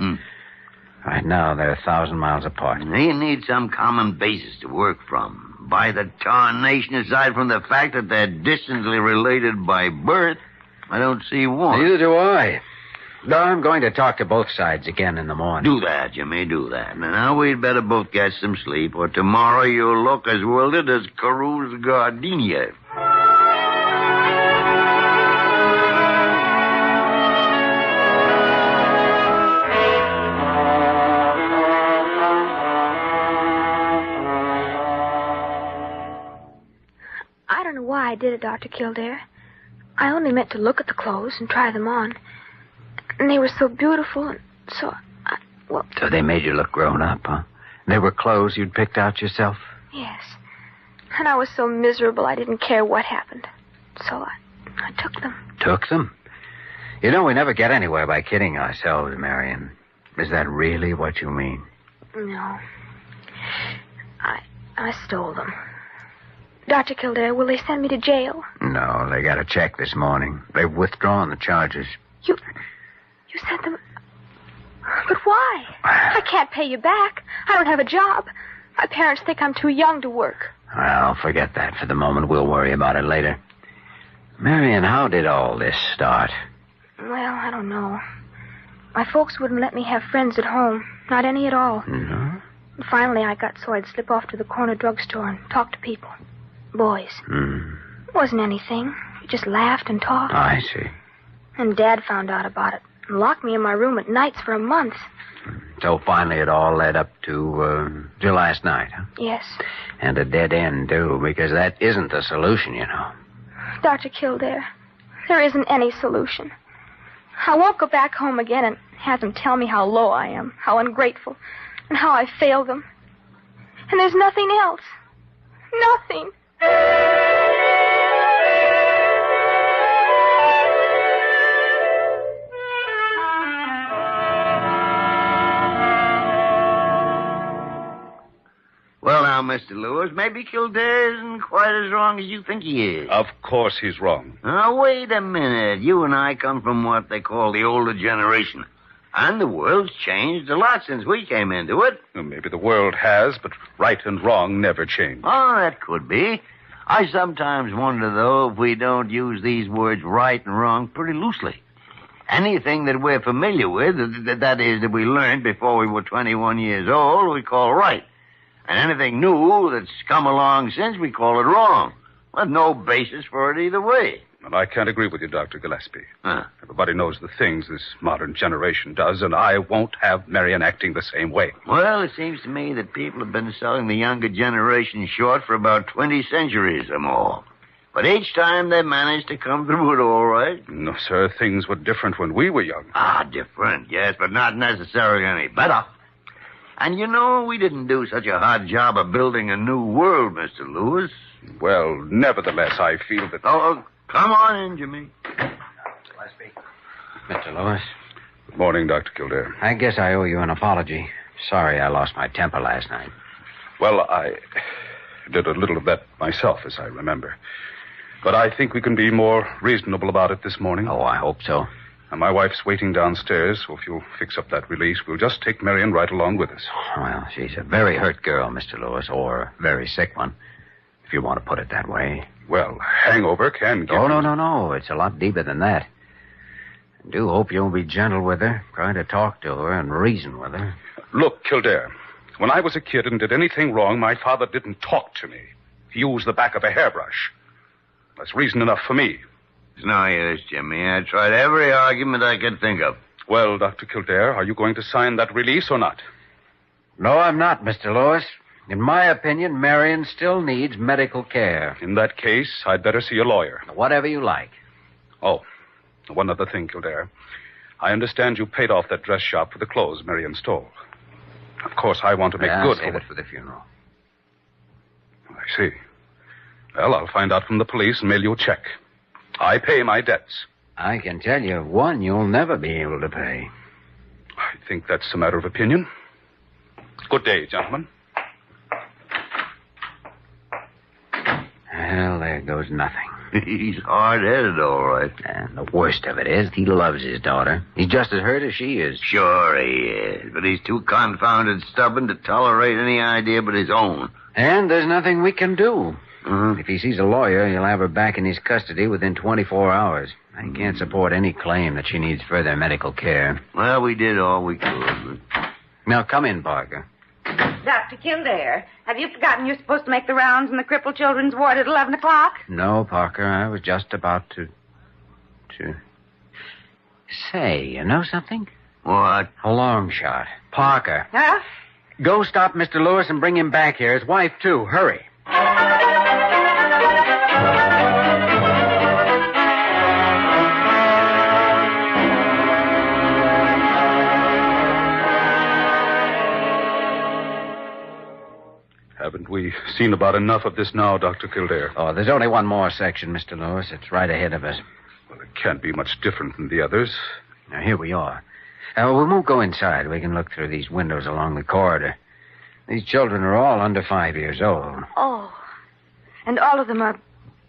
Right now, they're 1,000 miles apart. They need some common basis to work from. By the tarnation, aside from the fact that they're distantly related by birth, I don't see one. Neither do I. No, I'm going to talk to both sides again in the morning. Do that, Jimmy, do that. Now, we'd better both get some sleep, or tomorrow you'll look as wilted as CAREW's gardenia. I don't know why I did it, Dr. Kildare. I only meant to look at the clothes and try them on. And they were so beautiful, and so... So they made you look grown up, huh? They were clothes you'd picked out yourself? Yes. And I was so miserable I didn't care what happened. So I took them. Took them? You know, we never get anywhere by kidding ourselves, Marion. Is that really what you mean? No. I stole them. Dr. Kildare, will they send me to jail? No, they got a check this morning. They've withdrawn the charges. You sent them... But why? I can't pay you back. I don't have a job. My parents think I'm too young to work. Well, forget that for the moment. We'll worry about it later. Marion, how did all this start? Well, I don't know. My folks wouldn't let me have friends at home. Not any at all. No? And finally, I got so I'd slip off to the corner drugstore and talk to people. Boys. It wasn't anything. We just laughed and talked. I see. And Dad found out about it and locked me in my room at nights for a month. So finally it all led up to last night, huh? Yes. And a dead end, too, because that isn't the solution, you know. Dr. Kildare, there isn't any solution. I won't go back home again and have them tell me how low I am, how ungrateful, and how I failed them. And there's nothing else. Nothing. Well, now, Mr. Lewis, maybe Kildare isn't quite as wrong as you think he is. Of course he's wrong. Now, wait a minute. You and I come from what they call the older generation. And the world's changed a lot since we came into it. Well, maybe the world has, but right and wrong never change. Oh, that could be. I sometimes wonder, though, if we don't use these words right and wrong pretty loosely. Anything that we're familiar with, that is, that we learned before we were 21 years old, we call right. And anything new that's come along since, we call it wrong. There's no basis for it either way. Well, I can't agree with you, Dr. Gillespie. Everybody knows the things this modern generation does, and I won't have Marion acting the same way. Well, it seems to me that people have been selling the younger generation short for about 20 centuries or more. But each time they managed to come through it all right. No, sir, things were different when we were young. Different, yes, but not necessarily any better. And you know, we didn't do such a hard job of building a new world, Mr. Lewis. Well, nevertheless, I feel that... Oh, come on in, Jimmy. Mr. Lewis. Good morning, Dr. Kildare. I guess I owe you an apology. sorry I lost my temper last night. Well, I did a little of that myself, as I remember. But I think we can be more reasonable about it this morning. Oh, I hope so. And my wife's waiting downstairs, so if you'll fix up that release, we'll just take Marion right along with us. Well, she's a very hurt girl, Mr. Lewis, or a very sick one, if you want to put it that way. Well, hangover can give... Oh, no. It's a lot deeper than that. I do hope you'll be gentle with her. Try to talk to her and reason with her. Look, Kildare, when I was a kid and did anything wrong, my father didn't talk to me. He used the back of a hairbrush. That's reason enough for me. It's no use, Jimmy. I tried every argument I could think of. Well, Dr. Kildare, are you going to sign that release or not? No, I'm not, Mr. Lewis. In my opinion, Marion still needs medical care. In that case, I'd better see a lawyer. Whatever you like. Oh, one other thing, Kildare. I understand you paid off that dress shop for the clothes Marion stole. Of course, I want to make good save it for the funeral. I see. Well, I'll find out from the police and mail you a check. I pay my debts. I can tell you one you'll never be able to pay. I think that's a matter of opinion. Good day, gentlemen. Well, there goes nothing. He's hard-headed, all right. And the worst of it is, he loves his daughter. He's just as hurt as she is. Sure he is, but he's too confounded stubborn to tolerate any idea but his own. And there's nothing we can do. Mm-hmm. If he sees a lawyer, he'll have her back in his custody within 24 hours. I can't support any claim that she needs further medical care. Well, we did all we could. Now, come in, Parker. Dr. Kildare, have you forgotten you're supposed to make the rounds in the crippled children's ward at 11 o'clock? No, Parker, I was just about to... Say, you know something? What? A long shot. Parker. Huh? Go stop Mr. Lewis and bring him back here. His wife, too. Hurry. Haven't we seen about enough of this now, Dr. Kildare? Oh, there's only one more section, Mr. Lewis. It's right ahead of us. Well, it can't be much different from the others. Now, here we are. We won't go inside. We can look through these windows along the corridor. These children are all under 5 years old. Oh, and all of them are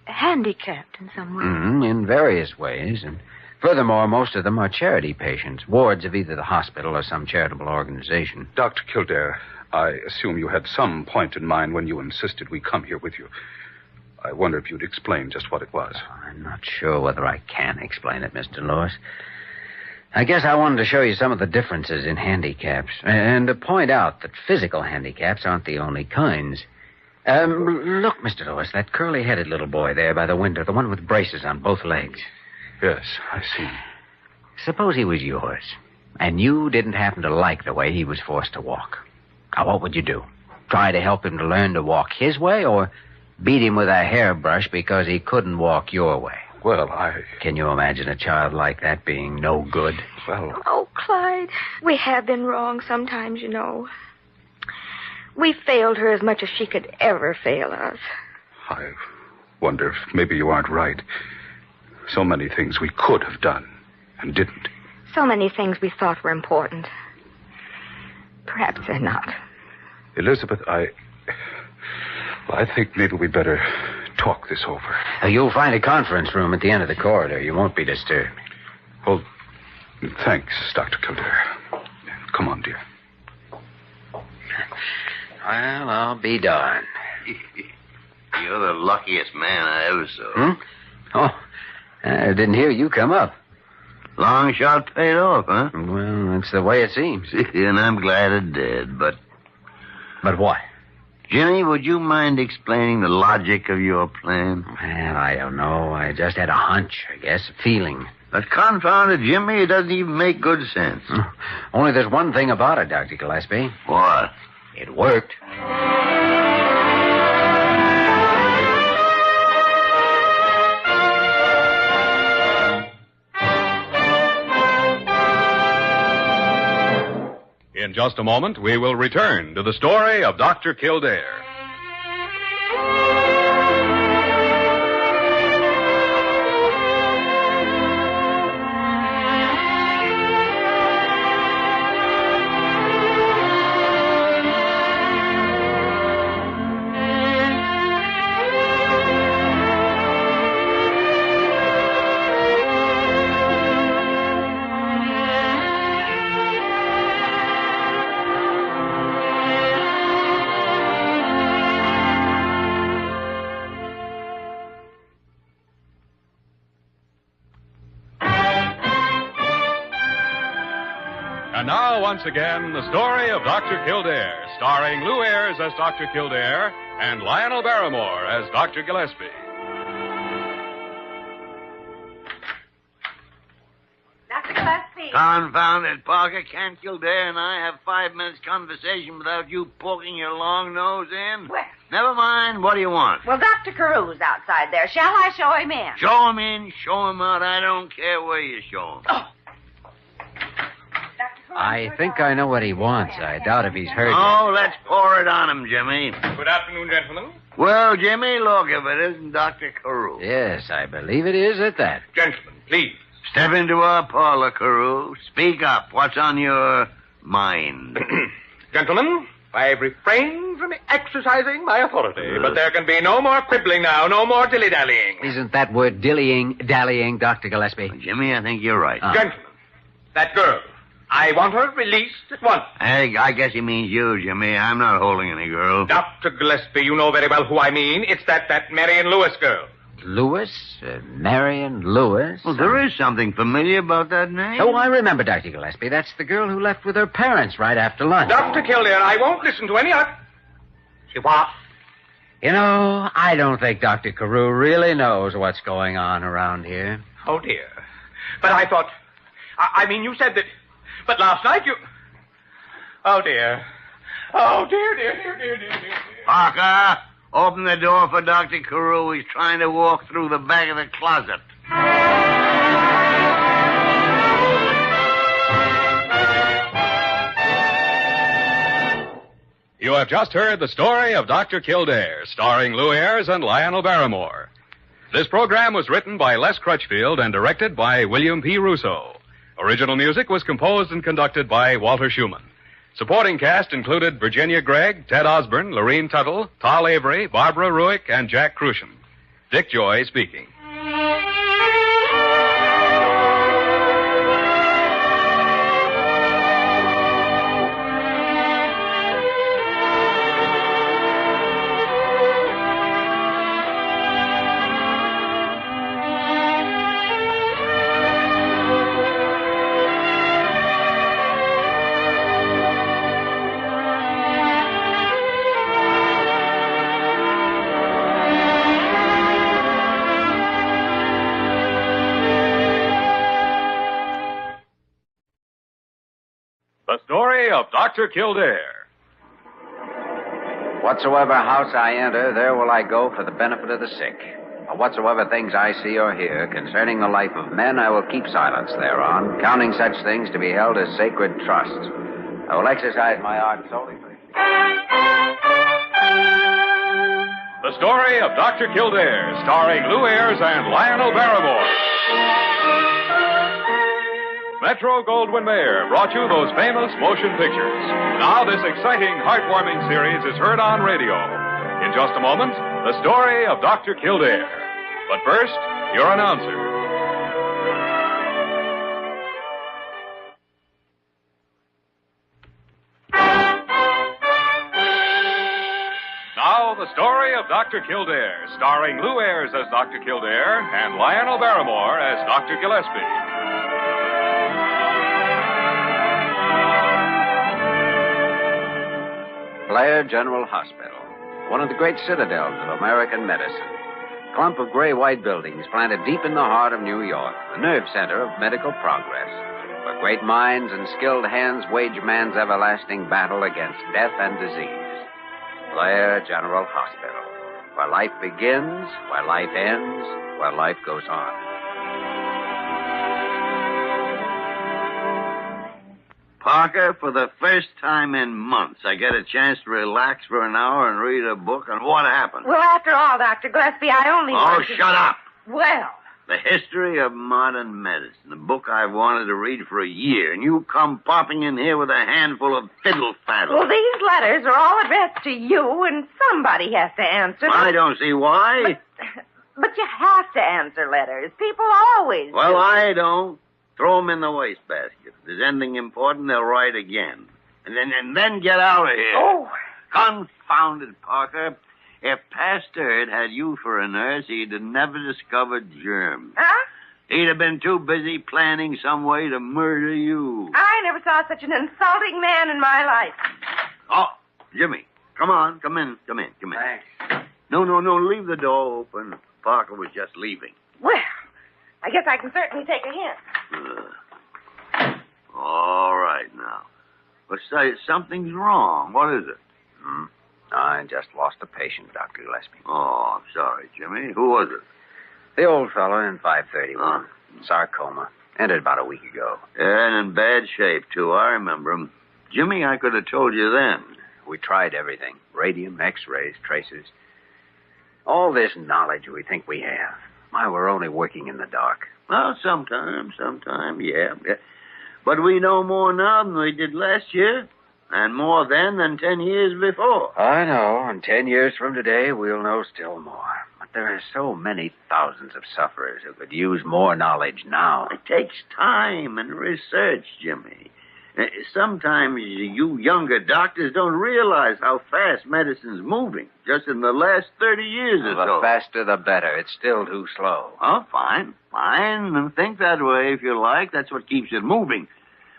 handicapped in some way. In various ways. And furthermore, most of them are charity patients, wards of either the hospital or some charitable organization. Dr. Kildare, I assume you had some point in mind when you insisted we come here with you. I wonder if you'd explain just what it was. I'm not sure whether I can explain it, Mr. Lewis. I guess I wanted to show you some of the differences in handicaps, and to point out that physical handicaps aren't the only kinds. Look, Mr. Lewis, that curly-headed little boy there by the window, the one with braces on both legs. Yes, I see. Suppose he was yours, and you didn't happen to like the way he was forced to walk. Now, what would you do? Try to help him to learn to walk his way, or beat him with a hairbrush because he couldn't walk your way? Well, Can you imagine a child like that being no good? Well... Oh, Clyde, we have been wrong sometimes, you know. We failed her as much as she could ever fail us. I wonder if maybe you aren't right. So many things we could have done and didn't. So many things we thought were important. Perhaps they're not. Elizabeth, I think maybe we'd better talk this over. You'll find a conference room at the end of the corridor. You won't be disturbed. Well, thanks, Dr. Kildare. Come on, dear. Well, I'll be darned. You're the luckiest man I ever saw. Oh, I didn't hear you come up. Long shot paid off, huh? Well, that's the way it seems. And I'm glad it did, but... But what? Jimmy, would you mind explaining the logic of your plan? Well, I don't know. I just had a hunch, I guess, a feeling. But confounded Jimmy, it doesn't even make good sense. Only there's one thing about it, Dr. Gillespie. What? It worked. In just a moment, we will return to the story of Dr. Kildare. And now, once again, the story of Dr. Kildare, starring Lou Ayres as Dr. Kildare and Lionel Barrymore as Dr. Gillespie. Dr. Gillespie. Confound it, Parker. Can't Kildare and I have 5 minutes conversation without you poking your long nose in? Well. Never mind. What do you want? Well, Dr. Carew's outside there. Shall I show him in? Show him in, show him out. I don't care where you show him. Oh. I think I know what he wants. I doubt if he's heard Oh, let's pour it on him, Jimmy. Good afternoon, gentlemen. Well, Jimmy, look, if it isn't Dr. Carew. Yes, I believe it is at that. Gentlemen, please. Step into our parlor, Carew. Speak up. What's on your mind? Gentlemen, I've refrained from exercising my authority, but there can be no more quibbling now, no more dilly-dallying. Isn't that word dallying, Dr. Gillespie? Jimmy, I think you're right. Gentlemen, that girl, I want her released at once. I guess he means you, Jimmy. I'm not holding any girl. Dr. Gillespie, you know very well who I mean. It's that Marion Lewis girl. Lewis? Marion Lewis? Well, there is something familiar about that name. Oh, I remember, Dr. Gillespie. That's the girl who left with her parents right after lunch. Dr. Kildare, I won't listen to any other... She what? You know, I don't think Dr. Carew really knows what's going on around here. Oh, dear. But I thought... I mean, you said that... But last night you... Oh, dear. Oh, dear. Parker, open the door for Dr. Carew. He's trying to walk through the back of the closet. You have just heard the story of Dr. Kildare, starring Lou Ayres and Lionel Barrymore. This program was written by Les Crutchfield and directed by William P. Russo. Original music was composed and conducted by Walter Schumann. Supporting cast included Virginia Gregg, Ted Osborne, Lorene Tuttle, Tal Avery, Barbara Ruick, and Jack Crucian. Dick Joy speaking. The story of Dr. Kildare. Whatsoever house I enter, there will I go for the benefit of the sick. Or whatsoever things I see or hear concerning the life of men, I will keep silence thereon, counting such things to be held as sacred trusts. I will exercise my art solely for... The story of Dr. Kildare, starring Lou Ayres and Lionel Barrymore. Metro-Goldwyn-Mayer brought you those famous motion pictures. Now this exciting, heartwarming series is heard on radio. In just a moment, the story of Dr. Kildare. But first, your announcer. Now, the story of Dr. Kildare, starring Lou Ayres as Dr. Kildare and Lionel Barrymore as Dr. Gillespie. Blair General Hospital, one of the great citadels of American medicine. Clump of gray-white buildings planted deep in the heart of New York, the nerve center of medical progress, where great minds and skilled hands wage man's everlasting battle against death and disease. Blair General Hospital, where life begins, where life ends, where life goes on. Parker, for the first time in months, I get a chance to relax for an hour and read a book, and what happened? Well, after all, Dr. Gillespie, I only want to... Shut up! Well... The History of Modern Medicine, the book I've wanted to read for a year, and you come popping in here with a handful of fiddle-faddle. Well, these letters are all addressed to you, and somebody has to answer them. I don't see why. But you have to answer letters. People always Well, do. I don't. Throw them in the wastebasket. If there's anything important, they'll write again. And then get out of here. Oh. Confound it, Parker. If Pasteur had you for a nurse, he'd have never discovered germs. Huh? He'd have been too busy planning some way to murder you. I never saw such an insulting man in my life. Oh, Jimmy, come on. Come in. Thanks. No, leave the door open. Parker was just leaving. Well, I guess I can certainly take a hint. All right, now. But say, something's wrong. What is it? I just lost a patient, Dr. Gillespie. Oh, I'm sorry, Jimmy. Who was it? The old fellow in 531. Sarcoma. Ended about a week ago. And in bad shape, too. I remember him. Jimmy, I could have told you then. We tried everything. Radium, X-rays, tracers. All this knowledge we think we have. Why, we're only working in the dark. Well, sometime, yeah. But we know more now than we did last year. And more then than 10 years before. I know. And 10 years from today, we'll know still more. But there are so many thousands of sufferers who could use more knowledge now. It takes time and research, Jimmy. Sometimes you younger doctors don't realize how fast medicine's moving. Just in the last 30 years or so. The faster, the better. It's still too slow. Oh, fine. And think that way if you like. That's what keeps it moving.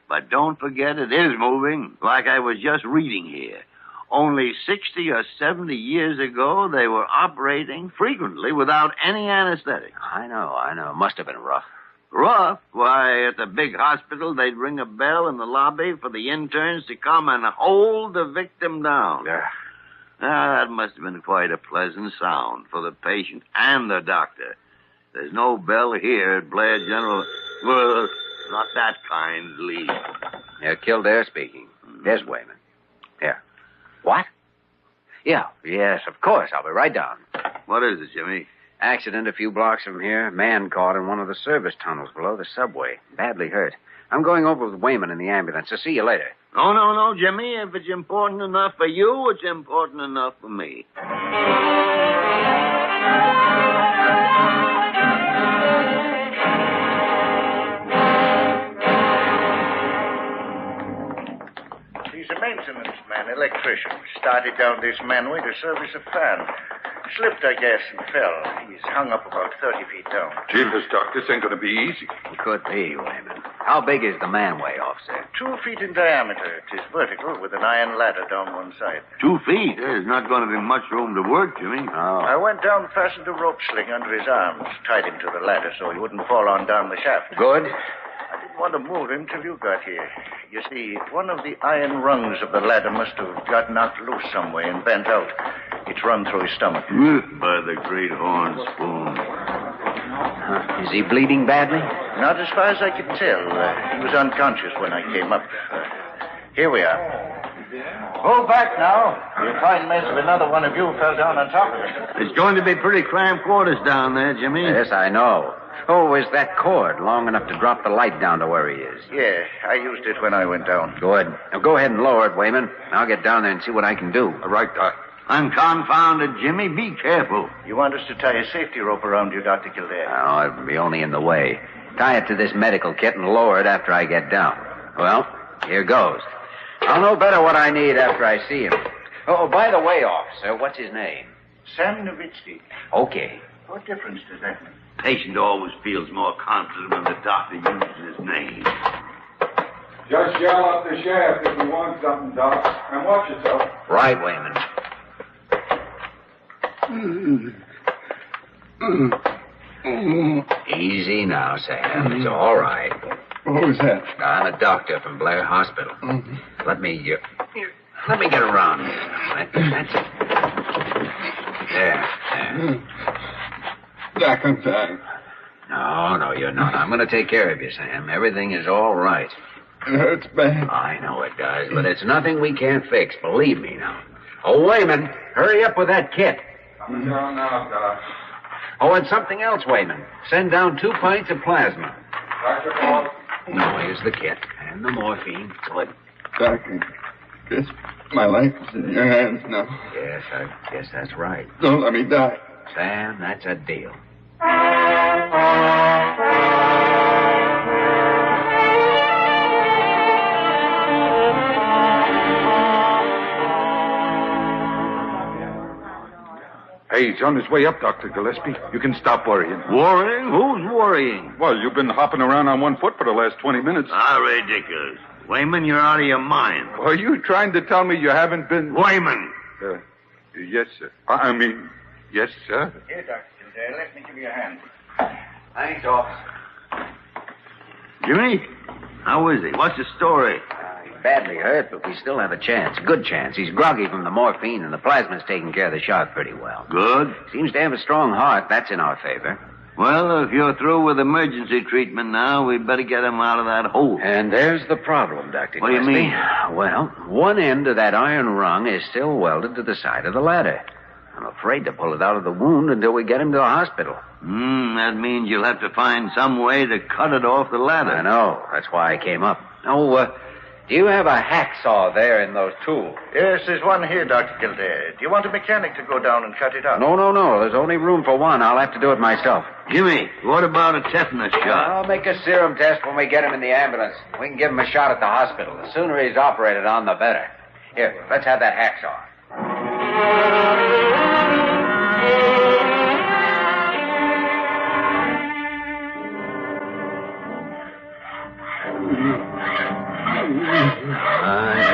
But don't forget it is moving, like I was just reading here. Only 60 or 70 years ago, they were operating frequently without any anesthetic. I know. Must have been rough. Rough? Why, at the big hospital, they'd ring a bell in the lobby for the interns to come and hold the victim down. That must have been quite a pleasant sound for the patient and the doctor. There's no bell here at Blair General. Well, not that kind, Lee. Yeah, Kildare speaking. Yes, Wayman. Yeah. What? Yeah, yes, of course. I'll be right down. What is it, Jimmy? Accident a few blocks from here. Man caught in one of the service tunnels below the subway. Badly hurt. I'm going over with Wayman in the ambulance. I'll see you later. No, Jimmy. If it's important enough for you, it's important enough for me. He's a maintenance man, electrician. Started down this manway to service a fan. Slipped, I guess, and fell. He's hung up about 30 feet down. Jesus, Doc, this ain't going to be easy. It could be, Wayman. How big is the manway, officer? 2 feet in diameter. It is vertical with an iron ladder down one side. 2 feet? There's not going to be much room to work, Jimmy. Oh. I went down, fastened a rope sling under his arms, tied him to the ladder so he wouldn't fall on down the shaft. Good. I didn't want to move him till you got here. You see, one of the iron rungs of the ladder must have got knocked loose some way and bent out. It's run through his stomach. By the great horn spoon. Is he bleeding badly? Not as far as I can tell. He was unconscious when I came up. Here we are. Hold back now. You'll find mess if another one of you fell down on top of it. It's going to be pretty cramped quarters down there, Jimmy. Yes, I know. Oh, is that cord long enough to drop the light down to where he is? Yeah, I used it when I went down. Good. Now go ahead and lower it, Wayman. I'll get down there and see what I can do. All right, Doc. I'm confounded, Jimmy. Be careful. You want us to tie a safety rope around you, Dr. Kildare? No, it'll be only in the way. Tie it to this medical kit and lower it after I get down. Well, here goes. I'll know better what I need after I see him. Oh, by the way, officer, what's his name? Sam Nowitzki. Okay. What difference does that make? Patient always feels more confident when the doctor uses his name. Just yell up the shaft if you want something, Doc. And watch yourself. Right, Wayman. Easy now, Sam. It's all right. What was that? I'm a doctor from Blair Hospital. Let me get around here. That's it. There. Doc, I'm fine. No, you're not. I'm going to take care of you, Sam. Everything is all right. It hurts bad. I know it does, but it's nothing we can't fix. Believe me now. Oh, Wayman, hurry up with that kit. Coming down now, Doc. Oh, and something else, Wayman. Send down 2 pints of plasma. Dr. Paul. No, here's the kit. And the morphine. Good. Doc, I guess my life is in your hands now. Yes, I guess that's right. Don't let me die. Sam, that's a deal. Hey, he's on his way up, Dr. Gillespie. You can stop worrying. Worrying? Who's worrying? Well, you've been hopping around on one foot for the last 20 minutes. Ah, ridiculous. Wayman, you're out of your mind. Are you trying to tell me you haven't been... Wayman! Yes, sir. I mean, yes, sir. Here, Dr. Kildare, let me give you a hand. Thanks, officer. Jimmy, how is he? What's the story? He's badly hurt, but we still have a chance. Good chance. He's groggy from the morphine, and the plasma's taking care of the shock pretty well. Good. Seems to have a strong heart. That's in our favor. Well, if you're through with emergency treatment now, we'd better get him out of that hole. And there's the problem, Dr. What do you Gillespie. mean? Well, one end of that iron rung is still welded to the side of the ladder. I'm afraid to pull it out of the wound until we get him to the hospital. That means you'll have to find some way to cut it off the ladder. I know. That's why I came up. Oh, do you have a hacksaw there in those tools? Yes, there's one here, Dr. Kildare. Do you want a mechanic to go down and cut it out? No. There's only room for one. I'll have to do it myself. Jimmy, what about a tetanus shot? I'll make a serum test when we get him in the ambulance. We can give him a shot at the hospital. The sooner he's operated on, the better. Here, let's have that hacksaw.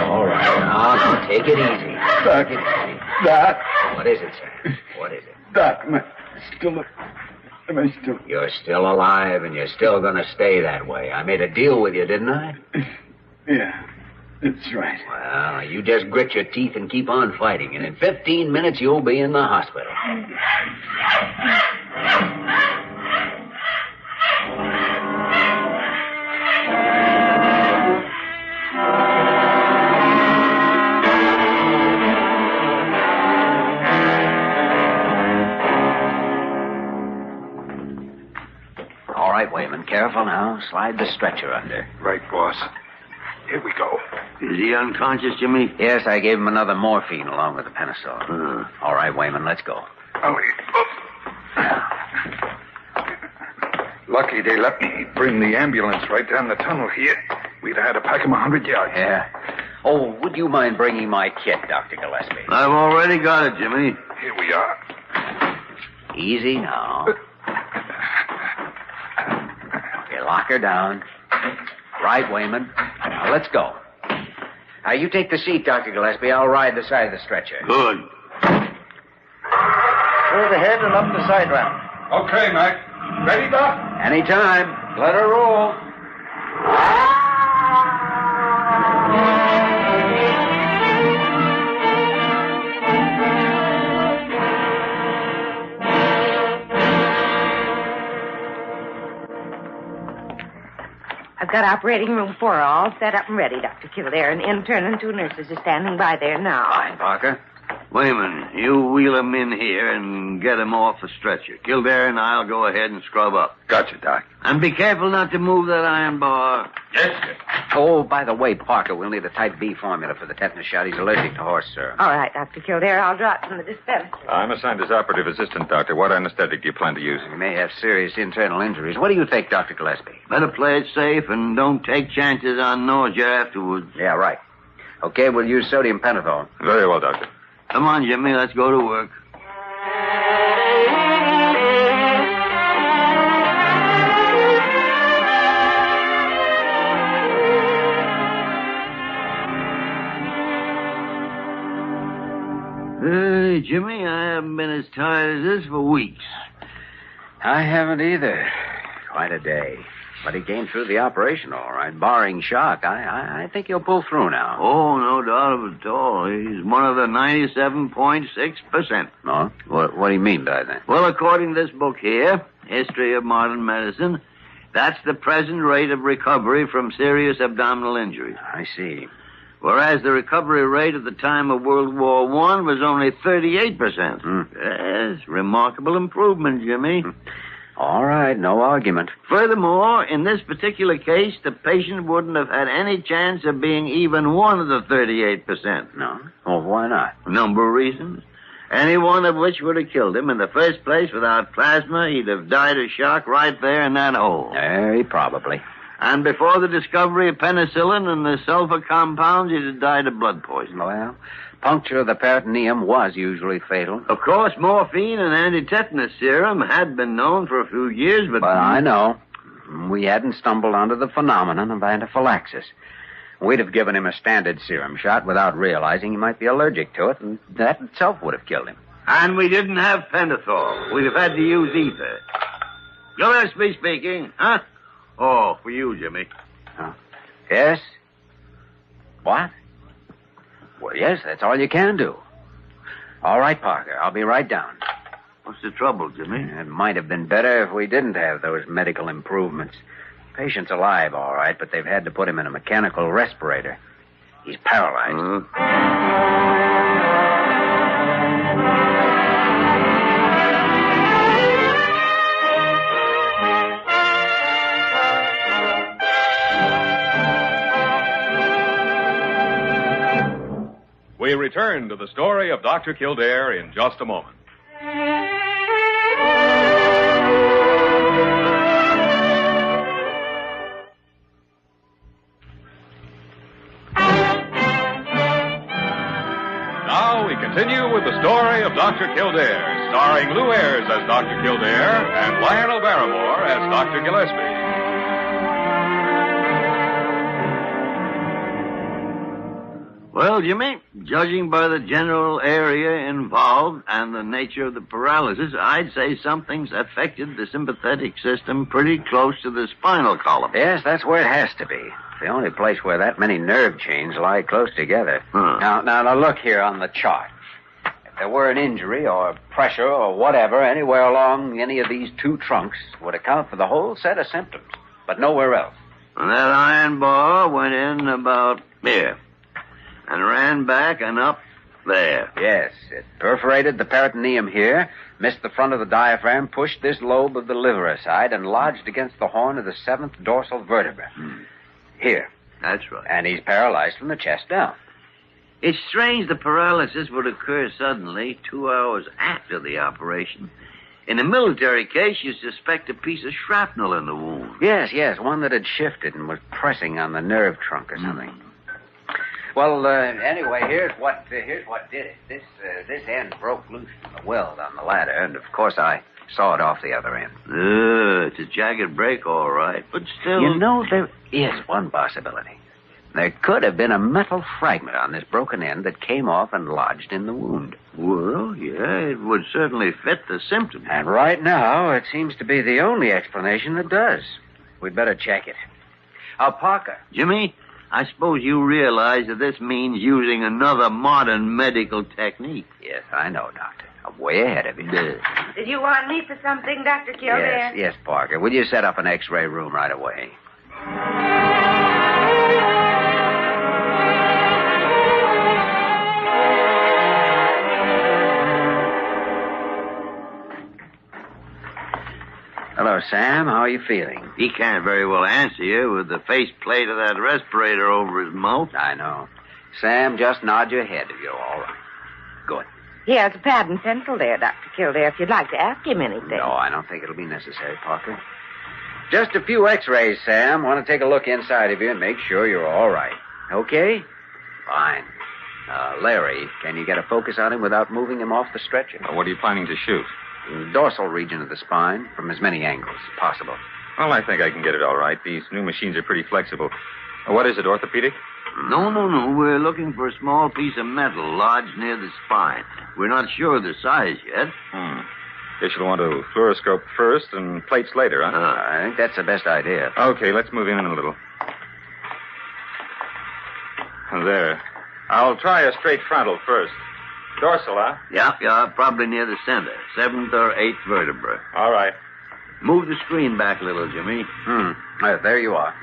All right. Now, take it easy. Take it easy. Doc. What is it, sir? What is it? Doc, am I still... You're still alive, and you're still going to stay that way. I made a deal with you, didn't I? Yeah, that's right. Well, you just grit your teeth and keep on fighting, and in 15 minutes you'll be in the hospital. All right, Wayman, careful now. Slide the stretcher under. Right, boss. Here we go. Is he unconscious, Jimmy? Yes, I gave him another morphine along with the penicillin. All right, Wayman, let's go. Lucky they let me bring the ambulance right down the tunnel here. We'd have had to pack him 100 yards. Yeah. Oh, would you mind bringing my kit, Dr. Gillespie? I've already got it, Jimmy. Here we are. Easy now. Okay, lock her down. Right, Wayman. Now, let's go. Now, you take the seat, Dr. Gillespie. I'll ride the side of the stretcher. Good. Through the head and up the side ramp. Okay, Mac. Ready, Doc? Anytime. Let her roll. I've got operating room 4 all set up and ready, Dr. Kildare. An intern and 2 nurses are standing by there now. Fine, Parker. Wayman, you wheel him in here and get him off the stretcher. Kildare and I'll go ahead and scrub up. Gotcha, Doc. And be careful not to move that iron bar. Yes, sir. Oh, by the way, Parker, we'll need a type B formula for the tetanus shot. He's allergic to horse syrup. All right, Dr. Kildare, I'll draw it from the dispenser. I'm assigned as operative assistant, Doctor. What anesthetic do you plan to use? He may have serious internal injuries. What do you think, Dr. Gillespie? Better play it safe and don't take chances on nausea afterwards. Yeah, right. Okay, we'll use sodium pentothal. Very well, Doctor. Come on, Jimmy, let's go to work. Hey, Jimmy, I haven't been as tired as this for weeks. I haven't either. Quite a day. But he came through the operation all right, barring shock. I think he'll pull through now. Oh, no doubt of it at all. He's one of the 97.6%. No? What do you mean by that? Well, according to this book here, History of Modern Medicine, that's the present rate of recovery from serious abdominal injuries. I see. Whereas the recovery rate at the time of World War I was only 38%. Yes, remarkable improvement, Jimmy. All right, no argument. Furthermore, in this particular case, the patient wouldn't have had any chance of being even one of the 38%. No? Well, why not? A number of reasons. Any one of which would have killed him. In the first place, without plasma, he'd have died of shock right there in that hole. Very probably. And before the discovery of penicillin and the sulfur compounds, he'd have died of blood poisoning. Well, puncture of the peritoneum was usually fatal. Of course, morphine and anti-tetanus serum had been known for a few years, but... But I know. We hadn't stumbled onto the phenomenon of anaphylaxis. We'd have given him a standard serum shot without realizing he might be allergic to it, and that itself would have killed him. And we didn't have pentothal. We'd have had to use ether. Gillespie speaking, huh? Oh, for you, Jimmy. Yes? What? Well, yes, that's all you can do. All right, Parker, I'll be right down. What's the trouble, Jimmy? It might have been better if we didn't have those medical improvements. Patient's alive, all right, but they've had to put him in a mechanical respirator. He's paralyzed. We return to the story of Dr. Kildare in just a moment. Now we continue with the story of Dr. Kildare, starring Lou Ayres as Dr. Kildare and Lionel Barrymore as Dr. Gillespie. Well, Jimmy, judging by the general area involved and the nature of the paralysis, I'd say something's affected the sympathetic system pretty close to the spinal column. Yes, that's where it has to be. It's the only place where that many nerve chains lie close together. Now, look here on the chart. If there were an injury or pressure or whatever anywhere along any of these two trunks would account for the whole set of symptoms, but nowhere else. And that iron bar went in about here. And ran back and up there. Yes, it perforated the peritoneum here, missed the front of the diaphragm, pushed this lobe of the liver aside, and lodged against the horn of the 7th dorsal vertebra. Here. That's right. And he's paralyzed from the chest down. It's strange the paralysis would occur suddenly 2 hours after the operation. In a military case, you suspect a piece of shrapnel in the wound. Yes, one that had shifted and was pressing on the nerve trunk or something. Well, anyway, here's what did it. This end broke loose from the weld on the ladder, and of course I sawed off the other end. It's a jagged break, all right, but still... You know, there is one possibility. There could have been a metal fragment on this broken end that came off and lodged in the wound. Well, yeah, it would certainly fit the symptoms. And right now, it seems to be the only explanation that does. We'd better check it. Parker. Jimmy, I suppose you realize that this means using another modern medical technique. Yes, I know, Doctor. I'm way ahead of you. Did you want me for something, Dr. Kildare? Yes, Parker. Will you set up an X-ray room right away? Hello, Sam. How are you feeling? He can't very well answer you with the faceplate of that respirator over his mouth. I know. Sam, just nod your head if you're all right. Good. He has a pad and pencil there, Dr. Kildare, if you'd like to ask him anything. No, I don't think it'll be necessary, Parker. Just a few X-rays, Sam. Want to take a look inside of you and make sure you're all right. Okay? Fine. Larry, can you get a focus on him without moving him off the stretcher? What are you planning to shoot? The dorsal region of the spine from as many angles as possible. Well, I think I can get it all right. These new machines are pretty flexible. What is it, orthopedic? No. We're looking for a small piece of metal lodged near the spine. We're not sure of the size yet. Guess you'll want to fluoroscope first and plates later, huh? I think that's the best idea. Okay, let's move in a little. There. I'll try a straight frontal first. Dorsal, huh? Yeah, probably near the center. 7th or 8th vertebra. All right. Move the screen back a little, Jimmy. There you are.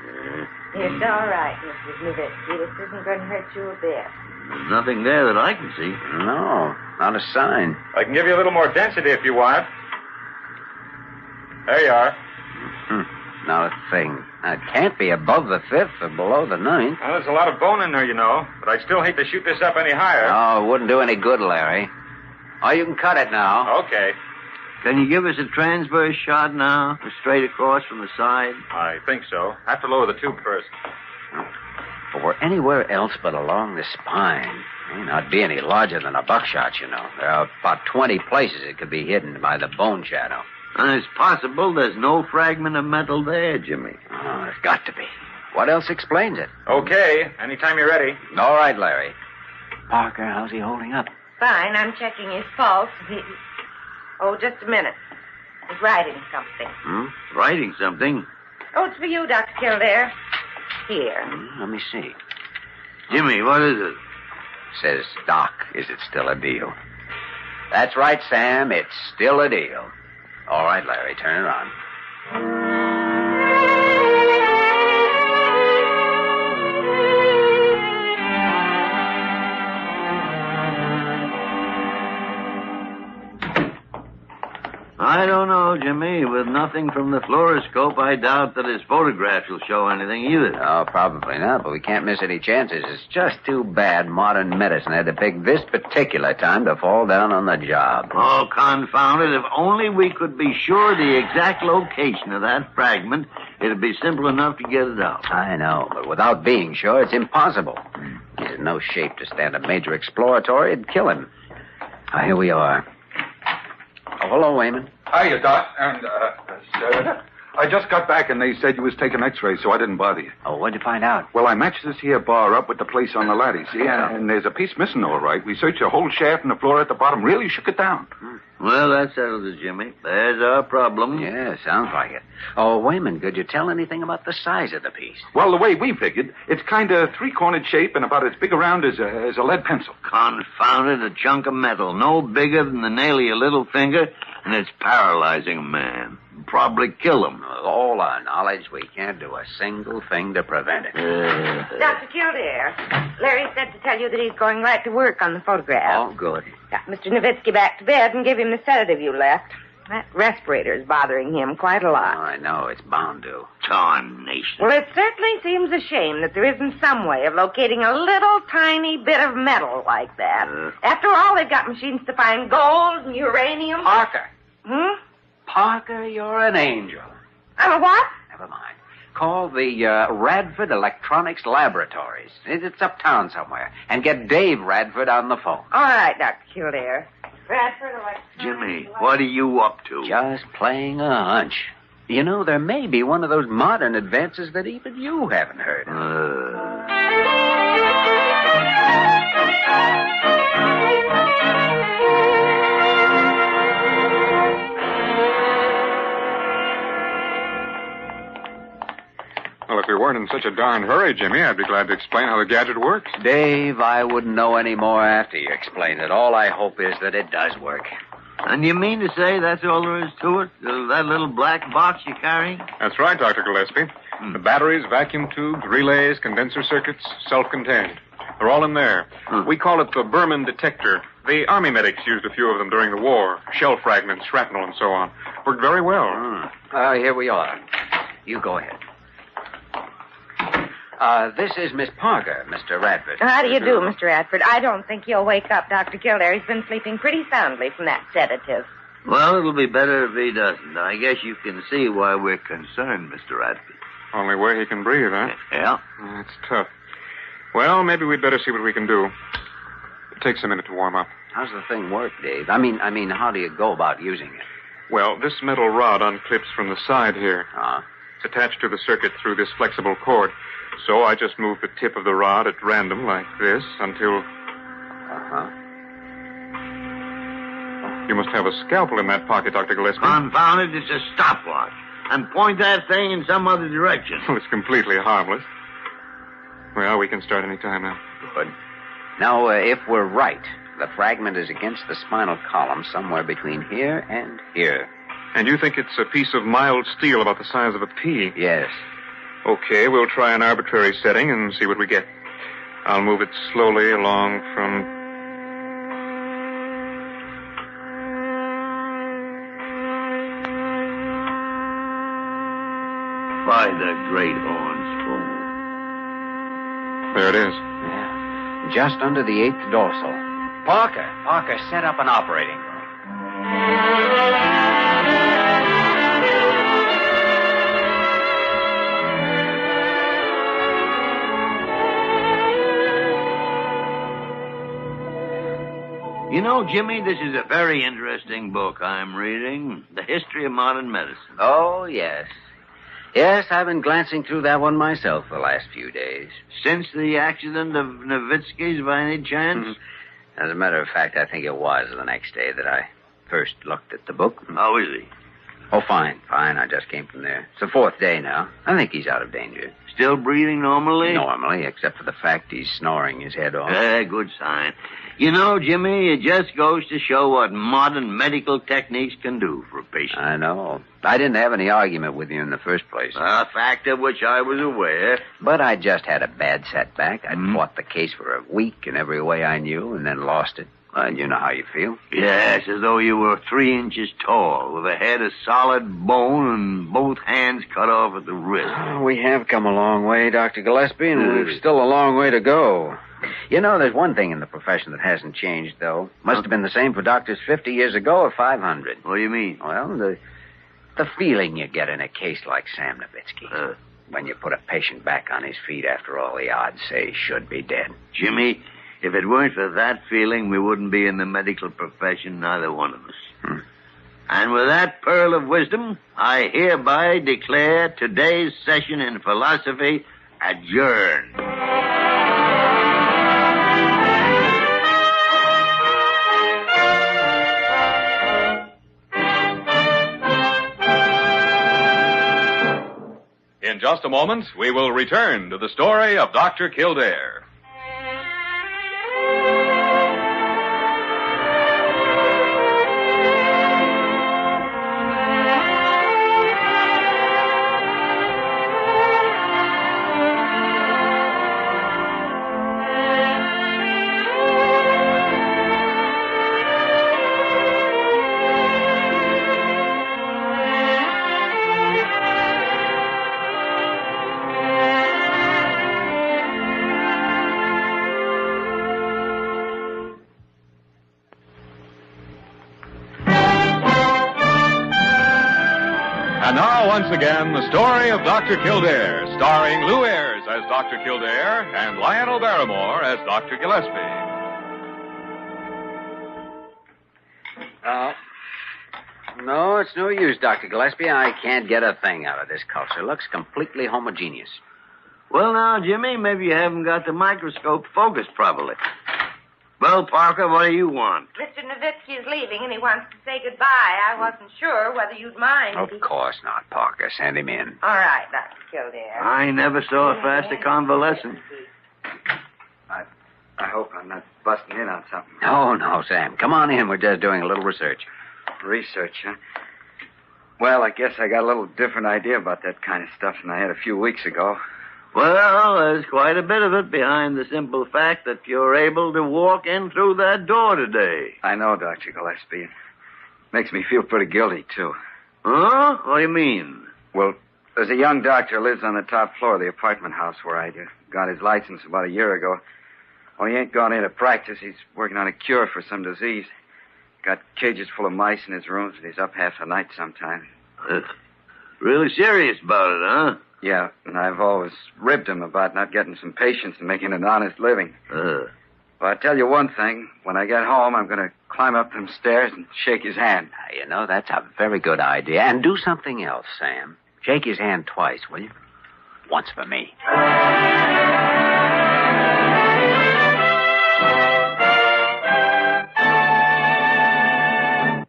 It's all right, Mrs. Levitsky. This isn't going to hurt you a bit. There's nothing there that I can see. No, not a sign. I can give you a little more density if you want. There you are. Not a thing. It can't be above the 5th or below the 9th. Well, there's a lot of bone in there, you know. But I'd still hate to shoot this up any higher. No, it wouldn't do any good, Larry. Oh, you can cut it now. Okay. Can you give us a transverse shot now? Straight across from the side? I think so. Have to lower the tube first. For anywhere else but along the spine. May not be any larger than a buckshot, you know. There are about 20 places it could be hidden by the bone shadow. And it's possible there's no fragment of metal there, Jimmy. Oh, there's got to be. What else explains it? Okay. Anytime you're ready. All right, Larry. Parker, how's he holding up? Fine. I'm checking his pulse. Oh, just a minute. He's writing something. Writing something? Oh, it's for you, Dr. Kildare. Here. Let me see. Jimmy, what is it? Says, Doc, is it still a deal? That's right, Sam. It's still a deal. All right, Larry, turn it on. I don't know, Jimmy. With nothing from the fluoroscope, I doubt that his photographs will show anything either. Oh, probably not, but we can't miss any chances. It's just too bad modern medicine had to pick this particular time to fall down on the job. Oh, confound it. If only we could be sure the exact location of that fragment, it'd be simple enough to get it out. I know, but without being sure, it's impossible. He's in no shape to stand a major exploratory. It'd kill him. Oh, here we are. Oh, hello, Wayman. Hiya, Doc. And, I just got back and they said you was taking x-rays, so I didn't bother you. Oh, what'd you find out? Well, I matched this here bar up with the place on the ladder, see? And there's a piece missing, all right. We searched the whole shaft and the floor at the bottom. Really shook it down. Well, that settles it, Jimmy. There's our problem. Yeah, sounds like it. Oh, Wayman, could you tell anything about the size of the piece? Well, the way we figured, it's kind of three-cornered shape and about as big around as a lead pencil. Confound it, a chunk of metal, no bigger than the nail of your little finger, and it's paralyzing a man. Probably kill him. With all our knowledge, we can't do a single thing to prevent it. Dr. Kildare, Larry said to tell you that he's going right to work on the photograph. Oh, good. Got Mr. Nowitzki back to bed and give him the sedative you left. That respirator's bothering him quite a lot. Oh, I know. It's bound to. Tarnation. Well, it certainly seems a shame that there isn't some way of locating a little tiny bit of metal like that. After all, they've got machines to find gold and uranium. Parker. Parker, you're an angel. I'm a what? Never mind. Call the Radford Electronics Laboratories. It's uptown somewhere. And get Dave Radford on the phone. All right, Dr. Kildare. Radford Electronics. Jimmy, what are you up to? Just playing a hunch. You know, there may be one of those modern advances that even you haven't heard of. Well, if we weren't in such a darn hurry, Jimmy, I'd be glad to explain how the gadget works. Dave, I wouldn't know any more after you explain it. All I hope is that it does work. And you mean to say that's all there is to it? That little black box you're carrying? That's right, Dr. Gillespie. The batteries, vacuum tubes, relays, condenser circuits, self-contained. They're all in there. We call it the Berman detector. The Army medics used a few of them during the war. Shell fragments, shrapnel, and so on. Worked very well. Here we are. You go ahead. This is Miss Parker, Mr. Radford. How do you do, Mr. Radford? I don't think he'll wake up, Dr. Kildare. He's been sleeping pretty soundly from that sedative. Well, it'll be better if he doesn't. I guess you can see why we're concerned, Mr. Radford. Only way he can breathe, huh? Yeah. That's tough. Well, maybe we'd better see what we can do. It takes a minute to warm up. How's the thing work, Dave? I mean, how do you go about using it? Well, this metal rod unclips from the side here. It's attached to the circuit through this flexible cord. So I just move the tip of the rod at random like this until... You must have a scalpel in that pocket, Dr. Gillespie. Confound it, it's a stopwatch. And point that thing in some other direction. Well, it's completely harmless. Well, we can start any time now. Good. Now, if we're right, the fragment is against the spinal column somewhere between here and here. And you think it's a piece of mild steel about the size of a pea? Yes. Okay, we'll try an arbitrary setting and see what we get. I'll move it slowly along from... By the great horn spoon. There it is. Yeah. Just under the 8th dorsal. Parker, set up an operating room. You know, Jimmy, this is a very interesting book I'm reading. The History of Modern Medicine. Oh, yes. Yes, I've been glancing through that one myself the last few days. Since the accident of Nowitzki's, by any chance? Mm-hmm. As a matter of fact, I think it was the next day that I first looked at the book. How is he? Oh, fine. I just came from there. It's the 4th day now. I think he's out of danger. Still breathing normally? Normally, except for the fact he's snoring his head off. Good sign. You know, Jimmy, it just goes to show what modern medical techniques can do for a patient. I know. I didn't have any argument with you in the first place. A fact of which I was aware. But I just had a bad setback. I'd fought the case for a week in every way I knew and then lost it. Well, you know how you feel. Yes, as though you were 3 inches tall, with a head of solid bone and both hands cut off at the wrist. Oh, we have come a long way, Dr. Gillespie, and we've still a long way to go. You know, there's one thing in the profession that hasn't changed, though. Must have been the same for doctors 50 years ago or 500. What do you mean? Well, the feeling you get in a case like Sam Nowitzki. When you put a patient back on his feet after all the odds say he should be dead. Jimmy, if it weren't for that feeling, we wouldn't be in the medical profession, neither one of us. And with that pearl of wisdom, I hereby declare today's session in philosophy adjourned. In just a moment, we will return to the story of Dr. Kildare. And now, once again, the story of Dr. Kildare, starring Lou Ayres as Dr. Kildare and Lionel Barrymore as Dr. Gillespie. No, it's no use, Dr. Gillespie. I can't get a thing out of this culture. Looks completely homogeneous. Well, now, Jimmy, maybe you haven't got the microscope focused properly. Well, Parker, what do you want? Mr. Nowitzki is leaving, and he wants to say goodbye. I wasn't sure whether you'd mind. Of course not, Parker. Send him in. All right, Dr. Kildare. I never saw a faster convalescent. I hope I'm not busting in on something. Oh, no, Sam. Come on in. We're just doing a little research. Research, huh? Well, I guess I got a little different idea about that kind of stuff than I had a few weeks ago. Well, there's quite a bit of it behind the simple fact that you're able to walk in through that door today. I know, Dr. Gillespie. It makes me feel pretty guilty, too. Huh? What do you mean? Well, there's a young doctor who lives on the top floor of the apartment house where I got his license about a year ago. Well, he ain't gone into practice. He's working on a cure for some disease. Got cages full of mice in his rooms, and he's up half the night sometimes. Really serious about it, huh? Yeah, and I've always ribbed him about not getting some patients and making an honest living. Well, I tell you one thing. When I get home, I'm going to climb up them stairs and shake his hand. You know, that's a very good idea. And do something else, Sam. Shake his hand twice, will you? Once for me.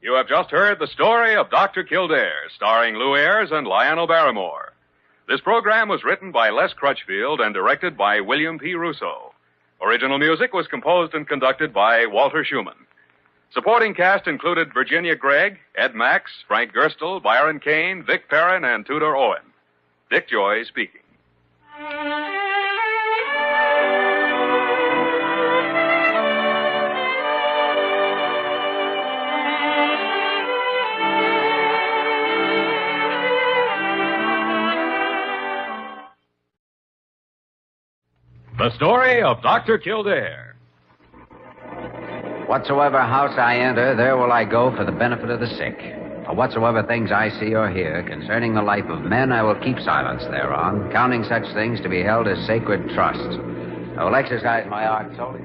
You have just heard the story of Dr. Kildare, starring Lou Ayres and Lionel Barrymore. This program was written by Les Crutchfield and directed by William P. Russo. Original music was composed and conducted by Walter Schumann. Supporting cast included Virginia Gregg, Ed Max, Frank Gerstle, Byron Kane, Vic Perrin, and Tudor Owen. Dick Joy speaking. The story of Dr. Kildare. Whatsoever house I enter, there will I go for the benefit of the sick. For whatsoever things I see or hear concerning the life of men, I will keep silence thereon, counting such things to be held as sacred trusts. I will exercise my art solely.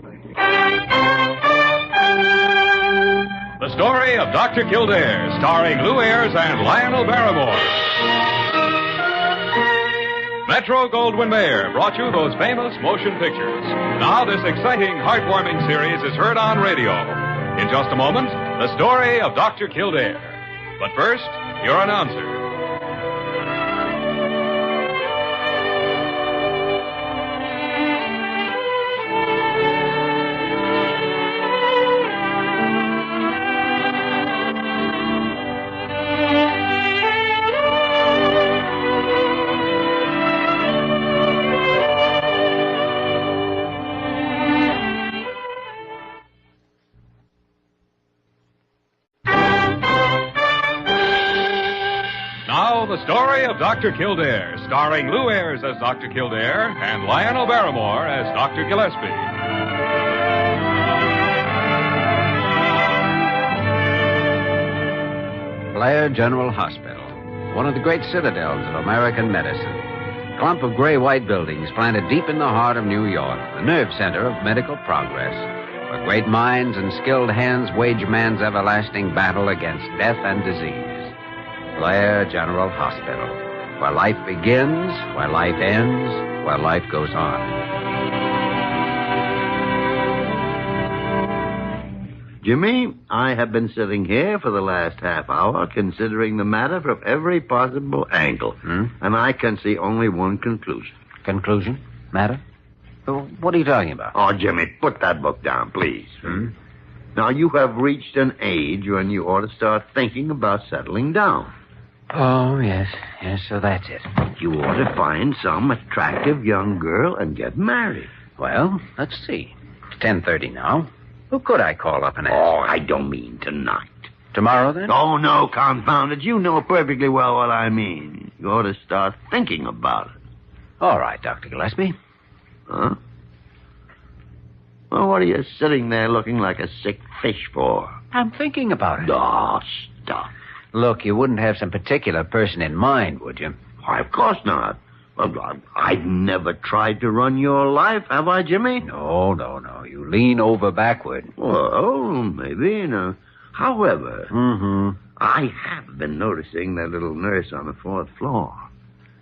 The story of Dr. Kildare, starring Lou Ayres and Lionel Barrymore. Metro-Goldwyn-Mayer brought you those famous motion pictures. Now this exciting, heartwarming series is heard on radio. In just a moment, the story of Dr. Kildare. But first, your announcer. The story of Dr. Kildare, starring Lou Ayres as Dr. Kildare and Lionel Barrymore as Dr. Gillespie. Blair General Hospital, one of the great citadels of American medicine. A clump of gray-white buildings planted deep in the heart of New York, the nerve center of medical progress, where great minds and skilled hands wage man's everlasting battle against death and disease. Blair General Hospital, where life begins, where life ends, where life goes on. Jimmy, I have been sitting here for the last half hour considering the matter from every possible angle. And I can see only one conclusion. Conclusion? Matter? What are you talking about? Oh, Jimmy, put that book down, please. Now, you have reached an age when you ought to start thinking about settling down. Oh, yes, so that's it. You ought to find some attractive young girl and get married. Well, let's see. It's 10:30 now. Who could I call up and ask? Oh, I don't mean tonight. Tomorrow, then? Oh, no, confound it. You know perfectly well what I mean. You ought to start thinking about it. All right, Dr. Gillespie. Huh? Well, what are you sitting there looking like a sick fish for? I'm thinking about it. Oh, stuff. Look, you wouldn't have some particular person in mind, would you? Why, of course not. Well, I've never tried to run your life, have I, Jimmy? No. You lean over backward. Well, maybe, However, I have been noticing that little nurse on the 4th floor.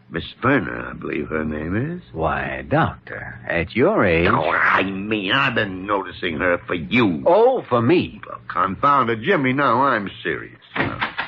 Miss Verner, I believe her name is. Why, Doctor, at your age... No, I mean, I've been noticing her for you. Oh, for me. Well, confound it, Jimmy, now I'm serious.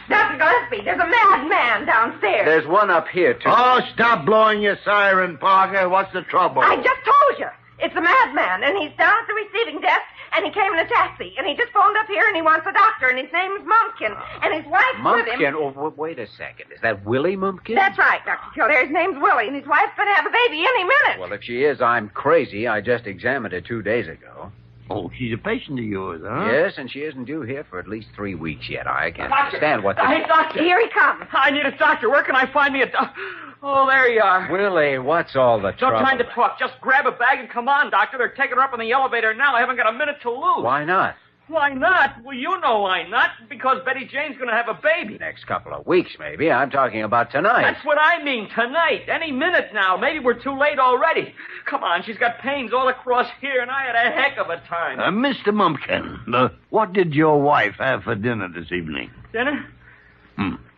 Dr. Gillespie, there's a madman downstairs. There's one up here, too. Oh, stop blowing your siren, Parker. What's the trouble? I just told you. It's a madman, and he's down at the receiving desk, and he came in a taxi, and he just phoned up here, and he wants a doctor, and his name's Mumkin, and his wife's with him. Mumkin? Oh, wait a second. Is that Willie Mumkin? That's right, Dr. Kildare. His name's Willie, and his wife's going to have a baby any minute. Well, if she is, I'm crazy. I just examined her 2 days ago. Oh, she's a patient of yours, huh? Yes, and she isn't due here for at least 3 weeks yet. I can't understand what this... Hey, doctor. Here he comes. I need a doctor. Where can I find me a doctor? Oh, there you are. Willie, what's all the trouble? No time to talk. Just grab a bag and come on, doctor. They're taking her up in the elevator now. I haven't got a minute to lose. Why not? Why not? Well, you know why not. Because Betty Jane's going to have a baby. Next couple of weeks, maybe. I'm talking about tonight. That's what I mean, tonight. Any minute now. Maybe we're too late already. Come on, she's got pains all across here, and I had a heck of a time. Mr. Mumkin, what did your wife have for dinner this evening? Dinner?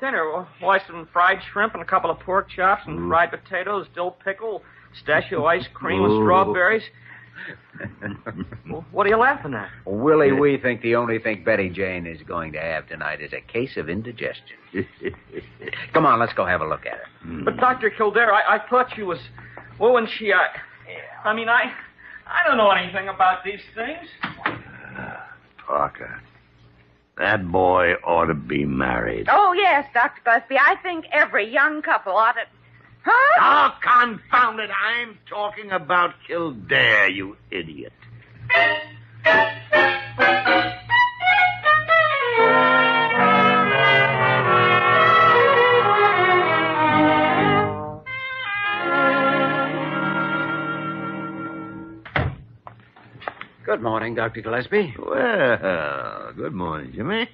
Dinner? Well, why, some fried shrimp and a couple of pork chops and fried potatoes, dill pickle, pistachio ice cream with strawberries. Well, what are you laughing at? Well, Willie, we think the only thing Betty Jane is going to have tonight is a case of indigestion. Come on, let's go have a look at her. But, Dr. Kildare, I thought she was... Well, when she... I mean, I don't know anything about these things. Parker, that boy ought to be married. Oh, yes, Dr. Gillespie. I think every young couple ought to... Huh? Oh, confound it. I'm talking about Kildare, you idiot. Good morning, Dr. Gillespie. Well, good morning, Jimmy.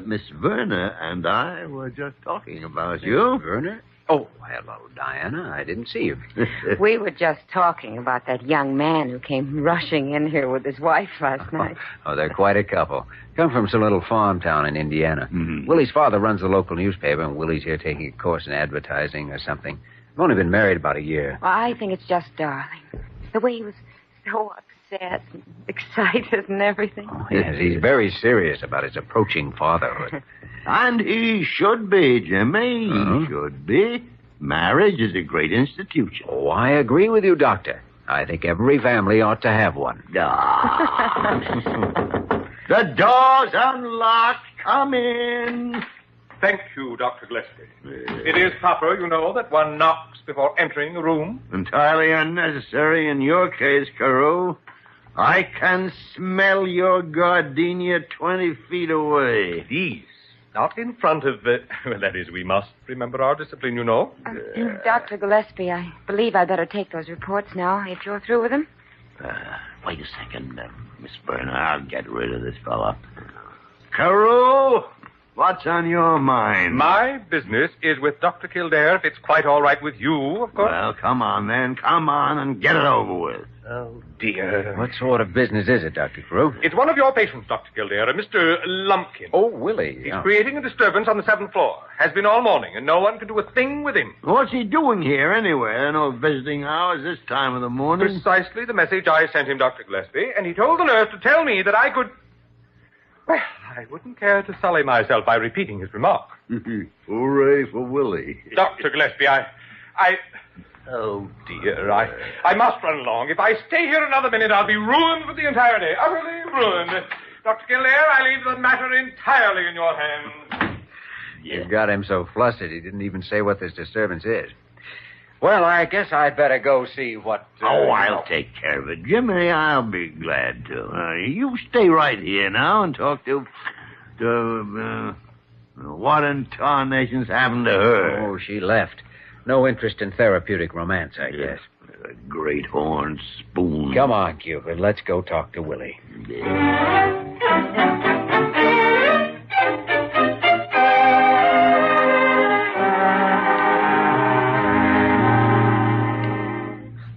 Miss Verner and I were just talking about you. Verner? Oh, hello, Diana. I didn't see you. We were just talking about that young man who came rushing in here with his wife last night. Oh, they're quite a couple. Come from some little farm town in Indiana. Mm-hmm. Willie's father runs the local newspaper, and Willie's here taking a course in advertising or something. I've only been married about a year. Well, I think it's just darling. The way he was so upset and excited and everything. Oh, yes, he's very serious about his approaching fatherhood. And he should be, Jimmy. He should be. Marriage is a great institution. Oh, I agree with you, Doctor. I think every family ought to have one. The door's unlocked. Come in. Thank you, Dr. Gillespie. It is proper, you know, that one knocks before entering a room. Entirely unnecessary in your case, Carew. I can smell your gardenia 20 feet away. Please, not in front of well, that is, we must remember our discipline, you know. Dr. Gillespie, I believe I'd better take those reports now, if you're through with them. Wait a second, Miss Berner. I'll get rid of this fella. Carew, what's on your mind? My business is with Dr. Kildare, if it's quite all right with you, of course. Well, come on, then. Come on and get it over with. Oh, dear. What sort of business is it, Dr. Carew? It's one of your patients, Dr. Kildare, Mr. Lumpkin. Oh, Willie. He's creating a disturbance on the 7th floor. Has been all morning, and no one can do a thing with him. What's he doing here, anyway? No visiting hours this time of the morning. Precisely the message I sent him, Dr. Gillespie, and he told the nurse to tell me that I could... Well, I wouldn't care to sully myself by repeating his remark. Hooray for Willie. Dr. Gillespie, I... Oh, dear, I must run along. If I stay here another minute, I'll be ruined for the entire day. Utterly ruined. Dr. Kildare, I leave the matter entirely in your hands. You've got him so flustered he didn't even say what this disturbance is. Well, I guess I'd better go see what... I'll take care of it. Jimmy, I'll be glad to. You stay right here now and talk to what in tarnation's happened to her? Oh, she left. No interest in therapeutic romance, I guess. A great horn spoon. Come on, Cupid. Let's go talk to Willie.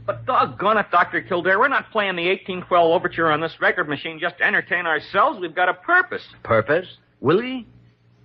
But doggone it, Dr. Kildare, we're not playing the 1812 overture on this record machine just to entertain ourselves. We've got a purpose. Purpose? Willie?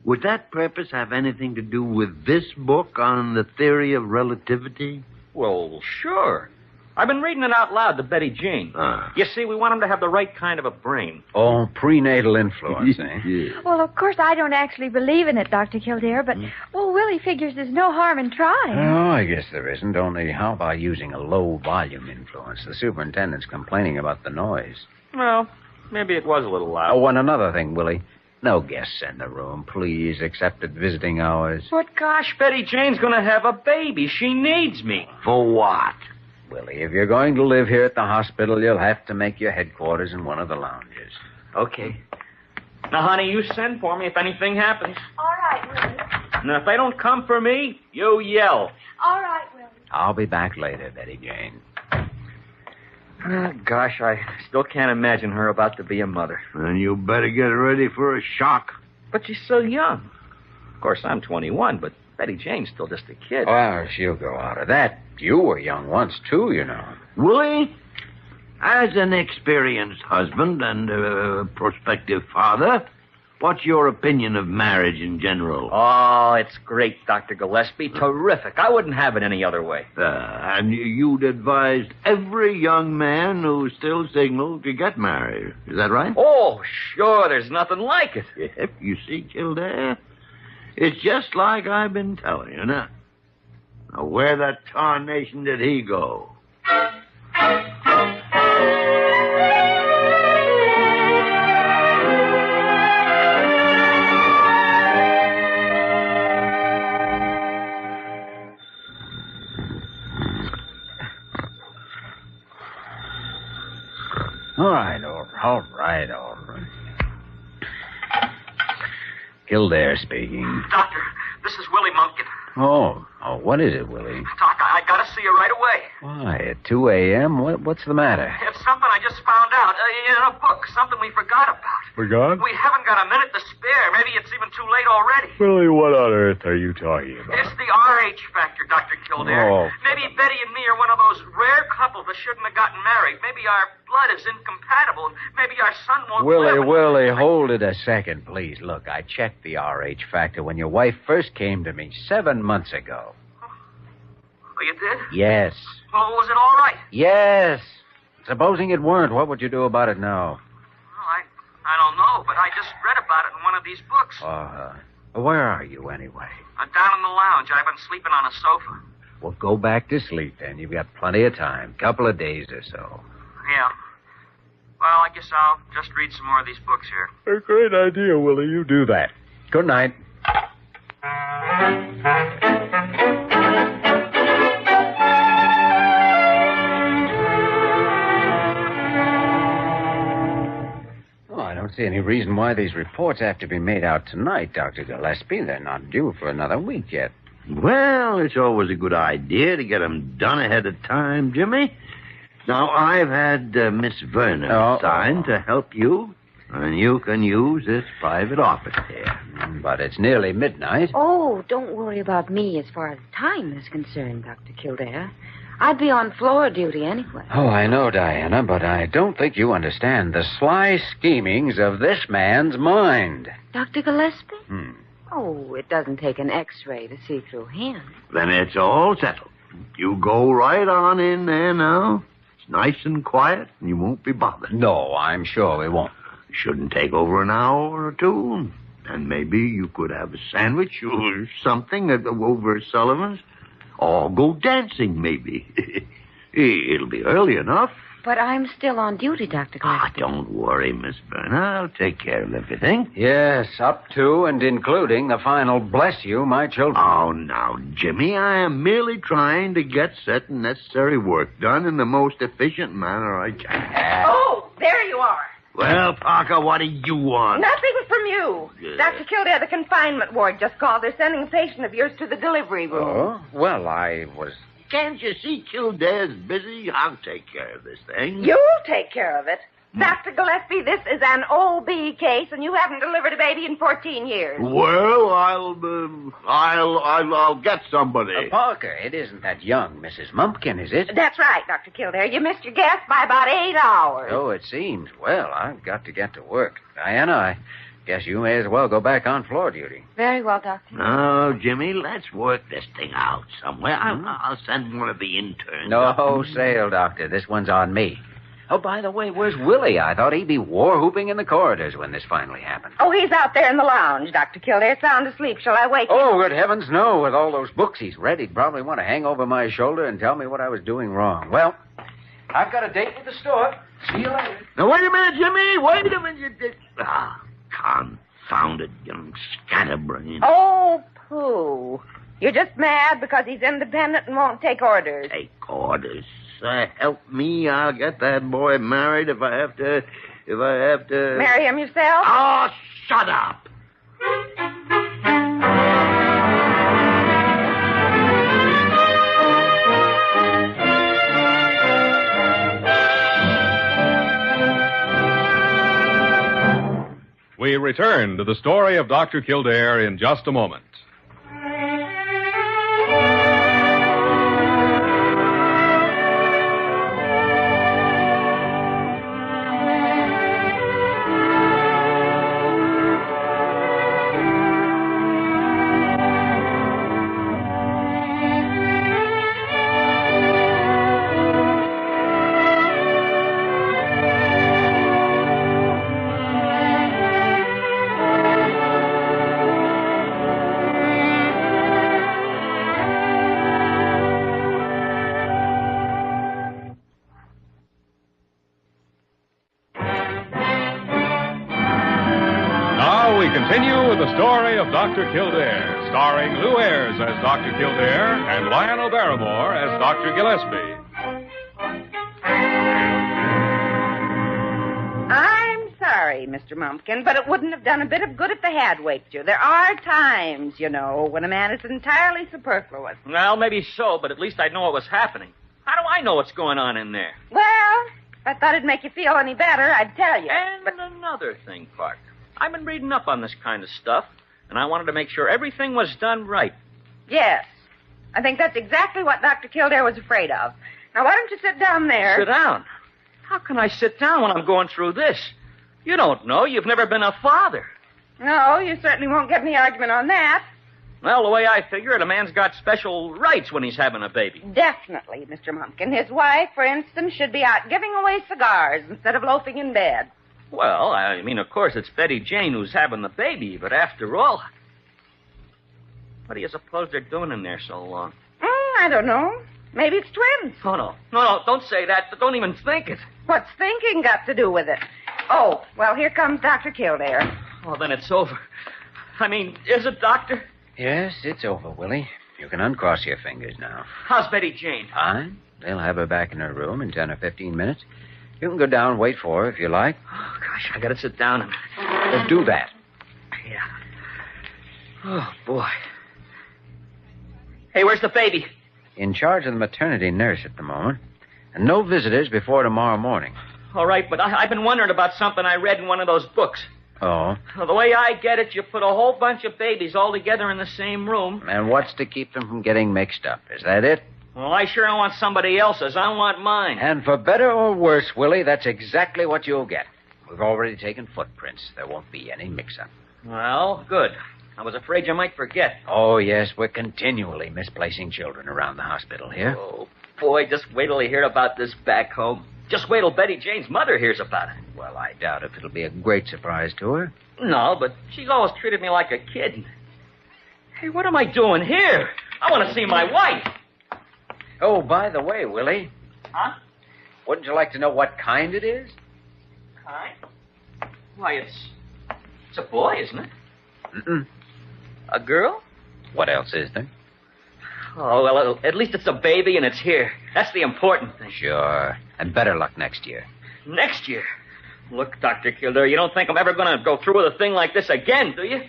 Would that purpose have anything to do with this book on the theory of relativity? Well, sure. I've been reading it out loud to Betty Jean. You see, we want him to have the right kind of a brain. Oh, prenatal influence, eh? Yeah. Well, of course, I don't actually believe in it, Dr. Kildare, but, well, Willie figures there's no harm in trying. Oh, I guess there isn't. Only how about using a low-volume influence? The superintendent's complaining about the noise. Well, maybe it was a little loud. Oh, and another thing, Willie. No guests in the room, please, except at visiting hours. But gosh, Betty Jane's going to have a baby. She needs me. For what? Willie, if you're going to live here at the hospital, you'll have to make your headquarters in one of the lounges. Okay. Now, honey, you send for me if anything happens. All right, Willie. Now, if they don't come for me, you yell. All right, Willie. I'll be back later, Betty Jane. Oh, gosh, I still can't imagine her about to be a mother. Then you better get ready for a shock. But she's so young. Of course, I'm 21, but Betty Jane's still just a kid. Well, she'll grow out of that. You were young once, too, you know. Willie, as an experienced husband and prospective father, what's your opinion of marriage in general? Oh, it's great, Dr. Gillespie. Terrific. I wouldn't have it any other way. And you'd advise every young man who's still single to get married. Is that right? Oh, sure. There's nothing like it. Yep, you see, Kildare, it's just like I've been telling you now. Now, where the tarnation did he go? All right. Kildare speaking. Doctor, this is Willie Mumpkin. Oh, Oh, what is it, Willie? Doc, I gotta see you right away. Why, at 2 a.m.? What's the matter? It's something I just found out in a book, something we forgot about. Forgot? We haven't got a minute to spare. Maybe it's even too late already. Willie, what on earth are you talking about? It's the RH factor, Dr. Kildare. Oh. Maybe Betty and me are one of those rare couples that shouldn't have gotten married. Maybe our blood is incompatible. Maybe our son won't live. Willie, hold it a second, please. Look, I checked the RH factor when your wife first came to me 7 months ago. Oh, you did? Yes. Well, was it all right? Yes. Supposing it weren't, what would you do about it now? Well, I don't know, but I just read about it in one of these books. Where are you, anyway? Down in the lounge. I've been sleeping on a sofa. Well, go back to sleep, then. You've got plenty of time. Couple of days or so. Yeah. Well, I guess I'll just read some more of these books here. A great idea, Willie. You do that. Good night. I don't see any reason why these reports have to be made out tonight, Dr. Gillespie. They're not due for another week yet. Well, it's always a good idea to get them done ahead of time, Jimmy. Now, I've had Miss Vernon assigned to help you, and you can use this private office here. But it's nearly midnight. Oh, don't worry about me as far as time is concerned, Dr. Kildare. I'd be on floor duty anyway. Oh, I know, Diana, but I don't think you understand the sly schemings of this man's mind. Dr. Gillespie? Oh, it doesn't take an X-ray to see through him. Then it's all settled. You go right on in there now. It's nice and quiet, and you won't be bothered. No, I'm sure we won't. Shouldn't take over an hour or two. And maybe you could have a sandwich or something over at Sullivan's. Or go dancing, maybe. It'll be early enough. But I'm still on duty, Dr. Gillespie. Don't worry, Miss Verna. I'll take care of everything. Yes, up to and including the final bless you, my children. Oh, now, Jimmy, I am merely trying to get certain necessary work done in the most efficient manner I can. Oh, there you are. Well, Parker, what do you want? Nothing from you. Dr. Kildare, the confinement ward just called. They're sending a patient of yours to the delivery room. Oh, well, I was... Can't you see Kildare's busy? I'll take care of this thing. You'll take care of it. Dr. Gillespie, this is an OB case, and you haven't delivered a baby in 14 years. Well, I'll get somebody. Parker, it isn't that young Mrs. Mumpkin, is it? That's right, Dr. Kildare. You missed your guess by about 8 hours. So it seems. Well, I've got to get to work. Diana, I guess you may as well go back on floor duty. Very well, Doctor. No, Jimmy, let's work this thing out somewhere. I'll send one of the interns. No sale, Doctor. This one's on me. Oh, by the way, where's Willie? I thought he'd be war-whooping in the corridors when this finally happened. Oh, he's out there in the lounge, Dr. Kildare, sound asleep. Shall I wake him? Oh, good heavens, no. With all those books he's read, he'd probably want to hang over my shoulder and tell me what I was doing wrong. Well, I've got a date with the store. See you later. Now, wait a minute, Jimmy. Wait a minute. Confounded young scatterbrain. Oh, pooh. You're just mad because he's independent and won't take orders. Take orders? Help me, I'll get that boy married if I have to... Marry him yourself? Oh, shut up! We return to the story of Dr. Kildare in just a moment. Continue with the story of Dr. Kildare, starring Lou Ayres as Dr. Kildare and Lionel Barrymore as Dr. Gillespie. I'm sorry. sorry, Mr. Mumpkin, but it wouldn't have done a bit of good if they had waked you. There are times, you know, when a man is entirely superfluous. Well, maybe so, but at least I'd know what was happening. How do I know what's going on in there? Well, if I thought it'd make you feel any better, I'd tell you. And another thing, Parker. I've been reading up on this kind of stuff, and I wanted to make sure everything was done right. Yes. I think that's exactly what Dr. Kildare was afraid of. Now, why don't you sit down there? Sit down? How can I sit down when I'm going through this? You don't know. You've never been a father. No, you certainly won't get any argument on that. Well, the way I figure it, a man's got special rights when he's having a baby. Definitely, Mr. Mumpkin. His wife, for instance, should be out giving away cigars instead of loafing in bed. Well, I mean, of course, it's Betty Jane who's having the baby, but after all... What do you suppose they're doing in there so long? I don't know. Maybe it's twins. Oh, no. No, don't say that. Don't even think it. What's thinking got to do with it? Oh, well, here comes Dr. Kildare. Oh, then it's over. I mean, is it, Doctor? Yes, it's over, Willie. You can uncross your fingers now. How's Betty Jane? Fine. They'll have her back in her room in 10 or 15 minutes. You can go down and wait for her if you like. Oh, gosh, I gotta sit down and... Do that. Yeah. Oh, boy. Hey, where's the baby? In charge of the maternity nurse at the moment. And no visitors before tomorrow morning. All right, but I've been wondering about something I read in one of those books. Oh? Well, the way I get it, you put a whole bunch of babies all together in the same room. And what's to keep them from getting mixed up? Is that it? Well, I sure don't want somebody else's. I want mine. And for better or worse, Willie, that's exactly what you'll get. We've already taken footprints. There won't be any mix-up. Well, good. I was afraid you might forget. Oh, yes, we're continually misplacing children around the hospital here. Oh, boy, just wait till you hear about this back home. Just wait till Betty Jane's mother hears about it. Well, I doubt if it'll be a great surprise to her. No, but she's always treated me like a kid. Hey, what am I doing here? I want to see my wife. Oh, by the way, Willie. Huh? Wouldn't you like to know what kind it is? Kind? Why, it's a boy, isn't it? Mm-mm. A girl? What else is there? Oh, well, at least it's a baby and it's here. That's the important thing. Sure. And better luck next year. Next year? Look, Dr. Kildare, you don't think I'm ever going to go through with a thing like this again, do you?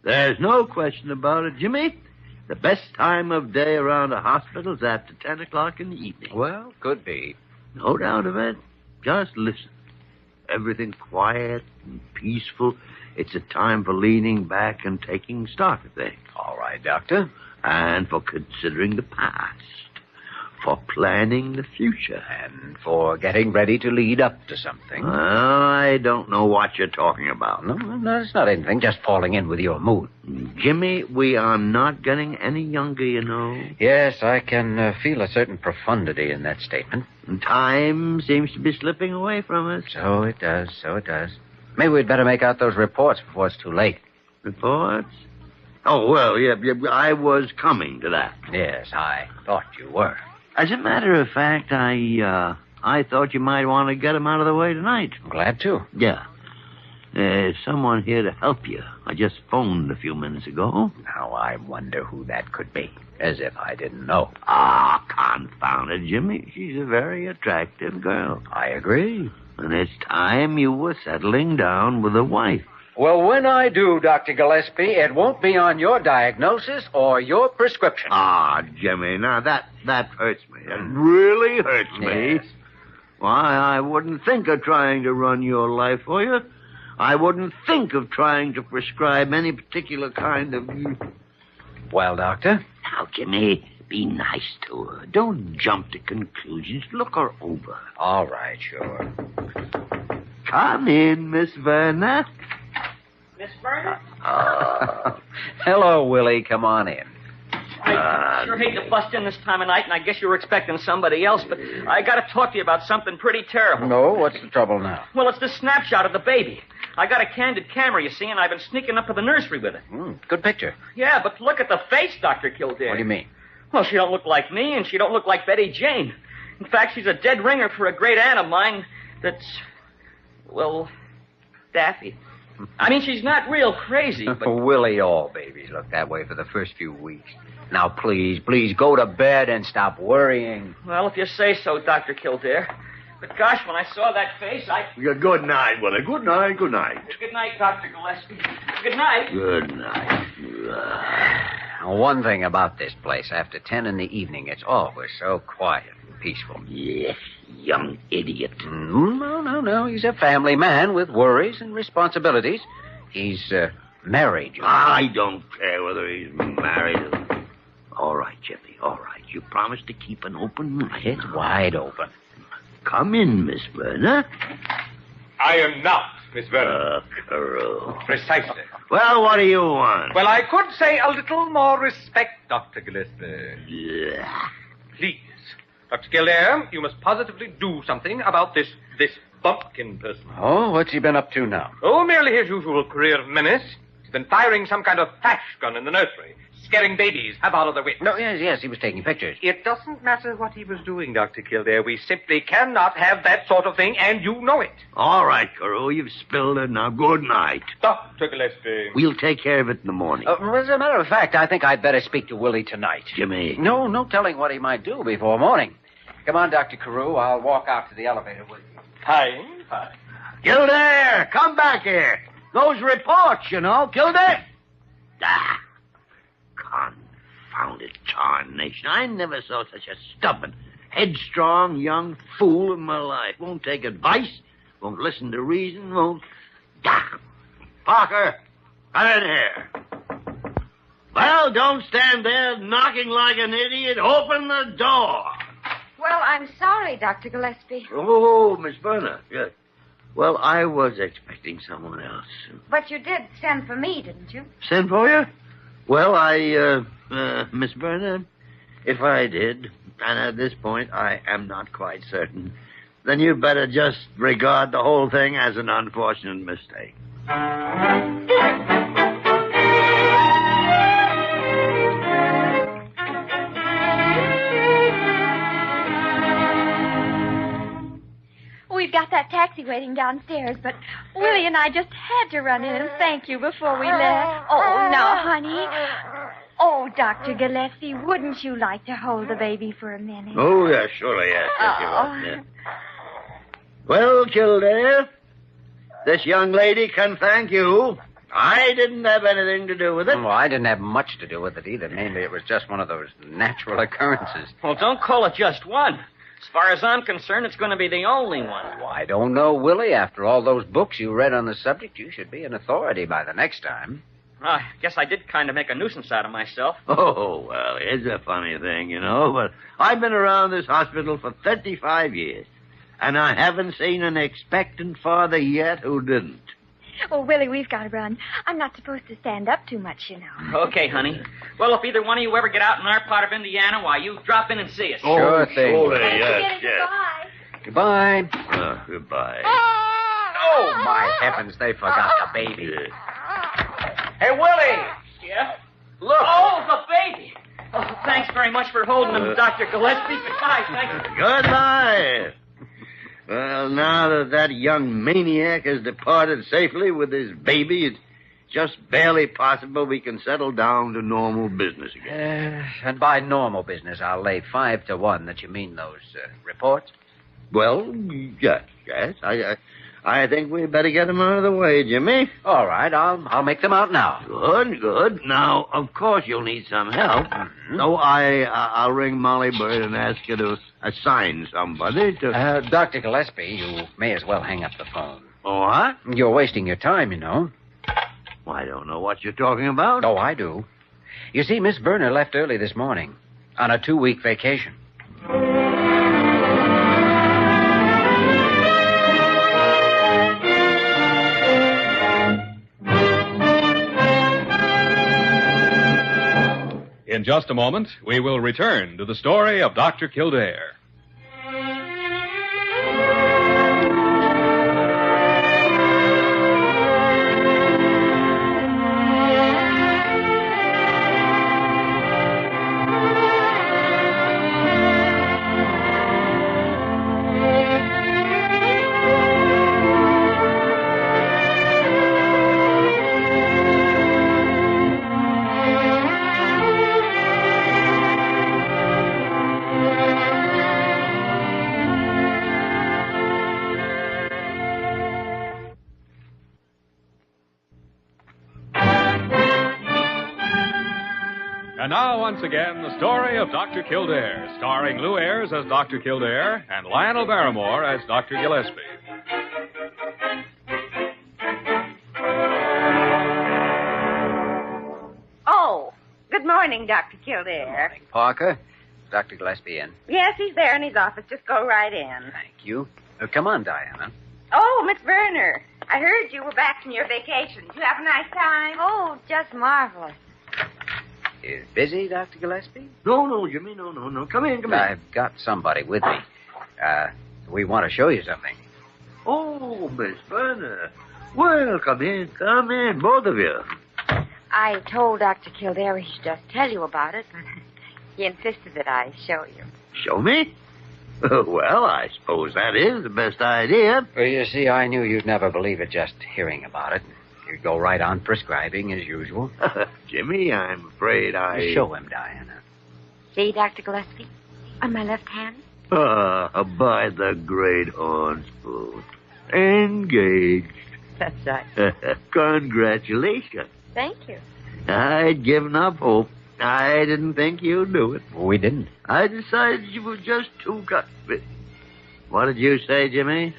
There's no question about it, Jimmy. The best time of day around a hospital is after 10 o'clock in the evening. Well, could be. No doubt of it. Just listen. Everything quiet and peaceful. It's a time for leaning back and taking stock of things. All right, Doctor. And for considering the past. For planning the future. And for getting ready to lead up to something. I don't know what you're talking about. No, it's not anything. Just falling in with your mood. Jimmy, we are not getting any younger, you know. Yes, I can feel a certain profundity in that statement. And time seems to be slipping away from us. So it does. Maybe we'd better make out those reports before it's too late. Reports? Oh, well, yeah, I was coming to that. Yes, I thought you were. As a matter of fact, I thought you might want to get him out of the way tonight. Glad to. Yeah. There's someone here to help you. I just phoned a few minutes ago. Now, I wonder who that could be. As if I didn't know. Ah, confound it, Jimmy. She's a very attractive girl. I agree. And it's time you were settling down with a wife. Well, when I do, Dr. Gillespie, it won't be on your diagnosis or your prescription. Ah, Jimmy, now that hurts me. That really hurts me. Yes. Why, I wouldn't think of trying to run your life for you. I wouldn't think of trying to prescribe any particular kind of... Well, Doctor? Now, Jimmy, be nice to her. Don't jump to conclusions. Look her over. All right, sure. Come in, Miss Verna. Miss Verna? Hello, Willie. Come on in. I sure hate to bust in this time of night, and I guess you were expecting somebody else, but I got to talk to you about something pretty terrible. No? What's the trouble now? Well, it's this snapshot of the baby. I got a candid camera, you see, and I've been sneaking up to the nursery with it. Good picture. Yeah, but look at the face, Dr. Kildare. What do you mean? Well, she don't look like me, and she don't look like Betty Jane. In fact, she's a dead ringer for a great aunt of mine that's, well, Daffy. I mean, she's not real crazy, but... Willie, all babies look that way for the first few weeks. Now, please, go to bed and stop worrying. Well, if you say so, Dr. Kildare. But gosh, when I saw that face, Good night, Willie. Good night, good night. Good night, Dr. Gillespie. Good night. Good night. One thing about this place, after 10 in the evening, it's always so quiet and peaceful. Yes, young idiot. No. He's a family man with worries and responsibilities. He's married. You know. I don't care whether he's married or... All right, Jeffy, all right. You promised to keep an open mind. It's wide open. Come in, Miss Verner. I am not Miss Verner. Carew. Precisely. Well, what do you want? Well, I could say a little more respect, Dr. Gillespie. Yeah. Please. Dr. Kildare, you must positively do something about this bumpkin person. Oh, what's he been up to now? Oh, merely his usual career menace. He's been firing some kind of flash gun in the nursery, scaring babies half out of their wits. No, yes, he was taking pictures. It doesn't matter what he was doing, Dr. Kildare. We simply cannot have that sort of thing, and you know it. All right, Carew, you've spilled it. Now, good night. Dr. Gillespie. We'll take care of it in the morning. As a matter of fact, I think I'd better speak to Willie tonight. Jimmy. No telling what he might do before morning. Come on, Dr. Carew. I'll walk out to the elevator with you. Fine. Kildare, come back here. Those reports, you know, Kildare. Confounded tarnation. I never saw such a stubborn, headstrong young fool in my life. Won't take advice, won't listen to reason, won't... Parker, come in here. Well, don't stand there knocking like an idiot. Open the door. Well, I'm sorry, Dr. Gillespie. Oh, Miss Verner. Yes. Well, I was expecting someone else. But you did send for me, didn't you? Send for you? Well, Miss Verner, if I did, and at this point I am not quite certain, then you'd better just regard the whole thing as an unfortunate mistake. We've got that taxi waiting downstairs, but Willie and I just had to run in and thank you before we left. Oh, now, honey. Oh, Dr. Gillespie, wouldn't you like to hold the baby for a minute? Oh, yeah, surely, yes. Yeah. Well, Kildare, this young lady can thank you. I didn't have anything to do with it. Well, I didn't have much to do with it either. Mainly it was just one of those natural occurrences. Well, don't call it just one. As far as I'm concerned, it's going to be the only one. Well, I don't know, Willie. After all those books you read on the subject, you should be an authority by the next time. I guess I did kind of make a nuisance out of myself. Oh, well, it's a funny thing, you know, but I've been around this hospital for 35 years, and I haven't seen an expectant father yet who didn't. Oh, Willie, we've got to run. I'm not supposed to stand up too much, you know. Okay, honey. Well, if either one of you ever get out in our part of Indiana, why, you drop in and see us. Sure thing. Surely, yes. Goodbye. Goodbye. Oh, my heavens, they forgot the baby. Hey, Willie! Yeah? Look. Oh, the baby! Oh, thanks very much for holding him, Dr. Gillespie. Goodbye, thank you. Goodbye. Well, now that young maniac has departed safely with his baby, it's just barely possible we can settle down to normal business again. And by normal business, I'll lay 5 to 1 that you mean those reports. Well, yes. I think we'd better get them out of the way, Jimmy. All right, I'll make them out now. Good. Now, of course, you'll need some help. Mm-hmm. So I'll ring Molly Bird and ask her to assign somebody to... Dr. Gillespie, you may as well hang up the phone. Oh, what? You're wasting your time, you know. Well, I don't know what you're talking about. Oh, I do. You see, Miss Verner left early this morning on a 2-week vacation. In just a moment, we will return to the story of Dr. Kildare. And now, once again, the story of Dr. Kildare, starring Lou Ayres as Dr. Kildare and Lionel Barrymore as Dr. Gillespie. Oh, good morning, Dr. Kildare. Parker, is Dr. Gillespie in? Yes, he's there in his office. Just go right in. Thank you. Come on, Diana. Oh, Miss Werner, I heard you were back from your vacation. Did you have a nice time? Oh, just marvelous. Is busy, Dr. Gillespie? No, Jimmy, no. Come in. I've got somebody with me. We want to show you something. Oh, Miss Werner. Well, come in, both of you. I told Dr. Kildare he should just tell you about it, but he insisted that I show you. Show me? Well, I suppose that is the best idea. Well, you see, I knew you'd never believe it just hearing about it. You'd go right on prescribing as usual. Jimmy, I'm afraid I... Show him, Diana. See, Dr. Gillespie? On my left hand? By the great horn spoon. Engaged. That's right. Congratulations. Thank you. I'd given up hope. I didn't think you'd do it. We didn't. I decided you were just too gut fit. What did you say, Jimmy?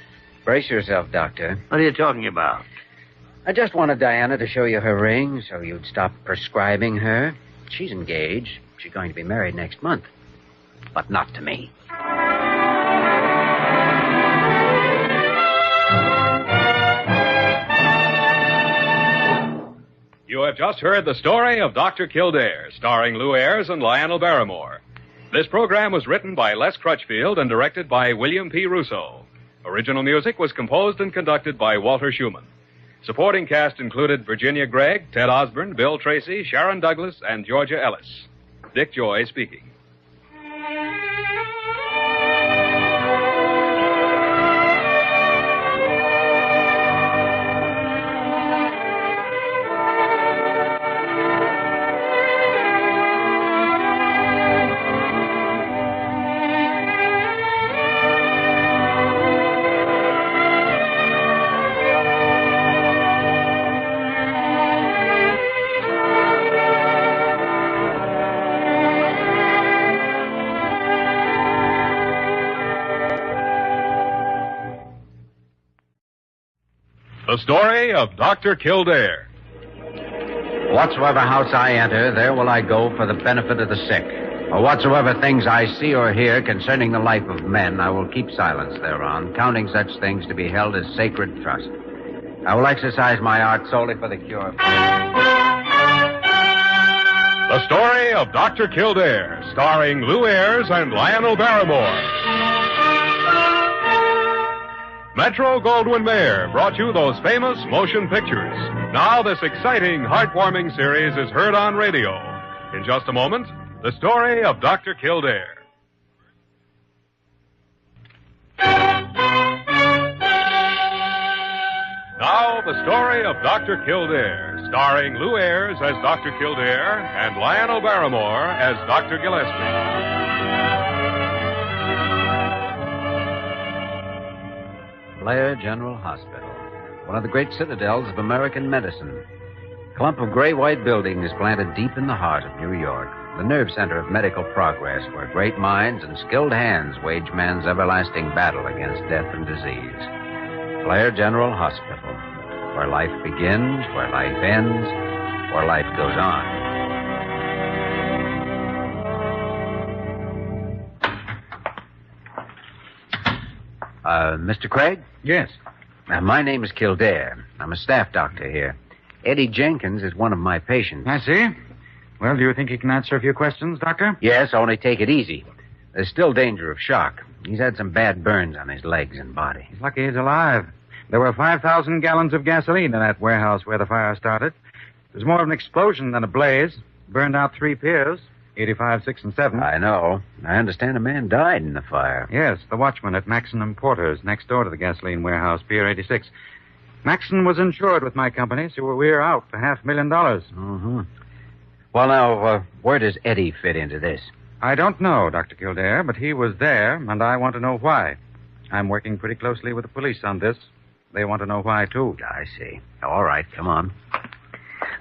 Brace yourself, Doctor. What are you talking about? I just wanted Diana to show you her ring so you'd stop prescribing her. She's engaged. She's going to be married next month. But not to me. You have just heard the story of Dr. Kildare, starring Lou Ayres and Lionel Barrymore. This program was written by Les Crutchfield and directed by William P. Russo. Original music was composed and conducted by Walter Schumann. Supporting cast included Virginia Gregg, Ted Osborne, Bill Tracy, Sharon Douglas, and Georgia Ellis. Dick Joy speaking. The story of Dr. Kildare. Whatsoever house I enter, there will I go for the benefit of the sick. For whatsoever things I see or hear concerning the life of men, I will keep silence thereon, counting such things to be held as sacred trust. I will exercise my art solely for the cure of... The story of Dr. Kildare, starring Lou Ayres and Lionel Barrymore. Metro-Goldwyn-Mayer brought you those famous motion pictures. Now this exciting, heartwarming series is heard on radio. In just a moment, the story of Dr. Kildare. Now the story of Dr. Kildare, starring Lou Ayres as Dr. Kildare and Lionel Barrymore as Dr. Gillespie. Blair General Hospital, one of the great citadels of American medicine. A clump of gray-white buildings planted deep in the heart of New York, the nerve center of medical progress where great minds and skilled hands wage man's everlasting battle against death and disease. Blair General Hospital, where life begins, where life ends, where life goes on. Mr. Craig? Yes. My name is Kildare. I'm a staff doctor here. Eddie Jenkins is one of my patients. I see. Well, do you think he can answer a few questions, Doctor? Yes, only take it easy. There's still danger of shock. He's had some bad burns on his legs and body. He's lucky he's alive. There were 5,000 gallons of gasoline in that warehouse where the fire started. It was more of an explosion than a blaze. Burned out 3 piers, 85, 6, and 7. I know. I understand a man died in the fire. Yes, the watchman at Maxon & Porter's, next door to the gasoline warehouse, Pier 86. Maxon was insured with my company, so we're out for $500,000. Mm-hmm. Well, now, where does Eddie fit into this? I don't know, Dr. Kildare, but he was there, and I want to know why. I'm working pretty closely with the police on this. They want to know why, too. I see. All right, come on.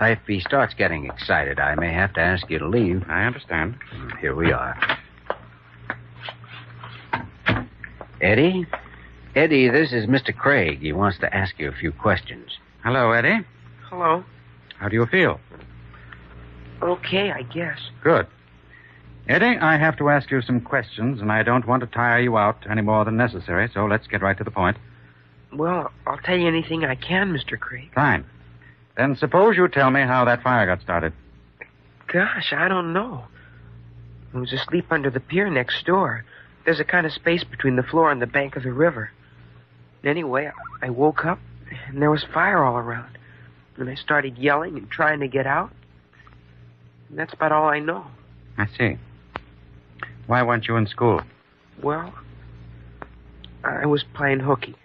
If he starts getting excited, I may have to ask you to leave. I understand. Here we are. Eddie? Eddie, this is Mr. Craig. He wants to ask you a few questions. Hello, Eddie. Hello. How do you feel? Okay, I guess. Good. Eddie, I have to ask you some questions, and I don't want to tire you out any more than necessary, so let's get right to the point. Well, I'll tell you anything I can, Mr. Craig. Fine. Then suppose you tell me how that fire got started. Gosh, I don't know. I was asleep under the pier next door. There's a kind of space between the floor and the bank of the river. Anyway, I woke up, and there was fire all around. And I started yelling and trying to get out. And that's about all I know. I see. Why weren't you in school? Well, I was playing hooky.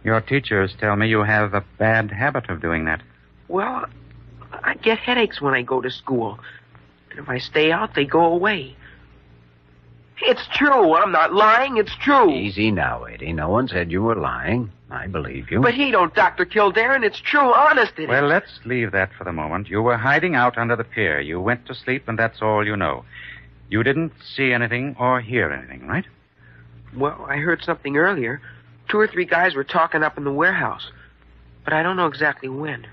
Your teachers tell me you have a bad habit of doing that. Well, I get headaches when I go to school. And if I stay out, they go away. It's true. I'm not lying. It's true. Easy now, Eddie. No one said you were lying. I believe you. But he don't, Dr. Kildare, and it's true. Honest it is. Well, let's leave that for the moment. You were hiding out under the pier. You went to sleep, and that's all you know. You didn't see anything or hear anything, right? Well, I heard something earlier. 2 or 3 guys were talking up in the warehouse. But I don't know exactly when.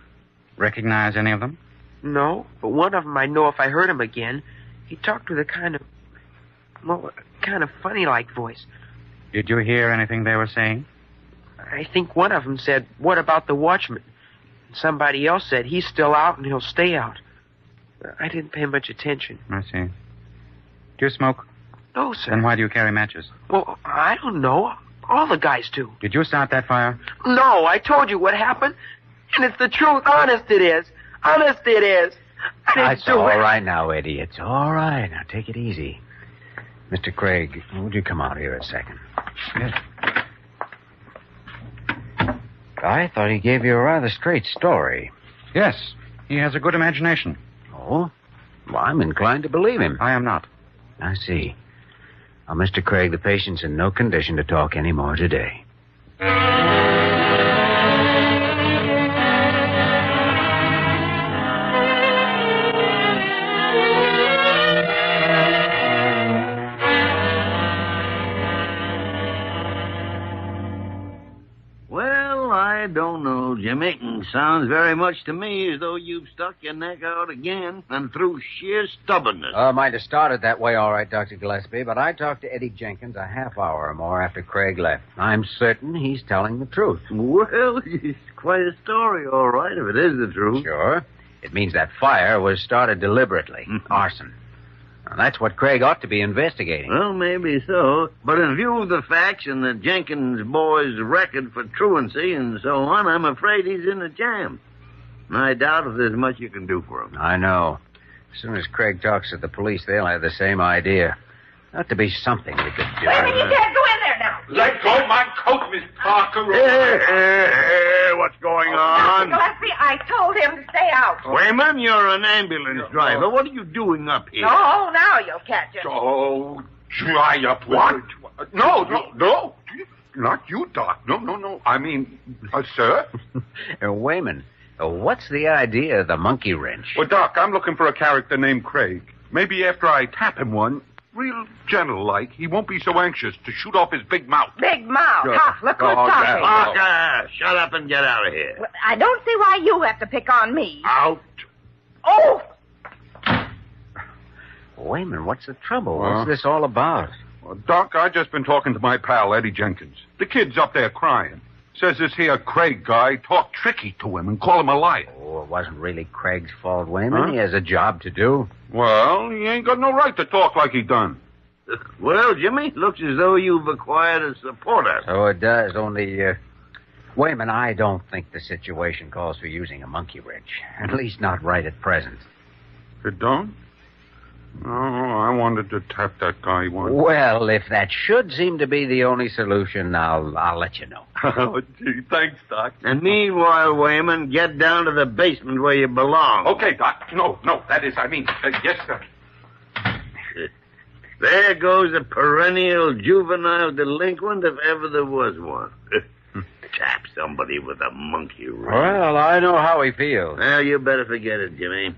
Recognize any of them? No, but one of them I know if I heard him again. He talked with a kind of funny-like voice. Did you hear anything they were saying? I think one of them said, "What about the watchman?" And somebody else said, "He's still out and he'll stay out." I didn't pay much attention. I see. Do you smoke? No, sir. Then why do you carry matches? Well, I don't know. All the guys do. Did you start that fire? No, I told you what happened. And it's the truth. Honest it is. Honest it is. I didn't It's do all it. right now, Eddie. It's all right. Now, take it easy. Mr. Craig, would you come out here a second? Yes. I thought he gave you a rather straight story. Yes. He has a good imagination. Oh? Well, I'm inclined to believe him. I am not. I see. Now, Mr. Craig, the patient's in no condition to talk any more today. Well, I don't know, Jimmy. Sounds very much to me as though you've stuck your neck out again and through sheer stubbornness. Might have started that way, all right, Dr. Gillespie, but I talked to Eddie Jenkins a half hour or more after Craig left. I'm certain he's telling the truth. Well, it's quite a story, all right, if it is the truth. Sure. It means that fire was started deliberately. Arson. Now, that's what Craig ought to be investigating. Well, maybe so. But in view of the facts and the Jenkins boy's record for truancy and so on, I'm afraid he's in a jam. I doubt if there's much you can do for him. I know. As soon as Craig talks to the police, they'll have the same idea. Ought to be something we could do. Wait a minute, you can't go in there now. Let go my coat, Miss Parker. Hey, what's going on? Gillespie, I told him to stay out. Wayman, you're an ambulance driver. What are you doing up here? Oh, now you'll catch it. Oh, dry up. What? No. Not you, Doc. No. I mean, sir? Wayman, what's the idea of the monkey wrench? Well, Doc, I'm looking for a character named Craig. Maybe after I tap him one, real gentle-like, he won't be so anxious to shoot off his big mouth. Big mouth. Sure. Ha, look who's talking. Parker, shut up and get out of here. Well, I don't see why you have to pick on me. Out. Oh! Wayman, what's the trouble? What's this all about? Well, Doc, I just been talking to my pal, Eddie Jenkins. The kid's up there crying. Says this here Craig guy talked tricky to him and called him a liar. Oh, it wasn't really Craig's fault, Wayman. He has a job to do. Well, he ain't got no right to talk like he done. Well, Jimmy, looks as though you've acquired a supporter. So it does, only, Wayman, I don't think the situation calls for using a monkey wrench. At least not right at present. It don't? Oh, I wanted to tap that guy once. Well, if that should seem to be the only solution, I'll let you know. Oh, gee, thanks, Doc. And meanwhile, Wayman, get down to the basement where you belong. Okay, Doc. No, that is, yes, sir. There goes a perennial juvenile delinquent if ever there was one. Tap somebody with a monkey wrench. Well, I know how he feels. Well, you better forget it, Jimmy.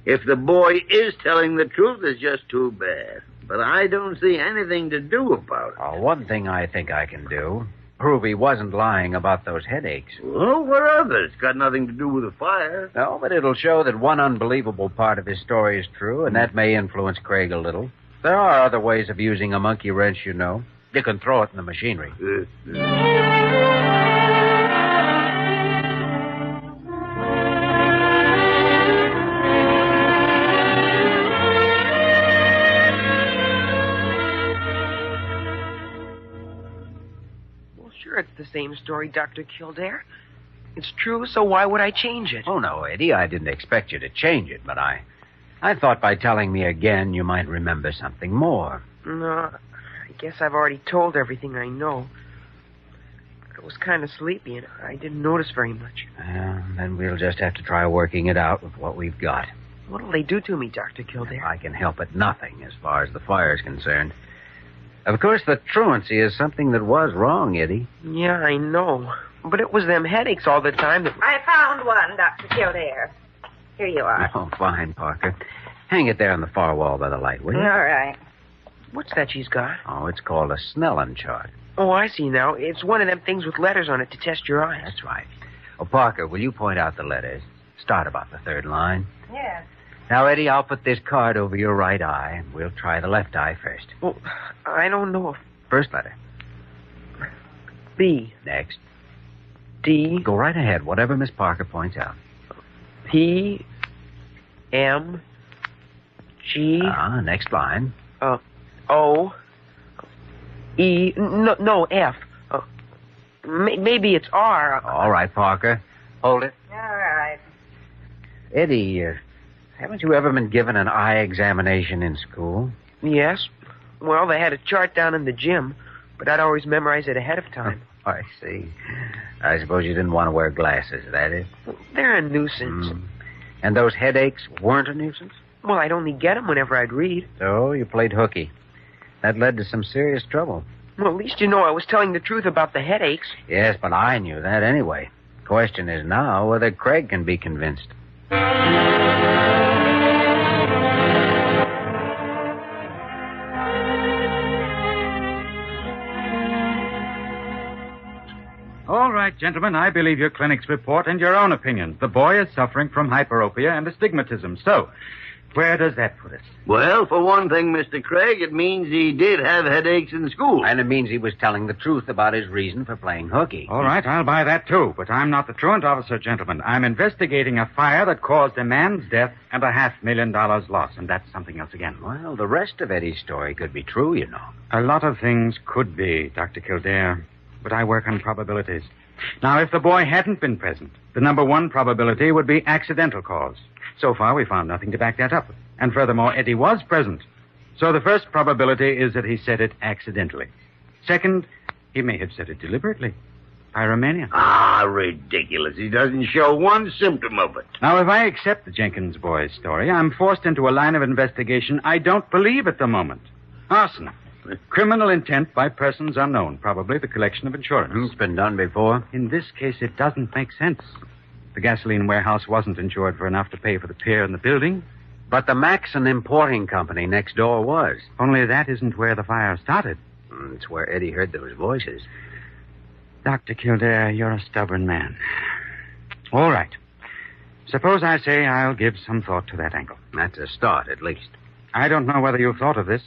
If the boy is telling the truth, it's just too bad. But I don't see anything to do about it. One thing I think I can do. Prove he wasn't lying about those headaches. Well, what of it? It's got nothing to do with the fire. No, but it'll show that one unbelievable part of his story is true, and that may influence Craig a little. There are other ways of using a monkey wrench, you know. You can throw it in the machinery. It's the same story, Dr. Kildare. It's true, so why would I change it? Oh, no, Eddie, I didn't expect you to change it, but I thought by telling me again you might remember something more. No, I guess I've already told everything I know. I was kind of sleepy, and I didn't notice very much. Then we'll just have to try working it out with what we've got. What'll they do to me, Dr. Kildare? I can help at nothing as far as the fire is concerned. Of course, the truancy is something that was wrong, Eddie. Yeah, I know. But it was them headaches all the time that... I found one, Dr. Kildare. Here you are. Oh, fine, Parker. Hang it there on the far wall by the light, will you? All right. What's that she's got? Oh, it's called a Snellen chart. Oh, I see now. It's one of them things with letters on it to test your eyes. That's right. Oh, Parker, will you point out the letters? Start about the third line. Yes. Now, Eddie, I'll put this card over your right eye, and we'll try the left eye first. Well, I don't know if... First letter. B. Next. D. Go right ahead, whatever Miss Parker points out. P. M. G. Next line. O. E. No, F. Maybe it's R. All right, Parker. Hold it. All right. Eddie, haven't you ever been given an eye examination in school? Yes. Well, they had a chart down in the gym, but I'd always memorize it ahead of time. I see. I suppose you didn't want to wear glasses, that is? They're a nuisance. And those headaches weren't a nuisance? Well, I'd only get them whenever I'd read. So you played hooky. That led to some serious trouble. Well, at least you know I was telling the truth about the headaches. Yes, but I knew that anyway. Question is now whether Craig can be convinced. All right, gentlemen, I believe your clinic's report and your own opinion. The boy is suffering from hyperopia and astigmatism. So, where does that put us? Well, for one thing, Mr. Craig, it means he did have headaches in school. And it means he was telling the truth about his reason for playing hooky. All right, I'll buy that, too. But I'm not the truant officer, gentlemen. I'm investigating a fire that caused a man's death and $500,000 loss, and that's something else again. Well, the rest of Eddie's story could be true, you know. A lot of things could be, Dr. Kildare, but I work on probabilities. Now, if the boy hadn't been present, the number one probability would be accidental cause. So far, we found nothing to back that up. And furthermore, Eddie was present. So the first probability is that he said it accidentally. Second, he may have said it deliberately. Pyromania. Ridiculous. He doesn't show one symptom of it. Now, if I accept the Jenkins boy's story, I'm forced into a line of investigation I don't believe at the moment. Arson. Criminal intent by persons unknown. Probably the collection of insurance. It's been done before. In this case, it doesn't make sense. The gasoline warehouse wasn't insured for enough to pay for the pier and the building. But the Maxon Importing Company next door was. Only that isn't where the fire started. It's where Eddie heard those voices. Dr. Kildare, you're a stubborn man. All right. Suppose I say I'll give some thought to that angle. That's a start, at least. I don't know whether you've thought of this.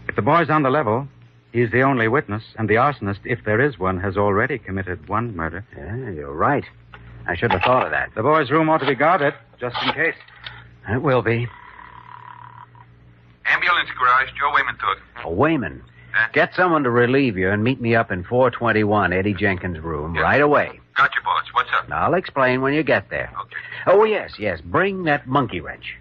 If the boy's on the level, he's the only witness, and the arsonist, if there is one, has already committed one murder. Yeah, you're right. I should have thought of that. The boy's room ought to be guarded, just in case. It will be. Ambulance garage, Joe Wayman took. Oh, Wayman. Get someone to relieve you and meet me up in 421 Eddie Jenkins' room right away. Gotcha, boss. What's up? I'll explain when you get there. Okay. Oh, yes. Bring that monkey wrench.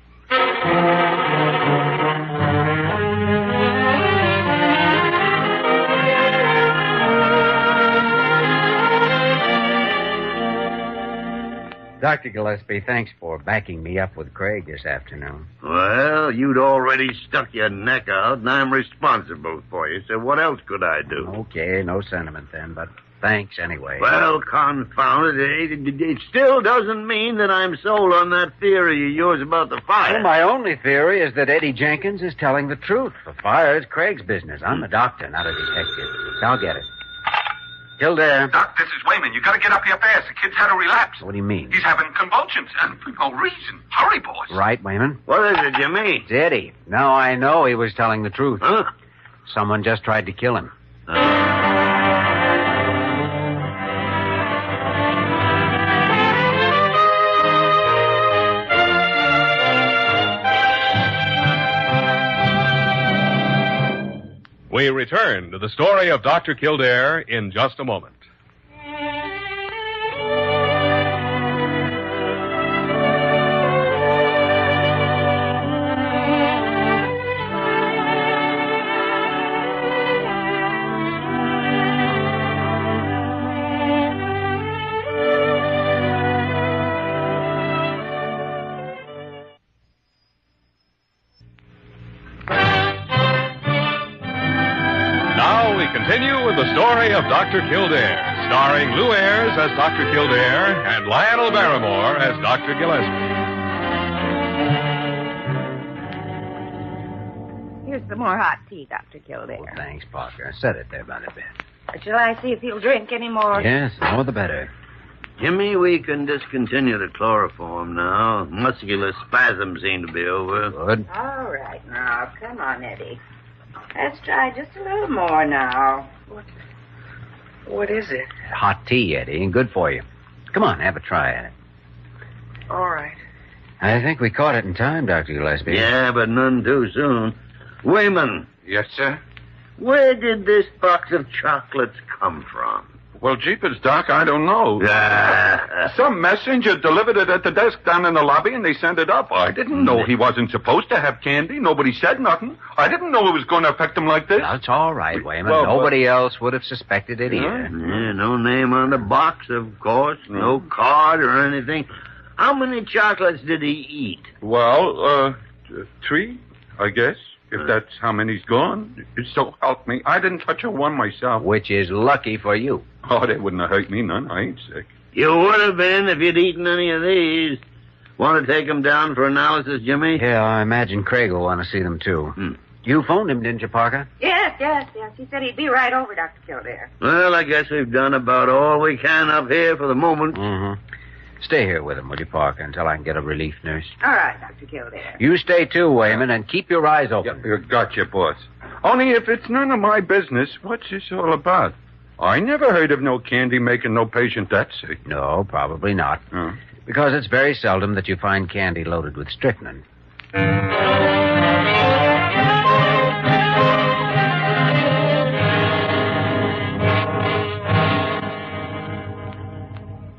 Dr. Gillespie, thanks for backing me up with Craig this afternoon. Well, you'd already stuck your neck out, and I'm responsible for you, so what else could I do? Okay, no sentiment then, but Thanks, anyway. Well, confound it. It still doesn't mean that I'm sold on that theory of yours about the fire. Well, my only theory is that Eddie Jenkins is telling the truth. The fire is Craig's business. I'm a doctor, not a detective. I'll get it. Kildare. Doc, this is Wayman. You gotta get up here fast. The kid's had a relapse. What do you mean? He's having convulsions, and for no reason. Hurry, boys. Right, Wayman? What is it, Jimmy? It's Eddie. Now I know he was telling the truth. Huh? Someone just tried to kill him. We return to the story of Dr. Kildare in just a moment. Continue with the story of Dr. Kildare, starring Lou Ayres as Dr. Kildare and Lionel Barrymore as Dr. Gillespie. Here's some more hot tea, Dr. Kildare. Well, thanks, Parker. Set it there by the bed. Shall I see if he'll drink any more? Yes, the more the better. Jimmy, we can discontinue the chloroform now. Muscular spasms seem to be over. Good. All right, now, come on, Eddie. Let's try just a little more now. What is it? Hot tea, Eddie, and good for you. Come on, have a try at it. All right. I think we caught it in time, Dr. Gillespie. Yeah, but none too soon. Wayman. Yes, sir? Where did this box of chocolates come from? Well, jeepers, Doc, I don't know. Some messenger delivered it at the desk down in the lobby, and they sent it up. I didn't know he wasn't supposed to have candy. Nobody said nothing. I didn't know it was going to affect him like this. That's all right, Wayman. Well, nobody else would have suspected it either. Yeah, no name on the box, of course. No card or anything. How many chocolates did he eat? Well, 3, I guess. If that's how many's gone. So help me. I didn't touch a one myself. Which is lucky for you. Oh, they wouldn't have hurt me none. I ain't sick. You would have been if you'd eaten any of these. Want to take them down for analysis, Jimmy? Yeah, I imagine Craig will want to see them, too. You phoned him, didn't you, Parker? Yes. He said he'd be right over, Dr. Kildare. Well, I guess we've done about all we can up here for the moment. Mm-hmm. Stay here with him, will you, Parker, until I can get a relief nurse? All right, Dr. Kildare. You stay, too, Wayman, and keep your eyes open. You gotcha, boss. Only if it's none of my business, what's this all about? I never heard of no candy making no patient that sick. No, probably not. Because it's very seldom that you find candy loaded with strychnine.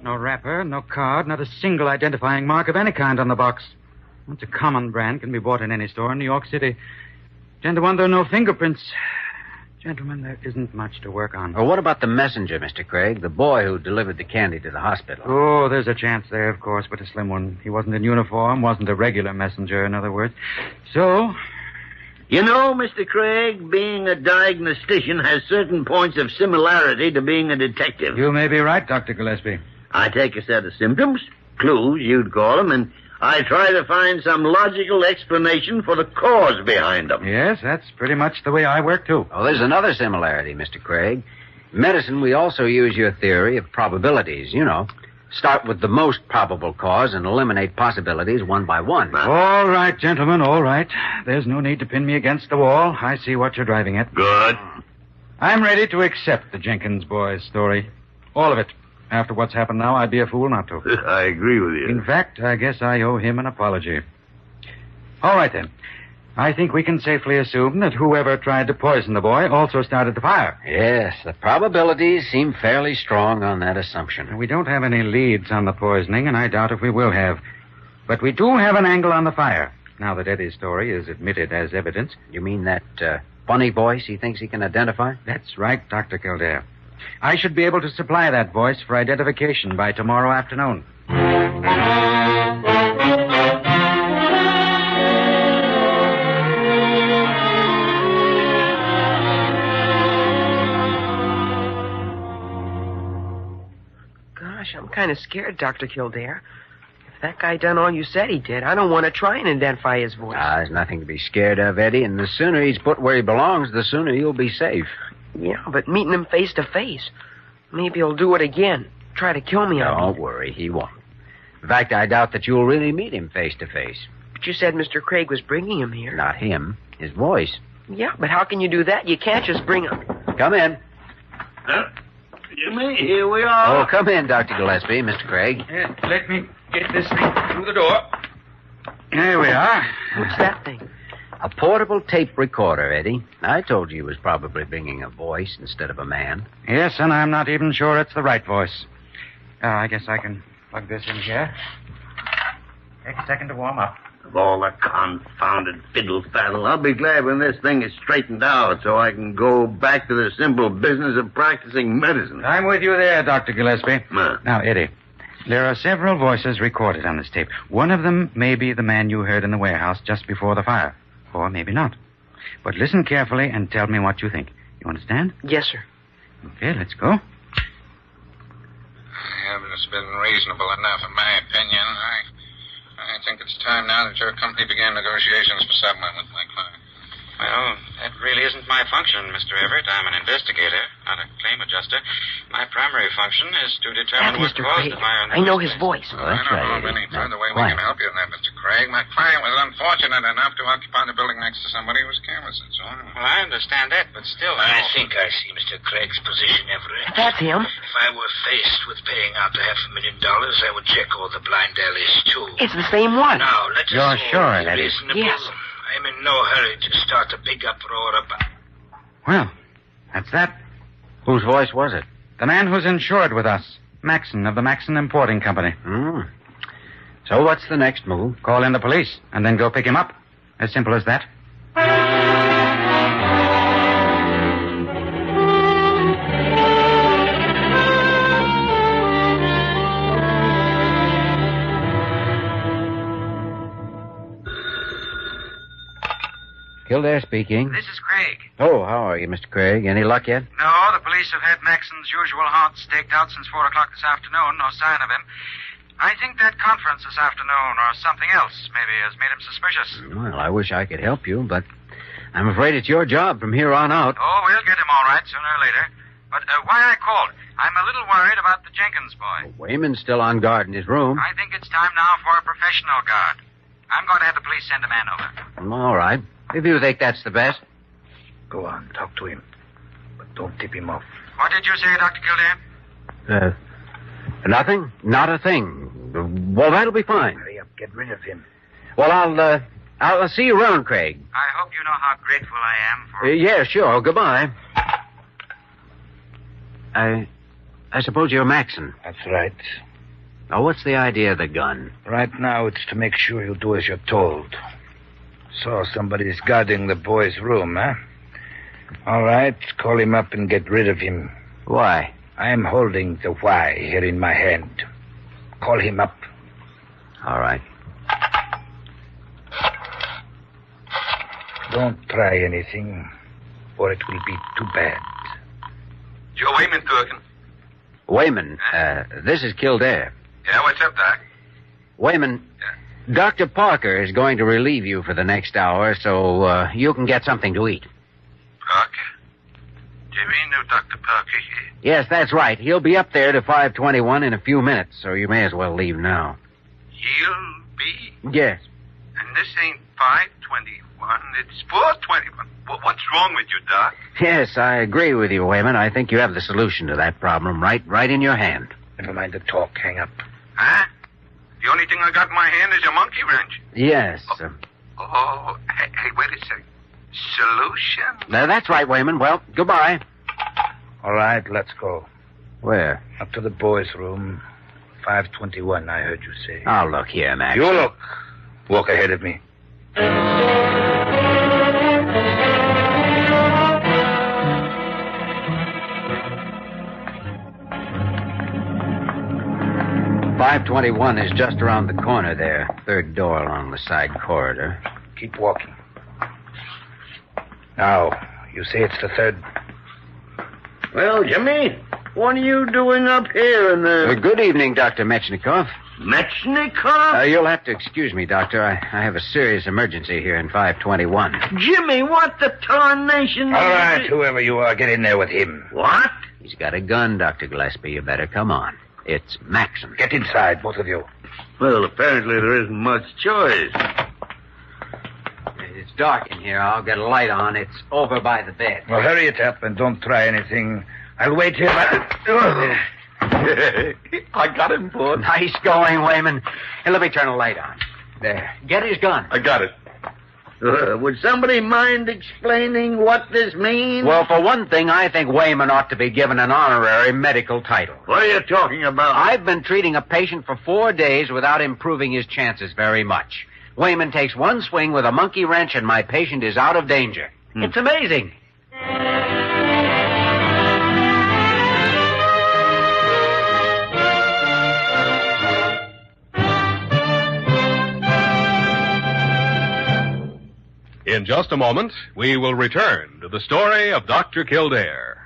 No wrapper, no card, not a single identifying mark of any kind on the box. It's a common brand, can be bought in any store in New York City. 10 to 1, there are no fingerprints. Gentlemen, there isn't much to work on. Well, what about the messenger, Mr. Craig? The boy who delivered the candy to the hospital. Oh, there's a chance there, of course, but a slim one. He wasn't in uniform, wasn't a regular messenger, in other words. So... You know, Mr. Craig, being a diagnostician has certain points of similarity to being a detective. You may be right, Dr. Gillespie. I take a set of symptoms, clues, you'd call them, and I try to find some logical explanation for the cause behind them. Yes, that's pretty much the way I work, too. Oh, there's another similarity, Mr. Craig. In medicine, we also use your theory of probabilities, you know. Start with the most probable cause and eliminate possibilities one by one. All right, gentlemen, all right. There's no need to pin me against the wall. I see what you're driving at. Good. I'm ready to accept the Jenkins boys' story. All of it. After what's happened now, I'd be a fool not to. I agree with you. In fact, I guess I owe him an apology. All right, then. I think we can safely assume that whoever tried to poison the boy also started the fire. Yes, the probabilities seem fairly strong on that assumption. We don't have any leads on the poisoning, and I doubt if we will have. But we do have an angle on the fire, now that Eddie's story is admitted as evidence. You mean that funny voice he thinks he can identify? That's right, Dr. Kildare. I should be able to supply that voice for identification by tomorrow afternoon. kind of scared, Dr. Kildare. If that guy done all you said he did, I don't want to try and identify his voice. There's nothing to be scared of, Eddie, and the sooner he's put where he belongs, the sooner you'll be safe. Yeah, but meeting him face to face, maybe he'll do it again. Try to kill me. Don't worry, he won't. In fact, I doubt that you'll really meet him face to face. But you said Mr. Craig was bringing him here. Not him, his voice. Yeah, but how can you do that? You can't just bring him. Come in. Jimmy, here we are. Oh, come in, Dr. Gillespie, Mr. Craig. Let me get this thing through the door. Here we are. What's that thing? A portable tape recorder, Eddie. I told you he was probably bringing a voice instead of a man. Yes, and I'm not even sure it's the right voice. I guess I can plug this in here. Take a second to warm up. Of all the confounded fiddle-faddle, I'll be glad when this thing is straightened out so I can go back to the simple business of practicing medicine. I'm with you there, Dr. Gillespie. Ma. Now, Eddie, there are several voices recorded on this tape. One of them may be the man you heard in the warehouse just before the fire. Or maybe not. But listen carefully and tell me what you think. You understand? Yes, sir. Okay, let's go. It's been reasonable enough, in my opinion. I think it's time now that your company began negotiations for settlement with my client. Well, that really isn't my function, Mr. Everett. I'm an investigator, not a claim adjuster. My primary function is to determine what Mr. caused Craig. the fire in the I know first his place. voice. I don't know of any further way we can help you in that, Mr. Craig. My client was unfortunate enough to occupy the building next to somebody who was careless, that's all. Well, I understand that, but still... I think I see Mr. Craig's position, Everett. That's him. If I were faced with paying out $500,000, I would check all the blind alleys, too. It's the same one. Now, let us You're all sure be that is? reasonable. Yes. I'm in no hurry to start a big uproar about... Well, that's that. Whose voice was it? The man who's insured with us. Maxon of the Maxon Importing Company. So what's the next move? Call in the police and then go pick him up. As simple as that. Kildare speaking. This is Craig. Oh, how are you, Mr. Craig? Any luck yet? No, the police have had Maxon's usual haunts staked out since 4 o'clock this afternoon. No sign of him. I think that conference this afternoon or something else maybe has made him suspicious. Well, I wish I could help you, but I'm afraid it's your job from here on out. Oh, we'll get him all right sooner or later. But why I called, I'm a little worried about the Jenkins boy. Wayman's still on guard in his room. I think it's time now for a professional guard. I'm going to have the police send a man over. All right. If you think that's the best. Go on, talk to him. But don't tip him off. What did you say, Dr. Kildare? Nothing? Not a thing. Well, that'll be fine. Hurry up, get rid of him. Well, I'll see you around, Craig. I hope you know how grateful I am for... Yeah, sure. Goodbye. I suppose you're Maxon. That's right. Now, what's the idea of the gun? Right now, it's to make sure you do as you're told. So somebody's guarding the boy's room, huh? All right, call him up and get rid of him. Why? I'm holding the why here in my hand. Call him up. All right. Don't try anything, or it will be too bad. Joe Wayman talking. Wayman, this is Kildare. Yeah, what's up, Doc? Wayman, Dr. Parker is going to relieve you for the next hour so you can get something to eat. Parker? Do you mean no Dr. Parker here? Yes, that's right. He'll be up there to 521 in a few minutes, so you may as well leave now. He'll be? Yes. And this ain't 521, it's 421. What's wrong with you, Doc? Yes, I agree with you, Wayman. I think you have the solution to that problem right in your hand. Never mind the talk. Hang up. Huh? The only thing I got in my hand is a monkey wrench. Yes. Hey, wait a second. Solution? That's right, Wayman. Well, goodbye. All right, let's go. Where? Up to the boys' room. 521, I heard you say. Oh, look here, Max. You look. Walk ahead of me. .521 is just around the corner there. Third door along the side corridor. Keep walking. Now, you say it's the third. Well, Jimmy, What are you doing up here in the... Good evening, Dr. Metchnikoff. Metchnikoff? You'll have to excuse me, Doctor. I have a serious emergency here in 521. Jimmy, what the tarnation... All right, whoever you are, get in there with him. What? He's got a gun, Dr. Gillespie. You better come on. It's Maxim. Get inside, both of you. Well, apparently there isn't much choice. It's dark in here. I'll get a light on. It's over by the bed. Well, hurry it up and don't try anything. I'll wait here. I got him, Bud. Nice going, Wayman. Hey, let me turn the light on. There. Get his gun. I got it. Would somebody mind explaining what this means? Well, for one thing, I think Wayman ought to be given an honorary medical title. What are you talking about? I've been treating a patient for 4 days without improving his chances very much. Wayman takes one swing with a monkey wrench and my patient is out of danger. It's amazing. In just a moment, we will return to the story of Dr. Kildare.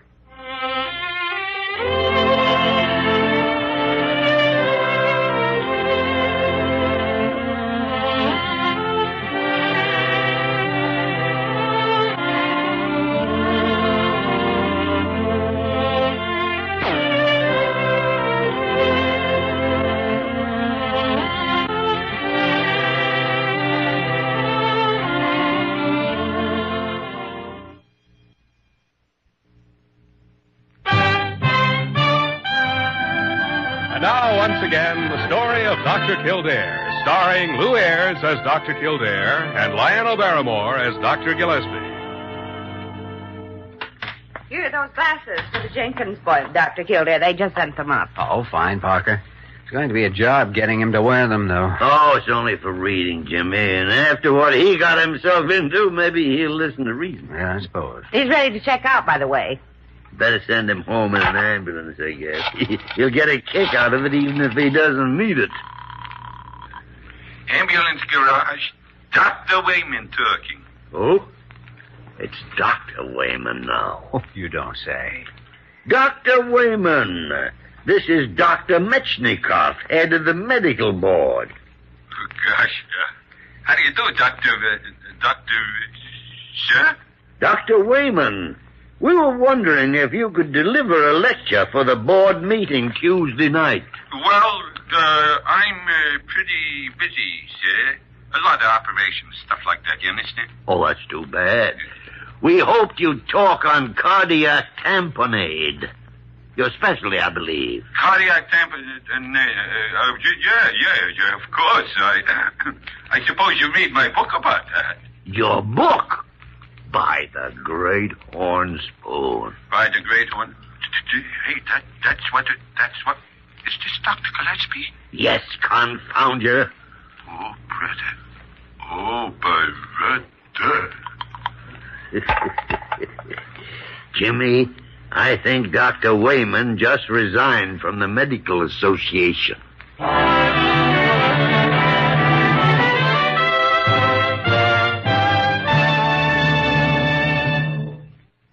Now, once again, the story of Dr. Kildare, starring Lou Ayres as Dr. Kildare and Lionel Barrymore as Dr. Gillespie. Here are those glasses for the Jenkins boy, Dr. Kildare. They just sent them up. Oh, fine, Parker. It's going to be a job getting him to wear them, though. Oh, it's only for reading, Jimmy. And after what he got himself into, maybe he'll listen to reason. Yeah, I suppose. He's ready to check out, by the way. Better send him home in an ambulance, I guess. He'll get a kick out of it even if he doesn't need it. Ambulance garage. Dr. Wayman talking. Oh? It's Dr. Wayman now. Oh, you don't say. Dr. Wayman. This is Dr. Metchnikoff, head of the medical board. Oh, gosh. How do you do, Doctor... Sir? Dr. Wayman. We were wondering if you could deliver a lecture for the board meeting Tuesday night. Well, I'm pretty busy, sir. A lot of operations, stuff like that, you understand? Oh, that's too bad. We hoped you'd talk on cardiac tamponade. Your specialty, I believe. Cardiac tamponade? Yeah, of course. I suppose you read my book about that. Your book? By the great horn spoon. By the great horn... Hey, that's what... Is this Dr. Gillespie? Yes, confound you. Oh, brother. Oh, brother. Jimmy, I think Dr. Wayman just resigned from the Medical Association.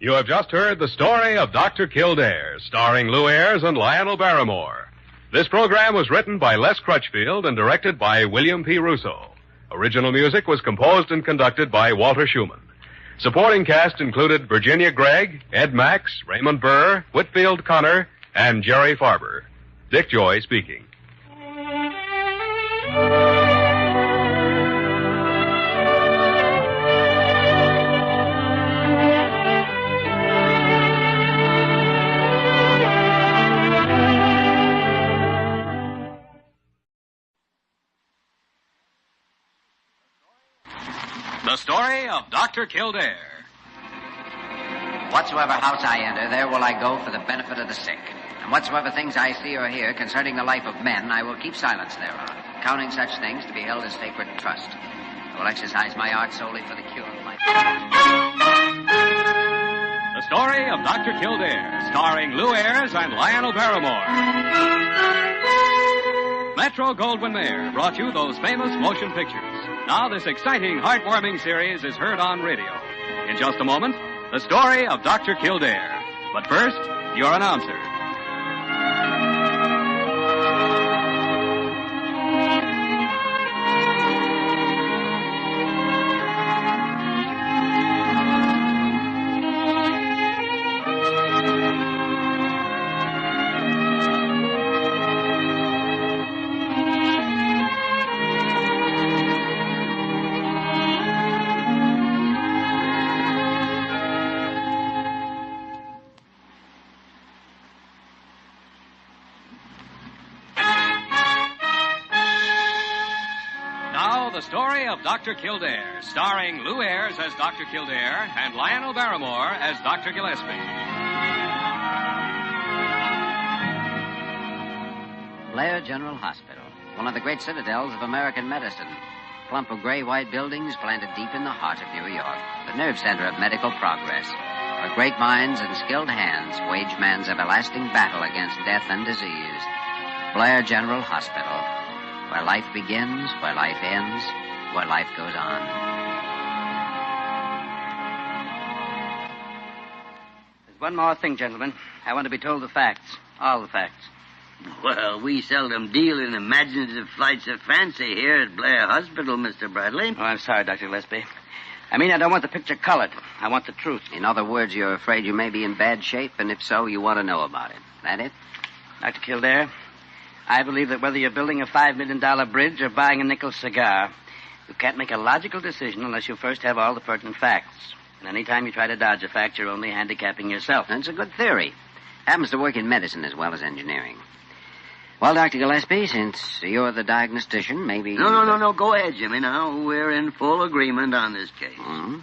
You have just heard the story of Dr. Kildare, starring Lou Ayres and Lionel Barrymore. This program was written by Les Crutchfield and directed by William P. Russo. Original music was composed and conducted by Walter Schumann. Supporting cast included Virginia Gregg, Ed Max, Raymond Burr, Whitfield Connor, and Jerry Farber. Dick Joy speaking. The story of Dr. Kildare. Whatsoever house I enter, there will I go for the benefit of the sick. And whatsoever things I see or hear concerning the life of men, I will keep silence thereon, counting such things to be held as sacred trust. I will exercise my art solely for the cure of life. The story of Dr. Kildare, starring Lou Ayres and Lionel Barrymore. Metro-Goldwyn-Mayer brought you those famous motion pictures. Now this exciting, heartwarming series is heard on radio. In just a moment, the story of Dr. Kildare. But first, your announcer. of Dr. Kildare, starring Lou Ayres as Dr. Kildare and Lionel Barrymore as Dr. Gillespie. Blair General Hospital, one of the great citadels of American medicine. A clump of gray-white buildings planted deep in the heart of New York, the nerve center of medical progress, where great minds and skilled hands wage man's everlasting battle against death and disease. Blair General Hospital, where life begins, where life ends, where life goes on. There's one more thing, gentlemen. I want to be told the facts. All the facts. Well, we seldom deal in imaginative flights of fancy here at Blair Hospital, Mr. Bradley. Oh, I'm sorry, Dr. Gillespie. I mean, I don't want the picture colored. I want the truth. In other words, you're afraid you may be in bad shape, and if so, you want to know about it. That it? Dr. Kildare, I believe that whether you're building a $5 million bridge or buying a nickel cigar, you can't make a logical decision unless you first have all the pertinent facts. And any time you try to dodge a fact, you're only handicapping yourself. That's a good theory. Happens to work in medicine as well as engineering. Well, Dr. Gillespie, since you're the diagnostician, maybe... No. Go ahead, Jimmy, now. We're in full agreement on this case. Mm-hmm.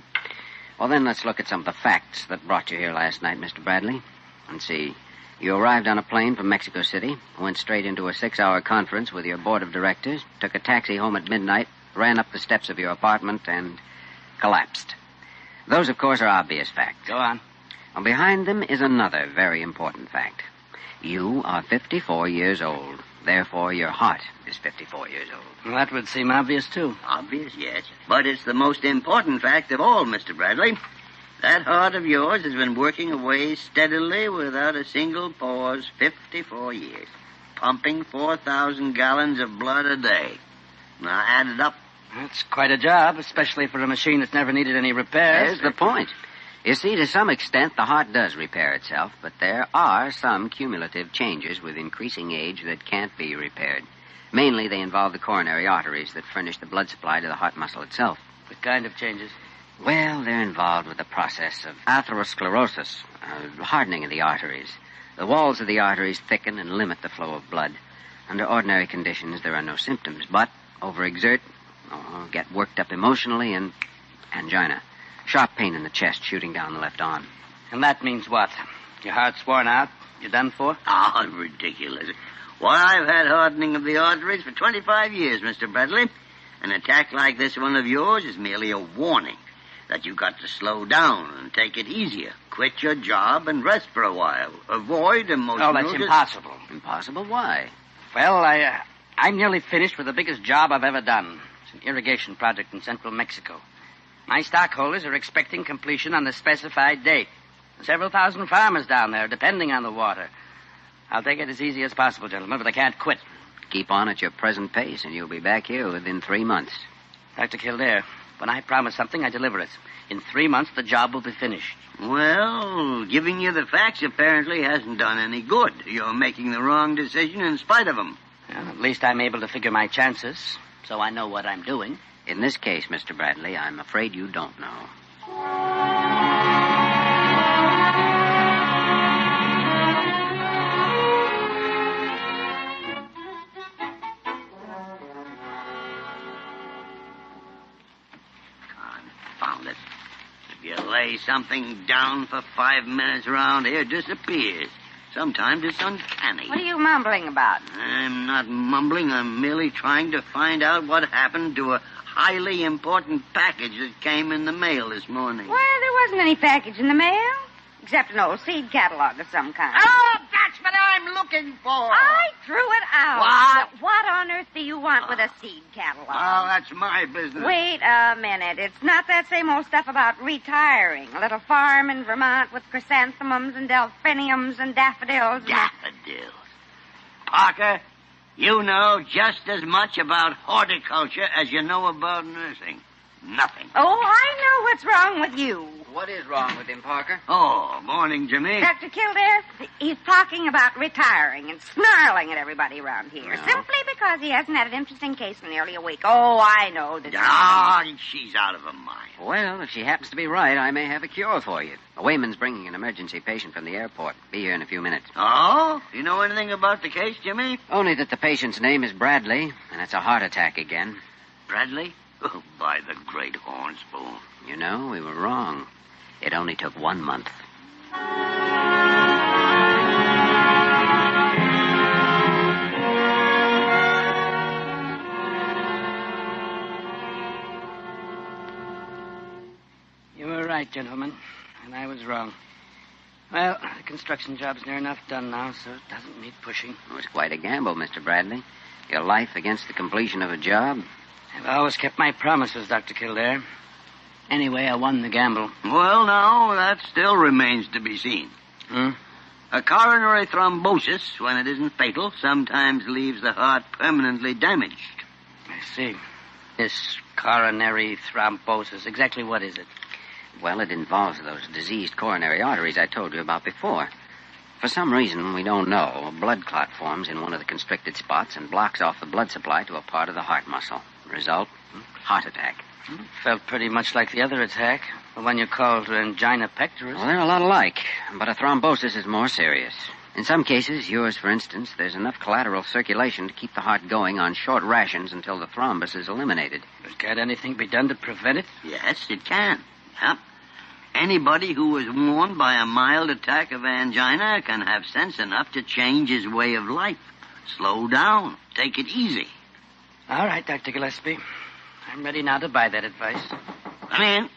Well, then let's look at some of the facts that brought you here last night, Mr. Bradley. And see, you arrived on a plane from Mexico City, went straight into a 6-hour conference with your board of directors, took a taxi home at midnight, ran up the steps of your apartment, and collapsed. Those, of course, are obvious facts. Go on. Well, behind them is another very important fact. You are 54 years old. Therefore, your heart is 54 years old. Well, that would seem obvious, too. Obvious, yes. But it's the most important fact of all, Mr. Bradley. That heart of yours has been working away steadily without a single pause 54 years, pumping 4,000 gallons of blood a day. Now, add it up. That's quite a job, especially for a machine that's never needed any repairs. There's the point. You see, to some extent, the heart does repair itself, but there are some cumulative changes with increasing age that can't be repaired. Mainly, they involve the coronary arteries that furnish the blood supply to the heart muscle itself. What kind of changes? Well, they're involved with the process of atherosclerosis, hardening of the arteries. The walls of the arteries thicken and limit the flow of blood. Under ordinary conditions, there are no symptoms, but overexert, get worked up emotionally, and angina. Sharp pain in the chest shooting down the left arm. And that means what? Your heart's worn out? You're done for? Oh, ridiculous. Why, I've had hardening of the arteries for 25 years, Mr. Bradley. An attack like this one of yours is merely a warning that you've got to slow down and take it easier. Quit your job and rest for a while. Avoid emotional... Oh, that's impossible. Impossible? Why? Well, I'm nearly finished with the biggest job I've ever done. It's an irrigation project in central Mexico. My stockholders are expecting completion on the specified date. Several thousand farmers down there depending on the water. I'll take it as easy as possible, gentlemen, but I can't quit. Keep on at your present pace, and you'll be back here within 3 months. Dr. Kildare, when I promise something, I deliver it. In 3 months, the job will be finished. Well, giving you the facts apparently hasn't done any good. You're making the wrong decision in spite of them. Well, at least I'm able to figure my chances, so I know what I'm doing. In this case, Mr. Bradley, I'm afraid you don't know. Confound it. If you lay something down for 5 minutes around here, it disappears. Sometimes it's uncanny. What are you mumbling about? I'm not mumbling. I'm merely trying to find out what happened to a highly important package that came in the mail this morning. Well, there wasn't any package in the mail, except an old seed catalog of some kind. Oh, that's what I'm looking for. I threw it out. What? But what on earth do you want with a seed catalog? Oh, that's my business. Wait a minute. It's not that same old stuff about retiring. A little farm in Vermont with chrysanthemums and delphiniums and daffodils. Daffodils. Parker, you know just as much about horticulture as you know about nursing. Nothing. Oh, I know what's wrong with you. What is wrong with him, Parker? Oh, morning, Jimmy. Dr. Kildare, he's talking about retiring and snarling at everybody around here simply because he hasn't had an interesting case in nearly a week. Oh, I know this. Ah, she's out of her mind. Well, if she happens to be right, I may have a cure for you. A wayman's bringing an emergency patient from the airport. Be here in a few minutes. Oh? You know anything about the case, Jimmy? Only that the patient's name is Bradley, and it's a heart attack again. Bradley? Oh, by the great horn spoon. You know, we were wrong. It only took 1 month. You were right, gentlemen, and I was wrong. Well, the construction job's near enough done now, so it doesn't need pushing. It was quite a gamble, Mr. Bradley. Your life against the completion of a job. I've always kept my promises, Dr. Kildare. Anyway, I won the gamble. Well, now, that still remains to be seen. Hmm? A coronary thrombosis, when it isn't fatal, sometimes leaves the heart permanently damaged. I see. This coronary thrombosis, exactly what is it? Well, it involves those diseased coronary arteries I told you about before. For some reason we don't know, a blood clot forms in one of the constricted spots and blocks off the blood supply to a part of the heart muscle. Result, heart attack. Felt pretty much like the other attack, the one you called angina pectoris. Well, they're a lot alike, but a thrombosis is more serious. In some cases, yours, for instance, there's enough collateral circulation to keep the heart going on short rations until the thrombus is eliminated. But can't anything be done to prevent it? Yes, it can. Yep. Anybody who was warned by a mild attack of angina can have sense enough to change his way of life. Slow down. Take it easy. All right, Dr. Gillespie. I'm ready now to buy that advice. Come in.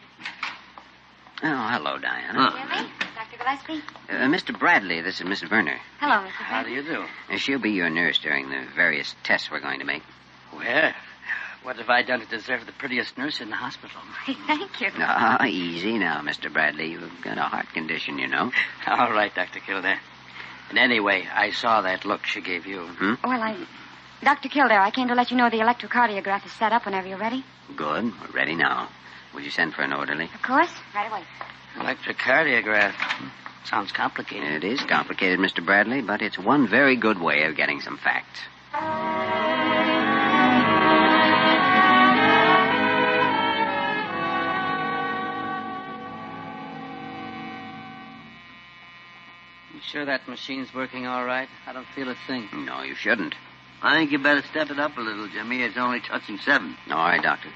Oh, hello, Diana. Jimmy? Dr. Gillespie? Mr. Bradley, this is Miss Werner. Hello, Mr. How do you do? She'll be your nurse during the various tests we're going to make. Well, what have I done to deserve the prettiest nurse in the hospital? Why, thank you. Ah, easy now, Mr. Bradley. You've got a heart condition, you know. All right, Dr. Kildare. And anyway, I saw that look she gave you. Well, Dr. Kildare, I came to let you know the electrocardiograph is set up whenever you're ready. Good. We're ready now. Will you send for an orderly? Of course. Right away. Electrocardiograph. Sounds complicated. It is complicated, Mr. Bradley, but it's one very good way of getting some facts. You sure that machine's working all right? I don't feel a thing. No, you shouldn't. I think you better step it up a little, Jimmy. It's only touching 7. All right, Doctor.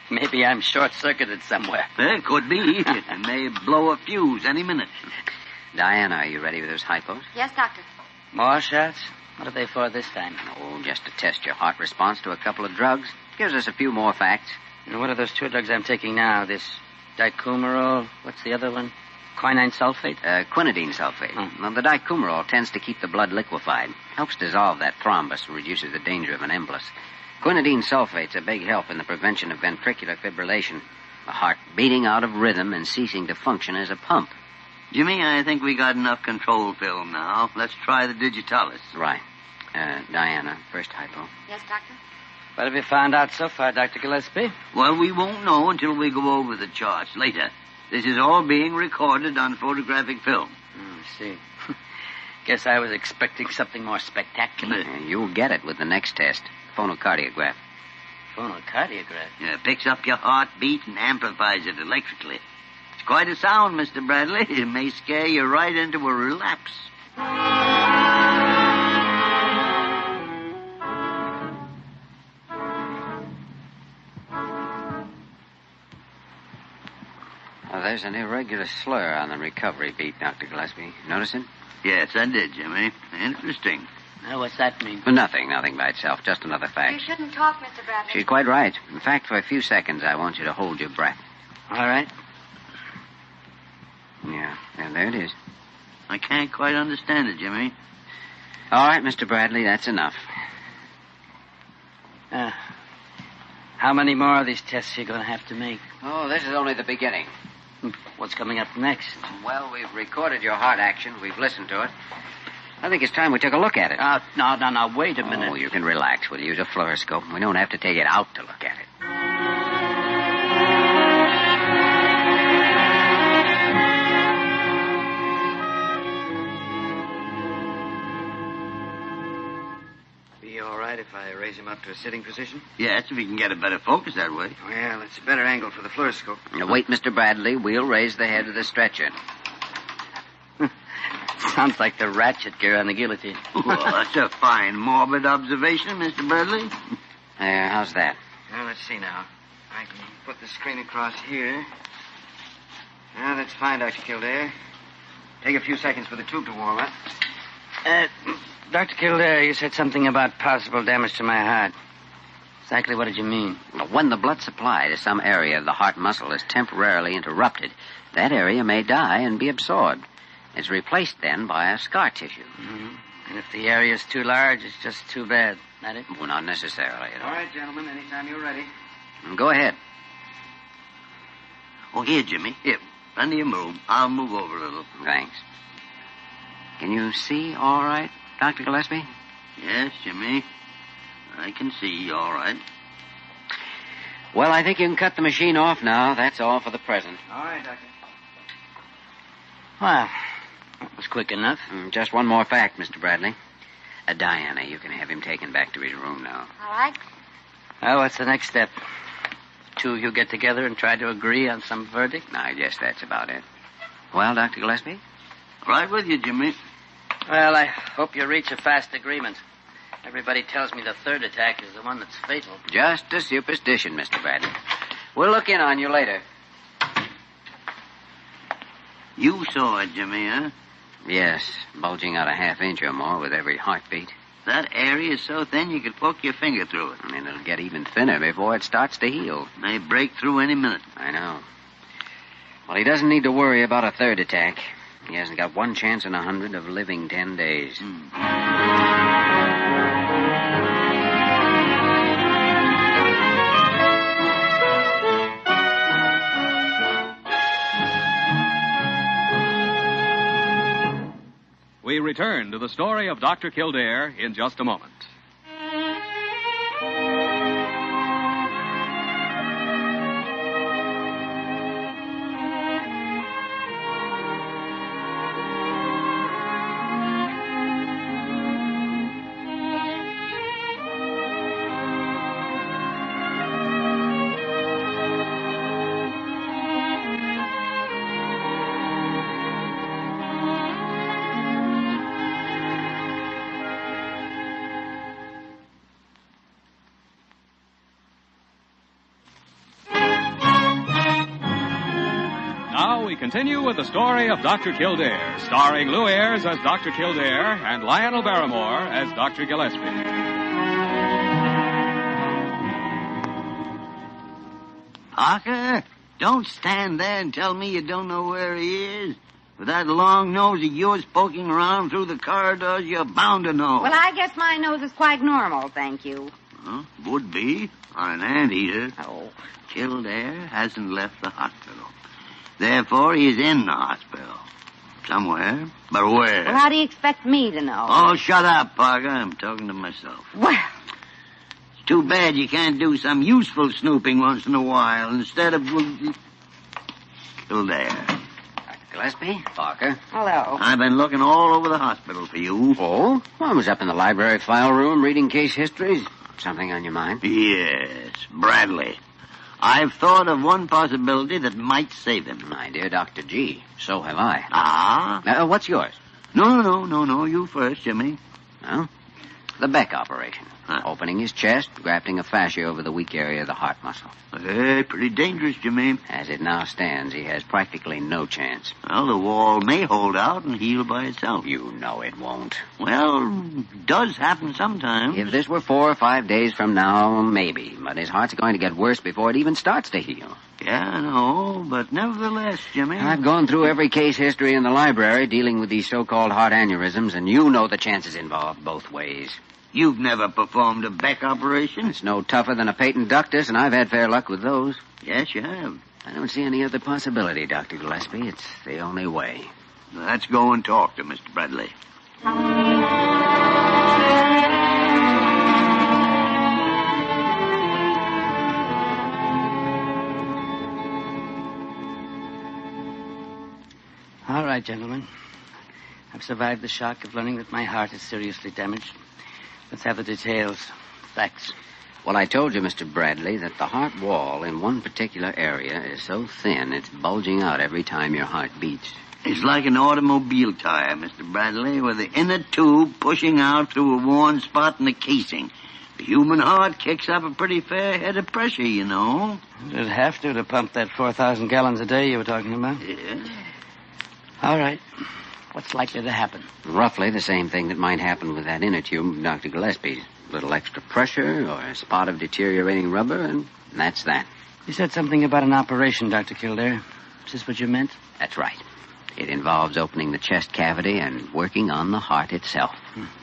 Maybe I'm short-circuited somewhere. It could be. It may blow a fuse any minute. Diana, are you ready with those hypos? Yes, Doctor. More shots? What are they for this time? Oh, just to test your heart response to a couple of drugs. Gives us a few more facts. And what are those 2 drugs I'm taking now? This dicumarol, what's the other one? Quinine sulfate? Quinidine sulfate. Well, the dicumarol tends to keep the blood liquefied. Helps dissolve that thrombus and reduces the danger of an embolus. Quinidine sulfate's a big help in the prevention of ventricular fibrillation. The heart beating out of rhythm and ceasing to function as a pump. Jimmy, I think we got enough control film now. Let's try the digitalis. Right. Diana, first hypo. Yes, Doctor? What have you found out so far, Dr. Gillespie? Well, we won't know until we go over the charts later. This is all being recorded on photographic film. I see. Guess I was expecting something more spectacular. You'll get it with the next test. Phonocardiograph. Phonocardiograph? Yeah, picks up your heartbeat and amplifies it electrically. It's quite a sound, Mr. Bradley. It may scare you right into a relapse. Well, there's an irregular slur on the recovery beat, Dr. Gillespie. Notice it? Yes, I did, Jimmy. Interesting. What's that mean? Nothing by itself. Just another fact. You shouldn't talk, Mr. Bradley. She's quite right. In fact, for a few seconds, I want you to hold your breath. All right. Yeah, there it is. I can't quite understand it, Jimmy. All right, Mr. Bradley, that's enough. How many more of these tests are you going to have to make? Oh, this is only the beginning. What's coming up next? Well, we've recorded your heart action. We've listened to it. I think it's time we took a look at it. No, wait a minute. Oh, you can relax. We'll use a fluoroscope. We don't have to take it out to look at it. Be all right if I raise him up to a sitting position? Yes, if you can get a better focus that way. Well, it's a better angle for the fluoroscope. Now, wait, Mr. Bradley. We'll raise the head of the stretcher. Sounds like the ratchet gear on the guillotine. Well, that's a fine morbid observation, Mr. Bradley. How's that? Well, let's see now. I can put the screen across here. Now, that's fine, Dr. Kildare. Take a few seconds for the tube to warm up. Dr. Kildare, you said something about possible damage to my heart. Exactly what did you mean? Well, when the blood supply to some area of the heart muscle is temporarily interrupted, that area may die and be absorbed. It's replaced then by a scar tissue. Mm-hmm. And if the area is too large, it's just too bad. That it? Well, not necessarily at all. All right, gentlemen, anytime you're ready. Go ahead. Oh, here, Jimmy. Here, run to your room. I'll move over a little. Thanks. Can you see all right, Dr. Gillespie? Yes, Jimmy. I can see all right. Well, I think you can cut the machine off now. That's all for the present. All right, Doctor. Well, that was quick enough. Just one more fact, Mr. Bradley. Diana, you can have him taken back to his room now. All right. Well, what's the next step? The two of you get together and try to agree on some verdict? I guess that's about it. Well, Dr. Gillespie? Right with you, Jimmy. Well, I hope you reach a fast agreement. Everybody tells me the third attack is the one that's fatal. Just a superstition, Mr. Bradley. We'll look in on you later. You saw it, Jimmy, huh? Yes, bulging out a half-inch or more with every heartbeat. That area is so thin you could poke your finger through it. And it'll get even thinner before it starts to heal. May break through any minute. I know. Well, he doesn't need to worry about a third attack. He hasn't got 1 chance in 100 of living 10 days. We return to the story of Dr. Kildare in just a moment. Now we continue with the story of Dr. Kildare, starring Lou Ayres as Dr. Kildare and Lionel Barrymore as Dr. Gillespie. Parker, don't stand there and tell me you don't know where he is. With that long nose of yours poking around through the corridors, you're bound to know. Well, I guess my nose is quite normal, thank you. Huh? Would be on an anteater. Oh. Kildare hasn't left the hospital. Therefore, he's in the hospital. Somewhere. But where? Well, how do you expect me to know? Oh, shut up, Parker. I'm talking to myself. Well. It's too bad you can't do some useful snooping once in a while instead of... Kildare. Dr. Gillespie? Parker? Hello. I've been looking all over the hospital for you. Oh? Well, I was up in the library file room reading case histories. Something on your mind? Yes, Bradley. I've thought of one possibility that might save him. My dear Dr. G, so have I. Ah? What's yours? No. You first, Jimmy. Well, the Beck operation. Opening his chest, grafting a fascia over the weak area of the heart muscle. Hey, pretty dangerous, Jimmy. As it now stands, he has practically no chance. Well, the wall may hold out and heal by itself. You know it won't. Well, it does happen sometimes. If this were 4 or 5 days from now, maybe. But his heart's going to get worse before it even starts to heal. Yeah, I know, but nevertheless, Jimmy... I've gone through every case history in the library dealing with these so-called heart aneurysms, and you know the chances involved both ways. You've never performed a Beck operation? It's no tougher than a patent ductus, and I've had fair luck with those. Yes, you have. I don't see any other possibility, Dr. Gillespie. It's the only way. Let's go and talk to Mr. Bradley. All right, gentlemen. I've survived the shock of learning that my heart is seriously damaged. Let's have the details. Facts. Well, I told you, Mr. Bradley, that the heart wall in one particular area is so thin it's bulging out every time your heart beats. It's like an automobile tire, Mr. Bradley, with the inner tube pushing out through a worn spot in the casing. The human heart kicks up a pretty fair head of pressure, you know. It'd have to pump that 4,000 gallons a day you were talking about. Yeah. All right. What's likely to happen? Roughly the same thing that might happen with that inner tube of Dr. Gillespie's. A little extra pressure or a spot of deteriorating rubber, and that's that. You said something about an operation, Dr. Kildare. Is this what you meant? That's right. It involves opening the chest cavity and working on the heart itself.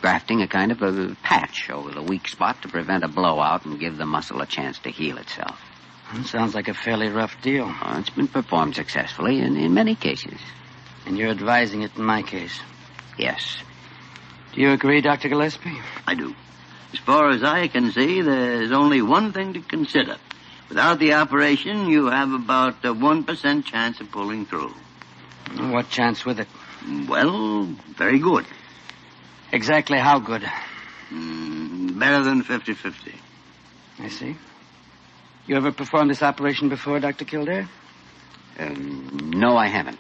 Grafting a kind of a patch over the weak spot to prevent a blowout and give the muscle a chance to heal itself. Sounds like a fairly rough deal. Oh, it's been performed successfully in many cases. And you're advising it in my case? Yes. Do you agree, Dr. Gillespie? I do. As far as I can see, there's only one thing to consider. Without the operation, you have about a 1% chance of pulling through. What chance with it? Well, very good. Exactly how good? Better than 50-50. I see. You ever performed this operation before, Dr. Kildare? No, I haven't.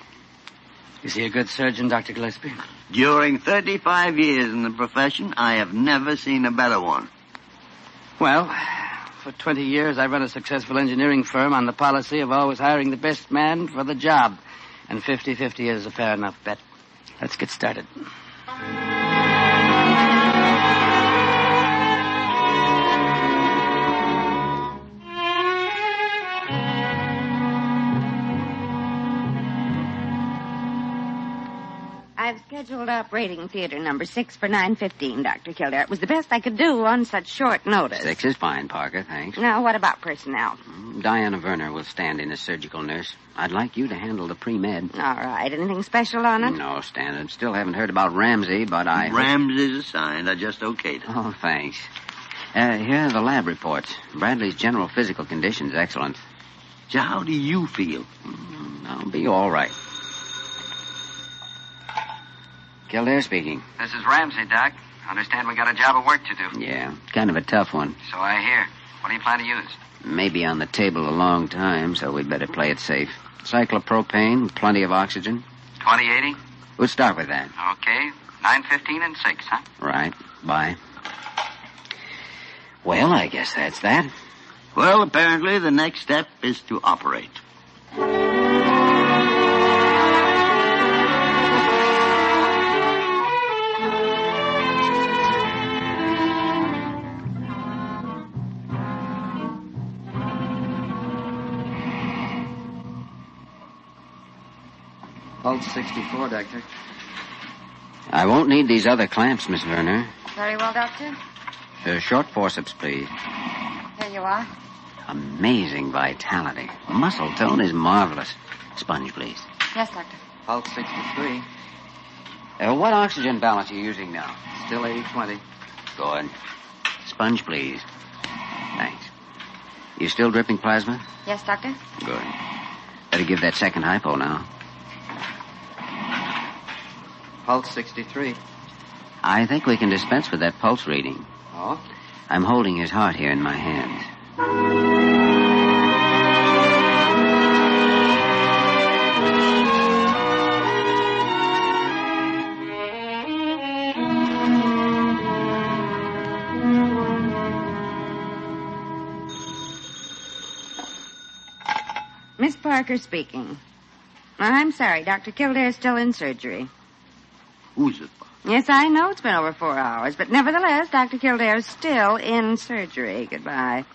Is he a good surgeon, Dr. Gillespie? During 35 years in the profession, I have never seen a better one. Well, for 20 years, I've run a successful engineering firm on the policy of always hiring the best man for the job. And 50-50 is a fair enough bet. Let's get started. I've scheduled operating theater number 6 for 9:15, Dr. Kildare. It was the best I could do on such short notice. 6 is fine, Parker, thanks. Now, what about personnel? Diana Werner will stand in as surgical nurse. I'd like you to handle the pre-med. All right. Anything special on it? No, standard. Still haven't heard about Ramsey, but I... Ramsey's assigned. I just okayed it. Oh, thanks. Here are the lab reports. Bradley's general physical condition's excellent. So how do you feel? I'll be all right. Kildare speaking. This is Ramsey, Doc. Understand we got a job of work to do. Yeah, kind of a tough one. So I hear. What do you plan to use? Maybe on the table a long time, so we'd better play it safe. Cyclopropane, plenty of oxygen. 2080? We'll start with that. Okay. 9:15 and 6, huh? Right. Bye. Well, I guess that's that. Well, apparently the next step is to operate. Pulse 64, Doctor. I won't need these other clamps, Miss Werner. Very well, Doctor. Short forceps, please. Here you are. Amazing vitality. Muscle tone is marvelous. Sponge, please. Yes, Doctor. Pulse 63. What oxygen balance are you using now? Still 80-20. Good. Sponge, please. Thanks. You still dripping plasma? Yes, Doctor. Good. Better give that second hypo now. Pulse 63. I think we can dispense with that pulse reading. Oh? I'm holding his heart here in my hands. Miss Parker speaking. I'm sorry, Dr. Kildare's still in surgery. Who's it? Yes, I know it's been over 4 hours, but nevertheless, Dr. Kildare's still in surgery. Goodbye.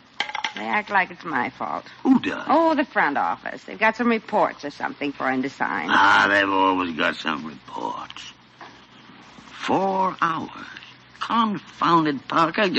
They act like it's my fault. Who does? Oh, the front office. They've got some reports or something for him to sign. They've always got some reports. 4 hours. Confounded Parker.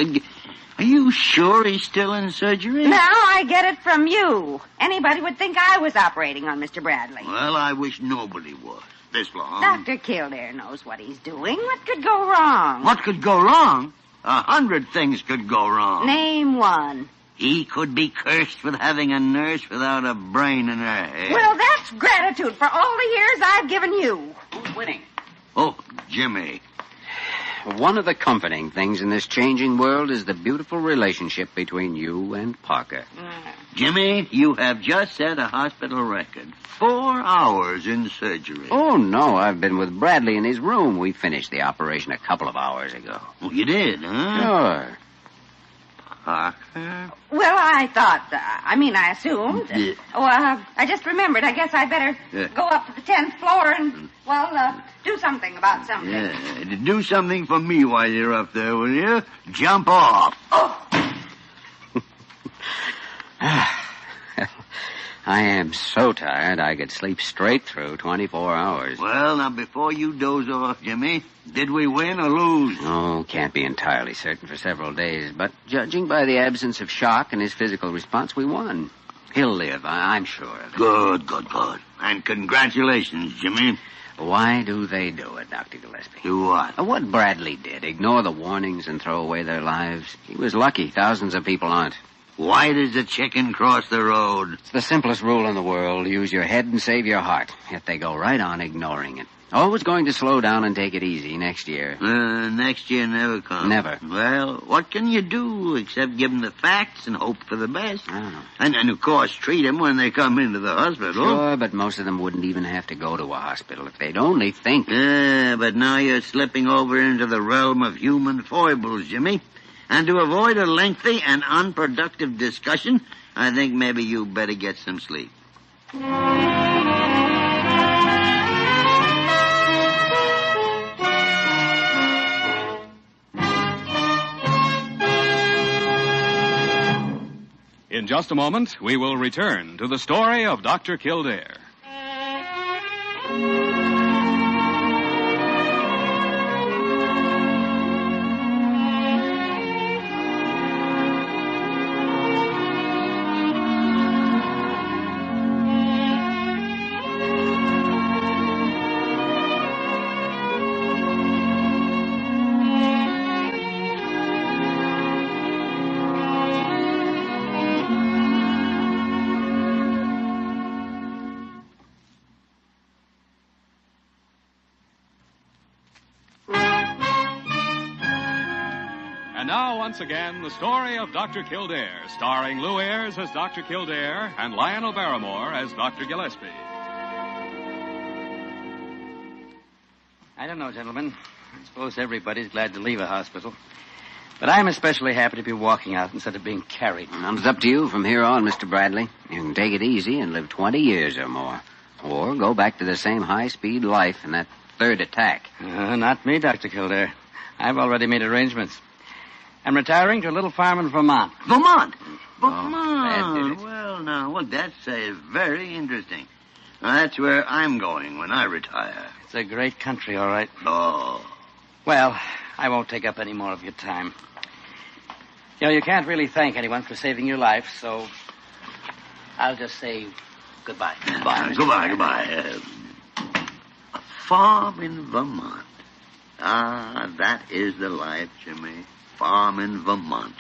Are you sure he's still in surgery? Now I get it from you. Anybody would think I was operating on Mr. Bradley. Well, I wish nobody was. This long. Dr. Kildare knows what he's doing. What could go wrong? What could go wrong? 100 things could go wrong. Name one. He could be cursed with having a nurse without a brain in her head. Well, that's gratitude for all the years I've given you. Who's winning? Oh, Jimmy. One of the comforting things in this changing world is the beautiful relationship between you and Parker. Jimmy, you have just set a hospital record. 4 hours in surgery. Oh, no, I've been with Bradley in his room. We finished the operation a couple of hours ago. Oh, you did, huh? Sure. Parker? Well, I thought, I assumed. Yeah. I just remembered. I guess I'd better go up to the 10th floor and, do something about something. Yeah, do something for me while you're up there, will you? Jump off. Oh. I am so tired I could sleep straight through 24 hours. Well, now, before you doze off, Jimmy, did we win or lose? Oh, can't be entirely certain for several days, but judging by the absence of shock and his physical response, we won. He'll live, I'm sure of it. Good. And congratulations, Jimmy. Why do they do it, Dr. Gillespie? Do what? What Bradley did. Ignore the warnings and throw away their lives. He was lucky. Thousands of people aren't. Why does the chicken cross the road? It's the simplest rule in the world. Use your head and save your heart. Yet they go right on ignoring it. Always going to slow down and take it easy next year. Next year never comes. Never. Well, what can you do except give them the facts and hope for the best? I don't know. And of course, treat them when they come into the hospital. Sure, but most of them wouldn't even have to go to a hospital if they'd only think. Yeah, but now you're slipping over into the realm of human foibles, Jimmy. And to avoid a lengthy and unproductive discussion, I think maybe you better get some sleep. In just a moment, we will return to the story of Dr. Kildare. And now, once again, the story of Dr. Kildare, starring Lou Ayres as Dr. Kildare and Lionel Barrymore as Dr. Gillespie. I don't know, gentlemen. I suppose everybody's glad to leave a hospital. But I'm especially happy to be walking out instead of being carried. It's up to you from here on, Mr. Bradley. You can take it easy and live 20 years or more. Or go back to the same high-speed life in that third attack. Not me, Dr. Kildare. I've already made arrangements. I'm retiring to a little farm in Vermont. Vermont? Vermont. Well, that's very interesting. That's where I'm going when I retire. It's a great country, all right. Oh. Well, I won't take up any more of your time. You know, you can't really thank anyone for saving your life, so I'll just say goodbye. Goodbye. A farm in Vermont. That is the life, Jimmy. Farm in Vermont.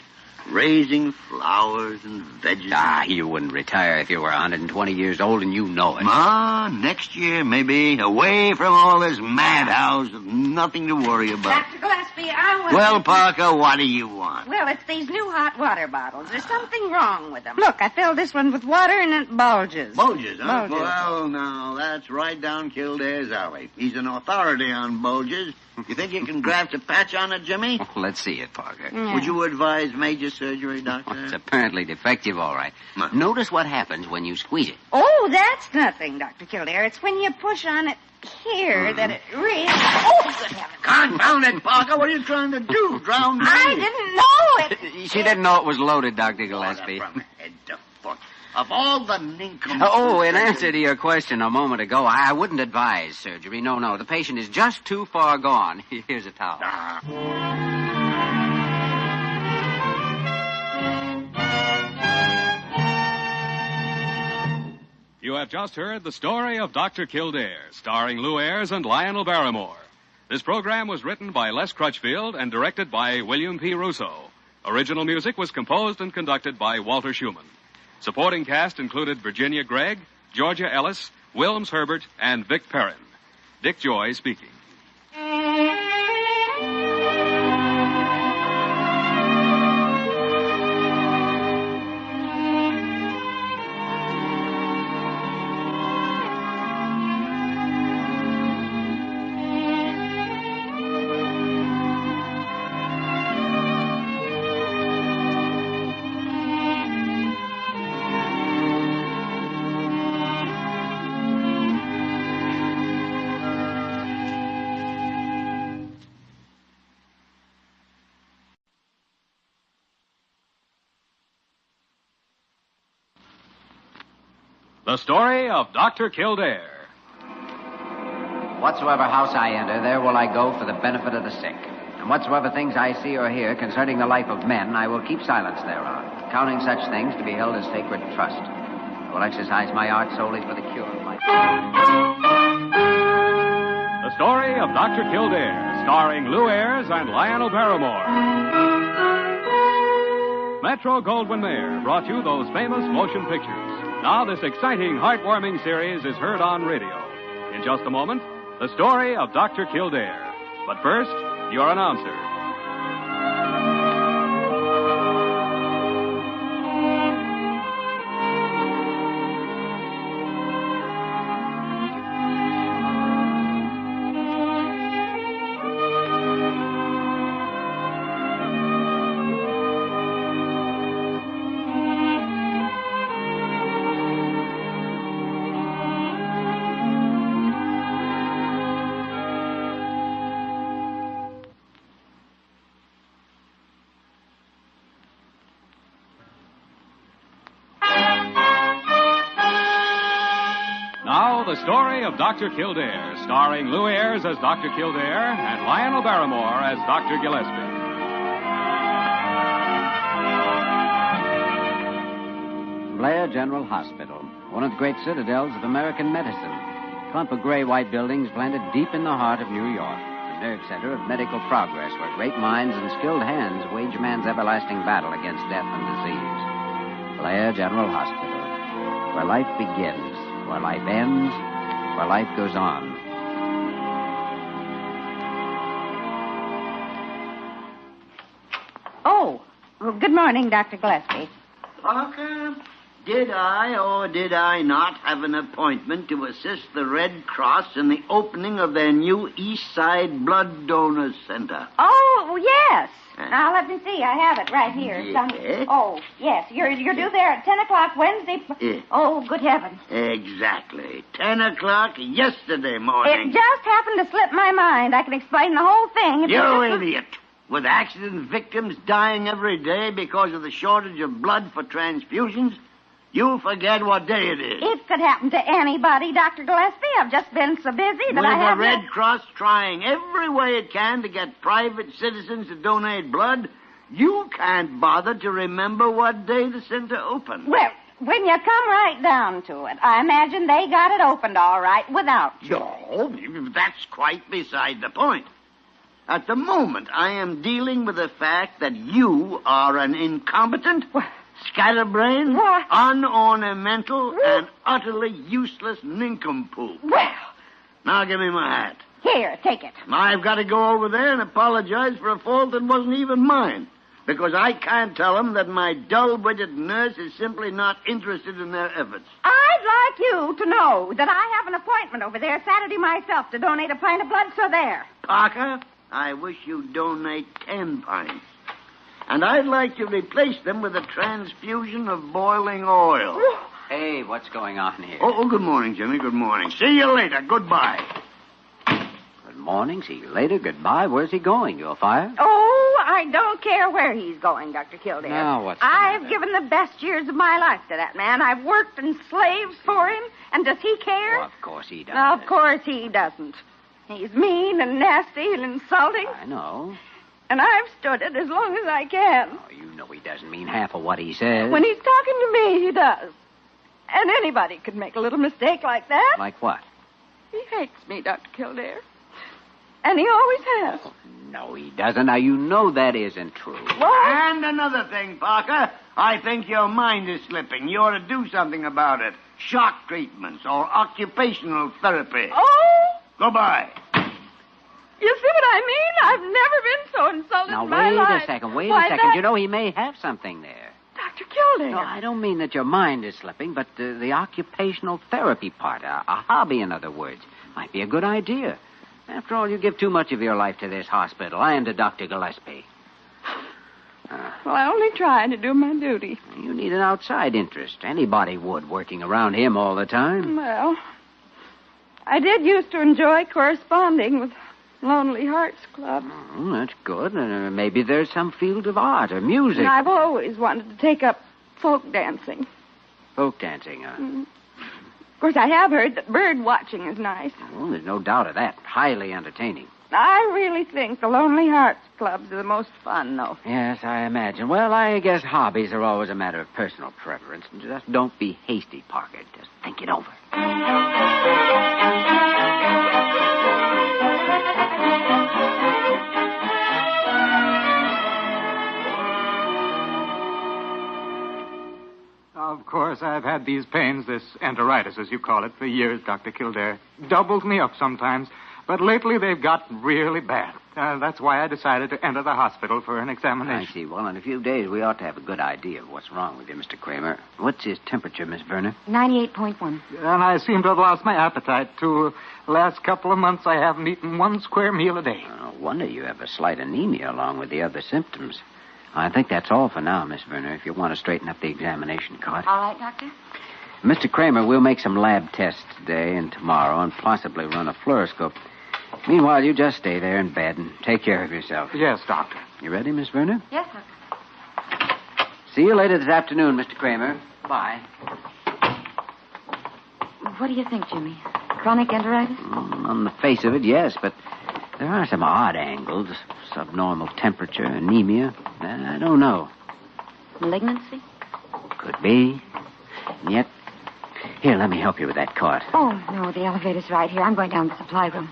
Raising flowers and vegetables. You wouldn't retire if you were 120 years old, and you know it. Next year, maybe. Away from all this madhouse. Nothing to worry about. Dr. Gillespie, I want... Well, Parker, what do you want? Well, it's these new hot water bottles. There's something wrong with them. Look, I filled this one with water and it bulges. Bulges, huh? Bulges. Well, now, that's right down Kildare's alley. He's an authority on bulges. You think you can graft a patch on it, Jimmy? Let's see it, Parker. Yeah. Would you advise major surgery, Doctor? It's apparently defective, all right. Notice what happens when you squeeze it. Oh, that's nothing, Dr. Kildare. It's when you push on it here that it really... Oh, good heavens. Confound it, Parker. What are you trying to do? Drown me? I didn't know it. She didn't know it was loaded, Dr. Gillespie. From head to foot. Of all the nincompoop... Oh, in answer to your question a moment ago, I wouldn't advise surgery. No. The patient is just too far gone. Here's a towel. You have just heard the story of Dr. Kildare, starring Lou Ayres and Lionel Barrymore. This program was written by Les Crutchfield and directed by William P. Russo. Original music was composed and conducted by Walter Schumann. Supporting cast included Virginia Gregg, Georgia Ellis, Wilms Herbert, and Vic Perrin. Dick Joy speaking. The story of Dr. Kildare. Whatsoever house I enter, there will I go for the benefit of the sick. And whatsoever things I see or hear concerning the life of men, I will keep silence thereon, counting such things to be held as sacred trust. I will exercise my art solely for the cure of life. The story of Dr. Kildare, starring Lou Ayres and Lionel Barrymore. Metro-Goldwyn-Mayer brought you those famous motion pictures. Now this exciting, heartwarming series is heard on radio. In just a moment, the story of Dr. Kildare. But first, your announcer. Now, the story of Dr. Kildare, starring Lou Ayres as Dr. Kildare and Lionel Barrymore as Dr. Gillespie. Blair General Hospital, one of the great citadels of American medicine. A clump of gray-white buildings planted deep in the heart of New York. The nerve center of medical progress where great minds and skilled hands wage man's everlasting battle against death and disease. Blair General Hospital, where life begins, where life ends, where life goes on. Oh, well, good morning, Dr. Gillespie. Parker, did I or did I not have an appointment to assist the Red Cross in the opening of their new East Side Blood Donor Center? Oh, yes. Now, let me see. I have it right here. Yes. Oh, yes. You're due there at 10 o'clock Wednesday. Yes. Oh, good heavens. Exactly. 10 o'clock yesterday morning. It just happened to slip my mind. I can explain the whole thing. You idiot. With accident victims dying every day because of the shortage of blood for transfusions, you forget what day it is. It could happen to anybody, Dr. Gillespie. I've just been so busy that I haven't... With the Red Cross trying every way it can to get private citizens to donate blood, you can't bother to remember what day the center opened. Well, when you come right down to it, I imagine they got it opened all right without you. No, that's quite beside the point. At the moment, I am dealing with the fact that you are an incompetent, scatterbrained, unornamental, and utterly useless nincompoop. Well. Now give me my hat. Here, take it. I've got to go over there and apologize for a fault that wasn't even mine. Because I can't tell them that my dull-witted nurse is simply not interested in their efforts. I'd like you to know that I have an appointment over there Saturday myself to donate a pint of blood, so there. Parker, I wish you'd donate 10 pints. And I'd like to replace them with a transfusion of boiling oil. Hey, what's going on here? Oh, good morning, Jimmy. Good morning. See you later. Goodbye. Good morning. See you later. Goodbye. Where's he going? You'll fire? Oh, I don't care where he's going, Dr. Kildare. Now, what's the I've given the best years of my life to that man. I've worked and slaved for him. And does he care? Well, of course he doesn't. Of course he doesn't. He's mean and nasty and insulting. I know. And I've stood it as long as I can. Oh, you know he doesn't mean half of what he says. When he's talking to me, he does. And anybody could make a little mistake like that. Like what? He hates me, Dr. Kildare. And he always has. Oh, no, he doesn't. Now, you know that isn't true. What? And another thing, Parker. I think your mind is slipping. You ought to do something about it. Shock treatments or occupational therapy. Oh! Goodbye. You see what I mean? I've never been so insulted in my life. Now, wait a second. You know, he may have something there. Dr. Kildare. No, I don't mean that your mind is slipping, but the occupational therapy part, a hobby, in other words, might be a good idea. After all, you give too much of your life to this hospital and to Dr. Gillespie. Well, I only try to do my duty. You need an outside interest. Anybody would, working around him all the time. Well, I did used to enjoy corresponding with Lonely Hearts Club. Oh, that's good. Maybe there's some field of art or music. And I've always wanted to take up folk dancing. Folk dancing, huh? course, I have heard that bird watching is nice. Well, there's no doubt of that. Highly entertaining. I really think the Lonely Hearts Clubs are the most fun, though. Yes, I imagine. Well, I guess hobbies are always a matter of personal preference. Just don't be hasty, Parker. Just think it over. Of course, I've had these pains, this enteritis, as you call it, for years, Dr. Kildare. Doubles me up sometimes. But lately they've gotten really bad. That's why I decided to enter the hospital for an examination. I see. Well, in a few days, we ought to have a good idea of what's wrong with you, Mr. Kramer. What's his temperature, Miss Werner? 98.1. And I seem to have lost my appetite, too. Last couple of months, I haven't eaten one square meal a day. No wonder you have a slight anemia along with the other symptoms. I think that's all for now, Miss Werner, if you want to straighten up the examination card. All right, Doctor. Mr. Kramer, we'll make some lab tests today and tomorrow and possibly run a fluoroscope. Meanwhile, you just stay there in bed and take care of yourself. Yes, Doctor. You ready, Miss Werner? Yes, Doctor. See you later this afternoon, Mr. Kramer. Bye. What do you think, Jimmy? Chronic enteritis? On the face of it, yes, but there are some odd angles. Subnormal temperature, anemia. I don't know. Malignancy? Could be. And yet... Here, let me help you with that cart. Oh, no, the elevator's right here. I'm going down to the supply room.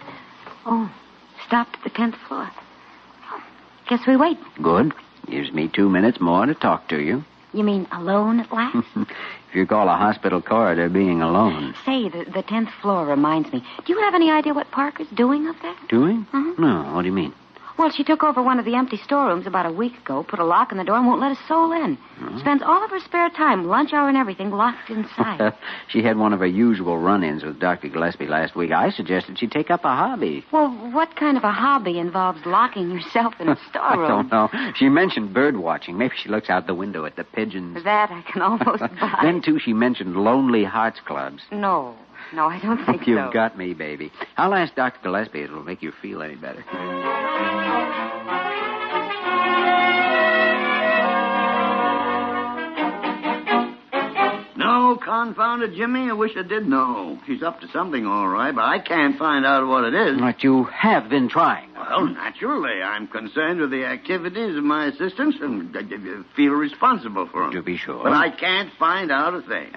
Oh, stopped at the 10th floor. Guess we wait. Good. Gives me 2 minutes more to talk to you. You mean alone at last? If you call a hospital corridor being alone. Say, the 10th floor reminds me. Do you have any idea what Parker's doing up there? Doing? Mm-hmm. No, what do you mean? Well, she took over one of the empty storerooms about a week ago, put a lock on the door, and won't let a soul in. Spends all of her spare time, lunch hour and everything, locked inside. She had one of her usual run-ins with Dr. Gillespie last week. I suggested she take up a hobby. Well, what kind of a hobby involves locking yourself in a storeroom? I don't know. She mentioned bird watching. Maybe she looks out the window at the pigeons. That I can almost buy. Then, too, she mentioned Lonely Hearts Clubs. No, I don't think You've got me, baby. I'll ask Dr. Gillespie. It'll make you feel any better. No, confound it, Jimmy. I wish I did know. She's up to something, all right, but I can't find out what it is. But you have been trying. Well, naturally. I'm concerned with the activities of my assistants and feel responsible for them. To be sure. But I can't find out a thing.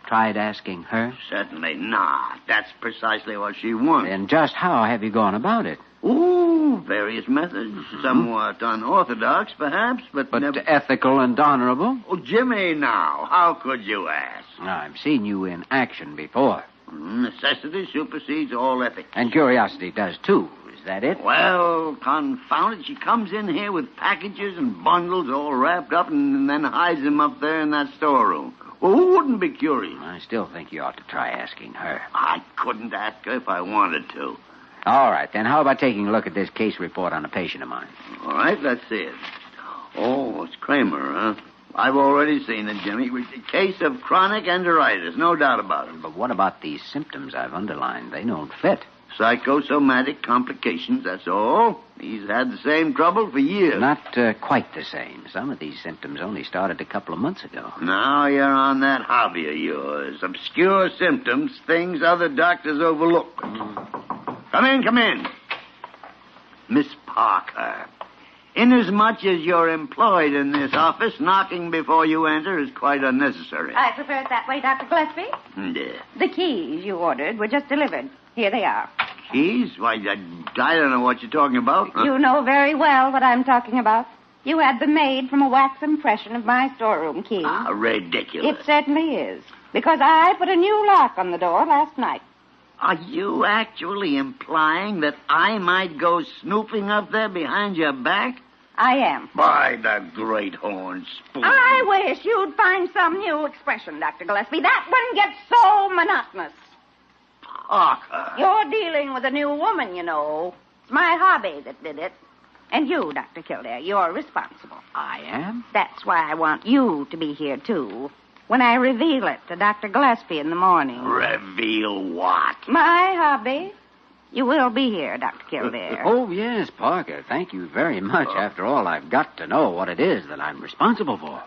Tried asking her? Certainly not. That's precisely what she wants. And just how have you gone about it? Ooh, various methods. Somewhat unorthodox, perhaps, but never... ethical and honorable? Oh, Jimmy, now, how could you ask? I've seen you in action before. Necessity supersedes all ethics. And curiosity does, too. Is that it? Well, confound it, she comes in here with packages and bundles all wrapped up and then hides them up there in that storeroom. Well, who wouldn't be curious? I still think you ought to try asking her. I couldn't ask her if I wanted to. All right, then how about taking a look at this case report on a patient of mine? All right, let's see it. Oh, it's Kramer, huh? I've already seen it, Jimmy. A case of chronic enteritis, no doubt about it. But what about these symptoms I've underlined? They don't fit. Psychosomatic complications, that's all. He's had the same trouble for years. Not quite the same. Some of these symptoms only started a couple of months ago. Now you're on that hobby of yours. Obscure symptoms, things other doctors overlook. Come in. Miss Parker. Inasmuch as you're employed in this office, knocking before you enter is quite unnecessary. I prefer it that way, Dr. Gillespie. Yeah. The keys you ordered were just delivered. Here they are. Keys? Why, I don't know what you're talking about. You know very well what I'm talking about. You had them made from a wax impression of my storeroom key. Ridiculous. It certainly is. Because I put a new lock on the door last night. Are you actually implying that I might go snooping up there behind your back? I am. By the great horn spoon. I wish you'd find some new expression, Dr. Gillespie. That one gets so monotonous. Parker. You're dealing with a new woman, you know. It's my hobby that did it. And you, Dr. Kildare, you're responsible. I am? That's why I want you to be here, too. When I reveal it to Dr. Gillespie in the morning. Reveal what? My hobby. You will be here, Dr. Kildare. Oh, yes, Parker. Thank you very much. After all, I've got to know what it is that I'm responsible for.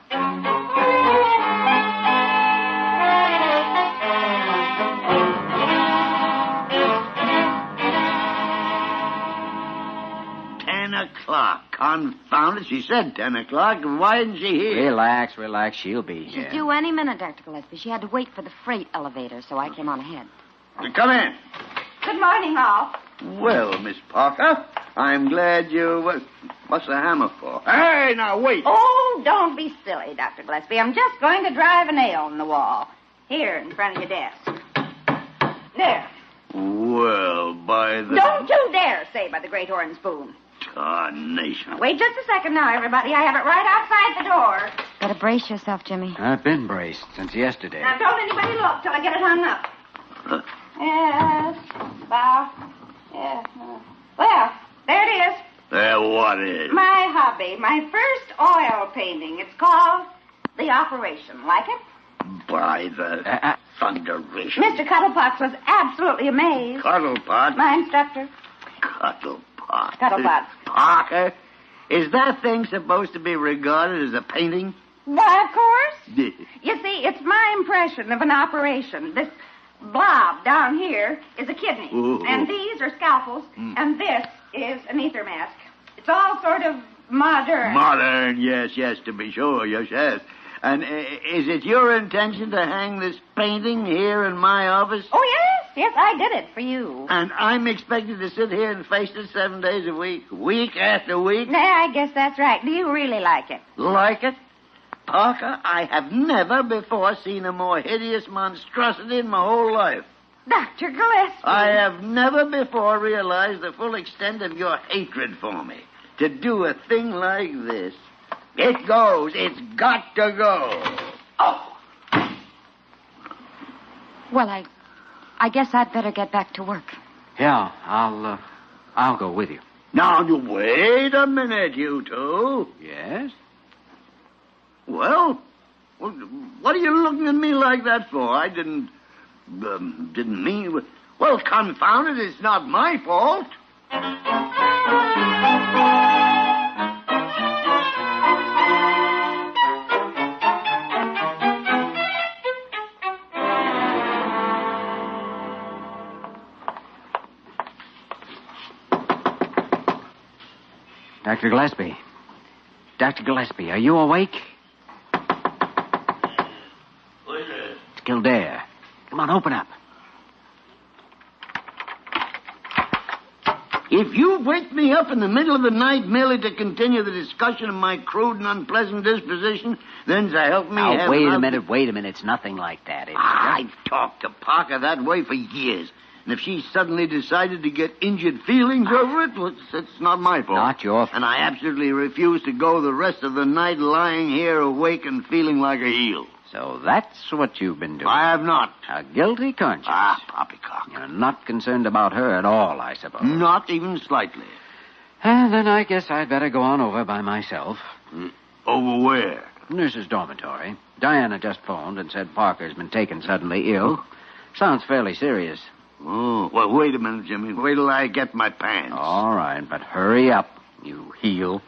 o'clock. Confound it. She said 10 o'clock. Why isn't she here? Relax. She'll be She's here. due any minute, Dr. Gillespie. She had to wait for the freight elevator, so I came on ahead. Come in. Good morning, all. Well, Miss Parker, I'm glad you... What's the hammer for? Hey, now, wait. Oh, don't be silly, Dr. Gillespie. I'm just going to drive a nail in the wall. Here, in front of your desk. There. Well, by the... Don't you dare say by the great horn spoon. Tarnation. Wait just a second now, everybody. I have it right outside the door. Better brace yourself, Jimmy. I've been braced since yesterday. Now, don't anybody look till I get it hung up. Yes, about... Yeah. Well, there it is. What is? My hobby. My first oil painting. It's called The Operation. Like it? By the thunderation. Mr. Cuddlepot was absolutely amazed. Cuddlepot? My instructor. Cuddlepot. Cuddlepot. Parker, is that thing supposed to be regarded as a painting? Why, of course. You see, it's my impression of an operation. This blob down here is a kidney. Ooh. And these are scalpels. And this is an ether mask. It's all sort of modern. Modern, yes, to be sure, yes. And is it your intention to hang this painting here in my office? Oh, yes, I did it for you. And I'm expected to sit here and face it 7 days a week after week? Nah, I guess that's right. Do you really like it? Like it? Parker, I have never before seen a more hideous monstrosity in my whole life. Dr. Gillespie. I have never before realized the full extent of your hatred for me. To do a thing like this. It goes. It's got to go. Oh. Well, I guess I'd better get back to work. Yeah, I'll go with you. Now, you wait a minute, you two. Yes? Well, what are you looking at me like that for? I didn't mean... Well, confound it, it's not my fault. Dr. Gillespie. Dr. Gillespie, are you awake? Who is it? It's Kildare. Come on, open up. If you wake me up in the middle of the night merely to continue the discussion of my crude and unpleasant disposition, then to help me... Now, wait a minute. It's nothing like that. I've talked to Parker that way for years. And if she suddenly decided to get injured feelings over it, well, it's not my fault. Not your fault. And I absolutely refuse to go the rest of the night lying here awake and feeling like a heel. So that's what you've been doing. I have not. A guilty conscience. Poppycock. You're not concerned about her at all, I suppose. Not even slightly. Then I guess I'd better go on over by myself. Over where? Nurse's dormitory. Diana just phoned and said Parker's been taken suddenly ill. Sounds fairly serious. Oh, well, wait a minute, Jimmy. Wait till I get my pants. All right, but hurry up, you heel.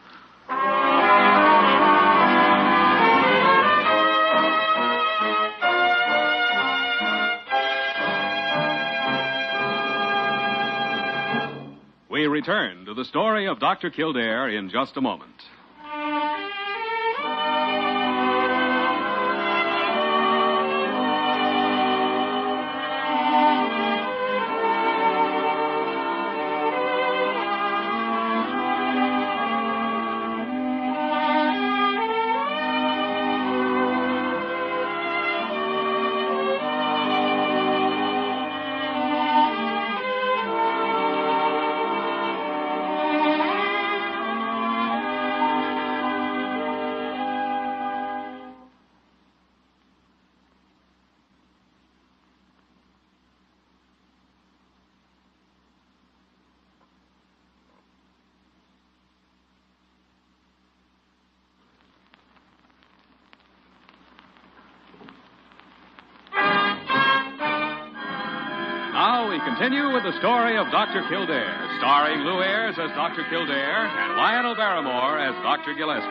We return to the story of Dr. Kildare in just a moment. Now we continue with the story of Dr. Kildare, starring Lou Ayres as Dr. Kildare and Lionel Barrymore as Dr. Gillespie.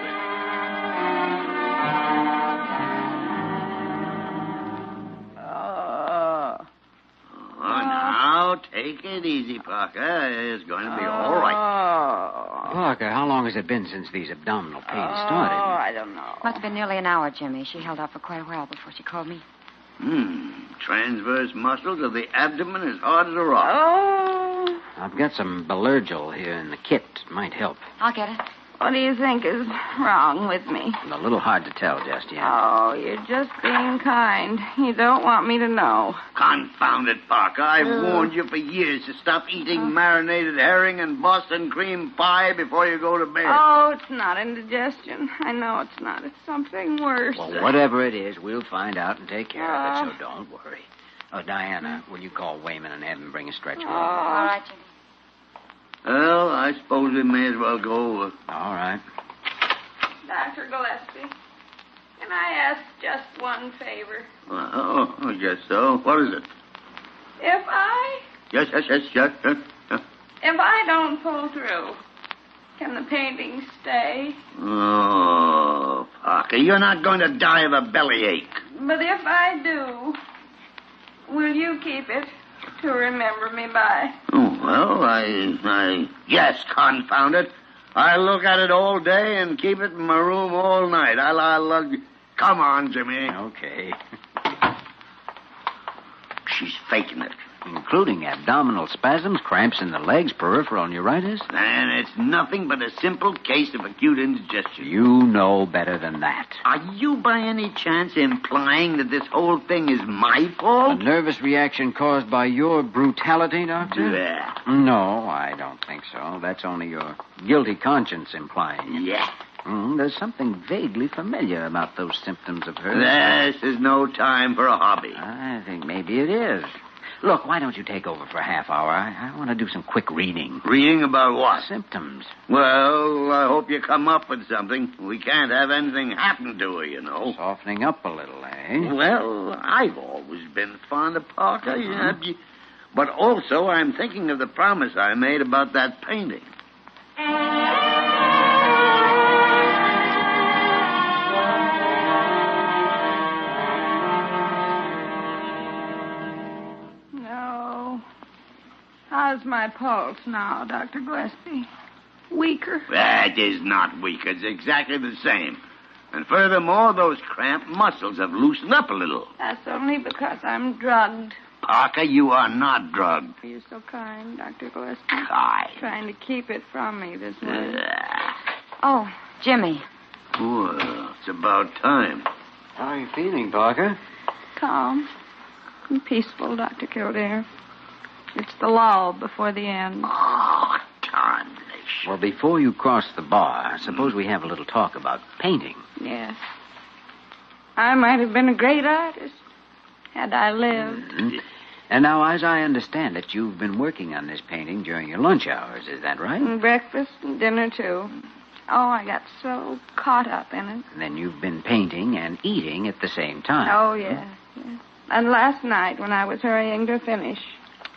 Now, take Take it easy, Parker. It's going to be all right. Oh. Parker, how long has it been since these abdominal pains started? Oh, I don't know. Must have been nearly an hour, Jimmy. She held out for quite a while before she called me. Transverse muscles of the abdomen as hard as a rock. Oh. I've got some Belurgil here in the kit. Might help. I'll get it. What do you think is wrong with me? A little hard to tell just yet. Oh, you're just being kind. You don't want me to know. Confound it, Parker. I've warned you for years to stop eating marinated herring and Boston cream pie before you go to bed. Oh, it's not indigestion. I know it's not. It's something worse. Well, whatever it is, we'll find out and take care of it, so don't worry. Oh, Diana, will you call Wayman and have him bring a stretcher? All right, Jimmy. Well, I suppose we may as well go. All right. Dr. Gillespie, can I ask just one favor? Oh, I guess so. What is it? If I Yes. If I don't pull through, can the painting stay? Oh, Parker, you're not going to die of a bellyache. But if I do, will you keep it to remember me by? Oh, well, I... Yes, confound it. I look at it all day and keep it in my room all night. I'll come on, Jimmy. Okay. She's faking it. Including abdominal spasms, cramps in the legs, peripheral neuritis? And it's nothing but a simple case of acute indigestion. You know better than that. Are you by any chance implying that this whole thing is my fault? A nervous reaction caused by your brutality, Doctor? Yeah. No, I don't think so. That's only your guilty conscience implying it. Yeah. There's something vaguely familiar about those symptoms of hers. This is no time for a hobby. I think maybe it is. Look, why don't you take over for a half hour? I want to do some quick reading. Reading about what? Symptoms. Well, I hope you come up with something. We can't have anything happen to her, you know. Softening up a little, eh? Well, I've always been fond of Parker, yeah. But also I'm thinking of the promise I made about that painting. How's my pulse now, Dr. Gillespie? Weaker? That is not weak. It's exactly the same. And furthermore, those cramped muscles have loosened up a little. That's only because I'm drugged. Parker, you are not drugged. You're so kind, Dr. Gillespie. Kind. Trying to keep it from me this way. Oh, Jimmy. Well, it's about time. How are you feeling, Parker? Calm and peaceful, Dr. Kildare. It's the lull before the end. Oh, tarnation. Well, before you cross the bar, suppose we have a little talk about painting. Yes. I might have been a great artist had I lived. Mm-hmm. And now, as I understand it, you've been working on this painting during your lunch hours. Is that right? And breakfast and dinner, too. Oh, I got so caught up in it. And then you've been painting and eating at the same time. Oh, yes. And last night, when I was hurrying to finish,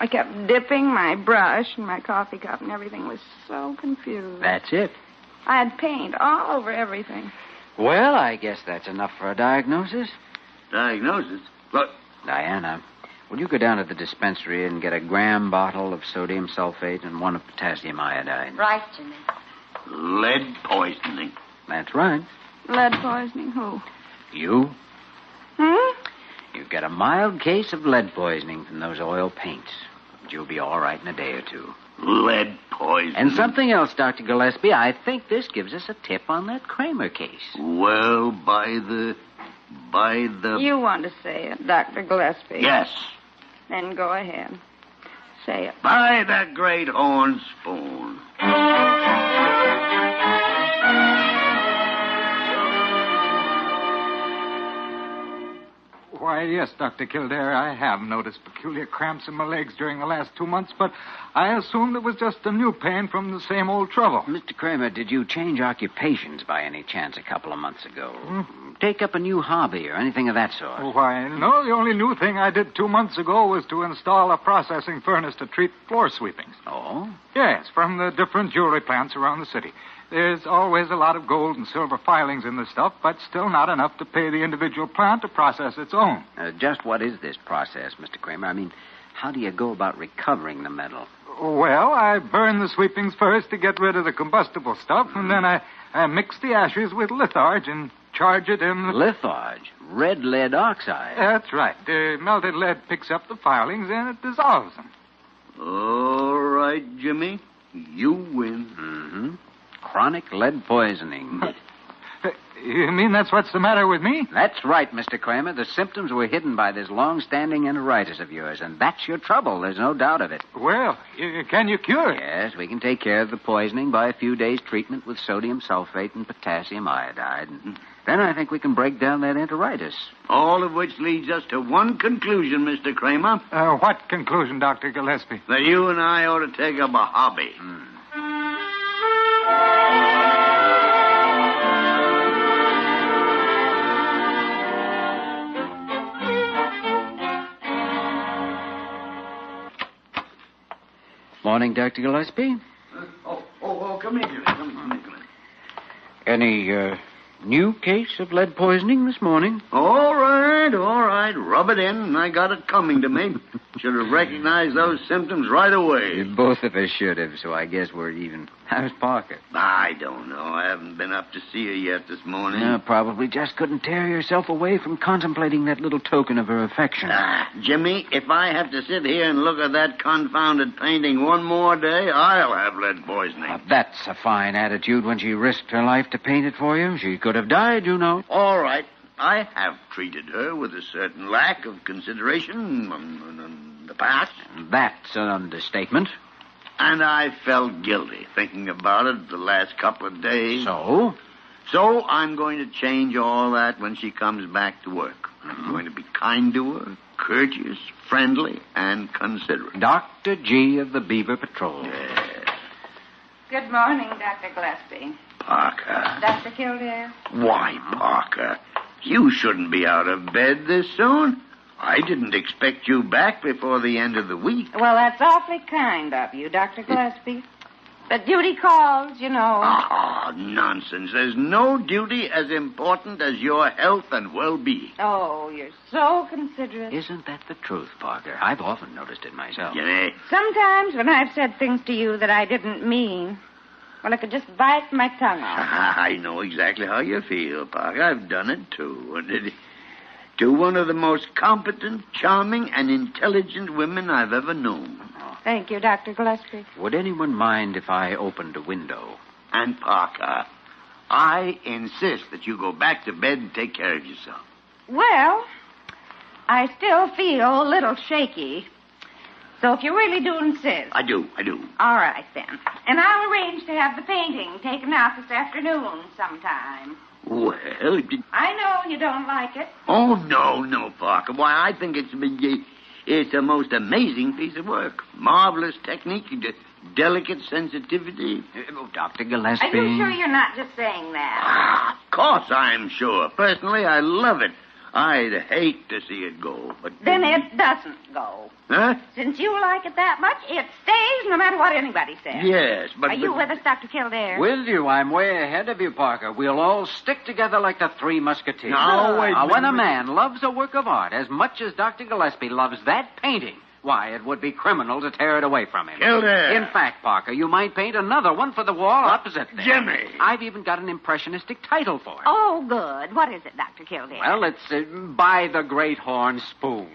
I kept dipping my brush in my coffee cup, and everything was so confused. That's it. I had paint all over everything. Well, I guess that's enough for a diagnosis. Diagnosis? Look. Diana, will you go down to the dispensary and get a gram bottle of sodium sulfate and one of potassium iodide? Right, Jimmy. Lead poisoning. That's right. Lead poisoning? Who? You. You've got a mild case of lead poisoning from those oil paints. But you'll be all right in a day or two. Lead poisoning. And something else, Dr. Gillespie. I think this gives us a tip on that Kramer case. Well, by the... You want to say it, Dr. Gillespie? Yes. Then go ahead. Say it. By the great horn spoon. Why, yes, Dr. Kildare, I have noticed peculiar cramps in my legs during the last 2 months, but I assumed it was just a new pain from the same old trouble. Mr. Kramer, did you change occupations by any chance a couple of months ago? Take up a new hobby or anything of that sort? Why, no, the only new thing I did 2 months ago was to install a processing furnace to treat floor sweepings. Oh? Yes, from the different jewelry plants around the city. There's always a lot of gold and silver filings in the stuff, but still not enough to pay the individual plant to process its own. Just what is this process, Mr. Kramer? I mean, How do you go about recovering the metal? Well, I burn the sweepings first to get rid of the combustible stuff, and then I mix the ashes with litharge and charge it in... Litharge? Red lead oxide? That's right. The melted lead picks up the filings and it dissolves them. All right, Jimmy. You win. Mm-hmm. Chronic lead poisoning. You mean that's what's the matter with me? That's right, Mr. Kramer. The symptoms were hidden by this long-standing enteritis of yours, and that's your trouble. There's no doubt of it. Well, can you cure it? Yes, we can take care of the poisoning by a few days' treatment with sodium sulfate and potassium iodide. And then I think we can break down that enteritis. All of which leads us to one conclusion, Mr. Kramer. What conclusion, Dr. Gillespie? That you and I ought to take up a hobby. Morning, Dr. Gillespie. Come in, Jimmy. Come in. Any, new case of lead poisoning this morning? All right. Rub it in. I got it coming to me. Should have recognized those symptoms right away. Both of us should have, so I guess we're even. How's Parker? I don't know. I haven't been up to see her yet this morning. No, probably just couldn't tear yourself away from contemplating that little token of her affection. Jimmy, if I have to sit here and look at that confounded painting one more day, I'll have lead poisoning. That's a fine attitude when she risked her life to paint it for you. She could have died, you know. All right. I have treated her with a certain lack of consideration in the past. That's an understatement. And I felt guilty thinking about it the last couple of days. So? So I'm going to change all that when she comes back to work. I'm going to be kind to her, courteous, friendly, and considerate. Dr. G of the Beaver Patrol. Yes. Good morning, Dr. Gillespie. Parker. Dr. Kildare? Why, Parker? You shouldn't be out of bed this soon. I didn't expect you back before the end of the week. Well, that's awfully kind of you, Dr. Gillespie. But duty calls, you know. Oh, nonsense. There's no duty as important as your health and well-being. Oh, you're so considerate. Isn't that the truth, Parker? I've often noticed it myself. Jenny. Sometimes when I've said things to you that I didn't mean, well, I could just bite my tongue off. I know exactly how you feel, Parker. I've done it, too. And to one of the most competent, charming, and intelligent women I've ever known. Thank you, Dr. Gillespie. Would anyone mind if I opened a window? And, Parker, I insist that you go back to bed and take care of yourself. Well, I still feel a little shaky. So if you really do insist. I do. All right, then. And I'll arrange to have the painting taken out this afternoon sometime. Well, I know you don't like it. Oh, no, Parker. Why, I think it's a most amazing piece of work. Marvelous technique, delicate sensitivity. Dr. Gillespie. Are you sure you're not just saying that? Of course I'm sure. Personally, I love it. I'd hate to see it go, but... Then it doesn't go. Huh? Since you like it that much, it stays no matter what anybody says. Yes, but... Are you with us, Dr. Kildare? With you. I'm way ahead of you, Parker. We'll all stick together like the Three Musketeers. No, wait. When a man loves a work of art as much as Dr. Gillespie loves that painting, why, it would be criminal to tear it away from him. Kildare. In fact, Parker, you might paint another one for the wall opposite there. Jimmy. I've even got an impressionistic title for it. Oh, good. What is it, Dr. Kildare? Well, it's By the Great Horn Spoon.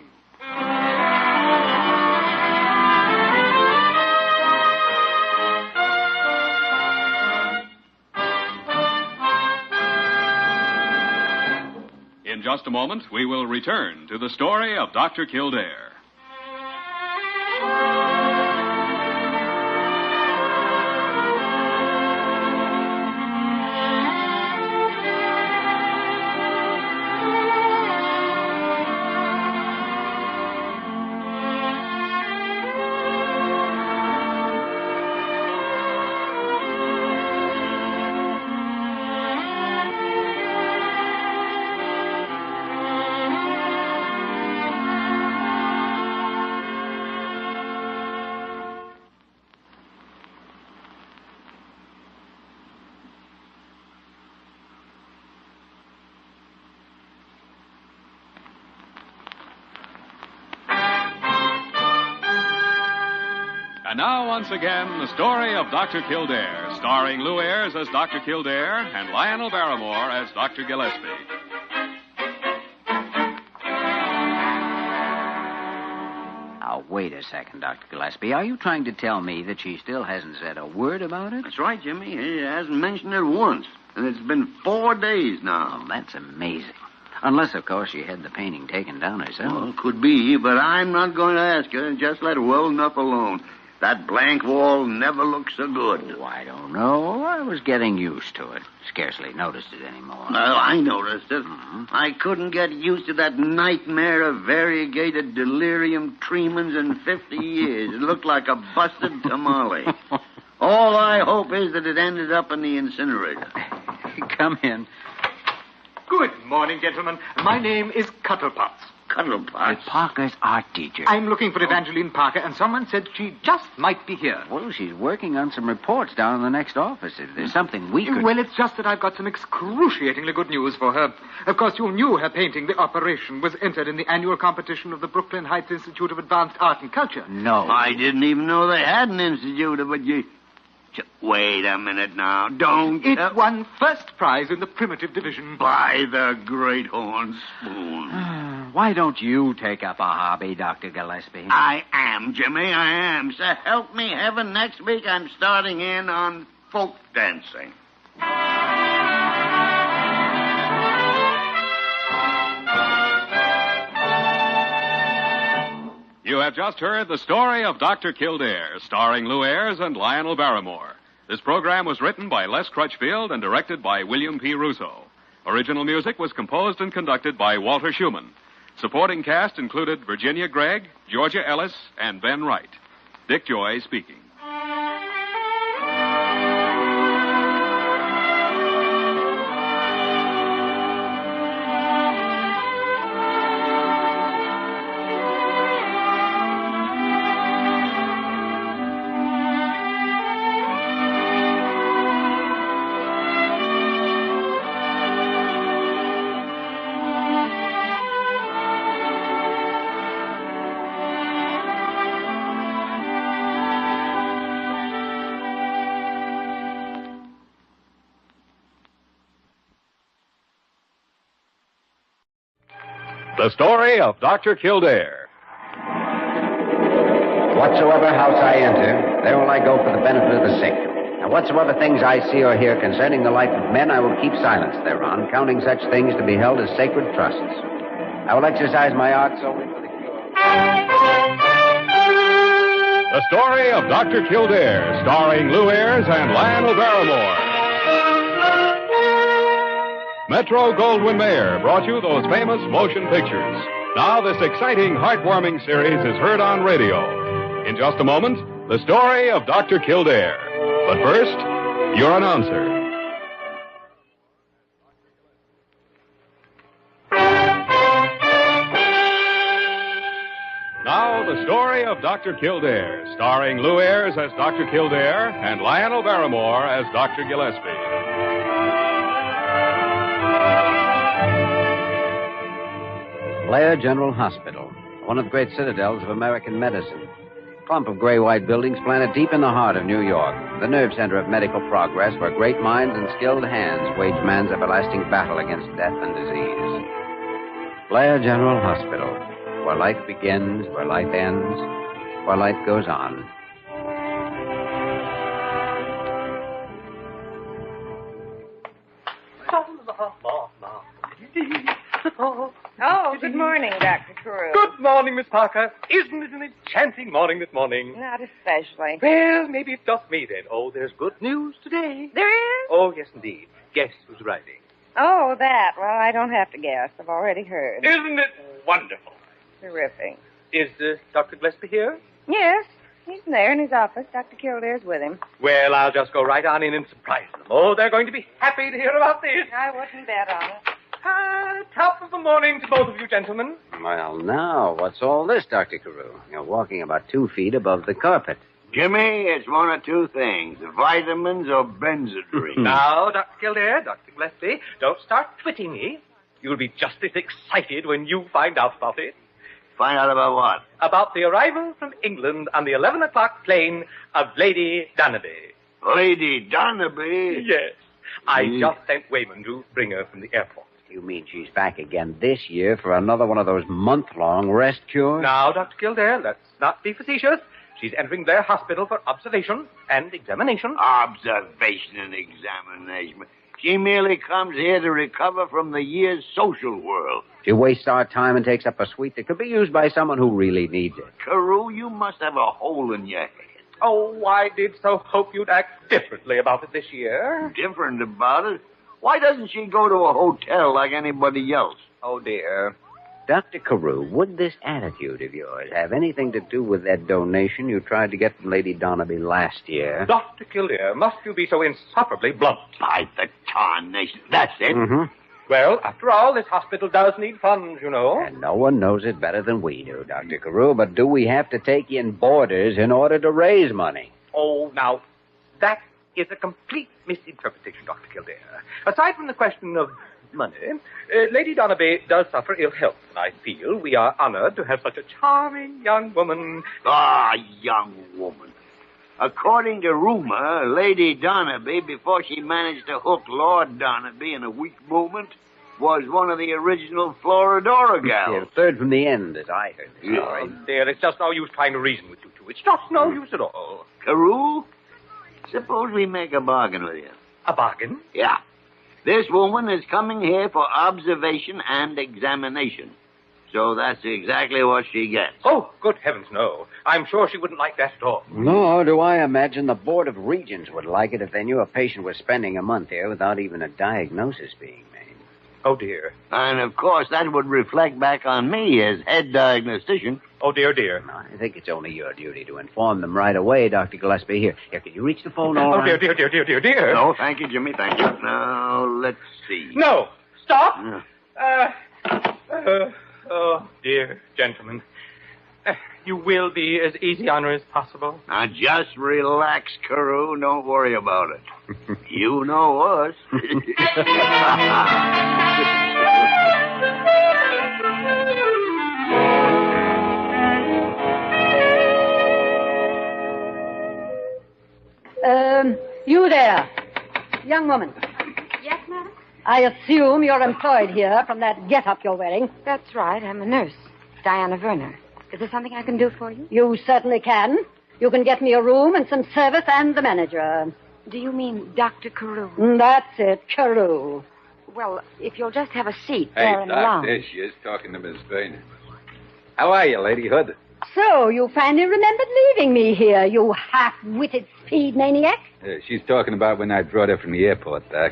In just a moment, we will return to the story of Dr. Kildare. And now, once again, the story of Dr. Kildare, starring Lou Ayres as Dr. Kildare and Lionel Barrymore as Dr. Gillespie. Now, wait a second, Dr. Gillespie. Are you trying to tell me that she still hasn't said a word about it? That's right, Jimmy. He hasn't mentioned it once. And it's been 4 days now. Oh, that's amazing. Unless, of course, she had the painting taken down herself. Well, could be, but I'm not going to ask her and just let it well enough alone. That blank wall never looked so good. Oh, I don't know. I was getting used to it. Scarcely noticed it anymore. Well, I noticed it. Mm-hmm. I couldn't get used to that nightmare of variegated delirium tremens in 50 years. It looked like a busted tamale. All I hope is that it ended up in the incinerator. Come in. Good morning, gentlemen. My name is Cuttlepotts. Cuttlepotts? Parker's art teacher. I'm looking for Evangeline Parker, and someone said she just might be here. Well, she's working on some reports down in the next office. If there's something we could... Well, it's just that I've got some excruciatingly good news for her. Of course, you knew her painting, The Operation, was entered in the annual competition of the Brooklyn Heights Institute of Advanced Art and Culture. No. I didn't even know they had an institute of it. Wait a minute now. Don't... It won first prize in the primitive division. By the great horn spoon. Why don't you take up a hobby, Dr. Gillespie? I am, Jimmy, I am. So help me heaven, next week I'm starting in on folk dancing. You have just heard the story of Dr. Kildare, starring Lou Ayres and Lionel Barrymore. This program was written by Les Crutchfield and directed by William P. Russo. Original music was composed and conducted by Walter Schumann. Supporting cast included Virginia Gregg, Georgia Ellis, and Ben Wright. Dick Joy speaking. The story of Dr. Kildare. Whatsoever house I enter, there will I go for the benefit of the sick. And whatsoever things I see or hear concerning the life of men, I will keep silence thereon, counting such things to be held as sacred trusts. I will exercise my art solely for the cure. The story of Dr. Kildare, starring Lou Ayres and Lionel Barrymore. Metro-Goldwyn-Mayer brought you those famous motion pictures. Now this exciting, heartwarming series is heard on radio. In just a moment, the story of Dr. Kildare. But first, your announcer. Now the story of Dr. Kildare, starring Lou Ayres as Dr. Kildare and Lionel Barrymore as Dr. Gillespie. Blair General Hospital, one of the great citadels of American medicine. A clump of gray-white buildings planted deep in the heart of New York, the nerve center of medical progress where great minds and skilled hands wage man's everlasting battle against death and disease. Blair General Hospital, where life begins, where life ends, where life goes on. Oh, good morning, Dr. Carew. Good morning, Miss Parker. Isn't it an enchanting morning this morning? Not especially. Well, maybe it's just me then. Oh, there's good news today. There is? Oh, yes, indeed. Guess who's writing? Oh, that. Well, I don't have to guess. I've already heard. Isn't it wonderful? Terrific. Is Dr. Gillespie here? Yes, he's there in his office. Dr. Kildare's with him. Well, I'll just go right on in and surprise them. Oh, they're going to be happy to hear about this. I wouldn't bet on it. Top of the morning to both of you gentlemen. Well, now, what's all this, Dr. Carew? You're walking about 2 feet above the carpet. Jimmy, it's one of two things, vitamins or Benzedrine. Now, Dr. Kildare, Dr. Gillespie, don't start twitting me. You'll be just as excited when you find out about it. Find out about what? About the arrival from England on the 11 o'clock plane of Lady Dunabee. Lady Dunabee? Yes. I just sent Wayman to bring her from the airport. You mean she's back again this year for another one of those month-long rest cures? Now, Dr. Kildare, let's not be facetious. She's entering their hospital for observation and examination. Observation and examination. She merely comes here to recover from the year's social whirl. She wastes our time and takes up a suite that could be used by someone who really needs it. Carew, you must have a hole in your head. Oh, I did so hope you'd act differently about it this year. Different about it? Why doesn't she go to a hotel like anybody else? Oh, dear. Dr. Carew, would this attitude of yours have anything to do with that donation you tried to get from Lady Dunabee last year? Dr. Kildare, must you be so insufferably blunt? By the tarnation. That's it. Mm-hmm. Well, after all, this hospital does need funds, you know. And no one knows it better than we do, Dr. Carew, but do we have to take in boarders in order to raise money? Oh, now, that is a complete misinterpretation, Dr. Kildare. Aside from the question of money, Lady Dunabee does suffer ill health, and I feel we are honored to have such a charming young woman. Ah, young woman. According to rumor, Lady Dunabee, before she managed to hook Lord Dunabee in a weak movement, was one of the original Floridora gals. Yeah, third from the end, as I heard the story. Oh, dear, it's just no use trying to reason with you two. It's just no use at all. Carew, suppose we make a bargain with you. A bargain? Yeah. This woman is coming here for observation and examination. So that's exactly what she gets. Oh, good heavens, no. I'm sure she wouldn't like that at all. Nor do I imagine the Board of Regents would like it if they knew a patient was spending a month here without even a diagnosis being made. Oh, dear. And, of course, that would reflect back on me as head diagnostician. Oh, dear, dear. I think it's only your duty to inform them right away, Dr. Gillespie. Here, can you reach the phone all right? Oh, dear. No, thank you, Jimmy, thank you. Now, let's see. No, stop. Oh, dear gentlemen. You will be as easy on her as possible. Now, just relax, Carew. Don't worry about it. You know us. You there, young woman. Yes, madam? I assume you're employed here from that get-up you're wearing. That's right. I'm a nurse, Diana Werner. Is there something I can do for you? You certainly can. You can get me a room and some service and the manager. Do you mean Dr. Carew? That's it, Carew. Well, if you'll just have a seat there in the lounge. There she is, talking to Miss Werner. How are you, Lady Hood? So, you finally remembered leaving me here, you half-witted speed maniac? She's talking about when I brought her from the airport, Doc.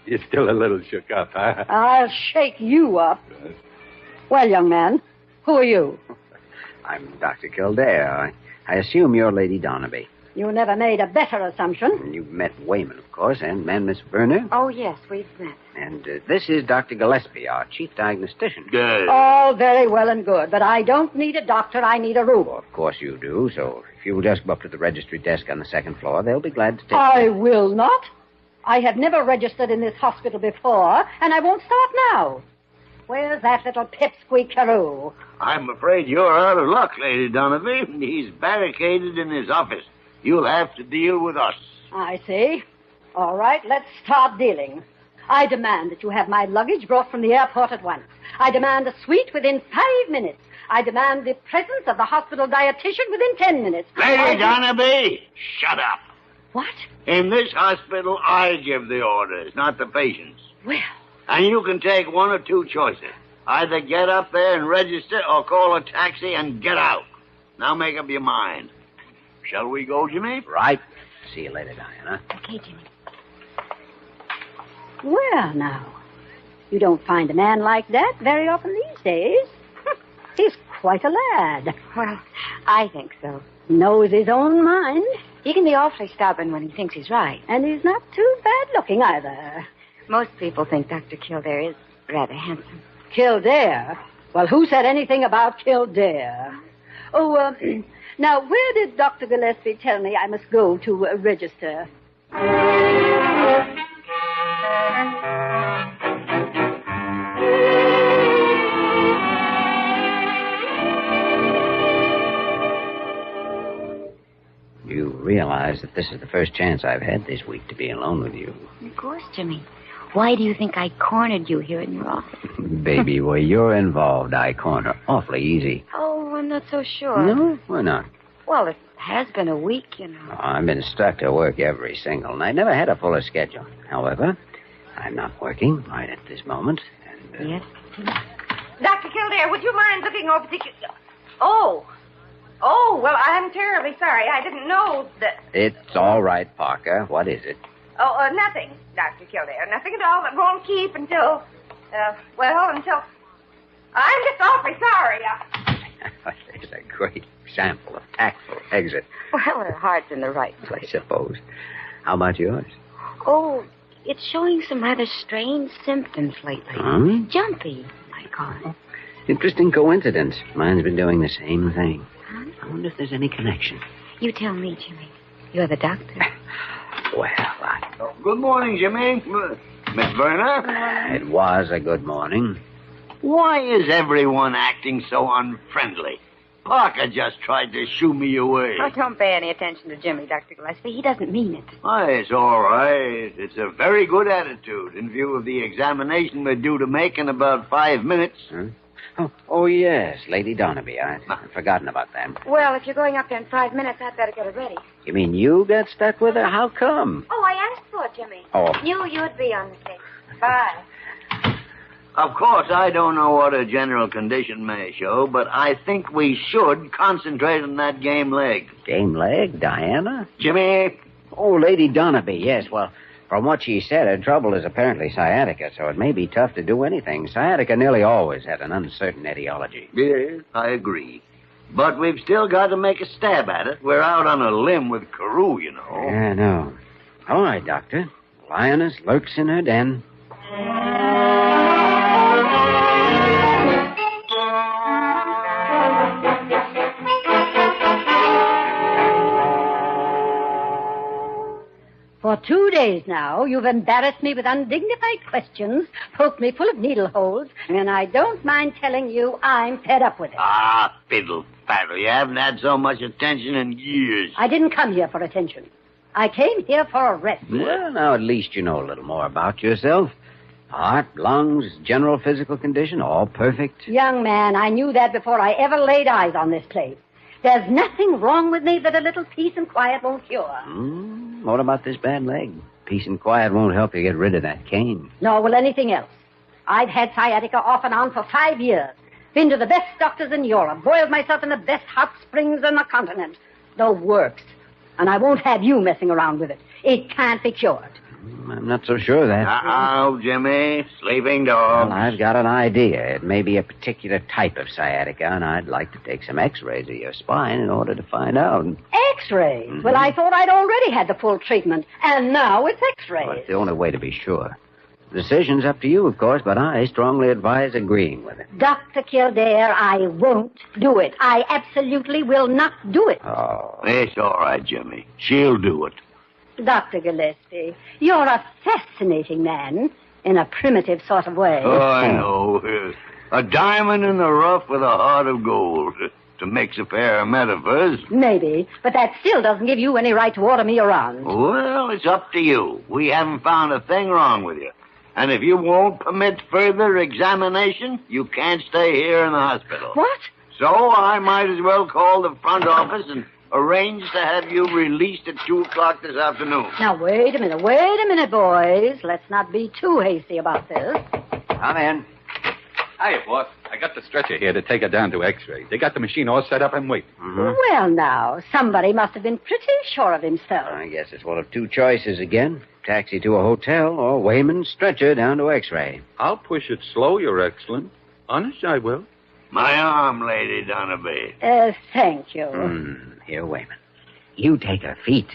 You're still a little shook up, huh? I'll shake you up. Well, young man, who are you? I'm Dr. Kildare. I assume you're Lady Dunabee. You never made a better assumption. You've met Wayman, of course, and Miss Werner. Oh, yes, we've met. And this is Dr. Gillespie, our chief diagnostician. All very well and good, but I don't need a doctor, I need a room. Well, of course you do, so if you'll just go up to the registry desk on the second floor, they'll be glad to take I will not. I have never registered in this hospital before, and I won't start now. Where's that little pipsqueak Carew? I'm afraid you're out of luck, Lady Dunabee. He's barricaded in his office. You'll have to deal with us. I see. All right, let's start dealing. I demand that you have my luggage brought from the airport at once. I demand a suite within 5 minutes. I demand the presence of the hospital dietitian within 10 minutes. Lady Dunabee, shut up. What? In this hospital, I give the orders, not the patients. Well. And you can take one or two choices. Either get up there and register or call a taxi and get out. Now make up your mind. Shall we go, Jimmy? Right. See you later, Diana. Okay, Jimmy. Well, now, you don't find a man like that very often these days. He's quite a lad. Well, I think so. Knows his own mind. He can be awfully stubborn when he thinks he's right. And he's not too bad looking either. Most people think Dr. Kildare is rather handsome. Kildare? Well, who said anything about Kildare? Oh, now, where did Dr. Gillespie tell me I must go to register? You realize that this is the first chance I've had this week to be alone with you. Of course, Jimmy. Why do you think I cornered you here in your office? Baby, where you're involved, I corner awfully easy. Oh, I'm not so sure. No? Why not? Well, it has been a week, you know. Oh, I've been stuck to work every single night. Never had a fuller schedule. However, I'm not working right at this moment. And, Yes? Dr. Kildare, would you mind looking over the... Oh, well, I'm terribly sorry. I didn't know that... It's all right, Parker. What is it? Oh, nothing, Dr. Kildare. Nothing at all that won't keep until... until... I'm just awfully sorry. There's a great example of tactful exit, Well, her heart's in the right place. I suppose. How about yours? Oh, it's showing some rather strange symptoms lately. Huh? Jumpy, I call it. Interesting coincidence. Mine's been doing the same thing. Huh? I wonder if there's any connection. You tell me, Jimmy. You're the doctor. Well, Good morning, Jimmy. Miss Verner? It was a good morning. Why is everyone acting so unfriendly? Parker just tried to shoo me away. Oh, don't pay any attention to Jimmy, Dr. Gillespie. He doesn't mean it. Why, it's all right. It's a very good attitude in view of the examination we're due to make in about 5 minutes. Huh? Oh, yes, Lady Dunabee. I'd forgotten about that. Well, if you're going up there in 5 minutes, I'd better get it ready. You mean you got stuck with her? How come? Oh, I asked for it, Jimmy. Oh. Knew you'd be on the case. Bye. Of course, I don't know what a general condition may show, but I think we should concentrate on that game leg. Game leg? Diana? Jimmy? Oh, Lady Dunabee, yes. Well, from what she said, her trouble is apparently sciatica, so it may be tough to do anything. Sciatica nearly always had an uncertain etiology. Yes, I agree. But we've still got to make a stab at it. We're out on a limb with CAREW, you know. Yeah, I know. All right, Doctor. Lioness lurks in her den. For 2 days now, you've embarrassed me with undignified questions, poked me full of needle holes, and I don't mind telling you I'm fed up with it. Ah, fiddle faddle. You haven't had so much attention in years. I didn't come here for attention. I came here for a rest. Well, now at least you know a little more about yourself. Heart, lungs, general physical condition, all perfect. Young man, I knew that before I ever laid eyes on this place. There's nothing wrong with me that a little peace and quiet won't cure. What about this bad leg? Peace and quiet won't help you get rid of that cane. Nor will anything else. I've had sciatica off and on for 5 years. Been to the best doctors in Europe. Boiled myself in the best hot springs on the continent. No works. And I won't have you messing around with it. It can't be cured. I'm not so sure of that. Oh, Jimmy. Sleeping dog. Well, I've got an idea. It may be a particular type of sciatica, and I'd like to take some x-rays of your spine in order to find out. X-rays? Mm-hmm. Well, I thought I'd already had the full treatment, and now it's x-rays. Well, it's the only way to be sure. The decision's up to you, of course, but I strongly advise agreeing with it. Dr. Kildare, I won't do it. I absolutely will not do it. Oh. It's all right, Jimmy. She'll do it. Dr. Gillespie, you're a fascinating man in a primitive sort of way. Oh, I know. A diamond in the rough with a heart of gold. To mix a pair of metaphors. Maybe, but that still doesn't give you any right to order me around. Well, it's up to you. We haven't found a thing wrong with you. And if you won't permit further examination, you can't stay here in the hospital. What? So I might as well call the front office and arrange to have you released at 2 o'clock this afternoon. Now, wait a minute, boys. Let's not be too hasty about this. Come in. Hiya, boss. I got the stretcher here to take her down to X-ray. They got the machine all set up and waiting. Well, now, somebody must have been pretty sure of himself. I guess it's one of two choices again. Taxi to a hotel or Wayman's stretcher down to X-ray. I'll push it slow, Your Excellence. Honest, I will. My arm, Lady Dunabee. Thank you. Here, Wayman. You take her feet.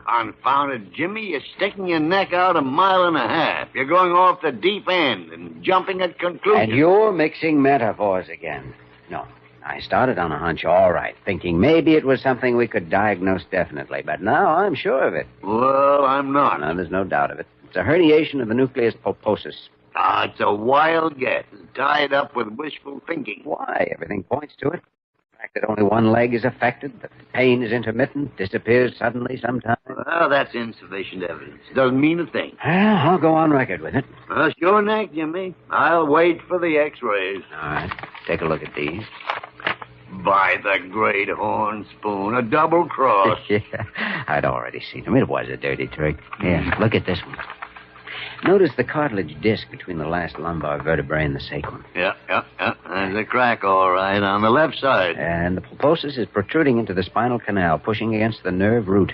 Confounded, Jimmy, you're sticking your neck out 1.5 miles. You're going off the deep end and jumping at conclusions. And you're mixing metaphors again. No, I started on a hunch, all right, thinking maybe it was something we could diagnose definitely, but now I'm sure of it. Well, I'm not. No, there's no doubt of it. It's a herniation of the nucleus pulposus. It's a wild guess, tied up with wishful thinking. Why? Everything points to it. The fact that only one leg is affected, that the pain is intermittent, disappears suddenly sometimes. Well, that's insufficient evidence. Doesn't mean a thing. Well, I'll go on record with it. Well, sure neck, Jimmy. I'll wait for the x-rays. All right. Take a look at these. By the great horn spoon, a double cross. Yeah, I'd already seen them. It was a dirty trick. Here, look at this one. Notice the cartilage disc between the last lumbar vertebrae and the sacrum. Yeah. There's a crack, all right, on the left side. And the pulposus is protruding into the spinal canal, pushing against the nerve root.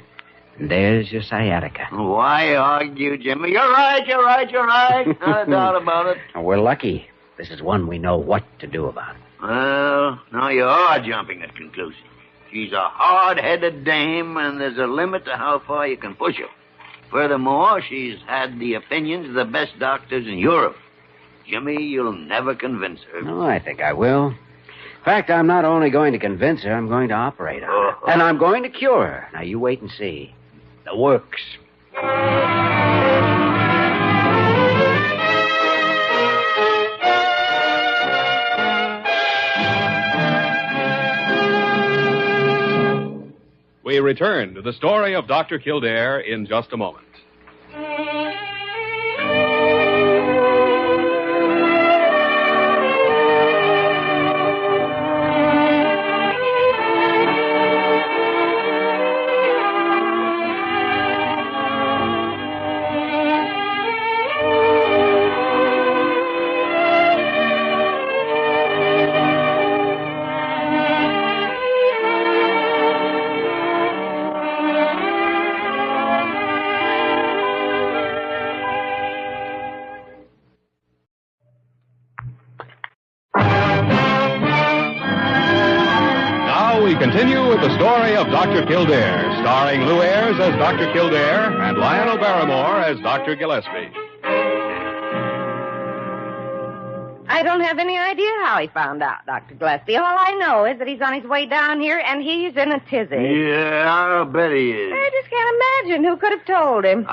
And there's your sciatica. Why argue, Jimmy? You're right. No doubt about it. We're lucky. This is one we know what to do about. Well, now you are jumping at conclusions. She's a hard-headed dame, and there's a limit to how far you can push her. Furthermore, she's had the opinions of the best doctors in Europe. Jimmy, you'll never convince her. No, I think I will. In fact, I'm not only going to convince her, I'm going to operate on her. And I'm going to cure her. Now, you wait and see. The works. We return to the story of Dr. Kildare in just a moment. Continue with the story of Dr. Kildare, starring Lou Ayres as Dr. Kildare and Lionel Barrymore as Dr. Gillespie. I don't have any idea how he found out, Dr. Gillespie. All I know is that he's on his way down here, and he's in a tizzy. Yeah, I'll bet he is. I just can't imagine who could have told him.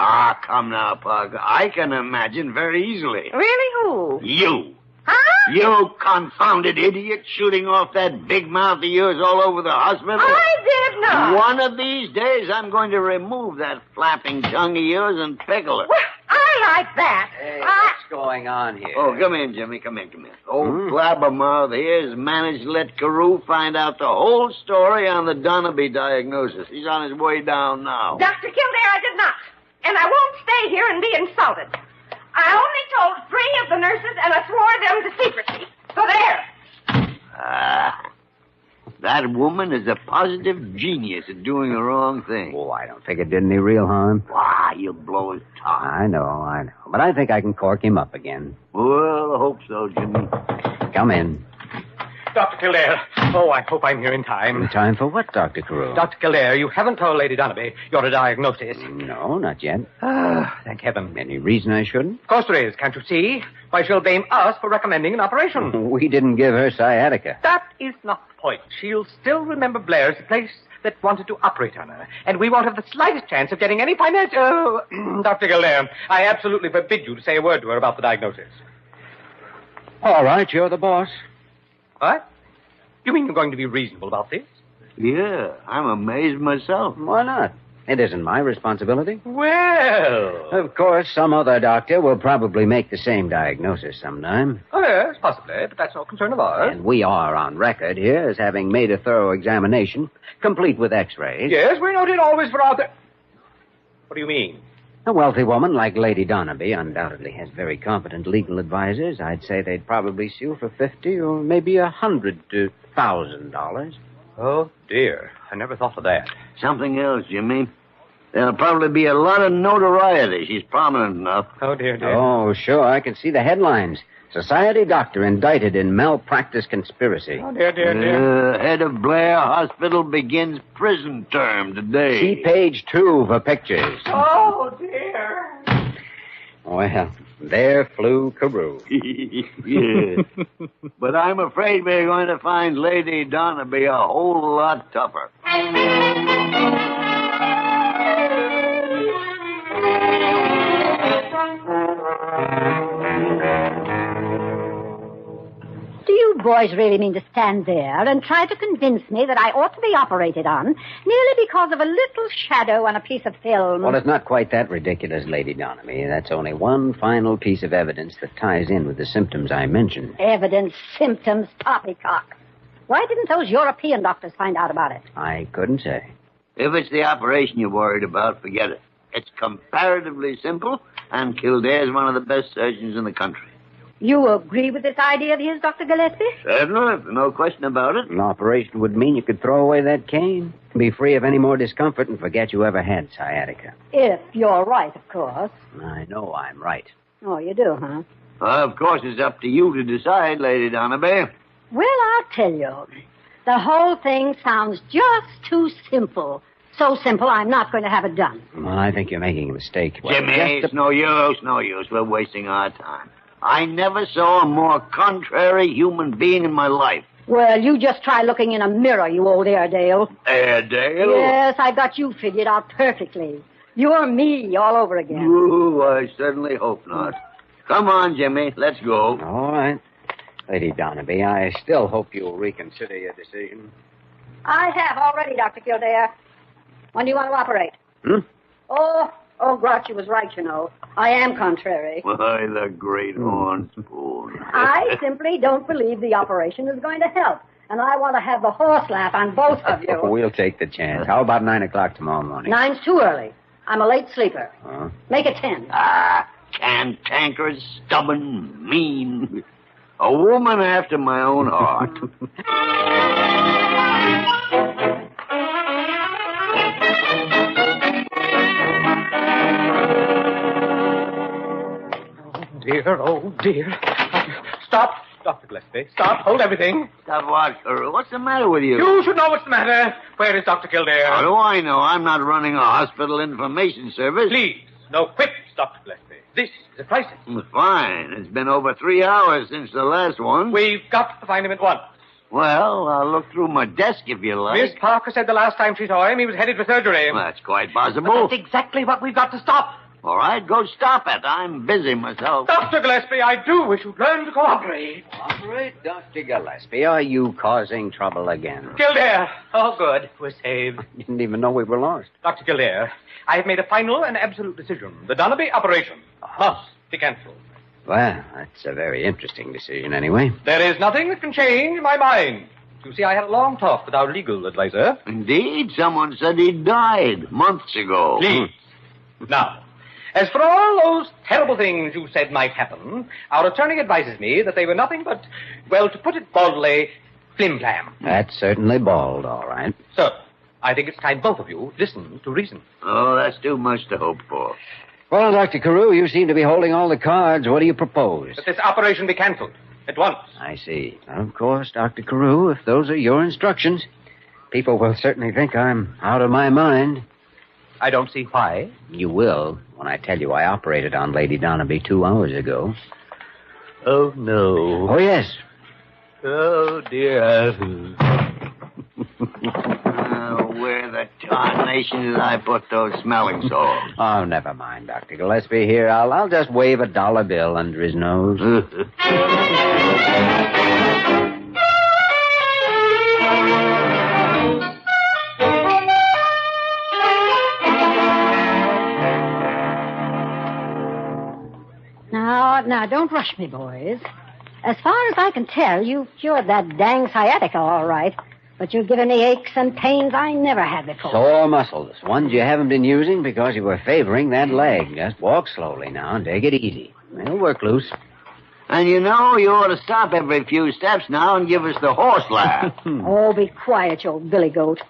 Come now, Parker. I can imagine very easily. Really, who? You. Huh? You confounded idiot shooting off that big mouth of yours all over the hospital. I did not. One of these days, I'm going to remove that flapping tongue of yours and pickle it. Well, I like that. Hey, what's going on here? Oh, come in, Jimmy. Come in. Old blabbermouth here has managed to let CAREW find out the whole story on the Dunabee diagnosis. He's on his way down now. Dr. Kildare, I did not. And I won't stay here and be insulted. I only told 3 of the nurses, and I swore them to secrecy. So there. That woman is a positive genius at doing the wrong thing. Oh, I don't think it did any real harm. Why, you'll blow his top. I know. But I think I can cork him up again. Well, I hope so, Jimmy. Come in. Dr. Kildare. Oh, I hope I'm here in time. In time for what, Dr. CAREW? Dr. Kildare, you haven't told Lady Dunabee your diagnosis. No, not yet. Thank heaven. Any reason I shouldn't? Of course there is, can't you see? Why, she'll blame us for recommending an operation. We didn't give her sciatica. That is not the point. She'll still remember Blair's, the place that wanted to operate on her. And we won't have the slightest chance of getting any financial... Dr. Kildare, I absolutely forbid you to say a word to her about the diagnosis. All right, you're the boss. What? You mean you're going to be reasonable about this? Yeah, I'm amazed myself. Why not? It isn't my responsibility. Well... Of course, some other doctor will probably make the same diagnosis sometime. Oh, yes, possibly, but that's no concern of ours. And we are on record here as having made a thorough examination, complete with x-rays. Yes, we're noted always for our... What do you mean? A wealthy woman like Lady Dunabee undoubtedly has very competent legal advisors. I'd say they'd probably sue for $50 or maybe $100,000. Oh, dear. I never thought of that. Something else, Jimmy. There'll probably be a lot of notoriety. She's prominent enough. Oh, dear. Oh, sure. I can see the headlines. Society doctor indicted in malpractice conspiracy. Oh, dear. Head of Blair Hospital begins prison term today. See page 2 for pictures. Oh, dear. Well, There flew Carew. Yeah. But I'm afraid we're going to find Lady Dunabee a whole lot tougher. Do you boys really mean to stand there and try to convince me that I ought to be operated on merely because of a little shadow on a piece of film? Well, it's not quite that ridiculous, Lady Dunabee. That's only one final piece of evidence that ties in with the symptoms I mentioned. Evidence, symptoms, poppycock. Why didn't those European doctors find out about it? I couldn't say. If it's the operation you're worried about, forget it. It's comparatively simple, and Kildare's one of the best surgeons in the country. You agree with this idea of his, Dr. Gillespie? Certainly, no question about it. An operation would mean you could throw away that cane, be free of any more discomfort, and forget you ever had sciatica. If you're right, of course. I know I'm right. Oh, you do, huh? Of course, it's up to you to decide, Lady Dunabee. Well, I'll tell you. The whole thing sounds just too simple. So simple, I'm not going to have it done. Well, I think you're making a mistake. Jimmy, it's no use. We're wasting our time. I never saw a more contrary human being in my life. Well, you just try looking in a mirror, you old Airedale. Airedale? Yes, I got you figured out perfectly. You're me all over again. Ooh, I certainly hope not. Come on, Jimmy, let's go. All right. Lady Dunabee, I still hope you'll reconsider your decision. I have already, Dr. Kildare. When do you want to operate? Oh, Grouchy was right, you know. I am contrary. Why, the great horn spoon. I simply don't believe the operation is going to help. And I want to have the horse laugh on both of you. We'll take the chance. How about 9 o'clock tomorrow morning? 9's too early. I'm a late sleeper. Huh? Make it 10. Cantankerous, stubborn, mean. A woman after my own heart. Oh, dear. Stop, Dr. Gillespie. Stop. Hold everything. Stop what, Carew? What's the matter with you? You should know what's the matter. Where is Dr. Kildare? How do I know? I'm not running a hospital information service. Please, no quips, Dr. Gillespie. This is a crisis. Fine. It's been over 3 hours since the last one. We've got to find him at once. Well, I'll look through my desk if you like. Miss Parker said the last time she saw him, he was headed for surgery. Well, that's quite possible. But that's exactly what we've got to stop. All right, go stop it. I'm busy myself. Dr. Gillespie, I do wish you'd learn to cooperate. Cooperate, Dr. Gillespie? Are you causing trouble again? Kildare. Oh, good. We're saved. I didn't even know we were lost. Dr. Kildare, I have made a final and absolute decision. The Dunabee operation must be cancelled. Well, that's a very interesting decision anyway. There is nothing that can change my mind. You see, I had a long talk with our legal advisor. Indeed, someone said he died months ago. Please. Now, as for all those terrible things you said might happen, our attorney advises me that they were nothing but, well, to put it baldly, flim-flam. That's certainly bald, all right. So, I think it's time both of you listen to reason. Oh, that's too much to hope for. Well, Dr. Carew, you seem to be holding all the cards. What do you propose? That this operation be cancelled at once. I see. Of course, Dr. Carew, if those are your instructions, people will certainly think I'm out of my mind. I don't see why. You will when I tell you I operated on Lady Dunabee 2 hours ago. Oh, no. Oh, yes. Oh, dear. Where the tarnation did I put those smelling salts? Oh, never mind, Dr. Gillespie. Here, I'll just wave a dollar bill under his nose. Now, don't rush me, boys. As far as I can tell, you've cured that dang sciatica all right. But you've given me aches and pains I never had before. Sore muscles. Ones you haven't been using because you were favoring that leg. Just walk slowly now and take it easy. It'll work loose. And you know, you ought to stop every few steps now and give us the horse laugh. Oh, be quiet, you old billy goat.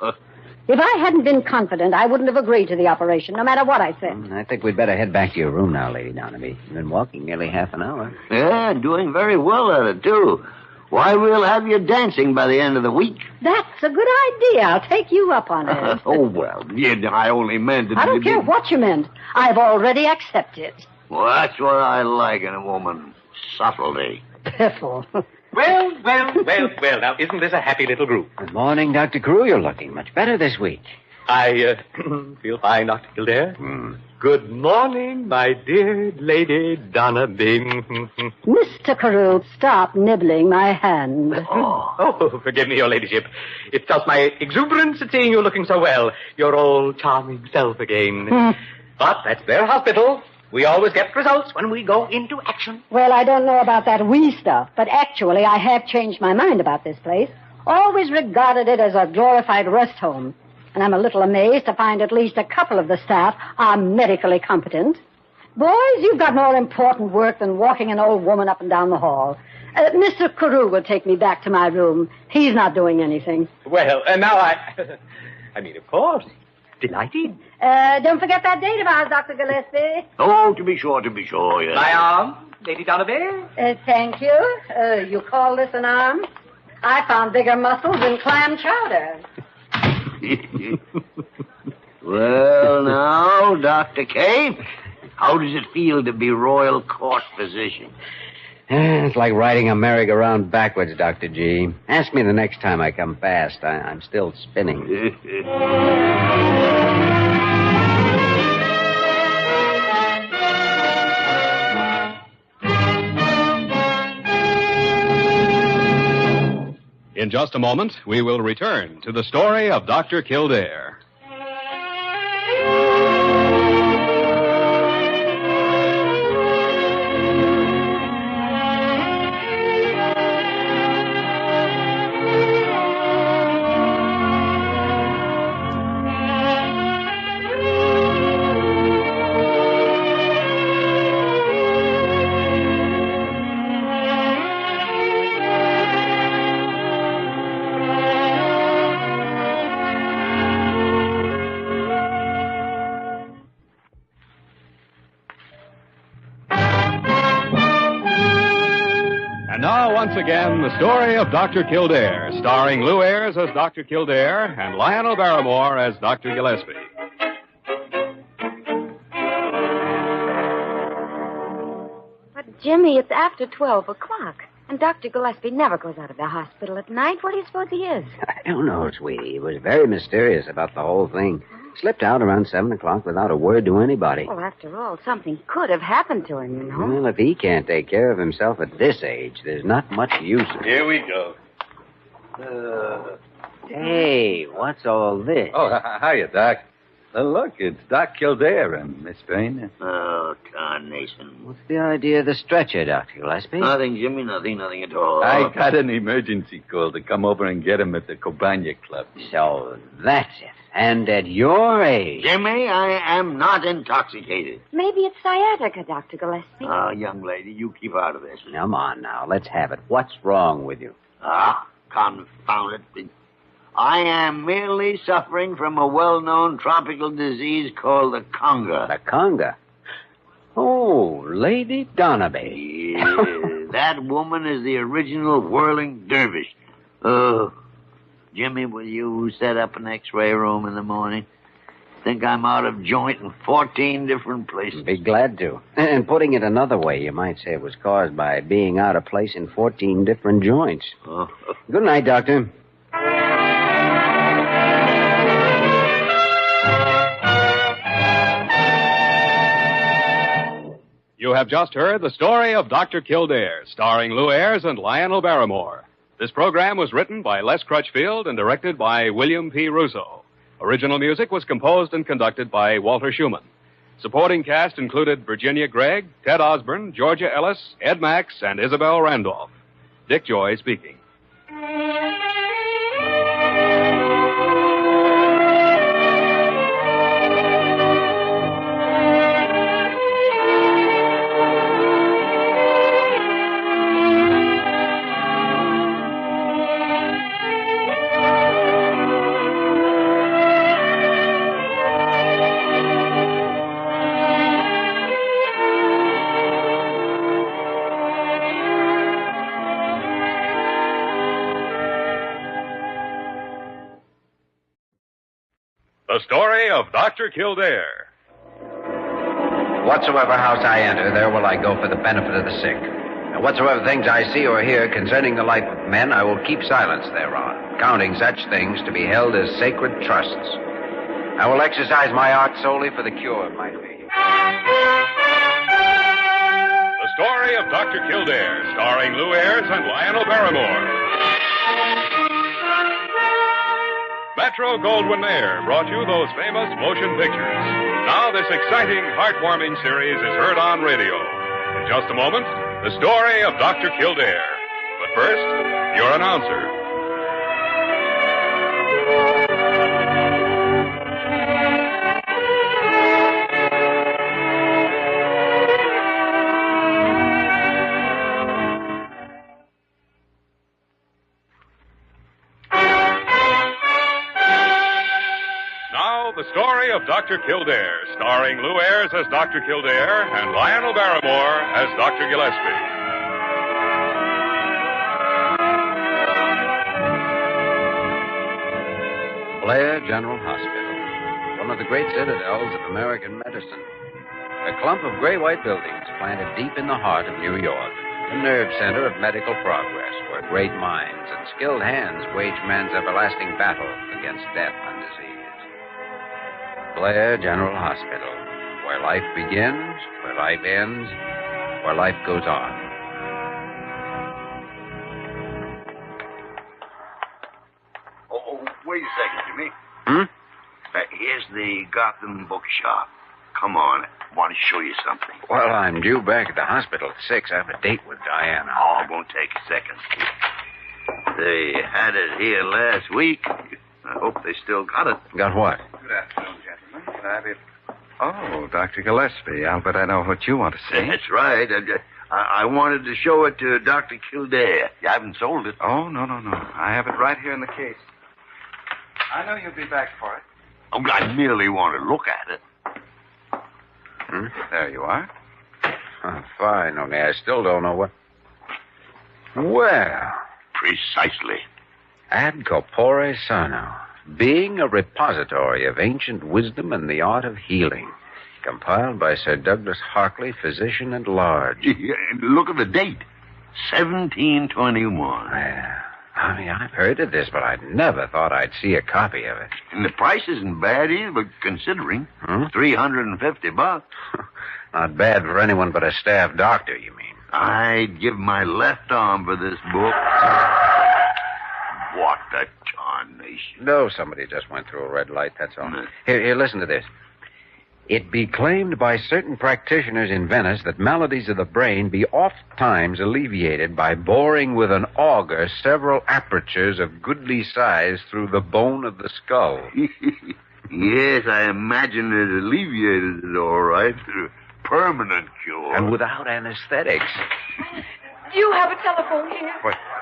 If I hadn't been confident, I wouldn't have agreed to the operation, no matter what I said. I think we'd better head back to your room now, Lady Dunabee. You've been walking nearly half an hour. Yeah, doing very well at it, too. Why, we'll have you dancing by the end of the week. That's a good idea. I'll take you up on it. Oh, well, I only meant that... I don't care what you meant. I've already accepted. Well, that's what I like in a woman. Subtlety. Piffle. Well. Now, isn't this a happy little group? Good morning, Dr. CAREW. You're looking much better this week. I feel fine, Dr. Kildare. Good morning, my dear Lady Dunabee. Mr. Carew, stop nibbling my hand. Oh, forgive me, your ladyship. It's just my exuberance at seeing you looking so well. Your old charming self again. But that's their hospital. We always get results when we go into action. Well, I don't know about that we stuff, but actually I have changed my mind about this place. Always regarded it as a glorified rest home. And I'm a little amazed to find at least a couple of the staff are medically competent. Boys, you've got more important work than walking an old woman up and down the hall. Mr. Carew will take me back to my room. He's not doing anything. Well, now I mean, of course. Delighted. Don't forget that date of ours, Dr. Gillespie. Oh, to be sure, yes. My arm, Lady Dunabee. Thank you. You call this an arm? I found bigger muscles in clam chowder. Well, now, Dr. K, how does it feel to be Royal Court physician? It's like riding a merry-go-round backwards, Dr. G. Ask me the next time I come past. I'm still spinning. In just a moment, we will return to the story of Dr. Kildare. And now, once again, the story of Dr. Kildare, starring Lou Ayres as Dr. Kildare and Lionel Barrymore as Dr. Gillespie. But, Jimmy, it's after 12 o'clock. And Dr. Gillespie never goes out of the hospital at night. What do you suppose he is? I don't know, sweetie. He was very mysterious about the whole thing. Slipped out around 7 o'clock without a word to anybody. Well, after all, something could have happened to him, you know. Well, if he can't take care of himself at this age, there's not much use in it. Here we go. Hey, what's all this? Oh, hiya, Doc. Look, it's Doc Kildare and Miss Payne. Oh, carnation. What's the idea of the stretcher, Dr. Gillespie? Nothing, Jimmy, nothing at all. I got an emergency call to come over and get him at the Cabana Club. So that's it. And at your age. Jimmy, I am not intoxicated. Maybe it's sciatica, Dr. Gillespie. Ah, young lady, you keep out of this. Come on now, let's have it. What's wrong with you? Confound it. I am merely suffering from a well-known tropical disease called the conga. The conga? Oh, Lady Dunabee. Yeah, that woman is the original whirling dervish. Oh, Jimmy, will you set up an x-ray room in the morning? Think I'm out of joint in 14 different places. Be glad to. And putting it another way, you might say it was caused by being out of place in 14 different joints. Oh. Good night, Doctor. You have just heard the story of Dr. Kildare, starring Lou Ayres and Lionel Barrymore. This program was written by Les Crutchfield and directed by William P. Russo. Original music was composed and conducted by Walter Schumann. Supporting cast included Virginia Gregg, Ted Osborne, Georgia Ellis, Ed Max, and Isabel Randolph. Dick Joy speaking. The story of Dr. Kildare. Whatsoever house I enter, there will I go for the benefit of the sick. And whatsoever things I see or hear concerning the life of men, I will keep silence thereon, counting such things to be held as sacred trusts. I will exercise my art solely for the cure of my patient. The story of Dr. Kildare, starring Lou Ayres and Lionel Barrymore. Metro-Goldwyn-Mayer brought you those famous motion pictures. Now this exciting, heartwarming series is heard on radio. In just a moment, the story of Dr. Kildare. But first, your announcer. The story of Dr. Kildare, starring Lou Ayres as Dr. Kildare and Lionel Barrymore as Dr. Gillespie. Blair General Hospital, one of the great citadels of American medicine. A clump of gray-white buildings planted deep in the heart of New York, the nerve center of medical progress, where great minds and skilled hands wage man's everlasting battle against death and disease. Blair General Hospital, where life begins, where life ends, where life goes on. Oh, wait a second, Jimmy. Here's the Gotham bookshop. Come on, I want to show you something. Well, I'm due back at the hospital at 6. I have a date with Diana. Oh, it won't take a second. They had it here last week. I hope they still got it. Got what? Good afternoon, gentlemen. Can I have it? Oh, Dr. Gillespie. I'll bet I know what you want to see. That's right. I wanted to show it to Dr. Kildare. You haven't sold it. Oh, no. I have it right here in the case. I know you'll be back for it. Oh, I merely want to look at it. There you are. Oh, fine, only I still don't know what... Well... Precisely. Ad corpore sano, being a repository of ancient wisdom and the art of healing, compiled by Sir Douglas Hartley, physician at large. Yeah, look at the date, 1721. Yeah, I mean, I've heard of this, but I never thought I'd see a copy of it. And the price isn't bad either, but considering. $350. Not bad for anyone but a staff doctor, you mean? I'd give my left arm for this book. What a tarnation. No, somebody just went through a red light, that's all. Here, listen to this. It be claimed by certain practitioners in Venice that maladies of the brain be oft times alleviated by boring with an auger several apertures of goodly size through the bone of the skull. Yes, I imagine it alleviated it all right. Permanent cure. And without anesthetics. Do you have a telephone here?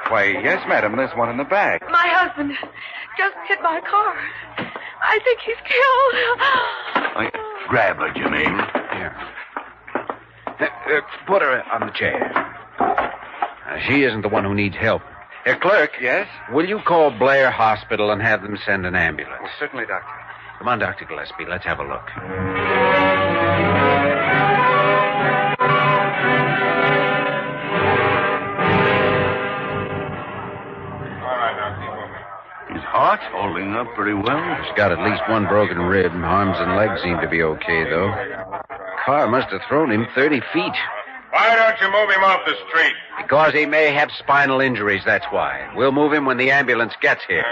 Why, yes, madam. There's one in the bag. My husband just hit my car. I think he's killed. Grab her, Jimmy. Here. Put her on the chair. She isn't the one who needs help. Clerk. Yes? Will you call Blair Hospital and have them send an ambulance? Well, certainly, Doctor. Come on, Dr. Gillespie. Let's have a look. His heart's holding up pretty well. He's got at least one broken rib. Arms and legs seem to be okay, though. Car must have thrown him 30 feet. Why don't you move him off the street? Because he may have spinal injuries, that's why. We'll move him when the ambulance gets here.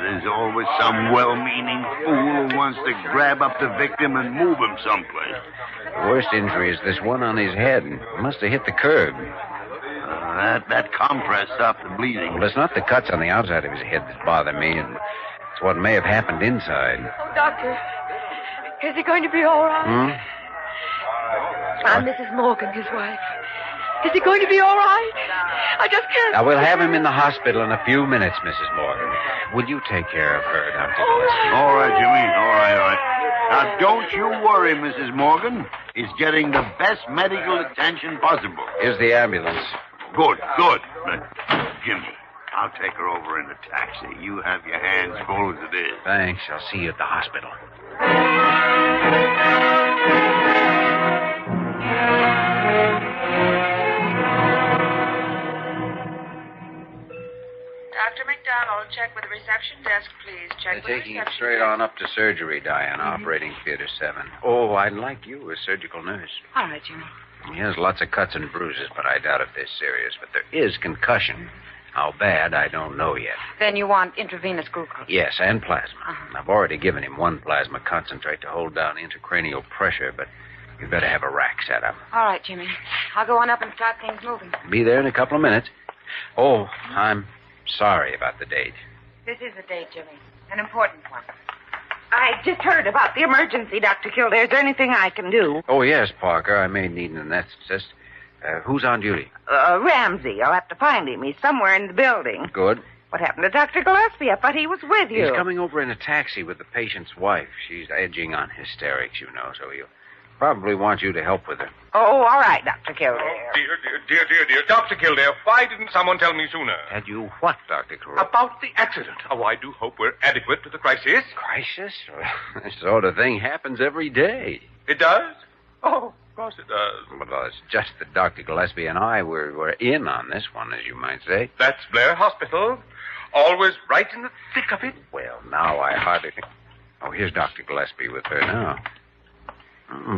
There's always some well-meaning fool who wants to grab up the victim and move him someplace. The worst injury is this one on his head. Must have hit the curb. That compress stopped the bleeding. Well, it's not the cuts on the outside of his head that bother me, and it's what may have happened inside. Oh, Doctor, is he going to be all right? I'm Mrs. Morgan, his wife. Is he going to be all right? I just can't... Now, we'll have him in the hospital in a few minutes, Mrs. Morgan. Will you take care of her, Dr. Gillespie? All right, Jimmy. All right. Now, don't you worry, Mrs. Morgan. He's getting the best medical attention possible. Here's the ambulance. Good. Jimmy, I'll take her over in a taxi. You have your hands full as it is. Thanks. I'll see you at the hospital. McDonald, check with the reception desk, please. Check They're with the taking it reception straight desk. on up to surgery, Diana, operating theater 7. Oh, I'd like you as surgical nurse. All right, Jimmy. He has lots of cuts and bruises, but I doubt if they're serious. But there is concussion. How bad, I don't know yet. Then you want intravenous glucose. Yes, and plasma. I've already given him 1 plasma concentrate to hold down intracranial pressure, but you'd better have a rack set up. All right, Jimmy. I'll go on up and start things moving. Be there in a couple of minutes. Oh, I'm sorry about the date. This is a date, Jimmy. An important one. I just heard about the emergency, Dr. Kildare. Is there anything I can do? Oh, yes, Parker. I may need an anesthetist. Who's on duty? Ramsey. I'll have to find him. He's somewhere in the building. Good. What happened to Dr. Gillespie? I thought he was with you. He's coming over in a taxi with the patient's wife. She's edging on hysterics, you know, so he'll probably want you to help with her. Oh, all right, Dr. Kildare. Dear. Dr. Kildare, why didn't someone tell me sooner? Had you what, Dr. Carew? About the accident. Oh, I do hope we're adequate to the crisis. Crisis? Well, this sort of thing happens every day. It does? Oh, of course it does. Well, it's just that Dr. Gillespie and I were in on this one, as you might say. That's Blair Hospital. Always right in the thick of it. Well, now I hardly think... Oh, here's Dr. Gillespie with her now.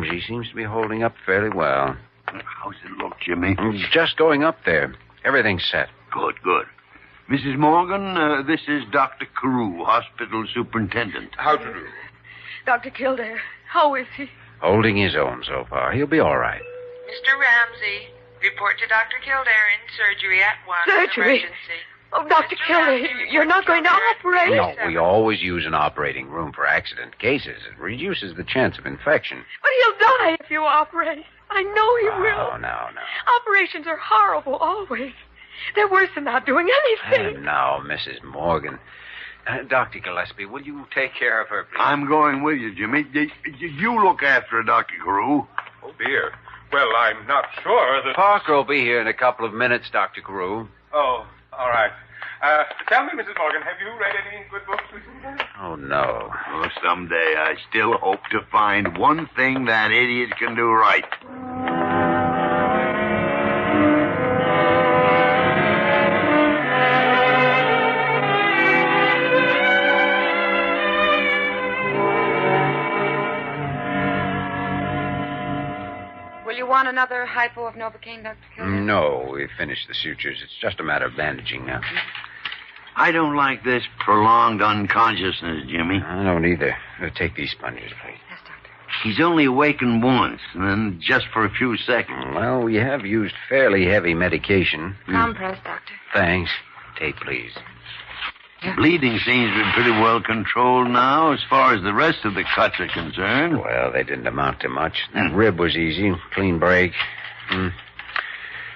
She seems to be holding up fairly well. How's it look, Jimmy? Just going up there. Everything's set. Good. Mrs. Morgan, this is Dr. Carew, hospital superintendent. How to do? Dr. Kildare, how is he? Holding his own so far. He'll be all right. Mr. Ramsey, report to Dr. Kildare in surgery at once. Surgery? Emergency. Oh, Dr. Kildare, you're not going to operate? No, we always use an operating room for accident cases. It reduces the chance of infection. But he'll die if you operate. I know he will. No. Operations are horrible, always. They're worse than not doing anything. Now, Mrs. Morgan. Dr. Gillespie, will you take care of her, please? I'm going with you, Jimmy. You look after her, Dr. Carew. Oh, dear. Well, I'm not sure that... Parker will be here in a couple of minutes, Dr. Carew. Oh, all right. Tell me, Mrs. Morgan, have you read any good books recently? Oh, no. Oh, someday I still hope to find one thing that idiot can do right. Will you want another hypo of Novocaine, Dr. Kildare? No, we've finished the sutures. It's just a matter of bandaging now. I don't like this prolonged unconsciousness, Jimmy. I don't either. Take these sponges, please. Yes, Doctor. He's only awakened once, and then just for a few seconds. Well, we have used fairly heavy medication. Compress, Doctor. Thanks. Tape, please. Bleeding seems to be pretty well controlled now as far as the rest of the cuts are concerned. Well, they didn't amount to much. That rib was easy. Clean break.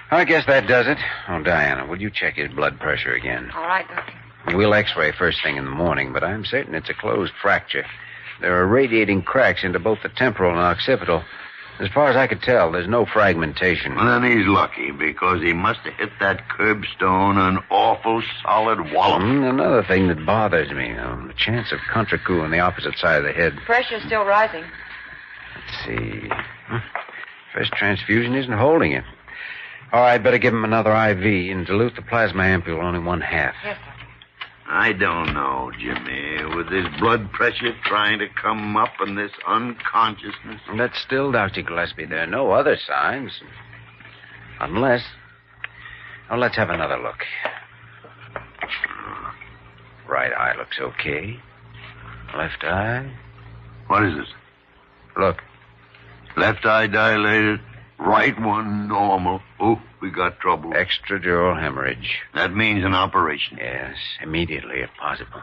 I guess that does it. Oh, Diana, will you check his blood pressure again? All right, Doctor. We'll x-ray first thing in the morning, but I'm certain it's a closed fracture. There are radiating cracks into both the temporal and occipital. As far as I could tell, there's no fragmentation. Well, then he's lucky, because he must have hit that curbstone an awful solid wallop. Another thing that bothers me, the chance of contrecoup on the opposite side of the head. Pressure's still rising. Let's see. First transfusion isn't holding it. All right, better give him another IV and dilute the plasma ampule only 1/2. Yes, Doctor. I don't know, Jimmy. With this blood pressure trying to come up and this unconsciousness. But still, Dr. Gillespie, there are no other signs. Unless... Oh, let's have another look. Right eye looks okay. Left eye... What is it? Look. Left eye dilated. Right one normal. Oh, we got trouble. Extradural hemorrhage. That means an operation. Yes, immediately if possible.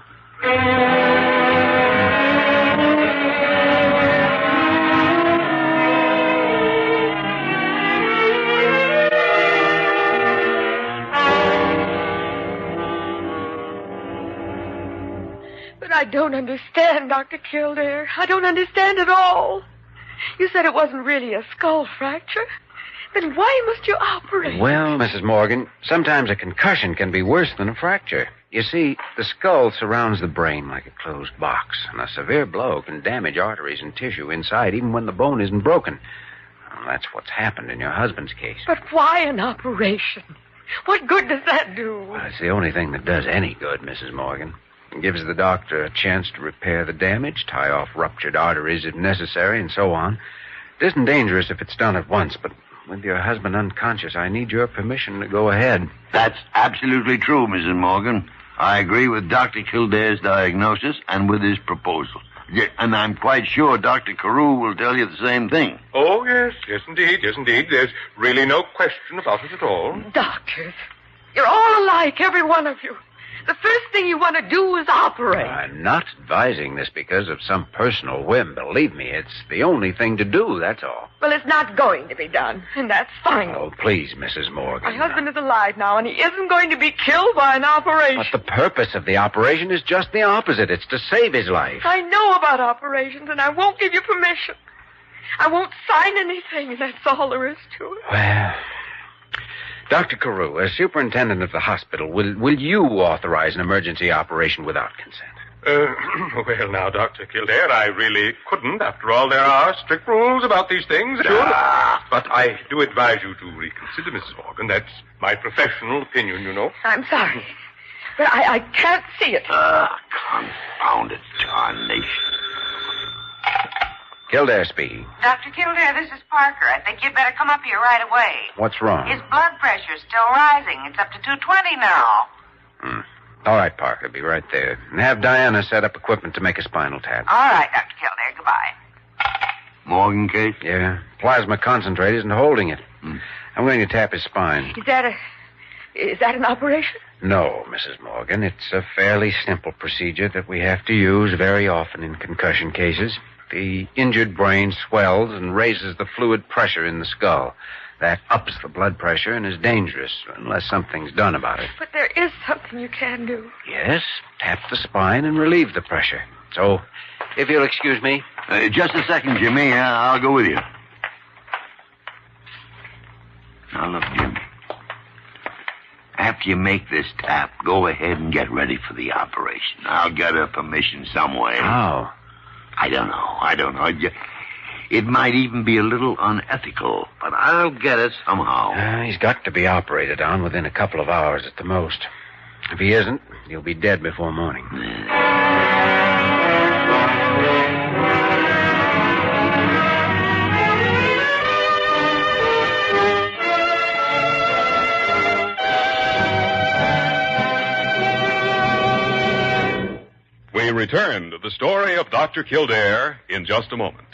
But I don't understand, Dr. Kildare. I don't understand at all. You said it wasn't really a skull fracture. Then why must you operate? Well, Mrs. Morgan, sometimes a concussion can be worse than a fracture. You see, the skull surrounds the brain like a closed box, and a severe blow can damage arteries and tissue inside even when the bone isn't broken. Well, that's what's happened in your husband's case. But why an operation? What good does that do? Well, it's the only thing that does any good, Mrs. Morgan. It gives the doctor a chance to repair the damage, tie off ruptured arteries if necessary, and so on. It isn't dangerous if it's done at once, but with your husband unconscious, I need your permission to go ahead. That's absolutely true, Mrs. Morgan. I agree with Dr. Kildare's diagnosis and with his proposal. Yeah, and I'm quite sure Dr. CAREW will tell you the same thing. Oh, yes, yes, indeed, yes, indeed. There's really no question about it at all. Doctors, you're all alike, every one of you. The first thing you want to do is operate. I'm not advising this because of some personal whim. Believe me, it's the only thing to do, that's all. Well, it's not going to be done, and that's final. Oh, please, Mrs. Morgan. My husband is alive now, and he isn't going to be killed by an operation. But the purpose of the operation is just the opposite. It's to save his life. I know about operations, and I won't give you permission. I won't sign anything, and that's all there is to it. Well, Dr. CAREW, as superintendent of the hospital, will you authorize an emergency operation without consent? Well, now, Dr. Kildare, I really couldn't. After all, there are strict rules about these things. Sure. But I do advise you to reconsider, Mrs. Morgan. That's my professional opinion, you know. I'm sorry, but I can't see it. Confounded tarnation. Kildare speaking. Dr. Kildare, this is Parker. I think you'd better come up here right away. What's wrong? His blood pressure's still rising. It's up to 220 now. All right, Parker, be right there. And have Diana set up equipment to make a spinal tap. All right, Dr. Kildare. Goodbye. Morgan case? Yeah. Plasma concentrate isn't holding it. I'm going to tap his spine. Is that an operation? No, Mrs. Morgan. It's a fairly simple procedure that we have to use very often in concussion cases. The injured brain swells and raises the fluid pressure in the skull. That ups the blood pressure and is dangerous unless something's done about it. But there is something you can do. Yes, tap the spine and relieve the pressure. So, if you'll excuse me. Just a second, Jimmy. I'll go with you. Now, look, Jimmy. After you make this tap, go ahead and get ready for the operation. I'll get her permission some way. How? I don't know. It might even be a little unethical, but I'll get it somehow. He's got to be operated on within a couple of hours at the most. If he isn't, he'll be dead before morning. We return to the story of Dr. Kildare in just a moment.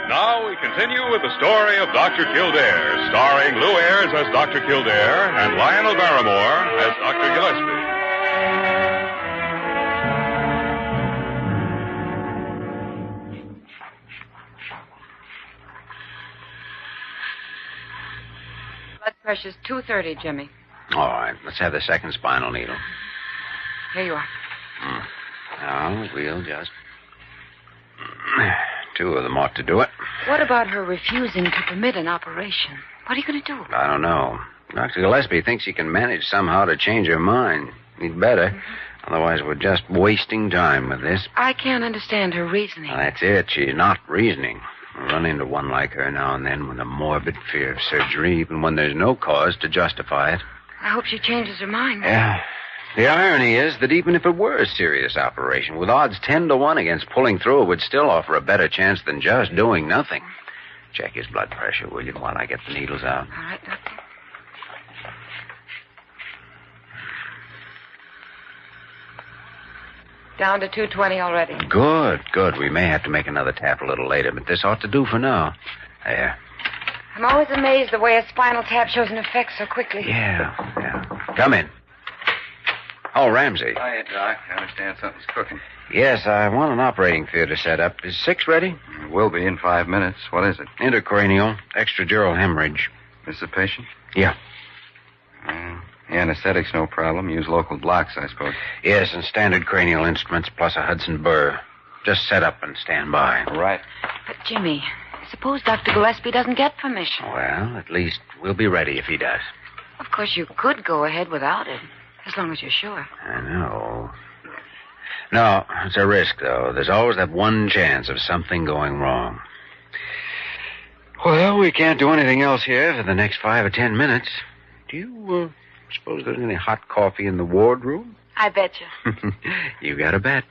Now we continue with the story of Dr. Kildare, starring Lou Ayres as Dr. Kildare and Lionel Barrymore as Dr. Gillespie. Blood pressure's 230, Jimmy. All right, let's have the second spinal needle. Here you are. Now, we'll just... Two of them ought to do it. What about her refusing to permit an operation? What are you going to do? I don't know. Dr. Gillespie thinks he can manage somehow to change her mind. He'd better. Otherwise, we're just wasting time with this. I can't understand her reasoning. Well, that's it. She's not reasoning. I run into one like her now and then with a morbid fear of surgery, even when there's no cause to justify it. I hope she changes her mind. Yeah. The irony is that even if it were a serious operation, with odds 10 to 1 against pulling through, it would still offer a better chance than just doing nothing. Check his blood pressure, will you, while I get the needles out? All right, Doctor. Down to 220 already. Good. We may have to make another tap a little later, but this ought to do for now. There. I'm always amazed the way a spinal tap shows an effect so quickly. Yeah. Come in. Oh, Ramsey. Hiya, Doc. I understand something's cooking. Yes, I want an operating theater set up. Is 6 ready? It will be in 5 minutes. What is it? Intracranial, extradural hemorrhage. This the patient? Yeah. The anesthetic's no problem. Use local blocks, I suppose. Yes, and standard cranial instruments plus a Hudson burr. Just set up and stand by. All right. But, Jimmy, suppose Dr. Gillespie doesn't get permission. Well, at least we'll be ready if he does. Of course, you could go ahead without it, as long as you're sure. I know. No, it's a risk, though. There's always that one chance of something going wrong. Well, we can't do anything else here for the next 5 or 10 minutes. Do you suppose there's any hot coffee in the ward room? I bet you. You got a bet.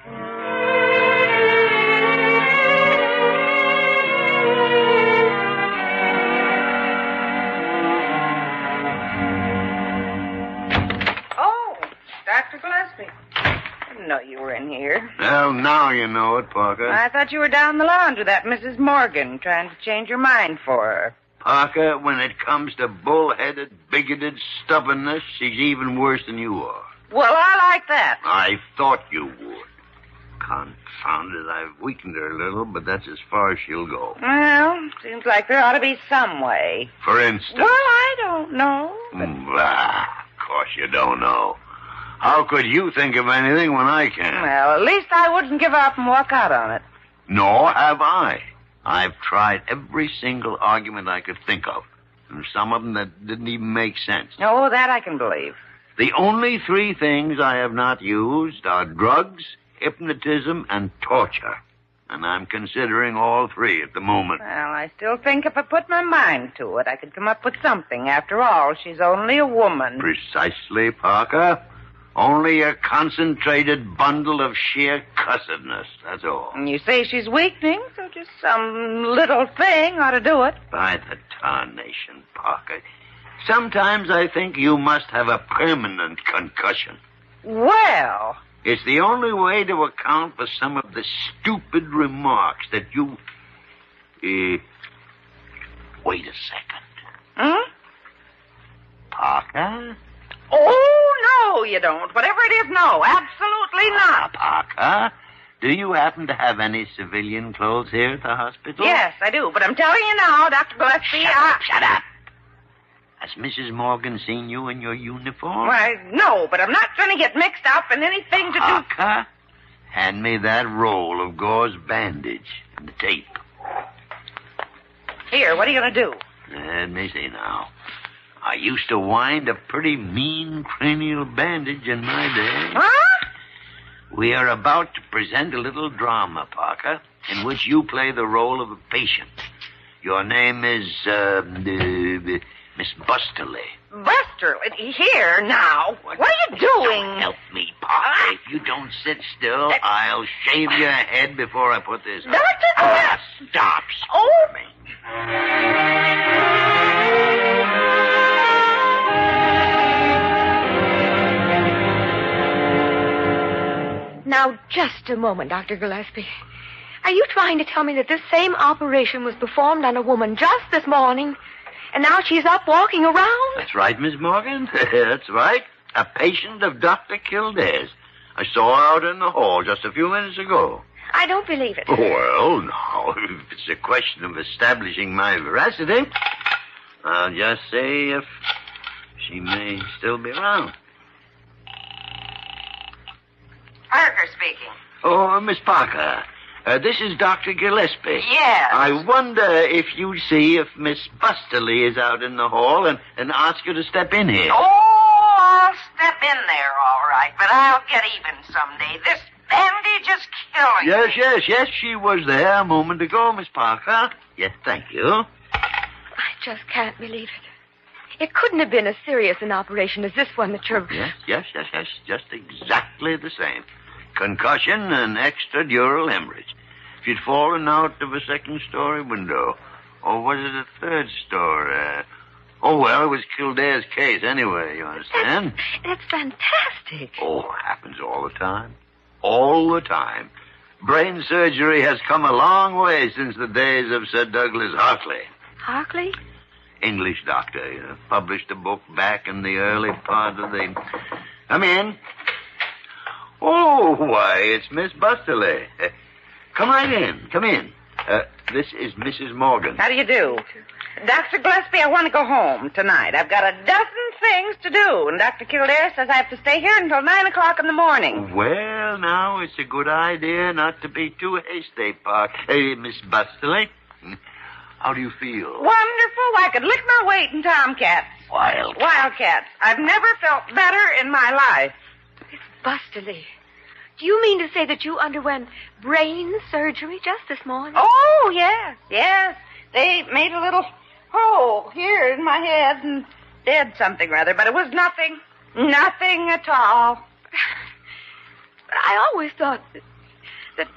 Oh, Dr. Gillespie. I didn't know you were in here. Well, now you know it, Parker. I thought you were down the lawn to that Mrs. Morgan, trying to change your mind for her. Parker, when it comes to bull-headed, bigoted stubbornness, she's even worse than you are. Well, I like that. I thought you would. Confound it, I've weakened her a little, but that's as far as she'll go. Well, seems like there ought to be some way. For instance? Well, I don't know. Of course you don't know. How could you think of anything when I can? Well, at least I wouldn't give up and walk out on it. Nor have I. I've tried every single argument I could think of, and some of them that didn't even make sense. Oh, that I can believe. The only 3 things I have not used are drugs, hypnotism, and torture. And I'm considering all 3 at the moment. Well, I still think if I put my mind to it, I could come up with something. After all, she's only a woman. Precisely, Parker. Only a concentrated bundle of sheer cussedness, that's all. And you say she's weakening, so just some little thing ought to do it. By the tarnation, Parker. Sometimes I think you must have a permanent concussion. Well... It's the only way to account for some of the stupid remarks that you... Wait a second. Parker? Oh, no, you don't. Whatever it is, no. Absolutely not. Parker, do you happen to have any civilian clothes here at the hospital? Yes, I do. But I'm telling you now, Dr. Gillespie, Shut up. Has Mrs. Morgan seen you in your uniform? Why, no, but I'm not going to get mixed up in anything to do... Parker, hand me that roll of gauze bandage and the tape. Here, what are you going to do? Let me see now. I used to wind a pretty mean cranial bandage in my day. Huh? We are about to present a little drama, Parker, in which you play the role of a patient. Your name is, Miss Busterly. Busterly? Here, now. What are you doing? Don't help me, Parker. If you don't sit still, I'll shave your head before I put this on. Stop squirming. Now, just a moment, Dr. Gillespie. Are you trying to tell me that this same operation was performed on a woman just this morning, and now she's up walking around? That's right, Miss Morgan. That's right. A patient of Dr. Kildare's. I saw her out in the hall just a few minutes ago. I don't believe it. Well, now, if it's a question of establishing my veracity, I'll just say if she may still be around. Parker speaking. Oh, Miss Parker, this is Dr. Gillespie. Yes. I wonder if you'd see if Miss Busterly is out in the hall and ask her to step in here. Oh, I'll step in there, all right, but I'll get even someday. This bandage is killing me. Yes, she was there a moment ago, Miss Parker. Yes, thank you. I just can't believe it. It couldn't have been as serious an operation as this one that you're... Yes, just exactly the same. Concussion and extradural hemorrhage. If you'd fallen out of a second-story window, or was it a third story? It was Kildare's case anyway, you understand? That's fantastic. Oh, happens all the time. All the time. Brain surgery has come a long way since the days of Sir Douglas Hartley. Hartley? English doctor, published a book back in the early part of the... Come in. Oh, why, it's Miss Busterly. Come right in. Come in. This is Mrs. Morgan. How do you do? Dr. Gillespie, I want to go home tonight. I've got a dozen things to do, and Dr. Kildare says I have to stay here until 9 o'clock in the morning. Well, now, it's a good idea not to be too hasty, Park. Hey, Miss Bustley, how do you feel? Wonderful. I could lick my weight in tomcats. Wildcats. I've never felt better in my life. Busterly, do you mean to say that you underwent brain surgery just this morning? Oh, yes. They made a little hole here in my head and did something rather, but it was nothing. Nothing at all. But I always thought that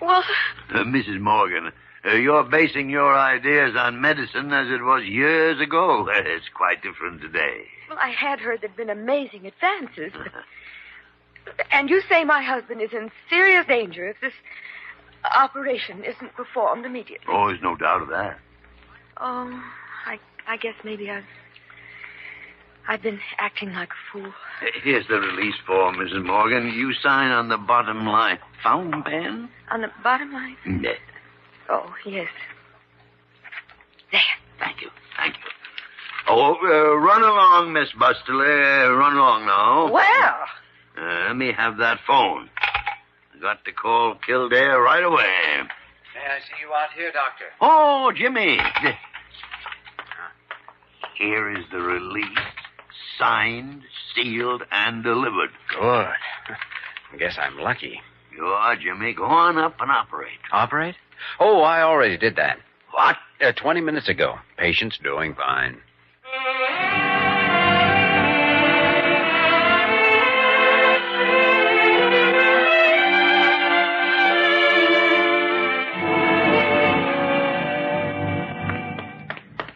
well... Mrs. Morgan, you're basing your ideas on medicine as it was years ago. It's quite different today. Well, I had heard there'd been amazing advances, but... And you say my husband is in serious danger if this operation isn't performed immediately. Oh, there's no doubt of that. Oh, I guess maybe I've been acting like a fool. Here's the release form, Mrs. Morgan. You sign on the bottom line. Fountain pen? On the bottom line? Yes. Oh, yes. There. Thank you. Oh, run along, Miss Bustley. Run along now. Well... let me have that phone. I got to call Kildare right away. May I see you out here, Doctor? Oh, Jimmy. Here is the release. Signed, sealed, and delivered. Good. I guess I'm lucky. You are, Jimmy. Go on up and operate. Operate? Oh, I already did that. What? 20 minutes ago. Patient's doing fine.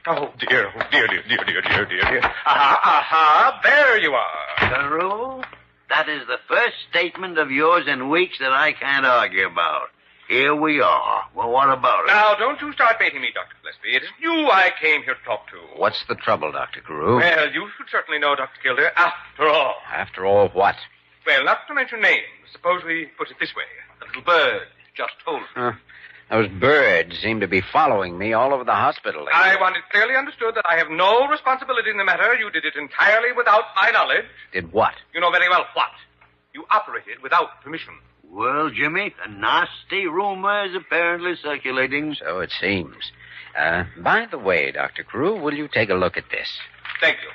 Oh, dear. Aha, there you are. Carew, that is the first statement of yours in weeks that I can't argue about. Here we are. Well, what about it? Now, don't you start baiting me, Dr. Gillespie. It is you I came here to talk to. What's the trouble, Dr. Carew? Well, you should certainly know, Dr. Kildare, after all. After all, what? Well, not to mention names. Suppose we put it this way. A little bird just told me. Those birds seem to be following me all over the hospital. I want it clearly understood that I have no responsibility in the matter. You did it entirely without my knowledge. Did what? You know very well what. You operated without permission. Well, Jimmy, a nasty rumor is apparently circulating. So it seems. By the way, Dr. Carew, will you take a look at this? Thank you.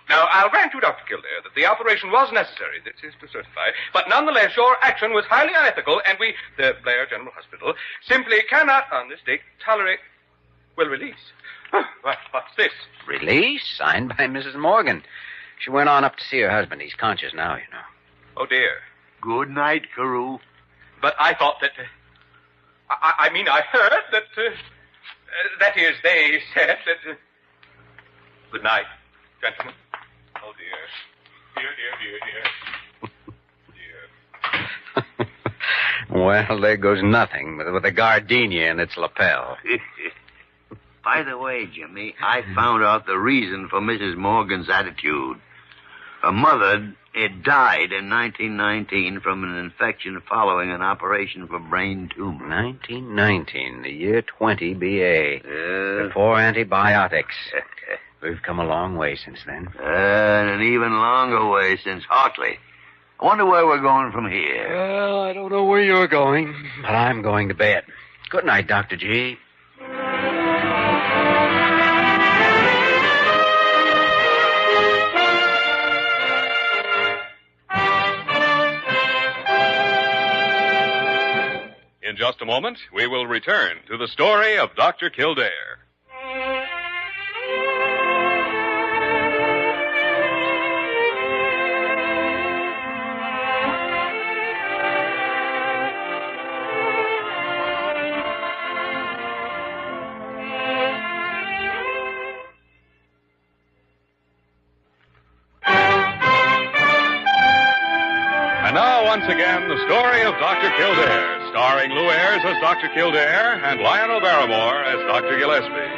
Now, I'll grant you, Dr. Kildare, that the operation was necessary. This is to certify. But nonetheless, your action was highly unethical, and we, the Blair General Hospital, simply cannot, on this date, tolerate... Well, release. What's this? Release? Signed by Mrs. Morgan. She went on up to see her husband. He's conscious now, you know. Oh, dear. Good night, Carew. But I thought that... I heard that... that is, they said that... Good night, gentlemen. Oh, dear. Dear. Well, there goes nothing with a gardenia in its lapel. By the way, Jimmy, I found out the reason for Mrs. Morgan's attitude. Her mother died in 1919 from an infection following an operation for brain tumor. 1919, the year 20 BA. Before antibiotics. We've come a long way since then. And an even longer way since Hartley. I wonder where we're going from here. Well, I don't know where you're going, but I'm going to bed. Good night, Dr. G. In just a moment, we will return to the story of Dr. Kildare. And now, once again, the story of Dr. Kildare, starring Lou Ayres as Dr. Kildare and Lionel Barrymore as Dr. Gillespie.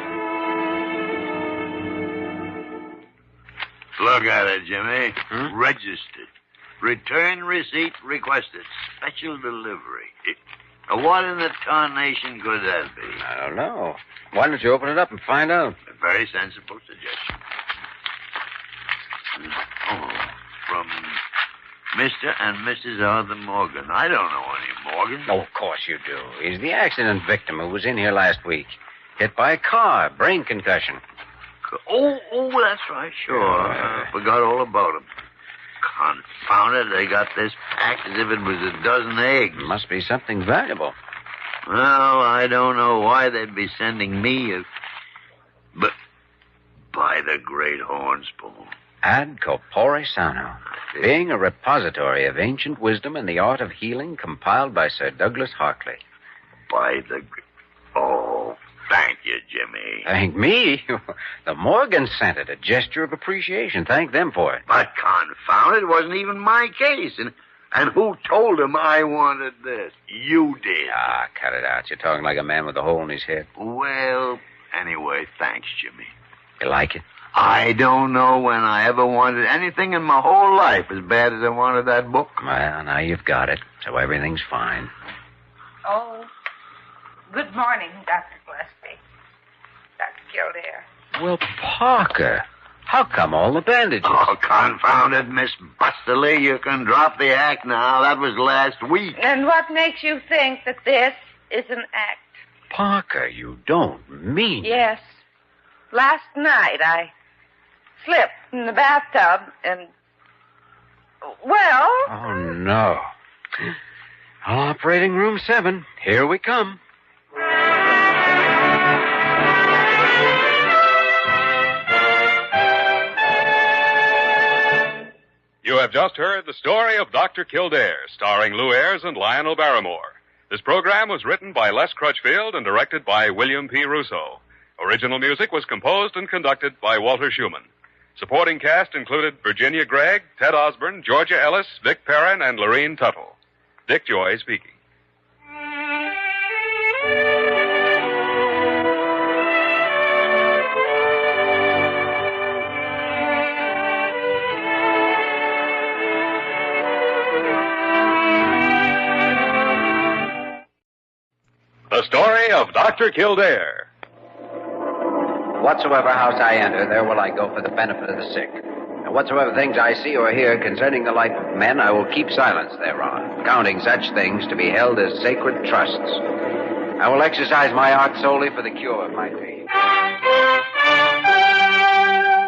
Look at it, Jimmy. Registered. Return receipt requested. Special delivery. What in the tarnation could that be? I don't know. Why don't you open it up and find out? A very sensible suggestion. Oh, from Mr. and Mrs. Arthur Morgan. I don't know any Morgan. Oh, of course you do. He's the accident victim who was in here last week. Hit by a car, brain concussion. Oh, that's right, sure. I forgot all about him. Confound it, they got this packed as if it was a dozen eggs. Must be something valuable. Well, I don't know why they'd be sending me but by the great horn spoon. Ad corpore sano, being a repository of ancient wisdom and the art of healing compiled by Sir Douglas Hartley. By the... Oh, thank you, Jimmy. Thank me? The Morgans sent it, a gesture of appreciation. Thank them for it. But confound it wasn't even my case. And who told him I wanted this? You did. Ah, cut it out. You're talking like a man with a hole in his head. Well, anyway, thanks, Jimmy. You like it? I don't know when I ever wanted anything in my whole life as bad as I wanted that book. Well, now you've got it, so everything's fine. Oh, good morning, Dr. Gillespie. Dr. Kildare. Well, Parker, how come all the bandages? Oh, confound it, Miss Busterly. You can drop the act now. That was last week. And what makes you think that this is an act? Parker, you don't mean... Yes. Last night I slipped in the bathtub and... Well... Oh, no. Operating room 7. Here we come. You have just heard the story of Dr. Kildare, starring Lou Ayres and Lionel Barrymore. This program was written by Les Crutchfield and directed by William P. Russo. Original music was composed and conducted by Walter Schumann. Supporting cast included Virginia Gregg, Ted Osborne, Georgia Ellis, Vic Perrin, and Lorene Tuttle. Dick Joy speaking. The story of Dr. Kildare. Whatsoever house I enter, there will I go for the benefit of the sick. And whatsoever things I see or hear concerning the life of men, I will keep silence thereon, counting such things to be held as sacred trusts. I will exercise my art solely for the cure of my faith.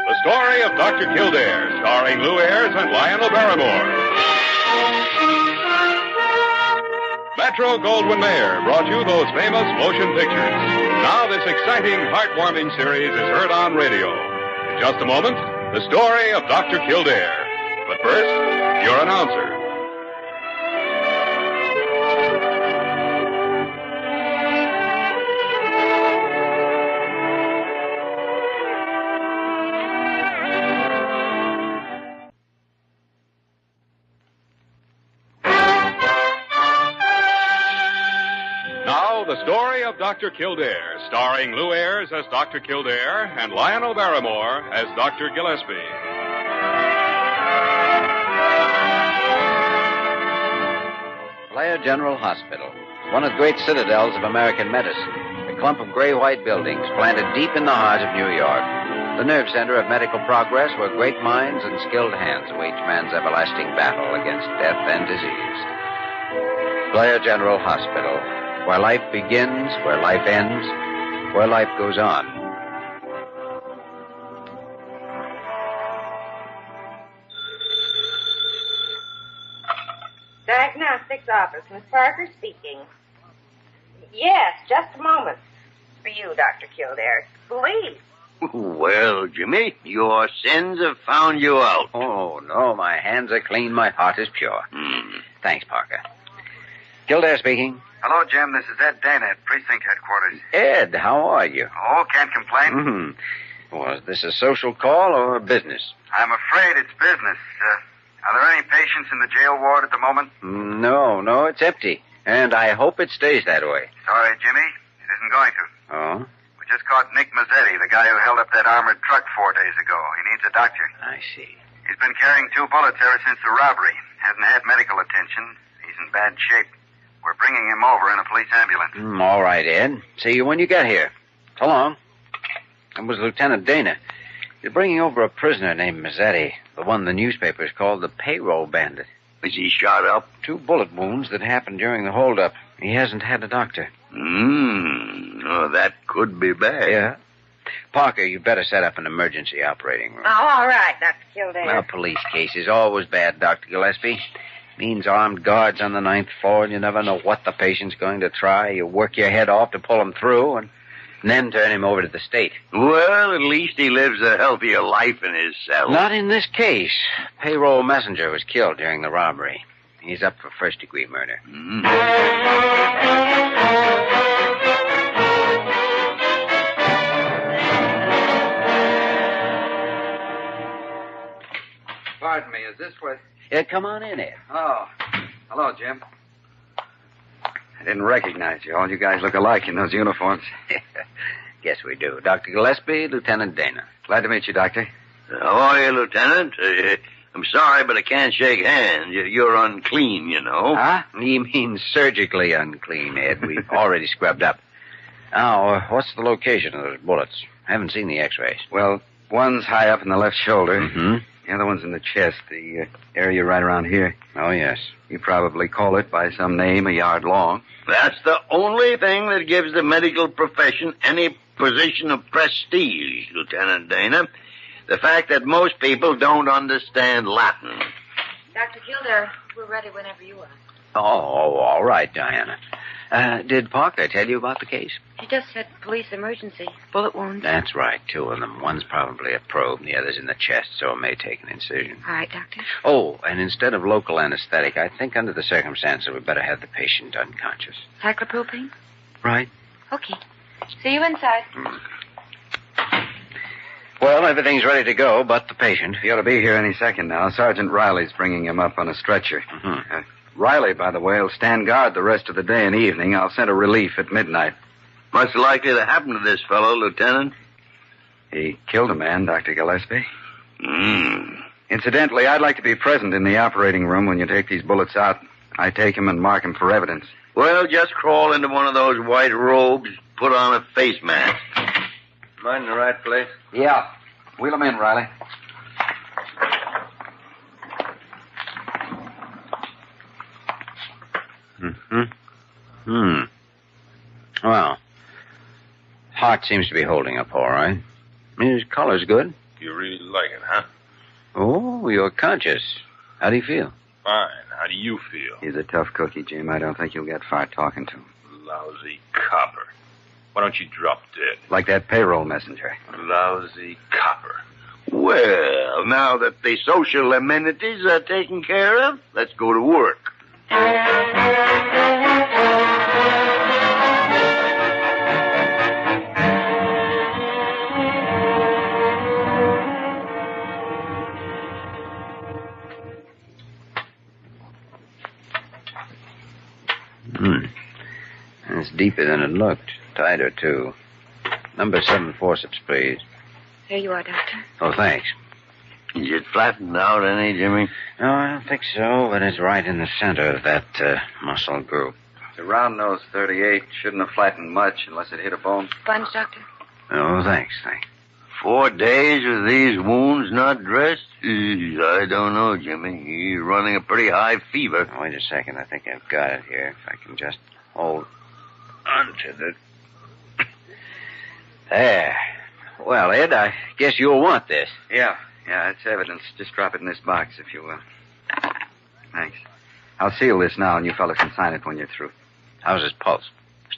The story of Dr. Kildare, starring Lou Ayres and Lionel Barrymore. Metro-Goldwyn-Mayer brought you those famous motion pictures. Now this exciting, heartwarming series is heard on radio. In just a moment, the story of Dr. Kildare. But first, your announcer. The story of Dr. Kildare, starring Lou Ayres as Dr. Kildare and Lionel Barrymore as Dr. Gillespie. Blair General Hospital, one of the great citadels of American medicine, a clump of gray-white buildings planted deep in the heart of New York, the nerve center of medical progress where great minds and skilled hands wage man's everlasting battle against death and disease. Blair General Hospital, where life begins, where life ends, where life goes on. Diagnostics office, Miss Parker speaking. Yes, just a moment. For you, Dr. Kildare. Please. Well, Jimmy, your sins have found you out. Oh, no, my hands are clean, my heart is pure. Thanks, Parker. Kildare speaking. Hello, Jim. This is Ed Dana at Precinct Headquarters. Ed, how are you? Oh, can't complain. Was this a social call or business? I'm afraid it's business. Are there any patients in the jail ward at the moment? No, it's empty. And I hope it stays that way. Sorry, Jimmy. It isn't going to. Oh? We just caught Nick Mazzetti, the guy who held up that armored truck 4 days ago. He needs a doctor. I see. He's been carrying 2 bullets ever since the robbery. Hasn't had medical attention. He's in bad shape. We're bringing him over in a police ambulance. All right, Ed. See you when you get here. So long. It was Lieutenant Dana. You're bringing over a prisoner named Mazzetti, the one the newspapers called the payroll bandit. Is he shot up? 2 bullet wounds that happened during the holdup. He hasn't had a doctor. Oh, that could be bad. Yeah. Parker, you better set up an emergency operating room. Oh, all right, Dr. Kildare. A police case is always bad, Dr. Gillespie. Means armed guards on the 9th floor, and you never know what the patient's going to try. You work your head off to pull him through, and then turn him over to the state. Well, at least he lives a healthier life in his cell. Not in this case. Payroll messenger was killed during the robbery. He's up for first-degree murder. Pardon me, is this what... Yeah, come on in, Ed. Oh, hello, Jim. I didn't recognize you. All you guys look alike in those uniforms. Guess we do. Dr. Gillespie, Lieutenant Dana. Glad to meet you, Doctor. How are you, Lieutenant? I'm sorry, but I can't shake hands. You're unclean, you know. Huh? He means surgically unclean, Ed. We've already scrubbed up. Now, what's the location of those bullets? I haven't seen the x-rays. Well, one's high up in the left shoulder. Mm-hmm. The other one's in the chest, the area right around here. Oh, yes. You probably call it by some name a yard long. That's the only thing that gives the medical profession any position of prestige, Lieutenant Dana. The fact that most people don't understand Latin. Dr. Kildare, we're ready whenever you are. Oh, all right, Diana. Did Parker tell you about the case? He just said police emergency. Bullet wounds. That's right, 2 of them. One's probably a probe, and the other's in the chest, so it may take an incision. All right, Doctor. Oh, and instead of local anesthetic, I think under the circumstances we better have the patient unconscious. Cyclopropane? Right. Okay. See you inside. Well, everything's ready to go, but the patient. He ought to be here any second now. Sergeant Riley's bringing him up on a stretcher. Mm-hmm. Riley, by the way, will stand guard the rest of the day and evening. I'll send a relief at midnight. What's likely to happen to this fellow, Lieutenant? He killed a man, Dr. Gillespie. Incidentally, I'd like to be present in the operating room when you take these bullets out. I take him and mark him for evidence. Well, just crawl into one of those white robes, put on a face mask. Mine in the right place? Yeah. Wheel him in, Riley. Well, heart seems to be holding up all right. His color's good. You really like it, huh? Oh, you're conscious. How do you feel? Fine. How do you feel? He's a tough cookie, Jim. I don't think you'll get far talking to him. Lousy copper. Why don't you drop dead? Like that payroll messenger. Lousy copper. Well, now that the social amenities are taken care of, let's go to work. It's deeper than it looked. Tighter, too. Number 7 forceps, please. Here you are, Doctor. Oh, thanks. Is it flattened out any, Jimmy? No, I don't think so, but it's right in the center of that muscle group. The round-nosed 38 shouldn't have flattened much unless it hit a bone. Sponge, Doctor? Oh, thanks. 4 days with these wounds not dressed? I don't know, Jimmy. He's running a pretty high fever. Wait a second. I think I've got it here. If I can just hold onto the... There. Well, Ed, I guess you'll want this. Yeah, it's evidence. Just drop it in this box, if you will. Thanks. I'll seal this now, and you fellas can sign it when you're through. How's his pulse?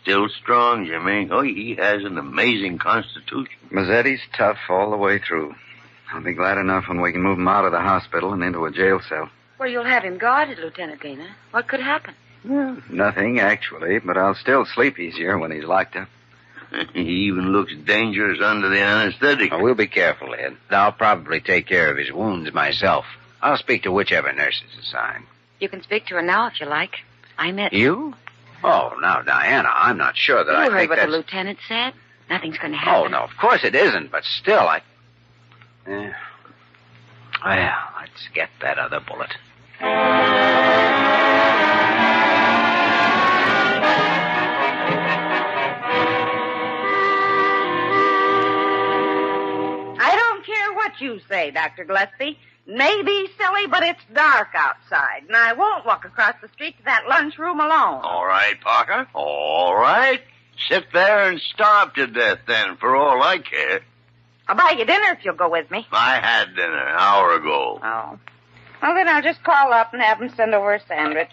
Still strong, Jimmy. Oh, he has an amazing constitution. Mazzetti's tough all the way through. I'll be glad enough when we can move him out of the hospital and into a jail cell. Well, you'll have him guarded, Lieutenant Dana. What could happen? Nothing, actually, but I'll still sleep easier when he's locked up. He even looks dangerous under the anesthetic. Oh, we'll be careful, Ed. I'll probably take care of his wounds myself. I'll speak to whichever nurse is assigned. You can speak to her now if you like. I'm it. You? Oh, now, Diana, I'm not sure that I think You heard what that's... the lieutenant said? Nothing's going to happen. Oh, no, of course it isn't, but still, Well, let's get that other bullet. what you say, Dr. Gillespie. May be silly, but it's dark outside, and I won't walk across the street to that lunchroom alone. All right, Parker. All right. Sit there and starve to death, then, for all I care. I'll buy you dinner if you'll go with me. I had dinner an hour ago. Oh. Well, then I'll just call up and have them send over a sandwich.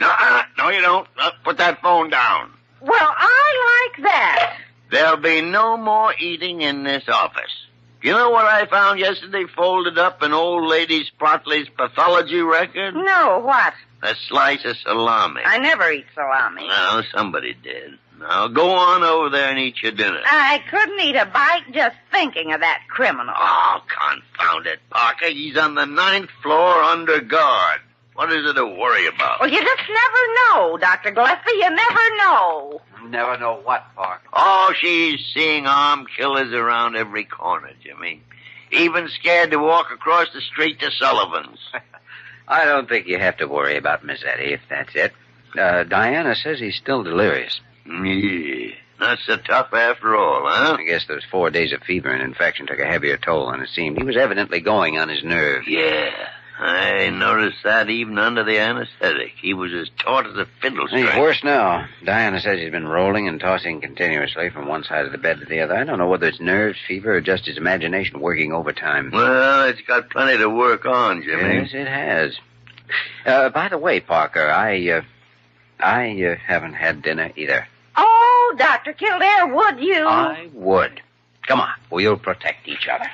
No, you don't. Put that phone down. Well, I like that. There'll be no more eating in this office. You know what I found yesterday folded up in old lady Sprotley's pathology record? No, what? A slice of salami. I never eat salami. No, somebody did. Now, go on over there and eat your dinner. I couldn't eat a bite just thinking of that criminal. Oh, confound it, Parker. He's on the 9th floor under guard. What is it to worry about? Well, you just never know, Dr. Gillespie. You never know. Never know what, Parker. Oh, she's seeing armed killers around every corner, Jimmy. Even scared to walk across the street to Sullivan's. I don't think you have to worry about Mazzetti, if that's it. Diana says he's still delirious. Yeah, not so tough after all, huh? I guess those 4 days of fever and infection took a heavier toll than it seemed. He was evidently going on his nerves. Yeah, I noticed that even under the anesthetic. He was as taut as a fiddle string. He's worse now. Diana says he's been rolling and tossing continuously from one side of the bed to the other. I don't know whether it's nerves, fever, or just his imagination working overtime. Well, it's got plenty to work on, Jimmy. Yes, it has. By the way, Parker, I haven't had dinner either. Oh, Dr. Kildare, would you? I would. Come on, we'll protect each other.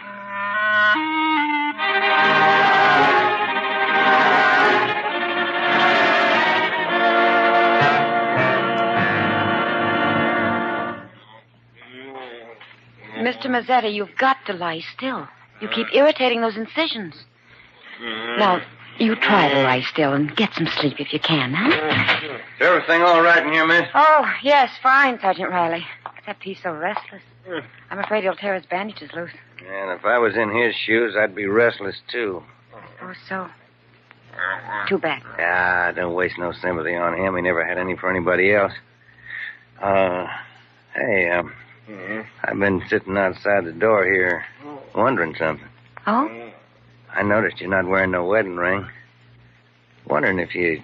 Mr. Mazzetti, you've got to lie still. You keep irritating those incisions. Now, you try to lie still and get some sleep if you can, huh? Is everything all right in here, miss? Oh, yes, fine, Sergeant Riley. Except he's so restless. I'm afraid he'll tear his bandages loose. And if I was in his shoes, I'd be restless, too. Oh, so. Too bad. Ah, don't waste no sympathy on him. He never had any for anybody else. Hey, I've been sitting outside the door here wondering something. Oh? I noticed you're not wearing no wedding ring. Wondering if you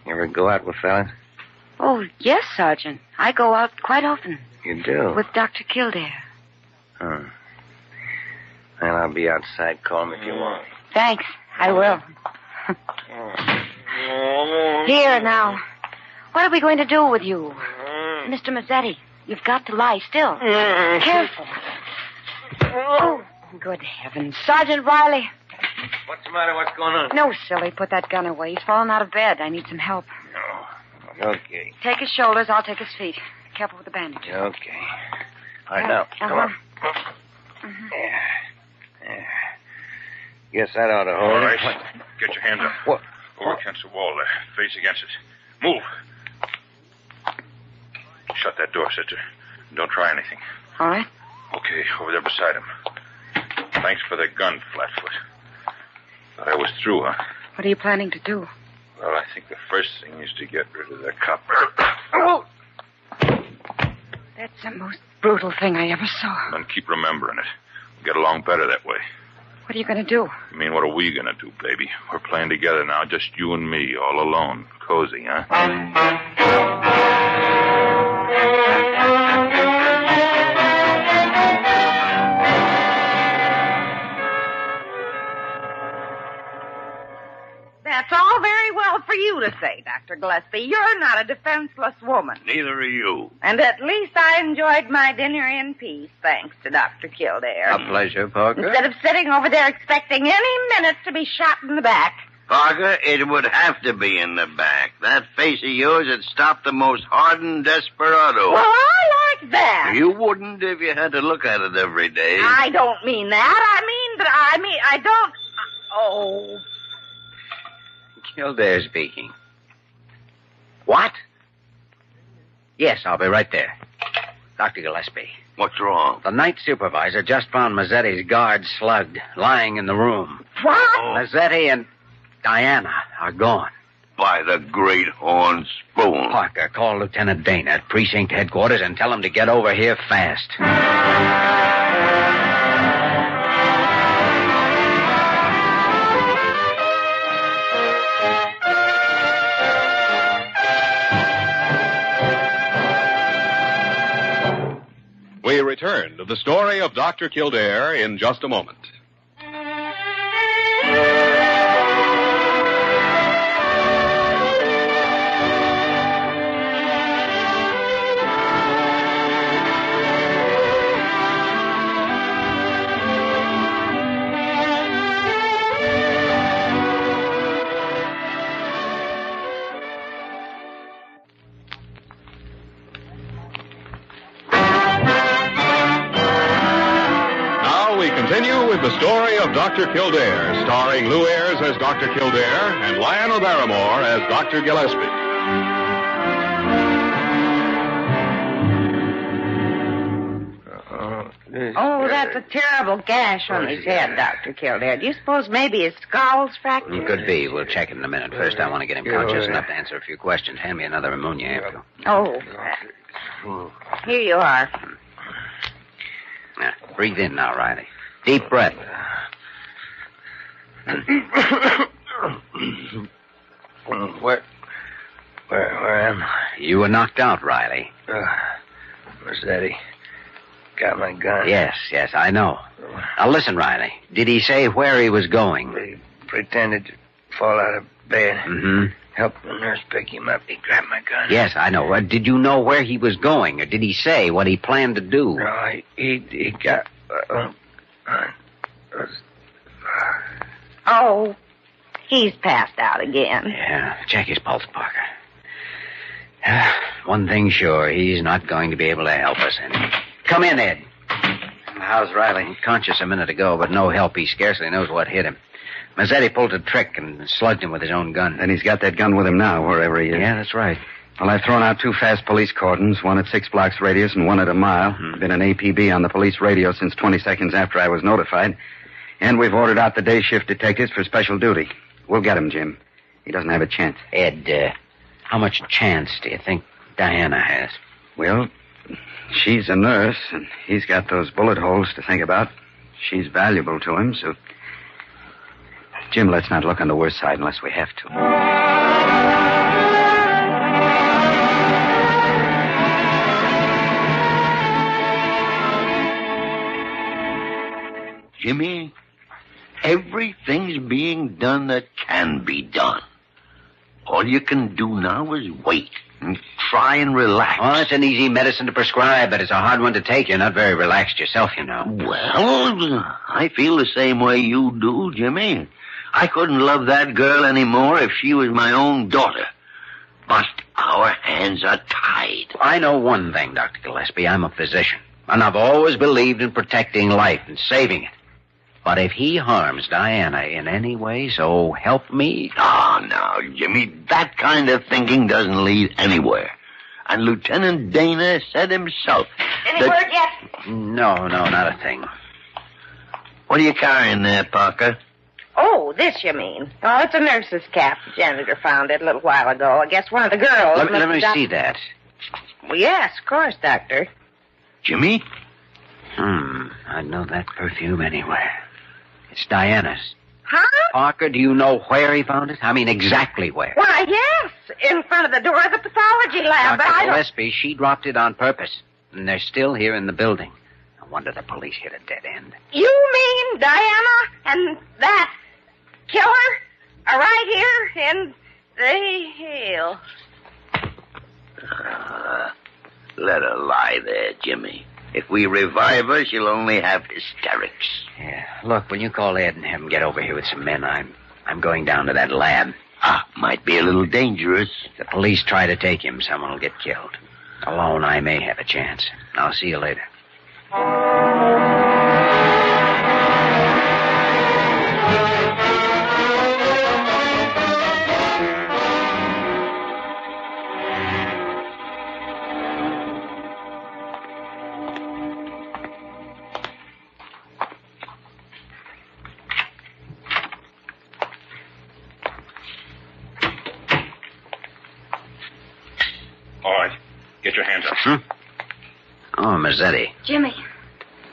ever go out with fellas? Oh, yes, Sergeant. I go out quite often. You do? With Dr. Kildare. Huh. Well, I'll be outside. Call me if you want. Thanks. I will. Here, now. What are we going to do with you? Mr. Mazzetti, you've got to lie still. Careful. Oh, good heavens. Sergeant Riley. What's the matter? What's going on? No, silly. Put that gun away. He's fallen out of bed. I need some help. No. Okay. Take his shoulders. I'll take his feet. Careful with the bandage. Okay. All right, now. Come on. Yeah. Guess that ought to hold All it. right. Get your hands up. What? Over against the wall there. Face against it. Move. Shut that door, sister. Don't try anything. All right. Okay, over there beside him. Thanks for the gun, Flatfoot. Thought I was through, huh? What are you planning to do? Well, I think the first thing is to get rid of the cop. Oh! That's the most brutal thing I ever saw. And keep remembering it. We'll get along better that way. What are you going to do? I mean, what are we going to do, baby? We're playing together now, just you and me, all alone. Cozy, huh? That's all very well for you to say, Dr. Gillespie. You're not a defenseless woman. Neither are you. And at least I enjoyed my dinner in peace, thanks to Dr. Kildare. A pleasure, Parker. Instead of sitting over there expecting any minute to be shot in the back. Parker, it would have to be in the back. That face of yours would stop the most hardened desperado. Well, I like that. You wouldn't if you had to look at it every day. I don't mean that. I don't... Oh... Kildare speaking. What? Yes, I'll be right there. Dr. Gillespie. What's wrong? The night supervisor just found Mazzetti's guard slugged, lying in the room. What? Mazzetti and Diana are gone. By the great horn spoon. Parker, call Lieutenant Dana at precinct headquarters and tell him to get over here fast. return to the story of Dr. Kildare in just a moment. Continue with the story of Dr. Kildare, starring Lou Ayres as Dr. Kildare and Lionel Barrymore as Dr. Gillespie. Oh, that's a terrible gash on his head, Dr. Kildare. Do you suppose maybe his skull's fractured? It could be. We'll check it in a minute. First, I want to get him conscious enough to answer a few questions. Hand me another ammonia ampoule. Oh, here you are. Now, breathe in now, Riley. Deep breath. Where am I? You were knocked out, Riley. Mazzetti got my gun. Yes, I know. Now listen, Riley. Did he say where he was going? He pretended to fall out of bed. Mm-hmm. Helped the nurse pick him up. He grabbed my gun. Yes, I know. Did you know where he was going, or did he say what he planned to do? No, he got... Oh, he's passed out again. Yeah, check his pulse, Parker. One thing sure, he's not going to be able to help us any. Come in, Ed. How's Riley? Conscious a minute ago, but no help. He scarcely knows what hit him. Mazzetti pulled a trick and slugged him with his own gun. And he's got that gun with him now, wherever he is. Yeah, that's right. Well, I've thrown out 2 fast police cordons, one at 6 blocks radius and one at a mile. Been an APB on the police radio since 20 seconds after I was notified. And we've ordered out the day shift detectives for special duty. We'll get him, Jim. He doesn't have a chance. Ed, how much chance do you think Diana has? Well, she's a nurse, and he's got those bullet holes to think about. She's valuable to him, so... Jim, let's not look on the worst side unless we have to. Jimmy, everything's being done that can be done. All you can do now is wait and try and relax. Oh, it's an easy medicine to prescribe, but it's a hard one to take. You're not very relaxed yourself, you know. Well, I feel the same way you do, Jimmy. I couldn't love that girl anymore if she was my own daughter. But our hands are tied. I know one thing, Dr. Gillespie. I'm a physician, and I've always believed in protecting life and saving it. But if he harms Diana in any way, so help me. Oh, no, Jimmy, that kind of thinking doesn't lead anywhere. And Lieutenant Dana said himself... Any word yet? No, not a thing. What are you carrying there, Parker? Oh, this you mean. Oh, it's a nurse's cap. The janitor found it a little while ago. I guess one of the girls... Let me see that. Well, yes, of course, Doctor. Jimmy? I'd know that perfume anywhere. It's Diana's. Huh? Parker, do you know where he found it? I mean, exactly where. Why, yes, in front of the door of the pathology lab, but Dr. Gillespie, she dropped it on purpose, and they're still here in the building. No wonder the police hit a dead end. You mean Diana and that killer are right here in the hills? Let her lie there, Jimmy. If we revive her, she'll only have hysterics. Yeah. Look, will you call Ed and have him get over here with some men? I'm going down to that lab. Might be a little dangerous. If the police try to take him, someone will get killed. Alone, I may have a chance. I'll see you later. All right. Get your hands up. Oh, Mazzetti. Jimmy.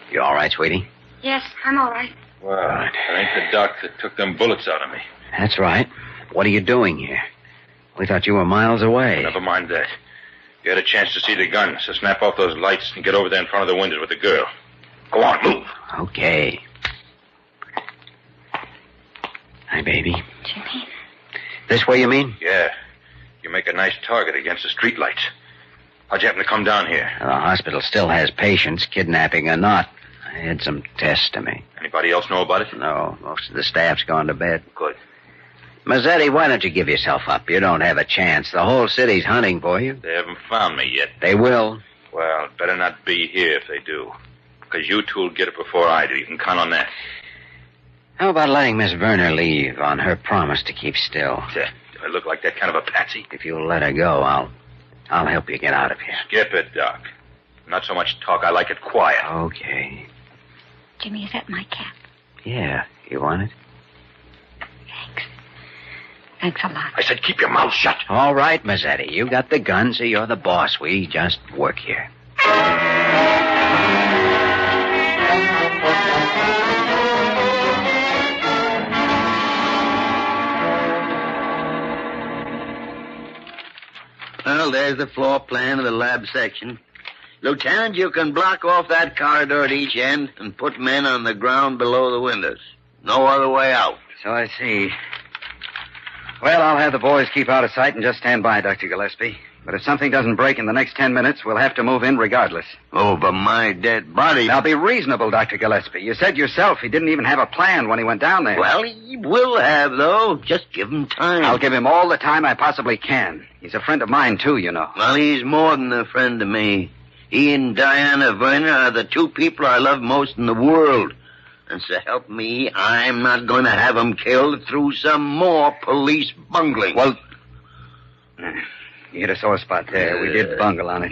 You all right, sweetie? Yes, I'm all right. Well, I ain't the doc that took them bullets out of me. That's right. What are you doing here? We thought you were miles away. Never mind that. You had a chance to see the gun, so snap off those lights and get over there in front of the windows with the girl. Go on, move. Okay. Hi, baby. Jimmy. This way, you mean? Yeah. You make a nice target against the street lights. How'd you happen to come down here? The hospital still has patients, kidnapping or not. I had some tests to make. Anybody else know about it? No, most of the staff's gone to bed. Good. Mazzetti, why don't you give yourself up? You don't have a chance. The whole city's hunting for you. They haven't found me yet. They will. Well, it better not be here if they do. Because you two'll get it before I do. You can count on that. How about letting Miss Werner leave on her promise to keep still? Do I look like that kind of a patsy? If you'll let her go, I'll help you get out of here. Skip it, Doc. Not so much talk. I like it quiet. Okay. Jimmy, is that my cap? Yeah. You want it? Thanks a lot. I said keep your mouth shut. All right, Mazzetti. You got the gun, so you're the boss. We just work here. Well, there's the floor plan of the lab section. Lieutenant, you can block off that corridor at each end and put men on the ground below the windows. No other way out. So I see. Well, I'll have the boys keep out of sight and just stand by, Dr. Gillespie. But if something doesn't break in the next 10 minutes, we'll have to move in regardless. Oh, but my dead body... Now, be reasonable, Dr. Gillespie. You said yourself he didn't even have a plan when he went down there. Well, he will have, though. Just give him time. I'll give him all the time I possibly can. He's a friend of mine, too, you know. Well, he's more than a friend to me. He and Diana Werner are the two people I love most in the world. And so help me, I'm not going to have him killed through some more police bungling. Well, you hit a sore spot there. We did bungle on it.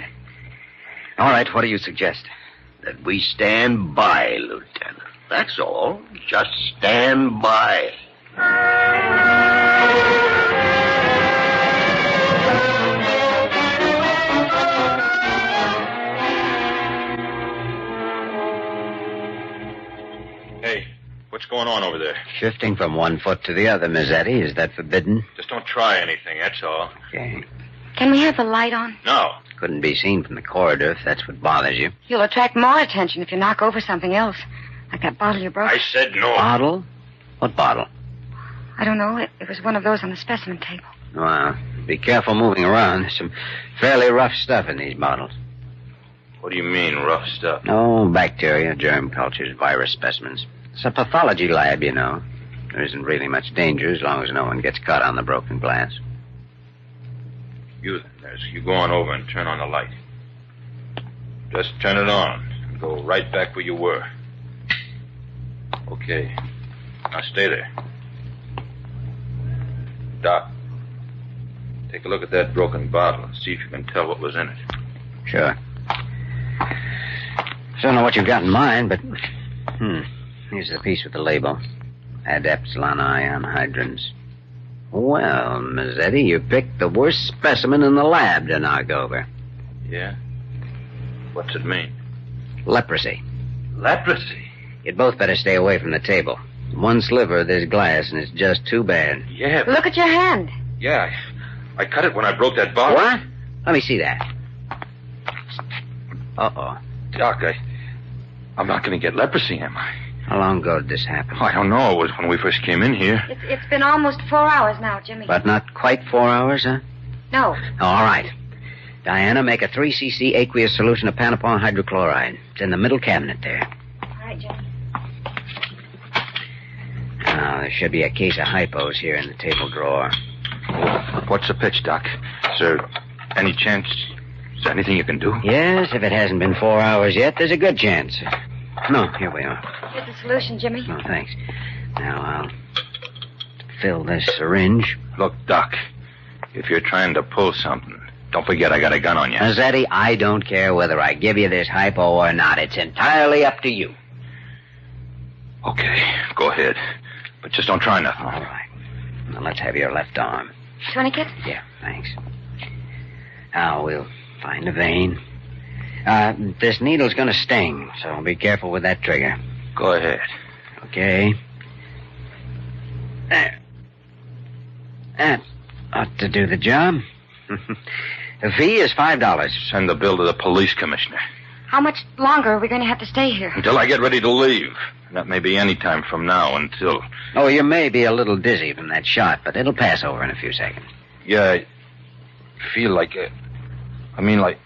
All right, what do you suggest? That we stand by, Lieutenant. That's all. Just stand by. Hey, what's going on over there? Shifting from one foot to the other, Mazzetti. Is that forbidden? Just don't try anything, that's all. Okay. Can we have the light on? No. Couldn't be seen from the corridor if that's what bothers you. You'll attract more attention if you knock over something else. Like that bottle you broke. I said no. Bottle? What bottle? I don't know. It was one of those on the specimen table. Well, be careful moving around. There's some fairly rough stuff in these bottles. What do you mean, rough stuff? No, bacteria, germ cultures, virus specimens. It's a pathology lab, you know. There isn't really much danger as long as no one gets caught on the broken glass. You, nurse, you go on over and turn on the light. Just turn it on and go right back where you were. Okay. Now stay there. Doc, take a look at that broken bottle and see if you can tell what was in it. Sure. Don't know what you've got in mind, but... Here's the piece with the label. ADDICT ion hydrins. Well, Mazzetti, you picked the worst specimen in the lab to knock over. Yeah? What's it mean? Leprosy. Leprosy? You'd both better stay away from the table. One sliver of this glass, and it's just too bad. Yeah. Look at your hand. Yeah, I cut it when I broke that bottle. What? Let me see that. Uh-oh. Doc, I'm not going to get leprosy, am I? How long ago did this happen? Oh, I don't know. It was when we first came in here. It's been almost 4 hours now, Jimmy. But not quite 4 hours, huh? No. All right. Diana, make a 3 cc aqueous solution of panopon hydrochloride. It's in the middle cabinet there. All right, Jimmy. Now, there should be a case of hypos here in the table drawer. What's the pitch, Doc? Is there any chance? Is there anything you can do? Yes, if it hasn't been 4 hours yet, there's a good chance. No, here we are. Here's the solution, Jimmy. Oh, thanks. Now, I'll fill this syringe. Look, Doc, if you're trying to pull something, don't forget I got a gun on you. Mazzetti, I don't care whether I give you this hypo or not. It's entirely up to you. Okay, go ahead. But just don't try nothing. All right. Now, let's have your left arm. Tourniquet? Yeah, thanks. Now, we'll find a vein. This needle's going to sting, so be careful with that trigger. Go ahead. Okay. There. That ought to do the job. The fee is $5. Send the bill to the police commissioner. How much longer are we going to have to stay here? Until I get ready to leave. That may be any time from now until... Oh, you may be a little dizzy from that shot, but it'll pass over in a few seconds. Yeah, I feel like... like...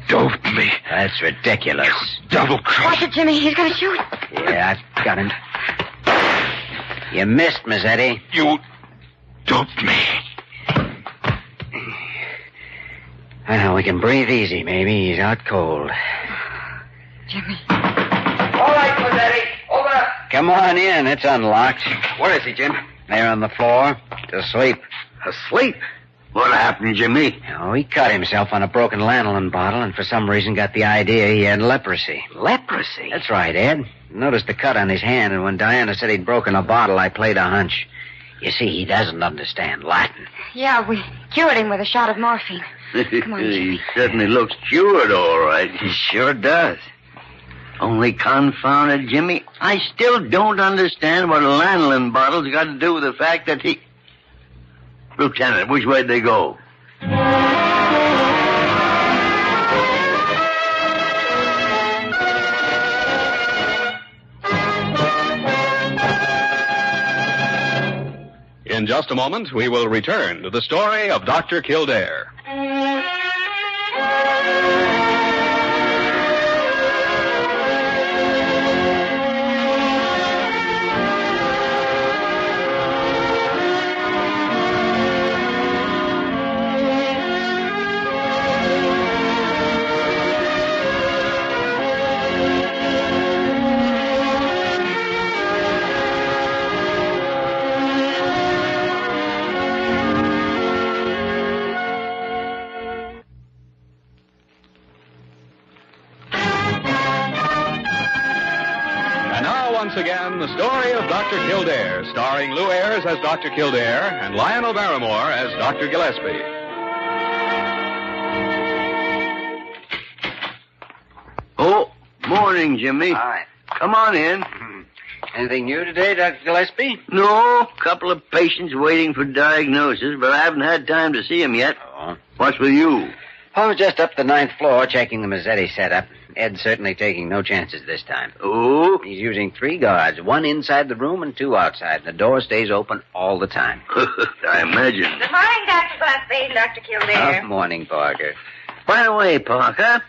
Doped me. That's ridiculous. Double cross. Watch it, Jimmy. He's going to shoot. Yeah, I've got him. You missed, Mazzetti. You doped me. Well, we can breathe easy, maybe. He's out cold. Jimmy. All right, Mazzetti. Over. Come on in. It's unlocked. Where is he, Jim? There on the floor. Asleep. Asleep? What happened, Jimmy? Oh, he cut himself on a broken lanolin bottle and for some reason got the idea he had leprosy. Leprosy? That's right, Ed. Noticed the cut on his hand, and when Diana said he'd broken a bottle, I played a hunch. You see, he doesn't understand Latin. Yeah, we cured him with a shot of morphine. Come on, Jimmy. He certainly looks cured, all right. He sure does. Only confounded, Jimmy, I still don't understand what lanolin bottles got to do with the fact that he... Lieutenant, which way'd they go? In just a moment, we will return to the story of Dr. Kildare. Once again, the story of Dr. Kildare, starring Lou Ayres as Dr. Kildare and Lionel Barrymore as Dr. Gillespie. Oh, morning, Jimmy. Hi. Come on in. Anything new today, Dr. Gillespie? No, couple of patients waiting for diagnosis, but I haven't had time to see them yet. Oh. What's with you? I was just up the 9th floor checking the Mazzetti setup. Ed's certainly taking no chances this time. Oh? He's using 3 guards, 1 inside the room and 2 outside. And the door stays open all the time. I imagine. Good morning, Dr. Gillespie and Dr. Kildare. Good morning, Parker. By the way, Parker,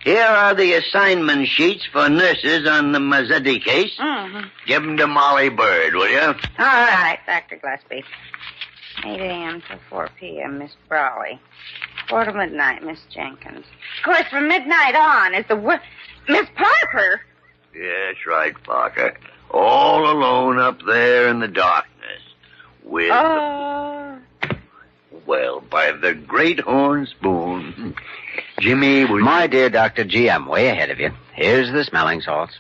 here are the assignment sheets for nurses on the Mazzetti case. Mm-hmm. Give them to Molly Bird, will you? All right, Dr. Gillespie. 8 a.m. to 4 p.m., Miss Brawley. 4 to midnight, Miss Jenkins. Of course, from midnight on is the Miss Parker. Yeah, that's right, Parker. All alone up there in the darkness. With well, by the great horn spoon. Jimmy, will My dear Dr. G, I'm way ahead of you. Here's the smelling salts.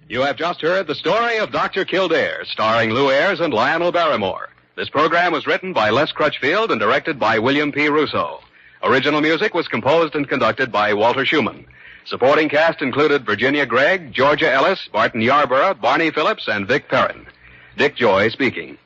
You have just heard the story of Dr. Kildare, starring Lou Ayres and Lionel Barrymore. This program was written by Les Crutchfield and directed by William P. Russo. Original music was composed and conducted by Walter Schumann. Supporting cast included Virginia Gregg, Georgia Ellis, Barton Yarborough, Barney Phillips, and Vic Perrin. Dick Joy speaking.